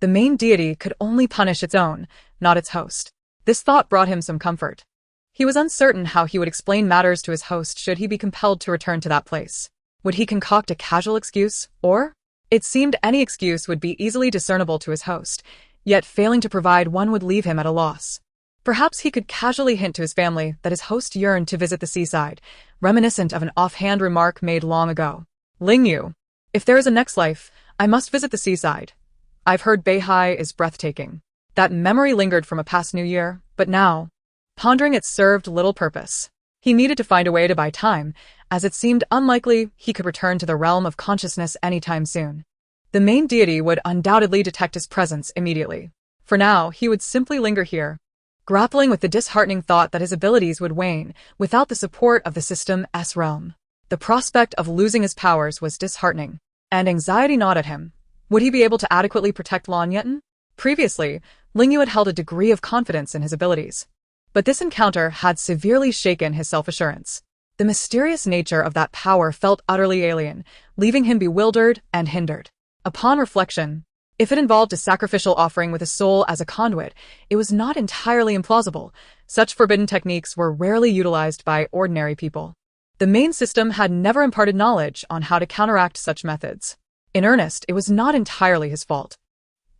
The main deity could only punish its own, not its host. This thought brought him some comfort. He was uncertain how he would explain matters to his host should he be compelled to return to that place. Would he concoct a casual excuse, or? It seemed any excuse would be easily discernible to his host, yet failing to provide one would leave him at a loss. Perhaps he could casually hint to his family that his host yearned to visit the seaside, reminiscent of an offhand remark made long ago. "Ling Yu, if there is a next life, I must visit the seaside. I've heard Beihai is breathtaking." That memory lingered from a past New Year, but now, pondering it served little purpose. He needed to find a way to buy time, as it seemed unlikely he could return to the realm of consciousness anytime soon. The main deity would undoubtedly detect his presence immediately. For now, he would simply linger here, grappling with the disheartening thought that his abilities would wane without the support of the system's realm. The prospect of losing his powers was disheartening, and anxiety gnawed at him. Would he be able to adequately protect Lan Yetan? Previously, Ling Yu had held a degree of confidence in his abilities, but this encounter had severely shaken his self-assurance. The mysterious nature of that power felt utterly alien, leaving him bewildered and hindered. Upon reflection, if it involved a sacrificial offering with a soul as a conduit, it was not entirely implausible. Such forbidden techniques were rarely utilized by ordinary people. The main system had never imparted knowledge on how to counteract such methods. In earnest, it was not entirely his fault.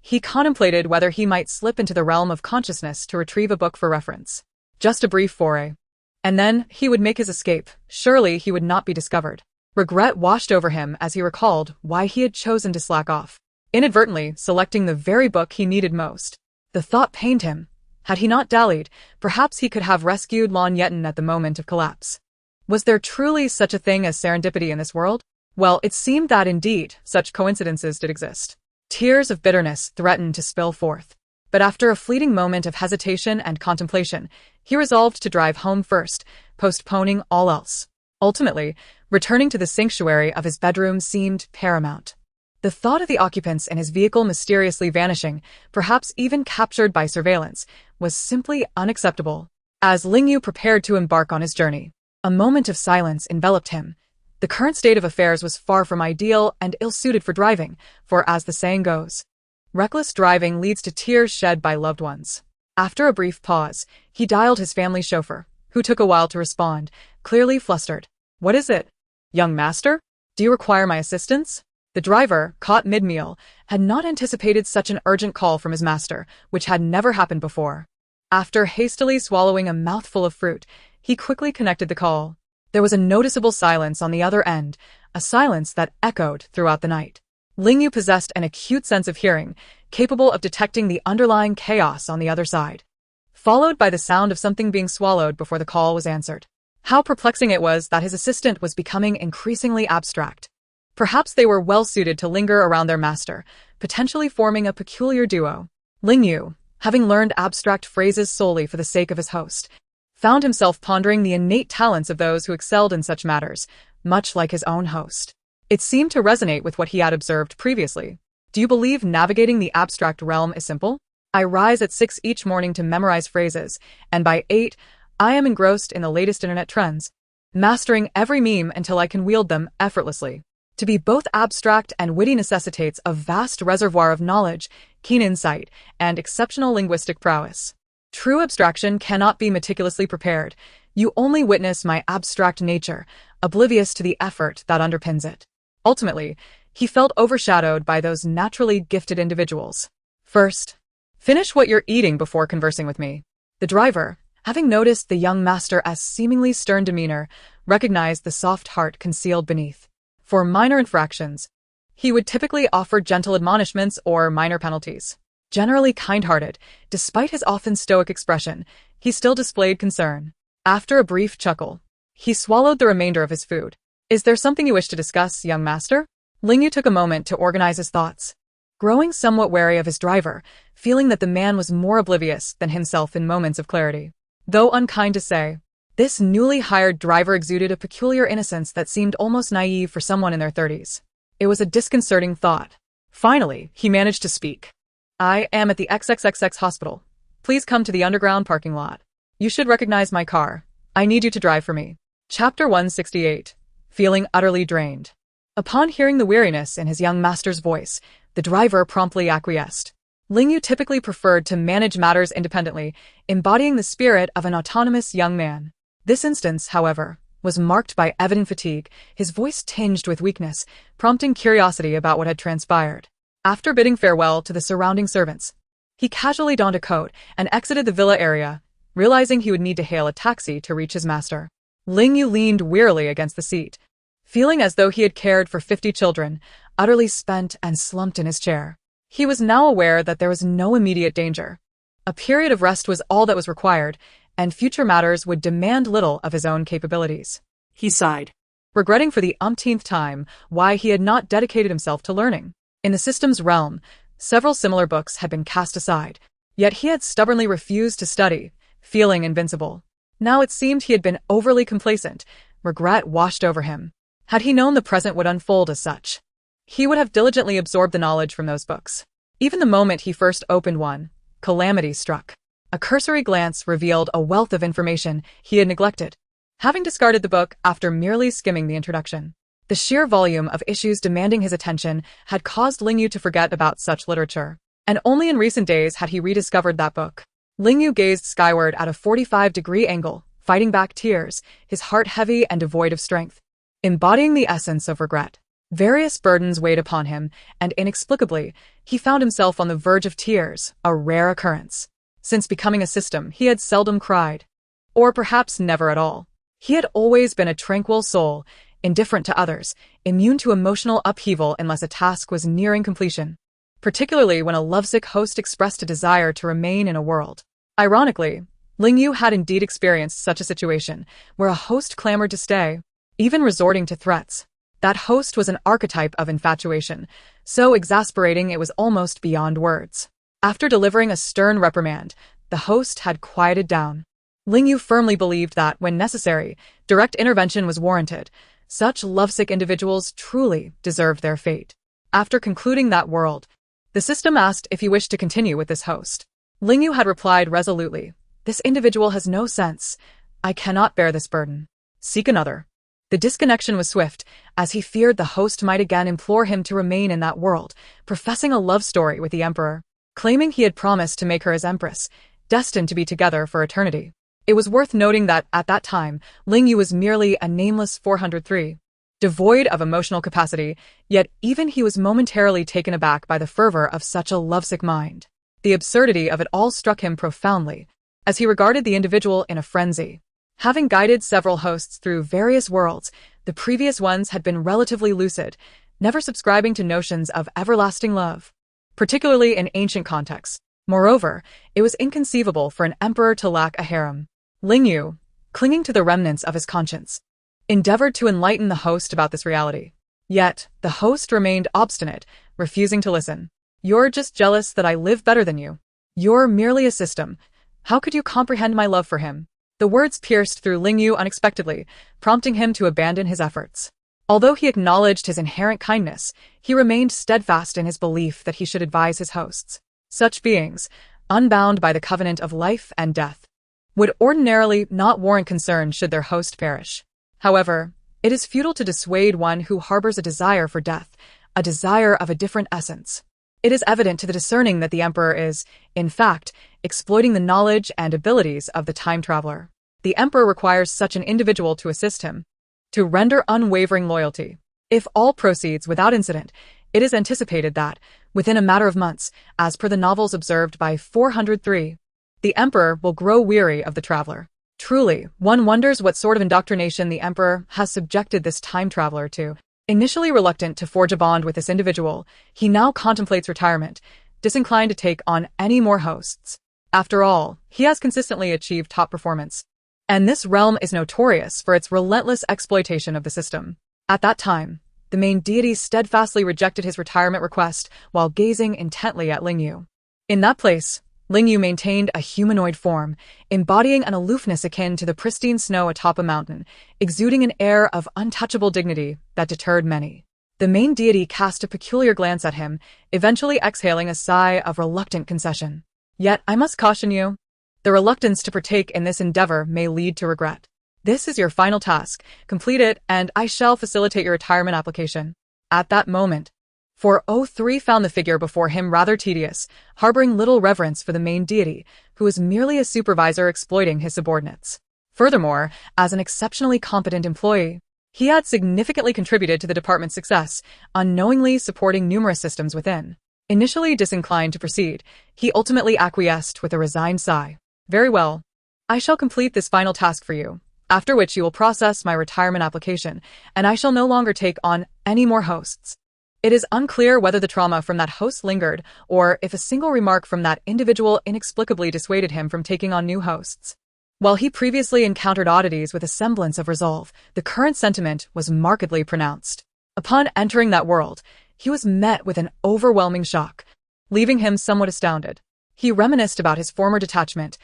He contemplated whether he might slip into the realm of consciousness to retrieve a book for reference. Just a brief foray. And then he would make his escape. Surely he would not be discovered. Regret washed over him as he recalled why he had chosen to slack off, inadvertently selecting the very book he needed most. The thought pained him. Had he not dallied, perhaps he could have rescued Lan Yetan at the moment of collapse. Was there truly such a thing as serendipity in this world? Well, it seemed that indeed such coincidences did exist. Tears of bitterness threatened to spill forth. But after a fleeting moment of hesitation and contemplation, he resolved to drive home first, postponing all else. Ultimately, returning to the sanctuary of his bedroom seemed paramount. The thought of the occupants and his vehicle mysteriously vanishing, perhaps even captured by surveillance, was simply unacceptable. As Ling Yu prepared to embark on his journey, a moment of silence enveloped him. The current state of affairs was far from ideal and ill-suited for driving, for as the saying goes, reckless driving leads to tears shed by loved ones. After a brief pause, he dialed his family chauffeur, who took a while to respond, clearly flustered. "What is it? Young master? Do you require my assistance?" The driver, caught mid-meal, had not anticipated such an urgent call from his master, which had never happened before. After hastily swallowing a mouthful of fruit, he quickly connected the call. There was a noticeable silence on the other end, a silence that echoed throughout the night. Ling Yu possessed an acute sense of hearing, capable of detecting the underlying chaos on the other side, followed by the sound of something being swallowed before the call was answered. How perplexing it was that his assistant was becoming increasingly abstract. Perhaps they were well suited to linger around their master, potentially forming a peculiar duo. Ling Yu, having learned abstract phrases solely for the sake of his host, found himself pondering the innate talents of those who excelled in such matters, much like his own host. It seemed to resonate with what he had observed previously. Do you believe navigating the abstract realm is simple? I rise at 6 each morning to memorize phrases, and by 8, I am engrossed in the latest internet trends, mastering every meme until I can wield them effortlessly. To be both abstract and witty necessitates a vast reservoir of knowledge, keen insight, and exceptional linguistic prowess. True abstraction cannot be meticulously prepared. You only witness my abstract nature, oblivious to the effort that underpins it. Ultimately, he felt overshadowed by those naturally gifted individuals. First, finish what you're eating before conversing with me. The driver, having noticed the young master as seemingly stern demeanor, recognized the soft heart concealed beneath. For minor infractions, he would typically offer gentle admonishments or minor penalties. Generally kind-hearted, despite his often stoic expression, he still displayed concern. After a brief chuckle, he swallowed the remainder of his food. "Is there something you wish to discuss, young master?" Ling Yu took a moment to organize his thoughts, growing somewhat wary of his driver, feeling that the man was more oblivious than himself in moments of clarity. Though unkind to say, this newly hired driver exuded a peculiar innocence that seemed almost naive for someone in their 30s. It was a disconcerting thought. Finally, he managed to speak. "I am at the XXXX hospital. Please come to the underground parking lot. You should recognize my car. I need you to drive for me." Chapter 168. Feeling utterly drained. Upon hearing the weariness in his young master's voice, the driver promptly acquiesced. Ling Yu typically preferred to manage matters independently, embodying the spirit of an autonomous young man. This instance, however, was marked by evident fatigue, his voice tinged with weakness, prompting curiosity about what had transpired. After bidding farewell to the surrounding servants, he casually donned a coat and exited the villa area, realizing he would need to hail a taxi to reach his master. Ling Yu leaned wearily against the seat, feeling as though he had cared for 50 children, utterly spent and slumped in his chair. He was now aware that there was no immediate danger. A period of rest was all that was required, and future matters would demand little of his own capabilities. He sighed, regretting for the umpteenth time why he had not dedicated himself to learning. In the systems realm, several similar books had been cast aside, yet he had stubbornly refused to study, feeling invincible. Now it seemed he had been overly complacent. Regret washed over him. Had he known the present would unfold as such, he would have diligently absorbed the knowledge from those books. Even the moment he first opened one, calamity struck. A cursory glance revealed a wealth of information he had neglected, having discarded the book after merely skimming the introduction. The sheer volume of issues demanding his attention had caused Ling Yu to forget about such literature, and only in recent days had he rediscovered that book. Ling Yu gazed skyward at a 45-degree angle, fighting back tears, his heart heavy and devoid of strength. Embodying the essence of regret, various burdens weighed upon him, and inexplicably, he found himself on the verge of tears, a rare occurrence. Since becoming a system, he had seldom cried. Or perhaps never at all. He had always been a tranquil soul, indifferent to others, immune to emotional upheaval unless a task was nearing completion, particularly when a lovesick host expressed a desire to remain in a world. Ironically, Ling Yu had indeed experienced such a situation, where a host clamored to stay, even resorting to threats. That host was an archetype of infatuation, so exasperating it was almost beyond words. After delivering a stern reprimand, the host had quieted down. Ling Yu firmly believed that, when necessary, direct intervention was warranted. Such lovesick individuals truly deserved their fate. After concluding that world, the system asked if he wished to continue with this host. Lingyu had replied resolutely, "This individual has no sense. I cannot bear this burden. Seek another." The disconnection was swift, as he feared the host might again implore him to remain in that world, professing a love story with the emperor, claiming he had promised to make her his empress, destined to be together for eternity. It was worth noting that, at that time, Lingyu was merely a nameless 403, devoid of emotional capacity, yet even he was momentarily taken aback by the fervor of such a lovesick mind. The absurdity of it all struck him profoundly, as he regarded the individual in a frenzy. Having guided several hosts through various worlds, the previous ones had been relatively lucid, never subscribing to notions of everlasting love, particularly in ancient contexts. Moreover, it was inconceivable for an emperor to lack a harem. Lingyu, clinging to the remnants of his conscience, endeavored to enlighten the host about this reality. Yet, the host remained obstinate, refusing to listen. "You're just jealous that I live better than you. You're merely a system. How could you comprehend my love for him?" The words pierced through Lingyu unexpectedly, prompting him to abandon his efforts. Although he acknowledged his inherent kindness, he remained steadfast in his belief that he should advise his hosts. Such beings, unbound by the covenant of life and death, would ordinarily not warrant concern should their host perish. However, it is futile to dissuade one who harbors a desire for death, a desire of a different essence. It is evident to the discerning that the emperor is, in fact, exploiting the knowledge and abilities of the time traveler. The emperor requires such an individual to assist him, to render unwavering loyalty. If all proceeds without incident, it is anticipated that, within a matter of months, as per the novels observed by 403, the emperor will grow weary of the traveler. Truly, one wonders what sort of indoctrination the emperor has subjected this time traveler to. Initially reluctant to forge a bond with this individual, he now contemplates retirement, disinclined to take on any more hosts. After all, he has consistently achieved top performance, and this realm is notorious for its relentless exploitation of the system. At that time, the main deity steadfastly rejected his retirement request while gazing intently at Lingyu. In that place, Lingyu maintained a humanoid form, embodying an aloofness akin to the pristine snow atop a mountain, exuding an air of untouchable dignity that deterred many. The main deity cast a peculiar glance at him, eventually exhaling a sigh of reluctant concession. "Yet I must caution you. The reluctance to partake in this endeavor may lead to regret. This is your final task. Complete it, and I shall facilitate your retirement application." At that moment, 403 found the figure before him rather tedious, harboring little reverence for the main deity, who was merely a supervisor exploiting his subordinates. Furthermore, as an exceptionally competent employee, he had significantly contributed to the department's success, unknowingly supporting numerous systems within. Initially disinclined to proceed, he ultimately acquiesced with a resigned sigh. "Very well. I shall complete this final task for you, after which you will process my retirement application, and I shall no longer take on any more hosts." It is unclear whether the trauma from that host lingered, or if a single remark from that individual inexplicably dissuaded him from taking on new hosts. While he previously encountered oddities with a semblance of resolve, the current sentiment was markedly pronounced. Upon entering that world, he was met with an overwhelming shock, leaving him somewhat astounded. He reminisced about his former detachment,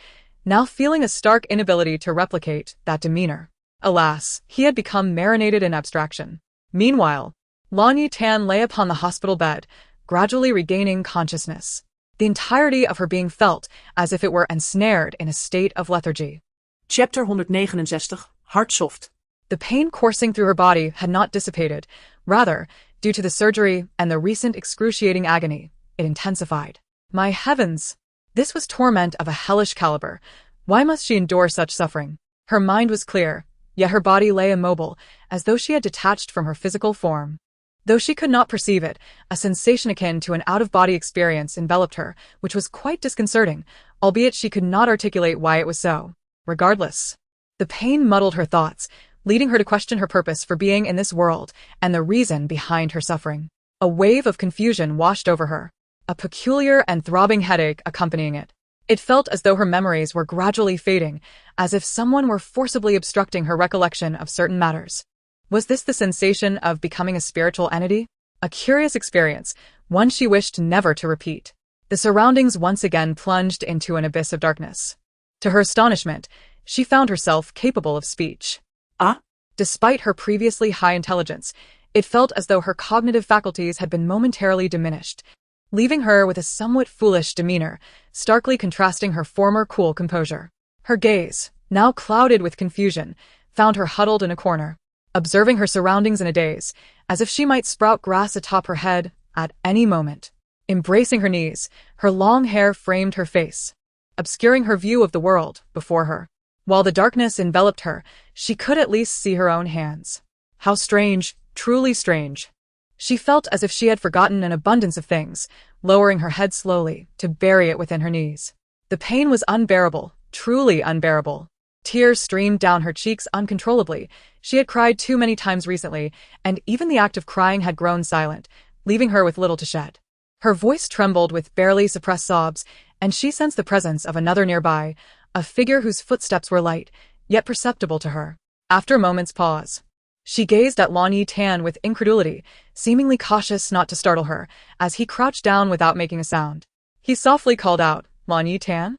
now feeling a stark inability to replicate that demeanor. Alas, he had become marinated in abstraction. Meanwhile, Lan Yetan lay upon the hospital bed, gradually regaining consciousness. The entirety of her being felt as if it were ensnared in a state of lethargy. Chapter 169, Hartsoft. The pain coursing through her body had not dissipated. Rather, due to the surgery and the recent excruciating agony, it intensified. My heavens! This was torment of a hellish caliber. Why must she endure such suffering? Her mind was clear, yet her body lay immobile, as though she had detached from her physical form. Though she could not perceive it, a sensation akin to an out-of-body experience enveloped her, which was quite disconcerting, albeit she could not articulate why it was so. Regardless, the pain muddled her thoughts, leading her to question her purpose for being in this world and the reason behind her suffering. A wave of confusion washed over her, a peculiar and throbbing headache accompanying it. It felt as though her memories were gradually fading, as if someone were forcibly obstructing her recollection of certain matters. Was this the sensation of becoming a spiritual entity? A curious experience, one she wished never to repeat. The surroundings once again plunged into an abyss of darkness. To her astonishment, she found herself capable of speech. Ah? Despite her previously high intelligence, It felt as though her cognitive faculties had been momentarily diminished, leaving her with a somewhat foolish demeanor, starkly contrasting her former cool composure. Her gaze, now clouded with confusion, found her huddled in a corner, observing her surroundings in a daze, as if she might sprout grass atop her head at any moment. Embracing her knees, her long hair framed her face, obscuring her view of the world before her. While the darkness enveloped her, she could at least see her own hands. How strange, truly strange. She felt as if she had forgotten an abundance of things, lowering her head slowly to bury it within her knees. The pain was unbearable, truly unbearable. Tears streamed down her cheeks uncontrollably. She had cried too many times recently, and even the act of crying had grown silent, leaving her with little to shed. Her voice trembled with barely suppressed sobs, and she sensed the presence of another nearby, a figure whose footsteps were light, yet perceptible to her. After a moment's pause, she gazed at Lan Yetan with incredulity, seemingly cautious not to startle her, as he crouched down without making a sound. He softly called out, "Lan Yetan?"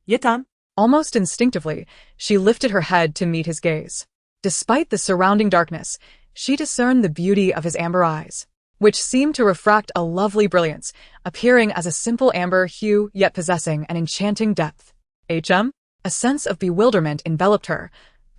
Yetan. Almost instinctively, she lifted her head to meet his gaze. Despite the surrounding darkness, she discerned the beauty of his amber eyes, which seemed to refract a lovely brilliance, appearing as a simple amber hue yet possessing an enchanting depth. "HM?" A sense of bewilderment enveloped her.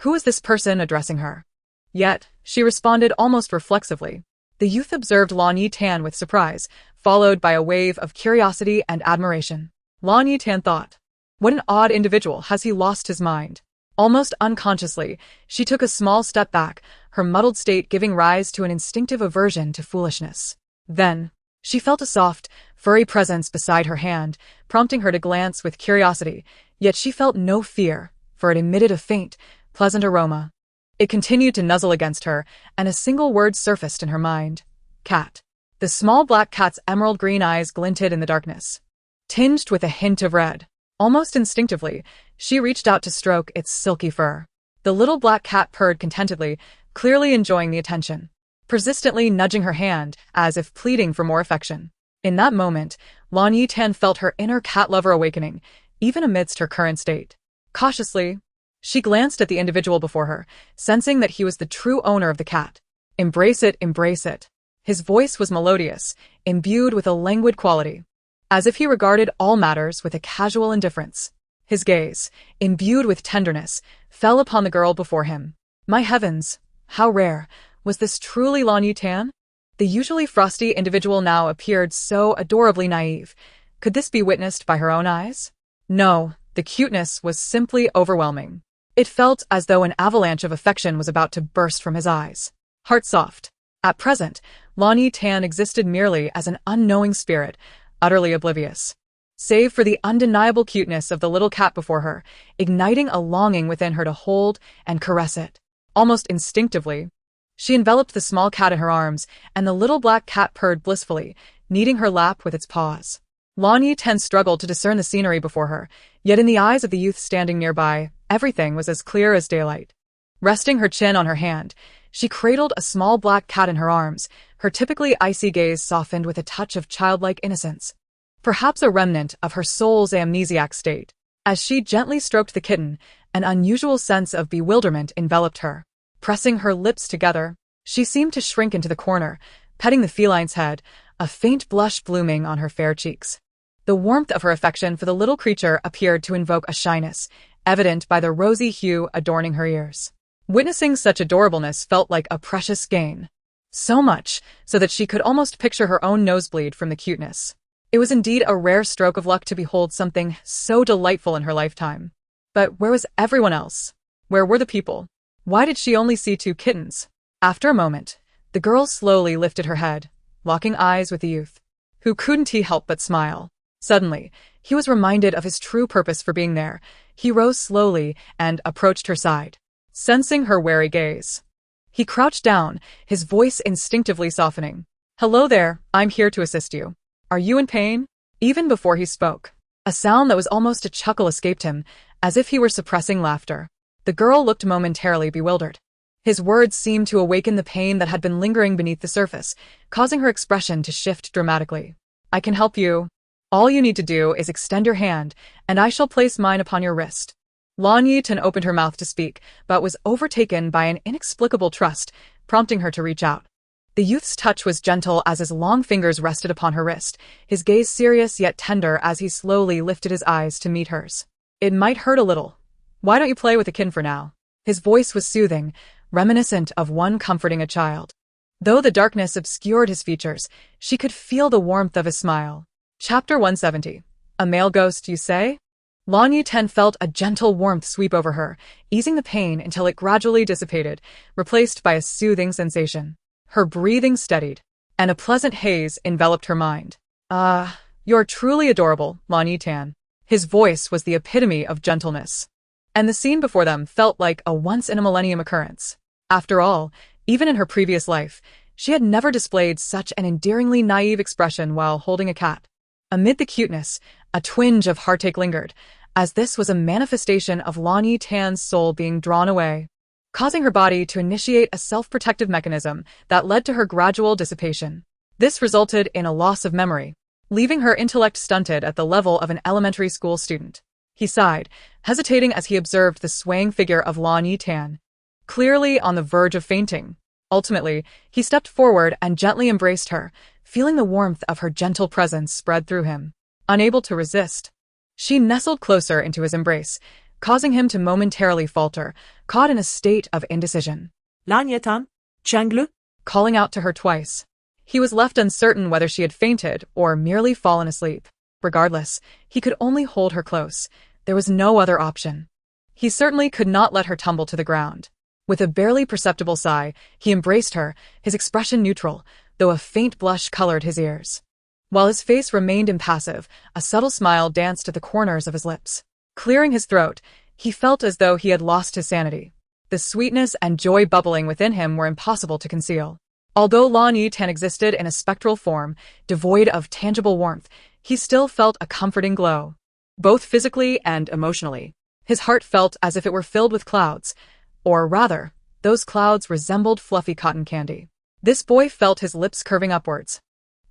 Who was this person addressing her? Yet, she responded almost reflexively. The youth observed Lan Yetan with surprise, followed by a wave of curiosity and admiration. Lan Yetan thought, what an odd individual, has he lost his mind? Almost unconsciously, she took a small step back, her muddled state giving rise to an instinctive aversion to foolishness. Then, she felt a soft, furry presence beside her hand, prompting her to glance with curiosity, yet she felt no fear, for it emitted a faint, pleasant aroma. It continued to nuzzle against her, and a single word surfaced in her mind. Cat. The small black cat's emerald green eyes glinted in the darkness, tinged with a hint of red. Almost instinctively, she reached out to stroke its silky fur. The little black cat purred contentedly, clearly enjoying the attention, persistently nudging her hand, as if pleading for more affection. In that moment, Lan Yetan felt her inner cat lover awakening, even amidst her current state. Cautiously, she glanced at the individual before her, sensing that he was the true owner of the cat. Embrace it, embrace it. His voice was melodious, imbued with a languid quality, as if he regarded all matters with a casual indifference. His gaze, imbued with tenderness, fell upon the girl before him. My heavens, how rare, was this truly Lan Yetan? The usually frosty individual now appeared so adorably naive. Could this be witnessed by her own eyes? No, the cuteness was simply overwhelming. It felt as though an avalanche of affection was about to burst from his eyes. Heart-soft. At present, Lan Yetan existed merely as an unknowing spirit, utterly oblivious, save for the undeniable cuteness of the little cat before her, igniting a longing within her to hold and caress it. Almost instinctively, she enveloped the small cat in her arms, and the little black cat purred blissfully, kneading her lap with its paws. Lan Yetan struggled to discern the scenery before her, yet in the eyes of the youth standing nearby, everything was as clear as daylight. Resting her chin on her hand, she cradled a small black cat in her arms, her typically icy gaze softened with a touch of childlike innocence, perhaps a remnant of her soul's amnesiac state. As she gently stroked the kitten, an unusual sense of bewilderment enveloped her. Pressing her lips together, she seemed to shrink into the corner, petting the feline's head, a faint blush blooming on her fair cheeks. The warmth of her affection for the little creature appeared to invoke a shyness, evident by the rosy hue adorning her ears. Witnessing such adorableness felt like a precious gain. So much, so that she could almost picture her own nosebleed from the cuteness. It was indeed a rare stroke of luck to behold something so delightful in her lifetime. But where was everyone else? Where were the people? Why did she only see 2 kittens? After a moment, the girl slowly lifted her head, locking eyes with the youth. Who couldn't he help but smile? Suddenly, he was reminded of his true purpose for being there. He rose slowly and approached her side. Sensing her wary gaze, he crouched down, his voice instinctively softening. Hello there, I'm here to assist you. Are you in pain? Even before he spoke, a sound that was almost a chuckle escaped him, as if he were suppressing laughter. The girl looked momentarily bewildered. His words seemed to awaken the pain that had been lingering beneath the surface, causing her expression to shift dramatically. I can help you. All you need to do is extend your hand, and I shall place mine upon your wrist. Lan Yetan opened her mouth to speak, but was overtaken by an inexplicable trust, prompting her to reach out. The youth's touch was gentle as his long fingers rested upon her wrist, his gaze serious yet tender as he slowly lifted his eyes to meet hers. It might hurt a little. Why don't you play with a kin for now? His voice was soothing, reminiscent of one comforting a child. Though the darkness obscured his features, she could feel the warmth of his smile. Chapter 170. A male ghost, you say? Lan Yetan felt a gentle warmth sweep over her, easing the pain until it gradually dissipated, replaced by a soothing sensation. Her breathing steadied, and a pleasant haze enveloped her mind. You're truly adorable, Lan Yetan. His voice was the epitome of gentleness. And the scene before them felt like a once-in-a-millennium occurrence. After all, even in her previous life, she had never displayed such an endearingly naive expression while holding a cat. Amid the cuteness, a twinge of heartache lingered, as this was a manifestation of Lan Yetan's soul being drawn away, causing her body to initiate a self-protective mechanism that led to her gradual dissipation. This resulted in a loss of memory, leaving her intellect stunted at the level of an elementary school student. He sighed, hesitating as he observed the swaying figure of Lan Yetan, clearly on the verge of fainting. Ultimately, he stepped forward and gently embraced her, feeling the warmth of her gentle presence spread through him. Unable to resist, she nestled closer into his embrace, causing him to momentarily falter, caught in a state of indecision. Lan Yetan, Changle? Calling out to her twice. He was left uncertain whether she had fainted or merely fallen asleep. Regardless, he could only hold her close. There was no other option. He certainly could not let her tumble to the ground. With a barely perceptible sigh, he embraced her, his expression neutral, though a faint blush colored his ears. While his face remained impassive, a subtle smile danced at the corners of his lips. Clearing his throat, he felt as though he had lost his sanity. The sweetness and joy bubbling within him were impossible to conceal. Although Lan Yetan existed in a spectral form, devoid of tangible warmth, he still felt a comforting glow, both physically and emotionally. His heart felt as if it were filled with clouds, or rather, those clouds resembled fluffy cotton candy. This boy felt his lips curving upwards,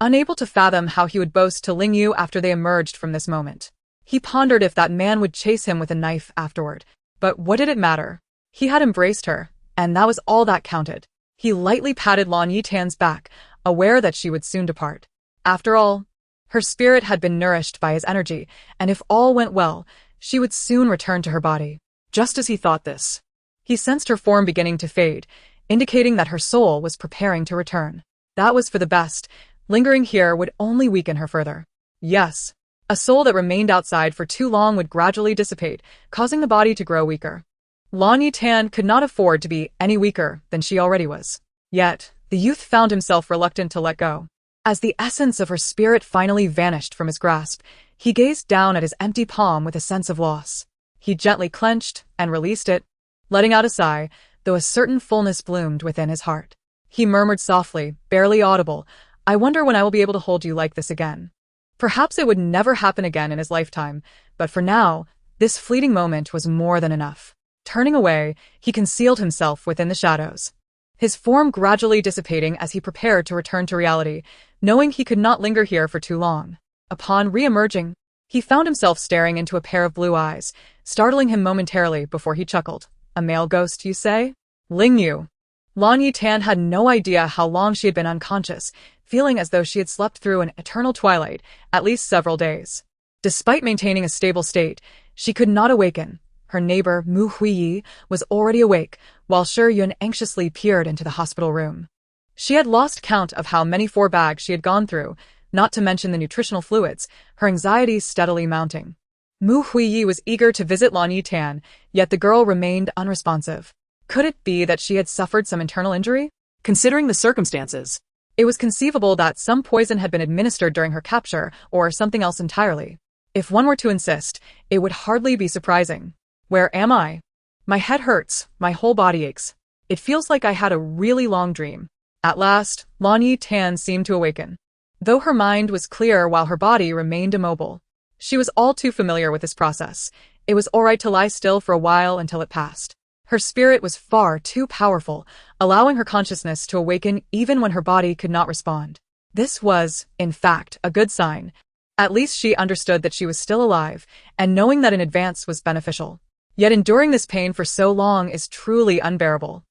unable to fathom how he would boast to Ling Yu after they emerged from this moment. He pondered if that man would chase him with a knife afterward. But what did it matter? He had embraced her, and that was all that counted. He lightly patted Lan Yetan's back, aware that she would soon depart. After all, her spirit had been nourished by his energy, and if all went well, she would soon return to her body. Just as he thought this, he sensed her form beginning to fade, indicating that her soul was preparing to return. That was for the best. Lingering here would only weaken her further. Yes. A soul that remained outside for too long would gradually dissipate, causing the body to grow weaker. Lan Yetan could not afford to be any weaker than she already was. Yet, the youth found himself reluctant to let go. As the essence of her spirit finally vanished from his grasp, he gazed down at his empty palm with a sense of loss. He gently clenched and released it, letting out a sigh, though a certain fullness bloomed within his heart. He murmured softly, barely audible, "I wonder when I will be able to hold you like this again." Perhaps it would never happen again in his lifetime, but for now, this fleeting moment was more than enough. Turning away, he concealed himself within the shadows, his form gradually dissipating as he prepared to return to reality, knowing he could not linger here for too long. Upon re-emerging, he found himself staring into a pair of blue eyes, startling him momentarily before he chuckled. "A male ghost, you say?" "Ling Yu." Lan Yetan had no idea how long she had been unconscious, feeling as though she had slept through an eternal twilight, at least several days. Despite maintaining a stable state, she could not awaken. Her neighbor, Mu Huiyi, was already awake, while Shi Yun anxiously peered into the hospital room. She had lost count of how many 4 bags she had gone through, not to mention the nutritional fluids, her anxiety steadily mounting. Mu Huiyi was eager to visit Lan Yetan, yet the girl remained unresponsive. Could it be that she had suffered some internal injury? Considering the circumstances, it was conceivable that some poison had been administered during her capture, or something else entirely. If one were to insist, it would hardly be surprising. Where am I? My head hurts, my whole body aches. It feels like I had a really long dream. At last, Lan Yetan seemed to awaken, though her mind was clear while her body remained immobile. She was all too familiar with this process. It was all right to lie still for a while until it passed. Her spirit was far too powerful, allowing her consciousness to awaken even when her body could not respond. This was, in fact, a good sign. At least she understood that she was still alive, and knowing that in advance was beneficial. Yet enduring this pain for so long is truly unbearable.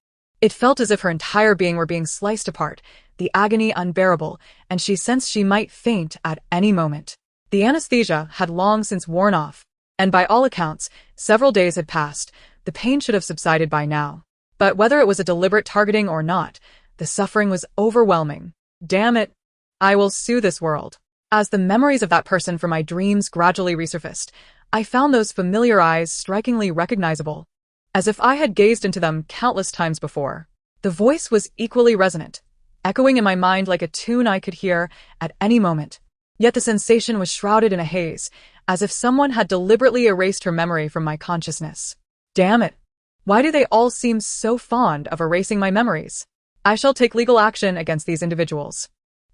It felt as if her entire being were being sliced apart, the agony unbearable, and she sensed she might faint at any moment. The anesthesia had long since worn off, and by all accounts, several days had passed. The pain should have subsided by now. But whether it was a deliberate targeting or not, the suffering was overwhelming. Damn it. I will sue this world. As the memories of that person from my dreams gradually resurfaced, I found those familiar eyes strikingly recognizable, as if I had gazed into them countless times before. The voice was equally resonant, echoing in my mind like a tune I could hear at any moment. Yet the sensation was shrouded in a haze, as if someone had deliberately erased her memory from my consciousness. Damn it. Why do they all seem so fond of erasing my memories? I shall take legal action against these individuals.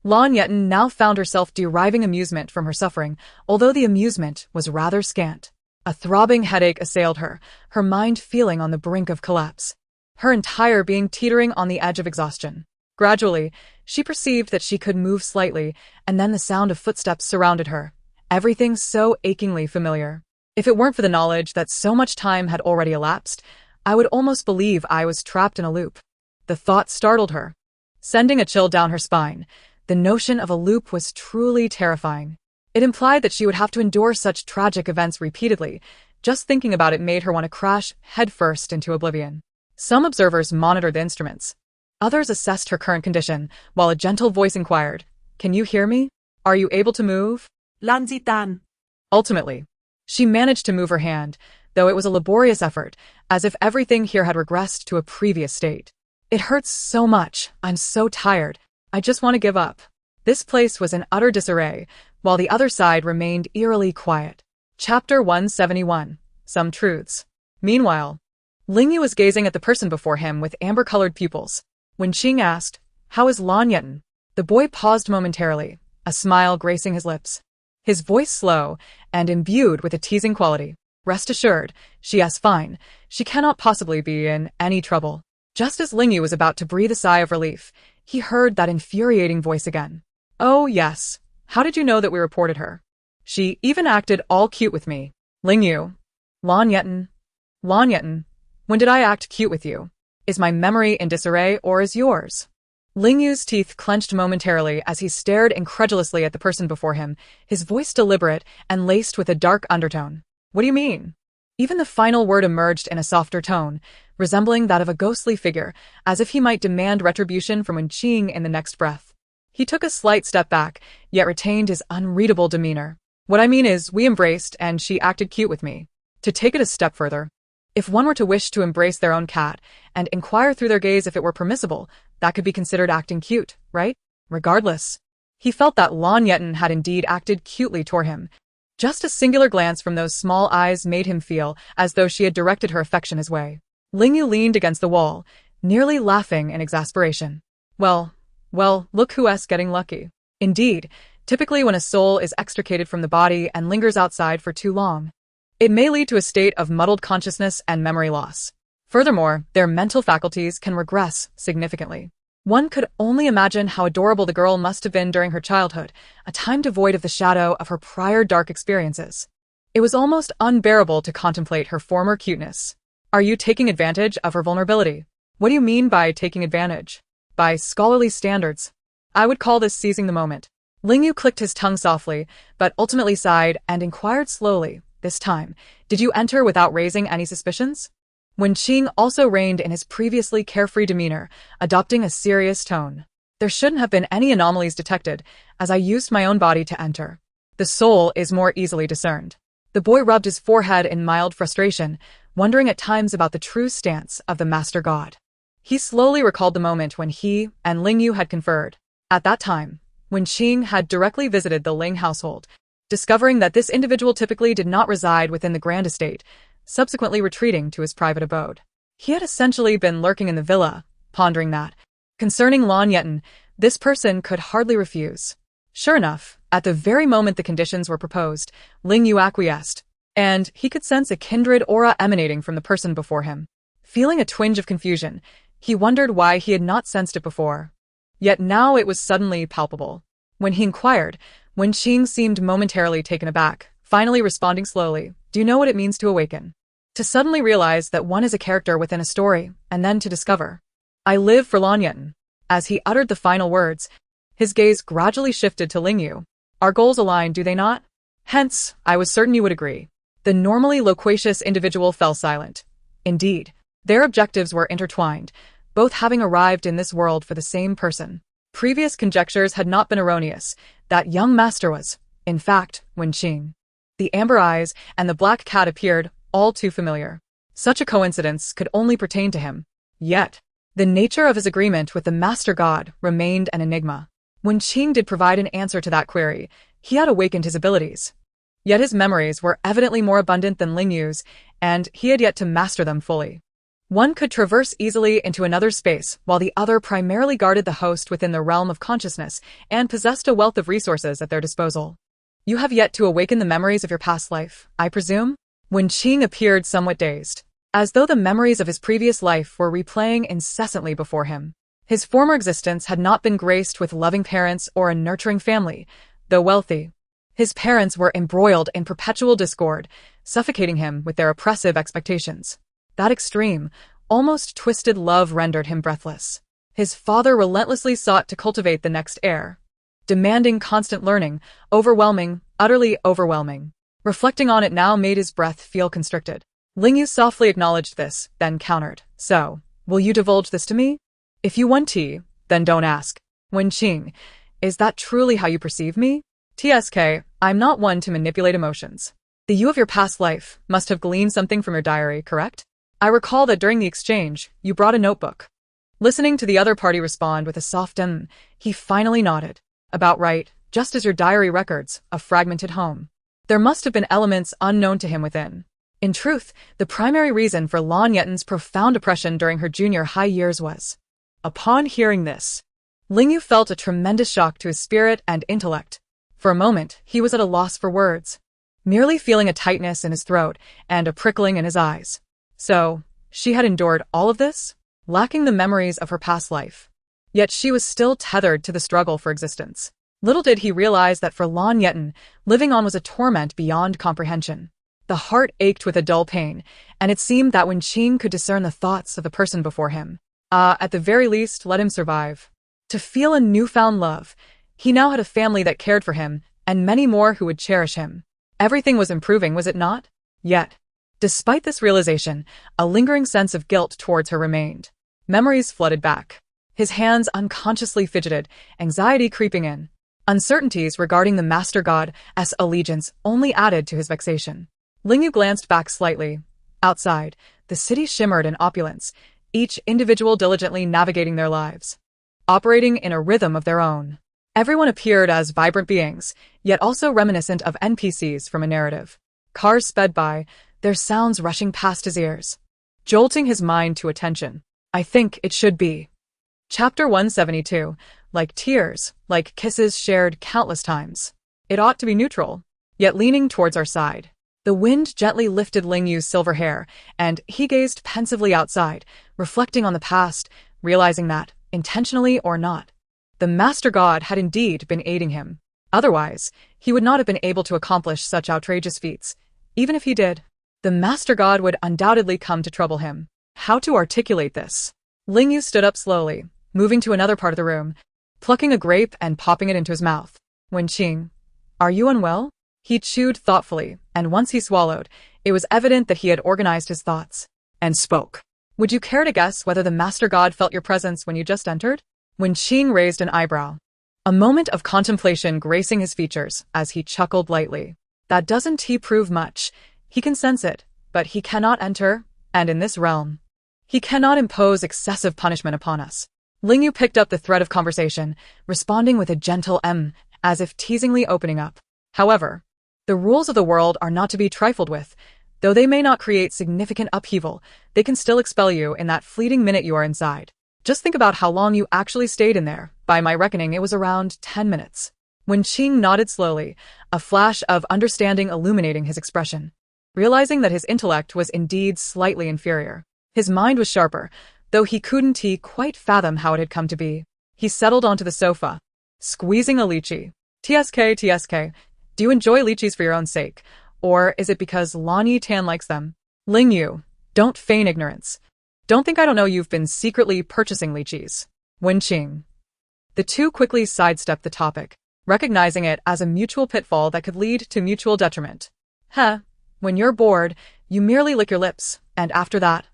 Lan Yetan now found herself deriving amusement from her suffering, although the amusement was rather scant. A throbbing headache assailed her, her mind feeling on the brink of collapse, her entire being teetering on the edge of exhaustion. Gradually, she perceived that she could move slightly, and then the sound of footsteps surrounded her, everything so achingly familiar. If it weren't for the knowledge that so much time had already elapsed, I would almost believe I was trapped in a loop. The thought startled her, sending a chill down her spine. The notion of a loop was truly terrifying. It implied that she would have to endure such tragic events repeatedly. Just thinking about it made her want to crash headfirst into oblivion. Some observers monitored the instruments. Others assessed her current condition, while a gentle voice inquired, "Can you hear me? Are you able to move?" Lan Yetan. Ultimately, she managed to move her hand, though it was a laborious effort, as if everything here had regressed to a previous state. "It hurts so much. I'm so tired. I just want to give up." This place was in utter disarray, while the other side remained eerily quiet. Chapter 171. Some Truths. Meanwhile, Lingyu was gazing at the person before him with amber-colored pupils. When Qing asked, "How is Lan Yetan?" the boy paused momentarily, a smile gracing his lips. His voice slow and imbued with a teasing quality. "Rest assured, she is fine. She cannot possibly be in any trouble." Just as Lingyu was about to breathe a sigh of relief, he heard that infuriating voice again. "Oh, yes. How did you know that we reported her? She even acted all cute with me." Lingyu. Lan Yetan. Lan Yetan. When did I act cute with you? Is my memory in disarray or is yours? Lingyu's teeth clenched momentarily as he stared incredulously at the person before him, his voice deliberate and laced with a dark undertone. "What do you mean?" Even the final word emerged in a softer tone, resembling that of a ghostly figure, as if he might demand retribution from Wen Qing in the next breath. He took a slight step back, yet retained his unreadable demeanor. "What I mean is, we embraced and she acted cute with me." To take it a step further, if one were to wish to embrace their own cat and inquire through their gaze if it were permissible, that could be considered acting cute, right? Regardless, he felt that Lan Yetan had indeed acted cutely toward him. Just a singular glance from those small eyes made him feel as though she had directed her affection his way. Lingyu leaned against the wall, nearly laughing in exasperation. Well, look who's getting lucky. Indeed, typically when a soul is extricated from the body and lingers outside for too long, it may lead to a state of muddled consciousness and memory loss. Furthermore, their mental faculties can regress significantly. One could only imagine how adorable the girl must have been during her childhood, a time devoid of the shadow of her prior dark experiences. It was almost unbearable to contemplate her former cuteness. Are you taking advantage of her vulnerability? What do you mean by taking advantage? By scholarly standards, I would call this seizing the moment. Lingyu clicked his tongue softly, but ultimately sighed and inquired slowly, this time, "Did you enter without raising any suspicions?" Wen Qing also reined in his previously carefree demeanor, adopting a serious tone. "There shouldn't have been any anomalies detected, as I used my own body to enter. The soul is more easily discerned." The boy rubbed his forehead in mild frustration, wondering at times about the true stance of the Master God. He slowly recalled the moment when he and Lingyu had conferred. At that time, Wen Qing had directly visited the Ling household, discovering that this individual typically did not reside within the grand estate, subsequently retreating to his private abode. He had essentially been lurking in the villa, pondering that, concerning Lan Yetan, this person could hardly refuse. Sure enough, at the very moment the conditions were proposed, Lingyu acquiesced, and he could sense a kindred aura emanating from the person before him. Feeling a twinge of confusion, he wondered why he had not sensed it before. Yet now it was suddenly palpable. When he inquired, Wen Qing seemed momentarily taken aback, finally responding slowly, "Do you know what it means to awaken? To suddenly realize that one is a character within a story, and then to discover." I live for Lan Yetan. As he uttered the final words, his gaze gradually shifted to Ling Yu. Our goals align, do they not? Hence, I was certain you would agree. The normally loquacious individual fell silent. Indeed, their objectives were intertwined, both having arrived in this world for the same person. Previous conjectures had not been erroneous. That young master was, in fact, Wenqing. The amber eyes and the black cat appeared all too familiar. Such a coincidence could only pertain to him. Yet, the nature of his agreement with the Master God remained an enigma. When Qing did provide an answer to that query, he had awakened his abilities. Yet his memories were evidently more abundant than Ling Yu's, and he had yet to master them fully. One could traverse easily into another space, while the other primarily guarded the host within the realm of consciousness and possessed a wealth of resources at their disposal. You have yet to awaken the memories of your past life, I presume? When Qing appeared somewhat dazed, as though the memories of his previous life were replaying incessantly before him. His former existence had not been graced with loving parents or a nurturing family, though wealthy. His parents were embroiled in perpetual discord, suffocating him with their oppressive expectations. That extreme, almost twisted love rendered him breathless. His father relentlessly sought to cultivate the next heir, demanding constant learning, overwhelming, utterly overwhelming. Reflecting on it now made his breath feel constricted. Ling Yu softly acknowledged this, then countered. So, will you divulge this to me? If you want tea, then don't ask. Wenqing, is that truly how you perceive me? TSK, I'm not one to manipulate emotions. The you of your past life must have gleaned something from your diary, correct? I recall that during the exchange, you brought a notebook. Listening to the other party respond with a soft he finally nodded. About right, just as your diary records, a fragmented home. There must have been elements unknown to him within. In truth, the primary reason for Lan Yetan's profound depression during her junior high years was. Upon hearing this, Ling Yu felt a tremendous shock to his spirit and intellect. For a moment, he was at a loss for words, merely feeling a tightness in his throat and a prickling in his eyes. So, she had endured all of this, lacking the memories of her past life. Yet she was still tethered to the struggle for existence. Little did he realize that for Lan Yetan, living on was a torment beyond comprehension. The heart ached with a dull pain, and it seemed that when Qing could discern the thoughts of the person before him, at the very least, let him survive. To feel a newfound love, he now had a family that cared for him, and many more who would cherish him. Everything was improving, was it not? Yet, despite this realization, a lingering sense of guilt towards her remained. Memories flooded back. His hands unconsciously fidgeted, anxiety creeping in. Uncertainties regarding the Master God's allegiance only added to his vexation. Ling Yu glanced back slightly. Outside, the city shimmered in opulence, each individual diligently navigating their lives, operating in a rhythm of their own. Everyone appeared as vibrant beings, yet also reminiscent of NPCs from a narrative. Cars sped by, their sounds rushing past his ears, jolting his mind to attention. I think it should be. Chapter 172. Like tears, like kisses shared countless times. It ought to be neutral, yet leaning towards our side. The wind gently lifted Ling Yu's silver hair, and he gazed pensively outside, reflecting on the past, realizing that, intentionally or not, the Master God had indeed been aiding him. Otherwise, he would not have been able to accomplish such outrageous feats. Even if he did, the Master God would undoubtedly come to trouble him. How to articulate this? Ling Yu stood up slowly, moving to another part of the room, plucking a grape and popping it into his mouth. Wenqing, are you unwell? He chewed thoughtfully, and once he swallowed, it was evident that he had organized his thoughts, and spoke. Would you care to guess whether the Master God felt your presence when you just entered? Wenqing raised an eyebrow, a moment of contemplation gracing his features as he chuckled lightly. That doesn't prove much. He can sense it, but he cannot enter, and in this realm, he cannot impose excessive punishment upon us. Ling Yu picked up the thread of conversation, responding with a gentle as if teasingly opening up. However, the rules of the world are not to be trifled with. Though they may not create significant upheaval, they can still expel you in that fleeting minute you are inside. Just think about how long you actually stayed in there. By my reckoning, it was around 10 minutes. Wenqing nodded slowly, a flash of understanding illuminating his expression. Realizing that his intellect was indeed slightly inferior, his mind was sharper, though he couldn't quite fathom how it had come to be. He settled onto the sofa, squeezing a lychee. TSK. Do you enjoy lychees for your own sake, or is it because Lan Yetan likes them? Ling Yu, don't feign ignorance. Don't think I don't know you've been secretly purchasing lychees. Wenqing. The two quickly sidestepped the topic, recognizing it as a mutual pitfall that could lead to mutual detriment. When you're bored, you merely lick your lips, and after that,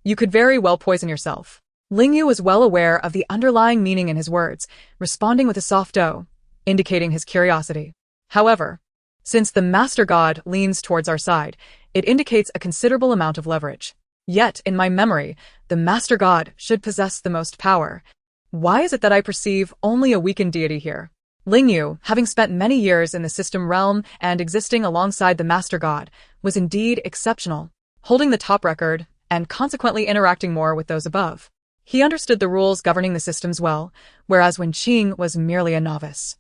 you could very well poison yourself. Lingyu was well aware of the underlying meaning in his words, responding with a soft "oh," indicating his curiosity. However, since the Master God leans towards our side, it indicates a considerable amount of leverage. Yet, in my memory, the Master God should possess the most power. Why is it that I perceive only a weakened deity here? Lingyu, having spent many years in the system realm and existing alongside the Master God, was indeed exceptional, holding the top record and consequently interacting more with those above. He understood the rules governing the systems well, whereas Wenqing was merely a novice.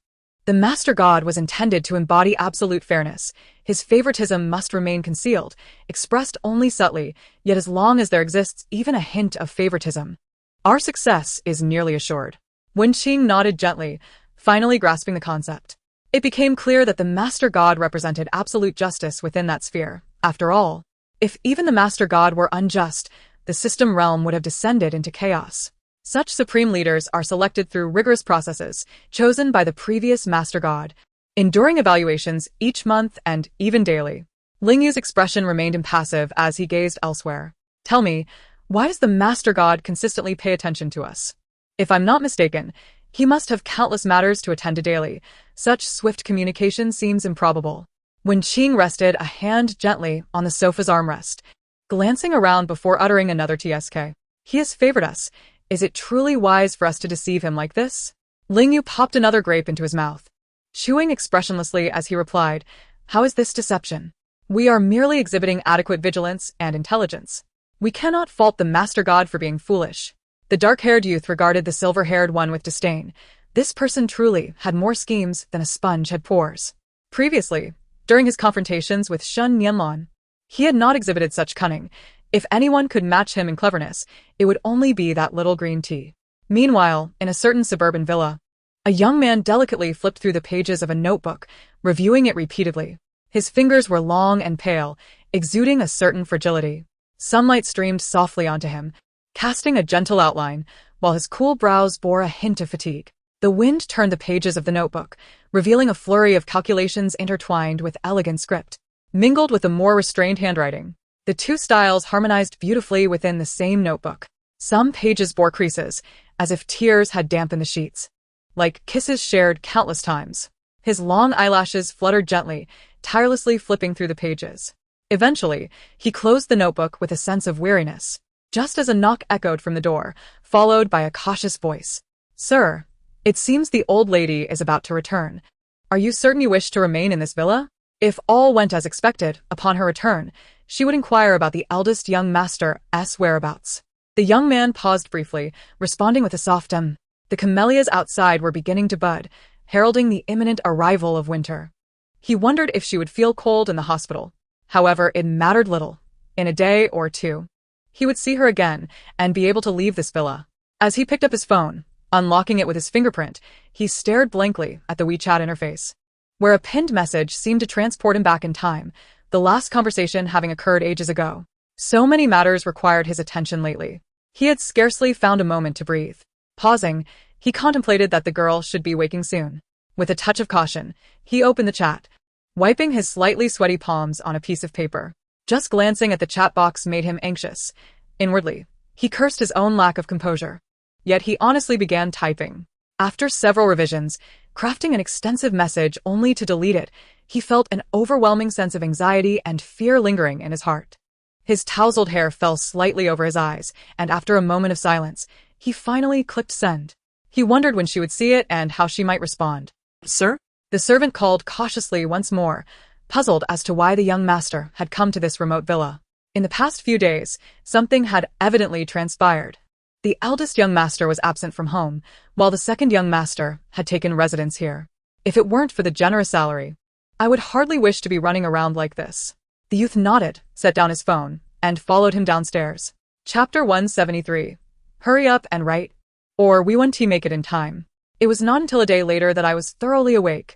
The Master God was intended to embody absolute fairness. His favoritism must remain concealed, expressed only subtly, yet as long as there exists even a hint of favoritism, our success is nearly assured. Wenqing nodded gently, finally grasping the concept. It became clear that the Master God represented absolute justice within that sphere. After all, if even the Master God were unjust, the system realm would have descended into chaos. Such supreme leaders are selected through rigorous processes, chosen by the previous Master God, enduring evaluations each month and even daily. Lingyu's expression remained impassive as he gazed elsewhere. Tell me, why does the Master God consistently pay attention to us? If I'm not mistaken, he must have countless matters to attend to daily. Such swift communication seems improbable. Wenqing rested a hand gently on the sofa's armrest, glancing around before uttering another TSK. He has favored us. Is it truly wise for us to deceive him like this? Lingyu popped another grape into his mouth, chewing expressionlessly as he replied, How is this deception? We are merely exhibiting adequate vigilance and intelligence. We cannot fault the Master God for being foolish. The dark-haired youth regarded the silver-haired one with disdain. This person truly had more schemes than a sponge had pores. Previously, during his confrontations with Shun Nianlan, he had not exhibited such cunning. If anyone could match him in cleverness, it would only be that little green tea. Meanwhile, in a certain suburban villa, a young man delicately flipped through the pages of a notebook, reviewing it repeatedly. His fingers were long and pale, exuding a certain fragility. Sunlight streamed softly onto him, casting a gentle outline, while his cool brows bore a hint of fatigue. The wind turned the pages of the notebook, revealing a flurry of calculations intertwined with elegant script, mingled with a more restrained handwriting. The two styles harmonized beautifully within the same notebook. Some pages bore creases, as if tears had dampened the sheets, like kisses shared countless times. His long eyelashes fluttered gently, tirelessly flipping through the pages. Eventually, he closed the notebook with a sense of weariness, just as a knock echoed from the door, followed by a cautious voice. Sir, it seems the old lady is about to return. Are you certain you wish to remain in this villa? If all went as expected, upon her return, she would inquire about the eldest young master's whereabouts. The young man paused briefly, responding with a soft The camellias outside were beginning to bud, heralding the imminent arrival of winter. He wondered if she would feel cold in the hospital. However, it mattered little. In a day or two, he would see her again and be able to leave this villa. As he picked up his phone, unlocking it with his fingerprint, he stared blankly at the WeChat interface, where a pinned message seemed to transport him back in time, the last conversation having occurred ages ago. So many matters required his attention lately. He had scarcely found a moment to breathe. Pausing, he contemplated that the girl should be waking soon. With a touch of caution, he opened the chat, wiping his slightly sweaty palms on a piece of paper. Just glancing at the chat box made him anxious. Inwardly, he cursed his own lack of composure. Yet he honestly began typing. After several revisions, crafting an extensive message only to delete it, he felt an overwhelming sense of anxiety and fear lingering in his heart. His tousled hair fell slightly over his eyes, and after a moment of silence, he finally clicked send. He wondered when she would see it and how she might respond. Sir? The servant called cautiously once more, puzzled as to why the young master had come to this remote villa. In the past few days, something had evidently transpired. The eldest young master was absent from home, while the second young master had taken residence here. If it weren't for the generous salary, I would hardly wish to be running around like this. The youth nodded, set down his phone, and followed him downstairs. Chapter 173. Hurry up and write, or we won't make it in time. It was not until a day later that I was thoroughly awake.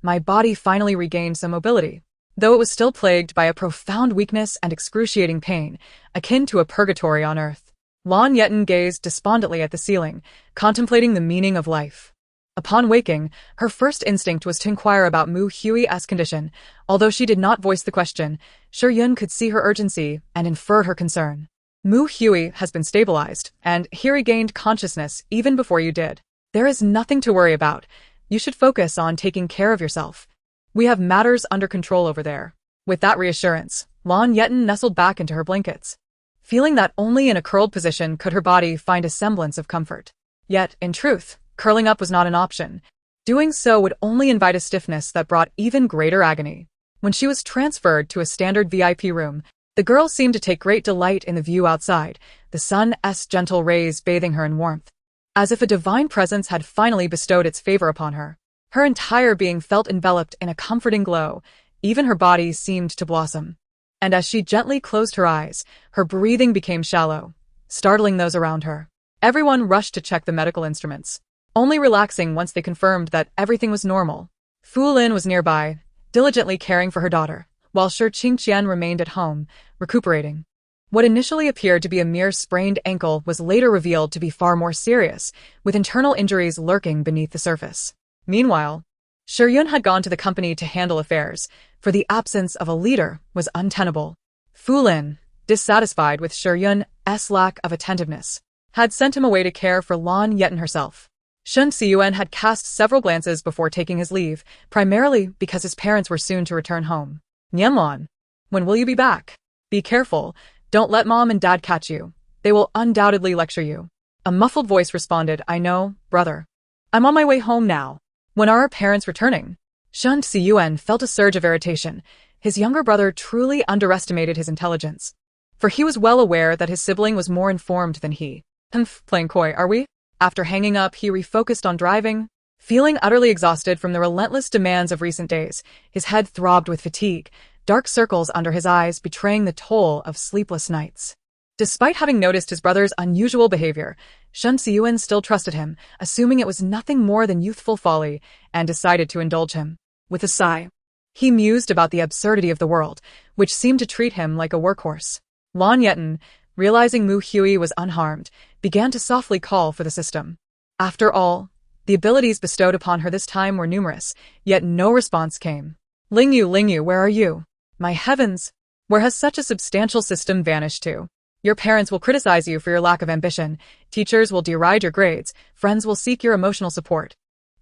My body finally regained some mobility, though it was still plagued by a profound weakness and excruciating pain, akin to a purgatory on earth. Lan Yetan gazed despondently at the ceiling, contemplating the meaning of life. Upon waking, her first instinct was to inquire about Mu Hui's condition. Although she did not voice the question, Yun could see her urgency and infer her concern. Mu Hui has been stabilized, and he regained consciousness even before you did. There is nothing to worry about. You should focus on taking care of yourself. We have matters under control over there. With that reassurance, Lan Yetan nestled back into her blankets, feeling that only in a curled position could her body find a semblance of comfort. Yet, in truth, curling up was not an option. Doing so would only invite a stiffness that brought even greater agony. When she was transferred to a standard VIP room, the girl seemed to take great delight in the view outside, the sun's gentle rays bathing her in warmth, as if a divine presence had finally bestowed its favor upon her. Her entire being felt enveloped in a comforting glow, even her body seemed to blossom. And as she gently closed her eyes, her breathing became shallow, startling those around her. Everyone rushed to check the medical instruments, only relaxing once they confirmed that everything was normal. Fu Lin was nearby, diligently caring for her daughter, while Shi Qingqian remained at home, recuperating. What initially appeared to be a mere sprained ankle was later revealed to be far more serious, with internal injuries lurking beneath the surface. Meanwhile, Yun had gone to the company to handle affairs, for the absence of a leader was untenable. Fu Lin, dissatisfied with Yun's lack of attentiveness, had sent him away to care for Lan Yetan herself. Shen Xiyuan had cast several glances before taking his leave, primarily because his parents were soon to return home. Nianlan, when will you be back? Be careful, don't let mom and dad catch you. They will undoubtedly lecture you. A muffled voice responded, I know, brother. I'm on my way home now. When are our parents returning? Shen Xiyuan felt a surge of irritation. His younger brother truly underestimated his intelligence, for he was well aware that his sibling was more informed than he. Playing coy, are we? After hanging up, he refocused on driving. Feeling utterly exhausted from the relentless demands of recent days, his head throbbed with fatigue, dark circles under his eyes betraying the toll of sleepless nights. Despite having noticed his brother's unusual behavior, Shen Xiyuan still trusted him, assuming it was nothing more than youthful folly, and decided to indulge him. With a sigh, he mused about the absurdity of the world, which seemed to treat him like a workhorse. Lan Yetan, realizing Mu Hui was unharmed, began to softly call for the system. After all, the abilities bestowed upon her this time were numerous, yet no response came. Lingyu, where are you? My heavens! Where has such a substantial system vanished to? Your parents will criticize you for your lack of ambition, teachers will deride your grades, friends will seek your emotional support,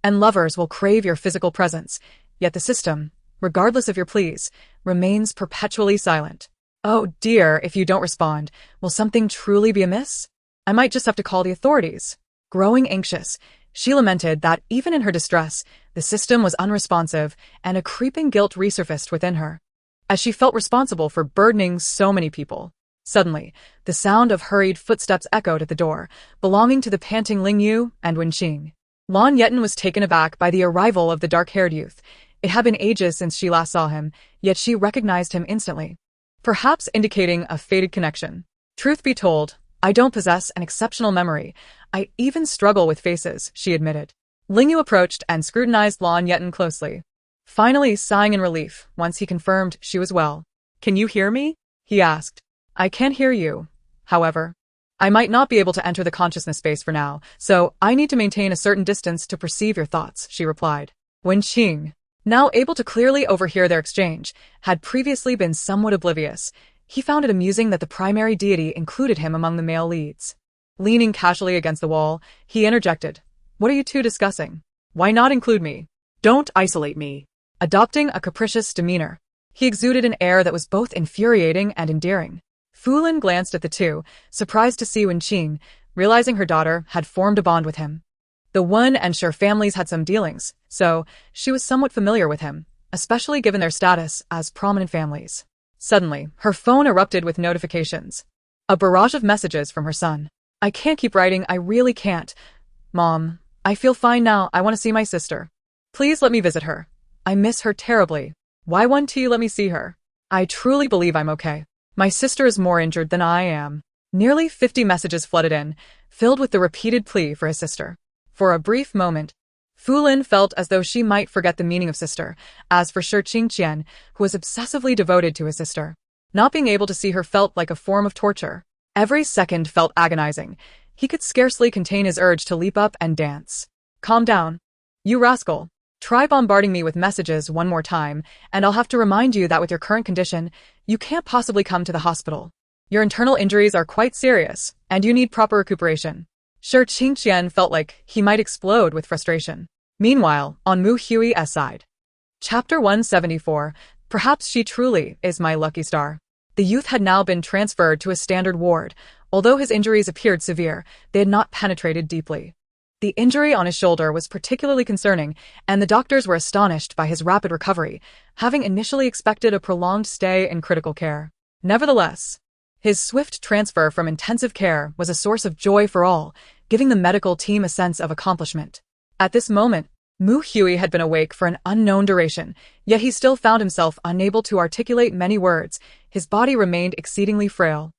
and lovers will crave your physical presence, yet the system, regardless of your pleas, remains perpetually silent. Oh dear, if you don't respond, will something truly be amiss? I might just have to call the authorities. Growing anxious, she lamented that even in her distress, the system was unresponsive, and a creeping guilt resurfaced within her, as she felt responsible for burdening so many people. Suddenly, the sound of hurried footsteps echoed at the door, belonging to the panting Lingyu and Wenqing. Lan Yetan was taken aback by the arrival of the dark-haired youth. It had been ages since she last saw him, yet she recognized him instantly, perhaps indicating a fated connection. Truth be told, I don't possess an exceptional memory. I even struggle with faces, she admitted. Lingyu approached and scrutinized Lan Yetan closely, finally sighing in relief once he confirmed she was well. Can you hear me? He asked. I can hear you. However, I might not be able to enter the consciousness space for now, so I need to maintain a certain distance to perceive your thoughts, she replied. Wenqing, now able to clearly overhear their exchange, had previously been somewhat oblivious. He found it amusing that the primary deity included him among the male leads. Leaning casually against the wall, he interjected, What are you two discussing? Why not include me? Don't isolate me. Adopting a capricious demeanor, he exuded an air that was both infuriating and endearing. Fu Lin glanced at the two, surprised to see Wenqing, realizing her daughter had formed a bond with him. The Wen and Shi families had some dealings, so she was somewhat familiar with him, especially given their status as prominent families. Suddenly, her phone erupted with notifications. A barrage of messages from her son. I can't keep writing, I really can't. Mom, I feel fine now, I want to see my sister. Please let me visit her. I miss her terribly. Why won't you let me see her? I truly believe I'm okay. My sister is more injured than I am. Nearly 50 messages flooded in, filled with the repeated plea for his sister. For a brief moment, Fu Lin felt as though she might forget the meaning of sister. As for Shi Qingqian, who was obsessively devoted to his sister, not being able to see her felt like a form of torture. Every second felt agonizing. He could scarcely contain his urge to leap up and dance. Calm down. You rascal. Try bombarding me with messages one more time, and I'll have to remind you that with your current condition, you can't possibly come to the hospital. Your internal injuries are quite serious, and you need proper recuperation. Sure, Qingqian felt like he might explode with frustration. Meanwhile, on Mu Hui's side. Chapter 174, Perhaps She Truly Is My Lucky Star. The youth had now been transferred to a standard ward. Although his injuries appeared severe, they had not penetrated deeply. The injury on his shoulder was particularly concerning, and the doctors were astonished by his rapid recovery, having initially expected a prolonged stay in critical care. Nevertheless, his swift transfer from intensive care was a source of joy for all, giving the medical team a sense of accomplishment. At this moment, Mu Hui had been awake for an unknown duration, yet he still found himself unable to articulate many words. His body remained exceedingly frail,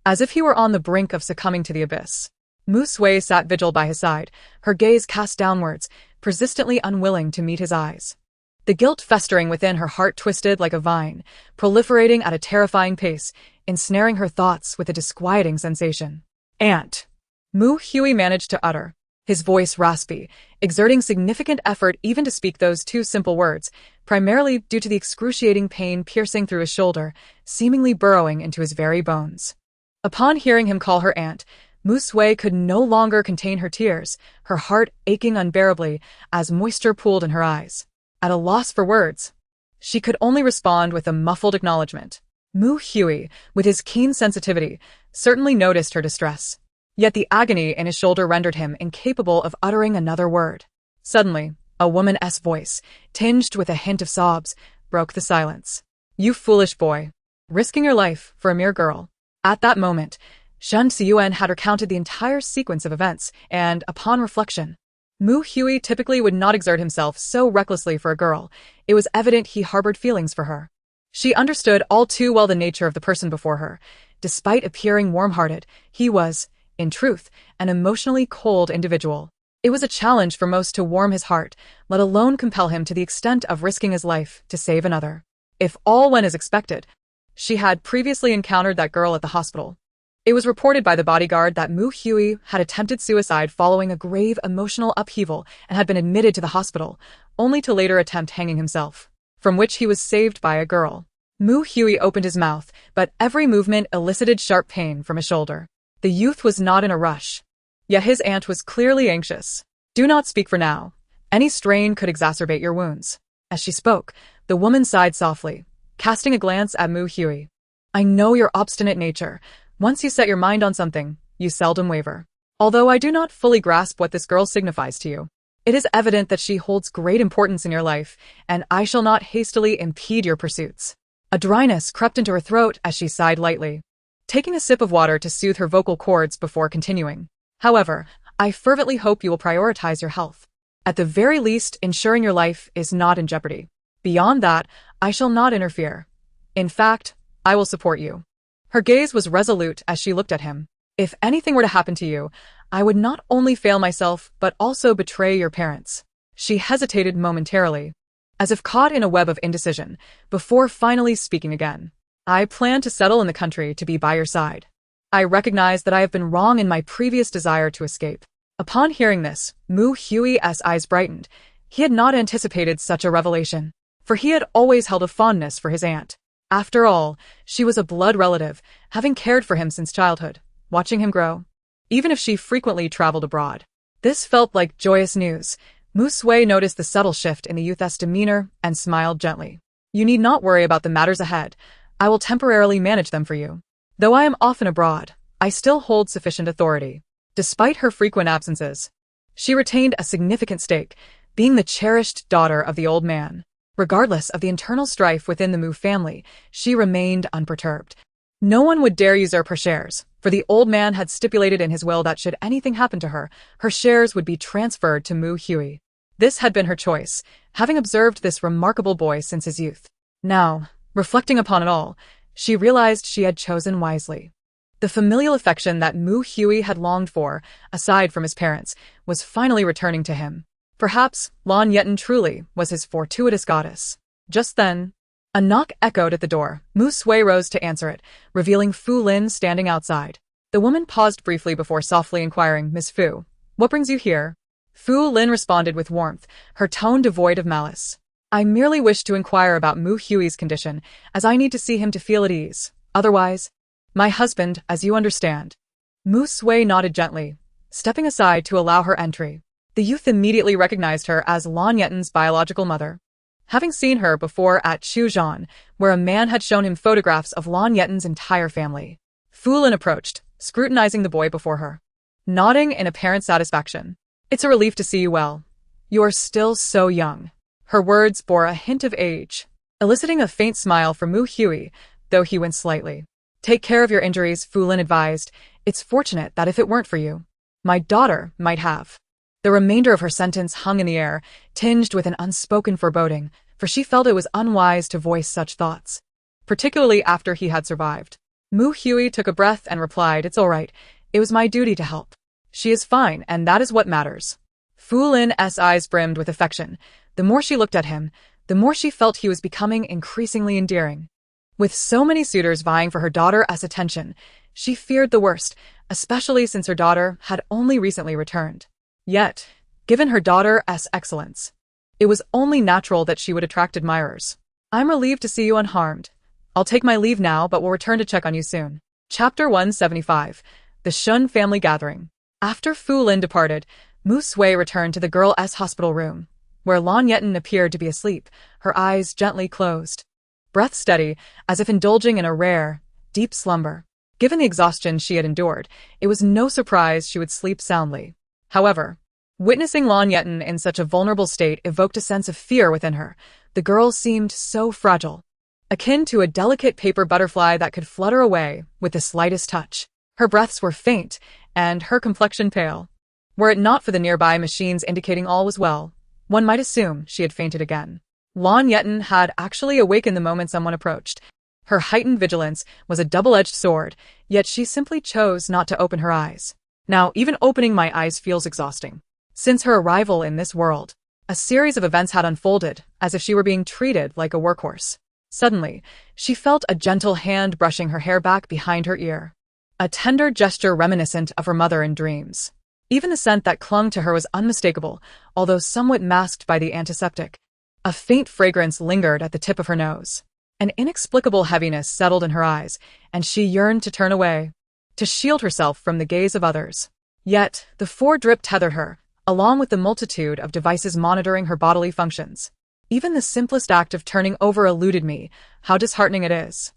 as if he were on the brink of succumbing to the abyss. Mu Sui sat vigil by his side, her gaze cast downwards, persistently unwilling to meet his eyes. The guilt festering within her heart twisted like a vine, proliferating at a terrifying pace, ensnaring her thoughts with a disquieting sensation. Aunt! Mu Hui managed to utter, his voice raspy, exerting significant effort even to speak those two simple words, primarily due to the excruciating pain piercing through his shoulder, seemingly burrowing into his very bones. Upon hearing him call her aunt, Mu Sui could no longer contain her tears, her heart aching unbearably as moisture pooled in her eyes. At a loss for words, she could only respond with a muffled acknowledgement. Mu Hui, with his keen sensitivity, certainly noticed her distress. Yet the agony in his shoulder rendered him incapable of uttering another word. Suddenly, a woman's voice, tinged with a hint of sobs, broke the silence. You foolish boy. Risking your life for a mere girl. At that moment, Shen Xiyuan had recounted the entire sequence of events, and, upon reflection, Mu Hui typically would not exert himself so recklessly for a girl. It was evident he harbored feelings for her. She understood all too well the nature of the person before her. Despite appearing warm-hearted, he was, in truth, an emotionally cold individual. It was a challenge for most to warm his heart, let alone compel him to the extent of risking his life to save another. If all went as expected, she had previously encountered that girl at the hospital. It was reported by the bodyguard that Mu Hui had attempted suicide following a grave emotional upheaval and had been admitted to the hospital, only to later attempt hanging himself, from which he was saved by a girl. Mu Hui opened his mouth, but every movement elicited sharp pain from his shoulder. The youth was not in a rush, yet his aunt was clearly anxious. Do not speak for now. Any strain could exacerbate your wounds. As she spoke, the woman sighed softly, casting a glance at Mu Hui. I know your obstinate nature. Once you set your mind on something, you seldom waver. Although I do not fully grasp what this girl signifies to you, it is evident that she holds great importance in your life, and I shall not hastily impede your pursuits. A dryness crept into her throat as she sighed lightly, taking a sip of water to soothe her vocal cords before continuing. However, I fervently hope you will prioritize your health. At the very least, ensuring your life is not in jeopardy. Beyond that, I shall not interfere. In fact, I will support you. Her gaze was resolute as she looked at him. If anything were to happen to you, I would not only fail myself, but also betray your parents. She hesitated momentarily, as if caught in a web of indecision, before finally speaking again. I plan to settle in the country to be by your side. I recognize that I have been wrong in my previous desire to escape. Upon hearing this, Mu Hui's eyes brightened. He had not anticipated such a revelation, for he had always held a fondness for his aunt. After all, she was a blood relative, having cared for him since childhood, watching him grow, even if she frequently traveled abroad. This felt like joyous news. Mu Sui noticed the subtle shift in the youth's demeanor and smiled gently. You need not worry about the matters ahead. I will temporarily manage them for you. Though I am often abroad, I still hold sufficient authority. Despite her frequent absences, she retained a significant stake, being the cherished daughter of the old man. Regardless of the internal strife within the Mu family, she remained unperturbed. No one would dare usurp her shares, for the old man had stipulated in his will that should anything happen to her, her shares would be transferred to Mu Hui. This had been her choice, having observed this remarkable boy since his youth. Now, reflecting upon it all, she realized she had chosen wisely. The familial affection that Mu Hui had longed for, aside from his parents, was finally returning to him. Perhaps Lan Yetan truly was his fortuitous goddess. Just then, a knock echoed at the door. Mu Sui rose to answer it, revealing Fu Lin standing outside. The woman paused briefly before softly inquiring, Miss Fu, what brings you here? Fu Lin responded with warmth, her tone devoid of malice. I merely wish to inquire about Mu Hui's condition, as I need to see him to feel at ease. Otherwise, my husband, as you understand. Mu Sui nodded gently, stepping aside to allow her entry. The youth immediately recognized her as Lan Yetan's biological mother. Having seen her before at Chuzhan, where a man had shown him photographs of Lan Yetan's entire family, Fu Lin approached, scrutinizing the boy before her, nodding in apparent satisfaction. It's a relief to see you well. You are still so young. Her words bore a hint of age, eliciting a faint smile from Mu Hui, though he winced slightly. Take care of your injuries, Fu Lin advised. It's fortunate that if it weren't for you, my daughter might have. The remainder of her sentence hung in the air, tinged with an unspoken foreboding, for she felt it was unwise to voice such thoughts, particularly after he had survived. Mu Hui took a breath and replied, It's all right. It was my duty to help. She is fine, and that is what matters. Fu Lin's eyes brimmed with affection. The more she looked at him, the more she felt he was becoming increasingly endearing. With so many suitors vying for her daughter's attention, she feared the worst, especially since her daughter had only recently returned. Yet, given her daughter's excellence, it was only natural that she would attract admirers. I'm relieved to see you unharmed. I'll take my leave now, but will return to check on you soon. Chapter 175. The Shun Family Gathering. After Fu Lin departed, Mu Sui returned to the girl's hospital room, where Lan Yetan appeared to be asleep, her eyes gently closed, breath steady, as if indulging in a rare, deep slumber. Given the exhaustion she had endured, it was no surprise she would sleep soundly. However, witnessing Lan Yetan in such a vulnerable state evoked a sense of fear within her. The girl seemed so fragile, akin to a delicate paper butterfly that could flutter away with the slightest touch. Her breaths were faint, and her complexion pale. Were it not for the nearby machines indicating all was well, one might assume she had fainted again. Lan Yetan had actually awakened the moment someone approached. Her heightened vigilance was a double-edged sword, yet she simply chose not to open her eyes. Now, even opening my eyes feels exhausting. Since her arrival in this world, a series of events had unfolded, as if she were being treated like a workhorse. Suddenly, she felt a gentle hand brushing her hair back behind her ear. A tender gesture reminiscent of her mother in dreams. Even the scent that clung to her was unmistakable, although somewhat masked by the antiseptic. A faint fragrance lingered at the tip of her nose. An inexplicable heaviness settled in her eyes, and she yearned to turn away, to shield herself from the gaze of others. Yet, the four-drip tethered her, along with the multitude of devices monitoring her bodily functions. Even the simplest act of turning over eluded me. How disheartening it is.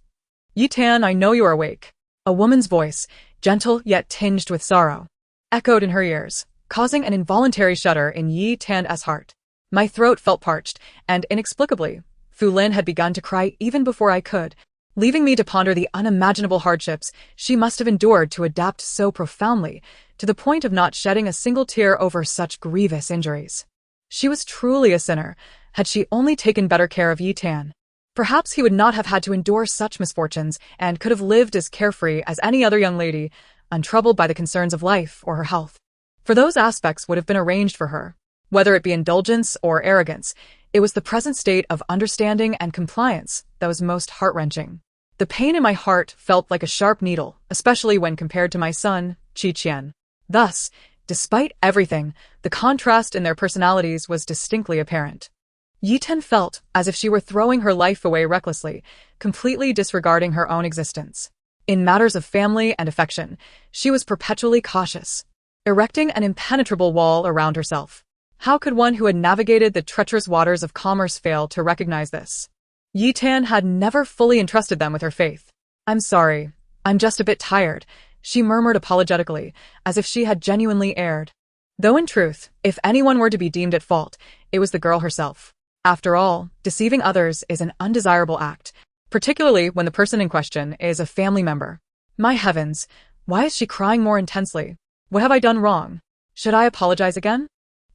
Yetan, I know you are awake. A woman's voice, gentle yet tinged with sorrow, echoed in her ears, causing an involuntary shudder in Yetan's heart. My throat felt parched, and inexplicably, Fu Lin had begun to cry even before I could, leaving me to ponder the unimaginable hardships she must have endured to adapt so profoundly, to the point of not shedding a single tear over such grievous injuries. She was truly a sinner, had she only taken better care of Yetan. Perhaps he would not have had to endure such misfortunes and could have lived as carefree as any other young lady, untroubled by the concerns of life or her health. For those aspects would have been arranged for her. Whether it be indulgence or arrogance, it was the present state of understanding and compliance that was most heart-wrenching. The pain in my heart felt like a sharp needle, especially when compared to my son, Qiqian. Thus, despite everything, the contrast in their personalities was distinctly apparent. Yetan felt as if she were throwing her life away recklessly, completely disregarding her own existence. In matters of family and affection, she was perpetually cautious, erecting an impenetrable wall around herself. How could one who had navigated the treacherous waters of commerce fail to recognize this? Yetan had never fully entrusted them with her faith. I'm sorry, I'm just a bit tired, she murmured apologetically, as if she had genuinely erred. Though in truth, if anyone were to be deemed at fault, it was the girl herself. After all, deceiving others is an undesirable act, particularly when the person in question is a family member. My heavens, why is she crying more intensely? What have I done wrong? Should I apologize again?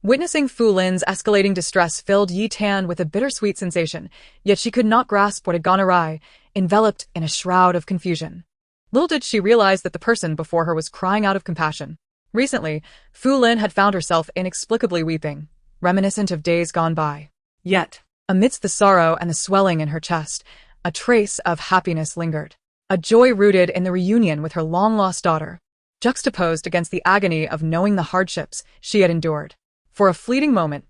Witnessing Fu Lin's escalating distress filled Yetan with a bittersweet sensation, yet she could not grasp what had gone awry, enveloped in a shroud of confusion. Little did she realize that the person before her was crying out of compassion. Recently, Fu Lin had found herself inexplicably weeping, reminiscent of days gone by. Yet, amidst the sorrow and the swelling in her chest, a trace of happiness lingered. A joy rooted in the reunion with her long-lost daughter. juxtaposed against the agony of knowing the hardships she had endured. For a fleeting moment,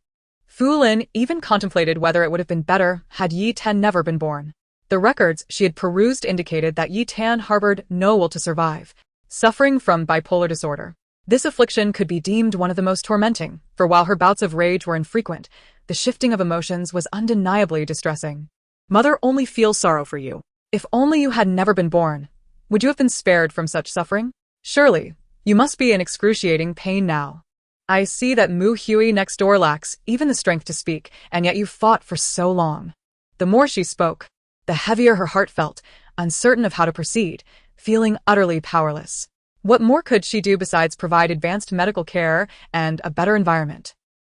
Fu Lin even contemplated whether it would have been better had Yi Tan never been born. The records she had perused indicated that Yi Tan harbored no will to survive, suffering from bipolar disorder. This affliction could be deemed one of the most tormenting, for while her bouts of rage were infrequent, the shifting of emotions was undeniably distressing. Mother only feels sorrow for you. If only you had never been born, would you have been spared from such suffering? Surely, you must be in excruciating pain now. I see that Mu Hui next door lacks even the strength to speak, and yet you fought for so long. The more she spoke, the heavier her heart felt, uncertain of how to proceed, feeling utterly powerless. What more could she do besides provide advanced medical care and a better environment?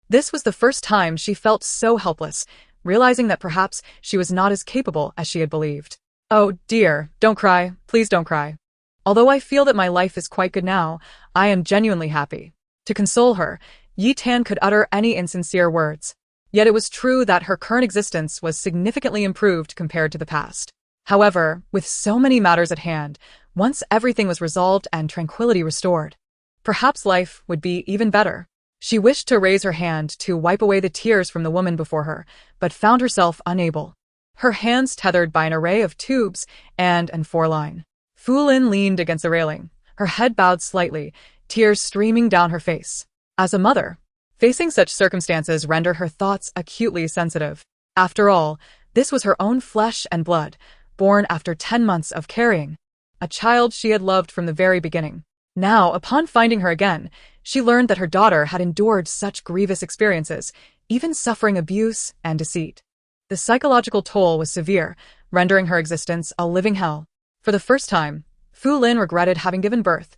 This was the first time she felt so helpless, realizing that perhaps she was not as capable as she had believed. Oh dear, don't cry, please don't cry. Although I feel that my life is quite good now, I am genuinely happy. To console her, Yi Tan could utter any insincere words. Yet it was true that her current existence was significantly improved compared to the past. However, with so many matters at hand, once everything was resolved and tranquility restored, perhaps life would be even better. She wished to raise her hand to wipe away the tears from the woman before her, but found herself unable. Her hands tethered by an array of tubes and an foreline. Fu Lin leaned against the railing, her head bowed slightly, tears streaming down her face. As a mother, facing such circumstances rendered her thoughts acutely sensitive. After all, this was her own flesh and blood, born after 10 months of carrying. A child she had loved from the very beginning. Now, upon finding her again, she learned that her daughter had endured such grievous experiences, even suffering abuse and deceit. The psychological toll was severe, rendering her existence a living hell. For the first time, Fu Lin regretted having given birth.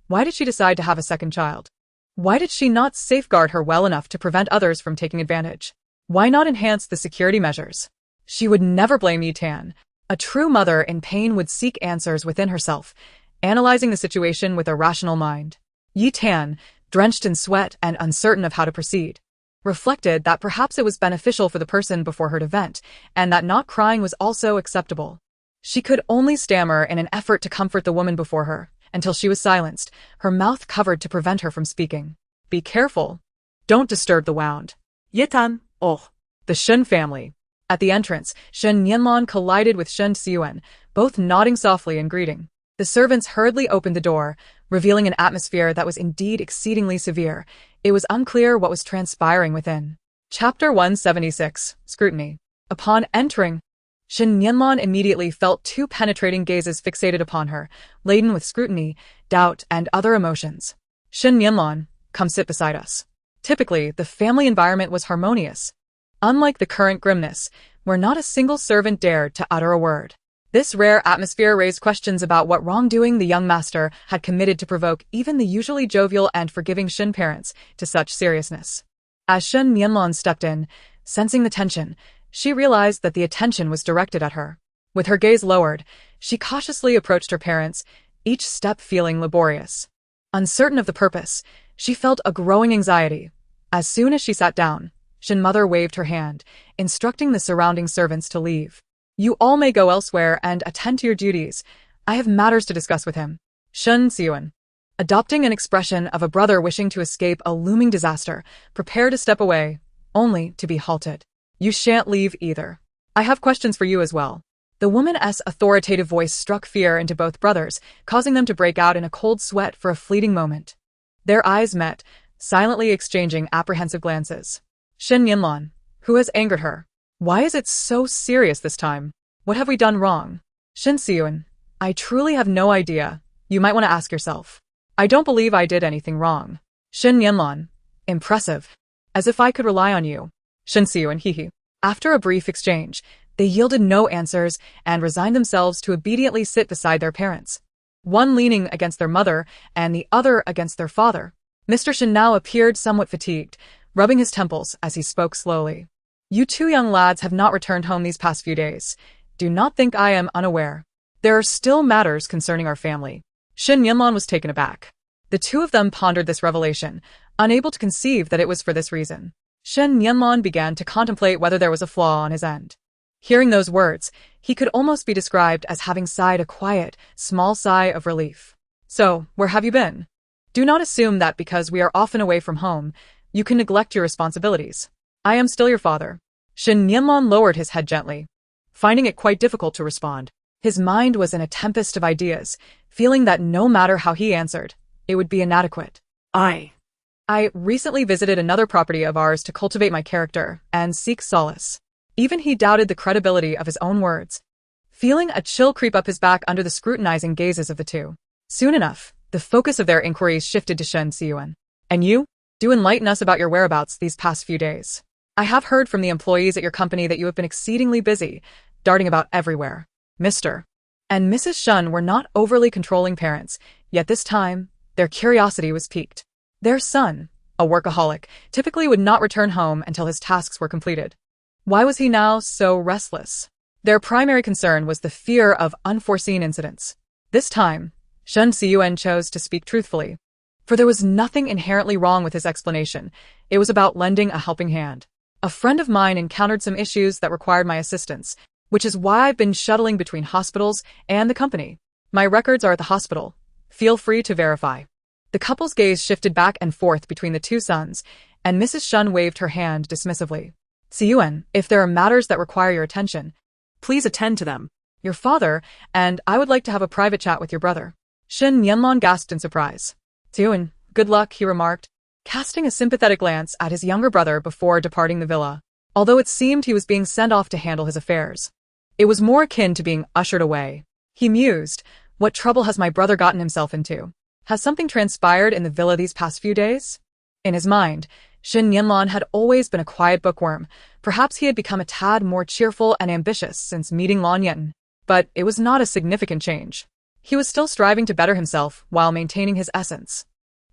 Why did she decide to have a second child? Why did she not safeguard her well enough to prevent others from taking advantage? Why not enhance the security measures? She would never blame Yi Tan. A true mother in pain would seek answers within herself, analyzing the situation with a rational mind. Yi Tan, drenched in sweat and uncertain of how to proceed, reflected that perhaps it was beneficial for the person before her to vent, and that not crying was also acceptable. She could only stammer in an effort to comfort the woman before her, until she was silenced, her mouth covered to prevent her from speaking. Be careful. Don't disturb the wound. Yetan, oh. The Shen family. At the entrance, Shen Nianlan collided with Shen Xiyuan, both nodding softly in greeting. The servants hurriedly opened the door, revealing an atmosphere that was indeed exceedingly severe. It was unclear what was transpiring within. Chapter 176, Scrutiny. Upon entering, Shen Nianlan immediately felt two penetrating gazes fixated upon her, laden with scrutiny, doubt, and other emotions. Shen Nianlan, come sit beside us. Typically, the family environment was harmonious. Unlike the current grimness, where not a single servant dared to utter a word. This rare atmosphere raised questions about what wrongdoing the young master had committed to provoke even the usually jovial and forgiving Shen parents to such seriousness. As Shen Nianlan stepped in, sensing the tension, she realized that the attention was directed at her. With her gaze lowered, she cautiously approached her parents, each step feeling laborious. Uncertain of the purpose, she felt a growing anxiety. As soon as she sat down, Shen mother waved her hand, instructing the surrounding servants to leave. You all may go elsewhere and attend to your duties. I have matters to discuss with him. Shen Xiyuan, adopting an expression of a brother wishing to escape a looming disaster, prepared to step away, only to be halted. You shan't leave either. I have questions for you as well. The woman's authoritative voice struck fear into both brothers, causing them to break out in a cold sweat for a fleeting moment. Their eyes met, silently exchanging apprehensive glances. Shen Nianlan, who has angered her? Why is it so serious this time? What have we done wrong? Shen Xiyuan, I truly have no idea. You might want to ask yourself. I don't believe I did anything wrong. Shen Nianlan, impressive. As if I could rely on you. Shen Xiyuan, hee. After a brief exchange, they yielded no answers and resigned themselves to obediently sit beside their parents, one leaning against their mother and the other against their father. Mr. Shen now appeared somewhat fatigued, rubbing his temples as he spoke slowly. You two young lads have not returned home these past few days. Do not think I am unaware. There are still matters concerning our family. Shen Nianlan was taken aback. The two of them pondered this revelation, unable to conceive that it was for this reason. Shen Nianlan began to contemplate whether there was a flaw on his end. Hearing those words, he could almost be described as having sighed a quiet, small sigh of relief. So, where have you been? Do not assume that because we are often away from home, you can neglect your responsibilities. I am still your father. Shin Nianlan lowered his head gently, finding it quite difficult to respond. His mind was in a tempest of ideas, feeling that no matter how he answered, it would be inadequate. I recently visited another property of ours to cultivate my character and seek solace. Even he doubted the credibility of his own words, feeling a chill creep up his back under the scrutinizing gazes of the two. Soon enough, the focus of their inquiries shifted to Shen Siyuan. And you? Do enlighten us about your whereabouts these past few days. I have heard from the employees at your company that you have been exceedingly busy, darting about everywhere. Mr. and Mrs. Shen were not overly controlling parents, yet this time, their curiosity was piqued. Their son, a workaholic, typically would not return home until his tasks were completed. Why was he now so restless? Their primary concern was the fear of unforeseen incidents. This time, Shen Siyuan chose to speak truthfully. For there was nothing inherently wrong with his explanation. It was about lending a helping hand. A friend of mine encountered some issues that required my assistance, which is why I've been shuttling between hospitals and the company. My records are at the hospital. Feel free to verify. The couple's gaze shifted back and forth between the two sons, and Mrs. Shen waved her hand dismissively. Siyuan, if there are matters that require your attention, please attend to them. Your father, and I would like to have a private chat with your brother. Shen Nianlan gasped in surprise. Siyuan, good luck, he remarked, casting a sympathetic glance at his younger brother before departing the villa. Although it seemed he was being sent off to handle his affairs, it was more akin to being ushered away. He mused, what trouble has my brother gotten himself into? Has something transpired in the villa these past few days? In his mind, Shen Nianlan had always been a quiet bookworm. Perhaps he had become a tad more cheerful and ambitious since meeting Lan Yetan. But it was not a significant change. He was still striving to better himself while maintaining his essence.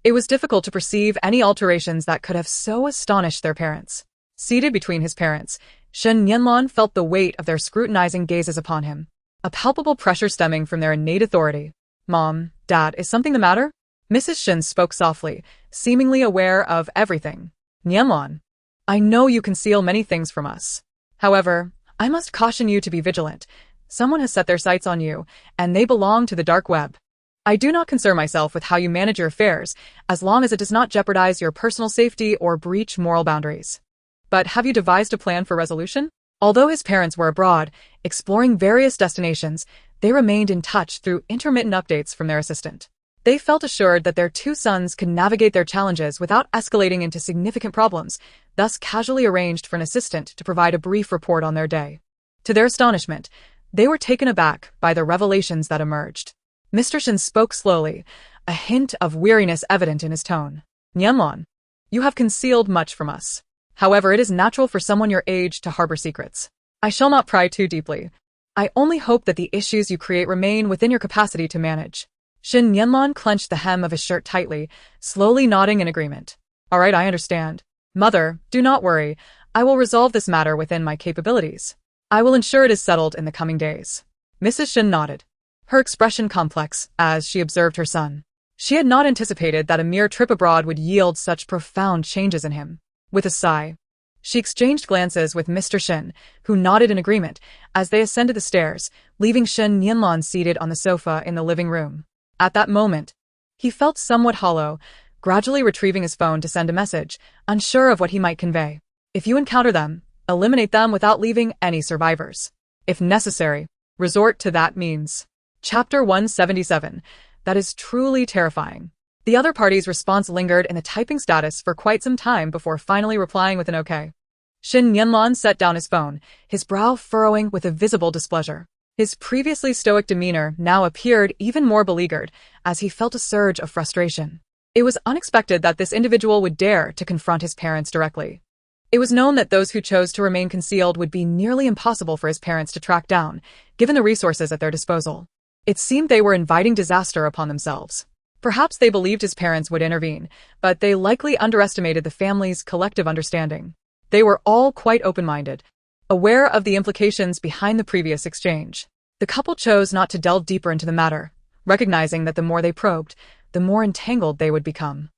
It was difficult to perceive any alterations that could have so astonished their parents. Seated between his parents, Shen Nianlan felt the weight of their scrutinizing gazes upon him, a palpable pressure stemming from their innate authority. Mom, Dad, is something the matter? Mrs. Shen spoke softly, seemingly aware of everything. Nianlan, I know you conceal many things from us. However, I must caution you to be vigilant. Someone has set their sights on you, and they belong to the dark web. I do not concern myself with how you manage your affairs, as long as it does not jeopardize your personal safety or breach moral boundaries. But have you devised a plan for resolution? Although his parents were abroad, exploring various destinations, they remained in touch through intermittent updates from their assistant. They felt assured that their two sons could navigate their challenges without escalating into significant problems, thus casually arranged for an assistant to provide a brief report on their day. To their astonishment, they were taken aback by the revelations that emerged. Mr. Shen spoke slowly, a hint of weariness evident in his tone. Nianlan, you have concealed much from us. However, it is natural for someone your age to harbor secrets. I shall not pry too deeply. I only hope that the issues you create remain within your capacity to manage. Shin Nianlan clenched the hem of his shirt tightly, slowly nodding in agreement. All right, I understand. Mother, do not worry. I will resolve this matter within my capabilities. I will ensure it is settled in the coming days. Mrs. Shin nodded, her expression complex as she observed her son. She had not anticipated that a mere trip abroad would yield such profound changes in him. With a sigh, she exchanged glances with Mr. Shin, who nodded in agreement as they ascended the stairs, leaving Shin Nianlan seated on the sofa in the living room. At that moment, he felt somewhat hollow, gradually retrieving his phone to send a message, unsure of what he might convey. If you encounter them, eliminate them without leaving any survivors. If necessary, resort to that means. Chapter 177. That is truly terrifying. The other party's response lingered in the typing status for quite some time before finally replying with an okay. Shin Nianlan set down his phone, his brow furrowing with a visible displeasure. His previously stoic demeanor now appeared even more beleaguered as he felt a surge of frustration. It was unexpected that this individual would dare to confront his parents directly. It was known that those who chose to remain concealed would be nearly impossible for his parents to track down, given the resources at their disposal. It seemed they were inviting disaster upon themselves. Perhaps they believed his parents would intervene, but they likely underestimated the family's collective understanding. They were all quite open-minded, aware of the implications behind the previous exchange. The couple chose not to delve deeper into the matter, recognizing that the more they probed, the more entangled they would become.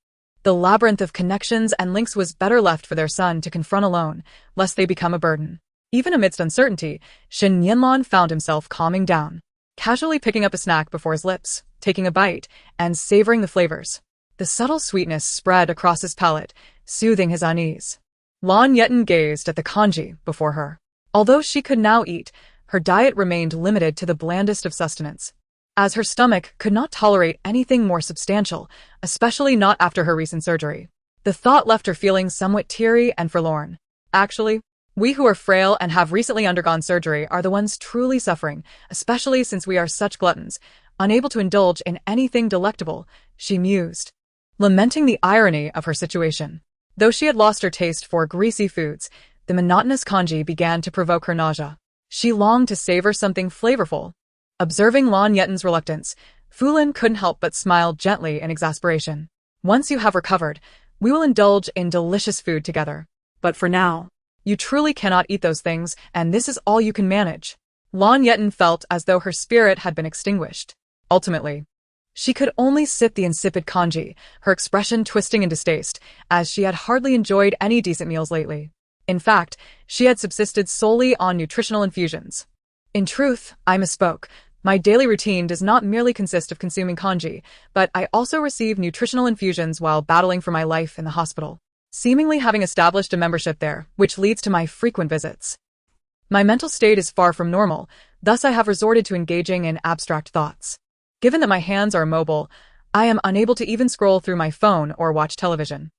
The labyrinth of connections and links was better left for their son to confront alone, lest they become a burden. Even amidst uncertainty, Shin Nianlan found himself calming down, casually picking up a snack before his lips, taking a bite, and savoring the flavors. The subtle sweetness spread across his palate, soothing his unease. Lan Yetan gazed at the kanji before her. Although she could now eat, her diet remained limited to the blandest of sustenance, as her stomach could not tolerate anything more substantial, especially not after her recent surgery. The thought left her feeling somewhat teary and forlorn. Actually, we who are frail and have recently undergone surgery are the ones truly suffering, especially since we are such gluttons, unable to indulge in anything delectable, she mused, lamenting the irony of her situation. Though she had lost her taste for greasy foods, the monotonous kanji began to provoke her nausea. She longed to savor something flavorful. Observing Lan Yetan's reluctance, Fulin couldn't help but smile gently in exasperation. Once you have recovered, we will indulge in delicious food together. But for now, you truly cannot eat those things, and this is all you can manage. Lan Yetan felt as though her spirit had been extinguished. Ultimately, she could only sip the insipid kanji, her expression twisting in distaste, as she had hardly enjoyed any decent meals lately. In fact, she had subsisted solely on nutritional infusions. In truth, I misspoke. My daily routine does not merely consist of consuming kanji, but I also receive nutritional infusions while battling for my life in the hospital, seemingly having established a membership there, which leads to my frequent visits. My mental state is far from normal, thus I have resorted to engaging in abstract thoughts. Given that my hands are immobile, I am unable to even scroll through my phone or watch television.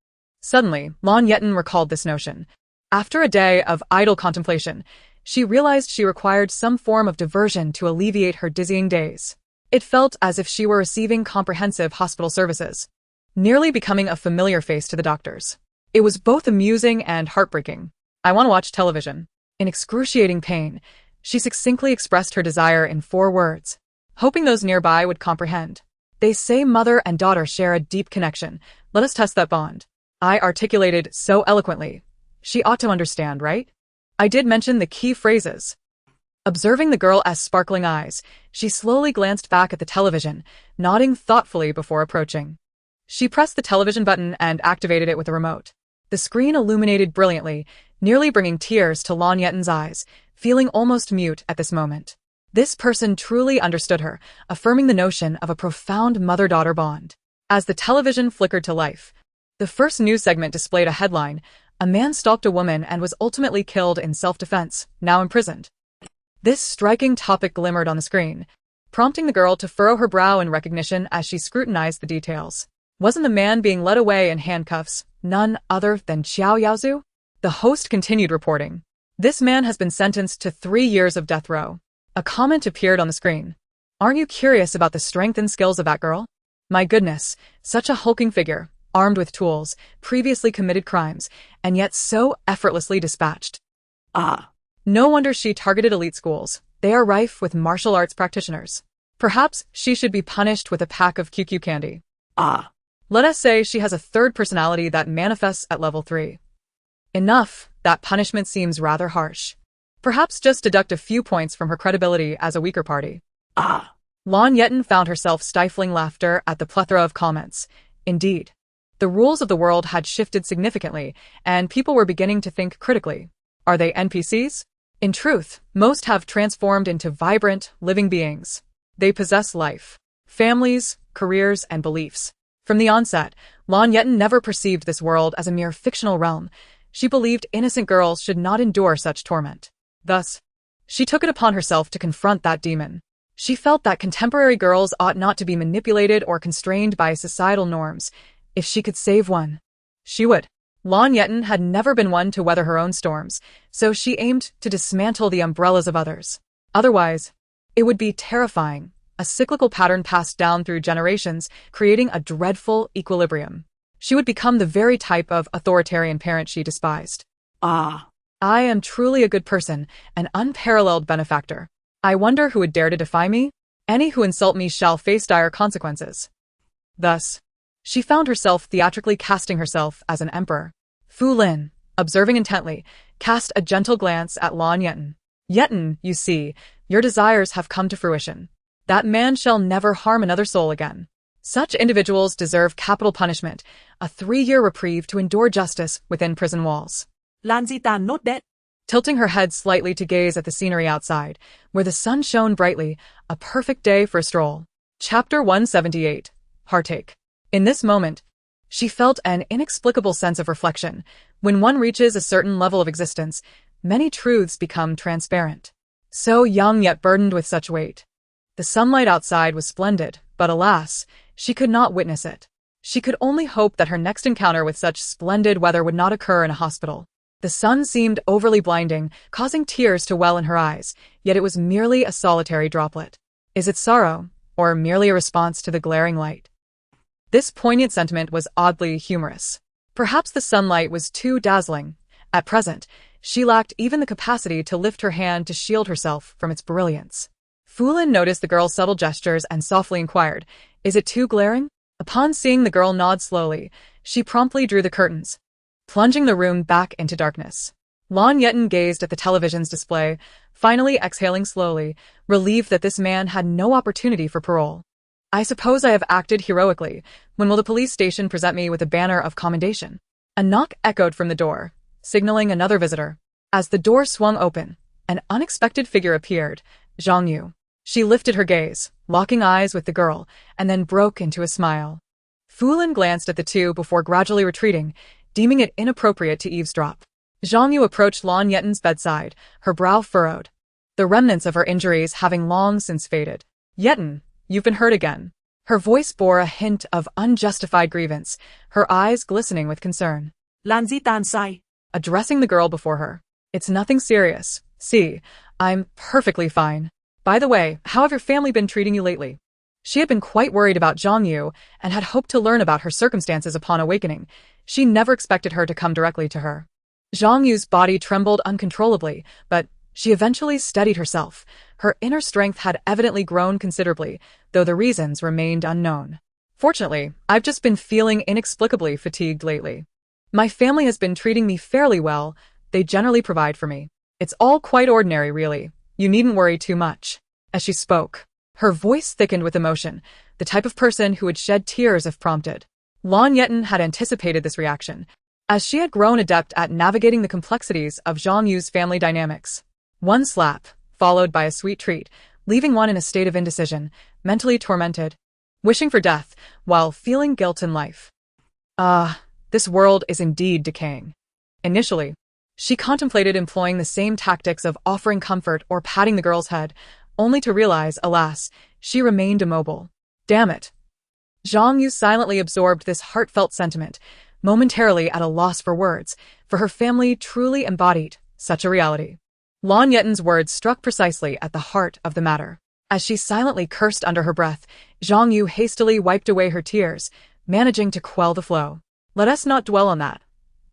Suddenly, Lan Yetan recalled this notion. After a day of idle contemplation, she realized she required some form of diversion to alleviate her dizzying days. It felt as if she were receiving comprehensive hospital services, nearly becoming a familiar face to the doctors. It was both amusing and heartbreaking. I want to watch television. In excruciating pain, she succinctly expressed her desire in 4 words, hoping those nearby would comprehend. They say mother and daughter share a deep connection. Let us test that bond. I articulated so eloquently. She ought to understand, right? I did mention the key phrases. Observing the girl's sparkling eyes, she slowly glanced back at the television, nodding thoughtfully before approaching. She pressed the television button and activated it with a remote. The screen illuminated brilliantly, nearly bringing tears to Lan Yetan's eyes, feeling almost mute at this moment. This person truly understood her, affirming the notion of a profound mother-daughter bond. As the television flickered to life, the first news segment displayed a headline: a man stalked a woman and was ultimately killed in self-defense, now imprisoned. This striking topic glimmered on the screen, prompting the girl to furrow her brow in recognition as she scrutinized the details. Wasn't the man being led away in handcuffs none other than Xiao Yaozu? The host continued reporting. This man has been sentenced to 3 years of death row. A comment appeared on the screen. Aren't you curious about the strength and skills of that girl? My goodness, such a hulking figure, armed with tools, previously committed crimes, and yet so effortlessly dispatched. Ah. No wonder she targeted elite schools. They are rife with martial arts practitioners. Perhaps she should be punished with a pack of QQ candy. Ah. Let us say she has a third personality that manifests at level 3. Enough, that punishment seems rather harsh. Perhaps just deduct a few points from her credibility as a weaker party. Ah. Lan Yetan found herself stifling laughter at the plethora of comments. Indeed, the rules of the world had shifted significantly, and people were beginning to think critically. Are they NPCs? In truth, most have transformed into vibrant, living beings. They possess life, families, careers, and beliefs. From the onset, Lan Yetan never perceived this world as a mere fictional realm. She believed innocent girls should not endure such torment. Thus, she took it upon herself to confront that demon. She felt that contemporary girls ought not to be manipulated or constrained by societal norms. If she could save one, she would. Lan Yetan had never been one to weather her own storms, so she aimed to dismantle the umbrellas of others. Otherwise, it would be terrifying, a cyclical pattern passed down through generations, creating a dreadful equilibrium. She would become the very type of authoritarian parent she despised. Ah. I am truly a good person, an unparalleled benefactor. I wonder who would dare to defy me? Any who insult me shall face dire consequences. Thus, she found herself theatrically casting herself as an emperor. Fu Lin, observing intently, cast a gentle glance at Lan Yetan. Yetan, you see, your desires have come to fruition. That man shall never harm another soul again. Such individuals deserve capital punishment, a 3-year reprieve to endure justice within prison walls. Lan Yetan, note that. Tilting her head slightly to gaze at the scenery outside, where the sun shone brightly, a perfect day for a stroll. Chapter 178. Heartache. In this moment, she felt an inexplicable sense of reflection. When one reaches a certain level of existence, many truths become transparent. So young yet burdened with such weight. The sunlight outside was splendid, but alas, she could not witness it. She could only hope that her next encounter with such splendid weather would not occur in a hospital. The sun seemed overly blinding, causing tears to well in her eyes, yet it was merely a solitary droplet. Is it sorrow, or merely a response to the glaring light? This poignant sentiment was oddly humorous. Perhaps the sunlight was too dazzling. At present, she lacked even the capacity to lift her hand to shield herself from its brilliance. Fulin noticed the girl's subtle gestures and softly inquired, "Is it too glaring?" Upon seeing the girl nod slowly, she promptly drew the curtains, plunging the room back into darkness. Lan Yetan gazed at the television's display, finally exhaling slowly, relieved that this man had no opportunity for parole. "I suppose I have acted heroically. When will the police station present me with a banner of commendation?" A knock echoed from the door, signaling another visitor. As the door swung open, an unexpected figure appeared, Zhang Yu. She lifted her gaze, locking eyes with the girl, and then broke into a smile. Fulin glanced at the two before gradually retreating, deeming it inappropriate to eavesdrop. Zhang Yu approached Lan Yetan's bedside, her brow furrowed, the remnants of her injuries having long since faded. "Yetan, you've been hurt again." Her voice bore a hint of unjustified grievance, her eyes glistening with concern. Lan Yetan sighed, addressing the girl before her. "It's nothing serious. See, I'm perfectly fine. By the way, how have your family been treating you lately?" She had been quite worried about Zhang Yu and had hoped to learn about her circumstances upon awakening. She never expected her to come directly to her. Zhang Yu's body trembled uncontrollably, but she eventually steadied herself. Her inner strength had evidently grown considerably, though the reasons remained unknown. "Fortunately, I've just been feeling inexplicably fatigued lately. My family has been treating me fairly well. They generally provide for me. It's all quite ordinary, really. You needn't worry too much." As she spoke, her voice thickened with emotion, the type of person who would shed tears if prompted. Lan Yetan had anticipated this reaction, as she had grown adept at navigating the complexities of Zhang Yu's family dynamics. One slap, followed by a sweet treat, leaving one in a state of indecision, mentally tormented, wishing for death, while feeling guilt in life. This world is indeed decaying. Initially, she contemplated employing the same tactics of offering comfort or patting the girl's head, only to realize, alas, she remained immobile. Damn it. Zhang Yu silently absorbed this heartfelt sentiment, momentarily at a loss for words, for her family truly embodied such a reality. Lan Yetan's words struck precisely at the heart of the matter. As she silently cursed under her breath, Zhang Yu hastily wiped away her tears, managing to quell the flow. "Let us not dwell on that.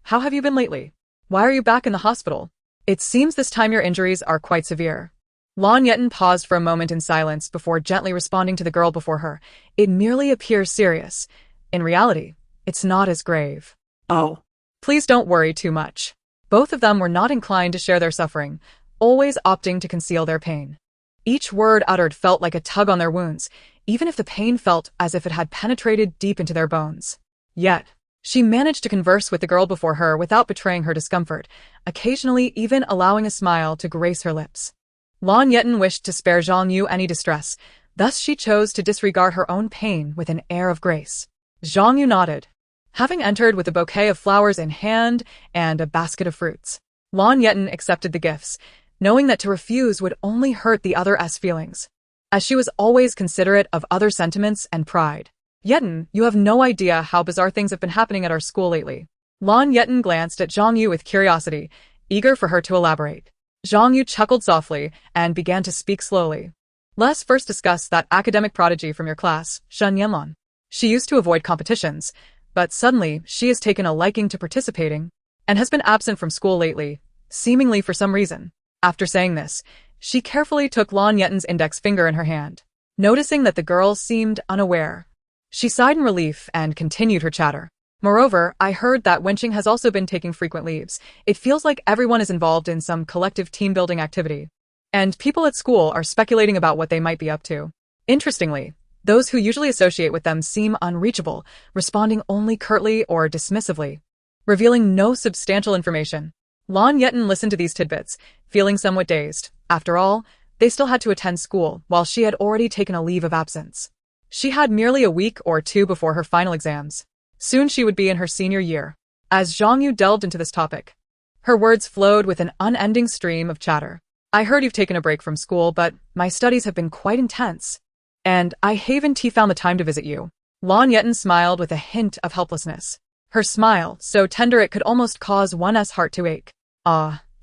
How have you been lately? Why are you back in the hospital? It seems this time your injuries are quite severe." Lan Yetan paused for a moment in silence before gently responding to the girl before her. "It merely appears serious. In reality, it's not as grave." "Oh. Please don't worry too much." Both of them were not inclined to share their suffering, always opting to conceal their pain. Each word uttered felt like a tug on their wounds, even if the pain felt as if it had penetrated deep into their bones. Yet, she managed to converse with the girl before her without betraying her discomfort, occasionally even allowing a smile to grace her lips. Lan Yetan wished to spare Zhang Yu any distress, thus she chose to disregard her own pain with an air of grace. Zhang Yu nodded, having entered with a bouquet of flowers in hand and a basket of fruits. Lan Yetan accepted the gifts, knowing that to refuse would only hurt the other's feelings, as she was always considerate of other sentiments and pride. "Yetan, you have no idea how bizarre things have been happening at our school lately." Lan Yetan glanced at Zhang Yu with curiosity, eager for her to elaborate. Zhang Yu chuckled softly and began to speak slowly. "Let's first discuss that academic prodigy from your class, Shen Yanlan. She used to avoid competitions, but suddenly she has taken a liking to participating and has been absent from school lately, seemingly for some reason." After saying this, she carefully took Lan Yetan's index finger in her hand. Noticing that the girl seemed unaware, she sighed in relief and continued her chatter. "Moreover, I heard that Wenqing has also been taking frequent leaves. It feels like everyone is involved in some collective team-building activity, and people at school are speculating about what they might be up to. Interestingly, those who usually associate with them seem unreachable, responding only curtly or dismissively, revealing no substantial information." Lan Yetan listened to these tidbits, feeling somewhat dazed. After all, they still had to attend school, while she had already taken a leave of absence. She had merely a week or two before her final exams. Soon she would be in her senior year. As Zhang Yu delved into this topic, her words flowed with an unending stream of chatter. I heard you've taken a break from school, but my studies have been quite intense. And I haven't found the time to visit you. Lan Yetan smiled with a hint of helplessness. Her smile, so tender it could almost cause one's heart to ache.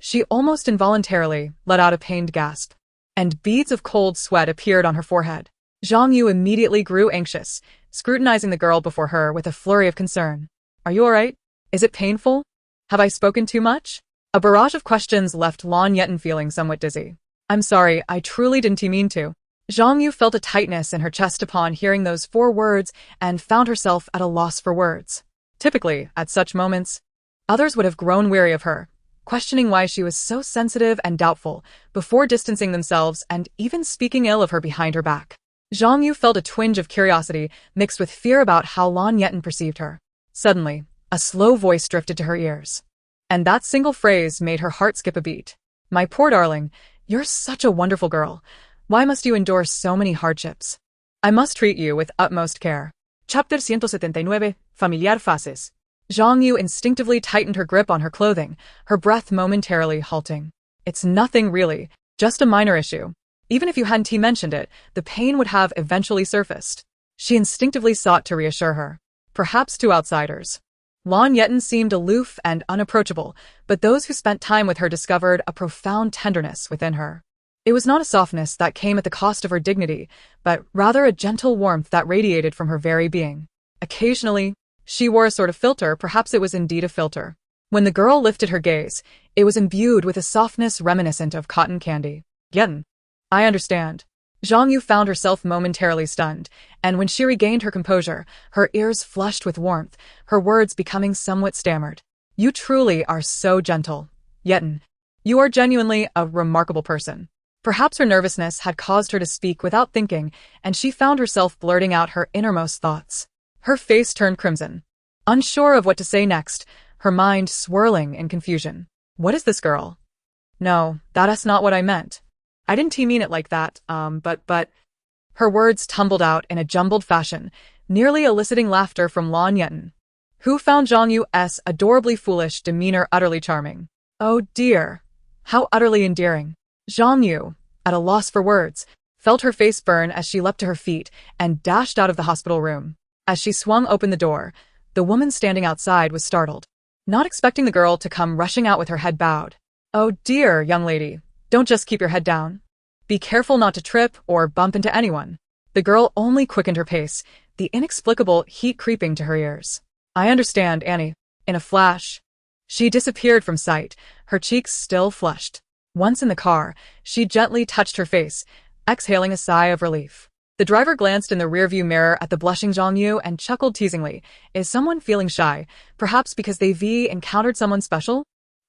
She almost involuntarily let out a pained gasp. And beads of cold sweat appeared on her forehead. Zhang Yu immediately grew anxious, scrutinizing the girl before her with a flurry of concern. Are you alright? Is it painful? Have I spoken too much? A barrage of questions left Lan Yetan feeling somewhat dizzy. I'm sorry, I truly didn't mean to. Zhang Yu felt a tightness in her chest upon hearing those 4 words and found herself at a loss for words. Typically, at such moments, others would have grown weary of her, questioning why she was so sensitive and doubtful, before distancing themselves and even speaking ill of her behind her back. Zhang Yu felt a twinge of curiosity mixed with fear about how Lan Yetan perceived her. Suddenly, a slow voice drifted to her ears. And that single phrase made her heart skip a beat. My poor darling, you're such a wonderful girl. Why must you endure so many hardships? I must treat you with utmost care. Chapter 179, Familiar Fases. Zhang Yu instinctively tightened her grip on her clothing, her breath momentarily halting. It's nothing really, just a minor issue. Even if you hadn't mentioned it, the pain would have eventually surfaced. She instinctively sought to reassure her. Perhaps to outsiders. Lan Yetan seemed aloof and unapproachable, but those who spent time with her discovered a profound tenderness within her. It was not a softness that came at the cost of her dignity, but rather a gentle warmth that radiated from her very being. Occasionally, she wore a sort of filter, perhaps it was indeed a filter. When the girl lifted her gaze, it was imbued with a softness reminiscent of cotton candy. Yetan. I understand. Zhang Yu found herself momentarily stunned, and when she regained her composure, her ears flushed with warmth, her words becoming somewhat stammered. You truly are so gentle. Yetan. You are genuinely a remarkable person. Perhaps her nervousness had caused her to speak without thinking, and she found herself blurting out her innermost thoughts. Her face turned crimson. Unsure of what to say next, her mind swirling in confusion. What is this girl? No, that's not what I meant. I didn't mean it like that, but... Her words tumbled out in a jumbled fashion, nearly eliciting laughter from Lan Yetan, who found Zhang Yu's adorably foolish demeanor utterly charming. Oh dear. How utterly endearing. Zhang Yu, at a loss for words, felt her face burn as she leapt to her feet and dashed out of the hospital room. As she swung open the door, the woman standing outside was startled, not expecting the girl to come rushing out with her head bowed. Oh dear, young lady, don't just keep your head down. Be careful not to trip or bump into anyone. The girl only quickened her pace, the inexplicable heat creeping to her ears. I understand, Annie. In a flash, she disappeared from sight, her cheeks still flushed. Once in the car, she gently touched her face, exhaling a sigh of relief. The driver glanced in the rearview mirror at the blushing Zhang Yu and chuckled teasingly. Is someone feeling shy, perhaps because they've encountered someone special?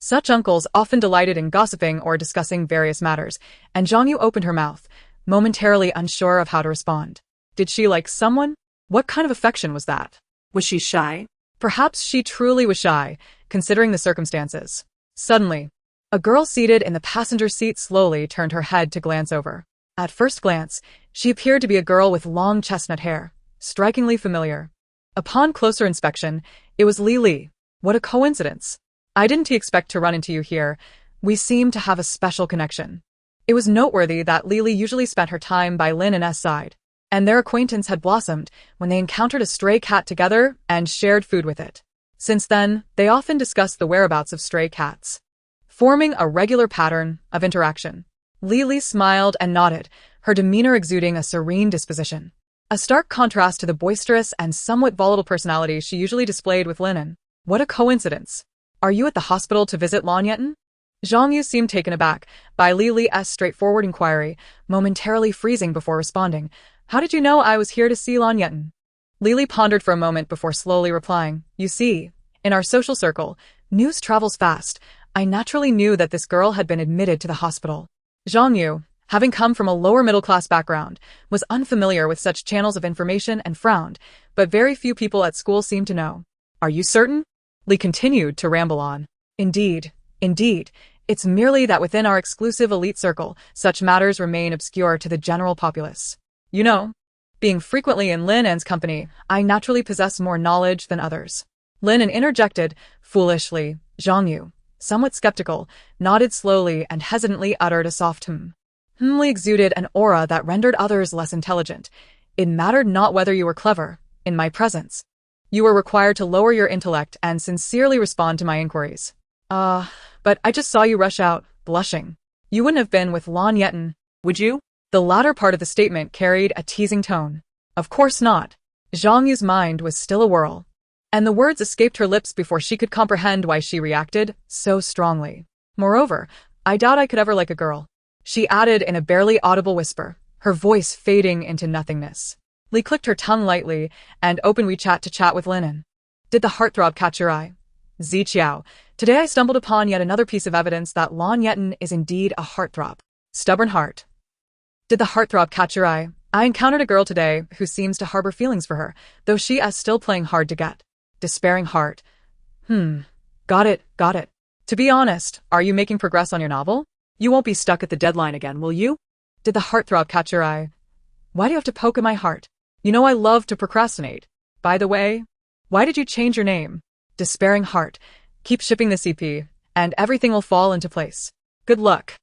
Such uncles often delighted in gossiping or discussing various matters, and Zhang Yu opened her mouth, momentarily unsure of how to respond. Did she like someone? What kind of affection was that? Was she shy? Perhaps she truly was shy, considering the circumstances. Suddenly, a girl seated in the passenger seat slowly turned her head to glance over. At first glance, she appeared to be a girl with long chestnut hair, strikingly familiar. Upon closer inspection, it was Li. What a coincidence. I didn't expect to run into you here. We seem to have a special connection. It was noteworthy that Li usually spent her time by Lin and S side, and their acquaintance had blossomed when they encountered a stray cat together and shared food with it. Since then, they often discussed the whereabouts of stray cats, forming a regular pattern of interaction. Li smiled and nodded, her demeanor exuding a serene disposition. A stark contrast to the boisterous and somewhat volatile personality she usually displayed with Linen. What a coincidence. Are you at the hospital to visit Lan Yetan? Zhang Yu seemed taken aback by Li's straightforward inquiry, momentarily freezing before responding. How did you know I was here to see Lan Yetan? Li pondered for a moment before slowly replying. You see, in our social circle, news travels fast. I naturally knew that this girl had been admitted to the hospital. Zhang Yu, having come from a lower middle-class background, was unfamiliar with such channels of information and frowned, but very few people at school seemed to know. Are you certain? Li continued to ramble on. Indeed. It's merely that within our exclusive elite circle, such matters remain obscure to the general populace. You know, Being frequently in Lin An's company, I naturally possess more knowledge than others. Lin An interjected, foolishly. Zhang Yu, somewhat skeptical, nodded slowly and hesitantly uttered a soft Li exuded an aura that rendered others less intelligent. It mattered not whether you were clever. In my presence, you were required to lower your intellect and sincerely respond to my inquiries. But I just saw you rush out, blushing. You wouldn't have been with Lan Yetan, would you? The latter part of the statement carried a teasing tone. Of course not. Zhang Yu's mind was still a whirl, and the words escaped her lips before she could comprehend why she reacted so strongly. Moreover, I doubt I could ever like a girl, she added in a barely audible whisper, her voice fading into nothingness. Li clicked her tongue lightly and opened WeChat to chat with Lan An. Did the heartthrob catch your eye? Ziqiao, today I stumbled upon yet another piece of evidence that Lan Yetan is indeed a heartthrob. Stubborn heart. Did the heartthrob catch your eye? I encountered a girl today who seems to harbor feelings for her, though she is still playing hard to get. Despairing heart. Got it. To be honest, are you making progress on your novel? You won't be stuck at the deadline again, will you? Did the heartthrob catch your eye? Why do you have to poke at my heart? You know I love to procrastinate. By the way, why did you change your name? Despairing heart. Keep shipping the CP, and everything will fall into place. Good luck.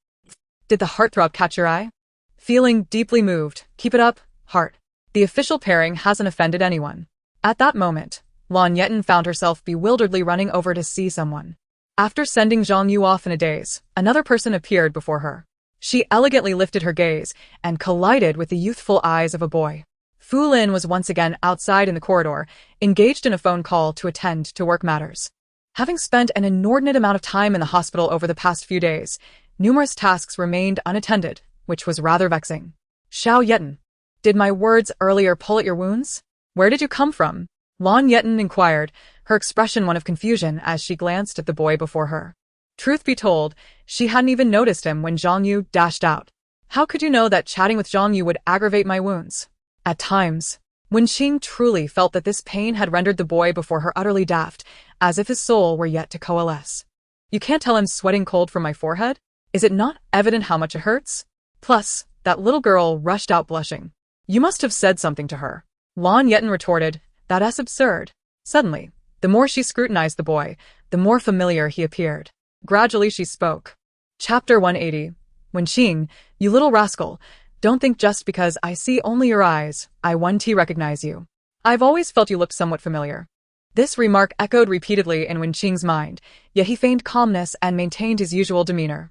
Did the heartthrob catch your eye? Feeling deeply moved. Keep it up, heart. The official pairing hasn't offended anyone. At that moment, Lan Yetan found herself bewilderedly running over to see someone. After sending Zhang Yu off in a daze, another person appeared before her. She elegantly lifted her gaze and collided with the youthful eyes of a boy. Fu Lin was once again outside in the corridor, engaged in a phone call to attend to work matters. Having spent an inordinate amount of time in the hospital over the past few days, numerous tasks remained unattended, which was rather vexing. Xiao Yetan, did my words earlier pull at your wounds? Where did you come from? Lan Yetan inquired, her expression one of confusion as she glanced at the boy before her. Truth be told, she hadn't even noticed him when Zhang Yu dashed out. How could you know that chatting with Zhang Yu would aggravate my wounds? At times, Wenqing truly felt that this pain had rendered the boy before her utterly daft, as if his soul were yet to coalesce. You can't tell I'm sweating cold from my forehead? Is it not evident how much it hurts? Plus, that little girl rushed out blushing. You must have said something to her. Lan Yetan retorted, that's absurd. Suddenly, the more she scrutinized the boy, the more familiar he appeared. Gradually she spoke. Chapter 180. Wenqing, you little rascal, don't think just because I see only your eyes, I 1T recognize you. I've always felt you looked somewhat familiar. This remark echoed repeatedly in Wenqing's mind, yet he feigned calmness and maintained his usual demeanor.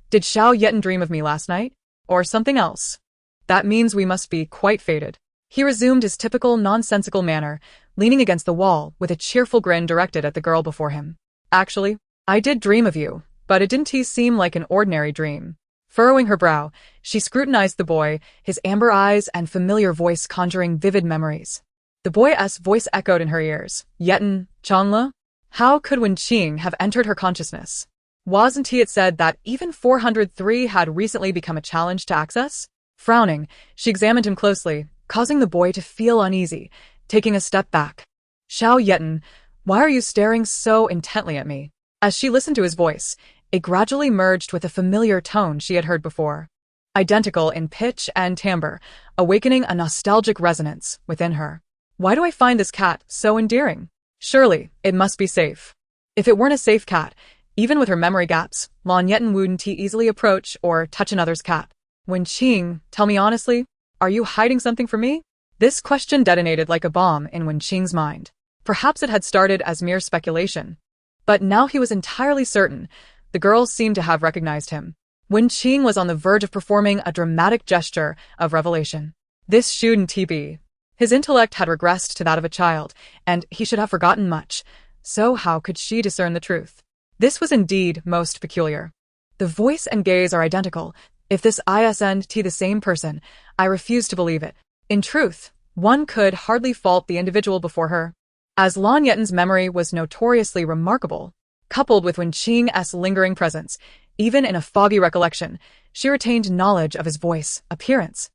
Did Xiao Yetan dream of me last night? Or something else? That means we must be quite fated. He resumed his typical nonsensical manner, leaning against the wall with a cheerful grin directed at the girl before him. Actually, I did dream of you, but it didn't seem like an ordinary dream. Furrowing her brow, she scrutinized the boy, his amber eyes and familiar voice conjuring vivid memories. The boy's voice echoed in her ears. Yetan, Chanle? How could Wenqing have entered her consciousness? Wasn't it said that even 403 had recently become a challenge to access? Frowning, she examined him closely, causing the boy to feel uneasy, taking a step back. Xiao Yetan, why are you staring so intently at me? As she listened to his voice, it gradually merged with a familiar tone she had heard before. Identical in pitch and timbre, awakening a nostalgic resonance within her. Why do I find this cat so endearing? Surely, it must be safe. If it weren't a safe cat, even with her memory gaps, Lan Yetan wouldn't easily approach or touch another's cat. Wenqing, tell me honestly, are you hiding something from me? This question detonated like a bomb in Wenqing's mind. Perhaps it had started as mere speculation. But now he was entirely certain. The girl seemed to have recognized him. Wenqing was on the verge of performing a dramatic gesture of revelation. This shouldn't be. His intellect had regressed to that of a child, and he should have forgotten much. So how could she discern the truth? This was indeed most peculiar. The voice and gaze are identical. If this isn't the same person, I refuse to believe it. In truth, one could hardly fault the individual before her. As Lan Yetan's memory was notoriously remarkable, coupled with Wenqing's lingering presence, even in a foggy recollection, she retained knowledge of his voice, appearance,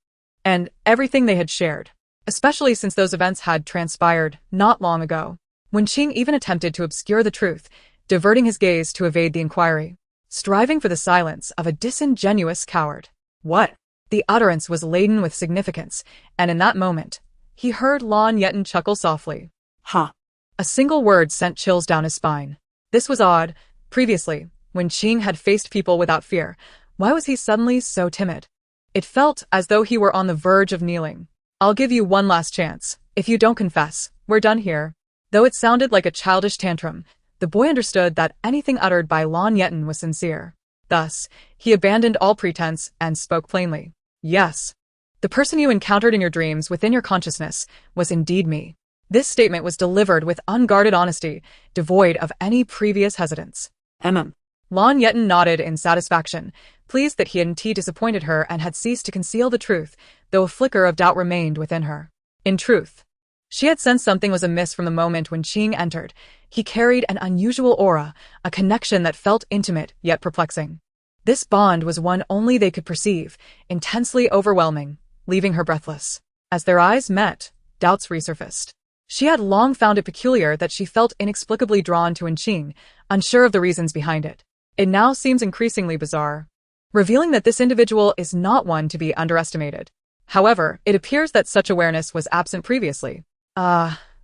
and everything they had shared, especially since those events had transpired not long ago. Wenqing even attempted to obscure the truth, diverting his gaze to evade the inquiry, striving for the silence of a disingenuous coward. What? The utterance was laden with significance, and in that moment, he heard Lan Yetan chuckle softly. Ha. A single word sent chills down his spine. This was odd. Previously, when Qing had faced people without fear, why was he suddenly so timid? It felt as though he were on the verge of kneeling. I'll give you one last chance. If you don't confess, we're done here. Though it sounded like a childish tantrum, the boy understood that anything uttered by Lan Yetan was sincere. Thus, he abandoned all pretense and spoke plainly. Yes. The person you encountered in your dreams within your consciousness was indeed me. This statement was delivered with unguarded honesty, devoid of any previous hesitance. Mm. Lan Yetan nodded in satisfaction, pleased that he hadn't disappointed her and had ceased to conceal the truth, though a flicker of doubt remained within her. In truth, she had sensed something was amiss from the moment when Qing entered. He carried an unusual aura, a connection that felt intimate yet perplexing. This bond was one only they could perceive, intensely overwhelming, leaving her breathless. As their eyes met, doubts resurfaced. She had long found it peculiar that she felt inexplicably drawn to Qing, unsure of the reasons behind it. It now seems increasingly bizarre, revealing that this individual is not one to be underestimated. However, it appears that such awareness was absent previously.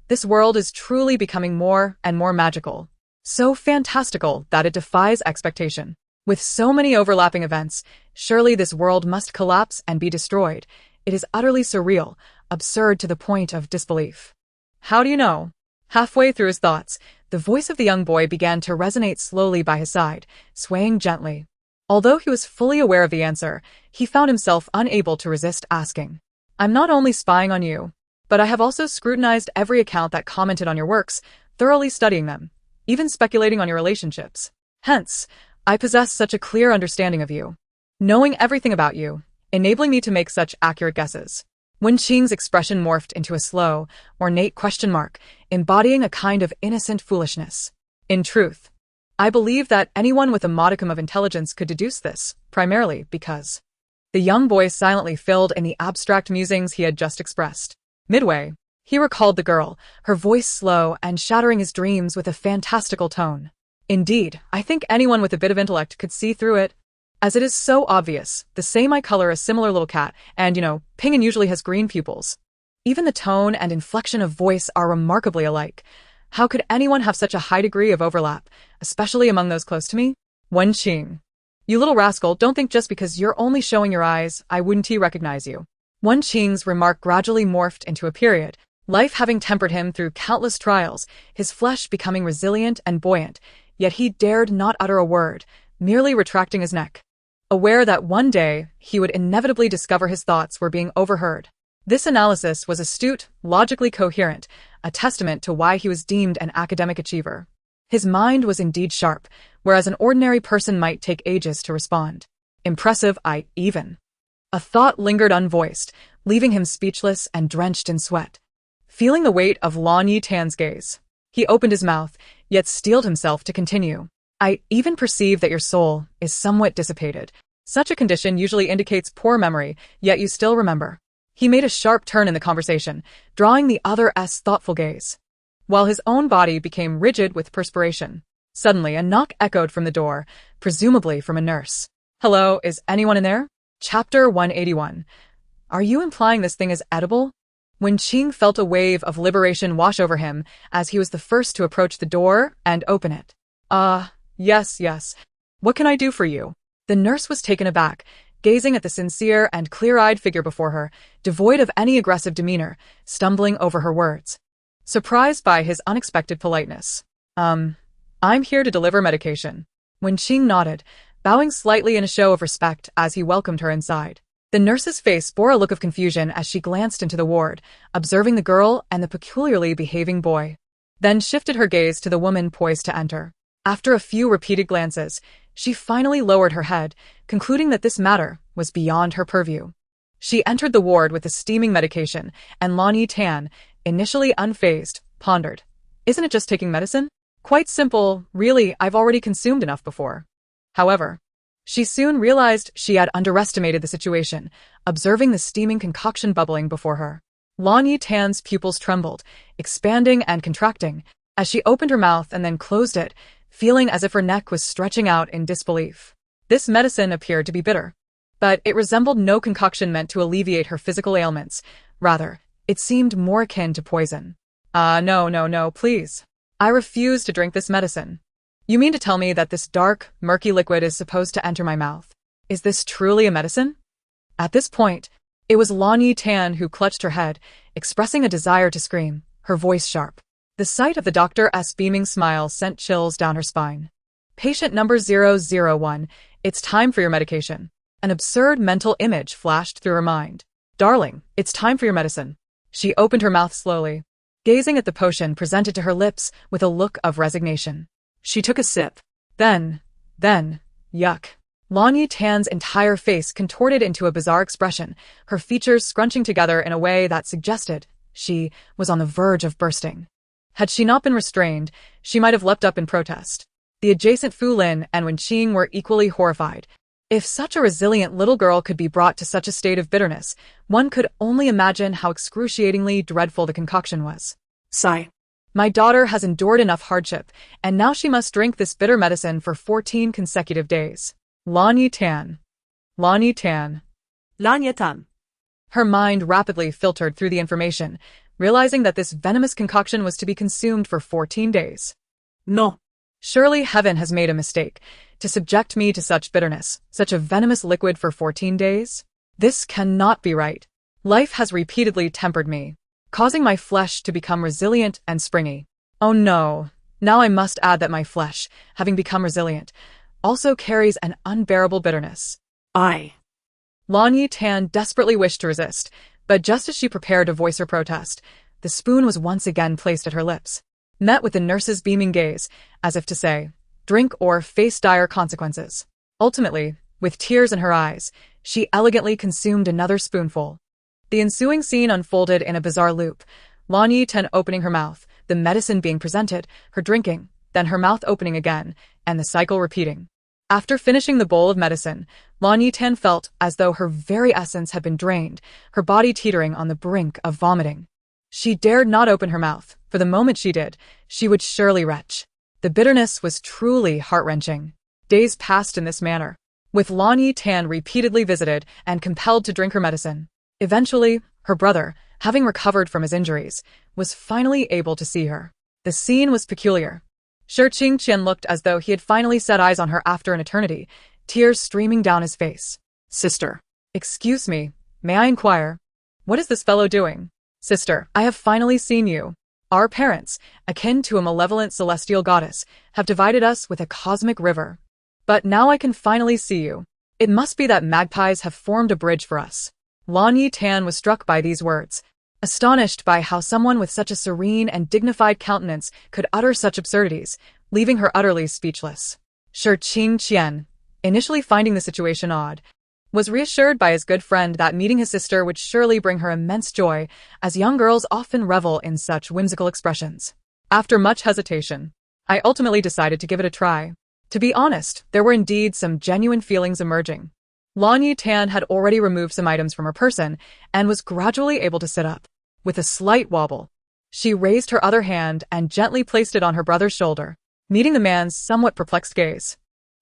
This world is truly becoming more and more magical. So fantastical that it defies expectation. With so many overlapping events, surely this world must collapse and be destroyed. It is utterly surreal, absurd to the point of disbelief. How do you know? Halfway through his thoughts, the voice of the young boy began to resonate slowly by his side, swaying gently. Although he was fully aware of the answer, he found himself unable to resist asking. I'm not only spying on you, but I have also scrutinized every account that commented on your works, thoroughly studying them, even speculating on your relationships. Hence, I possess such a clear understanding of you, knowing everything about you, enabling me to make such accurate guesses. When Qing's expression morphed into a slow, ornate question mark, embodying a kind of innocent foolishness. In truth, I believe that anyone with a modicum of intelligence could deduce this, primarily because the young boy silently filled in the abstract musings he had just expressed. Midway, he recalled the girl, her voice slow and shattering his dreams with a fantastical tone. Indeed, I think anyone with a bit of intellect could see through it. As it is so obvious, the same eye color a similar little cat, and Pinyin usually has green pupils. Even the tone and inflection of voice are remarkably alike. How could anyone have such a high degree of overlap, especially among those close to me? Wen Qing. You little rascal, don't think just because you're only showing your eyes, I wouldn't recognize you. Wen Qing's remark gradually morphed into a period, life having tempered him through countless trials, his flesh becoming resilient and buoyant, yet he dared not utter a word, merely retracting his neck, aware that one day he would inevitably discover his thoughts were being overheard. This analysis was astute, logically coherent, a testament to why he was deemed an academic achiever. His mind was indeed sharp, whereas an ordinary person might take ages to respond. Impressive, even. A thought lingered unvoiced, leaving him speechless and drenched in sweat. Feeling the weight of Lan Yetan's gaze, he opened his mouth, yet steeled himself to continue. I even perceive that your soul is somewhat dissipated. Such a condition usually indicates poor memory, yet you still remember. He made a sharp turn in the conversation, drawing the other's thoughtful gaze, while his own body became rigid with perspiration. Suddenly, a knock echoed from the door, presumably from a nurse. Hello, is anyone in there? Chapter 181. Are you implying this thing is edible? When Qing felt a wave of liberation wash over him as he was the first to approach the door and open it. Yes. What can I do for you? The nurse was taken aback, gazing at the sincere and clear-eyed figure before her, devoid of any aggressive demeanor, stumbling over her words. Surprised by his unexpected politeness. I'm here to deliver medication. When Qing nodded, bowing slightly in a show of respect as he welcomed her inside. The nurse's face bore a look of confusion as she glanced into the ward, observing the girl and the peculiarly behaving boy. Then shifted her gaze to the woman poised to enter. After a few repeated glances, she finally lowered her head, concluding that this matter was beyond her purview. She entered the ward with the steaming medication, and Lan Yetan, initially unfazed, pondered. Isn't it just taking medicine? Quite simple, really, I've already consumed enough before. However, she soon realized she had underestimated the situation, observing the steaming concoction bubbling before her. Lan Yetan's pupils trembled, expanding and contracting, as she opened her mouth and then closed it, feeling as if her neck was stretching out in disbelief. This medicine appeared to be bitter. but it resembled no concoction meant to alleviate her physical ailments. Rather, it seemed more akin to poison. No, please. I refuse to drink this medicine. You mean to tell me that this dark, murky liquid is supposed to enter my mouth? Is this truly a medicine? At this point, it was Lan Yetan who clutched her head, expressing a desire to scream, her voice sharp. The sight of the doctor's beaming smile sent chills down her spine. Patient number 001, it's time for your medication. An absurd mental image flashed through her mind. Darling, it's time for your medicine. She opened her mouth slowly, gazing at the potion presented to her lips with a look of resignation. She took a sip. Then, yuck. Lan Yetan's entire face contorted into a bizarre expression, her features scrunching together in a way that suggested she was on the verge of bursting. Had she not been restrained, she might have leapt up in protest. The adjacent Fu Lin and Wen Qing were equally horrified. If such a resilient little girl could be brought to such a state of bitterness, one could only imagine how excruciatingly dreadful the concoction was. Sigh. My daughter has endured enough hardship, and now she must drink this bitter medicine for 14 consecutive days. Lan Yetan. Lan Yetan. Lan Yetan. Her mind rapidly filtered through the information, realizing that this venomous concoction was to be consumed for 14 days. No. Surely heaven has made a mistake to subject me to such bitterness, such a venomous liquid for 14 days? This cannot be right. Life has repeatedly tempered me, causing my flesh to become resilient and springy. Oh no, now I must add that my flesh, having become resilient, also carries an unbearable bitterness. Lan Yetan desperately wished to resist, but just as she prepared to voice her protest, the spoon was once again placed at her lips, met with the nurse's beaming gaze, as if to say, drink or face dire consequences. Ultimately, with tears in her eyes, she elegantly consumed another spoonful. The ensuing scene unfolded in a bizarre loop, Lan Yetan opening her mouth, the medicine being presented, her drinking, then her mouth opening again, and the cycle repeating. After finishing the bowl of medicine, Lan Yetan felt as though her very essence had been drained, her body teetering on the brink of vomiting. She dared not open her mouth, for the moment she did, she would surely retch. The bitterness was truly heart-wrenching. Days passed in this manner, with Lan Yetan repeatedly visited and compelled to drink her medicine. Eventually, her brother, having recovered from his injuries, was finally able to see her. The scene was peculiar. Shortstory looked as though he had finally set eyes on her after an eternity, tears streaming down his face. Sister. Excuse me, may I inquire? What is this fellow doing? Sister, I have finally seen you. Our parents, akin to a malevolent celestial goddess, have divided us with a cosmic river. But now I can finally see you. It must be that magpies have formed a bridge for us. Lan Yetan was struck by these words, astonished by how someone with such a serene and dignified countenance could utter such absurdities, leaving her utterly speechless. Shortstory, initially finding the situation odd, was reassured by his good friend that meeting his sister would surely bring her immense joy, as young girls often revel in such whimsical expressions. After much hesitation, I ultimately decided to give it a try. To be honest, there were indeed some genuine feelings emerging. Lan Yetan had already removed some items from her person and was gradually able to sit up. With a slight wobble, she raised her other hand and gently placed it on her brother's shoulder, meeting the man's somewhat perplexed gaze.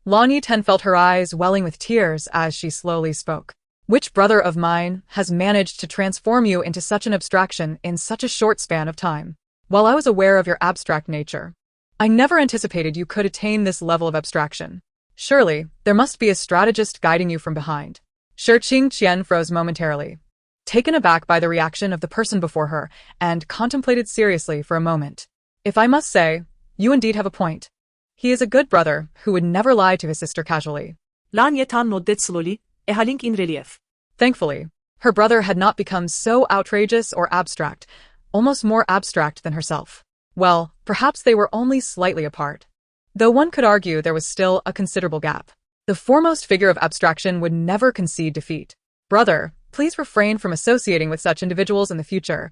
Lan Yetan felt her eyes welling with tears as she slowly spoke. Which brother of mine has managed to transform you into such an abstraction in such a short span of time? While I was aware of your abstract nature, I never anticipated you could attain this level of abstraction. Surely, there must be a strategist guiding you from behind. Shortstory froze momentarily, taken aback by the reaction of the person before her, and contemplated seriously for a moment. If I must say, you indeed have a point. He is a good brother who would never lie to his sister casually. Lan Yetan nodded slowly, a link in relief. Thankfully, her brother had not become so outrageous or abstract, almost more abstract than herself. Well, perhaps they were only slightly apart. Though one could argue there was still a considerable gap. The foremost figure of abstraction would never concede defeat. Brother, please refrain from associating with such individuals in the future.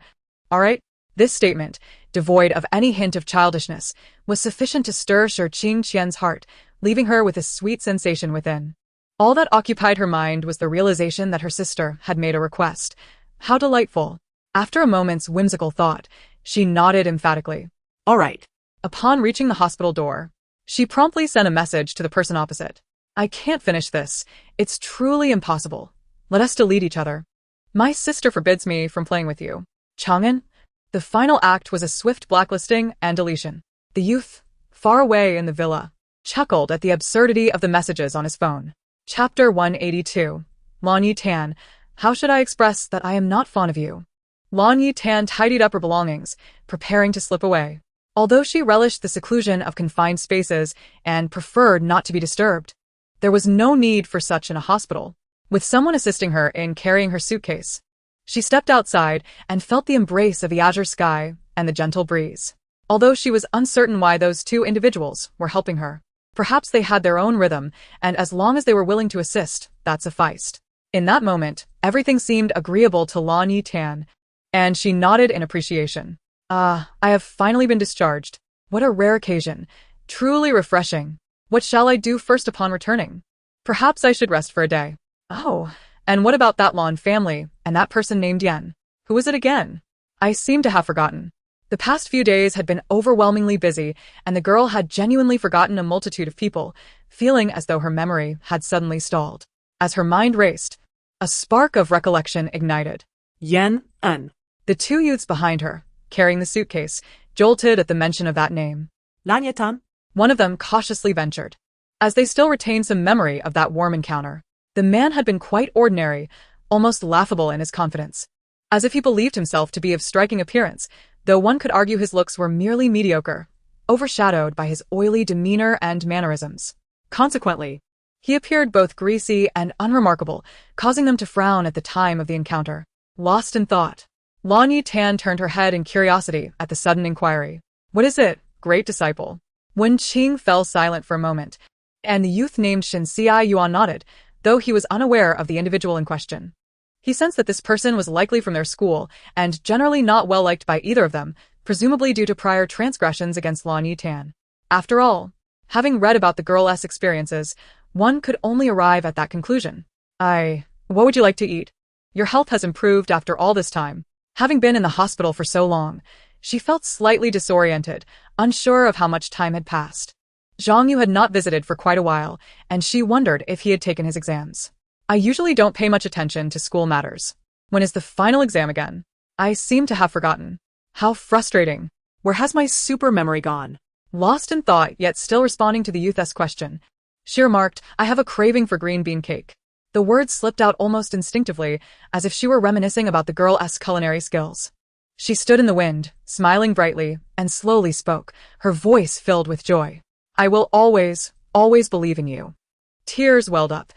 All right? This statement, devoid of any hint of childishness, was sufficient to stir Shortstory's heart, leaving her with a sweet sensation within. All that occupied her mind was the realization that her sister had made a request. How delightful. After a moment's whimsical thought, she nodded emphatically. All right. Upon reaching the hospital door, she promptly sent a message to the person opposite. I can't finish this. It's truly impossible. Let us delete each other. My sister forbids me from playing with you. Chang'an? The final act was a swift blacklisting and deletion. The youth, far away in the villa, chuckled at the absurdity of the messages on his phone. Chapter 182. Lan Yetan, how should I express that I am not fond of you? Lan Yetan tidied up her belongings, preparing to slip away. Although she relished the seclusion of confined spaces and preferred not to be disturbed, there was no need for such in a hospital, with someone assisting her in carrying her suitcase. She stepped outside and felt the embrace of the azure sky and the gentle breeze. Although she was uncertain why those two individuals were helping her. Perhaps they had their own rhythm, and as long as they were willing to assist, that sufficed. In that moment, everything seemed agreeable to Lan Yetan, and she nodded in appreciation. I have finally been discharged. What a rare occasion. Truly refreshing. What shall I do first upon returning? Perhaps I should rest for a day. Oh, and what about that Lan family, and that person named Yen? Who was it again? I seem to have forgotten. The past few days had been overwhelmingly busy, and the girl had genuinely forgotten a multitude of people, feeling as though her memory had suddenly stalled. As her mind raced, a spark of recollection ignited. Yen, An. The two youths behind her, carrying the suitcase, jolted at the mention of that name. Lan Yetan. One of them cautiously ventured, as they still retained some memory of that warm encounter. The man had been quite ordinary, almost laughable in his confidence, as if he believed himself to be of striking appearance, though one could argue his looks were merely mediocre, overshadowed by his oily demeanor and mannerisms. Consequently, he appeared both greasy and unremarkable, causing them to frown at the time of the encounter. Lost in thought, Lan Yetan turned her head in curiosity at the sudden inquiry. What is it, great disciple? Wen Qing fell silent for a moment, and the youth named Shenxia Yuan nodded, though he was unaware of the individual in question. He sensed that this person was likely from their school, and generally not well liked by either of them, presumably due to prior transgressions against Lan Yetan. After all, having read about the girl's experiences, one could only arrive at that conclusion. What would you like to eat? Your health has improved after all this time. Having been in the hospital for so long, she felt slightly disoriented, unsure of how much time had passed. Zhang Yu had not visited for quite a while, and she wondered if he had taken his exams. I usually don't pay much attention to school matters. When is the final exam again? I seem to have forgotten. How frustrating. Where has my super memory gone? Lost in thought, yet still responding to the youth's question, she remarked, I have a craving for green bean cake. The words slipped out almost instinctively, as if she were reminiscing about the girl's culinary skills. She stood in the wind, smiling brightly, and slowly spoke, her voice filled with joy. I will always, always believe in you. Tears welled up.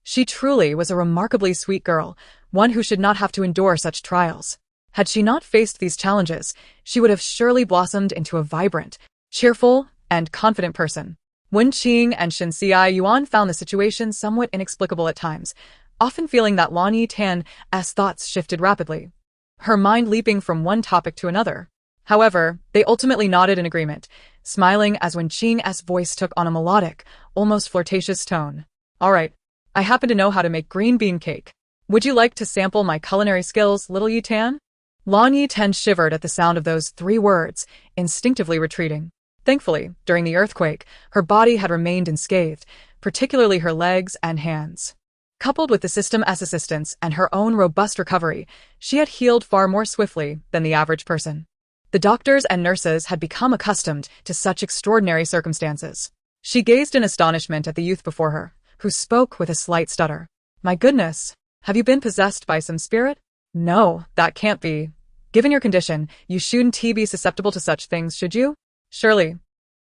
She truly was a remarkably sweet girl, one who should not have to endure such trials. Had she not faced these challenges, she would have surely blossomed into a vibrant, cheerful, and confident person. Wen Qing and Shenxia Yuan found the situation somewhat inexplicable at times, often feeling that Lan Yetan's thoughts shifted rapidly, her mind leaping from one topic to another. However, they ultimately nodded in agreement, smiling as Wen Qing's voice took on a melodic, almost flirtatious tone. All right, I happen to know how to make green bean cake. Would you like to sample my culinary skills, little Yetan? Lan Yetan shivered at the sound of those three words, instinctively retreating. Thankfully, during the earthquake, her body had remained unscathed, particularly her legs and hands. Coupled with the system's assistance and her own robust recovery, she had healed far more swiftly than the average person. The doctors and nurses had become accustomed to such extraordinary circumstances. She gazed in astonishment at the youth before her, who spoke with a slight stutter. My goodness, have you been possessed by some spirit? No, that can't be. Given your condition, you shouldn't be susceptible to such things, should you? Surely.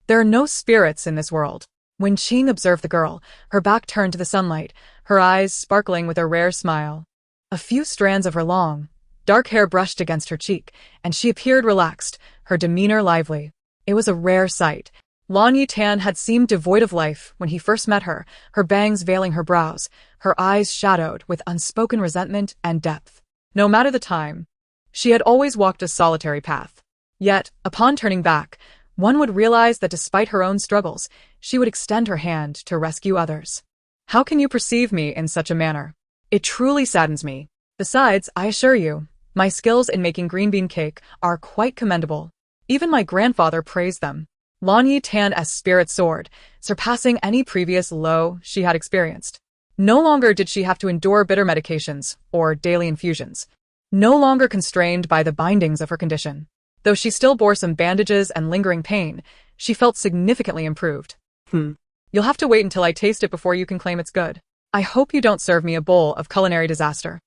There are no spirits in this world. When Qing observed the girl, her back turned to the sunlight, her eyes sparkling with a rare smile. A few strands of her long, dark hair brushed against her cheek, and she appeared relaxed, her demeanor lively. It was a rare sight. Lan Yetan had seemed devoid of life when he first met her, her bangs veiling her brows, her eyes shadowed with unspoken resentment and depth. No matter the time, she had always walked a solitary path. Yet, upon turning back, one would realize that despite her own struggles, she would extend her hand to rescue others. How can you perceive me in such a manner? It truly saddens me. Besides, I assure you, my skills in making green bean cake are quite commendable. Even my grandfather praised them. Lan Yetan's spirit soared, surpassing any previous low she had experienced. No longer did she have to endure bitter medications or daily infusions. No longer constrained by the bindings of her condition. Though she still bore some bandages and lingering pain, she felt significantly improved. You'll have to wait until I taste it before you can claim it's good. I hope you don't serve me a bowl of culinary disaster.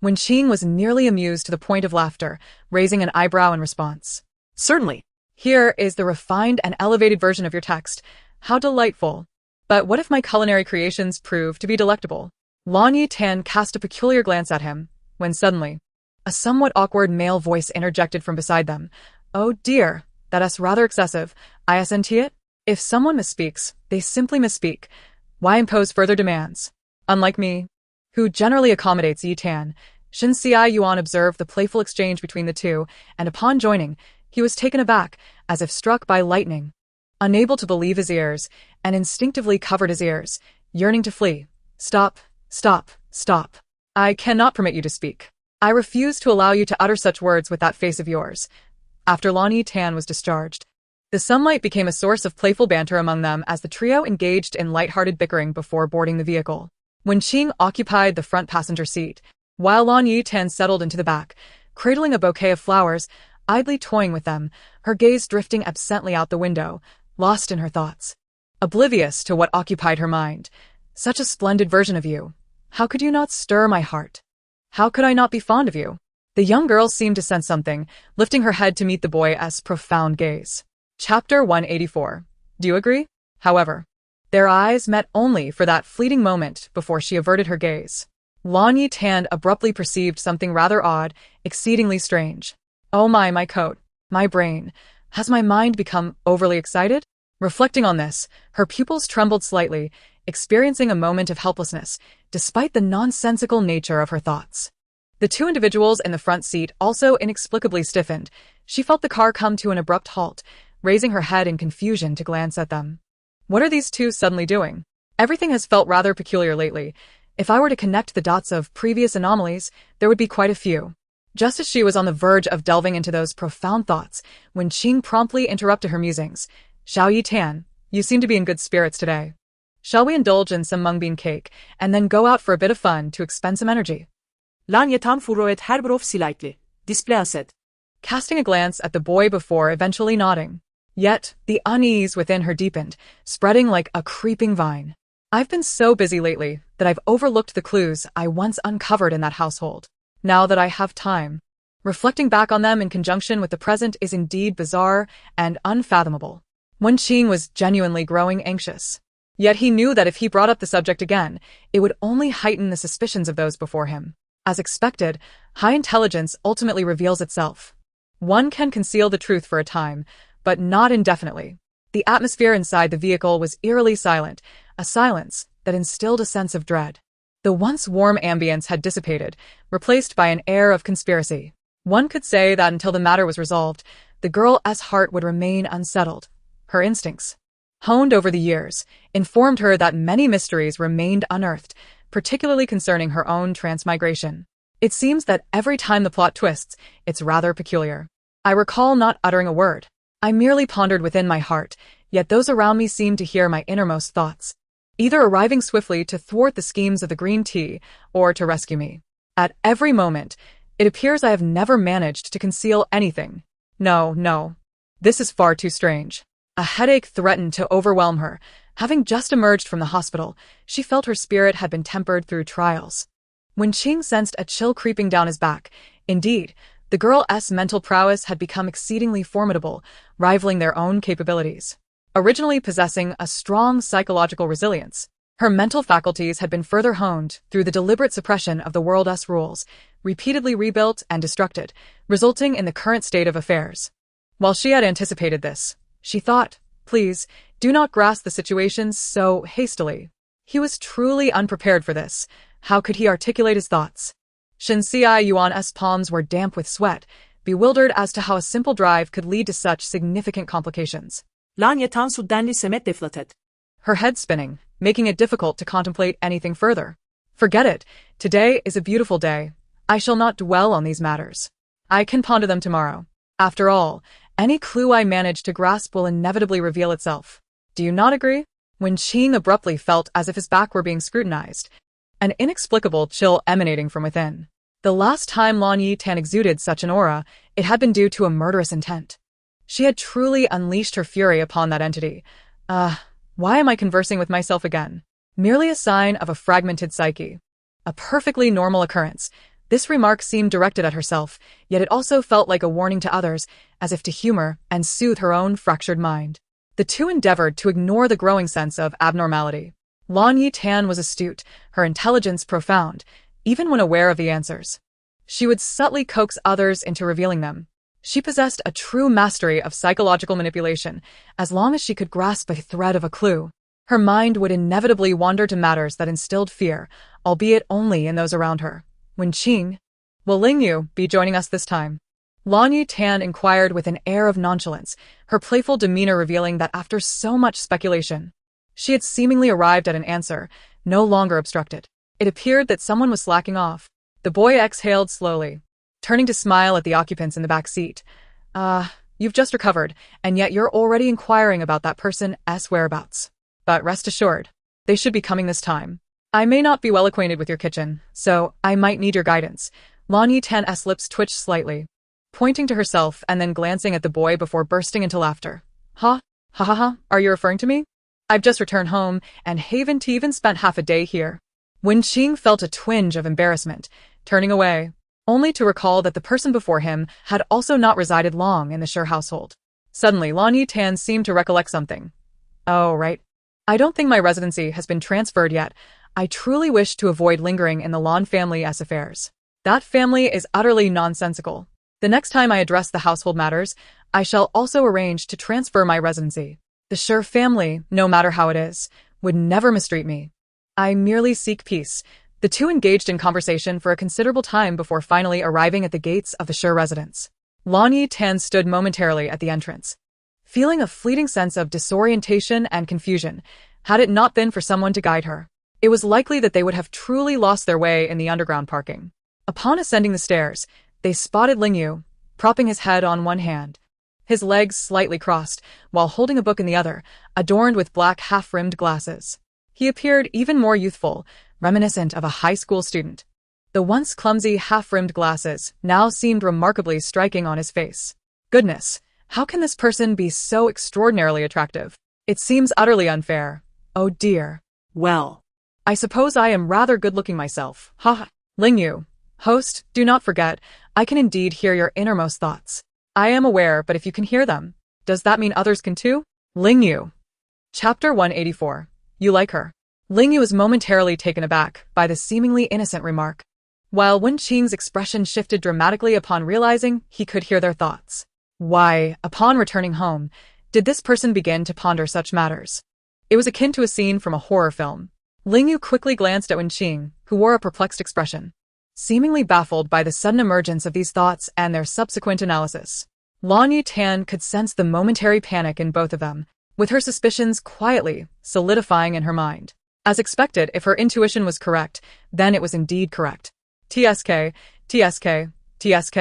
Wenqing was nearly amused to the point of laughter, raising an eyebrow in response. Certainly. Here is the refined and elevated version of your text. How delightful. But what if my culinary creations prove to be delectable? Lan Yetan cast a peculiar glance at him, when suddenly, a somewhat awkward male voice interjected from beside them. Oh dear, that's rather excessive. Isn't it? If someone misspeaks, they simply misspeak. Why impose further demands? Unlike me, who generally accommodates Yetan, Shen Xi Yuan observed the playful exchange between the two, and upon joining, he was taken aback, as if struck by lightning. Unable to believe his ears, and instinctively covered his ears, yearning to flee. Stop, stop, stop. I cannot permit you to speak. I refuse to allow you to utter such words with that face of yours. After Lan Yetan was discharged, the sunlight became a source of playful banter among them as the trio engaged in light-hearted bickering before boarding the vehicle. Wenqing occupied the front passenger seat, while Lan Yetan settled into the back, cradling a bouquet of flowers, idly toying with them, her gaze drifting absently out the window, lost in her thoughts. Oblivious to what occupied her mind. Such a splendid version of you. How could you not stir my heart? How could I not be fond of you? The young girl seemed to sense something, lifting her head to meet the boy's profound gaze. Chapter 184. Do you agree? However, their eyes met only for that fleeting moment before she averted her gaze. Lan Yetan abruptly perceived something rather odd, exceedingly strange. Oh my coat, my brain. Has my mind become overly excited? Reflecting on this, her pupils trembled slightly, experiencing a moment of helplessness, despite the nonsensical nature of her thoughts. The two individuals in the front seat also inexplicably stiffened. She felt the car come to an abrupt halt, raising her head in confusion to glance at them. What are these two suddenly doing? Everything has felt rather peculiar lately. If I were to connect the dots of previous anomalies, there would be quite a few. Just as she was on the verge of delving into those profound thoughts, Wenqing promptly interrupted her musings. Xiao Yetan, you seem to be in good spirits today. Shall we indulge in some mung bean cake, and then go out for a bit of fun to expend some energy? Lan Yetan furrowed her brow slightly, displeased. Casting a glance at the boy before eventually nodding. Yet, the unease within her deepened, spreading like a creeping vine. I've been so busy lately that I've overlooked the clues I once uncovered in that household. Now that I have time, reflecting back on them in conjunction with the present is indeed bizarre and unfathomable. Wenqing was genuinely growing anxious. Yet he knew that if he brought up the subject again, it would only heighten the suspicions of those before him. As expected, high intelligence ultimately reveals itself. One can conceal the truth for a time, but not indefinitely. The atmosphere inside the vehicle was eerily silent, a silence that instilled a sense of dread. The once warm ambience had dissipated, replaced by an air of conspiracy. One could say that until the matter was resolved, the girl's heart would remain unsettled. Her instincts, honed over the years, informed her that many mysteries remained unearthed, particularly concerning her own transmigration. It seems that every time the plot twists, it's rather peculiar. I recall not uttering a word. I merely pondered within my heart, yet those around me seemed to hear my innermost thoughts, either arriving swiftly to thwart the schemes of the green tea or to rescue me. At every moment, it appears I have never managed to conceal anything. No. This is far too strange. A headache threatened to overwhelm her. Having just emerged from the hospital, she felt her spirit had been tempered through trials. Wenqing sensed a chill creeping down his back. Indeed, the girl's mental prowess had become exceedingly formidable, rivaling their own capabilities. Originally possessing a strong psychological resilience, her mental faculties had been further honed through the deliberate suppression of the world's rules, repeatedly rebuilt and destructed, resulting in the current state of affairs. While she had anticipated this, she thought, please, do not grasp the situation so hastily. He was truly unprepared for this. How could he articulate his thoughts? Shen Xi Yuan's palms were damp with sweat, bewildered as to how a simple drive could lead to such significant complications. Lan Yetan suddenly seemed deflated. Her head spinning, making it difficult to contemplate anything further. Forget it. Today is a beautiful day. I shall not dwell on these matters. I can ponder them tomorrow. After all, Any clue I manage to grasp will inevitably reveal itself. Do you not agree? When Qing abruptly felt as if his back were being scrutinized, an inexplicable chill emanating from within. The last time Lan Yetan exuded such an aura, it had been due to a murderous intent. She had truly unleashed her fury upon that entity. Why am I conversing with myself again? Merely a sign of a fragmented psyche. A perfectly normal occurrence. This remark seemed directed at herself, yet it also felt like a warning to others, as if to humor and soothe her own fractured mind. The two endeavored to ignore the growing sense of abnormality. Lan Yetan was astute, her intelligence profound, even when aware of the answers. She would subtly coax others into revealing them. She possessed a true mastery of psychological manipulation, as long as she could grasp a thread of a clue. Her mind would inevitably wander to matters that instilled fear, albeit only in those around her. When Qing, will Ling Yu be joining us this time? Lan Yetan inquired with an air of nonchalance, her playful demeanor revealing that after so much speculation, she had seemingly arrived at an answer, no longer obstructed. It appeared that someone was slacking off. The boy exhaled slowly, turning to smile at the occupants in the back seat. You've just recovered, and yet you're already inquiring about that person's whereabouts. But rest assured, they should be coming this time. I may not be well acquainted with your kitchen, so I might need your guidance. Lan Yetan's lips twitched slightly, pointing to herself and then glancing at the boy before bursting into laughter. Ha ha ha, are you referring to me? I've just returned home, and haven't even spent half a day here. When Qing felt a twinge of embarrassment, turning away, only to recall that the person before him had also not resided long in the Shi household. Suddenly, Lan Yetan seemed to recollect something. Oh, right. I don't think my residency has been transferred yet. I truly wish to avoid lingering in the Lan family's affairs. That family is utterly nonsensical. The next time I address the household matters, I shall also arrange to transfer my residency. The Shi family, no matter how it is, would never mistreat me. I merely seek peace. The two engaged in conversation for a considerable time before finally arriving at the gates of the Shi residence. Lan Yetan stood momentarily at the entrance, feeling a fleeting sense of disorientation and confusion. Had it not been for someone to guide her, it was likely that they would have truly lost their way in the underground parking. Upon ascending the stairs, they spotted Ling Yu, propping his head on one hand, his legs slightly crossed, while holding a book in the other, adorned with black half-rimmed glasses. He appeared even more youthful, reminiscent of a high school student. The once clumsy half-rimmed glasses now seemed remarkably striking on his face. Goodness, how can this person be so extraordinarily attractive? It seems utterly unfair. Oh dear. Well, I suppose I am rather good-looking myself. Ha ha. Ling Yu, host, do not forget, I can indeed hear your innermost thoughts. I am aware, but if you can hear them, does that mean others can too? Ling Yu. Chapter 184. You like her. Ling Yu was momentarily taken aback by the seemingly innocent remark, while Wen Qing's expression shifted dramatically upon realizing he could hear their thoughts. Why, upon returning home, did this person begin to ponder such matters? It was akin to a scene from a horror film. Ling Yu quickly glanced at Wen Qing, who wore a perplexed expression, seemingly baffled by the sudden emergence of these thoughts and their subsequent analysis. Lan Yetan could sense the momentary panic in both of them, with her suspicions quietly solidifying in her mind. As expected, if her intuition was correct, then it was indeed correct. TSK, TSK, TSK,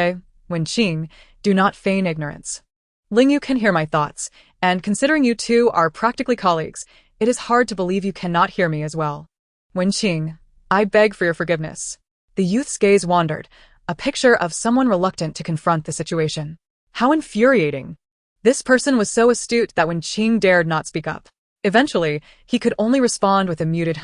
Wen Qing, do not feign ignorance. Ling Yu can hear my thoughts, and considering you two are practically colleagues, it is hard to believe you cannot hear me as well. Wen Qing, I beg for your forgiveness. The youth's gaze wandered, a picture of someone reluctant to confront the situation. How infuriating! This person was so astute that Wen Qing dared not speak up. Eventually, he could only respond with a muted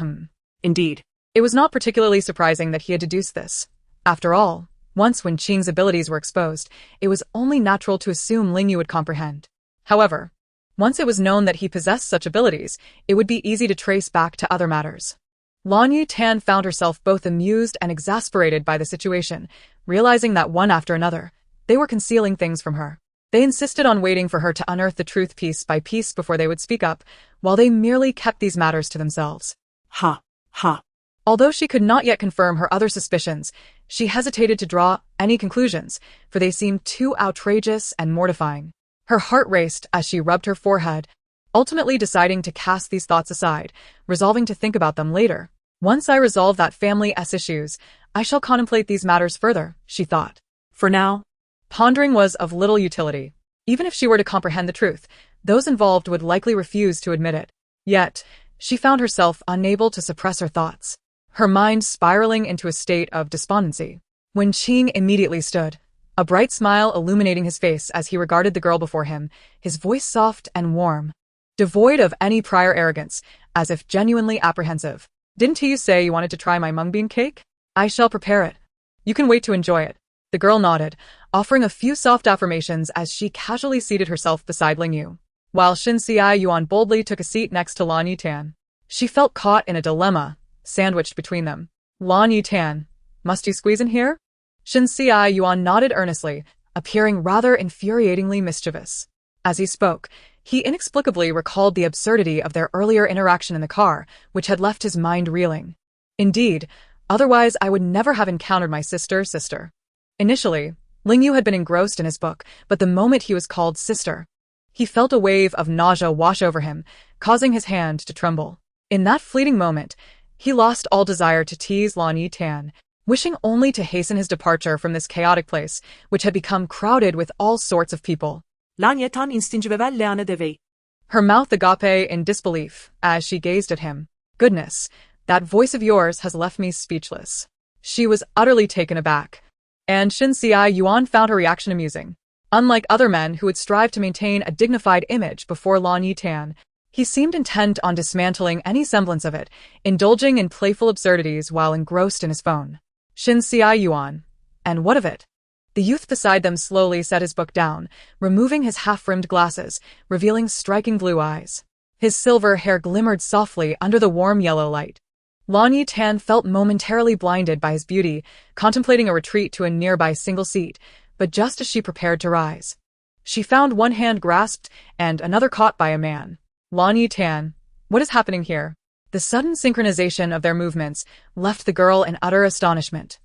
Indeed. It was not particularly surprising that he had deduced this. After all, once Wen Qing's abilities were exposed, it was only natural to assume Ling Yu would comprehend. However, once it was known that he possessed such abilities, it would be easy to trace back to other matters. Lan Yetan found herself both amused and exasperated by the situation, realizing that one after another, they were concealing things from her. They insisted on waiting for her to unearth the truth piece by piece before they would speak up, while they merely kept these matters to themselves. Ha, ha. Although she could not yet confirm her other suspicions, she hesitated to draw any conclusions, for they seemed too outrageous and mortifying. Her heart raced as she rubbed her forehead, ultimately deciding to cast these thoughts aside, resolving to think about them later. Once I resolve that family's issues, I shall contemplate these matters further, she thought. For now, pondering was of little utility. Even if she were to comprehend the truth, those involved would likely refuse to admit it. Yet, she found herself unable to suppress her thoughts, her mind spiraling into a state of despondency. When Qing immediately stood, a bright smile illuminating his face as he regarded the girl before him, his voice soft and warm, devoid of any prior arrogance, as if genuinely apprehensive. "Didn't you say you wanted to try my mung bean cake? I shall prepare it. You can wait to enjoy it." The girl nodded, offering a few soft affirmations as she casually seated herself beside Ling Yu, while Xinxia Yuan boldly took a seat next to Lan Yetan. She felt caught in a dilemma, sandwiched between them. "Lan Yetan, must you squeeze in here?" Xinxia Yuan nodded earnestly, appearing rather infuriatingly mischievous. As he spoke, he inexplicably recalled the absurdity of their earlier interaction in the car, which had left his mind reeling. Indeed, otherwise I would never have encountered my sister. Initially, Ling Yu had been engrossed in his book, but the moment he was called sister, he felt a wave of nausea wash over him, causing his hand to tremble. In that fleeting moment, he lost all desire to tease Lan Yetan, wishing only to hasten his departure from this chaotic place, which had become crowded with all sorts of people. Lan Yetan instinctvel leane devei. Her mouth agape in disbelief as she gazed at him. "Goodness, that voice of yours has left me speechless." She was utterly taken aback, and Xinxia Yuan found her reaction amusing. Unlike other men who would strive to maintain a dignified image before Lan Yetan, he seemed intent on dismantling any semblance of it, indulging in playful absurdities while engrossed in his phone. "Xinxia Yuan, and what of it?" The youth beside them slowly set his book down, removing his half-rimmed glasses, revealing striking blue eyes. His silver hair glimmered softly under the warm yellow light. Lan Yetan felt momentarily blinded by his beauty, contemplating a retreat to a nearby single seat, but just as she prepared to rise, she found one hand grasped and another caught by a man. "Lan Yetan, what is happening here?" The sudden synchronization of their movements left the girl in utter astonishment.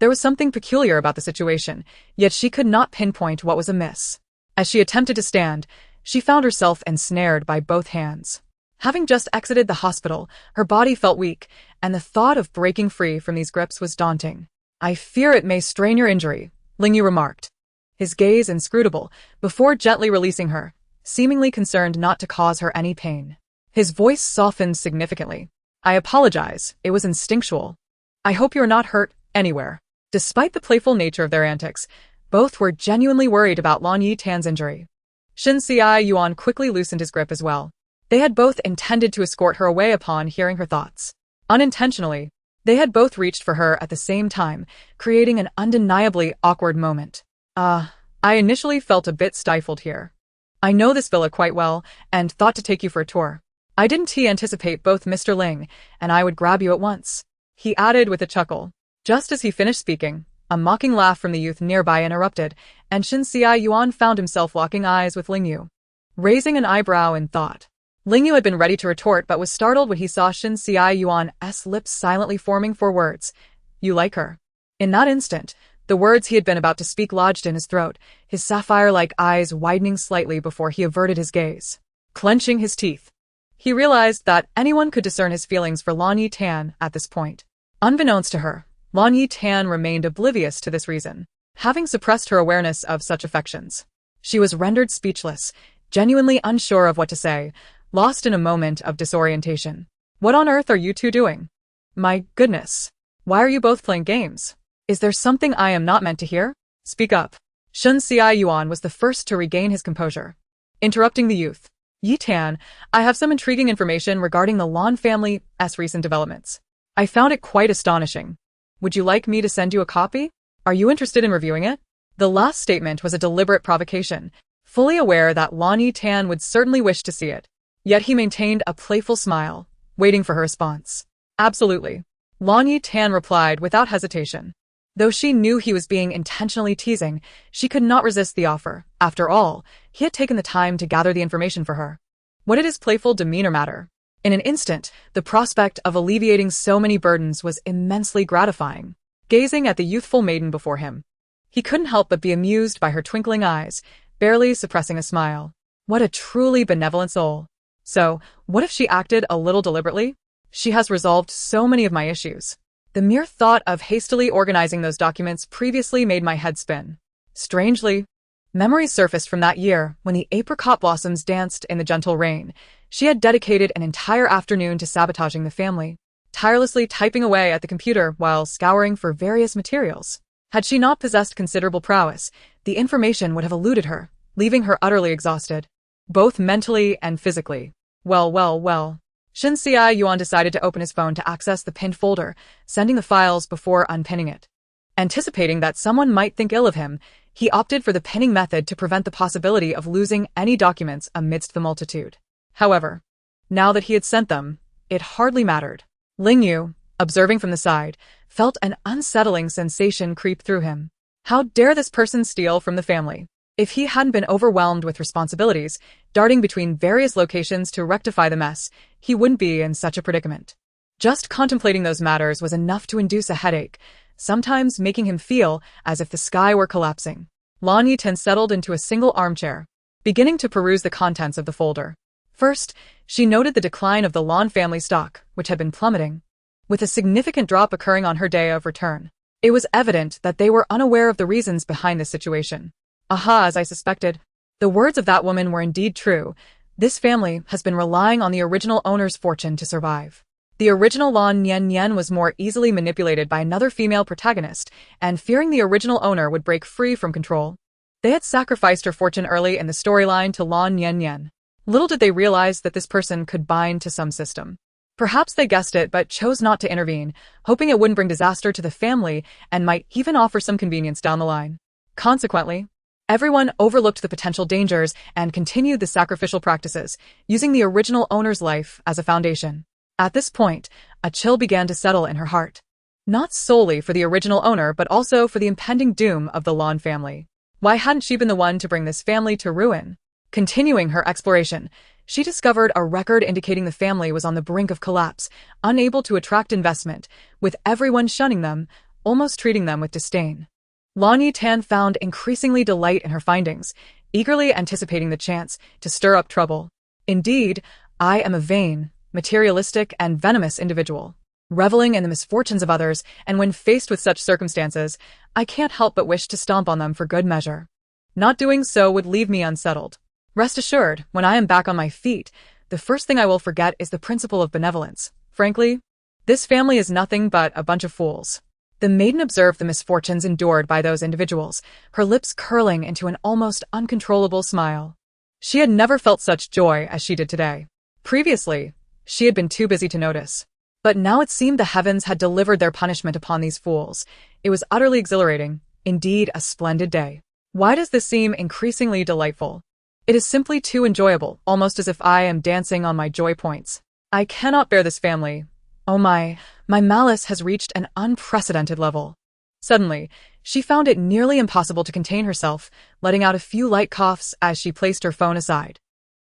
There was something peculiar about the situation, yet she could not pinpoint what was amiss. As she attempted to stand, she found herself ensnared by both hands. Having just exited the hospital, her body felt weak, and the thought of breaking free from these grips was daunting. "I fear it may strain your injury," Ling Yu remarked, his gaze inscrutable, before gently releasing her, seemingly concerned not to cause her any pain. His voice softened significantly. "I apologize, it was instinctual. I hope you are not hurt anywhere." Despite the playful nature of their antics, both were genuinely worried about Lan Yetan's injury. Xinxia Yuan quickly loosened his grip as well. They had both intended to escort her away upon hearing her thoughts. Unintentionally, they had both reached for her at the same time, creating an undeniably awkward moment. I initially felt a bit stifled here. I know this villa quite well, and thought to take you for a tour. I didn't anticipate both Mr. Ling and I would grab you at once," he added with a chuckle. Just as he finished speaking, a mocking laugh from the youth nearby interrupted, and Xinxia Yuan found himself locking eyes with Ling Yu, raising an eyebrow in thought. Ling Yu had been ready to retort but was startled when he saw Xinxia Yuan's lips silently forming for words. "You like her?" In that instant, the words he had been about to speak lodged in his throat, his sapphire-like eyes widening slightly before he averted his gaze. Clenching his teeth, he realized that anyone could discern his feelings for Lan Yetan at this point. Unbeknownst to her, Lan Yetan remained oblivious to this reason, having suppressed her awareness of such affections. She was rendered speechless, genuinely unsure of what to say, lost in a moment of disorientation. "What on earth are you two doing? My goodness. Why are you both playing games? Is there something I am not meant to hear? Speak up." Xinxia Yuan was the first to regain his composure, interrupting the youth. "Yetan, I have some intriguing information regarding the Lan family's recent developments. I found it quite astonishing. Would you like me to send you a copy? Are you interested in reviewing it?" The last statement was a deliberate provocation, fully aware that Lan Yetan would certainly wish to see it. Yet he maintained a playful smile, waiting for her response. "Absolutely," Lan Yetan replied without hesitation. Though she knew he was being intentionally teasing, she could not resist the offer. After all, he had taken the time to gather the information for her. What did his playful demeanor matter? In an instant, the prospect of alleviating so many burdens was immensely gratifying. Gazing at the youthful maiden before him, he couldn't help but be amused by her twinkling eyes, barely suppressing a smile. What a truly benevolent soul. So, what if she acted a little deliberately? She has resolved so many of my issues. The mere thought of hastily organizing those documents previously made my head spin. Strangely, Memories surfaced from that year when the apricot blossoms danced in the gentle rain. She had dedicated an entire afternoon to sabotaging the family, tirelessly typing away at the computer while scouring for various materials. Had she not possessed considerable prowess, the information would have eluded her, leaving her utterly exhausted, both mentally and physically. Well. Shin Si-yuan decided to open his phone to access the pinned folder, sending the files before unpinning it. Anticipating that someone might think ill of him, he opted for the pinning method to prevent the possibility of losing any documents amidst the multitude. However, now that he had sent them, it hardly mattered. Ling Yu, observing from the side, felt an unsettling sensation creep through him. How dare this person steal from the family? If he hadn't been overwhelmed with responsibilities, darting between various locations to rectify the mess, he wouldn't be in such a predicament. Just contemplating those matters was enough to induce a headache, sometimes making him feel as if the sky were collapsing. Lan Yetan settled into a single armchair, beginning to peruse the contents of the folder. First, she noted the decline of the Lan family stock, which had been plummeting, with a significant drop occurring on her day of return. It was evident that they were unaware of the reasons behind this situation. Aha, as I suspected. The words of that woman were indeed true. This family has been relying on the original owner's fortune to survive. The original Lan Yetan was more easily manipulated by another female protagonist, and fearing the original owner would break free from control, they had sacrificed her fortune early in the storyline to Lan Yetan. Little did they realize that this person could bind to some system. Perhaps they guessed it but chose not to intervene, hoping it wouldn't bring disaster to the family and might even offer some convenience down the line. Consequently, everyone overlooked the potential dangers and continued the sacrificial practices, using the original owner's life as a foundation. At this point, a chill began to settle in her heart. Not solely for the original owner but also for the impending doom of the Lan family. Why hadn't she been the one to bring this family to ruin? Continuing her exploration, she discovered a record indicating the family was on the brink of collapse, unable to attract investment, with everyone shunning them, almost treating them with disdain. Lan Yetan found increasingly delight in her findings, eagerly anticipating the chance to stir up trouble. Indeed, I am a vain, materialistic, and venomous individual, reveling in the misfortunes of others, and when faced with such circumstances, I can't help but wish to stomp on them for good measure. Not doing so would leave me unsettled. Rest assured, when I am back on my feet, the first thing I will forget is the principle of benevolence. Frankly, this family is nothing but a bunch of fools. The maiden observed the misfortunes endured by those individuals, her lips curling into an almost uncontrollable smile. She had never felt such joy as she did today. Previously, she had been too busy to notice. But now it seemed the heavens had delivered their punishment upon these fools. It was utterly exhilarating, indeed a splendid day. Why does this seem increasingly delightful? It is simply too enjoyable, almost as if I am dancing on my joy points. I cannot bear this family. Oh my malice has reached an unprecedented level. Suddenly, she found it nearly impossible to contain herself, letting out a few light coughs as she placed her phone aside.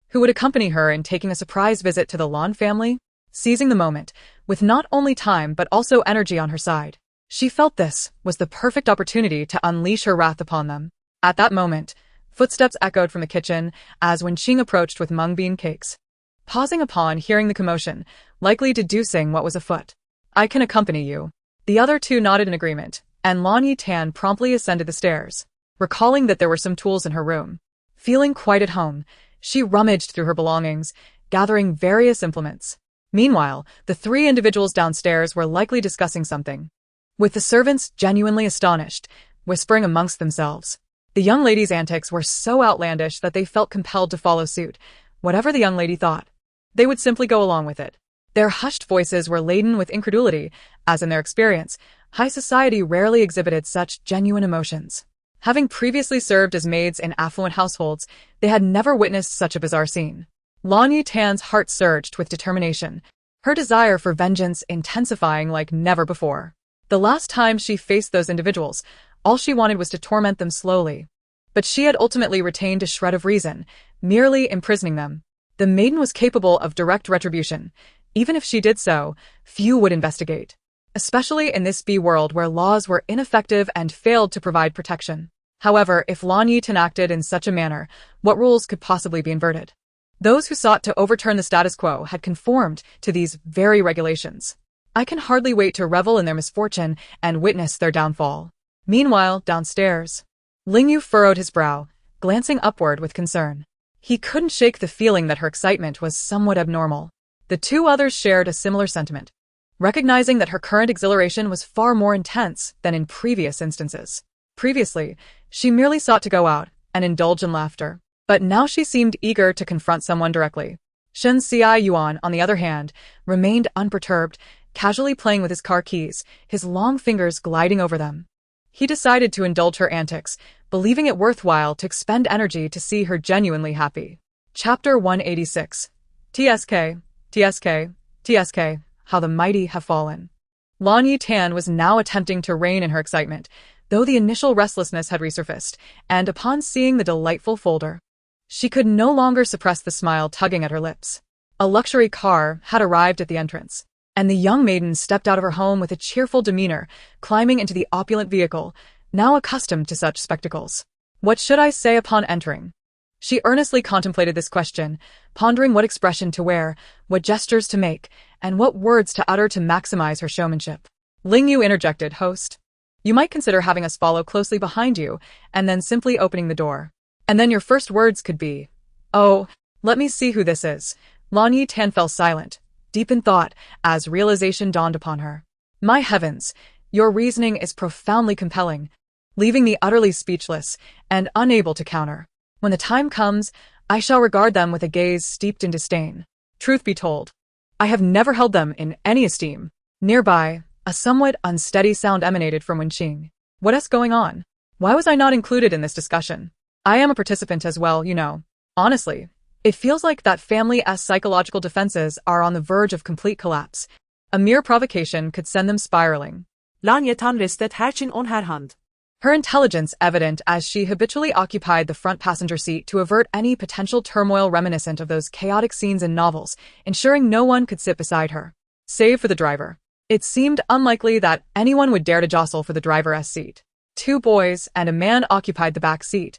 Who would accompany her in taking a surprise visit to the Lan family? Seizing the moment, with not only time but also energy on her side, she felt this was the perfect opportunity to unleash her wrath upon them. At that moment, footsteps echoed from the kitchen as Wenqing approached with mung bean cakes. Pausing upon hearing the commotion, likely deducing what was afoot. I can accompany you. The other two nodded in agreement, and Lan Yetan promptly ascended the stairs, recalling that there were some tools in her room. Feeling quite at home, she rummaged through her belongings, gathering various implements. Meanwhile, the three individuals downstairs were likely discussing something, with the servants genuinely astonished, whispering amongst themselves. The young lady's antics were so outlandish that they felt compelled to follow suit. Whatever the young lady thought, they would simply go along with it. Their hushed voices were laden with incredulity, as in their experience, high society rarely exhibited such genuine emotions. Having previously served as maids in affluent households, they had never witnessed such a bizarre scene. Lan Yetan's heart surged with determination, her desire for vengeance intensifying like never before. The last time she faced those individuals, all she wanted was to torment them slowly. But she had ultimately retained a shred of reason, merely imprisoning them. The maiden was capable of direct retribution. Even if she did so, few would investigate, especially in this B-world where laws were ineffective and failed to provide protection. However, if Lan Yetan acted in such a manner, what rules could possibly be inverted? Those who sought to overturn the status quo had conformed to these very regulations. I can hardly wait to revel in their misfortune and witness their downfall. Meanwhile, downstairs, Ling Yu furrowed his brow, glancing upward with concern. He couldn't shake the feeling that her excitement was somewhat abnormal. The two others shared a similar sentiment, recognizing that her current exhilaration was far more intense than in previous instances. Previously, she merely sought to go out and indulge in laughter, but now she seemed eager to confront someone directly. Shen Yuan, on the other hand, remained unperturbed, casually playing with his car keys, his long fingers gliding over them. He decided to indulge her antics, believing it worthwhile to expend energy to see her genuinely happy. Chapter 186. TSK, TSK, TSK, How the Mighty Have Fallen. Lan Yetan was now attempting to rein in her excitement, though the initial restlessness had resurfaced, and upon seeing the delightful folder, she could no longer suppress the smile tugging at her lips. A luxury car had arrived at the entrance, and the young maiden stepped out of her home with a cheerful demeanor, climbing into the opulent vehicle, now accustomed to such spectacles. What should I say upon entering? She earnestly contemplated this question, pondering what expression to wear, what gestures to make, and what words to utter to maximize her showmanship. Ling Yu interjected, "Host, you might consider having us follow closely behind you, and then simply opening the door. And then your first words could be, 'Oh, let me see who this is.'" Lan Yetan fell silent, deep in thought, as realization dawned upon her. "My heavens, your reasoning is profoundly compelling, leaving me utterly speechless and unable to counter. When the time comes, I shall regard them with a gaze steeped in disdain. Truth be told, I have never held them in any esteem." Nearby, a somewhat unsteady sound emanated from Wenqing. "What is going on? Why was I not included in this discussion? I am a participant as well, you know. Honestly, it feels like that family's psychological defenses are on the verge of complete collapse. A mere provocation could send them spiraling." Lan Yetan restet her için on her hand. Her intelligence evident as she habitually occupied the front passenger seat to avert any potential turmoil reminiscent of those chaotic scenes in novels, ensuring no one could sit beside her, save for the driver. It seemed unlikely that anyone would dare to jostle for the driver's seat. Two boys and a man occupied the back seat,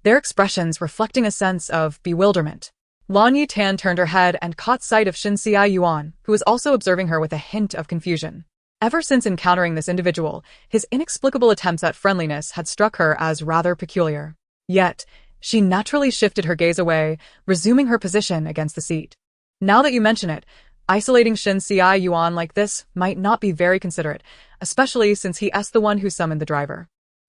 their expressions reflecting a sense of bewilderment. Lan Yetan turned her head and caught sight of Shen Yuan, who was also observing her with a hint of confusion. Ever since encountering this individual, his inexplicable attempts at friendliness had struck her as rather peculiar. Yet, she naturally shifted her gaze away, resuming her position against the seat. Now that you mention it, isolating Shen Yuan like this might not be very considerate, especially since he is the one who summoned the driver.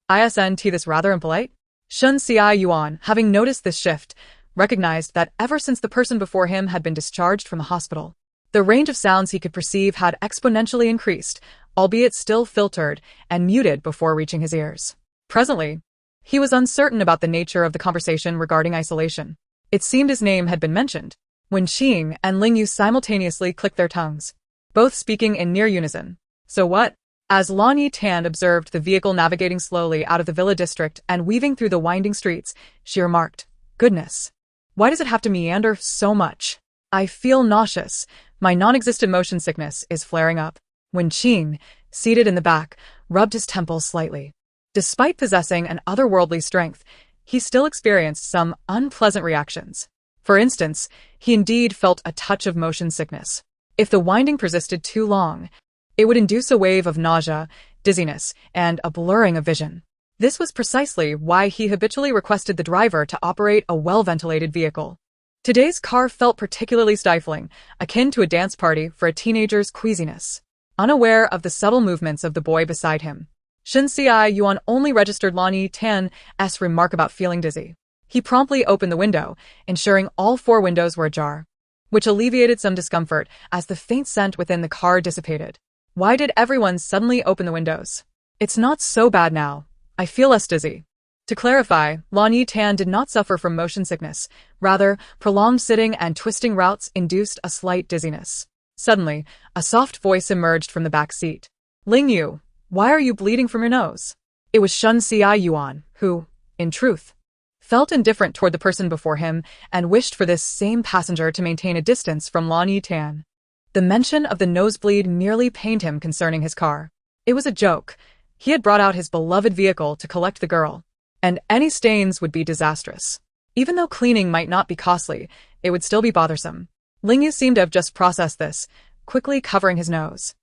Isn't this rather impolite? Shen Yuan, having noticed this shift, recognized that ever since the person before him had been discharged from the hospital, the range of sounds he could perceive had exponentially increased, albeit still filtered and muted before reaching his ears. Presently, he was uncertain about the nature of the conversation regarding isolation. It seemed his name had been mentioned. Wenqing and Ling Yu simultaneously clicked their tongues, both speaking in near unison. "So what?" As Lan Yetan observed the vehicle navigating slowly out of the villa district and weaving through the winding streets, she remarked, "Goodness, why does it have to meander so much? I feel nauseous. My non-existent motion sickness is flaring up." Wenqing, seated in the back, rubbed his temples slightly. Despite possessing an otherworldly strength, he still experienced some unpleasant reactions. For instance, he indeed felt a touch of motion sickness. If the winding persisted too long, it would induce a wave of nausea, dizziness, and a blurring of vision. This was precisely why he habitually requested the driver to operate a well-ventilated vehicle. Today's car felt particularly stifling, akin to a dance party for a teenager's queasiness. Unaware of the subtle movements of the boy beside him, Shen Yuan only registered Lan Yetan's remark about feeling dizzy. He promptly opened the window, ensuring all four windows were ajar, which alleviated some discomfort as the faint scent within the car dissipated. Why did everyone suddenly open the windows? "It's not so bad now. I feel less dizzy." To clarify, Lan Yetan did not suffer from motion sickness. Rather, prolonged sitting and twisting routes induced a slight dizziness. Suddenly, a soft voice emerged from the back seat. "Ling Yu, why are you bleeding from your nose?" It was Shen Yuan, who, in truth, felt indifferent toward the person before him and wished for this same passenger to maintain a distance from Lan Yetan. The mention of the nosebleed merely pained him concerning his car. It was a joke. He had brought out his beloved vehicle to collect the girl, and any stains would be disastrous. Even though cleaning might not be costly, it would still be bothersome. Ling Yu seemed to have just processed this, quickly covering his nose.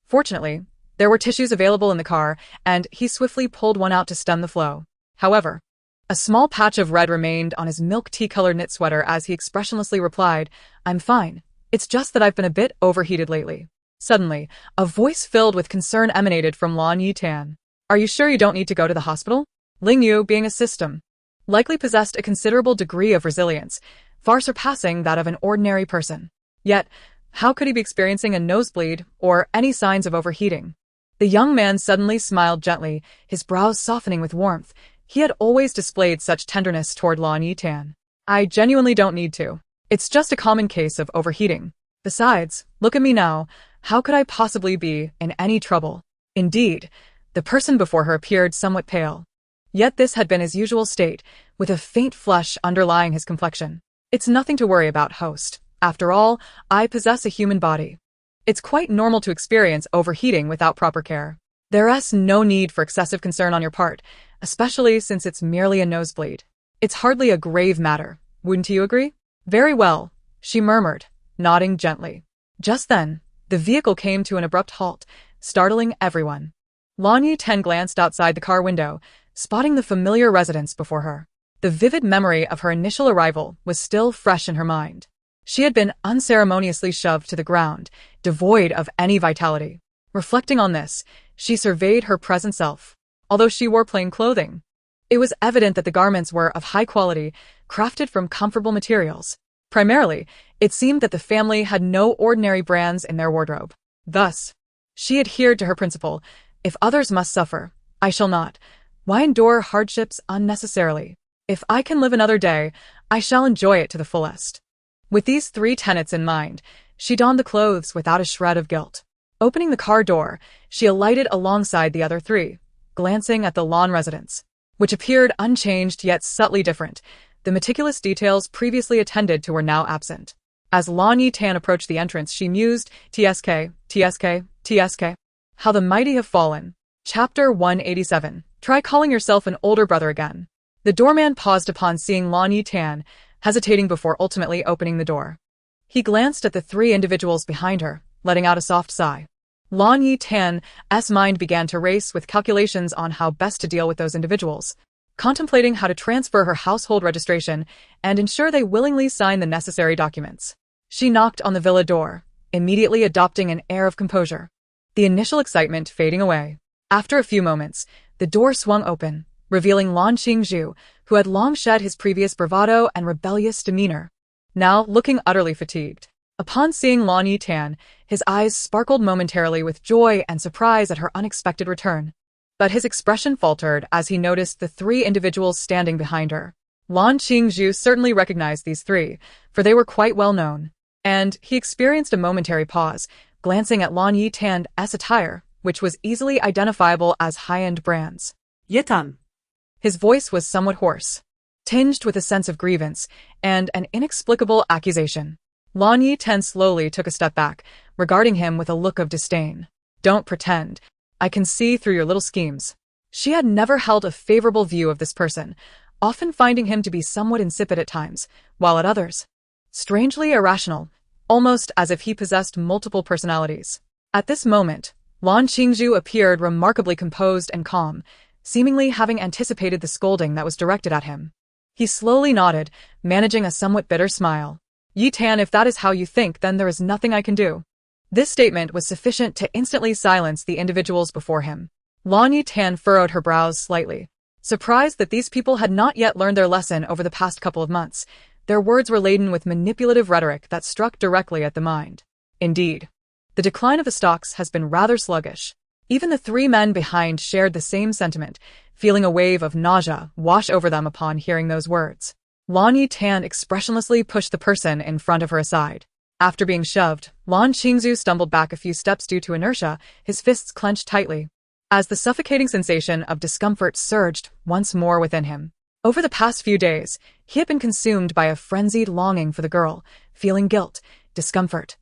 Fortunately, there were tissues available in the car, and he swiftly pulled one out to stem the flow. However, A small patch of red remained on his milk tea-colored knit sweater as he expressionlessly replied, "I'm fine. It's just that I've been a bit overheated lately." Suddenly, a voice filled with concern emanated from Lan Yetan. "Are you sure you don't need to go to the hospital?" Ling Yu, being a system, likely possessed a considerable degree of resilience, far surpassing that of an ordinary person. Yet, how could he be experiencing a nosebleed or any signs of overheating? The young man suddenly smiled gently, his brows softening with warmth. He had always displayed such tenderness toward Lan Yetan. "I genuinely don't need to. It's just a common case of overheating. Besides, look at me now. How could I possibly be in any trouble?" Indeed, the person before her appeared somewhat pale. Yet this had been his usual state, with a faint flush underlying his complexion. "It's nothing to worry about, host. After all, I possess a human body. It's quite normal to experience overheating without proper care. There's no need for excessive concern on your part, especially since it's merely a nosebleed. It's hardly a grave matter, wouldn't you agree?" "Very well," she murmured, nodding gently. Just then, the vehicle came to an abrupt halt, startling everyone. Lan Yetan glanced outside the car window, spotting the familiar residence before her. The vivid memory of her initial arrival was still fresh in her mind. She had been unceremoniously shoved to the ground, devoid of any vitality. Reflecting on this, she surveyed her present self. Although she wore plain clothing, it was evident that the garments were of high quality, crafted from comfortable materials. Primarily, it seemed that the family had no ordinary brands in their wardrobe. Thus, she adhered to her principle: if others must suffer, I shall not. Why endure hardships unnecessarily? If I can live another day, I shall enjoy it to the fullest. With these three tenets in mind, she donned the clothes without a shred of guilt. Opening the car door, she alighted alongside the other three, glancing at the Lan residence, which appeared unchanged yet subtly different. The meticulous details previously attended to were now absent. As Lan Yetan approached the entrance, she mused, "TSK, TSK, TSK. How the mighty have fallen." Chapter 187. Try calling yourself an older brother again. The doorman paused upon seeing Lan Yetan, hesitating before ultimately opening the door. He glanced at the three individuals behind her, letting out a soft sigh. Lan Yetan's mind began to race with calculations on how best to deal with those individuals, contemplating how to transfer her household registration and ensure they willingly sign the necessary documents. She knocked on the villa door, immediately adopting an air of composure, the initial excitement fading away. After a few moments, the door swung open, revealing Lan Qingzhu, who had long shed his previous bravado and rebellious demeanor, now looking utterly fatigued. Upon seeing Lan Yetan, his eyes sparkled momentarily with joy and surprise at her unexpected return. But his expression faltered as he noticed the three individuals standing behind her. Lan Qingzhu certainly recognized these three, for they were quite well known, and he experienced a momentary pause, glancing at Lan Yetan's attire, which was easily identifiable as high-end brands. Yetan. His voice was somewhat hoarse, tinged with a sense of grievance and an inexplicable accusation. Lan Yetan slowly took a step back, regarding him with a look of disdain. "Don't pretend. I can see through your little schemes." She had never held a favorable view of this person, often finding him to be somewhat insipid at times, while at others, strangely irrational, almost as if he possessed multiple personalities. At this moment, Lan Qingzhu appeared remarkably composed and calm, seemingly having anticipated the scolding that was directed at him. He slowly nodded, managing a somewhat bitter smile. "Yetan, if that is how you think, then there is nothing I can do." This statement was sufficient to instantly silence the individuals before him. Lan Yetan furrowed her brows slightly, surprised that these people had not yet learned their lesson over the past couple of months. Their words were laden with manipulative rhetoric that struck directly at the mind. Indeed, the decline of the stocks has been rather sluggish. Even the three men behind shared the same sentiment, feeling a wave of nausea wash over them upon hearing those words. Lan Yetan expressionlessly pushed the person in front of her aside. After being shoved, Lan Qingzhu stumbled back a few steps due to inertia, his fists clenched tightly, as the suffocating sensation of discomfort surged once more within him. Over the past few days, he had been consumed by a frenzied longing for the girl, feeling guilt, discomfort,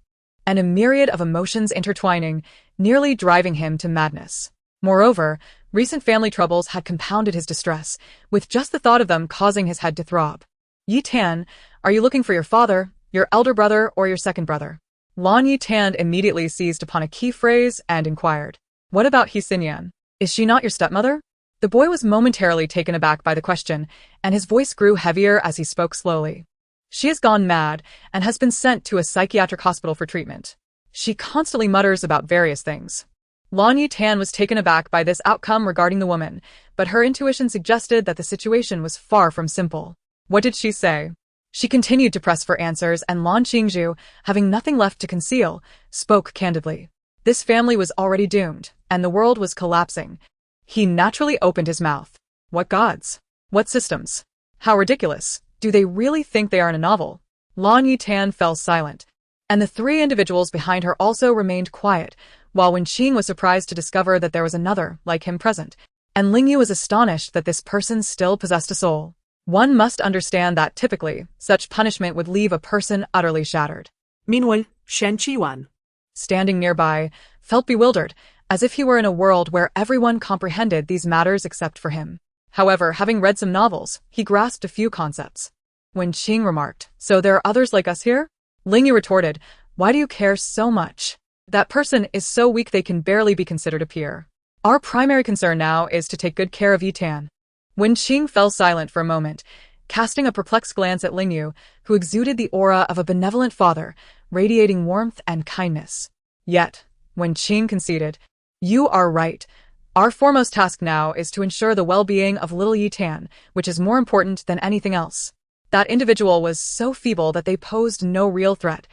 and a myriad of emotions intertwining, nearly driving him to madness. Moreover, recent family troubles had compounded his distress, with just the thought of them causing his head to throb. "Yetan, are you looking for your father, your elder brother, or your second brother?" Lan Yetan immediately seized upon a key phrase and inquired. "What about Xinyan? Is she not your stepmother?" The boy was momentarily taken aback by the question, and his voice grew heavier as he spoke slowly. She has gone mad and has been sent to a psychiatric hospital for treatment. She constantly mutters about various things. Lan Yetan was taken aback by this outcome regarding the woman, but her intuition suggested that the situation was far from simple. What did she say? She continued to press for answers, and Lan Qingzhu, having nothing left to conceal, spoke candidly. This family was already doomed, and the world was collapsing. He naturally opened his mouth. What gods? What systems? How ridiculous. Do they really think they are in a novel? Lan Yetan fell silent, and the three individuals behind her also remained quiet, while Wenqing was surprised to discover that there was another, like him, present, and Lingyu was astonished that this person still possessed a soul. One must understand that typically, such punishment would leave a person utterly shattered. Meanwhile, Shen Qiyuan, standing nearby, felt bewildered, as if he were in a world where everyone comprehended these matters except for him. However, having read some novels, he grasped a few concepts. When Qing remarked, "So there are others like us here?" Lingyu retorted, "Why do you care so much? That person is so weak they can barely be considered a peer. Our primary concern now is to take good care of Yetan." When Qing fell silent for a moment, casting a perplexed glance at Lingyu, who exuded the aura of a benevolent father, radiating warmth and kindness. Yet, when Qing conceded, "You are right. Our foremost task now is to ensure the well-being of little Yetan, which is more important than anything else." That individual was so feeble that they posed no real threat.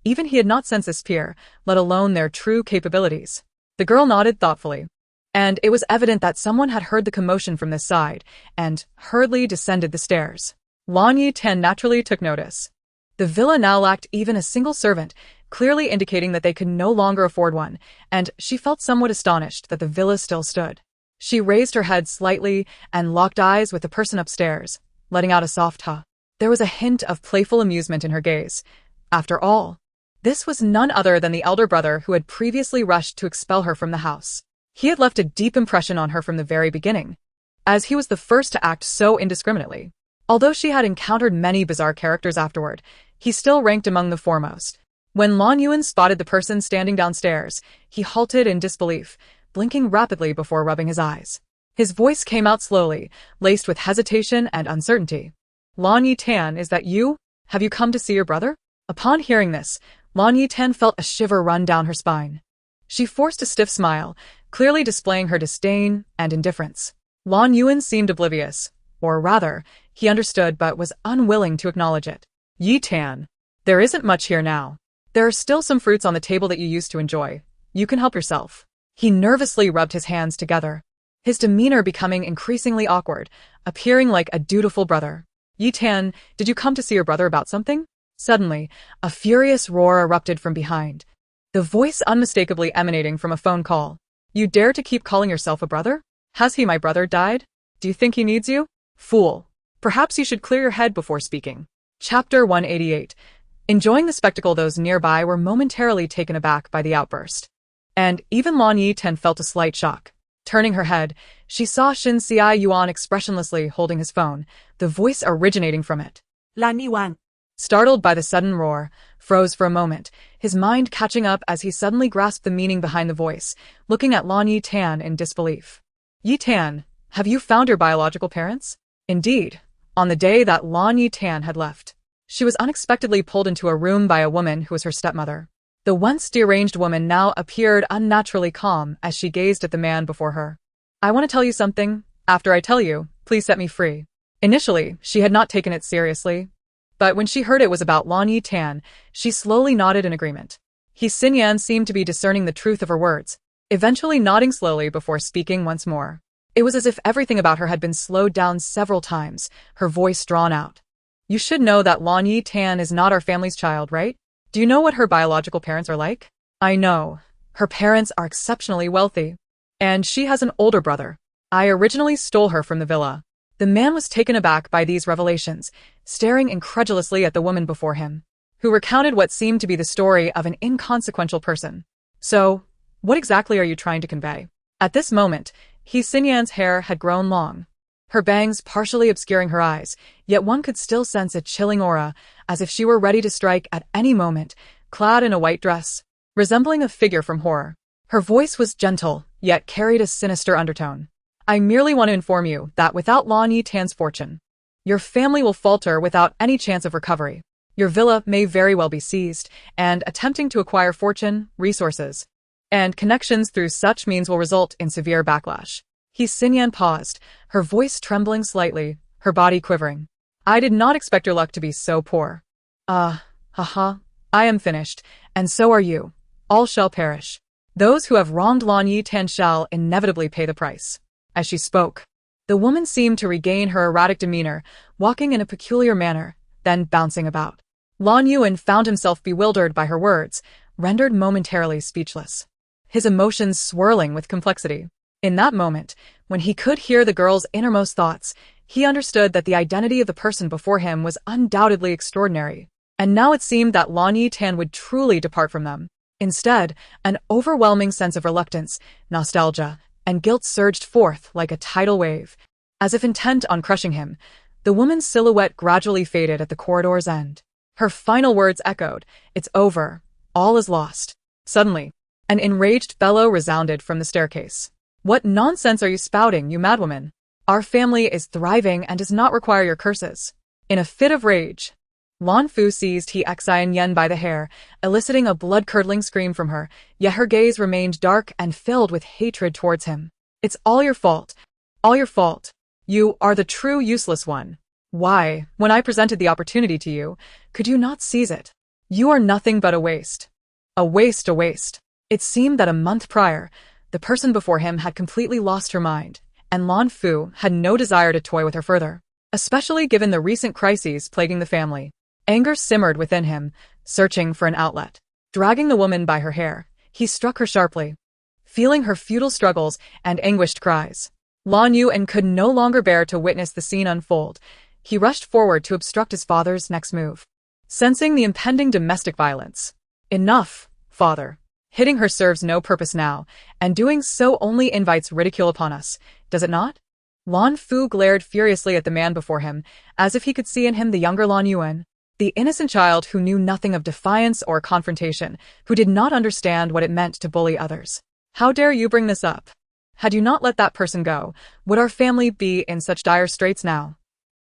Even he had not sensed this peer, let alone their true capabilities. The girl nodded thoughtfully, and it was evident that someone had heard the commotion from this side, and hurriedly descended the stairs. Lan Yetan naturally took notice. The villa now lacked even a single servant, clearly indicating that they could no longer afford one, and she felt somewhat astonished that the villa still stood. She raised her head slightly and locked eyes with the person upstairs, letting out a soft huh. There was a hint of playful amusement in her gaze. After all, this was none other than the elder brother who had previously rushed to expel her from the house. He had left a deep impression on her from the very beginning, as he was the first to act so indiscriminately. Although she had encountered many bizarre characters afterward, he still ranked among the foremost. When Lan Yuan spotted the person standing downstairs, he halted in disbelief, blinking rapidly before rubbing his eyes. His voice came out slowly, laced with hesitation and uncertainty. "Lan Yetan, is that you? Have you come to see your brother?" Upon hearing this, Lan Yetan felt a shiver run down her spine. She forced a stiff smile, clearly displaying her disdain and indifference. Lan Yuan seemed oblivious, or rather, he understood but was unwilling to acknowledge it. "Yetan, there isn't much here now. There are still some fruits on the table that you used to enjoy. You can help yourself." He nervously rubbed his hands together, his demeanor becoming increasingly awkward, appearing like a dutiful brother. "Yetan, did you come to see your brother about something?" Suddenly, a furious roar erupted from behind, the voice unmistakably emanating from a phone call. "You dare to keep calling yourself a brother? Has he, my brother, died? Do you think he needs you? Fool. Perhaps you should clear your head before speaking." Chapter 188. Enjoying the spectacle, those nearby were momentarily taken aback by the outburst. And even Lan Yetan felt a slight shock. Turning her head, she saw Shin Yuan expressionlessly holding his phone, the voice originating from it. Lan Yuan, Startled by the sudden roar, froze for a moment, his mind catching up as he suddenly grasped the meaning behind the voice, looking at Lan Yetan in disbelief. "Yetan, have you found your biological parents?" Indeed, on the day that Lan Yetan had left, she was unexpectedly pulled into a room by a woman who was her stepmother. The once deranged woman now appeared unnaturally calm as she gazed at the man before her. "I want to tell you something. After I tell you, please set me free." Initially, she had not taken it seriously, but when she heard it was about Lan Yetan, she slowly nodded in agreement. Xinyan seemed to be discerning the truth of her words, eventually nodding slowly before speaking once more. It was as if everything about her had been slowed down several times, her voice drawn out. "You should know that Lan Yetan is not our family's child, right? Do you know what her biological parents are like?" "I know. Her parents are exceptionally wealthy. And she has an older brother. I originally stole her from the villa." The man was taken aback by these revelations, staring incredulously at the woman before him, who recounted what seemed to be the story of an inconsequential person. "So, what exactly are you trying to convey?" At this moment, Xinyan's hair had grown long, her bangs partially obscuring her eyes, yet one could still sense a chilling aura, as if she were ready to strike at any moment, clad in a white dress, resembling a figure from horror. Her voice was gentle, yet carried a sinister undertone. I merely want to inform you that without Lan Yetan's fortune, your family will falter without any chance of recovery. Your villa may very well be seized, and attempting to acquire fortune, resources, and connections through such means will result in severe backlash. Xinyan paused, her voice trembling slightly, her body quivering. I did not expect your luck to be so poor. Haha, I am finished, and so are you. All shall perish. Those who have wronged Lan Yetan shall inevitably pay the price. As she spoke, the woman seemed to regain her erratic demeanor, walking in a peculiar manner, then bouncing about. Lan Yuan found himself bewildered by her words, rendered momentarily speechless, his emotions swirling with complexity. In that moment, when he could hear the girl's innermost thoughts, he understood that the identity of the person before him was undoubtedly extraordinary, and now it seemed that Lan Yetan would truly depart from them. Instead, an overwhelming sense of reluctance, nostalgia, and guilt surged forth like a tidal wave. As if intent on crushing him, the woman's silhouette gradually faded at the corridor's end. Her final words echoed, "It's over. All is lost." Suddenly, an enraged bellow resounded from the staircase. "What nonsense are you spouting, you madwoman? Our family is thriving and does not require your curses." In a fit of rage, Lan Fu seized Xian by the hair, eliciting a blood-curdling scream from her, yet her gaze remained dark and filled with hatred towards him. "It's all your fault. All your fault. You are the true useless one. Why, when I presented the opportunity to you, could you not seize it? You are nothing but a waste. A waste, a waste." It seemed that a month prior, the person before him had completely lost her mind, and Lan Fu had no desire to toy with her further, especially given the recent crises plaguing the family. Anger simmered within him, searching for an outlet. Dragging the woman by her hair, he struck her sharply. Feeling her futile struggles and anguished cries, Lan Yuan could no longer bear to witness the scene unfold. He rushed forward to obstruct his father's next move. Sensing the impending domestic violence, "Enough, father. Hitting her serves no purpose now, and doing so only invites ridicule upon us, does it not?" Lan Fu glared furiously at the man before him, as if he could see in him the younger Lan Yuan, the innocent child who knew nothing of defiance or confrontation, who did not understand what it meant to bully others. "How dare you bring this up? Had you not let that person go, would our family be in such dire straits now?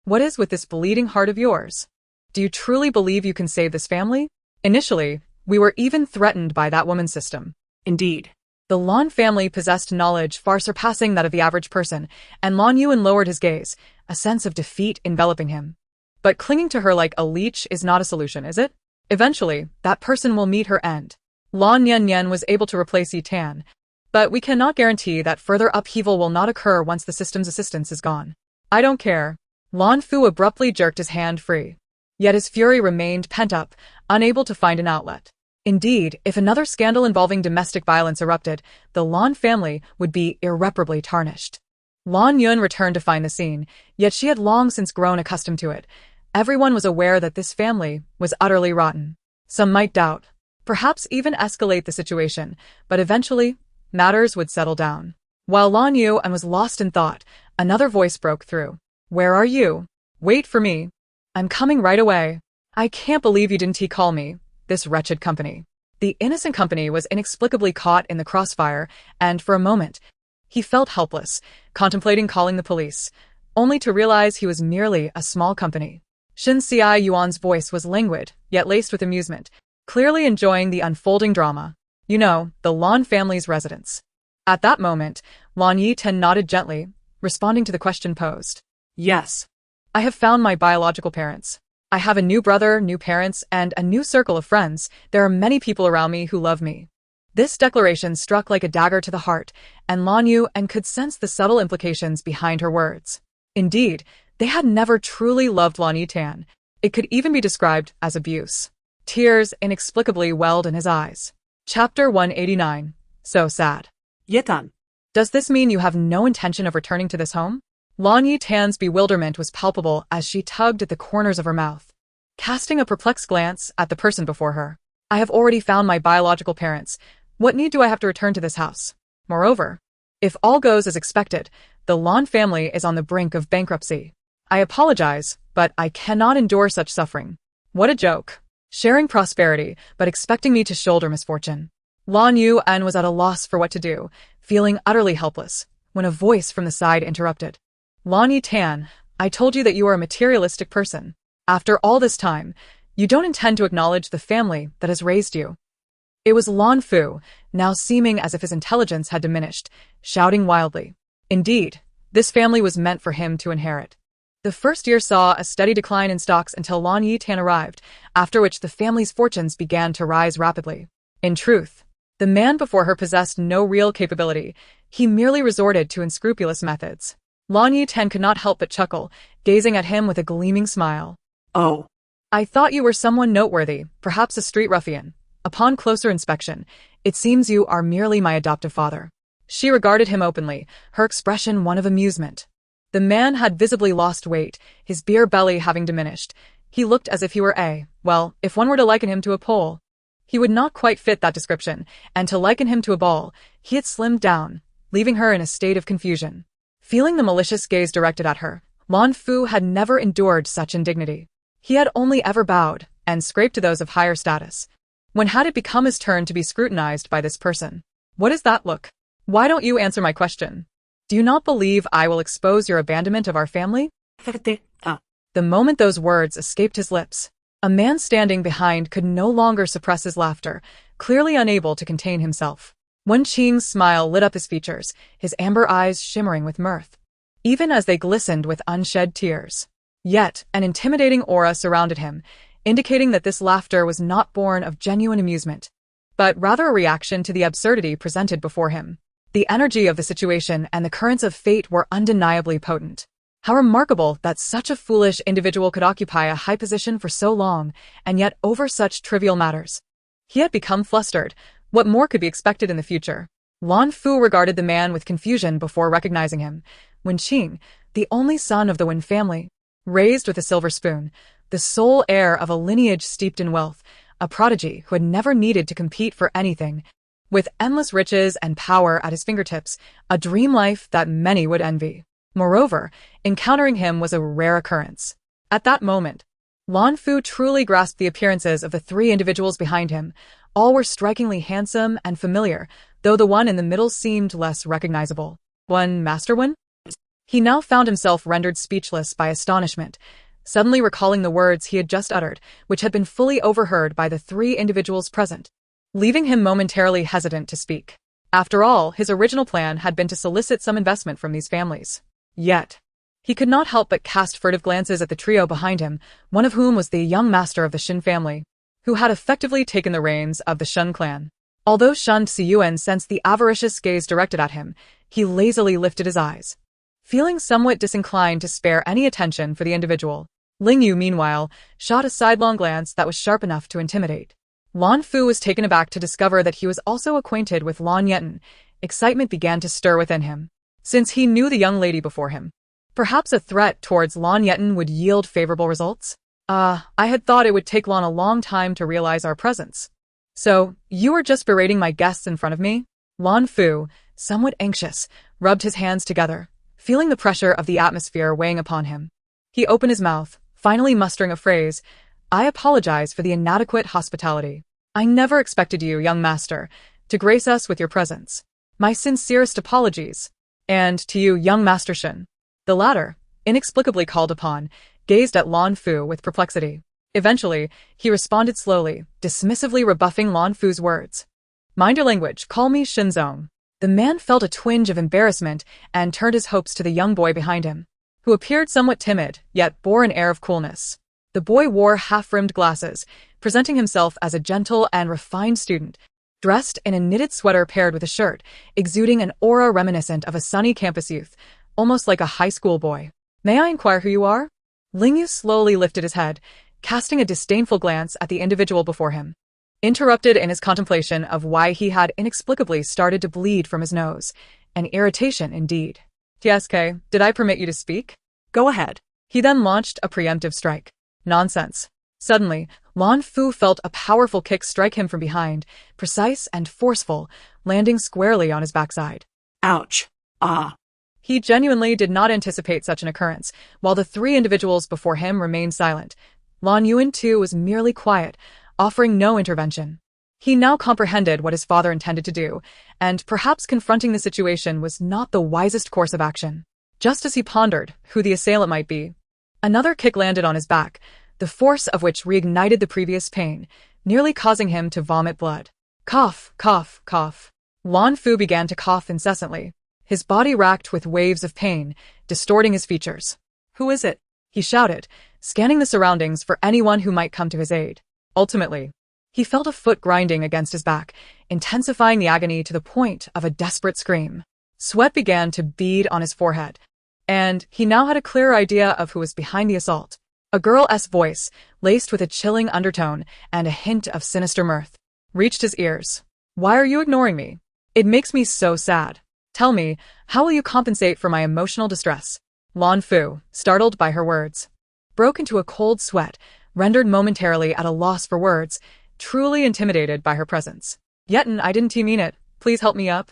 What is with this bleeding heart of yours? Do you truly believe you can save this family? Initially, we were even threatened by that woman's system." Indeed. The Lan family possessed knowledge far surpassing that of the average person, and Lan Yuan lowered his gaze, a sense of defeat enveloping him. But clinging to her like a leech is not a solution, is it? Eventually, that person will meet her end. Lan Yetan was able to replace Yetan, but we cannot guarantee that further upheaval will not occur once the system's assistance is gone. "I don't care." Lan Fu abruptly jerked his hand free. Yet his fury remained pent up, unable to find an outlet. Indeed, if another scandal involving domestic violence erupted, the Lan family would be irreparably tarnished. Lan Yuan returned to find the scene, yet she had long since grown accustomed to it. Everyone was aware that this family was utterly rotten. Some might doubt, perhaps even escalate the situation, but eventually, matters would settle down. While Lan Yuan was lost in thought, another voice broke through. "Where are you? Wait for me. I'm coming right away. I can't believe you didn't call me, this wretched company." The innocent company was inexplicably caught in the crossfire, and for a moment, he felt helpless, contemplating calling the police, only to realize he was merely a small company. Xi Yuan's voice was languid, yet laced with amusement, clearly enjoying the unfolding drama. "You know, the Lan family's residence." At that moment, Lan Yetan nodded gently, responding to the question posed. "Yes. I have found my biological parents. I have a new brother, new parents, and a new circle of friends. There are many people around me who love me." This declaration struck like a dagger to the heart, and Lan Yuan could sense the subtle implications behind her words. Indeed, they had never truly loved Lan Yetan. It could even be described as abuse. Tears inexplicably welled in his eyes. Chapter 189. So sad. Yetan. "Does this mean you have no intention of returning to this home?" Lan Yetan's bewilderment was palpable as she tugged at the corners of her mouth, casting a perplexed glance at the person before her. "I have already found my biological parents. What need do I have to return to this house? Moreover, if all goes as expected, the Lan family is on the brink of bankruptcy. I apologize, but I cannot endure such suffering." What a joke. Sharing prosperity, but expecting me to shoulder misfortune. Lan Yuan was at a loss for what to do, feeling utterly helpless, when a voice from the side interrupted. Lan Yetan, I told you that you are a materialistic person. After all this time, you don't intend to acknowledge the family that has raised you. It was Lan Fu, now seeming as if his intelligence had diminished, shouting wildly. Indeed, this family was meant for him to inherit. The first year saw a steady decline in stocks until Lan Yetan arrived, after which the family's fortunes began to rise rapidly. In truth, the man before her possessed no real capability. He merely resorted to unscrupulous methods. Lan Yetan could not help but chuckle, gazing at him with a gleaming smile. Oh. I thought you were someone noteworthy, perhaps a street ruffian. Upon closer inspection, it seems you are merely my adoptive father. She regarded him openly, her expression one of amusement. The man had visibly lost weight, his beer belly having diminished. He looked as if he were well, if one were to liken him to a pole, he would not quite fit that description, and to liken him to a ball, he had slimmed down, leaving her in a state of confusion. Feeling the malicious gaze directed at her, Lan Fu had never endured such indignity. He had only ever bowed and scraped to those of higher status. When had it become his turn to be scrutinized by this person? What is that look? Why don't you answer my question? Do you not believe I will expose your abandonment of our family? The moment those words escaped his lips, a man standing behind could no longer suppress his laughter, clearly unable to contain himself. Wen Qing's smile lit up his features, his amber eyes shimmering with mirth, even as they glistened with unshed tears. Yet, an intimidating aura surrounded him, indicating that this laughter was not born of genuine amusement, but rather a reaction to the absurdity presented before him. The energy of the situation and the currents of fate were undeniably potent. How remarkable that such a foolish individual could occupy a high position for so long, and yet over such trivial matters. He had become flustered. What more could be expected in the future? Lan Fu regarded the man with confusion before recognizing him. Wen Qing, the only son of the Wen family, raised with a silver spoon, the sole heir of a lineage steeped in wealth, a prodigy who had never needed to compete for anything, with endless riches and power at his fingertips, a dream life that many would envy. Moreover, encountering him was a rare occurrence. At that moment, Lan Fu truly grasped the appearances of the three individuals behind him. All were strikingly handsome and familiar, though the one in the middle seemed less recognizable. One Master Wen? He now found himself rendered speechless by astonishment, suddenly recalling the words he had just uttered, which had been fully overheard by the three individuals present, leaving him momentarily hesitant to speak. After all, his original plan had been to solicit some investment from these families. Yet, he could not help but cast furtive glances at the trio behind him, one of whom was the young master of the Shin family, who had effectively taken the reins of the Shun clan. Although Shun Xiyuan sensed the avaricious gaze directed at him, he lazily lifted his eyes, feeling somewhat disinclined to spare any attention for the individual. Ling Yu, meanwhile, shot a sidelong glance that was sharp enough to intimidate. Lan Fu was taken aback to discover that he was also acquainted with Lan Yetan. Excitement began to stir within him, since he knew the young lady before him. Perhaps a threat towards Lan Yetan would yield favorable results? I had thought it would take Lan a long time to realize our presence. So, you were just berating my guests in front of me? Lan Fu, somewhat anxious, rubbed his hands together, feeling the pressure of the atmosphere weighing upon him. He opened his mouth, finally mustering a phrase. I apologize for the inadequate hospitality. I never expected you, young master, to grace us with your presence. My sincerest apologies. And to you, young Master Shin. The latter, inexplicably called upon, gazed at Lan Fu with perplexity. Eventually, he responded slowly, dismissively rebuffing Lan Fu's words. Mind your language, call me Shinzong. The man felt a twinge of embarrassment and turned his hopes to the young boy behind him, who appeared somewhat timid, yet bore an air of coolness. The boy wore half-rimmed glasses, presenting himself as a gentle and refined student, dressed in a knitted sweater paired with a shirt, exuding an aura reminiscent of a sunny campus youth, almost like a high school boy. May I inquire who you are? Ling Yu slowly lifted his head, casting a disdainful glance at the individual before him. Interrupted in his contemplation of why he had inexplicably started to bleed from his nose. An irritation indeed. TSK, did I permit you to speak? Go ahead. He then launched a preemptive strike. Nonsense. Suddenly, Lan Fu felt a powerful kick strike him from behind, precise and forceful, landing squarely on his backside. Ouch. Ah. He genuinely did not anticipate such an occurrence, while the three individuals before him remained silent. Lan Yuan too was merely quiet, offering no intervention. He now comprehended what his father intended to do, and perhaps confronting the situation was not the wisest course of action. Just as he pondered who the assailant might be, another kick landed on his back, the force of which reignited the previous pain, nearly causing him to vomit blood. Cough, cough, cough. Lan Fu began to cough incessantly, his body racked with waves of pain, distorting his features. "Who is it?" he shouted, scanning the surroundings for anyone who might come to his aid. Ultimately, he felt a foot grinding against his back, intensifying the agony to the point of a desperate scream. Sweat began to bead on his forehead, and he now had a clearer idea of who was behind the assault. A girl's voice, laced with a chilling undertone and a hint of sinister mirth, reached his ears. "Why are you ignoring me? It makes me so sad. Tell me, how will you compensate for my emotional distress?" Lan Fu, startled by her words, broke into a cold sweat, rendered momentarily at a loss for words, truly intimidated by her presence. "Yetan, I didn't mean it. Please help me up,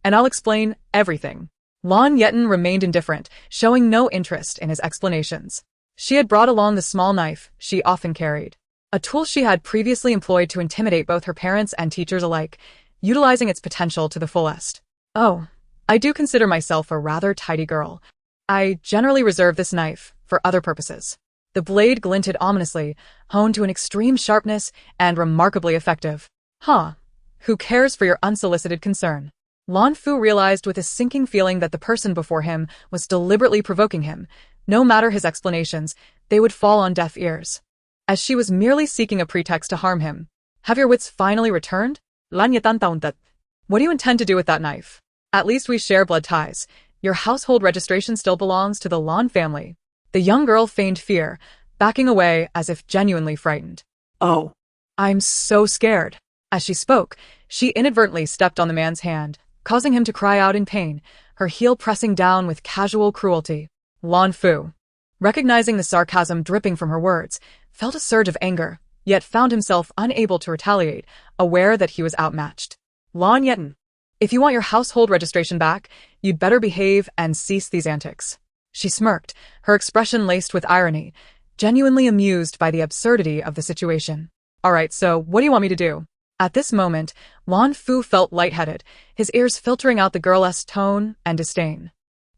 and I'll explain everything." Lan Yetan remained indifferent, showing no interest in his explanations. She had brought along the small knife she often carried, a tool she had previously employed to intimidate both her parents and teachers alike, utilizing its potential to the fullest. "Oh, I do consider myself a rather tidy girl. I generally reserve this knife for other purposes." The blade glinted ominously, honed to an extreme sharpness and remarkably effective. "Huh. Who cares for your unsolicited concern?" Lan Fu realized with a sinking feeling that the person before him was deliberately provoking him. No matter his explanations, they would fall on deaf ears, as she was merely seeking a pretext to harm him. "Have your wits finally returned? Lan Yetan taunted. What do you intend to do with that knife? At least we share blood ties. Your household registration still belongs to the Lan family." The young girl feigned fear, backing away as if genuinely frightened. Oh. "I'm so scared." As she spoke, she inadvertently stepped on the man's hand, causing him to cry out in pain, her heel pressing down with casual cruelty. Lan Fu, recognizing the sarcasm dripping from her words, felt a surge of anger, yet found himself unable to retaliate, aware that he was outmatched. "Lan Yetan, if you want your household registration back, you'd better behave and cease these antics." She smirked, her expression laced with irony, genuinely amused by the absurdity of the situation. "All right, so what do you want me to do?" At this moment, Lan Fu felt lightheaded, his ears filtering out the girl's tone and disdain.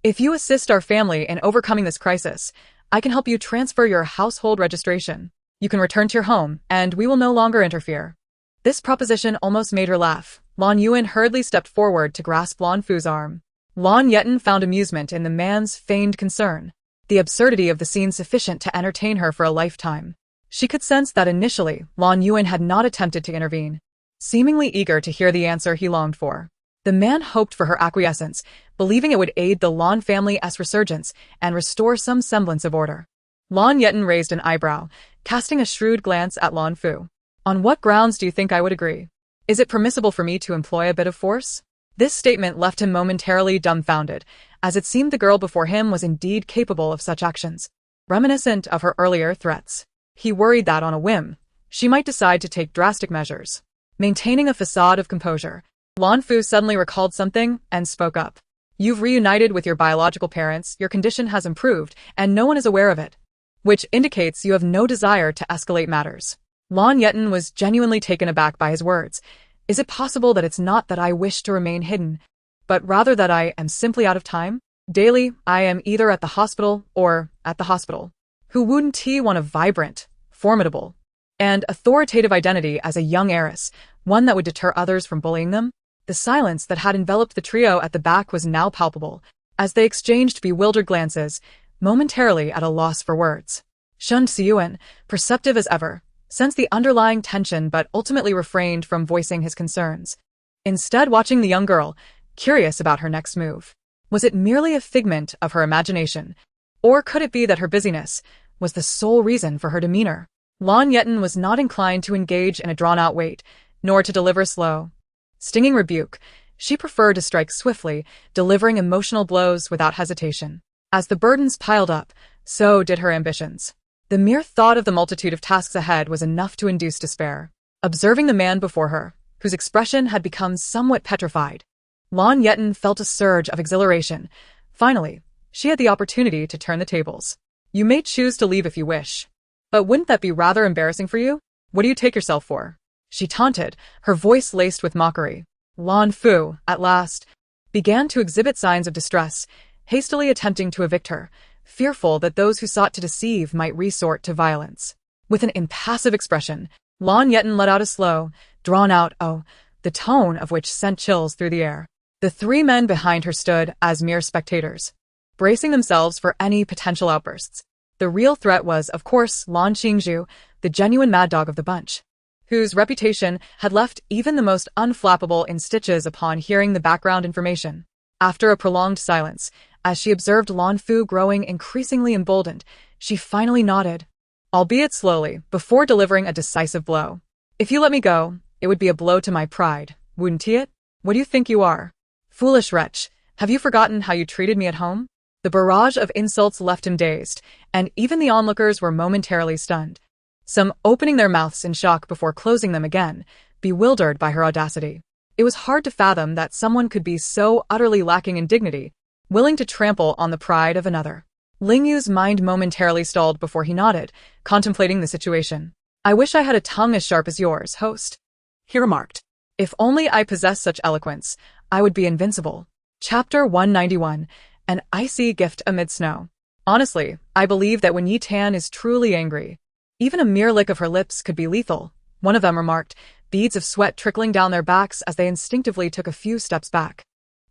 "If you assist our family in overcoming this crisis, I can help you transfer your household registration. You can return to your home, and we will no longer interfere." This proposition almost made her laugh. Lan Yuan hurriedly stepped forward to grasp Lan Fu's arm. Lan Yetan found amusement in the man's feigned concern, the absurdity of the scene sufficient to entertain her for a lifetime. She could sense that initially, Lan Yuan had not attempted to intervene, seemingly eager to hear the answer he longed for. The man hoped for her acquiescence, believing it would aid the Lan family's resurgence and restore some semblance of order. Lan Yetan raised an eyebrow, casting a shrewd glance at Lan Fu. "On what grounds do you think I would agree? Is it permissible for me to employ a bit of force?" This statement left him momentarily dumbfounded, as it seemed the girl before him was indeed capable of such actions, reminiscent of her earlier threats. He worried that on a whim, she might decide to take drastic measures. Maintaining a facade of composure, Lan Fu suddenly recalled something and spoke up. "You've reunited with your biological parents, your condition has improved, and no one is aware of it, which indicates you have no desire to escalate matters." Lan Yetan was genuinely taken aback by his words. "Is it possible that it's not that I wish to remain hidden, but rather that I am simply out of time? Daily, I am either at the hospital or at the hospital." Who wouldn't want a vibrant, formidable, and authoritative identity as a young heiress, one that would deter others from bullying them? The silence that had enveloped the trio at the back was now palpable, as they exchanged bewildered glances, momentarily at a loss for words. Shun Siyuan, perceptive as ever, sensed the underlying tension but ultimately refrained from voicing his concerns, instead watching the young girl, curious about her next move. Was it merely a figment of her imagination, or could it be that her busyness was the sole reason for her demeanor? Lan Yetan was not inclined to engage in a drawn-out wait, nor to deliver slow, stinging rebuke. She preferred to strike swiftly, delivering emotional blows without hesitation. As the burdens piled up, so did her ambitions. The mere thought of the multitude of tasks ahead was enough to induce despair. Observing the man before her, whose expression had become somewhat petrified, Lan Yetan felt a surge of exhilaration. Finally, she had the opportunity to turn the tables. "You may choose to leave if you wish. But wouldn't that be rather embarrassing for you? What do you take yourself for?" she taunted, her voice laced with mockery. Lan Fu, at last, began to exhibit signs of distress, hastily attempting to evict her, fearful that those who sought to deceive might resort to violence. With an impassive expression, Lan Yetan let out a slow, drawn-out "oh," the tone of which sent chills through the air. The three men behind her stood as mere spectators, bracing themselves for any potential outbursts. The real threat was, of course, Lan Qingzhu, the genuine mad dog of the bunch, whose reputation had left even the most unflappable in stitches upon hearing the background information. After a prolonged silence, as she observed Lan Fu growing increasingly emboldened, she finally nodded, albeit slowly, before delivering a decisive blow. "If you let me go, it would be a blow to my pride, wouldn't it? What do you think you are? Foolish wretch, have you forgotten how you treated me at home?" The barrage of insults left him dazed, and even the onlookers were momentarily stunned, some opening their mouths in shock before closing them again, bewildered by her audacity. It was hard to fathom that someone could be so utterly lacking in dignity, willing to trample on the pride of another. Ling Yu's mind momentarily stalled before he nodded, contemplating the situation. "I wish I had a tongue as sharp as yours, host," he remarked. "If only I possessed such eloquence, I would be invincible." Chapter 191, An Icy Gift Amid Snow. Honestly, I believe that when Yetan is truly angry, even a mere lick of her lips could be lethal, one of them remarked, beads of sweat trickling down their backs as they instinctively took a few steps back,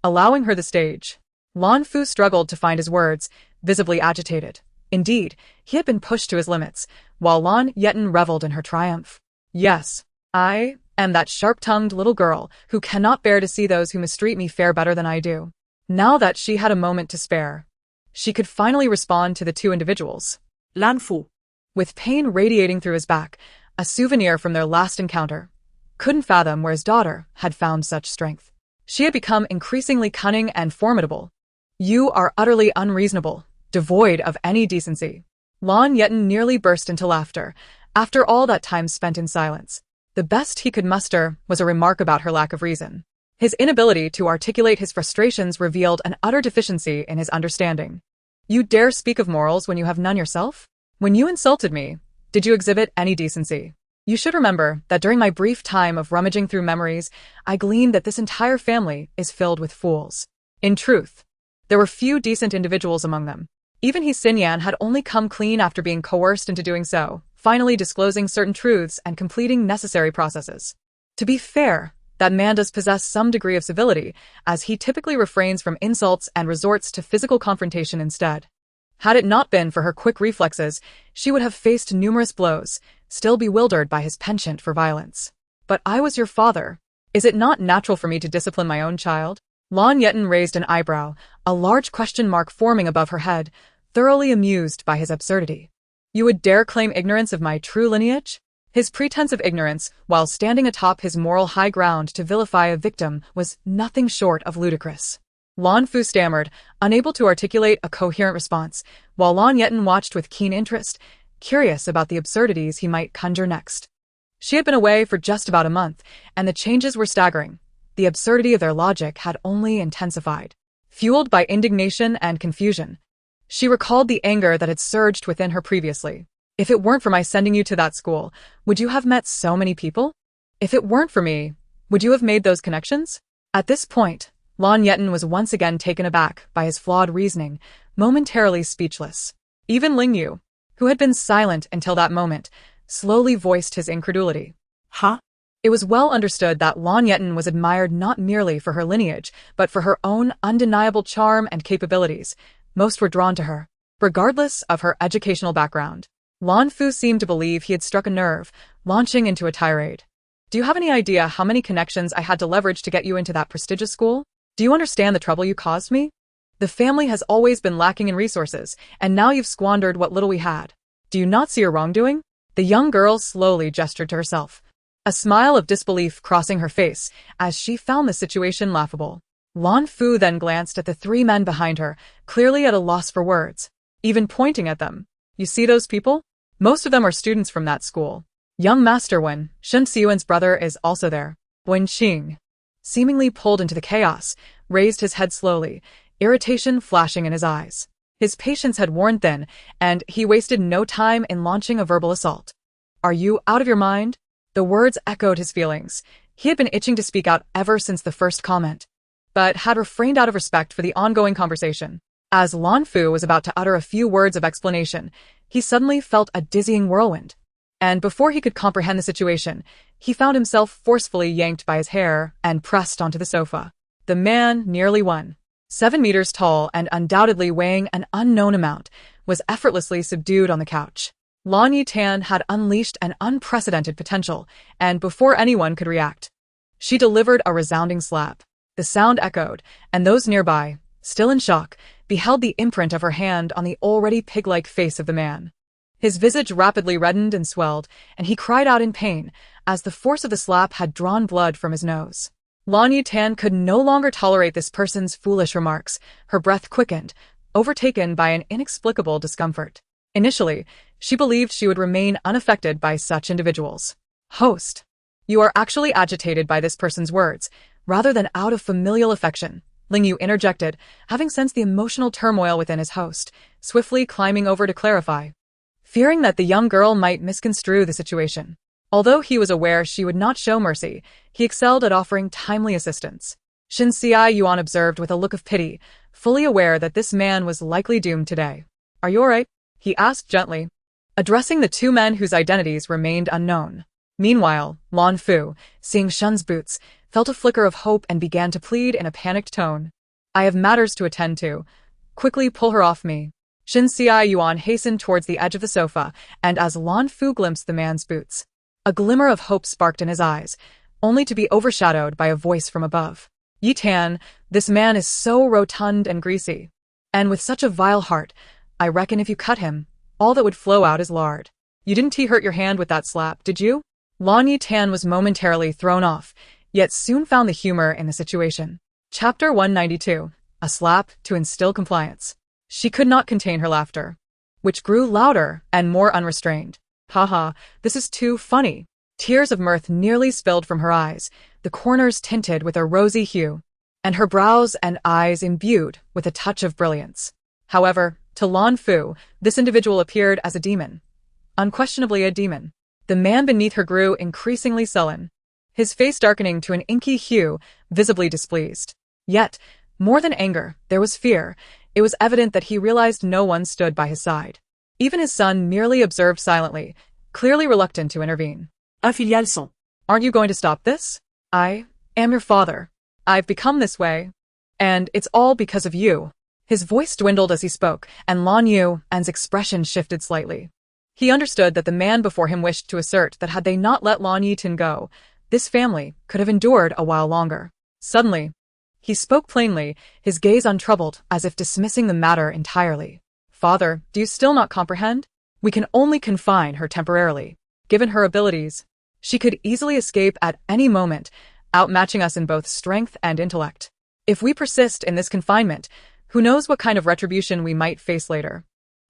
allowing her the stage. Lan Fu struggled to find his words, visibly agitated. Indeed, he had been pushed to his limits, while Lan Yetan reveled in her triumph. "Yes, I am that sharp-tongued little girl who cannot bear to see those who mistreat me fare better than I do." Now that she had a moment to spare, she could finally respond to the two individuals. Lan Fu, with pain radiating through his back, a souvenir from their last encounter, couldn't fathom where his daughter had found such strength. She had become increasingly cunning and formidable. "You are utterly unreasonable, devoid of any decency." Lan Yetan nearly burst into laughter, after all that time spent in silence. The best he could muster was a remark about her lack of reason. His inability to articulate his frustrations revealed an utter deficiency in his understanding. "You dare speak of morals when you have none yourself? When you insulted me, did you exhibit any decency? You should remember that during my brief time of rummaging through memories, I gleaned that this entire family is filled with fools. In truth, there were few decent individuals among them. Even he Xinyan had only come clean after being coerced into doing so, finally disclosing certain truths and completing necessary processes. To be fair, that man does possess some degree of civility, as he typically refrains from insults and resorts to physical confrontation instead. Had it not been for her quick reflexes, she would have faced numerous blows, still bewildered by his penchant for violence. But I was your father. Is it not natural for me to discipline my own child? Lan Yetan raised an eyebrow, a large question mark forming above her head, thoroughly amused by his absurdity. You would dare claim ignorance of my true lineage? His pretense of ignorance, while standing atop his moral high ground to vilify a victim, was nothing short of ludicrous. Lan Fu stammered, unable to articulate a coherent response, while Lan Yetan watched with keen interest, curious about the absurdities he might conjure next. She had been away for just about a month, and the changes were staggering. The absurdity of their logic had only intensified. Fueled by indignation and confusion, she recalled the anger that had surged within her previously. If it weren't for my sending you to that school, would you have met so many people? If it weren't for me, would you have made those connections? At this point, Lan Yetan was once again taken aback by his flawed reasoning, momentarily speechless. Even Ling Yu, who had been silent until that moment, slowly voiced his incredulity. Huh? It was well understood that Lan Yetan was admired not merely for her lineage, but for her own undeniable charm and capabilities. Most were drawn to her, regardless of her educational background. Lan Fu seemed to believe he had struck a nerve, launching into a tirade. "Do you have any idea how many connections I had to leverage to get you into that prestigious school? Do you understand the trouble you caused me? The family has always been lacking in resources, and now you've squandered what little we had. Do you not see your wrongdoing?" The young girl slowly gestured to herself, a smile of disbelief crossing her face as she found the situation laughable. Lan Fu then glanced at the three men behind her, clearly at a loss for words, even pointing at them. "You see those people? Most of them are students from that school. Young Master Wen, Shen Xiyuan's brother, is also there." Wen Qing, seemingly pulled into the chaos, raised his head slowly, irritation flashing in his eyes. His patience had worn thin, and he wasted no time in launching a verbal assault. "Are you out of your mind? The words echoed his feelings. He had been itching to speak out ever since the first comment, but had refrained out of respect for the ongoing conversation. As Lan Fu was about to utter a few words of explanation, he suddenly felt a dizzying whirlwind. And before he could comprehend the situation, he found himself forcefully yanked by his hair and pressed onto the sofa. The man, nearly 1.7 meters tall and undoubtedly weighing an unknown amount, was effortlessly subdued on the couch. Lan Yetan had unleashed an unprecedented potential, and before anyone could react, she delivered a resounding slap. The sound echoed, and those nearby, still in shock, beheld the imprint of her hand on the already pig-like face of the man. His visage rapidly reddened and swelled, and he cried out in pain, as the force of the slap had drawn blood from his nose. Lan Yetan could no longer tolerate this person's foolish remarks. Her breath quickened, overtaken by an inexplicable discomfort. Initially, she believed she would remain unaffected by such individuals. Host. You are actually agitated by this person's words, rather than out of familial affection, Ling Yu interjected, having sensed the emotional turmoil within his host, swiftly climbing over to clarify, fearing that the young girl might misconstrue the situation. Although he was aware she would not show mercy, he excelled at offering timely assistance. Shin Xi Yuan observed with a look of pity, fully aware that this man was likely doomed today. Are you all right? He asked gently, addressing the two men whose identities remained unknown. Meanwhile, Lan Fu, seeing Shun's boots, felt a flicker of hope and began to plead in a panicked tone. I have matters to attend to. Quickly pull her off me. Shin Xi Yuan hastened towards the edge of the sofa, and as Lan Fu glimpsed the man's boots, a glimmer of hope sparked in his eyes, only to be overshadowed by a voice from above. Yetan, this man is so rotund and greasy. And with such a vile heart, I reckon if you cut him, all that would flow out is lard. You didn't hurt your hand with that slap, did you? Lan Yetan was momentarily thrown off, yet soon found the humor in the situation. Chapter 192. A slap to instill compliance. She could not contain her laughter, which grew louder and more unrestrained. Haha, this is too funny. Tears of mirth nearly spilled from her eyes, the corners tinted with a rosy hue, and her brows and eyes imbued with a touch of brilliance. However, to Lan Fu, this individual appeared as a demon. Unquestionably a demon. The man beneath her grew increasingly sullen, his face darkening to an inky hue, visibly displeased. Yet, more than anger, there was fear. It was evident that he realized no one stood by his side. Even his son merely observed silently, clearly reluctant to intervene. Filial son. Aren't you going to stop this? I am your father. I've become this way. And it's all because of you. His voice dwindled as he spoke, and Lan Yuan's expression shifted slightly. He understood that the man before him wished to assert that had they not let Lan Yetan go, this family could have endured a while longer. Suddenly, he spoke plainly, his gaze untroubled, as if dismissing the matter entirely. Father, do you still not comprehend? We can only confine her temporarily. Given her abilities, she could easily escape at any moment, outmatching us in both strength and intellect. If we persist in this confinement, who knows what kind of retribution we might face later.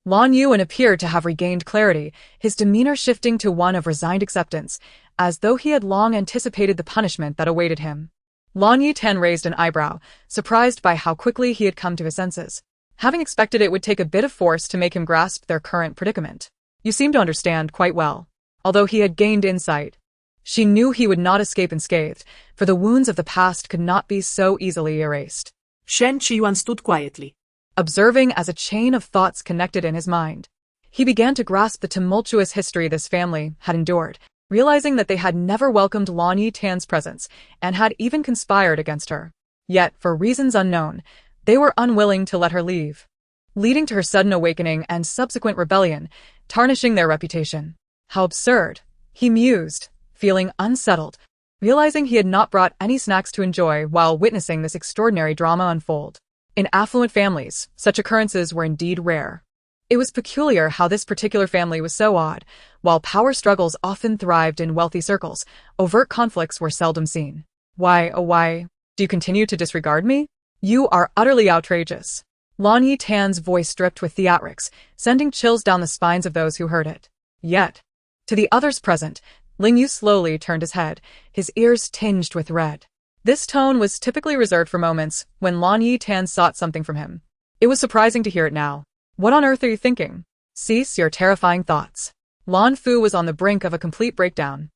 Lan Yuan appeared to have regained clarity, his demeanor shifting to one of resigned acceptance, as though he had long anticipated the punishment that awaited him. Lan Yetan raised an eyebrow, surprised by how quickly he had come to his senses, having expected it would take a bit of force to make him grasp their current predicament. You seem to understand quite well. Although he had gained insight, she knew he would not escape unscathed, for the wounds of the past could not be so easily erased. Shen Qiyuan stood quietly, observing as a chain of thoughts connected in his mind. He began to grasp the tumultuous history this family had endured, realizing that they had never welcomed Lan Yetan's presence and had even conspired against her. Yet, for reasons unknown, they were unwilling to let her leave, leading to her sudden awakening and subsequent rebellion, tarnishing their reputation. How absurd, he mused, feeling unsettled, realizing he had not brought any snacks to enjoy while witnessing this extraordinary drama unfold. In affluent families, such occurrences were indeed rare. It was peculiar how this particular family was so odd. While power struggles often thrived in wealthy circles, overt conflicts were seldom seen. Why, oh why, do you continue to disregard me? You are utterly outrageous. Lan Yetan's voice dripped with theatrics, sending chills down the spines of those who heard it. Yet, to the others present, Ling Yu slowly turned his head, his ears tinged with red. This tone was typically reserved for moments when Lan Yetan sought something from him. It was surprising to hear it now. What on earth are you thinking? Cease your terrifying thoughts. Lan Fu was on the brink of a complete breakdown.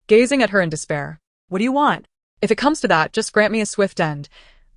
gazing at her in despair. What do you want? If it comes to that, just grant me a swift end.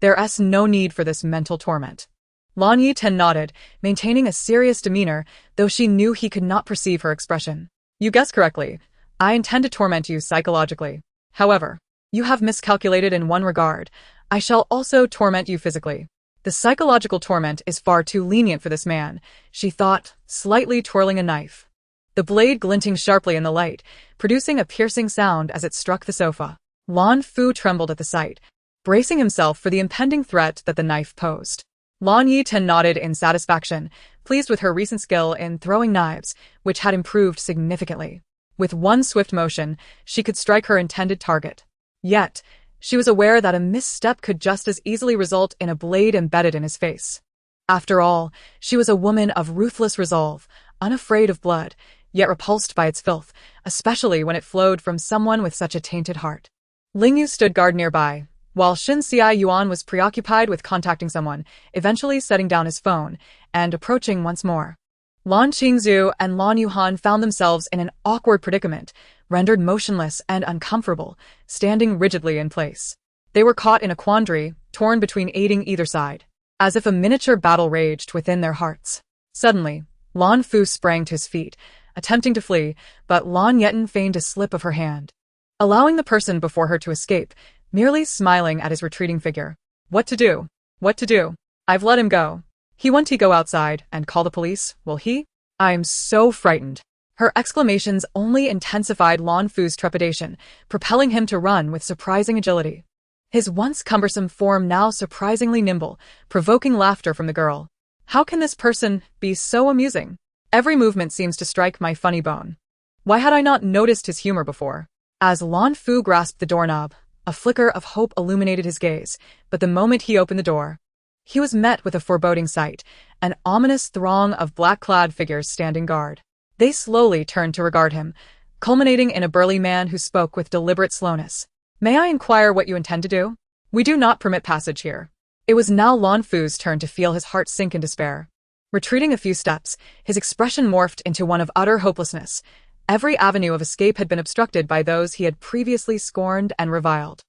There's no need for this mental torment. Lan Yetan nodded, maintaining a serious demeanor, though she knew he could not perceive her expression. You guessed correctly. I intend to torment you psychologically. However, you have miscalculated in one regard. I shall also torment you physically. The psychological torment is far too lenient for this man, she thought, slightly twirling a knife. The blade glinting sharply in the light, producing a piercing sound as it struck the sofa. Lan Fu trembled at the sight, bracing himself for the impending threat that the knife posed. Lan Yetan nodded in satisfaction, pleased with her recent skill in throwing knives, which had improved significantly. With one swift motion, she could strike her intended target. Yet, she was aware that a misstep could just as easily result in a blade embedded in his face. After all, she was a woman of ruthless resolve, unafraid of blood, yet repulsed by its filth, especially when it flowed from someone with such a tainted heart. Lingyu stood guard nearby, while Shin Xi Yuan was preoccupied with contacting someone, eventually setting down his phone, and approaching once more. Lan Qingzhu and Lan Yuhan found themselves in an awkward predicament, rendered motionless and uncomfortable, standing rigidly in place. They were caught in a quandary, torn between aiding either side, as if a miniature battle raged within their hearts. Suddenly, Lan Fu sprang to his feet, attempting to flee, but Lan Yetan feigned a slip of her hand, allowing the person before her to escape, merely smiling at his retreating figure. What to do? What to do? I've let him go. Won't he go outside and call the police, will he? I'm so frightened. Her exclamations only intensified Lan Fu's trepidation, propelling him to run with surprising agility. His once cumbersome form now surprisingly nimble, provoking laughter from the girl. How can this person be so amusing? Every movement seems to strike my funny bone. Why had I not noticed his humor before? As Lan Fu grasped the doorknob, a flicker of hope illuminated his gaze, but the moment he opened the door, he was met with a foreboding sight, an ominous throng of black-clad figures standing guard. They slowly turned to regard him, culminating in a burly man who spoke with deliberate slowness. May I inquire what you intend to do? We do not permit passage here. It was now Lan Fu's turn to feel his heart sink in despair. Retreating a few steps, his expression morphed into one of utter hopelessness. Every avenue of escape had been obstructed by those he had previously scorned and reviled.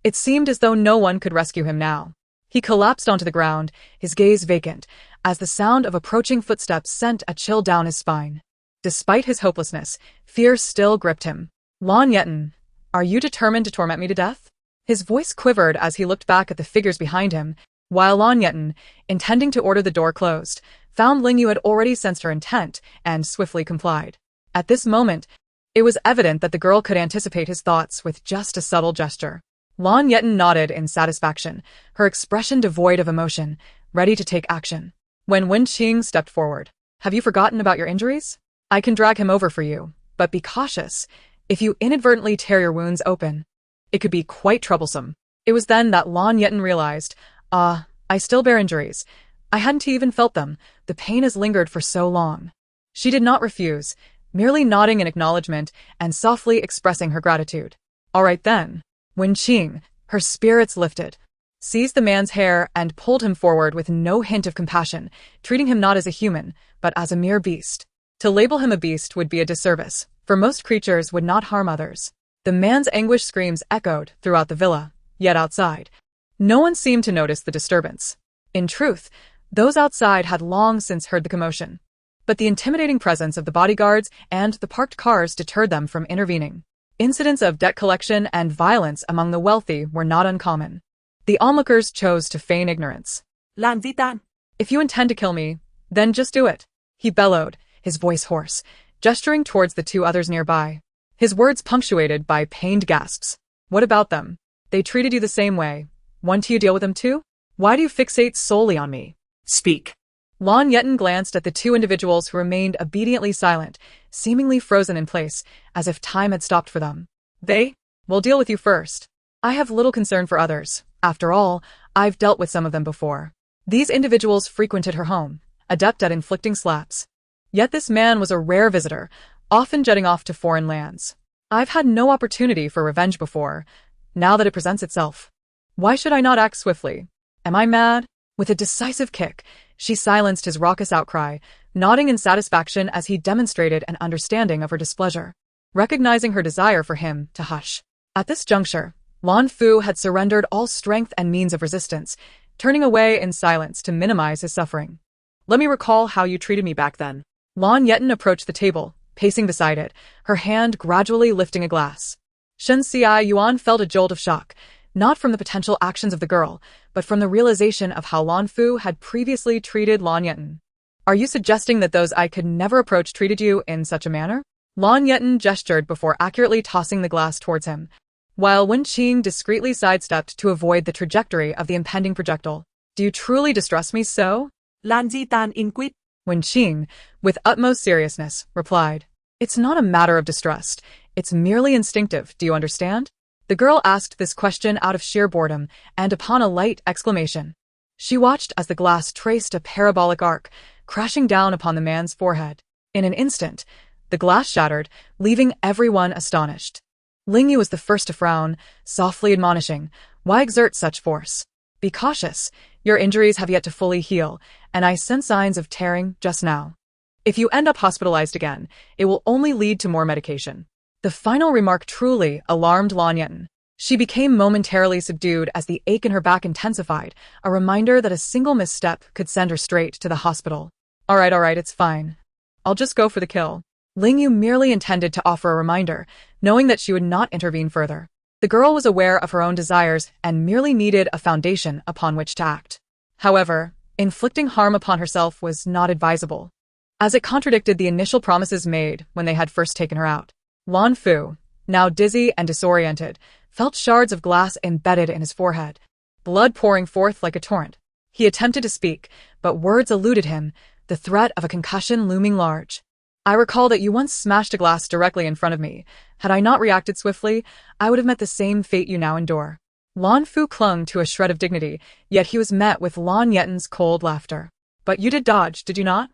It seemed as though no one could rescue him now. He collapsed onto the ground, his gaze vacant, as the sound of approaching footsteps sent a chill down his spine. Despite his hopelessness, fear still gripped him. Lan Yetan, are you determined to torment me to death? His voice quivered as he looked back at the figures behind him, while Lan Yetan, intending to order the door closed, found Lingyu had already sensed her intent and swiftly complied. At this moment, it was evident that the girl could anticipate his thoughts with just a subtle gesture. Lan Yetan nodded in satisfaction, her expression devoid of emotion, ready to take action. When Wen Qing stepped forward, have you forgotten about your injuries? I can drag him over for you, but be cautious. If you inadvertently tear your wounds open, it could be quite troublesome. It was then that Lan Yetan realized, I still bear injuries. I hadn't even felt them. The pain has lingered for so long. She did not refuse, merely nodding in acknowledgement and softly expressing her gratitude. All right then. Wen Qing, her spirits lifted, seized the man's hair and pulled him forward with no hint of compassion, treating him not as a human, but as a mere beast. To label him a beast would be a disservice, for most creatures would not harm others. The man's anguished screams echoed throughout the villa, yet outside, no one seemed to notice the disturbance. In truth, those outside had long since heard the commotion. But the intimidating presence of the bodyguards and the parked cars deterred them from intervening. Incidents of debt collection and violence among the wealthy were not uncommon. The onlookers chose to feign ignorance. Lan Yetan. If you intend to kill me, then just do it, he bellowed, his voice hoarse, gesturing towards the two others nearby. His words punctuated by pained gasps. What about them? They treated you the same way. Won't you deal with them too? Why do you fixate solely on me? Speak. Lan Yetan glanced at the two individuals who remained obediently silent, seemingly frozen in place, as if time had stopped for them. They will deal with you first. I have little concern for others. After all, I've dealt with some of them before. These individuals frequented her home, adept at inflicting slaps. Yet this man was a rare visitor, often jetting off to foreign lands. I've had no opportunity for revenge before, now that it presents itself. Why should I not act swiftly? Am I mad? With a decisive kick, she silenced his raucous outcry, nodding in satisfaction as he demonstrated an understanding of her displeasure. recognizing her desire for him to hush. At this juncture, Lan Fu had surrendered all strength and means of resistance, turning away in silence to minimize his suffering. Let me recall how you treated me back then. Lan Yetan approached the table, pacing beside it, her hand gradually lifting a glass. Shen Xi Yuan felt a jolt of shock, not from the potential actions of the girl, but from the realization of how Lan Fu had previously treated Lan Yetan. Are you suggesting that those I could never approach treated you in such a manner? Lan Yetan gestured before accurately tossing the glass towards him, while Wen Qing discreetly sidestepped to avoid the trajectory of the impending projectile. Do you truly distrust me so? Lan Yetan inquired. Wen Qing, with utmost seriousness, replied, It's not a matter of distrust. It's merely instinctive, do you understand? The girl asked this question out of sheer boredom, and upon a light exclamation. She watched as the glass traced a parabolic arc, crashing down upon the man's forehead. In an instant, the glass shattered, leaving everyone astonished. Lingyu was the first to frown, softly admonishing, Why exert such force? Be cautious. Your injuries have yet to fully heal, and I sense signs of tearing just now. If you end up hospitalized again, it will only lead to more medication. The final remark truly alarmed Lan Yetan. She became momentarily subdued as the ache in her back intensified, a reminder that a single misstep could send her straight to the hospital. All right, it's fine. I'll just go for the kill. Lingyu merely intended to offer a reminder, knowing that she would not intervene further. The girl was aware of her own desires and merely needed a foundation upon which to act. However, inflicting harm upon herself was not advisable, as it contradicted the initial promises made when they had first taken her out. Lan Fu, now dizzy and disoriented, felt shards of glass embedded in his forehead, blood pouring forth like a torrent. He attempted to speak, but words eluded him, the threat of a concussion looming large. I recall that you once smashed a glass directly in front of me. Had I not reacted swiftly, I would have met the same fate you now endure. Lan Fu clung to a shred of dignity, yet he was met with Lan Yetan's cold laughter. But you did dodge, did you not?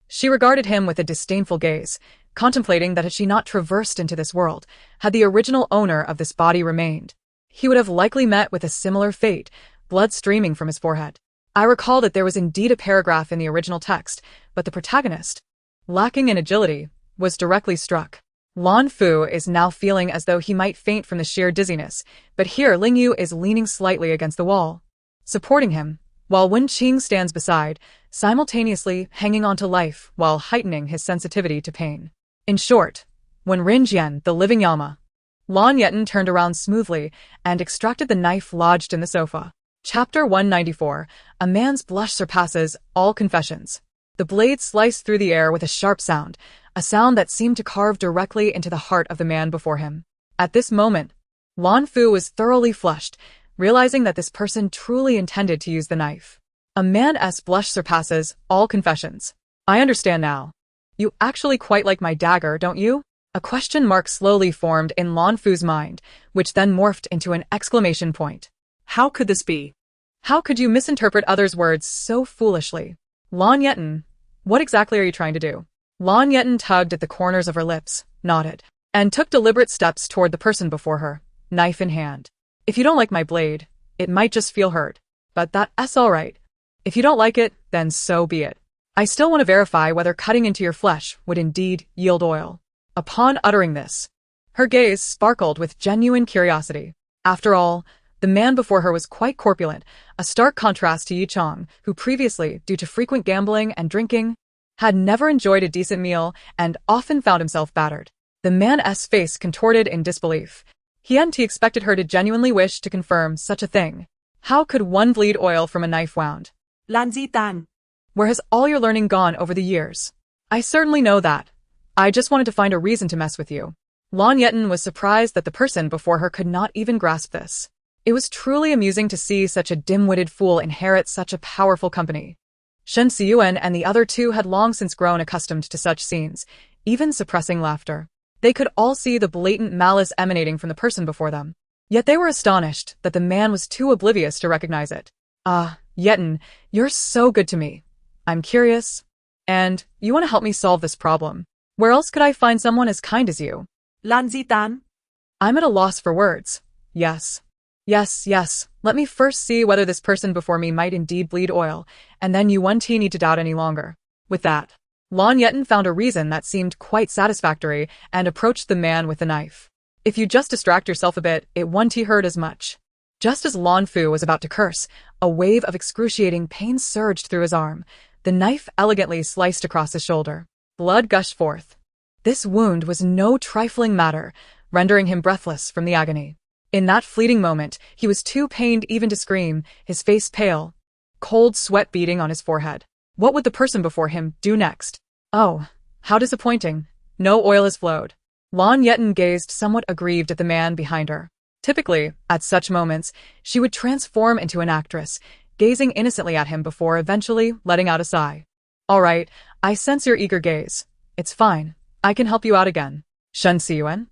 She regarded him with a disdainful gaze, contemplating that had she not traversed into this world, had the original owner of this body remained, he would have likely met with a similar fate, blood streaming from his forehead. I recall that there was indeed a paragraph in the original text, but the protagonist, lacking in agility, was directly struck. Lan Fu is now feeling as though he might faint from the sheer dizziness, but here Lingyu is leaning slightly against the wall, supporting him, while Wen Qing stands beside, simultaneously hanging on to life while heightening his sensitivity to pain. In short, when Rin Jian, the living Yama, Lan Yetan turned around smoothly and extracted the knife lodged in the sofa. Chapter 194, A Man's Blush Surpasses All Confessions. The blade sliced through the air with a sharp sound, a sound that seemed to carve directly into the heart of the man before him. At this moment, Lan Fu was thoroughly flushed, realizing that this person truly intended to use the knife. A man's blush surpasses all confessions. I understand now. You actually quite like my dagger, don't you? A question mark slowly formed in Lan Fu's mind, which then morphed into an exclamation point. How could this be? How could you misinterpret others' words so foolishly? Lan Yetan, what exactly are you trying to do? Lan Yetan tugged at the corners of her lips, nodded, and took deliberate steps toward the person before her, knife in hand. If you don't like my blade, it might just feel hurt, but that's all right. If you don't like it, then so be it. I still want to verify whether cutting into your flesh would indeed yield oil. Upon uttering this, her gaze sparkled with genuine curiosity. After all, the man before her was quite corpulent, a stark contrast to Yi Chong, who previously, due to frequent gambling and drinking, had never enjoyed a decent meal and often found himself battered. The man's face contorted in disbelief. He hadn't expected her to genuinely wish to confirm such a thing. How could one bleed oil from a knife wound? Lan Yetan. Where has all your learning gone over the years? I certainly know that. I just wanted to find a reason to mess with you. Lan Yetan was surprised that the person before her could not even grasp this. It was truly amusing to see such a dim-witted fool inherit such a powerful company. Shen Xiyuan and the other two had long since grown accustomed to such scenes, even suppressing laughter. They could all see the blatant malice emanating from the person before them. Yet they were astonished that the man was too oblivious to recognize it. Yetan, you're so good to me. I'm curious. And you want to help me solve this problem. Where else could I find someone as kind as you? Lan Yetan. I'm at a loss for words. Yes. Let me first see whether this person before me might indeed bleed oil, and then you won't need to doubt any longer. With that, Lan Yetan found a reason that seemed quite satisfactory and approached the man with the knife. If you just distract yourself a bit, it won't hurt as much. Just as Lan Fu was about to curse, a wave of excruciating pain surged through his arm. The knife elegantly sliced across his shoulder. Blood gushed forth. This wound was no trifling matter, rendering him breathless from the agony. In that fleeting moment, he was too pained even to scream, his face pale, cold sweat beading on his forehead. What would the person before him do next? Oh, how disappointing. No oil has flowed. Lan Yetan gazed somewhat aggrieved at the man behind her. Typically, at such moments, she would transform into an actress, gazing innocently at him before eventually letting out a sigh. All right, I sense your eager gaze. It's fine. I can help you out again. Shen Siyuan?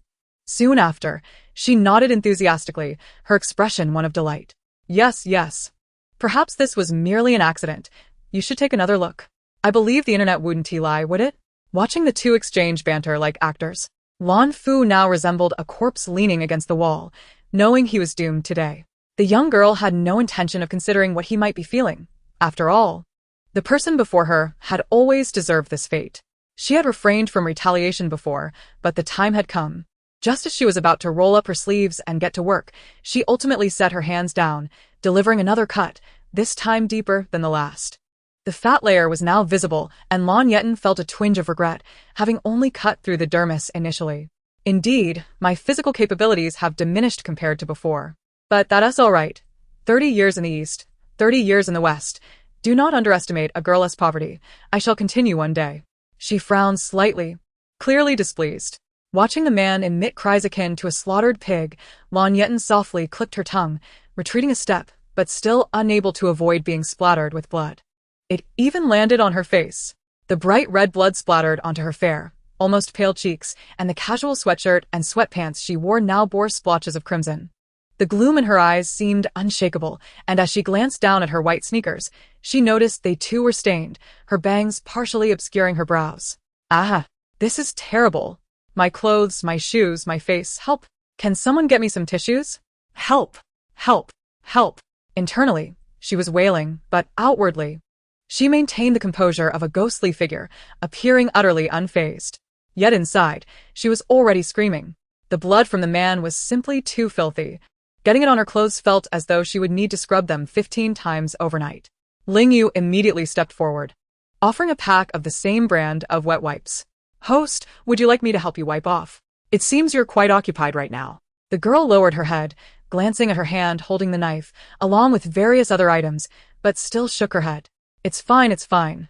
Soon after, she nodded enthusiastically, her expression one of delight. Yes, yes. Perhaps this was merely an accident. You should take another look. I believe the internet wouldn't lie, would it? Watching the two exchange banter like actors, Lan Fu now resembled a corpse leaning against the wall, knowing he was doomed today. The young girl had no intention of considering what he might be feeling. After all, the person before her had always deserved this fate. She had refrained from retaliation before, but the time had come. Just as she was about to roll up her sleeves and get to work, she ultimately set her hands down, delivering another cut, this time deeper than the last. The fat layer was now visible, and Lan Yetan felt a twinge of regret, having only cut through the dermis initially. Indeed, my physical capabilities have diminished compared to before. But that's all right. 30 years in the East, 30 years in the West. Do not underestimate a girl's poverty. I shall continue one day. She frowned slightly, clearly displeased. Watching the man emit cries akin to a slaughtered pig, Lan Yetan softly clicked her tongue, retreating a step, but still unable to avoid being splattered with blood. It even landed on her face. The bright red blood splattered onto her fair, almost pale cheeks, and the casual sweatshirt and sweatpants she wore now bore splotches of crimson. The gloom in her eyes seemed unshakable, and as she glanced down at her white sneakers, she noticed they too were stained, her bangs partially obscuring her brows. Ah, this is terrible. My clothes, my shoes, my face, help. Can someone get me some tissues? Help, help, help. Internally, she was wailing, but outwardly, she maintained the composure of a ghostly figure, appearing utterly unfazed. Yet inside, she was already screaming. The blood from the man was simply too filthy. Getting it on her clothes felt as though she would need to scrub them 15 times overnight. Ling Yu immediately stepped forward, offering a pack of the same brand of wet wipes. Host, would you like me to help you wipe off? It seems you're quite occupied right now. The girl lowered her head, glancing at her hand holding the knife, along with various other items, but still shook her head. It's fine, it's fine.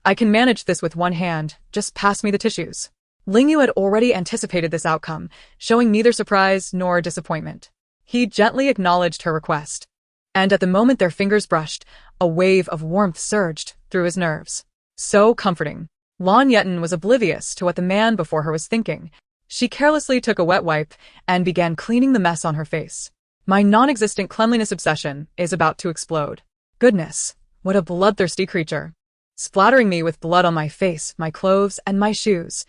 I can manage this with one hand, just pass me the tissues. Ling Yu had already anticipated this outcome, showing neither surprise nor disappointment. He gently acknowledged her request. And at the moment their fingers brushed, a wave of warmth surged through his nerves. So comforting. Lan Yetan was oblivious to what the man before her was thinking. She carelessly took a wet wipe and began cleaning the mess on her face. My non-existent cleanliness obsession is about to explode. Goodness, what a bloodthirsty creature. Splattering me with blood on my face, my clothes, and my shoes.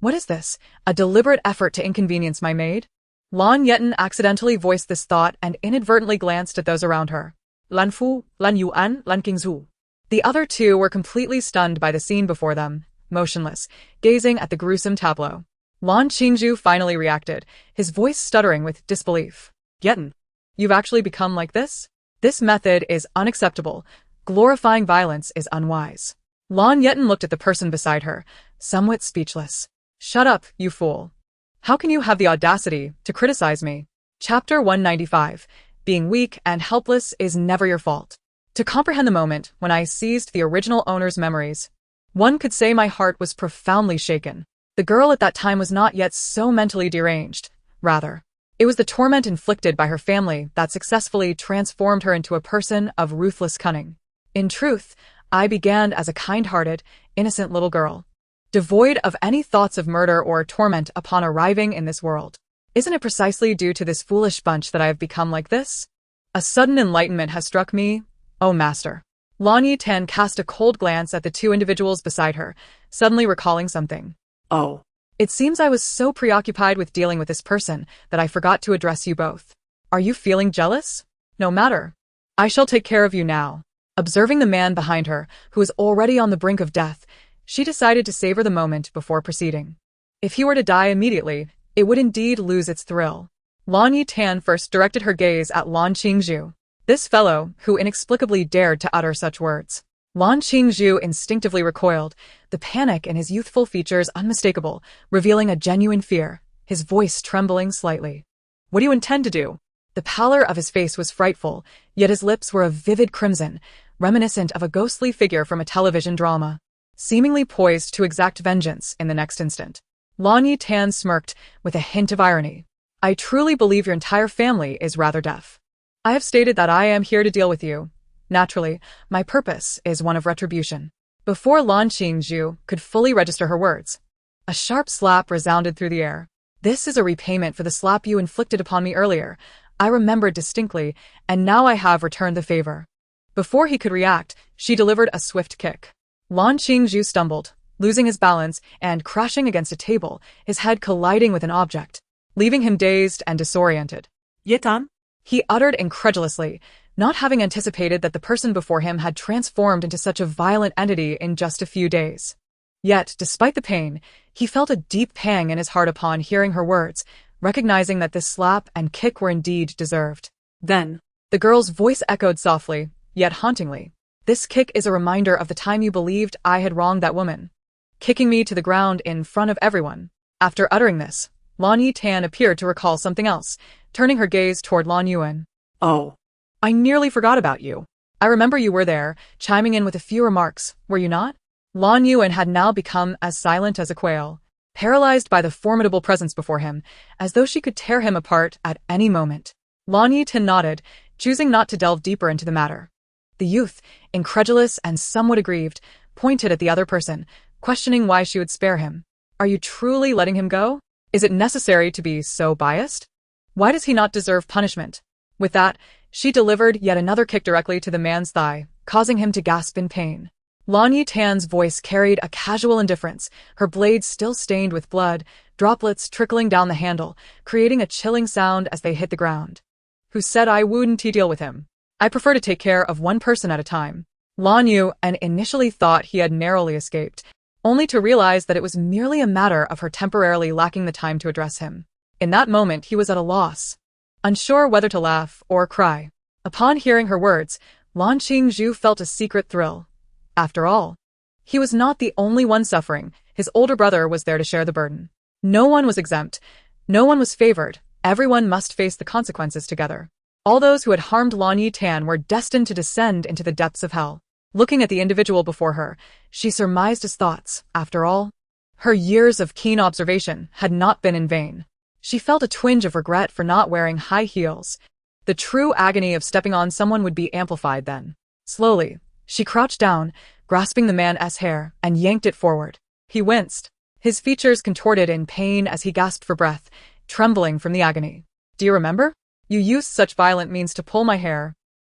What is this? A deliberate effort to inconvenience my maid? Lan Yetan accidentally voiced this thought and inadvertently glanced at those around her. Lan Fu, Lan Yuan, Lan Qingzhu. The other two were completely stunned by the scene before them, motionless, gazing at the gruesome tableau. Lan Qingzhu finally reacted, his voice stuttering with disbelief. Yetan, you've actually become like this? This method is unacceptable. Glorifying violence is unwise. Lan Yetan looked at the person beside her, somewhat speechless. Shut up, you fool. How can you have the audacity to criticize me? Chapter 195. Being weak and helpless is never your fault. To comprehend the moment when I seized the original owner's memories, one could say my heart was profoundly shaken. The girl at that time was not yet so mentally deranged. Rather, it was the torment inflicted by her family that successfully transformed her into a person of ruthless cunning. In truth, I began as a kind-hearted, innocent little girl, devoid of any thoughts of murder or torment upon arriving in this world. Isn't it precisely due to this foolish bunch that I have become like this? A sudden enlightenment has struck me, oh master. Lan Yetan cast a cold glance at the two individuals beside her, suddenly recalling something. Oh. It seems I was so preoccupied with dealing with this person that I forgot to address you both. Are you feeling jealous? No matter. I shall take care of you now. Observing the man behind her, who was already on the brink of death, She decided to savor the moment before proceeding. If he were to die immediately, it would indeed lose its thrill. Lan Yetan first directed her gaze at Lan Qingzhu, this fellow who inexplicably dared to utter such words. Lan Qingzhu instinctively recoiled, the panic in his youthful features unmistakable, revealing a genuine fear, his voice trembling slightly. "What do you intend to do?" The pallor of his face was frightful, yet his lips were a vivid crimson, reminiscent of a ghostly figure from a television drama, seemingly poised to exact vengeance in the next instant. Lan Yetan smirked with a hint of irony. "I truly believe your entire family is rather deaf. I have stated that I am here to deal with you. Naturally, my purpose is one of retribution." Before Lan Qingzhu could fully register her words, a sharp slap resounded through the air. "This is a repayment for the slap you inflicted upon me earlier. I remembered distinctly, and now I have returned the favor." Before he could react, she delivered a swift kick. Lan Qingzhu stumbled, losing his balance and crashing against a table, his head colliding with an object, leaving him dazed and disoriented. Yetan? He uttered incredulously, not having anticipated that the person before him had transformed into such a violent entity in just a few days. Yet, despite the pain, he felt a deep pang in his heart upon hearing her words, recognizing that this slap and kick were indeed deserved. Then, the girl's voice echoed softly, yet hauntingly. "This kick is a reminder of the time you believed I had wronged that woman, kicking me to the ground in front of everyone." After uttering this, Lan Yetan appeared to recall something else, turning her gaze toward Lan Yuan. "Oh, "I nearly forgot about you. I remember you were there, chiming in with a few remarks, were you not?" Lan Yuan had now become as silent as a quail, paralyzed by the formidable presence before him, as though she could tear him apart at any moment. Lan Yetan nodded, choosing not to delve deeper into the matter. The youth, incredulous and somewhat aggrieved, pointed at the other person, questioning why she would spare him. "Are you truly letting him go? Is it necessary to be so biased? Why does he not deserve punishment?" With that, she delivered yet another kick directly to the man's thigh, causing him to gasp in pain. Lan Yetan's voice carried a casual indifference, her blade still stained with blood, droplets trickling down the handle, creating a chilling sound as they hit the ground. "Who said I wouldn't deal with him? I prefer to take care of one person at a time." Lan Yuan initially thought he had narrowly escaped, only to realize that it was merely a matter of her temporarily lacking the time to address him. In that moment he was at a loss, unsure whether to laugh or cry. Upon hearing her words, Lan Qingzhu felt a secret thrill. After all, he was not the only one suffering, his older brother was there to share the burden. No one was exempt, no one was favored, everyone must face the consequences together. All those who had harmed Lan Yetan were destined to descend into the depths of hell. Looking at the individual before her, she surmised his thoughts. After all, her years of keen observation had not been in vain. She felt a twinge of regret for not wearing high heels. The true agony of stepping on someone would be amplified then. Slowly, she crouched down, grasping the man's hair, and yanked it forward. He winced, his features contorted in pain as he gasped for breath, trembling from the agony. "Do you remember? You used such violent means to pull my hair,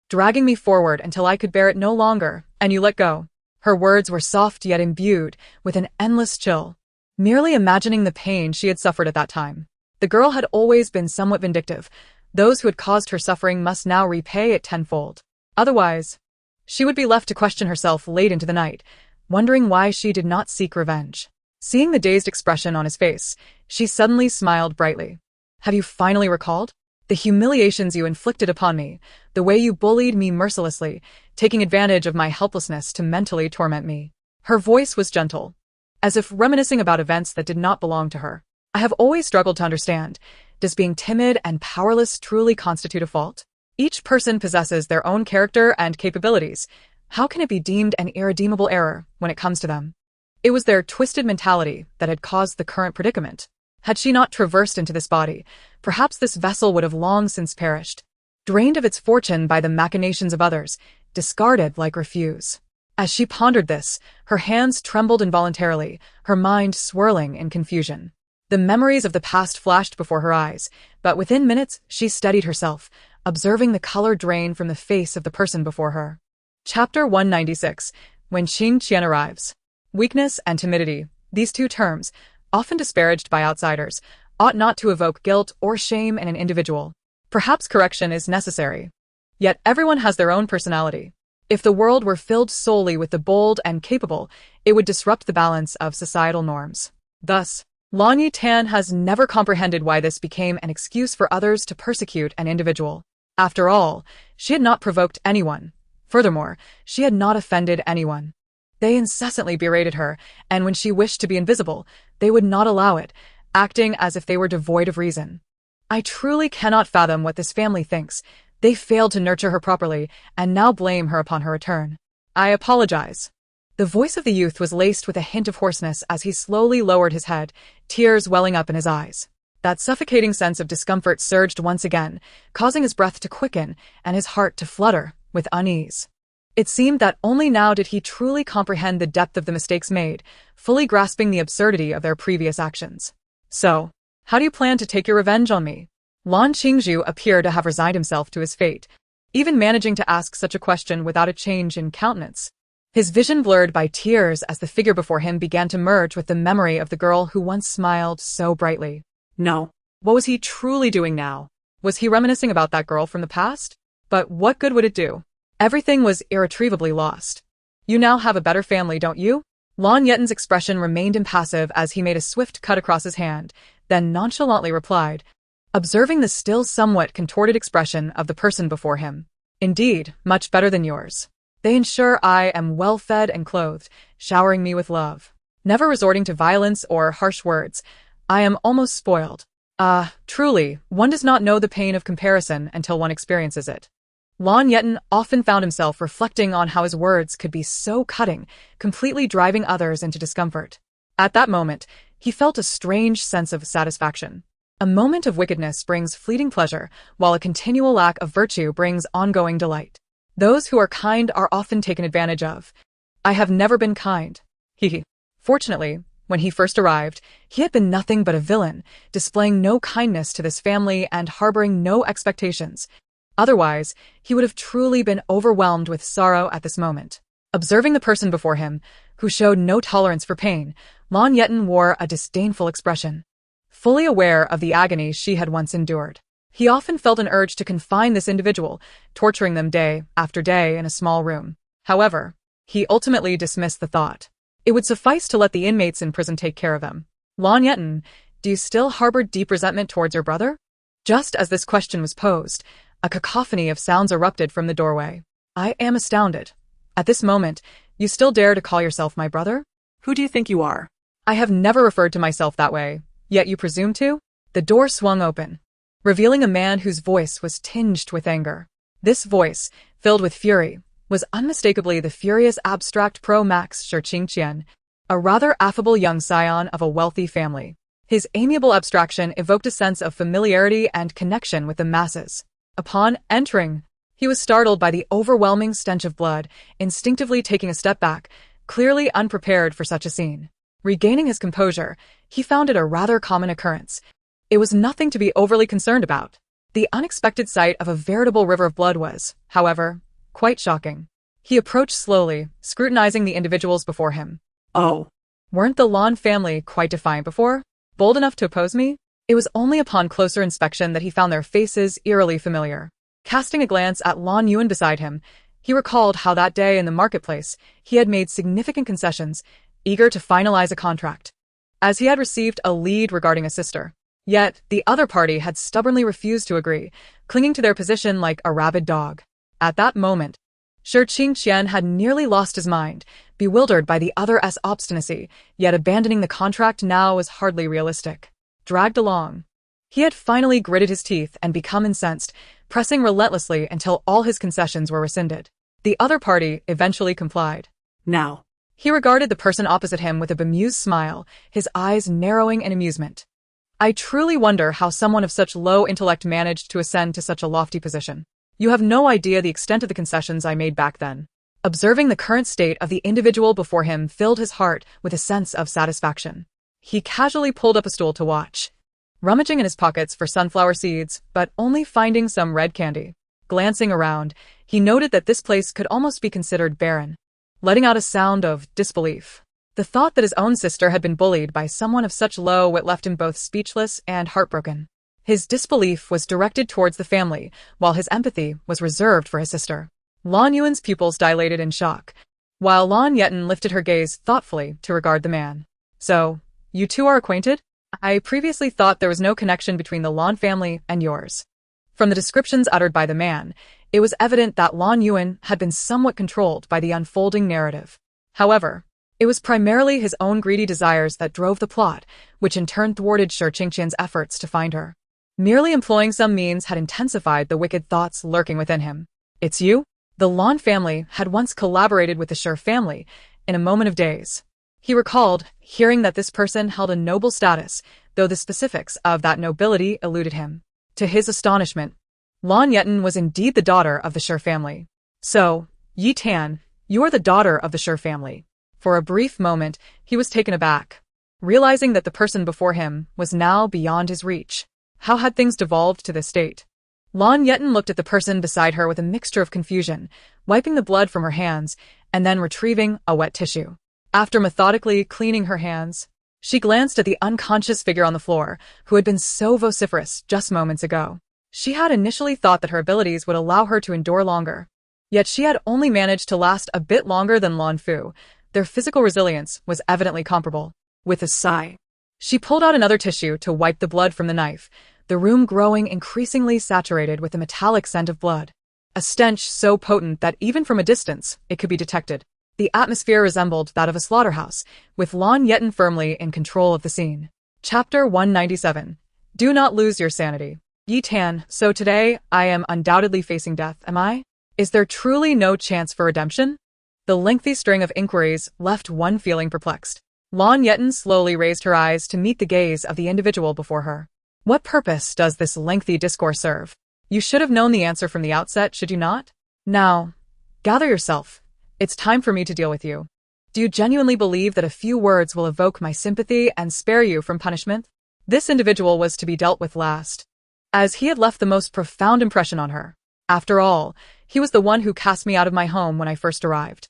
dragging me forward until I could bear it no longer, and you let go." Her words were soft yet imbued with an endless chill. Merely imagining the pain she had suffered at that time. The girl had always been somewhat vindictive. Those who had caused her suffering must now repay it tenfold. Otherwise, she would be left to question herself late into the night, wondering why she did not seek revenge. Seeing the dazed expression on his face, she suddenly smiled brightly. "Have you finally recalled? The humiliations you inflicted upon me, the way you bullied me mercilessly, taking advantage of my helplessness to mentally torment me." Her voice was gentle, as if reminiscing about events that did not belong to her. "I have always struggled to understand, does being timid and powerless truly constitute a fault? Each person possesses their own character and capabilities. How can it be deemed an irredeemable error when it comes to them?" It was their twisted mentality that had caused the current predicament. Had she not traversed into this body, perhaps this vessel would have long since perished, drained of its fortune by the machinations of others, discarded like refuse. As she pondered this, her hands trembled involuntarily, her mind swirling in confusion. The memories of the past flashed before her eyes, but within minutes she steadied herself, observing the color drain from the face of the person before her. Chapter 196. When Qing Qian arrives. Weakness and timidity, these two terms, often disparaged by outsiders, ought not to evoke guilt or shame in an individual. Perhaps correction is necessary. Yet everyone has their own personality. If the world were filled solely with the bold and capable, it would disrupt the balance of societal norms. Thus, Lan Yetan has never comprehended why this became an excuse for others to persecute an individual. After all, she had not provoked anyone. Furthermore, she had not offended anyone. They incessantly berated her, and when she wished to be invisible, they would not allow it, acting as if they were devoid of reason. I truly cannot fathom what this family thinks. They failed to nurture her properly, and now blame her upon her return. I apologize. The voice of the youth was laced with a hint of hoarseness as he slowly lowered his head, tears welling up in his eyes. That suffocating sense of discomfort surged once again, causing his breath to quicken and his heart to flutter with unease. It seemed that only now did he truly comprehend the depth of the mistakes made, fully grasping the absurdity of their previous actions. So, how do you plan to take your revenge on me? Lan Qingzhu appeared to have resigned himself to his fate, even managing to ask such a question without a change in countenance. His vision blurred by tears as the figure before him began to merge with the memory of the girl who once smiled so brightly. No. What was he truly doing now? Was he reminiscing about that girl from the past? But what good would it do? Everything was irretrievably lost. You now have a better family, don't you? Lan Yetan's expression remained impassive as he made a swift cut across his hand, then nonchalantly replied, observing the still somewhat contorted expression of the person before him. Indeed, much better than yours. They ensure I am well fed and clothed, showering me with love. Never resorting to violence or harsh words, I am almost spoiled. Truly, one does not know the pain of comparison until one experiences it. Lan Yetan often found himself reflecting on how his words could be so cutting, completely driving others into discomfort. At that moment, he felt a strange sense of satisfaction. A moment of wickedness brings fleeting pleasure, while a continual lack of virtue brings ongoing delight. Those who are kind are often taken advantage of. I have never been kind. Fortunately, when he first arrived, he had been nothing but a villain, displaying no kindness to this family and harboring no expectations. Otherwise, he would have truly been overwhelmed with sorrow at this moment. Observing the person before him, who showed no tolerance for pain, Lan Yetan wore a disdainful expression. Fully aware of the agony she had once endured, he often felt an urge to confine this individual, torturing them day after day in a small room. However, he ultimately dismissed the thought. It would suffice to let the inmates in prison take care of them. Lan Yetan, do you still harbor deep resentment towards your brother? Just as this question was posed, a cacophony of sounds erupted from the doorway. I am astounded. At this moment, you still dare to call yourself my brother? Who do you think you are? I have never referred to myself that way, yet you presume to? The door swung open, revealing a man whose voice was tinged with anger. This voice, filled with fury, was unmistakably the furious abstract pro-Max Shurqingqian, a rather affable young scion of a wealthy family. His amiable abstraction evoked a sense of familiarity and connection with the masses. Upon entering, he was startled by the overwhelming stench of blood, instinctively taking a step back, clearly unprepared for such a scene. Regaining his composure, he found it a rather common occurrence. It was nothing to be overly concerned about. The unexpected sight of a veritable river of blood was, however, quite shocking. He approached slowly, scrutinizing the individuals before him. Oh. Weren't the Lan family quite defiant before? Bold enough to oppose me? It was only upon closer inspection that he found their faces eerily familiar. Casting a glance at Lan Yuan beside him, he recalled how that day in the marketplace he had made significant concessions, eager to finalize a contract, as he had received a lead regarding a sister. Yet, the other party had stubbornly refused to agree, clinging to their position like a rabid dog. At that moment, Shurqingqian had nearly lost his mind, bewildered by the other's obstinacy, yet abandoning the contract now was hardly realistic. Dragged along, he had finally gritted his teeth and become incensed, pressing relentlessly until all his concessions were rescinded. The other party eventually complied. Now. He regarded the person opposite him with a bemused smile, his eyes narrowing in amusement. I truly wonder how someone of such low intellect managed to ascend to such a lofty position. You have no idea the extent of the concessions I made back then. Observing the current state of the individual before him filled his heart with a sense of satisfaction. He casually pulled up a stool to watch, rummaging in his pockets for sunflower seeds, but only finding some red candy. Glancing around, he noted that this place could almost be considered barren, letting out a sound of disbelief. The thought that his own sister had been bullied by someone of such low wit left him both speechless and heartbroken. His disbelief was directed towards the family, while his empathy was reserved for his sister. Lan Yuan's pupils dilated in shock, while Lan Yetan lifted her gaze thoughtfully to regard the man. So, you two are acquainted? I previously thought there was no connection between the Lan family and yours. From the descriptions uttered by the man, it was evident that Lan Yuan had been somewhat controlled by the unfolding narrative. However, it was primarily his own greedy desires that drove the plot, which in turn thwarted Shi Qingqian's efforts to find her. Merely employing some means had intensified the wicked thoughts lurking within him. It's you? The Lan family had once collaborated with the Shi family in a moment of daze. He recalled hearing that this person held a noble status, though the specifics of that nobility eluded him. To his astonishment, Lan Yetan was indeed the daughter of the Shi family. So, Yetan, you're the daughter of the Shi family. For a brief moment, he was taken aback, realizing that the person before him was now beyond his reach. How had things devolved to this state? Lan Yetan looked at the person beside her with a mixture of confusion, wiping the blood from her hands and then retrieving a wet tissue. After methodically cleaning her hands, she glanced at the unconscious figure on the floor, who had been so vociferous just moments ago. She had initially thought that her abilities would allow her to endure longer. Yet she had only managed to last a bit longer than Lan Fu. Their physical resilience was evidently comparable. With a sigh, she pulled out another tissue to wipe the blood from the knife, the room growing increasingly saturated with the metallic scent of blood. A stench so potent that even from a distance, it could be detected. The atmosphere resembled that of a slaughterhouse, with Lan Yetan firmly in control of the scene. Chapter 197. Do not lose your sanity. Yetan, so today, I am undoubtedly facing death, am I? Is there truly no chance for redemption? The lengthy string of inquiries left one feeling perplexed. Lan Yetan slowly raised her eyes to meet the gaze of the individual before her. What purpose does this lengthy discourse serve? You should have known the answer from the outset, should you not? Now, gather yourself. It's time for me to deal with you. Do you genuinely believe that a few words will evoke my sympathy and spare you from punishment? This individual was to be dealt with last, as he had left the most profound impression on her. After all, he was the one who cast me out of my home when I first arrived.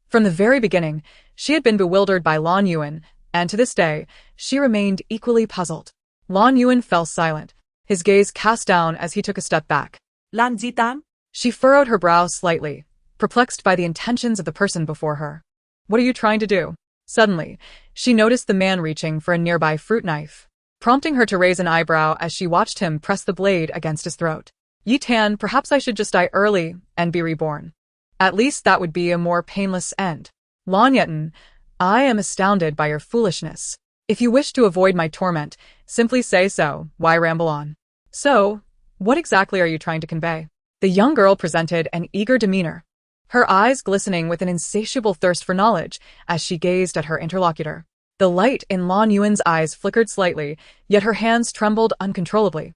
From the very beginning, she had been bewildered by Lan Yuan, and to this day, she remained equally puzzled. Lan Yuan fell silent, his gaze cast down as he took a step back. Lan Yetan? She furrowed her brow slightly, perplexed by the intentions of the person before her. What are you trying to do? Suddenly, she noticed the man reaching for a nearby fruit knife, prompting her to raise an eyebrow as she watched him press the blade against his throat. Yetan, perhaps I should just die early and be reborn. At least that would be a more painless end. Lan Yetan, I am astounded by your foolishness. If you wish to avoid my torment, simply say so, why ramble on? So, what exactly are you trying to convey? The young girl presented an eager demeanor, her eyes glistening with an insatiable thirst for knowledge as she gazed at her interlocutor. The light in Lan Yuan's eyes flickered slightly, yet her hands trembled uncontrollably,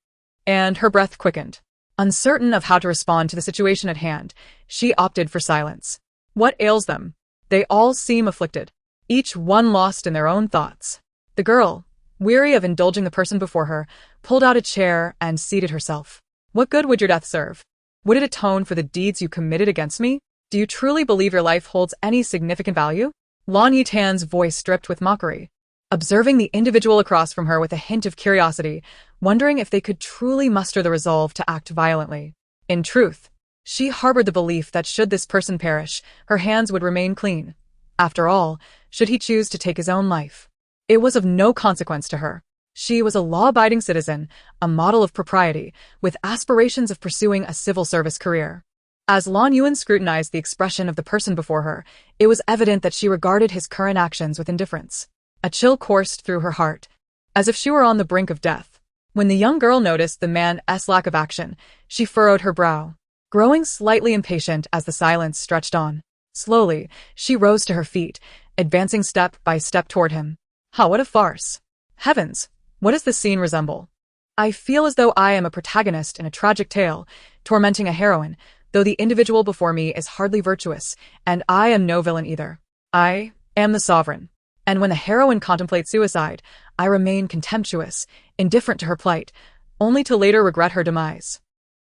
and her breath quickened. Uncertain of how to respond to the situation at hand, she opted for silence. What ails them? They all seem afflicted, each one lost in their own thoughts. The girl, weary of indulging the person before her, pulled out a chair and seated herself. What good would your death serve? Would it atone for the deeds you committed against me? Do you truly believe your life holds any significant value? Lan Yetan's voice dripped with mockery, observing the individual across from her with a hint of curiosity, wondering if they could truly muster the resolve to act violently. In truth, she harbored the belief that should this person perish, her hands would remain clean. After all, should he choose to take his own life, it was of no consequence to her. She was a law-abiding citizen, a model of propriety, with aspirations of pursuing a civil service career. As Lan Yuan scrutinized the expression of the person before her, it was evident that she regarded his current actions with indifference. A chill coursed through her heart, as if she were on the brink of death. When the young girl noticed the man's lack of action, she furrowed her brow, growing slightly impatient as the silence stretched on. Slowly, she rose to her feet, advancing step by step toward him. What a farce! Heavens, what does this scene resemble? I feel as though I am a protagonist in a tragic tale, tormenting a heroine, though the individual before me is hardly virtuous, and I am no villain either. I am the sovereign. And when the heroine contemplates suicide, I remain contemptuous, indifferent to her plight, only to later regret her demise.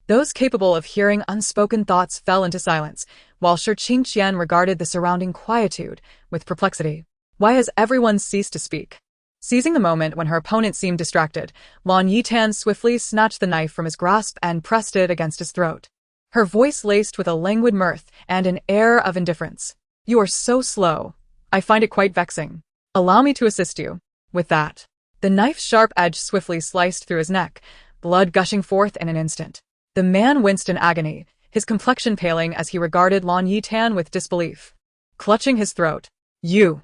Those capable of hearing unspoken thoughts fell into silence, while Shi Qingqian regarded the surrounding quietude with perplexity. Why has everyone ceased to speak? Seizing the moment when her opponent seemed distracted, Lan Yetan swiftly snatched the knife from his grasp and pressed it against his throat. her voice laced with a languid mirth and an air of indifference. "You are so slow. I find it quite vexing. Allow me to assist you." With that, the knife's sharp edge swiftly sliced through his neck, blood gushing forth in an instant. The man winced in agony, his complexion paling as he regarded Lan Yetan with disbelief. Clutching his throat, "You!"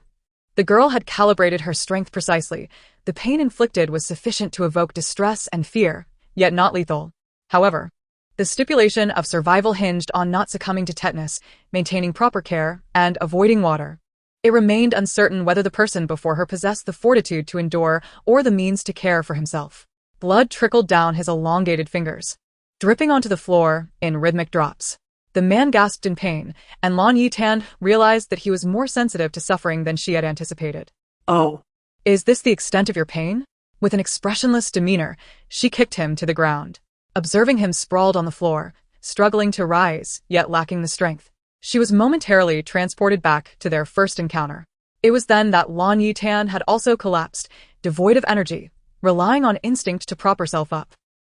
The girl had calibrated her strength precisely. The pain inflicted was sufficient to evoke distress and fear, yet not lethal. However, the stipulation of survival hinged on not succumbing to tetanus, maintaining proper care, and avoiding water. It remained uncertain whether the person before her possessed the fortitude to endure or the means to care for himself. Blood trickled down his elongated fingers, dripping onto the floor in rhythmic drops. The man gasped in pain, and Lan Yetan realized that he was more sensitive to suffering than she had anticipated. "Oh. Is this the extent of your pain?" With an expressionless demeanor, she kicked him to the ground. Observing him sprawled on the floor, struggling to rise, yet lacking the strength, she was momentarily transported back to their first encounter. It was then that Lan Yetan had also collapsed, devoid of energy, relying on instinct to prop herself up.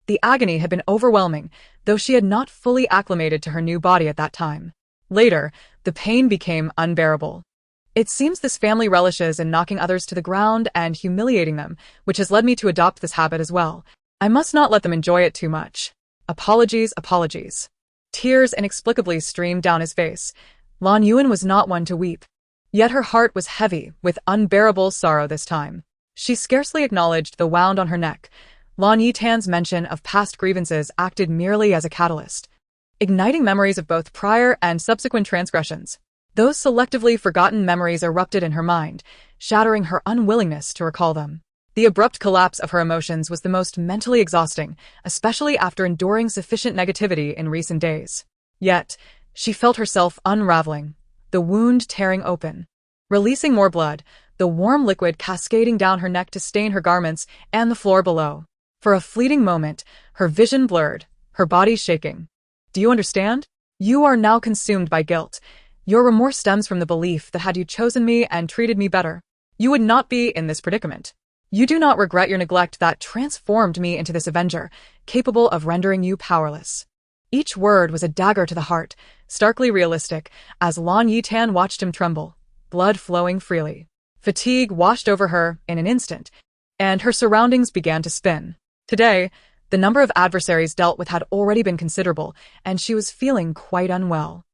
The agony had been overwhelming, though she had not fully acclimated to her new body at that time. Later, the pain became unbearable. "It seems this family relishes in knocking others to the ground and humiliating them, which has led me to adopt this habit as well. I must not let them enjoy it too much. Apologies, apologies." Tears inexplicably streamed down his face. Lan Yuan was not one to weep. Yet her heart was heavy with unbearable sorrow this time. She scarcely acknowledged the wound on her neck. Lan Yetan's mention of past grievances acted merely as a catalyst, igniting memories of both prior and subsequent transgressions. Those selectively forgotten memories erupted in her mind, shattering her unwillingness to recall them. The abrupt collapse of her emotions was the most mentally exhausting, especially after enduring sufficient negativity in recent days. Yet, she felt herself unraveling, the wound tearing open, releasing more blood, the warm liquid cascading down her neck to stain her garments and the floor below. For a fleeting moment, her vision blurred, her body shaking. "Do you understand? You are now consumed by guilt. Your remorse stems from the belief that had you chosen me and treated me better, you would not be in this predicament. You do not regret your neglect that transformed me into this avenger, capable of rendering you powerless." Each word was a dagger to the heart, starkly realistic, as Lan Yetan watched him tremble, blood flowing freely. Fatigue washed over her in an instant, and her surroundings began to spin. Today, the number of adversaries dealt with had already been considerable, and she was feeling quite unwell.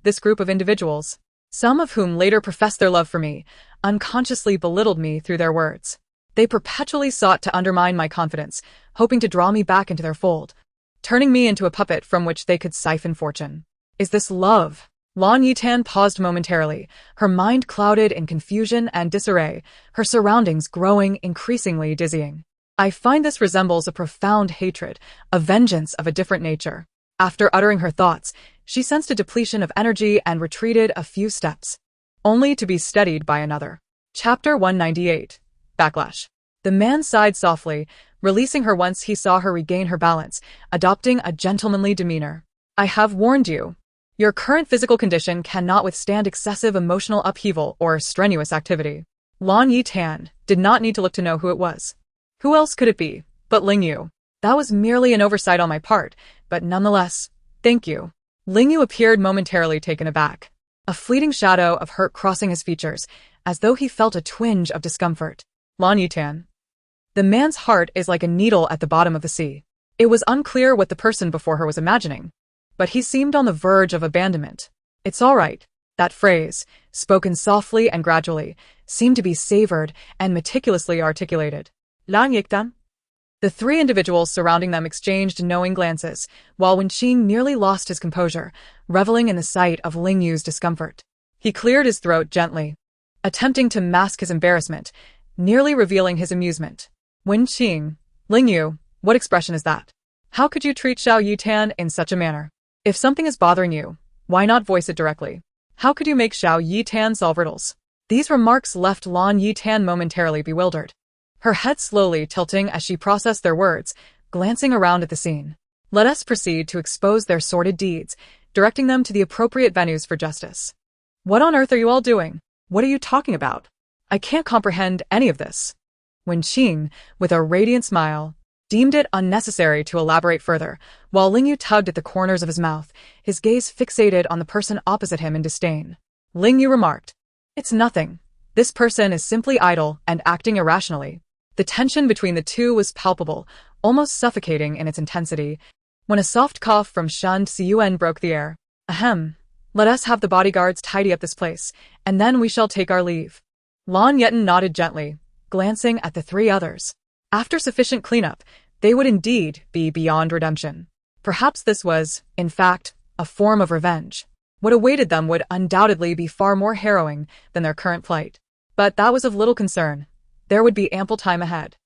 This group of individuals, some of whom later professed their love for me, unconsciously belittled me through their words. They perpetually sought to undermine my confidence, hoping to draw me back into their fold, turning me into a puppet from which they could siphon fortune. Is this love? Lan Yetan paused momentarily, her mind clouded in confusion and disarray, her surroundings growing increasingly dizzying. "I find this resembles a profound hatred, a vengeance of a different nature." After uttering her thoughts, she sensed a depletion of energy and retreated a few steps, only to be steadied by another. Chapter 198. Backlash. The man sighed softly, releasing her once he saw her regain her balance, adopting a gentlemanly demeanor. "I have warned you. Your current physical condition cannot withstand excessive emotional upheaval or strenuous activity." Lan Yetan did not need to look to know who it was. Who else could it be but Ling Yu? "That was merely an oversight on my part, but nonetheless, thank you." Ling Yu appeared momentarily taken aback, a fleeting shadow of hurt crossing his features, as though he felt a twinge of discomfort. "Lan Yetan." The man's heart is like a needle at the bottom of the sea. It was unclear what the person before her was imagining, but he seemed on the verge of abandonment. "It's all right." That phrase, spoken softly and gradually, seemed to be savored and meticulously articulated. "Lan Yetan." The three individuals surrounding them exchanged knowing glances, while Wenqing nearly lost his composure, reveling in the sight of Ling Yu's discomfort. He cleared his throat gently, attempting to mask his embarrassment, nearly revealing his amusement. "Wenqing, Ling Yu, what expression is that? How could you treat Xiao Yitan in such a manner? If something is bothering you, why not voice it directly? How could you make Xiao Yitan solve riddles?" These remarks left Lan Yetan momentarily bewildered, her head slowly tilting as she processed their words, glancing around at the scene. "Let us proceed to expose their sordid deeds, directing them to the appropriate venues for justice." "What on earth are you all doing? What are you talking about? I can't comprehend any of this." Wenqing, with a radiant smile, deemed it unnecessary to elaborate further, while Ling Yu tugged at the corners of his mouth, his gaze fixated on the person opposite him in disdain. Ling Yu remarked, "It's nothing. This person is simply idle and acting irrationally." The tension between the two was palpable, almost suffocating in its intensity, when a soft cough from Shen Xiyuan broke the air. "Ahem. Let us have the bodyguards tidy up this place, and then we shall take our leave." Lan Yetan nodded gently, glancing at the three others. After sufficient cleanup, they would indeed be beyond redemption. Perhaps this was, in fact, a form of revenge. What awaited them would undoubtedly be far more harrowing than their current plight. But that was of little concern. There would be ample time ahead.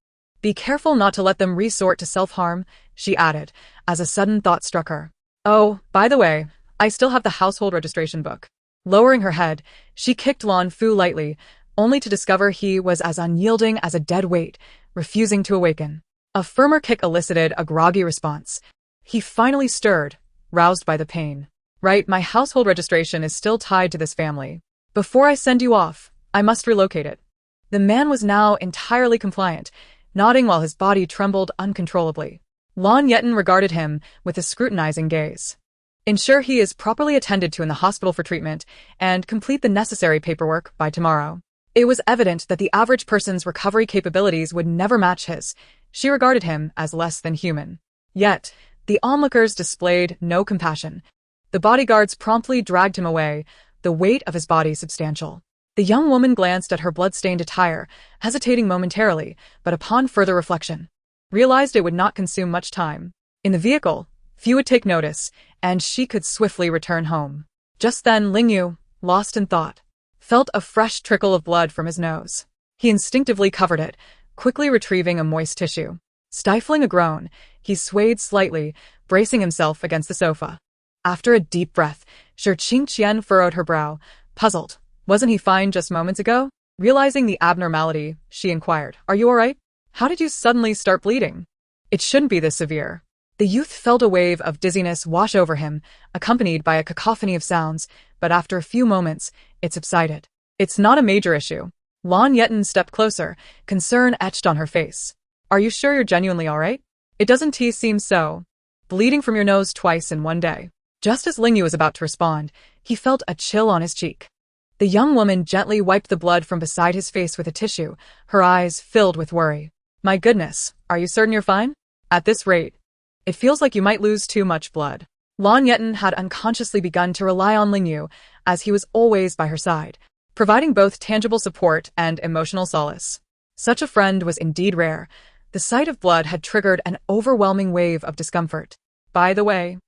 "Be careful not to let them resort to self-harm," she added, as a sudden thought struck her. "Oh, by the way, I still have the household registration book." Lowering her head, she kicked Lan Fu lightly, only to discover he was as unyielding as a dead weight, refusing to awaken. A firmer kick elicited a groggy response. He finally stirred, roused by the pain. "Right, my household registration is still tied to this family. Before I send you off, I must relocate it." The man was now entirely compliant, nodding while his body trembled uncontrollably. Lan Yetan regarded him with a scrutinizing gaze. "Ensure he is properly attended to in the hospital for treatment, and complete the necessary paperwork by tomorrow." It was evident that the average person's recovery capabilities would never match his. She regarded him as less than human. Yet, the onlookers displayed no compassion. The bodyguards promptly dragged him away, the weight of his body substantial. The young woman glanced at her blood-stained attire, hesitating momentarily, but upon further reflection, realized it would not consume much time. In the vehicle, few would take notice, and she could swiftly return home. Just then Ling Yu, lost in thought, felt a fresh trickle of blood from his nose. He instinctively covered it, quickly retrieving a moist tissue. Stifling a groan, he swayed slightly, bracing himself against the sofa. After a deep breath, Shi Qingqian furrowed her brow, puzzled. "Wasn't he fine just moments ago?" Realizing the abnormality, she inquired, "Are you all right? How did you suddenly start bleeding?" "It shouldn't be this severe." The youth felt a wave of dizziness wash over him, accompanied by a cacophony of sounds, but after a few moments, it subsided. "It's not a major issue." Lan Yetan stepped closer, concern etched on her face. "Are you sure you're genuinely all right? It doesn't seem so. Bleeding from your nose twice in one day." Just as Ling Yu was about to respond, he felt a chill on his cheek. The young woman gently wiped the blood from beside his face with a tissue, her eyes filled with worry. "My goodness, are you certain you're fine? At this rate, it feels like you might lose too much blood." Lan Yetan had unconsciously begun to rely on Ling Yu, as he was always by her side, providing both tangible support and emotional solace. Such a friend was indeed rare. The sight of blood had triggered an overwhelming wave of discomfort. "By the way,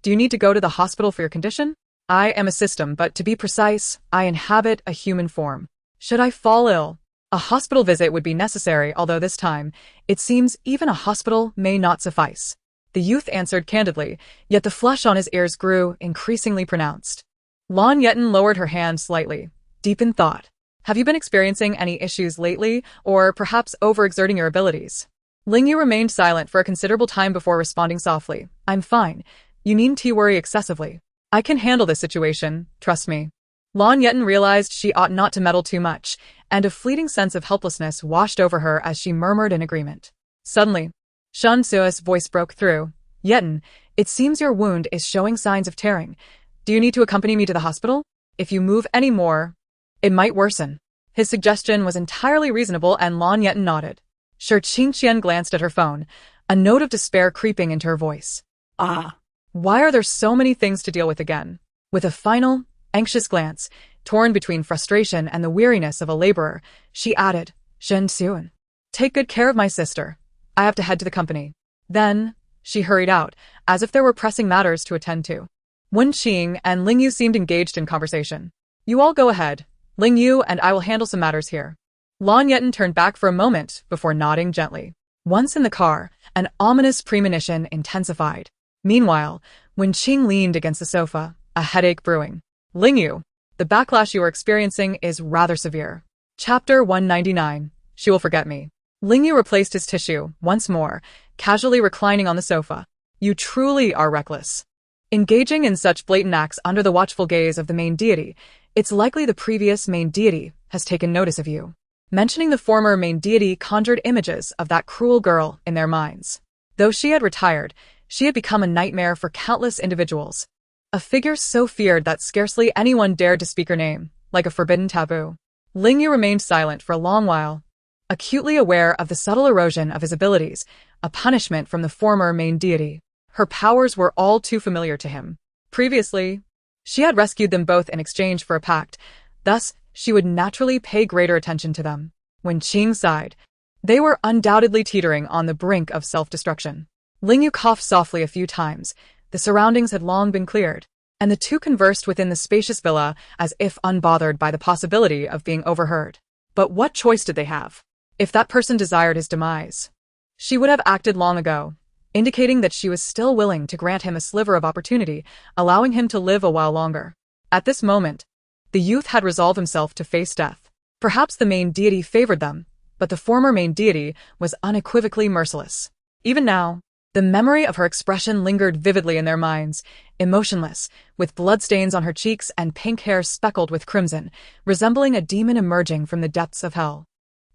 do you need to go to the hospital for your condition?" "I am a system, but to be precise, I inhabit a human form. Should I fall ill, a hospital visit would be necessary, although this time, it seems even a hospital may not suffice." The youth answered candidly, yet the flush on his ears grew increasingly pronounced. Lan Yetan lowered her hand slightly, deep in thought. "Have you been experiencing any issues lately, or perhaps overexerting your abilities?" Ling Yu remained silent for a considerable time before responding softly. "I'm fine. You needn't worry excessively. I can handle this situation, trust me." Lan Yetan realized she ought not to meddle too much, and a fleeting sense of helplessness washed over her as she murmured in agreement. Suddenly, Shen Suo's voice broke through. "Yetan, it seems your wound is showing signs of tearing. Do you need to accompany me to the hospital? If you move any more, it might worsen." His suggestion was entirely reasonable, and Lan Yetan nodded. Shi Qingqian glanced at her phone, a note of despair creeping into her voice. "Ah, why are there so many things to deal with again?" With a final, anxious glance, torn between frustration and the weariness of a laborer, she added, "Shen Xuan, take good care of my sister. I have to head to the company." Then, she hurried out, as if there were pressing matters to attend to. Wen Qing and Ling Yu seemed engaged in conversation. "You all go ahead. Ling Yu and I will handle some matters here." Lan Yetan turned back for a moment before nodding gently. Once in the car, an ominous premonition intensified. Meanwhile, Wen Qing leaned against the sofa, a headache brewing. "Ling Yu, the backlash you are experiencing is rather severe." Chapter 199, She Will Forget Me. Ling Yu replaced his tissue, once more, casually reclining on the sofa. "You truly are reckless. Engaging in such blatant acts under the watchful gaze of the main deity, it's likely the previous main deity has taken notice of you." Mentioning the former main deity conjured images of that cruel girl in their minds. Though she had retired, she had become a nightmare for countless individuals. A figure so feared that scarcely anyone dared to speak her name, like a forbidden taboo. Ling Yu remained silent for a long while, acutely aware of the subtle erosion of his abilities, a punishment from the former main deity. Her powers were all too familiar to him. Previously, she had rescued them both in exchange for a pact, thus she would naturally pay greater attention to them. When Qing sighed, they were undoubtedly teetering on the brink of self-destruction. Ling Yu coughed softly a few times. The surroundings had long been cleared, and the two conversed within the spacious villa as if unbothered by the possibility of being overheard. But what choice did they have? If that person desired his demise, she would have acted long ago, indicating that she was still willing to grant him a sliver of opportunity, allowing him to live a while longer. At this moment, the youth had resolved himself to face death. Perhaps the main deity favored them, but the former main deity was unequivocally merciless. Even now, the memory of her expression lingered vividly in their minds, emotionless, with bloodstains on her cheeks and pink hair speckled with crimson, resembling a demon emerging from the depths of hell.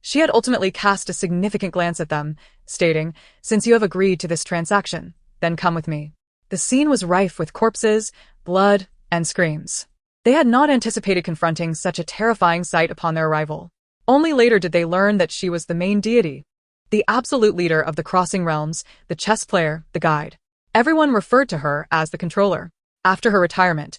She had ultimately cast a significant glance at them, stating, "Since you have agreed to this transaction, then come with me." The scene was rife with corpses, blood, and screams. They had not anticipated confronting such a terrifying sight upon their arrival. Only later did they learn that she was the main deity, the absolute leader of the crossing realms, the chess player, the guide. Everyone referred to her as the controller. After her retirement,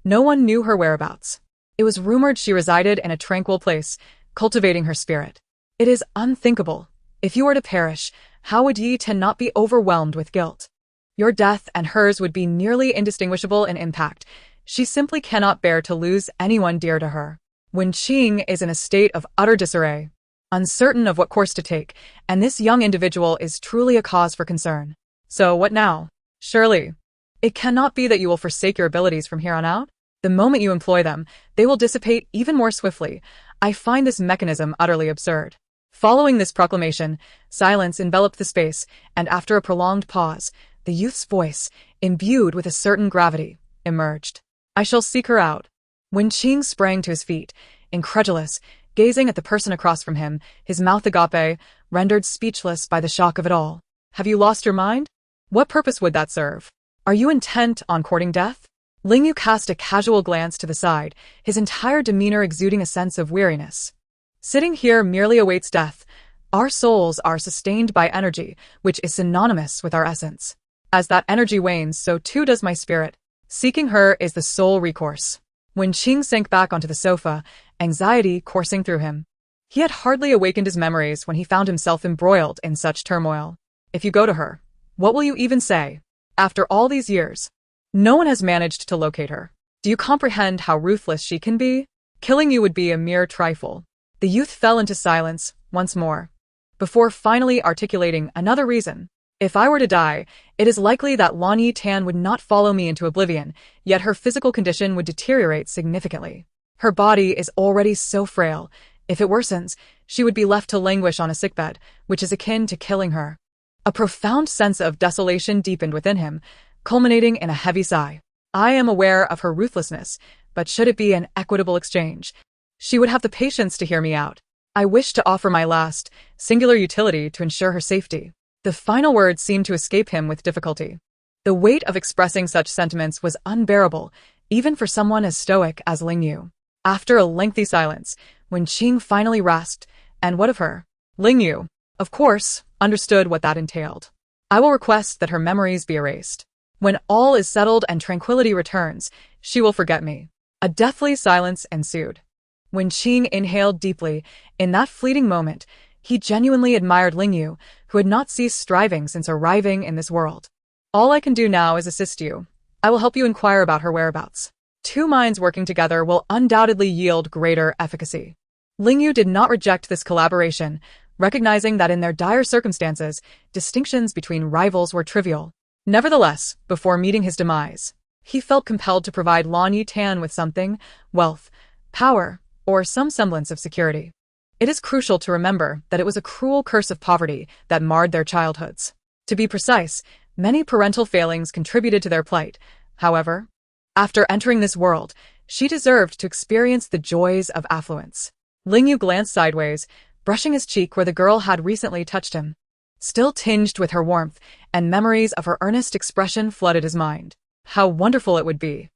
no one knew her whereabouts. It was rumored she resided in a tranquil place, cultivating her spirit. It is unthinkable. If you were to perish, how would Yi Ten not be overwhelmed with guilt? Your death and hers would be nearly indistinguishable in impact. She simply cannot bear to lose anyone dear to her. When Qing is in a state of utter disarray, uncertain of what course to take, and this young individual is truly a cause for concern. So what now? Surely, it cannot be that you will forsake your abilities from here on out? The moment you employ them, they will dissipate even more swiftly. I find this mechanism utterly absurd. Following this proclamation, silence enveloped the space, and after a prolonged pause, the youth's voice, imbued with a certain gravity, emerged. I shall seek her out. When Qing sprang to his feet, incredulous, gazing at the person across from him, his mouth agape, rendered speechless by the shock of it all. Have you lost your mind? What purpose would that serve? Are you intent on courting death? Ling Yu cast a casual glance to the side, his entire demeanor exuding a sense of weariness. Sitting here merely awaits death. Our souls are sustained by energy, which is synonymous with our essence. As that energy wanes, so too does my spirit. Seeking her is the sole recourse. When Qing sank back onto the sofa, anxiety coursing through him, he had hardly awakened his memories when he found himself embroiled in such turmoil. If you go to her, what will you even say? After all these years, no one has managed to locate her. Do you comprehend how ruthless she can be? Killing you would be a mere trifle. The youth fell into silence once more, before finally articulating another reason. If I were to die, it is likely that Lan Yetan would not follow me into oblivion, yet her physical condition would deteriorate significantly. Her body is already so frail. If it worsens, she would be left to languish on a sickbed, which is akin to killing her. A profound sense of desolation deepened within him, culminating in a heavy sigh. I am aware of her ruthlessness, but should it be an equitable exchange, she would have the patience to hear me out. I wish to offer my last, singular utility to ensure her safety. The final words seemed to escape him with difficulty. The weight of expressing such sentiments was unbearable, even for someone as stoic as Ling Yu. After a lengthy silence, when Qing finally rasped, "And what of her?" Ling Yu, of course, understood what that entailed. I will request that her memories be erased. When all is settled and tranquility returns, she will forget me. A deathly silence ensued. When Qing inhaled deeply, in that fleeting moment, he genuinely admired Ling Yu, who had not ceased striving since arriving in this world. All I can do now is assist you. I will help you inquire about her whereabouts. Two minds working together will undoubtedly yield greater efficacy. Ling Yu did not reject this collaboration, recognizing that in their dire circumstances, distinctions between rivals were trivial. Nevertheless, before meeting his demise, he felt compelled to provide Lan Yetan with something, wealth, power, or some semblance of security. It is crucial to remember that it was a cruel curse of poverty that marred their childhoods. To be precise, many parental failings contributed to their plight. However, after entering this world, she deserved to experience the joys of affluence. Ling Yu glanced sideways, brushing his cheek where the girl had recently touched him. still tinged with her warmth, and memories of her earnest expression flooded his mind. How wonderful it would be.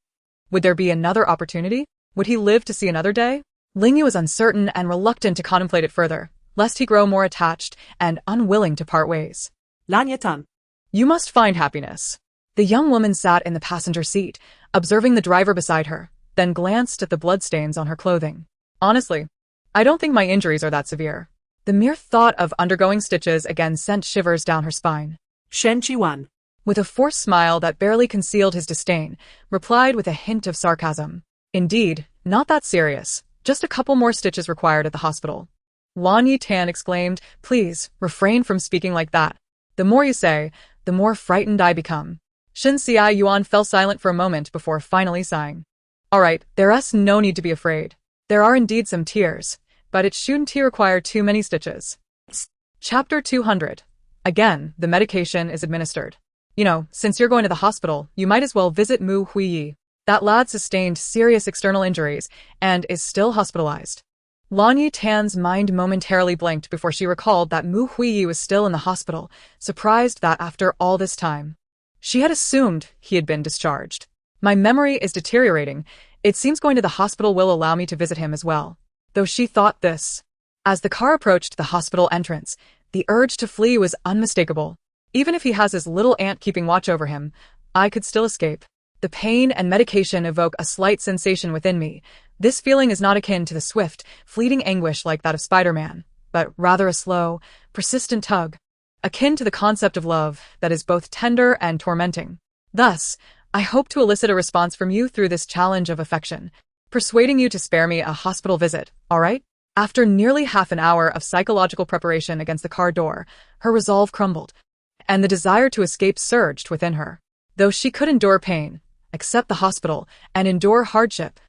Would there be another opportunity? Would he live to see another day? Lingyu was uncertain and reluctant to contemplate it further, lest he grow more attached and unwilling to part ways. Lan Yetan. You must find happiness. The young woman sat in the passenger seat, observing the driver beside her, then glanced at the bloodstains on her clothing. Honestly, I don't think my injuries are that severe. The mere thought of undergoing stitches again sent shivers down her spine. Shen Chiwan. With a forced smile that barely concealed his disdain, replied with a hint of sarcasm. Indeed, not that serious. Just a couple more stitches required at the hospital. Lan Yetan exclaimed, please, refrain from speaking like that. The more you say, the more frightened I become. Shin Xi Yuan fell silent for a moment before finally sighing. All right, there's no need to be afraid. There are indeed some tears, but it shouldn't require too many stitches. Chapter 200. Again, the medication is administered. Since you're going to the hospital, you might as well visit Mu Huiyi. That lad sustained serious external injuries and is still hospitalized. Lan Yetan's mind momentarily blinked before she recalled that Mu Huiyi was still in the hospital, surprised that after all this time. She had assumed he had been discharged. My memory is deteriorating. It seems going to the hospital will allow me to visit him as well. Though she thought this. As the car approached the hospital entrance, the urge to flee was unmistakable. Even if he has his little aunt keeping watch over him, I could still escape. The pain and medication evoke a slight sensation within me. This feeling is not akin to the swift, fleeting anguish like that of Spider-Man, but rather a slow, persistent tug, akin to the concept of love that is both tender and tormenting. Thus, I hope to elicit a response from you through this challenge of affection, persuading you to spare me a hospital visit, all right? After nearly half an hour of psychological preparation against the car door, her resolve crumbled, and the desire to escape surged within her. Though she could endure pain, accept the hospital, and endure hardship,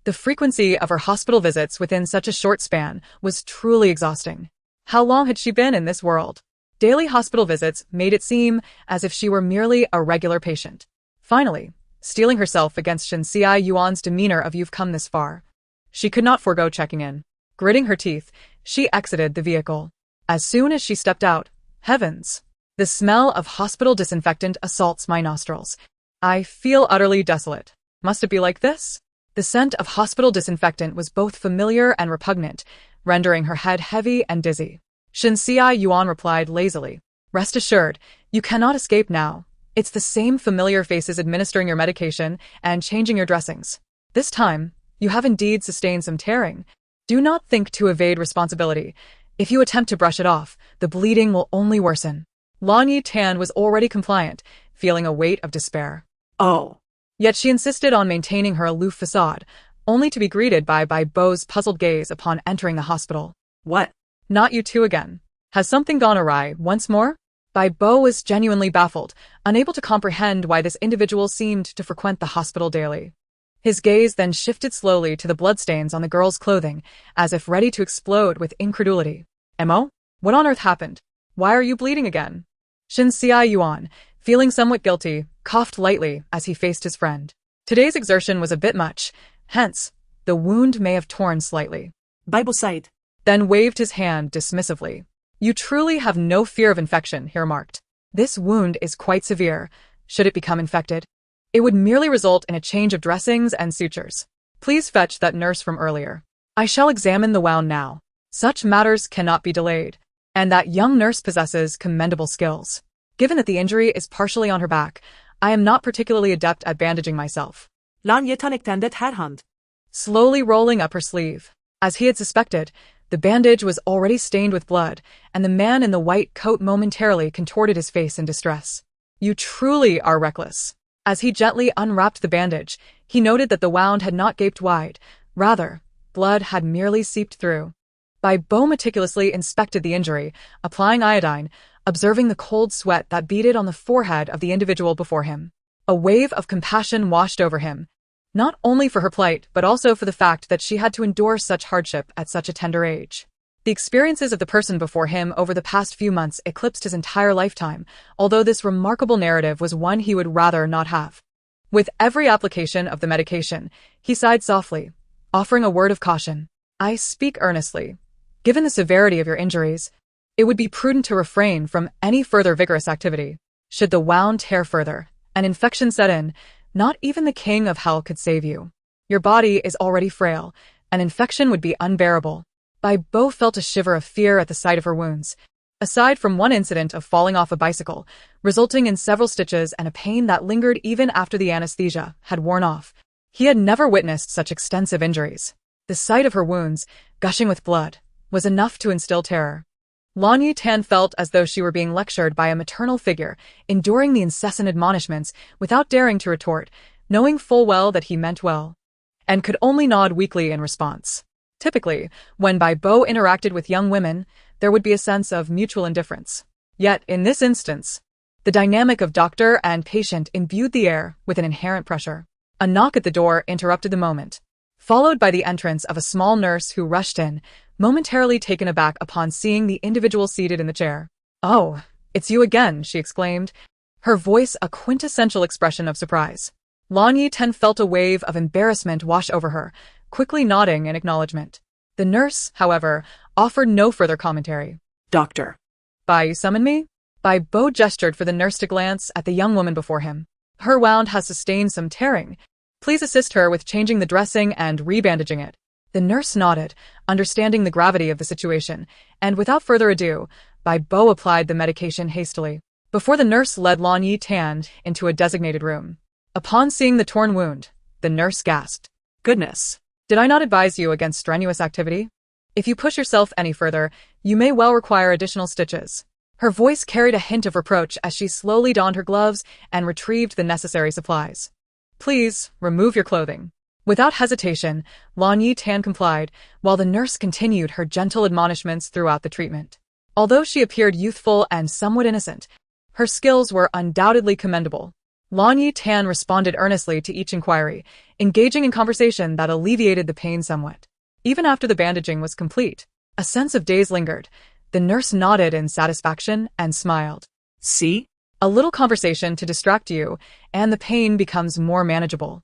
the frequency of her hospital visits within such a short span was truly exhausting. How long had she been in this world? Daily hospital visits made it seem as if she were merely a regular patient. Finally, steeling herself against Shen Xi Yuan's demeanor of "you've come this far," she could not forego checking in. Gritting her teeth, she exited the vehicle. As soon as she stepped out, heavens! The smell of hospital disinfectant assaults my nostrils. I feel utterly desolate. Must it be like this? The scent of hospital disinfectant was both familiar and repugnant, rendering her head heavy and dizzy. Shen Xi Yuan replied lazily. Rest assured, you cannot escape now. It's the same familiar faces administering your medication and changing your dressings. This time, you have indeed sustained some tearing. Do not think to evade responsibility. If you attempt to brush it off, the bleeding will only worsen. Lan Yetan was already compliant, feeling a weight of despair. Oh. Yet she insisted on maintaining her aloof facade, only to be greeted by Bo's puzzled gaze upon entering the hospital. What? Not you two again. Has something gone awry once more? Bo was genuinely baffled, unable to comprehend why this individual seemed to frequent the hospital daily. His gaze then shifted slowly to the bloodstains on the girl's clothing, as if ready to explode with incredulity. Mo? What on earth happened? Why are you bleeding again? Shin Xi Yuan, feeling somewhat guilty, coughed lightly as he faced his friend. Today's exertion was a bit much, hence, the wound may have torn slightly. Bible side. Then waved his hand dismissively. You truly have no fear of infection, he remarked. This wound is quite severe. Should it become infected, it would merely result in a change of dressings and sutures. Please fetch that nurse from earlier. I shall examine the wound now. Such matters cannot be delayed. And that young nurse possesses commendable skills. Given that the injury is partially on her back, I am not particularly adept at bandaging myself. Lan Yetan extended her hand, Slowly rolling up her sleeve. As he had suspected, the bandage was already stained with blood, and the man in the white coat momentarily contorted his face in distress. You truly are reckless. As he gently unwrapped the bandage, he noted that the wound had not gaped wide. Rather, blood had merely seeped through. Bo meticulously inspected the injury, applying iodine, observing the cold sweat that beaded on the forehead of the individual before him. A wave of compassion washed over him, not only for her plight but also for the fact that she had to endure such hardship at such a tender age. The experiences of the person before him over the past few months eclipsed his entire lifetime, although this remarkable narrative was one he would rather not have. With every application of the medication, he sighed softly, offering a word of caution. I speak earnestly. Given the severity of your injuries, It would be prudent to refrain from any further vigorous activity. Should the wound tear further, an infection set in, not even the king of hell could save you. Your body is already frail. An infection would be unbearable. Bai Bo felt a shiver of fear at the sight of her wounds. Aside from one incident of falling off a bicycle, resulting in several stitches and a pain that lingered even after the anesthesia had worn off, he had never witnessed such extensive injuries. The sight of her wounds, gushing with blood, was enough to instill terror. Lan Yetan felt as though she were being lectured by a maternal figure, enduring the incessant admonishments without daring to retort, knowing full well that he meant well, and could only nod weakly in response. Typically, when Bai Bo interacted with young women, there would be a sense of mutual indifference. Yet, in this instance, the dynamic of doctor and patient imbued the air with an inherent pressure. A knock at the door interrupted the moment, followed by the entrance of a small nurse who rushed in, momentarily taken aback upon seeing the individual seated in the chair. "Oh, it's you again," she exclaimed, her voice a quintessential expression of surprise. Lan Yetan felt a wave of embarrassment wash over her, quickly nodding in acknowledgement. The nurse, however, offered no further commentary. Doctor. "Bai, you summon me?" Bai Bo gestured for the nurse to glance at the young woman before him. "Her wound has sustained some tearing. Please assist her with changing the dressing and rebandaging it." The nurse nodded, understanding the gravity of the situation, and without further ado, Bai Bo applied the medication hastily, before the nurse led Lan Yetan into a designated room. Upon seeing the torn wound, the nurse gasped. "Goodness! Did I not advise you against strenuous activity? If you push yourself any further, you may well require additional stitches." Her voice carried a hint of reproach as she slowly donned her gloves and retrieved the necessary supplies. "Please, remove your clothing." Without hesitation, Lan Yetan complied, while the nurse continued her gentle admonishments throughout the treatment. Although she appeared youthful and somewhat innocent, her skills were undoubtedly commendable. Lan Yetan responded earnestly to each inquiry, engaging in conversation that alleviated the pain somewhat. Even after the bandaging was complete, a sense of daze lingered. The nurse nodded in satisfaction and smiled. "See? A little conversation to distract you, and the pain becomes more manageable."